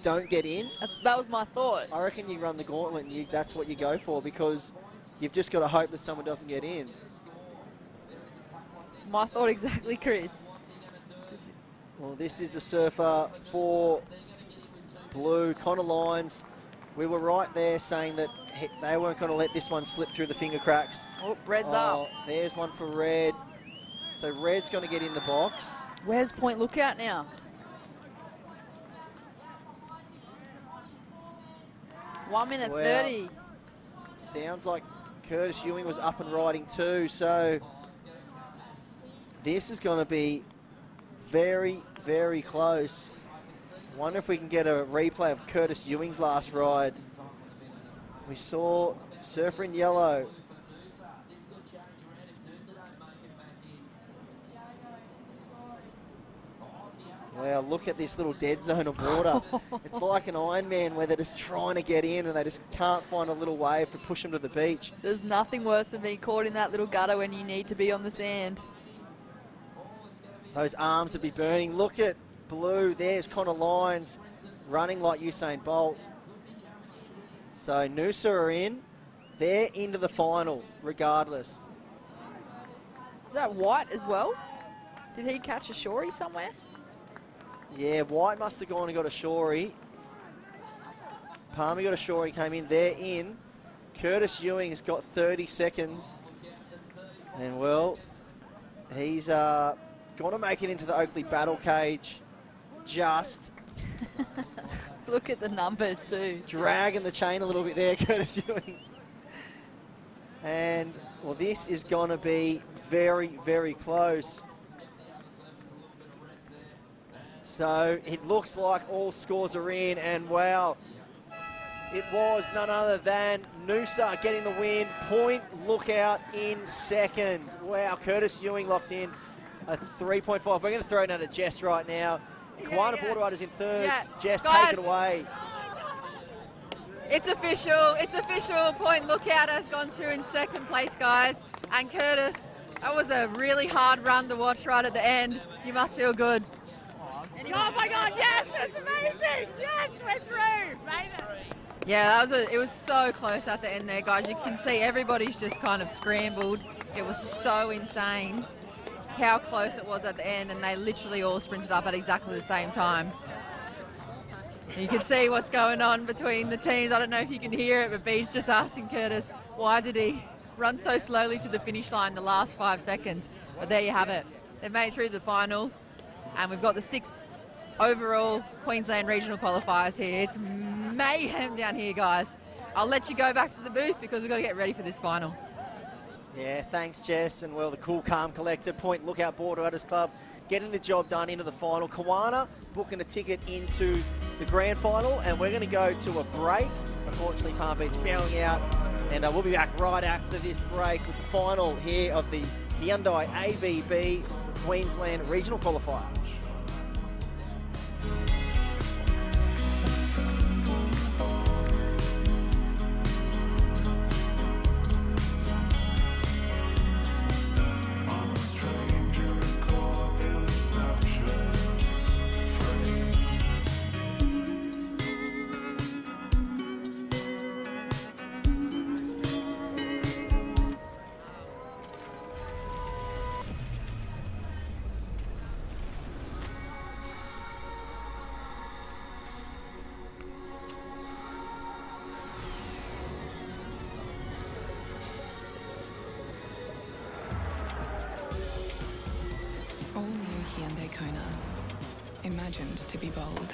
don't get in, that was my thought. I reckon you run the gauntlet and that's what you go for, because you've just got to hope that someone doesn't get in. My thought exactly, Chris. Well, this is the surfer for Blue, Connor Lyons. We were right there saying that they weren't going to let this one slip through the finger cracks. Oh, Red's up. There's one for Red. So Red's going to get in the box. Where's Point Lookout now? One minute 30. Sounds like Curtis Ewing was up and riding too, so this is going to be very, very close. Wonder if we can get a replay of Curtis Ewing's last ride. We saw surfer in yellow. Wow, look at this little dead zone of water. It's like an Ironman where they're just trying to get in and they just can't find a little wave to push them to the beach. There's nothing worse than being caught in that little gutter when you need to be on the sand. Those arms would be burning. Look at Blue. There's Connor Lyons running like Usain Bolt. So Noosa are in. They're into the final regardless. Is that White as well? Did he catch a shorey somewhere? Yeah, White must have gone and got a shorey. Palmer got a shorey, came in. They're in. Curtis Ewing has got 30 seconds. And, well, he's going to make it into the Oakley battle cage. Just. Look at the numbers, Sue. Dragging the chain a little bit there, Curtis Ewing. And, well, this is going to be very, very close. So it looks like all scores are in, and wow, it was none other than Noosa getting the win. Point Lookout in second. Wow, Curtis Ewing locked in a 3.5. We're going to throw it out to Jess right now. KIAMA Boardriders in third. Yeah. Jess, Guys, take it away. It's official. It's official. Point Lookout has gone through in second place, guys. And Curtis, that was a really hard run to watch right at the end. You must feel good. Oh my God, yes, that's amazing. Yes, we're through. Made it. Yeah, it was so close at the end there, guys. You can see everybody's just kind of scrambled. It was so insane how close it was at the end, and they literally all sprinted up at exactly the same time. You can see what's going on between the teams. I don't know if you can hear it, but B's just asking Curtis, why did he run so slowly to the finish line the last 5 seconds? But there you have it. They've made it through the final, and we've got the 6 overall Queensland regional qualifiers here. It's mayhem down here, guys. I'll let you go back to the booth because we've got to get ready for this final. Yeah, thanks, Jess. And, well, the cool, calm collective, Point Lookout Boardriders Club, getting the job done into the final. KIAMA booking a ticket into the grand final, and we're going to go to a break. Unfortunately, Palm Beach bowing out, and we'll be back right after this break with the final here of the Hyundai ABB Queensland Regional Qualifier. Hyundai Kona, imagined to be bold.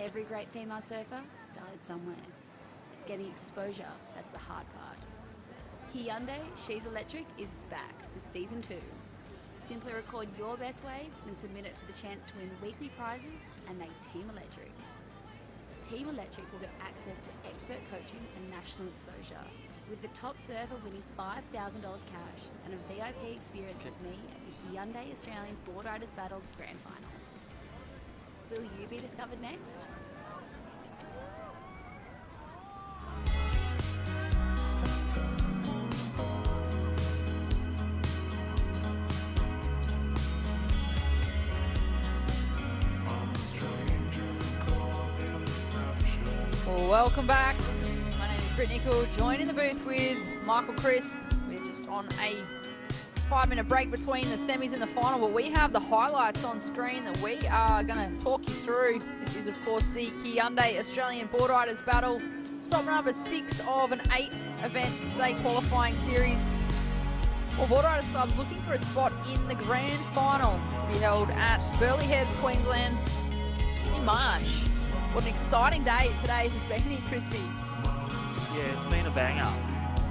Every great female surfer started somewhere. It's getting exposure, that's the hard part. Hyundai She's Electric is back for Season 2. Simply record your best wave and submit it for the chance to win weekly prizes and make Team Electric. Team Electric will get access to expert coaching and national exposure, with the top surfer winning $5,000 cash and a VIP experience with me at the Hyundai Australian Boardriders Battle Grand Final. Will you be discovered next? Welcome back. My name is Britt Nicol, joined in the booth with Michael Crisp. We're just on a 5-minute break between the semis and the final, but we have the highlights on screen that we are going to talk you through. This is, of course, the Hyundai Australian Boardriders Battle, stop number 6 of an 8-event state qualifying series. Well, Boardriders Club's looking for a spot in the grand final to be held at Burleigh Heads, Queensland in March. What an exciting day today has been here, Crispy. Yeah, it's been a banger.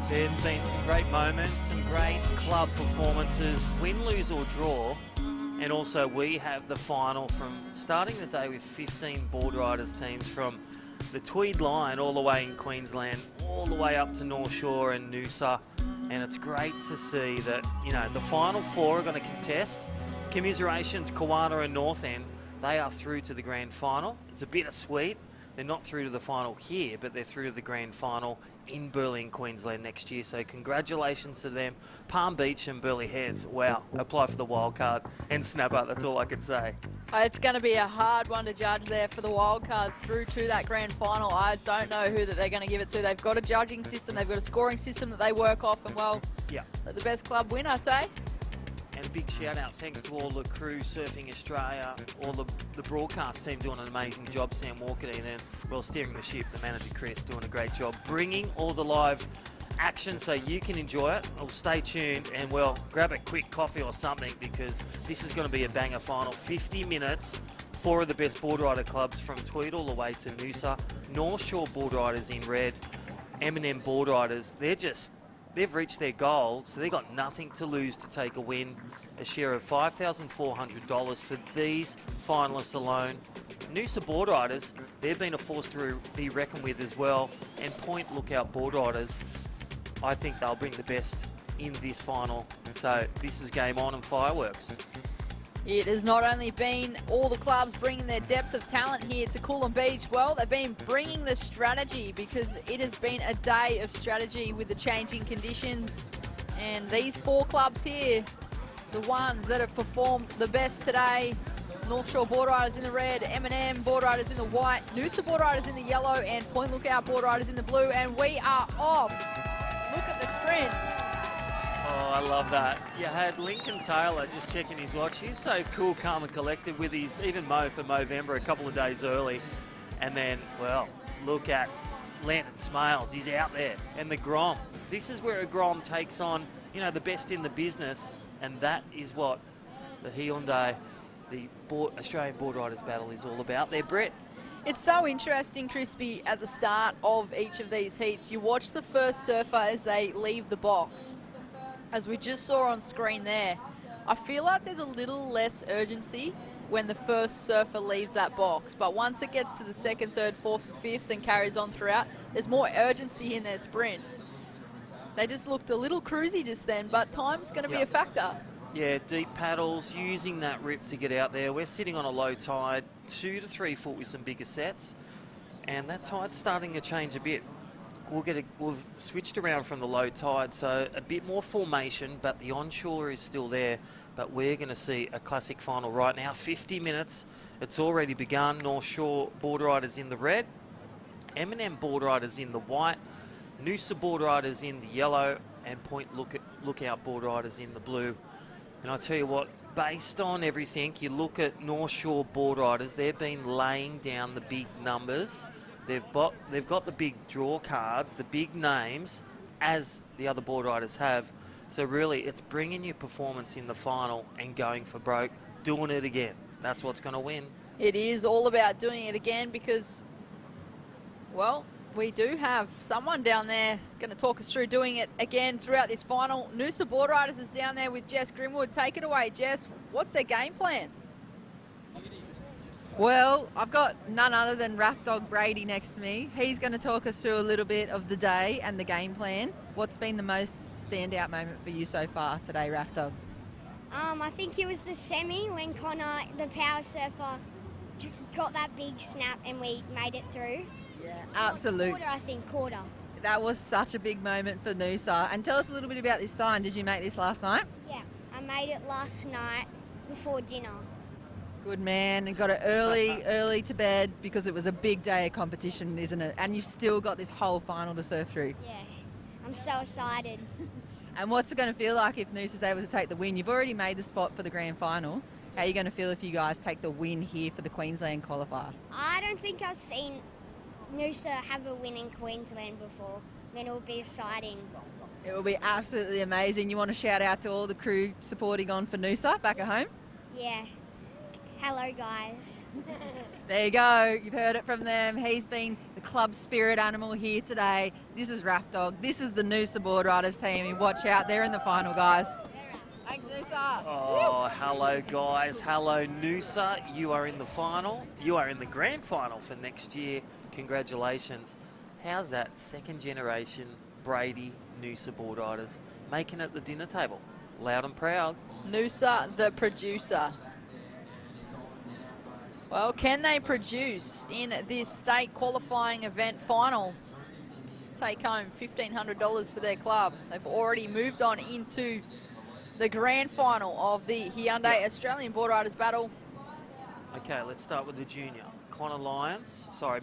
There have been some great moments, some great club performances, win, lose or draw. And also we have the final from starting the day with 15 Boardriders teams from the Tweed line all the way in Queensland, all the way up to North Shore and Noosa. And it's great to see that, you know, the final 4 are going to contest. Commiserations, Kawana and North End, they are through to the grand final. It's a bittersweet. They're not through to the final here, but they're through to the grand final in Burleigh in Queensland next year. So congratulations to them. Palm Beach and Burleigh Heads, wow, apply for the wild card and snap up, that's all I can say. It's going to be a hard one to judge there for the wild card through to that grand final. I don't know who that they're going to give it to. They've got a judging system, they've got a scoring system that they work off, and well, yeah, let the best club win, I say. And a big shout out. Thanks to all the crew, Surfing Australia, all the broadcast team doing an amazing job. Sam Walker and well steering the ship. The manager Chris doing a great job, bringing all the live action so you can enjoy it. Well, stay tuned and well, grab a quick coffee or something because this is going to be a banger final. 50 minutes. 4 of the best board rider clubs from Tweed all the way to Noosa. North Shore Boardriders in red. M&M Boardriders. They've reached their goal, so they've got nothing to lose to take a win. A share of $5,400 for these finalists alone. Noosa Boardriders, they've been a force to be reckoned with as well. And Point Lookout Boardriders, I think they'll bring the best in this final. So this is game on and fireworks. It has not only been all the clubs bringing their depth of talent here to Coolum Beach, well, they've been bringing the strategy because it has been a day of strategy with the changing conditions. And these 4 clubs here, the ones that have performed the best today, North Shore Boardriders in the red, M&M Boardriders in the white, Noosa Boardriders in the yellow, and Point Lookout Boardriders in the blue. And we are off. Look at the sprint. Oh, I love that. You had Lincoln Taylor just checking his watch. He's so cool, calm and collected with his, even Mo for Movember a couple of days early. And then, well, look at Landon Smales. He's out there. And the Grom. This is where a Grom takes on, you know, the best in the business. And that is what the Hyundai, the Australian Boardriders Battle is all about there, Brett. It's so interesting, Crispy, at the start of each of these heats. You watch the first surfer as they leave the box. As we just saw on screen there, I feel like there's a little less urgency when the first surfer leaves that box. But once it gets to the 2nd, 3rd, 4th, and 5th and carries on throughout, there's more urgency in their sprint. They just looked a little cruisy just then, but time's going to be a factor. Yeah, deep paddles, using that rip to get out there. We're sitting on a low tide, 2 to 3 foot with some bigger sets. And that tide's starting to change a bit. We've switched around from the low tide, so a bit more formation, but the onshore is still there. But we're going to see a classic final right now. 50 minutes. It's already begun. North Shore Boardriders in the red, M&M Boardriders in the white, Noosa Boardriders in the yellow, and Point Lookout Boardriders in the blue. And I tell you what, based on everything, you look at North Shore Boardriders, they've been laying down the big numbers. They've got the big draw cards, the big names, as the other Boardriders have. So really, it's bringing your performance in the final and going for broke, doing it again. That's what's going to win. It is all about doing it again because, well, we do have someone down there going to talk us through doing it again throughout this final. Noosa Boardriders is down there with Jess Grimwood. Take it away, Jess. What's their game plan? Well, I've got none other than Raff Dog Brady next to me. He's going to talk us through a little bit of the day and the game plan. What's been the most standout moment for you so far today, Raff Dog? I think it was the semi when Connor, the power surfer, got that big snap and we made it through. Yeah, absolutely. Quarter, I think, quarter. That was such a big moment for Noosa. And tell us a little bit about this sign. Did you make this last night? Yeah, I made it last night before dinner. Good man, and got it early to bed because it was a big day of competition, isn't it? And you've still got this whole final to surf through. Yeah, I'm so excited. And what's it going to feel like if Noosa's able to take the win? You've already made the spot for the grand final. How are you going to feel if you guys take the win here for the Queensland qualifier? I don't think I've seen Noosa have a win in Queensland before. Then it will be exciting. It will be absolutely amazing. You want to shout out to all the crew supporting on for Noosa back at home? Yeah. Hello, guys. There you go. You've heard it from them. He's been the club spirit animal here today. This is Raff Dog. This is the Noosa Boardriders team. Watch out. They're in the final, guys. Thanks, Noosa. Oh, hello, guys. Hello, Noosa. You are in the final. You are in the grand final for next year. Congratulations. How's that second generation Brady Noosa Boardriders making it the dinner table? Loud and proud. Noosa, the producer. Well, can they produce in this state qualifying event final? Take home $1,500 for their club. They've already moved on into the grand final of the Hyundai Australian Boardriders Battle. Okay, let's start with the junior.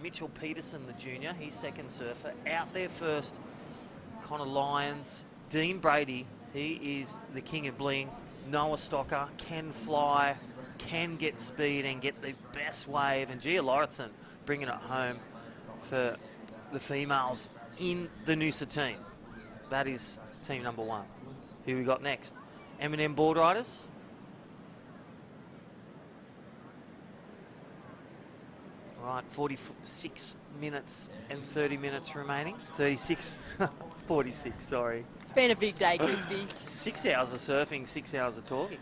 Mitchell Peterson, the junior. He's second surfer. Out there first, Connor Lyons. Dean Brady, He is the king of bling. Noah Stocker can fly, can get speed and get the best wave. And Gia Lauritsen bringing it home for the females in the Noosa team. That is team number 1. Who we got next? M&M Boardriders. Right, 46 minutes and 30 minutes remaining. 36, 46, sorry. It's been a big day, Crispy. 6 hours of surfing, 6 hours of talking.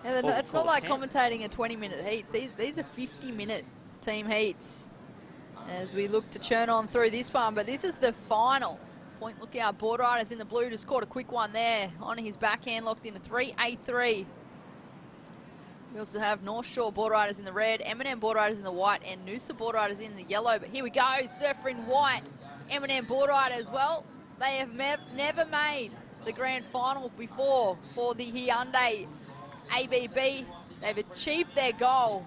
Yeah, it's not like commentating a 20-minute heat. These are 50-minute team heats as we look to churn on through this one. But this is the final. Point Lookout Boardriders in the blue just caught a quick one there on his backhand, locked in a 3.83. We also have North Shore Boardriders in the red, M&M Boardriders in the white, and Noosa Boardriders in the yellow. But here we go, surfer in white, M&M Boardriders. Well, they have never made the grand final before for the Hyundai ABB. They've achieved their goal.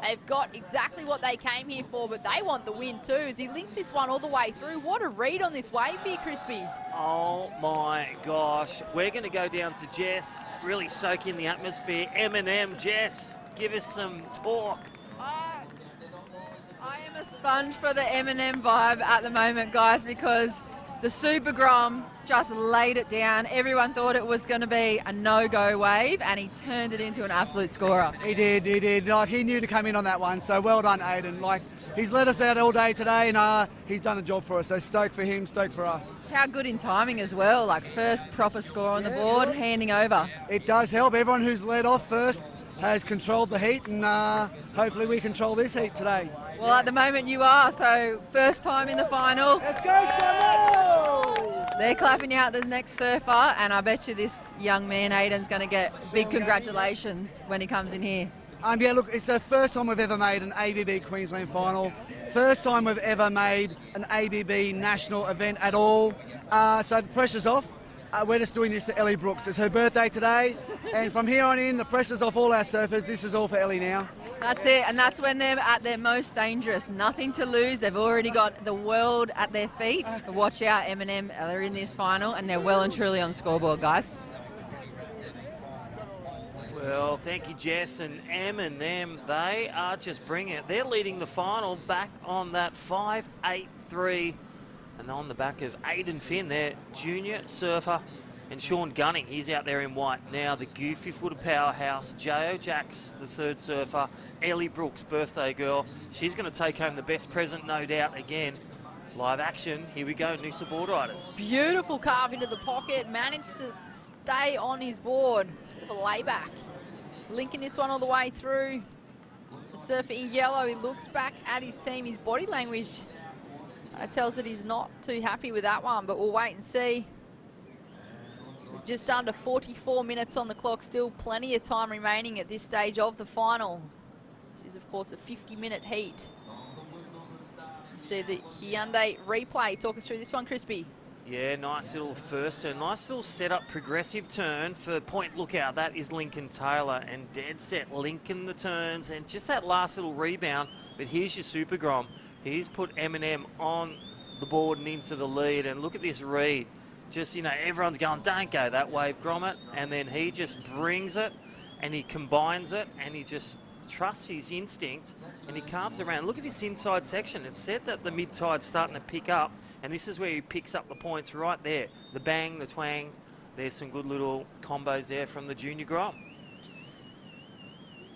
They've got exactly what they came here for, but they want the win too. As he links this one all the way through. What a read on this wave here, Crispy. Oh my gosh. We're going to go down to Jess, really soak in the atmosphere. M&M, Jess, give us some talk. I am a sponge for the M&M vibe at the moment, guys, because the Super Grom just laid it down. Everyone thought it was going to be a no-go wave, and he turned it into an absolute scorer. He did. Like, he knew to come in on that one, so well done, Aiden. Like, he's let us out all day today, and he's done the job for us, so stoked for him, stoked for us. How good in timing as well, like first proper score on the board, handing over. It does help. Everyone who's led off first has controlled the heat, and hopefully we control this heat today. Well, at the moment you are, so first time in the final. Let's go, Samuel! They're clapping out this next surfer, and I bet you this young man, Aiden's going to get big congratulations when he comes in here. Yeah, look, it's the first time we've ever made an ABB Queensland final. First time we've ever made an ABB national event at all. So the pressure's off. We're just doing this for Ellie Brooks. It's her birthday today, and from here on in, the pressure's off all our surfers. This is all for Ellie now. That's it, and that's when they're at their most dangerous. Nothing to lose. They've already got the world at their feet. Watch out, M&M. They're in this final, and they're well and truly on scoreboard, guys. Well, thank you, Jess. And M&M, they are just bringing it. They're leading the final back on that 5.83. And on the back of Aiden Finn, their junior surfer, and Sean Gunning, he's out there in white. Now the goofy footer powerhouse, J.O. Jacks, the third surfer, Ellie Brooks, birthday girl. She's going to take home the best present, no doubt, again. Live action, here we go, Noosa Boardriders. Beautiful carve into the pocket, managed to stay on his board. Bit of a layback. Linking this one all the way through. The surfer in yellow, he looks back at his team, his body language tells that he's not too happy with that one, but we'll wait and see. Just under 44 minutes on the clock, still plenty of time remaining at this stage of the final. This is, of course, a 50-minute heat. See the Hyundai replay. Talk us through this one, Crispy. Yeah, nice little first turn. Nice little set-up progressive turn for Point Lookout. That is Lincoln Taylor, and dead set Lincoln the turns, and just that last little rebound. But here's your Super Grom. He's put M&M on the board and into the lead, and look at this read. Just, you know, everyone's going, don't go that wave, Gromit, and then he just brings it, and he combines it, and he just trusts his instinct, and he carves around. Look at this inside section. It said that the mid-tide's starting to pick up, and this is where he picks up the points right there. The bang, the twang. There's some good little combos there from the junior Grom.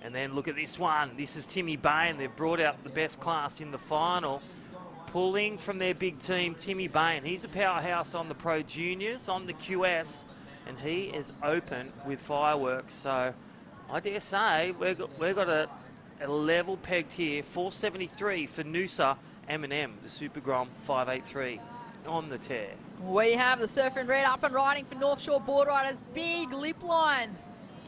And then look at this one. This is Timmy Bain. They've brought out the best class in the final. Pulling from their big team, Timmy Bain. He's a powerhouse on the Pro Juniors, on the QS, and he is open with fireworks. So I dare say we've got a level pegged here. 473 for Noosa, M&M, the Super Grom 583 on the tear. We have the surfer in red up and riding for North Shore Boardriders. Big lip line.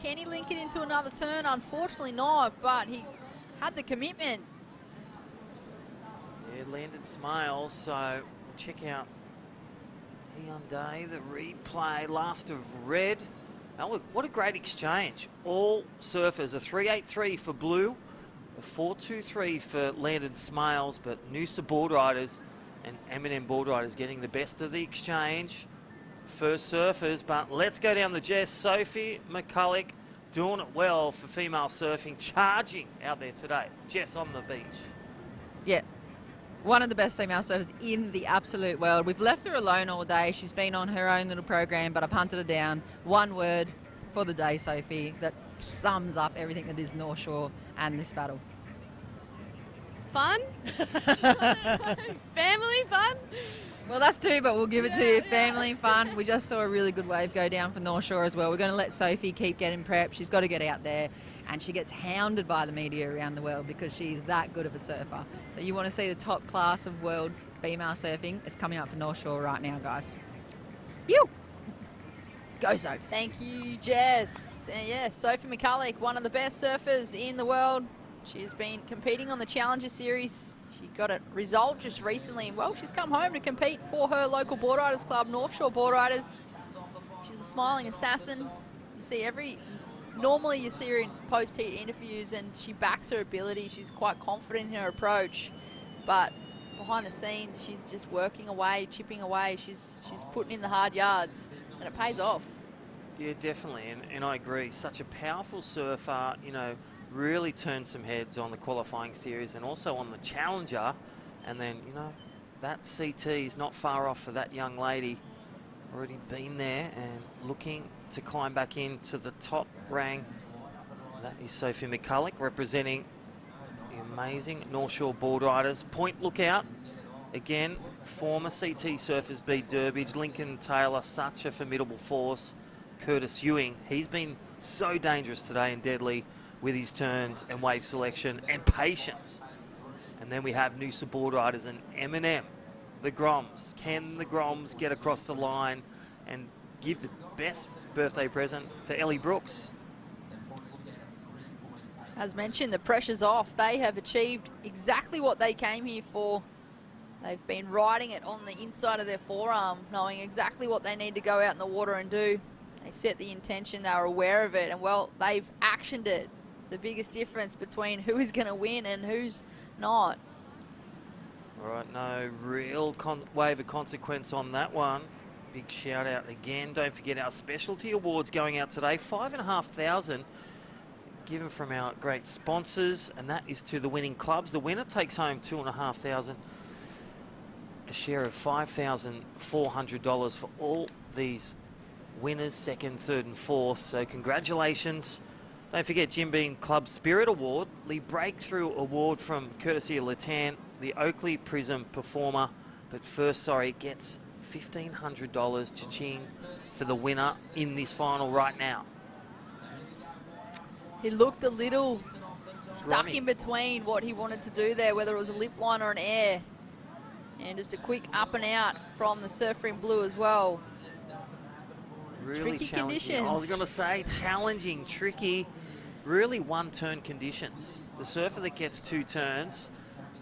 Can he link it into another turn? Unfortunately not, but he had the commitment. Yeah, landed smiles, so check out Hyundai, the replay, last of red. Oh, look, what a great exchange. All surfers, a 383 for blue, a 423 for landed smiles, but Noosa Boardriders and M&M Boardriders getting the best of the exchange. first surfers, but let's go down the Jess. Sophie McCulloch doing it well for female surfing, charging out there today. Jess on the beach. Yeah, one of the best female surfers in the absolute world. We've left her alone all day. She's been on her own little program, but I've hunted her down. One word for the day, Sophie, that sums up everything that is North Shore and this battle. Fun? Family fun? Well, that's two, but we'll give it to you. Family fun. We just saw a really good wave go down for North Shore as well. We're going to let Sophie keep getting prep. She's got to get out there, and she gets hounded by the media around the world because she's that good of a surfer. So you want to see the top class of world female surfing? It's coming up for North Shore right now, guys. You go, Soph. Thank you, Jess. And yeah, Sophie McCulloch, one of the best surfers in the world. She's been competing on the Challenger Series. She got a result just recently. Well, she's come home to compete for her local Boardriders club, North Shore Boardriders. She's a smiling assassin. You see normally you see her in post-heat interviews and she backs her ability. She's quite confident in her approach. But behind the scenes, she's just working away, chipping away. She's putting in the hard yards, and it pays off. Yeah, definitely, and I agree. Such a powerful surfer, you know, really turned some heads on the qualifying series and also on the Challenger. And then, you know, that CT is not far off for that young lady. Already been there and looking to climb back into the top rank. That is Sophie McCulloch representing the amazing North Shore Boardriders. Point lookout. Again, former CT surfers beat Durbidge. Lincoln Taylor, such a formidable force. Curtis Ewing, he's been so dangerous today and deadly with his turns and wave selection and patience. And then we have Noosa Boardriders and Eminem, the Groms. Can the Groms get across the line and give the best birthday present for Ellie Brooks? As mentioned, the pressure's off. They have achieved exactly what they came here for. They've been riding it on the inside of their forearm, knowing exactly what they need to go out in the water and do. They set the intention, they were aware of it, and well, they've actioned it. The biggest difference between who is going to win and who's not. All right, no real wave of consequence on that one. Big shout out again. Don't forget our specialty awards going out today. $5,500 given from our great sponsors, and that is to the winning clubs. The winner takes home $2,500. A share of $5,400 for all these winners, second, third and fourth. So congratulations. Don't forget Jim Beam Club Spirit Award, the Breakthrough Award from courtesy of Latan, the Oakley Prism Performer. But first, sorry, gets $1,500 cha-ching for the winner in this final right now. He looked a little stuck in between what he wanted to do there, whether it was a lip line or an air. And just a quick up and out from the surfer in blue as well. Really tricky challenging. conditions. I was going to say challenging, tricky, really one-turn conditions. The surfer that gets two turns,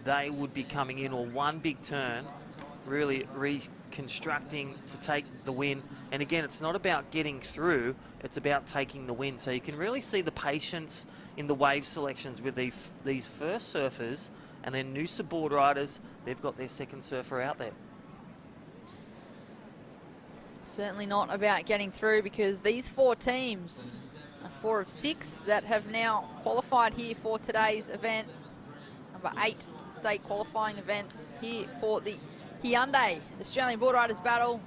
they would be coming in, or one big turn, really reconstructing to take the win. And again, it's not about getting through, it's about taking the win. So you can really see the patience in the wave selections with these first surfers, and then Noosa Boardriders, they've got their second surfer out there. Certainly not about getting through, because these four teams are 4 of 6 that have now qualified here for today's event. Number 8 state qualifying events here for the Hyundai Australian Boardriders Battle.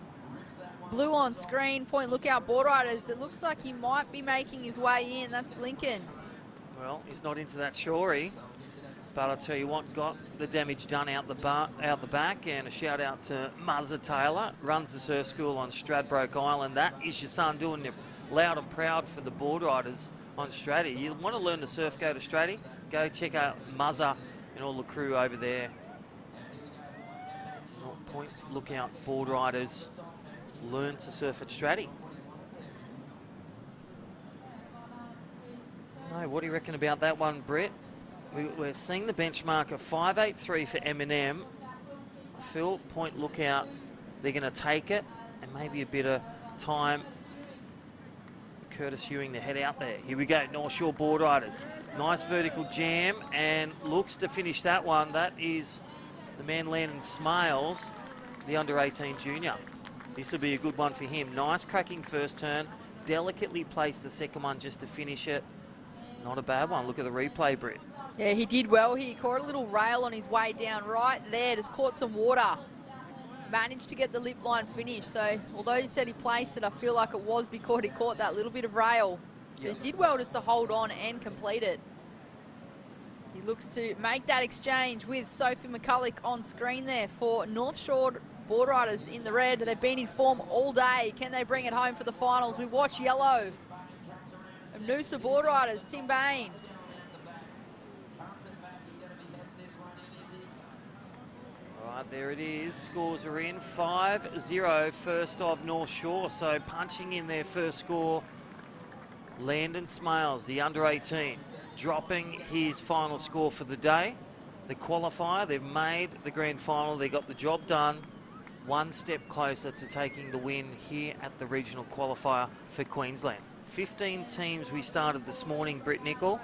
Blue on screen, point lookout Boardriders. It looks like he might be making his way in. That's Lincoln. Well, he's not into that shorey. But I'll tell you what, got the damage done out the back, and a shout out to Muzza Taylor, runs the surf school on Stradbroke Island. That is your son doing it loud and proud for the Boardriders on Stratty. You want to learn to surf, go to Stratty, go check out Muzza and all the crew over there. Point lookout Boardriders, learn to surf at Stratty. No, what do you reckon about that one, Brett? We're seeing the benchmark of 5.83 for Eminem. Phil, point lookout, they're going to take it, and maybe a bit of time. Curtis Ewing to head out there. Here we go, North Shore Boardriders. Nice vertical jam, and looks to finish that one. That is the man Landon Smales, the under-18 junior. This will be a good one for him. Nice cracking first turn. Delicately placed the second one just to finish it. Not a bad one. Look at the replay, Britt. Yeah, he did well here. Caught a little rail on his way down right there. Just caught some water. Managed to get the lip line finish. So although he said he placed it, I feel like it was because he caught that little bit of rail. So he did well just to hold on and complete it. So he looks to make that exchange with Sophie McCulloch on screen there for North Shore Boardriders in the red. They've been in form all day. Can they bring it home for the finals? We watch yellow. Noosa Boardriders, Tim Bain. Right, there it is. Scores are in. 5-0 first of North Shore. So punching in their first score. Landon Smales, the under-18, dropping his final score for the day. The qualifier, they've made the grand final. They got the job done. One step closer to taking the win here at the regional qualifier for Queensland. 15 teams we started this morning, Britt Nicol.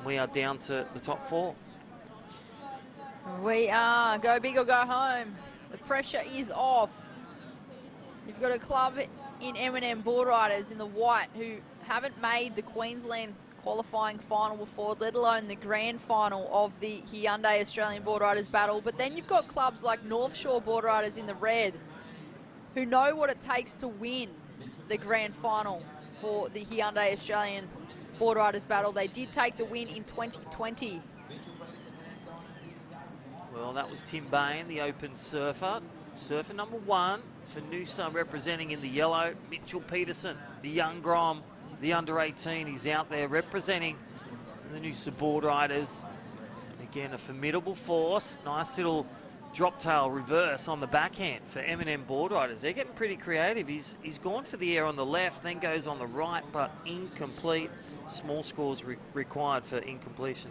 We are down to the top 4. We are go big or go home. The pressure is off. You've got a club in M&M Boardriders in the white who haven't made the Queensland qualifying final before, let alone the grand final of the Hyundai Australian Boardriders Battle. But then you've got clubs like North Shore Boardriders in the red who know what it takes to win the grand final for the Hyundai Australian Boardriders Battle. They did take the win in 2020. Well, that was Tim Bain, the open surfer. Surfer number 1 for Noosa, representing in the yellow. Mitchell Peterson, the young Grom, the under-18. He's out there representing the Noosa Boardriders. Again, a formidable force. Nice little drop tail reverse on the backhand for M&M Boardriders. They're getting pretty creative. He's gone for the air on the left, then goes on the right, but incomplete. Small scores required for incompletion.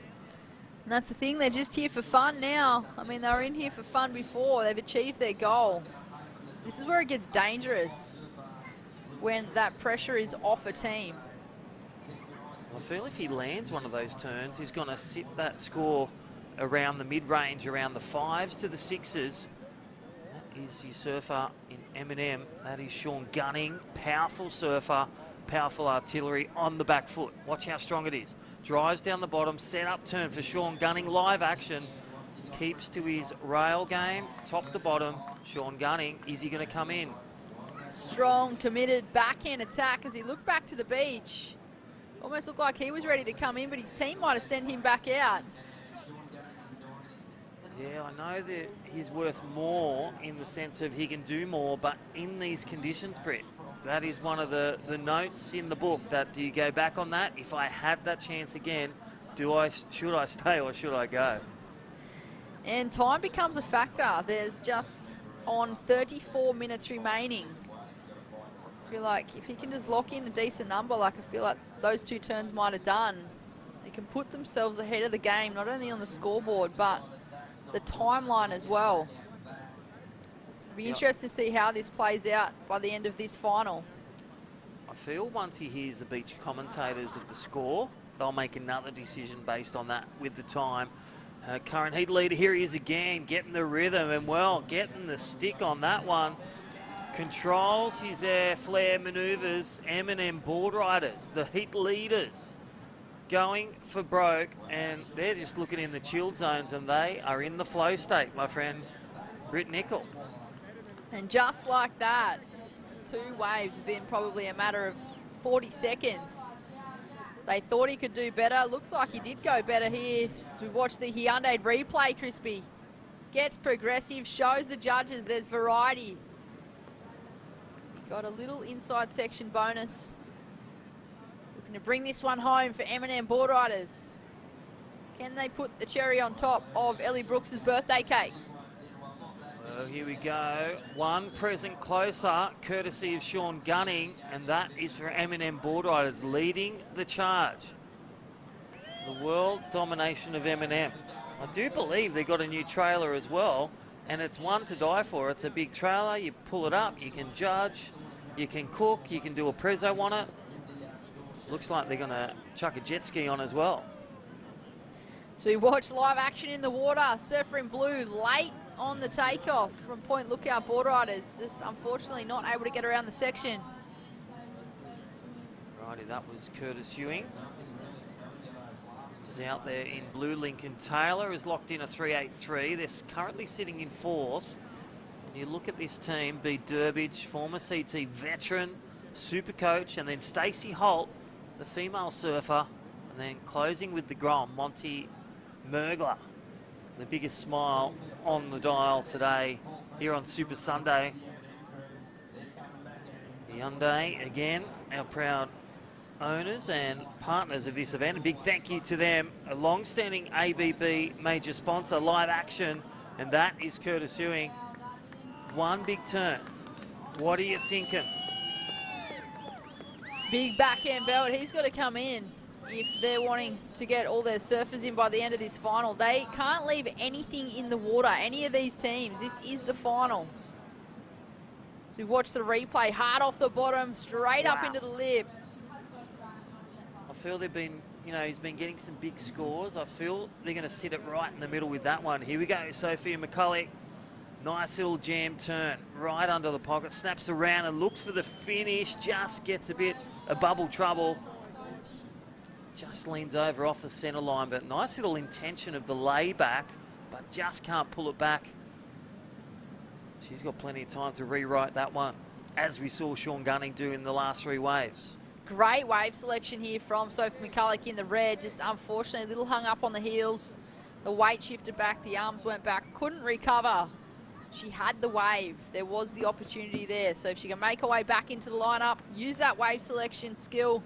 And that's the thing, they're just here for fun now. I mean, they were in here for fun before. They've achieved their goal. This is where it gets dangerous, when that pressure is off a team. I feel if he lands one of those turns, he's going to sit that score around the mid-range, around the 5s to the 6s. That is your surfer in M&M. That is Sean Gunning. Powerful surfer, powerful artillery on the back foot. Watch how strong it is. Drives down the bottom, set up turn for Sean Gunning. Live action. Keeps to his rail game, top to bottom. Sean Gunning, is he going to come in? Strong, committed backhand attack as he looked back to the beach. Almost looked like he was ready to come in, but his team might have sent him back out. Yeah, I know that he's worth more in the sense of he can do more, but in these conditions, Brett, that is one of the notes in the book, that do you go back on that? If I had that chance again, should I stay or should I go? And time becomes a factor. There's just on 34 minutes remaining. I feel like if he can just lock in a decent number, like I feel like those 2 turns might have done, they can put themselves ahead of the game, not only on the scoreboard, but the timeline as well. It'll be interesting to see how this plays out by the end of this final. I feel once he hears the beach commentators of the score, they'll make another decision based on that with the time. Current heat leader, here he is again, getting the rhythm and, well, getting the stick on that one. Controls his air flare manoeuvres. M&M Boardriders, the heat leaders, going for broke, and they're just looking in the chilled zones, and they are in the flow state, my friend Britt Nicol. And just like that, 2 waves within probably a matter of 40 seconds. They thought he could do better. Looks like he did go better here as we watch the Hyundai replay, Crispy. Gets progressive, shows the judges there's variety. Got a little inside section bonus. Looking to bring this one home for M&M Boardriders. Can they put the cherry on top of Ellie Brooks's birthday cake? Well, here we go. One present closer, courtesy of Sean Gunning, and that is for M&M Boardriders, leading the charge. The world domination of M&M. I do believe they got a new trailer as well, and it's one to die for. It's a big trailer. You pull it up, you can judge, you can cook, you can do a prezzo on it. Looks like they're going to chuck a jet ski on as well. So we watch live action in the water. Surfer in blue late on the takeoff from Point Lookout Boardriders. Just unfortunately not able to get around the section. Righty, that was Curtis Ewing. Is out there in blue. Lincoln Taylor is locked in a 3.83. They're currently sitting in 4th. And you look at this team, B. Durbidge, former CT veteran, super coach, and then Stacey Holt, the female surfer, and then closing with the Grom, Monty Mergler, the biggest smile on the dial today here on Super Sunday. Hyundai, again, our proud owners and partners of this event. A big thank you to them. A long-standing ABB major sponsor, Live Action, and that is Curtis Ewing. One big turn. What are you thinking? Big backhand belt. He's got to come in if they're wanting to get all their surfers in by the end of this final. They can't leave anything in the water, any of these teams. This is the final. So watch the replay. Hard off the bottom, straight up into the lip. I feel they've been, you know, he's been getting some big scores. I feel they're going to sit it right in the middle with that one. Here we go, Sophia McCulloch. Nice little jam turn right under the pocket, snaps around and looks for the finish, just gets a bit of bubble trouble. Just leans over off the centre line, but nice little intention of the layback, but just can't pull it back. She's got plenty of time to rewrite that one, as we saw Sean Gunning do in the last 3 waves. Great wave selection here from Sophie McCulloch in the red, just unfortunately a little hung up on the heels. The weight shifted back, the arms went back, couldn't recover. She had the wave. There was the opportunity there. So if she can make her way back into the lineup, use that wave selection skill,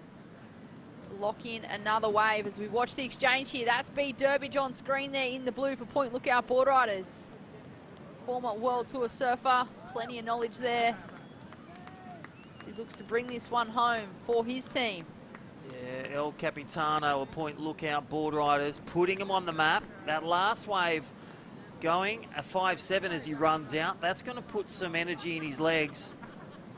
lock in another wave as we watch the exchange here. That's B. Durbidge on screen there in the blue for Point Lookout Boardriders. Former World Tour surfer, plenty of knowledge there. So he looks to bring this one home for his team. Yeah, El Capitano of Point Lookout Boardriders, putting him on the map. That last wave going a 5.7 as he runs out. That's going to put some energy in his legs.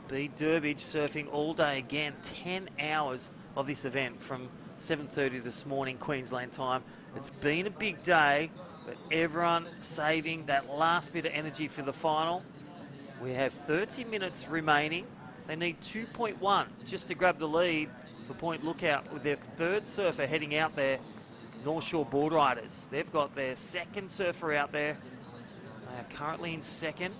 B. Durbidge surfing all day again. 10 hours of this event from 7:30 this morning, Queensland time. It's been a big day, but everyone saving that last bit of energy for the final. We have 30 minutes remaining. They need 2.1 just to grab the lead for Point Lookout with their 3rd surfer heading out there. North Shore Boardriders. They've got their 2nd surfer out there. They are currently in 2nd.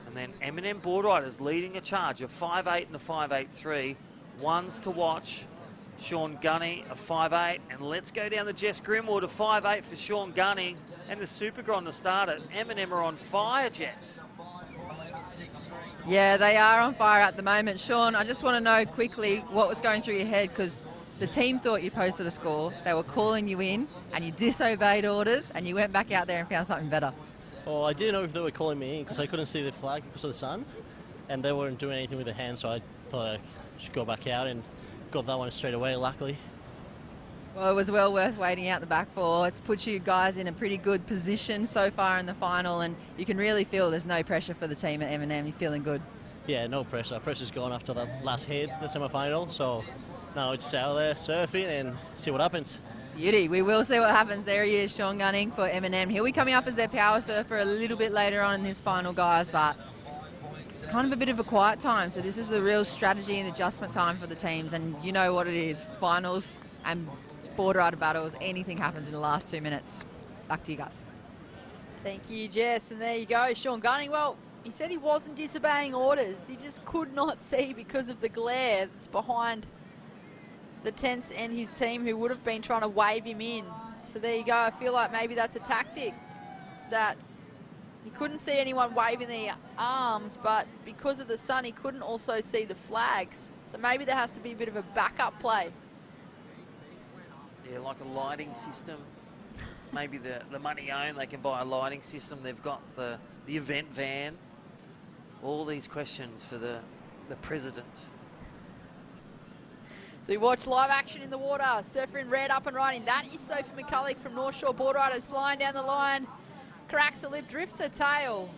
And then M&M Boardriders leading a charge of 5.8 and a 5.83. Ones to watch. Sean Gunny a 5.8. And let's go down to Jess Grimwood, a 5.8 for Sean Gunny. And the Supergron to start it. M&M are on fire, Jess. Yeah, they are on fire at the moment. Sean, I just want to know quickly what was going through your head, because the team thought you posted a score, they were calling you in, and you disobeyed orders, and you went back out there and found something better. Well, I didn't know if they were calling me in because I couldn't see the flag because of the sun, and they weren't doing anything with the hand, so I thought I should go back out and got that one straight away, luckily. Well, it was well worth waiting out the back for. It's put you guys in a pretty good position so far in the final, and you can really feel there's no pressure for the team at M&M. You're feeling good. Yeah, no pressure. Pressure's gone after that last heat, the semi-final, so now it's out there surfing and see what happens. Beauty. We will see what happens. There he is, Sean Gunning for M&M. He'll be coming up as their power surfer a little bit later on in this final, guys, but it's kind of a bit of a quiet time, so this is the real strategy and adjustment time for the teams, and you know what it is. Finals and boardrider battles, anything happens in the last 2 minutes. Back to you guys. Thank you, Jess. And there you go, Sean Gunning. Well, he said he wasn't disobeying orders. He just could not see because of the glare that's behind the tents and his team, who would have been trying to wave him in. So there you go. I feel like maybe that's a tactic, that he couldn't see anyone waving their arms, but because of the sun, he couldn't also see the flags. So maybe there has to be a bit of a backup play. Yeah, like a lighting system. Maybe the money own, they can buy a lighting system. They've got the event van. All these questions for the president. So we watch live action in the water. Surfer in red up and running. That is Sophie McCulloch from North Shore Boardriders, flying down the line. Cracks the lip, drifts the tail.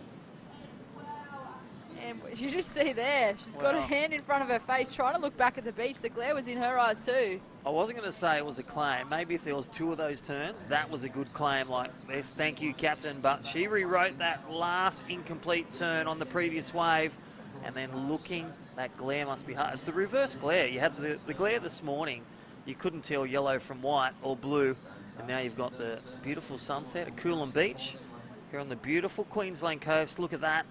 And you just see there, she's got her hand in front of her face, trying to look back at the beach. The glare was in her eyes too. I wasn't going to say it was a claim. Maybe if there was 2 of those turns, that was a good claim like this. Thank you, Captain. But she rewrote that last incomplete turn on the previous wave. And then looking, that glare must be hard. It's the reverse glare. You had the glare this morning. You couldn't tell yellow from white or blue. And now you've got the beautiful sunset at Coolum Beach here on the beautiful Queensland coast. Look at that.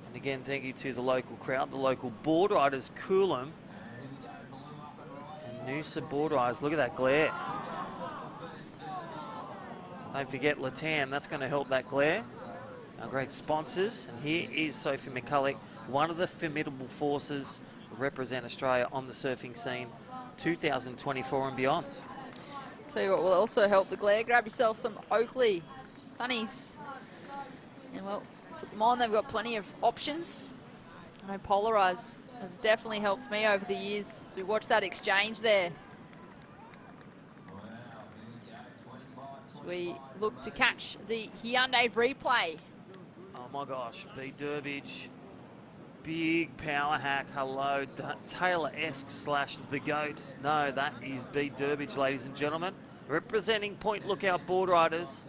And again, thank you to the local crowd, the local board riders, Coolum. Noosa Boardriders, look at that glare. Don't forget Latan, that's going to help that glare. Our great sponsors, and here is Sophie McCulloch, one of the formidable forces represent Australia on the surfing scene 2024 and beyond. Tell you what will also help the glare, grab yourself some Oakley sunnies. And well, put them on, they've got plenty of options. I know Polarize has definitely helped me over the years. So we watch that exchange there. We look to catch the Hyundai replay. Oh my gosh, B. Durbidge, big power hack, hello, Taylor-esque / the GOAT. No, that is B. Durbidge, ladies and gentlemen. Representing Point Lookout Boardriders.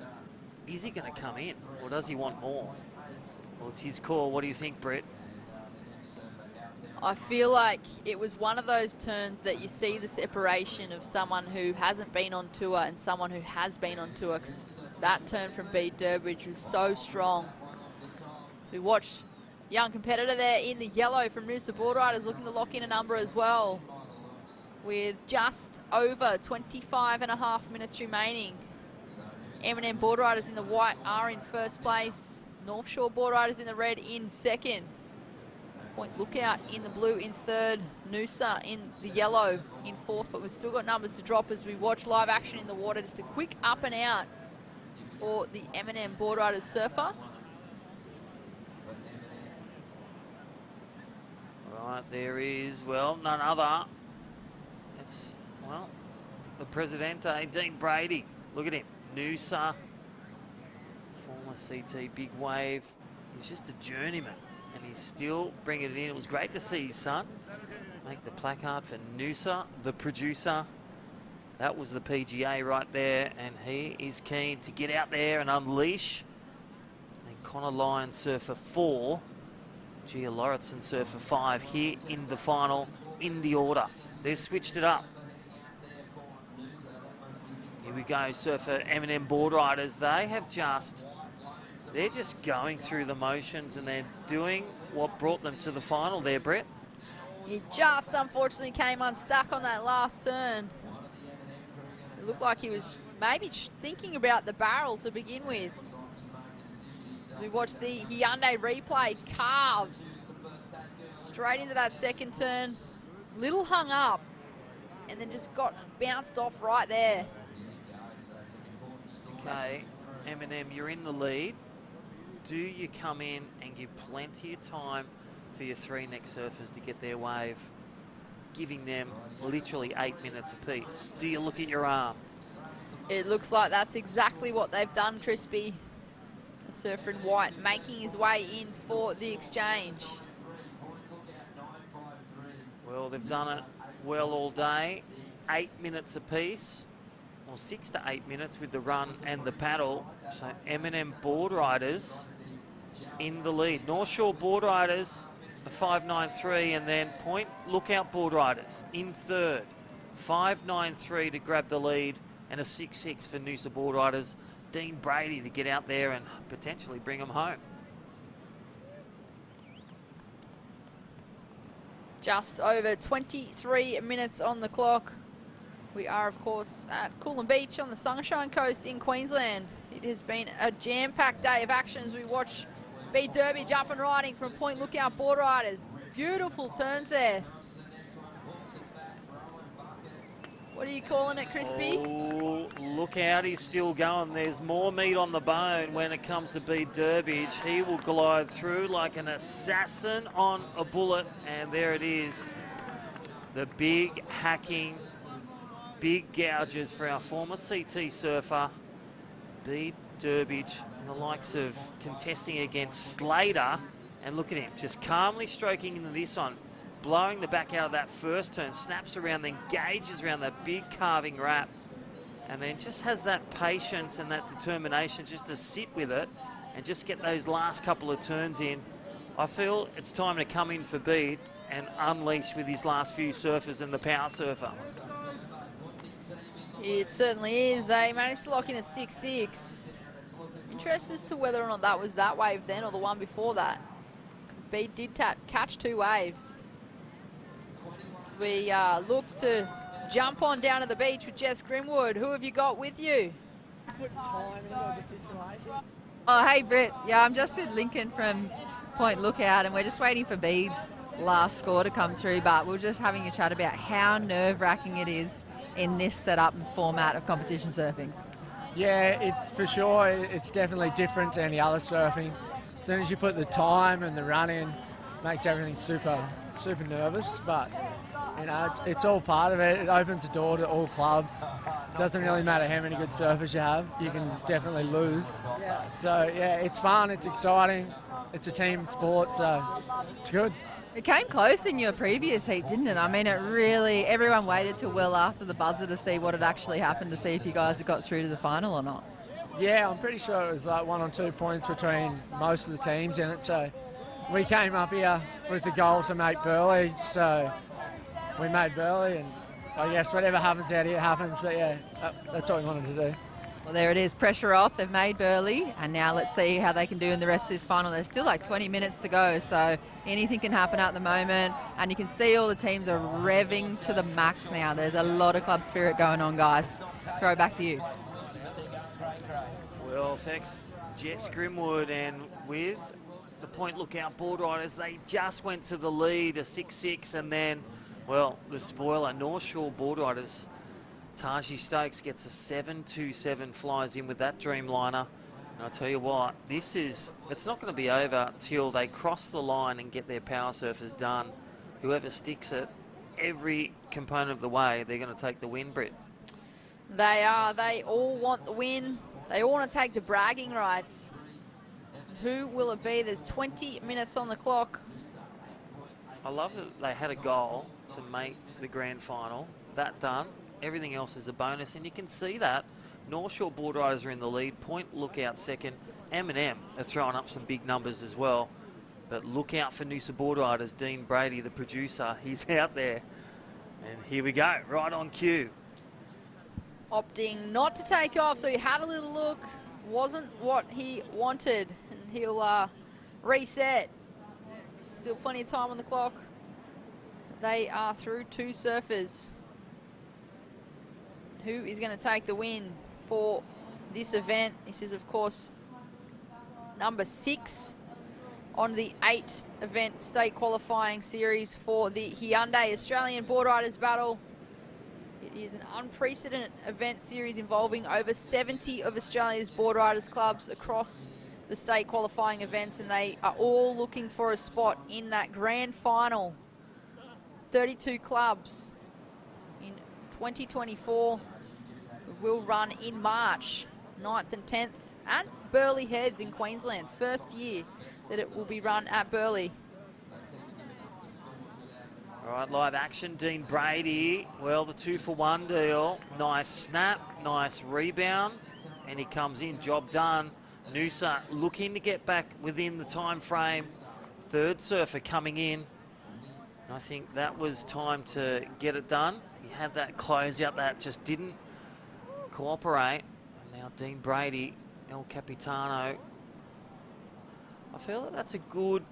Is he going to come in, or does he want more? Well, it's his call. What do you think, Brett? I feel like it was one of those turns that you see the separation of someone who hasn't been on tour and someone who has been on tour, because that turn from B. Durbidge was so strong. So we watched young competitor there in the yellow from Noosa Boardriders looking to lock in a number as well, with just over 25.5 minutes remaining. M&M Boardriders in the white are in first place. North Shore Boardriders in the red in second. Point Lookout in the blue in third. Noosa in the yellow in fourth, but we've still got numbers to drop as we watch live action in the water. Just a quick up and out for the M&M Boardriders surfer. Right, there is, well, none other. It's, well, the Presidente, Dean Brady. Look at him. Noosa, former CT big wave. He's just a journeyman, and he's still bringing it in. It was great to see his son make the placard for Noosa, the producer. That was the PGA right there, and he is keen to get out there and unleash. And Connor Lyon, surfer 4. Gia Lauritsen, surfer 5, here in the final, in the order. They've switched it up. Here we go, surfer M&M Boardriders. They're just going through the motions, and they're doing what brought them to the final there, Brett. He just unfortunately came unstuck on that last turn. It looked like he was maybe thinking about the barrel to begin with. As we watch the Hyundai replay, carves straight into that second turn. Little hung up, and then just got bounced off right there. Okay, M&M, you're in the lead. Do you come in and give plenty of time for your 3 next surfers to get their wave, giving them literally 8 minutes apiece? Do you look at your arm? It looks like that's exactly what they've done, Crispy. The surfer in white making his way in for the exchange. Well, they've done it well all day. 8 minutes apiece, or 6 to 8 minutes with the run and the paddle. So M&M Boardriders in the lead. North Shore Boardriders, a 5.93, and then Point Lookout Boardriders in third. 5.93 to grab the lead, and a 6.6 for Noosa Boardriders. Dean Brady to get out there and potentially bring them home. Just over 23 minutes on the clock. We are, of course, at Coolum Beach on the Sunshine Coast in Queensland. It has been a jam-packed day of action as we watch B. Durbidge up and riding from Point Lookout Boardriders. Beautiful turns there. What are you calling it, Crispy? Oh, look out, he's still going. There's more meat on the bone when it comes to B. Durbidge. He will glide through like an assassin on a bullet, and there it is. The big hacking, big gouges for our former CT surfer, B. Durbidge, and the likes of contesting against Slater. And look at him, just calmly stroking into this one. blowing the back out of that first turn, snaps around, then engages around that big carving wrap, and then just has that patience and that determination just to sit with it and just get those last couple of turns in. I feel it's time to come in for beat and unleash with his last few surfers and the power surfer. It certainly is. They managed to lock in a 6-6. Interested as to whether or not that was that wave then or the one before that. Beat did catch 2 waves. As we look to jump on down to the beach with Jess Grimwood. Who have you got with you? Oh, hey, Britt. Yeah, I'm just with Lincoln from Point Lookout, and we're just waiting for Bede's last score to come through, but we're just having a chat about how nerve-wracking it is in this setup and format of competition surfing. Yeah, it's for sure. It's definitely different to any other surfing. As soon as you put the time and the run in, makes everything super nervous, but you know, it's all part of it. It opens the door to all clubs. Doesn't really matter how many good surfers you have, you can definitely lose. So yeah, it's fun, it's exciting, it's a team sport, so it's good. It came close in your previous heat, didn't it? I mean, it really, everyone waited till well after the buzzer to see what had actually happened, to see if you guys had got through to the final or not. Yeah, I'm pretty sure it was like 1 or 2 points between most of the teams in it, so we came up here with the goal to make Burleigh, so we made Burleigh, and I guess whatever happens out here happens, but yeah, that's what we wanted to do. Well, there it is, pressure off, they've made Burleigh, and now let's see how they can do in the rest of this final. There's still like 20 minutes to go, so anything can happen at the moment, and you can see all the teams are revving to the max now. There's a lot of club spirit going on, guys. Throw it back to you. Well, thanks, Jess Grimwood, and with the Point Lookout Boardriders, they just went to the lead, a 6-6, and then, well, the spoiler, North Shore Boardriders, Taji Stokes gets a 7-2-7, flies in with that Dreamliner. And I'll tell you what, it's not going to be over till they cross the line and get their power surfers done. Whoever sticks it, every component of the way, they're going to take the win, Britt. They are. They all want the win. They all want to take the bragging rights. Who will it be? There's 20 minutes on the clock. I love that they had a goal to make the grand final. That done. Everything else is a bonus, and you can see that. North Shore Boardriders are in the lead. Point Lookout second. M&M are throwing up some big numbers as well. But look out for Noosa Boardriders. Dean Brady, the producer, he's out there. And here we go, right on cue. Opting not to take off, so he had a little look. Wasn't what he wanted, and he'll reset. Still plenty of time on the clock. They are through 2 surfers. Who is going to take the win for this event? This is, of course, number 6 on the 8-event state qualifying series for the Hyundai Australian Boardriders Battle. It is an unprecedented event series involving over 70 of Australia's boardriders clubs across the state qualifying events, and they are all looking for a spot in that grand final. 32 clubs in 2024 will run in March 9th and 10th at Burleigh Heads in Queensland. First year that it will be run at Burleigh. All right, live action, Dean Brady. Well, the 2-for-1 deal. Nice snap, nice rebound, and he comes in, job done. Noosa looking to get back within the time frame. Third surfer coming in. And I think that was time to get it done. He had that closeout that just didn't cooperate. And now Dean Brady, El Capitano. I feel that that's a good,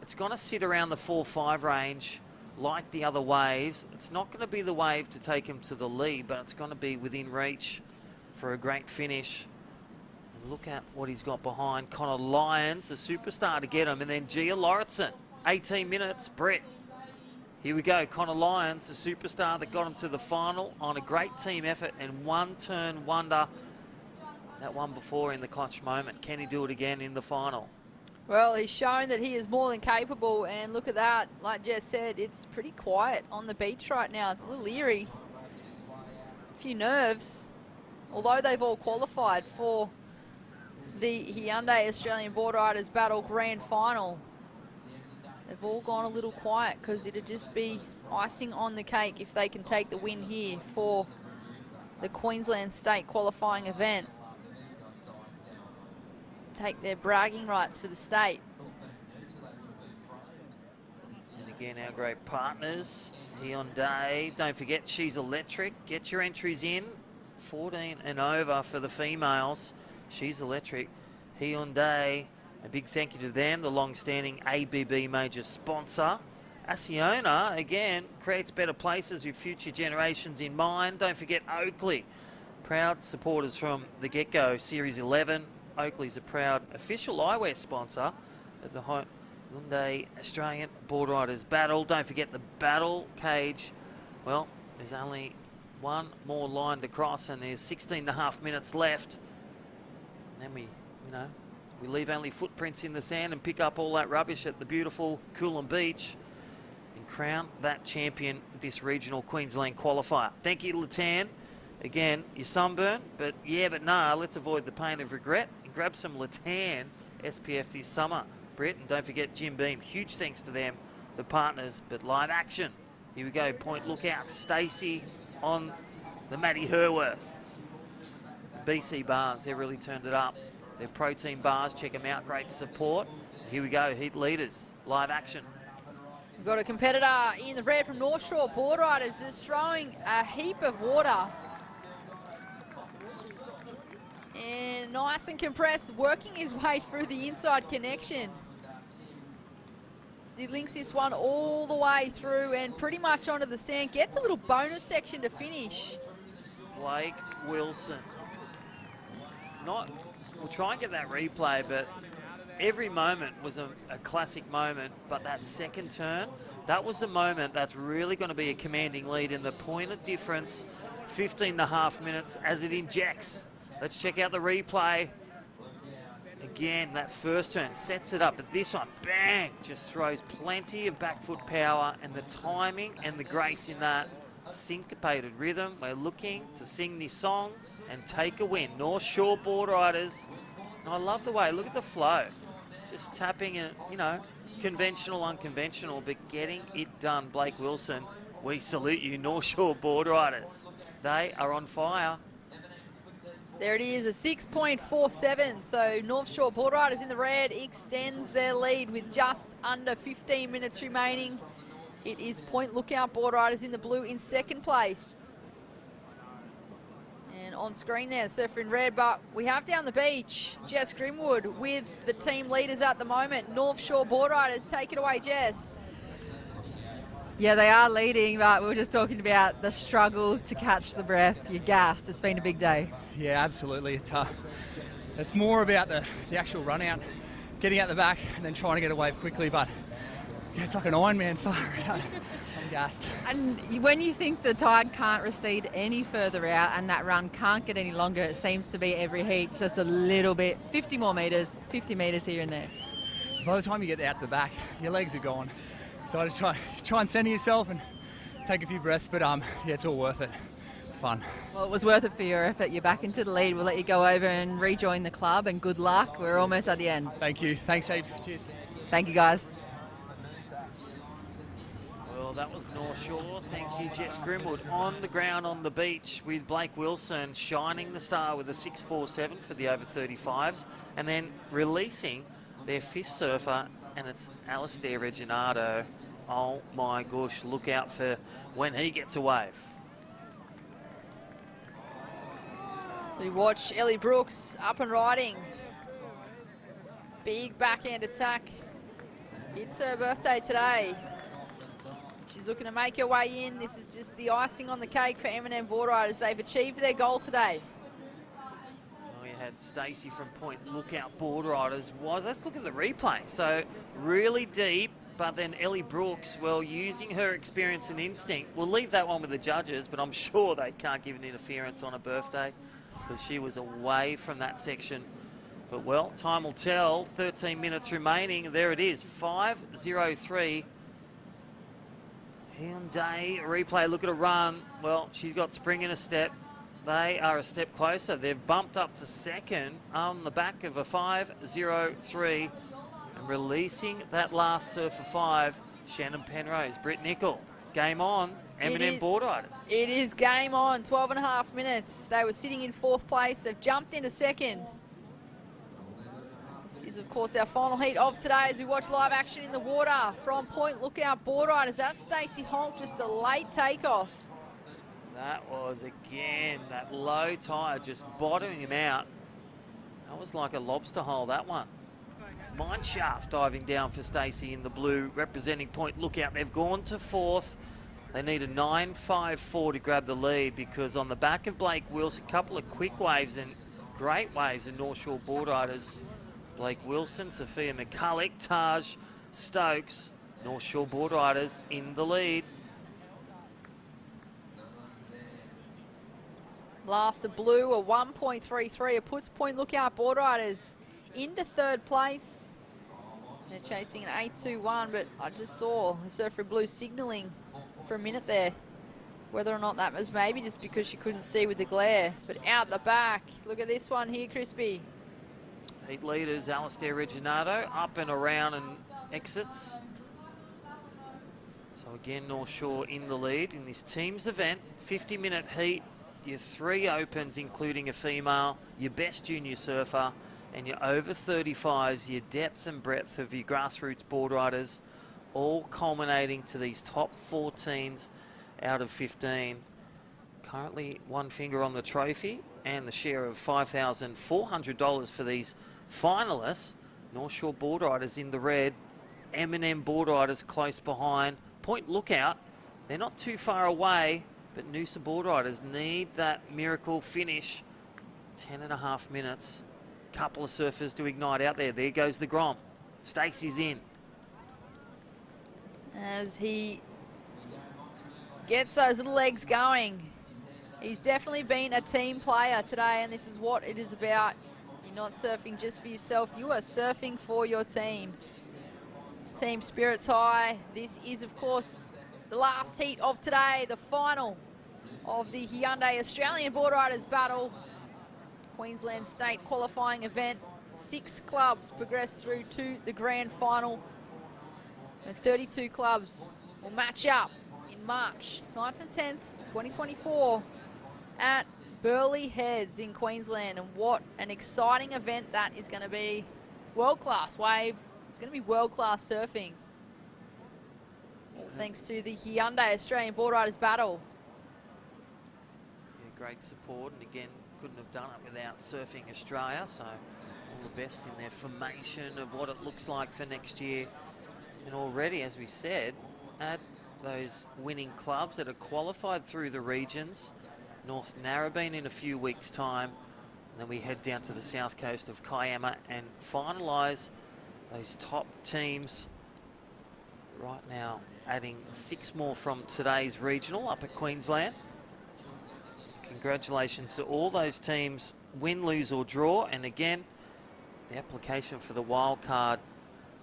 it's going to sit around the 4-5 range like the other waves. It's not going to be the wave to take him to the lead, but it's going to be within reach for a great finish. And look at what he's got behind. Connor Lyons, the superstar, to get him. And then Gia Lauritsen, 18 minutes. Brett, here we go. Connor Lyons, the superstar that got him to the final on a great team effort and one-turn wonder. That one before in the clutch moment. Can he do it again in the final? Well, he's shown that he is more than capable, and look at that. Like Jess said, it's pretty quiet on the beach right now. It's a little eerie. A few nerves, although they've all qualified for the Hyundai Australian Boardriders Battle Grand Final. They've all gone a little quiet because it'd just be icing on the cake if they can take the win here for the Queensland State qualifying event. Take their bragging rights for the state. And again, our great partners, Hyundai. Don't forget, she's electric. Get your entries in. 14 and over for the females. She's electric. Hyundai, a big thank you to them, the long-standing ABB major sponsor. Asiona, again, creates better places with future generations in mind. Don't forget Oakley, proud supporters from the get-go. Series 11, Oakley's a proud official eyewear sponsor of the Hyundai Australian Boardriders Battle. Don't forget the battle cage. Well, there's only one more line to cross, and there's 16.5 minutes left. And then we leave only footprints in the sand and pick up all that rubbish at the beautiful Coolum Beach and crown that champion of this regional Queensland qualifier. Thank you, Latan. Again, you're sunburned, but nah, let's avoid the pain of regret and grab some Latan SPF this summer. Brett, and don't forget Jim Beam. Huge thanks to them, the partners, but live action. Here we go, point lookout, Stacey on the Matty Herworth. BC bars, they've really turned it up. Their protein bars, check them out, great support. Here we go, heat leaders, live action. We've got a competitor in the red from North Shore Boardriders just throwing a heap of water. And nice and compressed, working his way through the inside connection. He links this one all the way through and pretty much onto the sand. Gets a little bonus section to finish. Blake Wilson. We'll try and get that replay, but every moment was a classic moment. But that second turn, that was the moment that's really going to be a commanding lead in the point of difference. 15.5 minutes as it injects. Let's check out the replay. Again, that first turn sets it up, but this one, bang, just throws plenty of back foot power, and the timing and the grace in that syncopated rhythm. We're looking to sing this song and take a win. North Shore Boardriders. And I love the way, look at the flow. Just tapping it, conventional, unconventional, but getting it done. Blake Wilson, we salute you, North Shore Boardriders. They are on fire. There it is, a 6.47. So North Shore Boardriders in the red extends their lead with just under 15 minutes remaining. It is Point Lookout Boardriders in the blue in second place. And on screen there, surfer in red, but we have down the beach, Jess Grimwood with the team leaders at the moment. North Shore Boardriders, take it away, Jess. Yeah, they are leading, but we were just talking about the struggle to catch the breath. You're gassed. It's been a big day. Yeah, absolutely. It's more about the actual run out, getting out the back and then trying to get a wave quickly, but yeah, it's like an Ironman far out. I'm gassed. And when you think the tide can't recede any further out and that run can't get any longer, it seems to be every heat just a little bit, 50 more metres, 50 metres here and there. By the time you get out the back, your legs are gone. So I just try and center yourself and take a few breaths, but yeah, it's all worth it. It's fun. Well, it was worth it for your effort. You're back into the lead. We'll let you go over and rejoin the club, and good luck. We're almost at the end. Thank you. Thanks, heaps. Cheers. Thank you, guys. Well, that was North Shore. Thank you, Jess Grimwood. On the ground on the beach with Blake Wilson shining the star with a 6.47 for the over 35s, and then releasing their fifth surfer, and it's Alistair Reginato. Oh my gosh, look out for when he gets a wave. We watch Ellie Brooks up and riding. Big backhand attack. It's her birthday today. She's looking to make her way in. This is just the icing on the cake for M&M Boardriders. They've achieved their goal today. We had Stacey from Point Lookout Boardriders. Let's look at the replay. So really deep, but then Ellie Brooks, well, using her experience and instinct. We'll leave that one with the judges, but I'm sure they can't give an interference on a birthday because she was away from that section. But, well, time will tell. 13 minutes remaining. There it is, 5.03. Hyundai replay, look at a run. Well, she's got spring in a step. They are a step closer. They've bumped up to second on the back of a 5.03. And releasing that last surfer 5, Shannon Penrose, Britt Nicol. Game on, M&M Boardriders. It is game on, 12.5 minutes. They were sitting in 4th place. They've jumped into 2nd. This is, of course, our final heat of today as we watch live action in the water from Point Lookout Boardriders. That's Stacey Honk, just a late takeoff. That was, again, that low tide just bottoming him out. That was like a lobster hole, that one. Mineshaft diving down for Stacey in the blue, representing Point Lookout. They've gone to 4th. They need a 9.54 to grab the lead because on the back of Blake Wilson, a couple of quick waves and great waves in North Shore Boardriders. Blake Wilson, Sophia McCulloch, Taj Stokes, North Shore Boardriders in the lead. Last of blue, a 1.33. It puts Point Lookout Boardriders into 3rd place. They're chasing an 8.21, but I just saw the Surfer Blue signalling for a minute there. Whether or not that was maybe just because she couldn't see with the glare. But out the back, look at this one here, Crispy. Heat leaders, Alistair Reginato, up and around and exits. So again, North Shore in the lead in this team's event. 50-minute heat, your 3 opens, including a female, your best junior surfer, and your over 35s, your depth and breadth of your grassroots boardriders, all culminating to these top 4 teams out of 15. Currently 1 finger on the trophy and the share of $5,400 for these finalists. North Shore Boardriders in the red, M&M Boardriders close behind. Point Lookout, they're not too far away, but Noosa Boardriders need that miracle finish. 10.5 minutes. Couple of surfers to ignite out there. There goes the Grom. Stacey's in. As he gets those little legs going. He's definitely been a team player today, and this is what it is about. You're not surfing just for yourself. You are surfing for your team. Team spirits high. This is, of course, the last heat of today, the final of the Hyundai Australian Boardriders Battle. Queensland State qualifying event. 6 clubs progress through to the grand final. And 32 clubs will match up in March 9th and 10th, 2024 at Burleigh Heads in Queensland. And what an exciting event that is going to be. World-class wave. It's going to be world-class surfing. All thanks to the Hyundai Australian Boardriders Battle. Yeah, great support, and again, couldn't have done it without Surfing Australia, so all the best in their formation of what it looks like for next year. And already, as we said, add those winning clubs that are qualified through the regions. North Narrabeen in a few weeks' time. And then we head down to the south coast of KIAMA and finalise those top teams. Right now, adding 6 more from today's regional up at Queensland. Congratulations to all those teams, win, lose or draw. And again, the application for the wild card,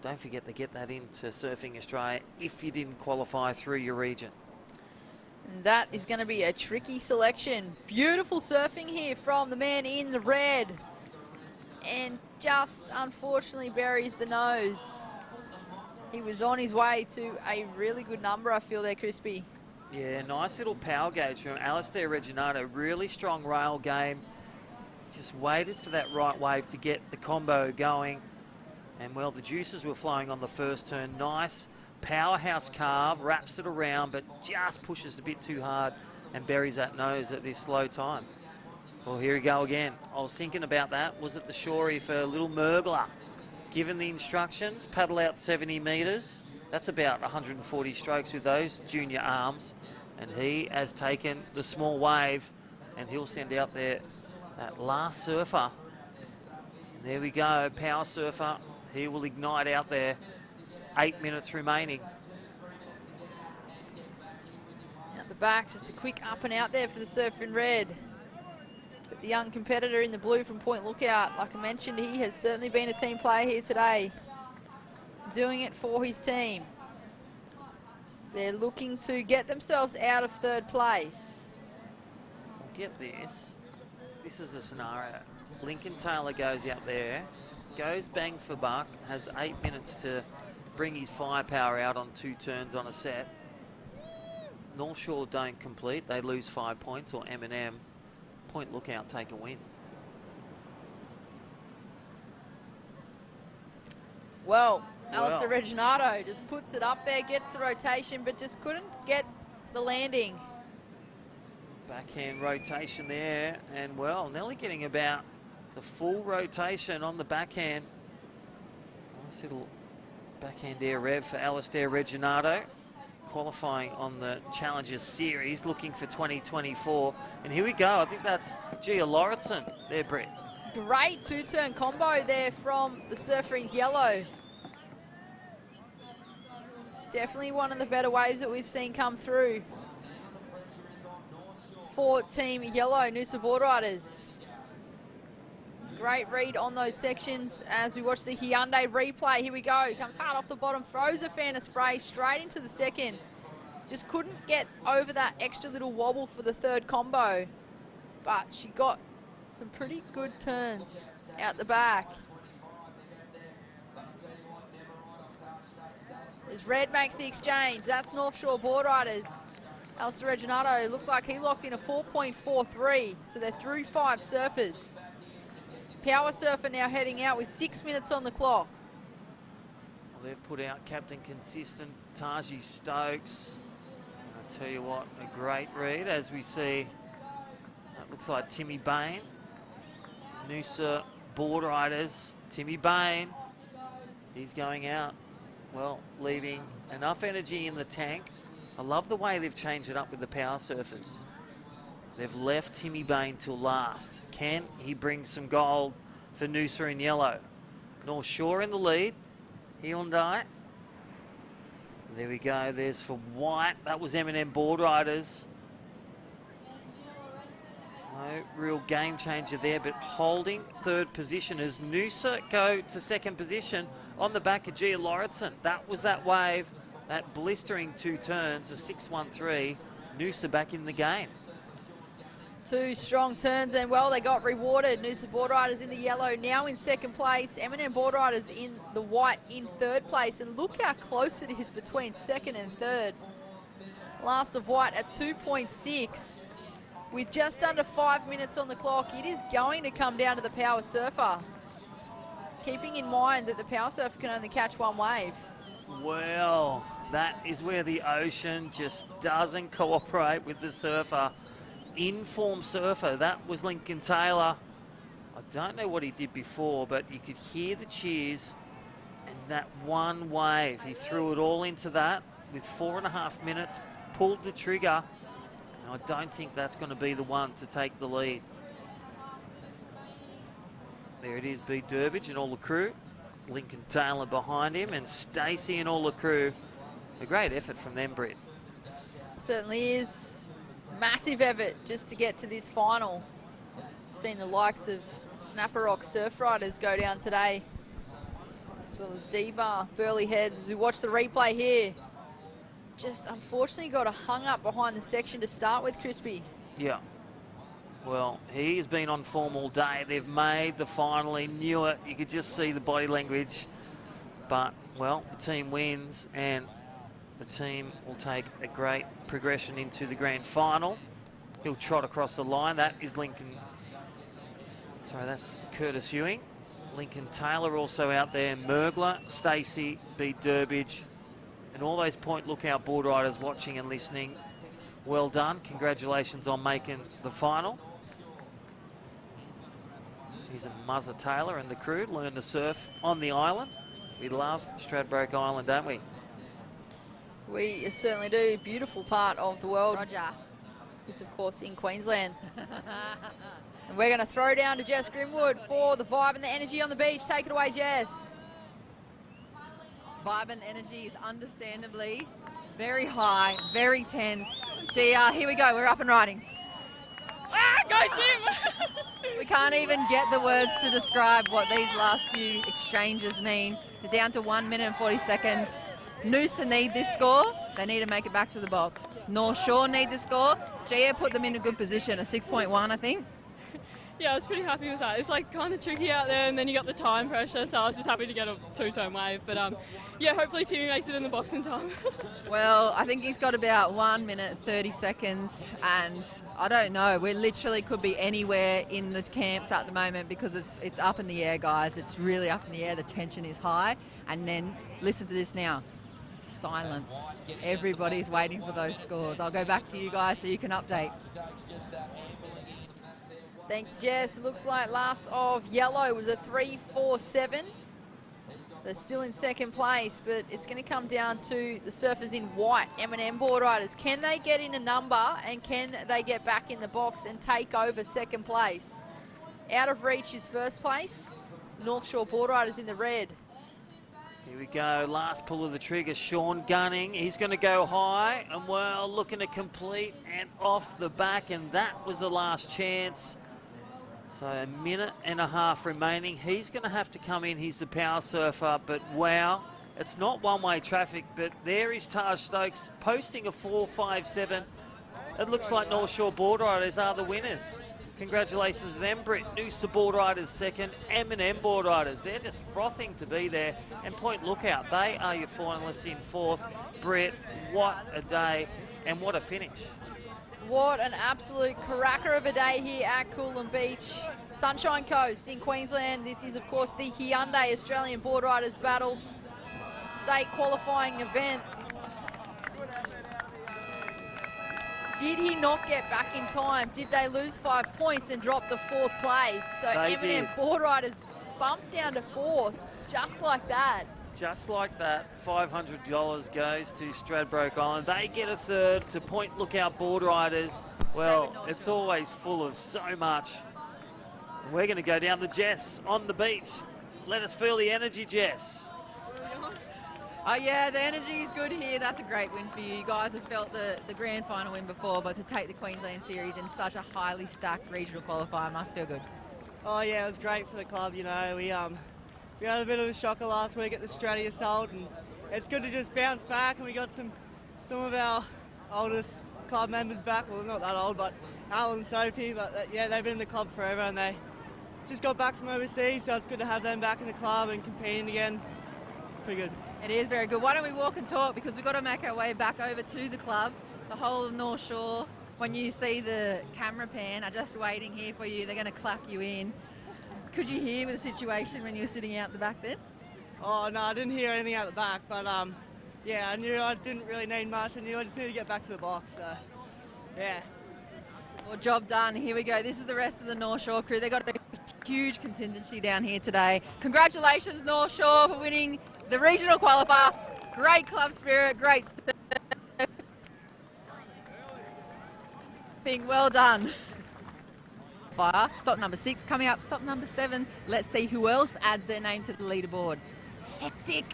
don't forget to get that into Surfing Australia if you didn't qualify through your region. And that is going to be a tricky selection. Beautiful surfing here from the man in the red. And just unfortunately buries the nose. He was on his way to a really good number, I feel there, Crispy. Yeah, nice little power gauge from Alistair Reginato. Really strong rail game. Just waited for that right wave to get the combo going. And, well, the juices were flowing on the first turn. Nice powerhouse carve, wraps it around, but just pushes a bit too hard and buries that nose at this low time. Well, here we go again. I was thinking about that. Was it the shorey for little Mergler? Given the instructions, paddle out 70 metres. That's about 140 strokes with those junior arms. And he has taken the small wave, and he'll send out there that last surfer. And there we go, power surfer. He will ignite out there. 8 minutes remaining. Out the back, just a quick up and out there for the surfer in red. But the young competitor in the blue from Point Lookout, like I mentioned, he has certainly been a team player here today. Doing it for his team. They're looking to get themselves out of 3rd place. Get this. This is a scenario. Lincoln Taylor goes out there. goes bang for buck, has 8 minutes to bring his firepower out on 2 turns on a set. North Shore don't complete, they lose 5 points, or M&M, Point Lookout take a win. Well, Alistair Reginato just puts it up there, gets the rotation, but just couldn't get the landing. Backhand rotation there, and well, nearly getting about the full rotation on the backhand. Nice little backhand air rev for Alistair Reginato, qualifying on the Challengers Series, looking for 2024. And here we go, I think that's Gia Lauritsen there, Brett. Great 2-turn combo there from the surfer in yellow. Definitely one of the better waves that we've seen come through for Team Yellow, Noosa Boardriders. Great read on those sections as we watch the Hyundai replay. Here we go, comes hard off the bottom, throws a fan of spray straight into the second. Just couldn't get over that extra little wobble for the third combo, but she got some pretty good turns out the back. As Red makes the exchange, that's North Shore Boardriders. Alistair Reginato looked like he locked in a 4.43, so they're through 5 surfers. Power Surfer now heading out with 6 minutes on the clock. Well, they've put out Captain Consistent, Taji Stokes. I'll tell you what, a great read as we see, that looks like Timmy Bain. Noosa Boardriders, Timmy Bain, he's going out. Well, leaving enough energy in the tank. I love the way they've changed it up with the power surfers. They've left Timmy Bain till last. Can he bring some gold for Noosa in yellow? North Shore in the lead. Hyundai. There we go. There's for white. That was M&M Boardriders. No real game changer there, but holding third position as Noosa go to second position on the back of Gia Lauritsen. That was that wave, that blistering 2 turns, a 6.13. Noosa back in the game. 2 strong turns, and well, they got rewarded. Noosa Boardriders in the yellow, now in second place. M&M Boardriders in the white in third place, and look how close it is between second and third. Last of white at 2.6. With just under 5 minutes on the clock, it is going to come down to the power surfer. Keeping in mind that the power surfer can only catch 1 wave. Well, that is where the ocean just doesn't cooperate with the surfer. In-form surfer, that was Lincoln Taylor. I don't know what he did before, but you could hear the cheers and that 1 wave. He threw it all into that with 4.5 minutes, pulled the trigger. And I don't think that's going to be the one to take the lead. There it is, B. Durbridge and all the crew. Lincoln Taylor behind him, and Stacey and all the crew. A great effort from them, Britt. Certainly is. Massive effort just to get to this final. Seen the likes of Snapper Rock Surf Riders go down today, as well as D-Bar, Burley Heads, as we watch the replay here. Just unfortunately got hung up behind the section to start with, Crispy. Yeah. Well, he has been on form all day. They've made the final. He knew it. You could just see the body language. But, well, the team wins, and the team will take a great progression into the grand final. He'll trot across the line. That is Lincoln. Sorry, that's Curtis Ewing. Lincoln Taylor also out there. Mergler, Stacey, B. Durbridge, and all those Point Lookout board riders watching and listening. Well done. Congratulations on making the final. Here's a Muzzer Taylor and the crew. Learn to surf on the island. We love Stradbroke Island, don't we? We certainly do. Beautiful part of the world. Roger. Is, of course, in Queensland. And we're going to throw down to Jess Grimwood for the vibe and the energy on the beach. Take it away, Jess. Vibe and energy is understandably very high, very tense. Gia, here we go. We're up and riding. Ah, go Tim! We can't even get the words to describe what these last few exchanges mean. They're down to 1 minute and 40 seconds. Noosa need this score. They need to make it back to the box. North Shore need the score. Gia put them in a good position, a 6.1, I think. Yeah, I was pretty happy with that. It's like kind of tricky out there, and then you got the time pressure, so I was just happy to get a two-tone wave. But yeah, hopefully Timmy makes it in the box in time. Well, I think he's got about 1 minute 30 seconds, and I don't know. We literally could be anywhere in the camps at the moment because it's up in the air, guys. It's really up in the air. The tension is high, and then listen to this now. Silence. Everybody's waiting for those scores. I'll go back to you guys so you can update. Thank you, Jess. It looks like last of yellow was a 3-4-7. They're still in second place, but it's going to come down to the surfers in white, M&M Boardriders. Can they get in a number, and can they get back in the box and take over second place? Out of reach is first place. North Shore Boardriders in the red. Here we go, last pull of the trigger, Sean Gunning. He's going to go high, and well, looking to complete and off the back, and that was the last chance. So a minute and a half remaining. He's going to have to come in. He's the power surfer, but wow, it's not one-way traffic, but there is Taj Stokes posting a 4.57. It looks like North Shore Boardriders are the winners. Congratulations to them, Britt. Noosa Boardriders second, M&M Boardriders. They're just frothing to be there. And Point Lookout, they are your finalists in fourth. Britt, what a day and what a finish. What an absolute cracker of a day here at Coolum Beach. Sunshine Coast in Queensland. This is, of course, the Hyundai Australian Boardriders Battle state qualifying event. Did he not get back in time? Did they lose 5 points and drop to fourth place? So M&M Boardriders bumped down to fourth, just like that. Just like that, $500 goes to Stradbroke Island. They get a third to Point Lookout Boardriders. Well, it's always full of so much. And we're going to go down to Jess on the beach. Let us feel the energy, Jess. Oh yeah, the energy is good here. That's a great win for you. You guys have felt the grand final win before, but to take the Queensland Series in such a highly stacked regional qualifier must feel good. Oh yeah, it was great for the club, you know. We had a bit of a shocker last week at the Stratty Assault, and it's good to just bounce back, and we got some of our oldest club members back. Well, not that old, but Al and Sophie, but yeah, they've been in the club forever, and they just got back from overseas, so it's good to have them back in the club and competing again. It's pretty good. It is very good. Why don't we walk and talk, because we've got to make our way back over to the club. The whole of North Shore, when you see the camera pan, are just waiting here for you. They're going to clap you in. Could you hear the situation when you were sitting out the back then? Oh no, I didn't hear anything out the back, but yeah, I knew I didn't really need much. I knew I just needed to get back to the box, so yeah. Well, job done. Here we go. This is the rest of the North Shore crew. They've got a huge contingency down here today. Congratulations, North Shore, for winning the regional qualifier. Great club spirit, great being well done. Stop number 6 coming up. Stop number 7. Let's see who else adds their name to the leaderboard. Hectic.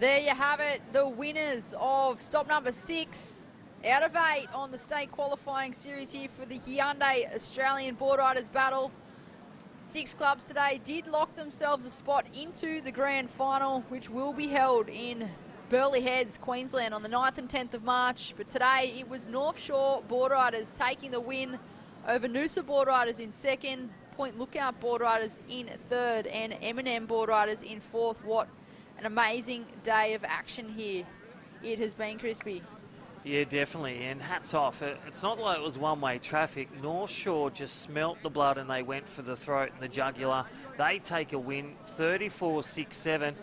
There you have it, the winners of stop number 6 out of 8 on the state qualifying series here for the Hyundai Australian Boardriders Battle. 6 clubs today did lock themselves a spot into the grand final, which will be held in Burleigh Heads, Queensland on the 9th and 10th of March. But today it was North Shore Boardriders taking the win over Noosa Boardriders in 2nd, Point Lookout Boardriders in 3rd, and M&M Boardriders in 4th. What an amazing day of action here it has been, Crispy. Yeah, definitely, and hats off. It's not like it was one-way traffic. North Shore just smelt the blood and they went for the throat and the jugular. They take a win, 34-6-7.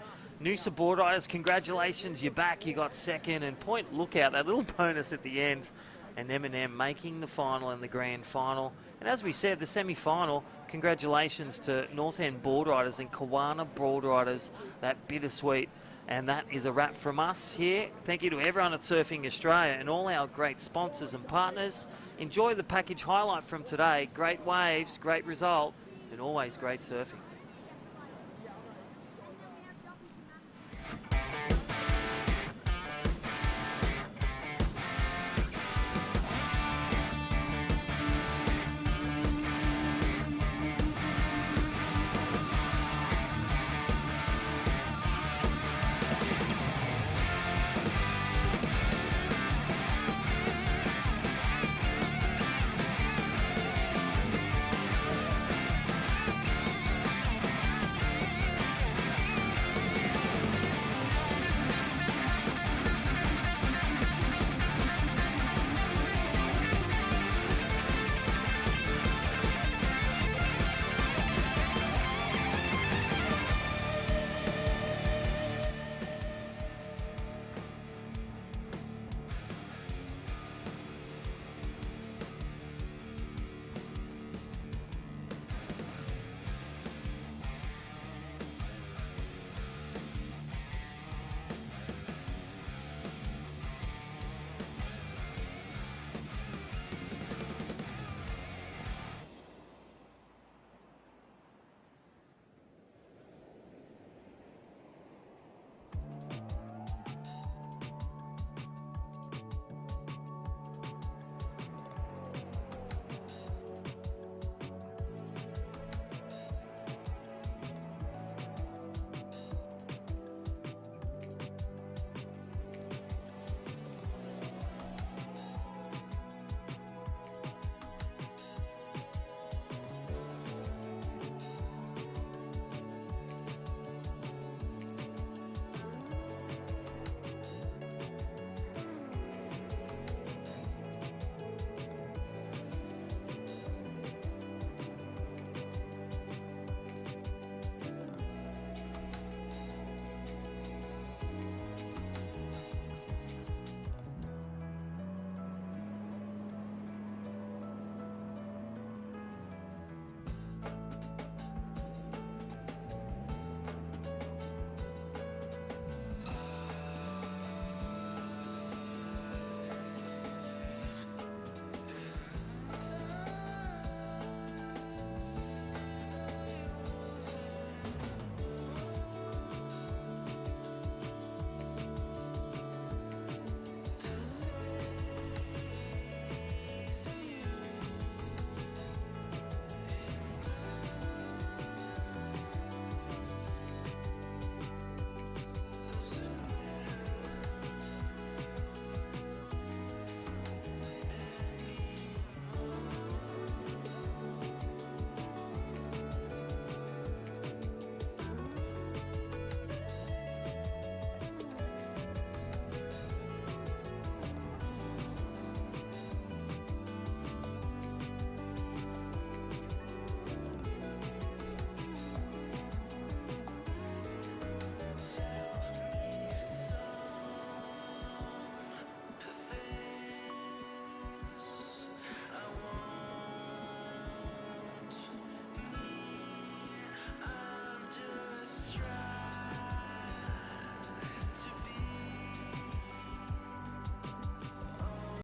Noosa Boardriders, congratulations, you're back, you got 2nd, and Point Lookout, that little bonus at the end, and M&M making the final and the grand final. And as we said, the semi-final, congratulations to North End Boardriders and Kawana Boardriders, that bittersweet. And that is a wrap from us here. Thank you to everyone at Surfing Australia and all our great sponsors and partners. Enjoy the package highlight from today. Great waves, great result, and always great surfing.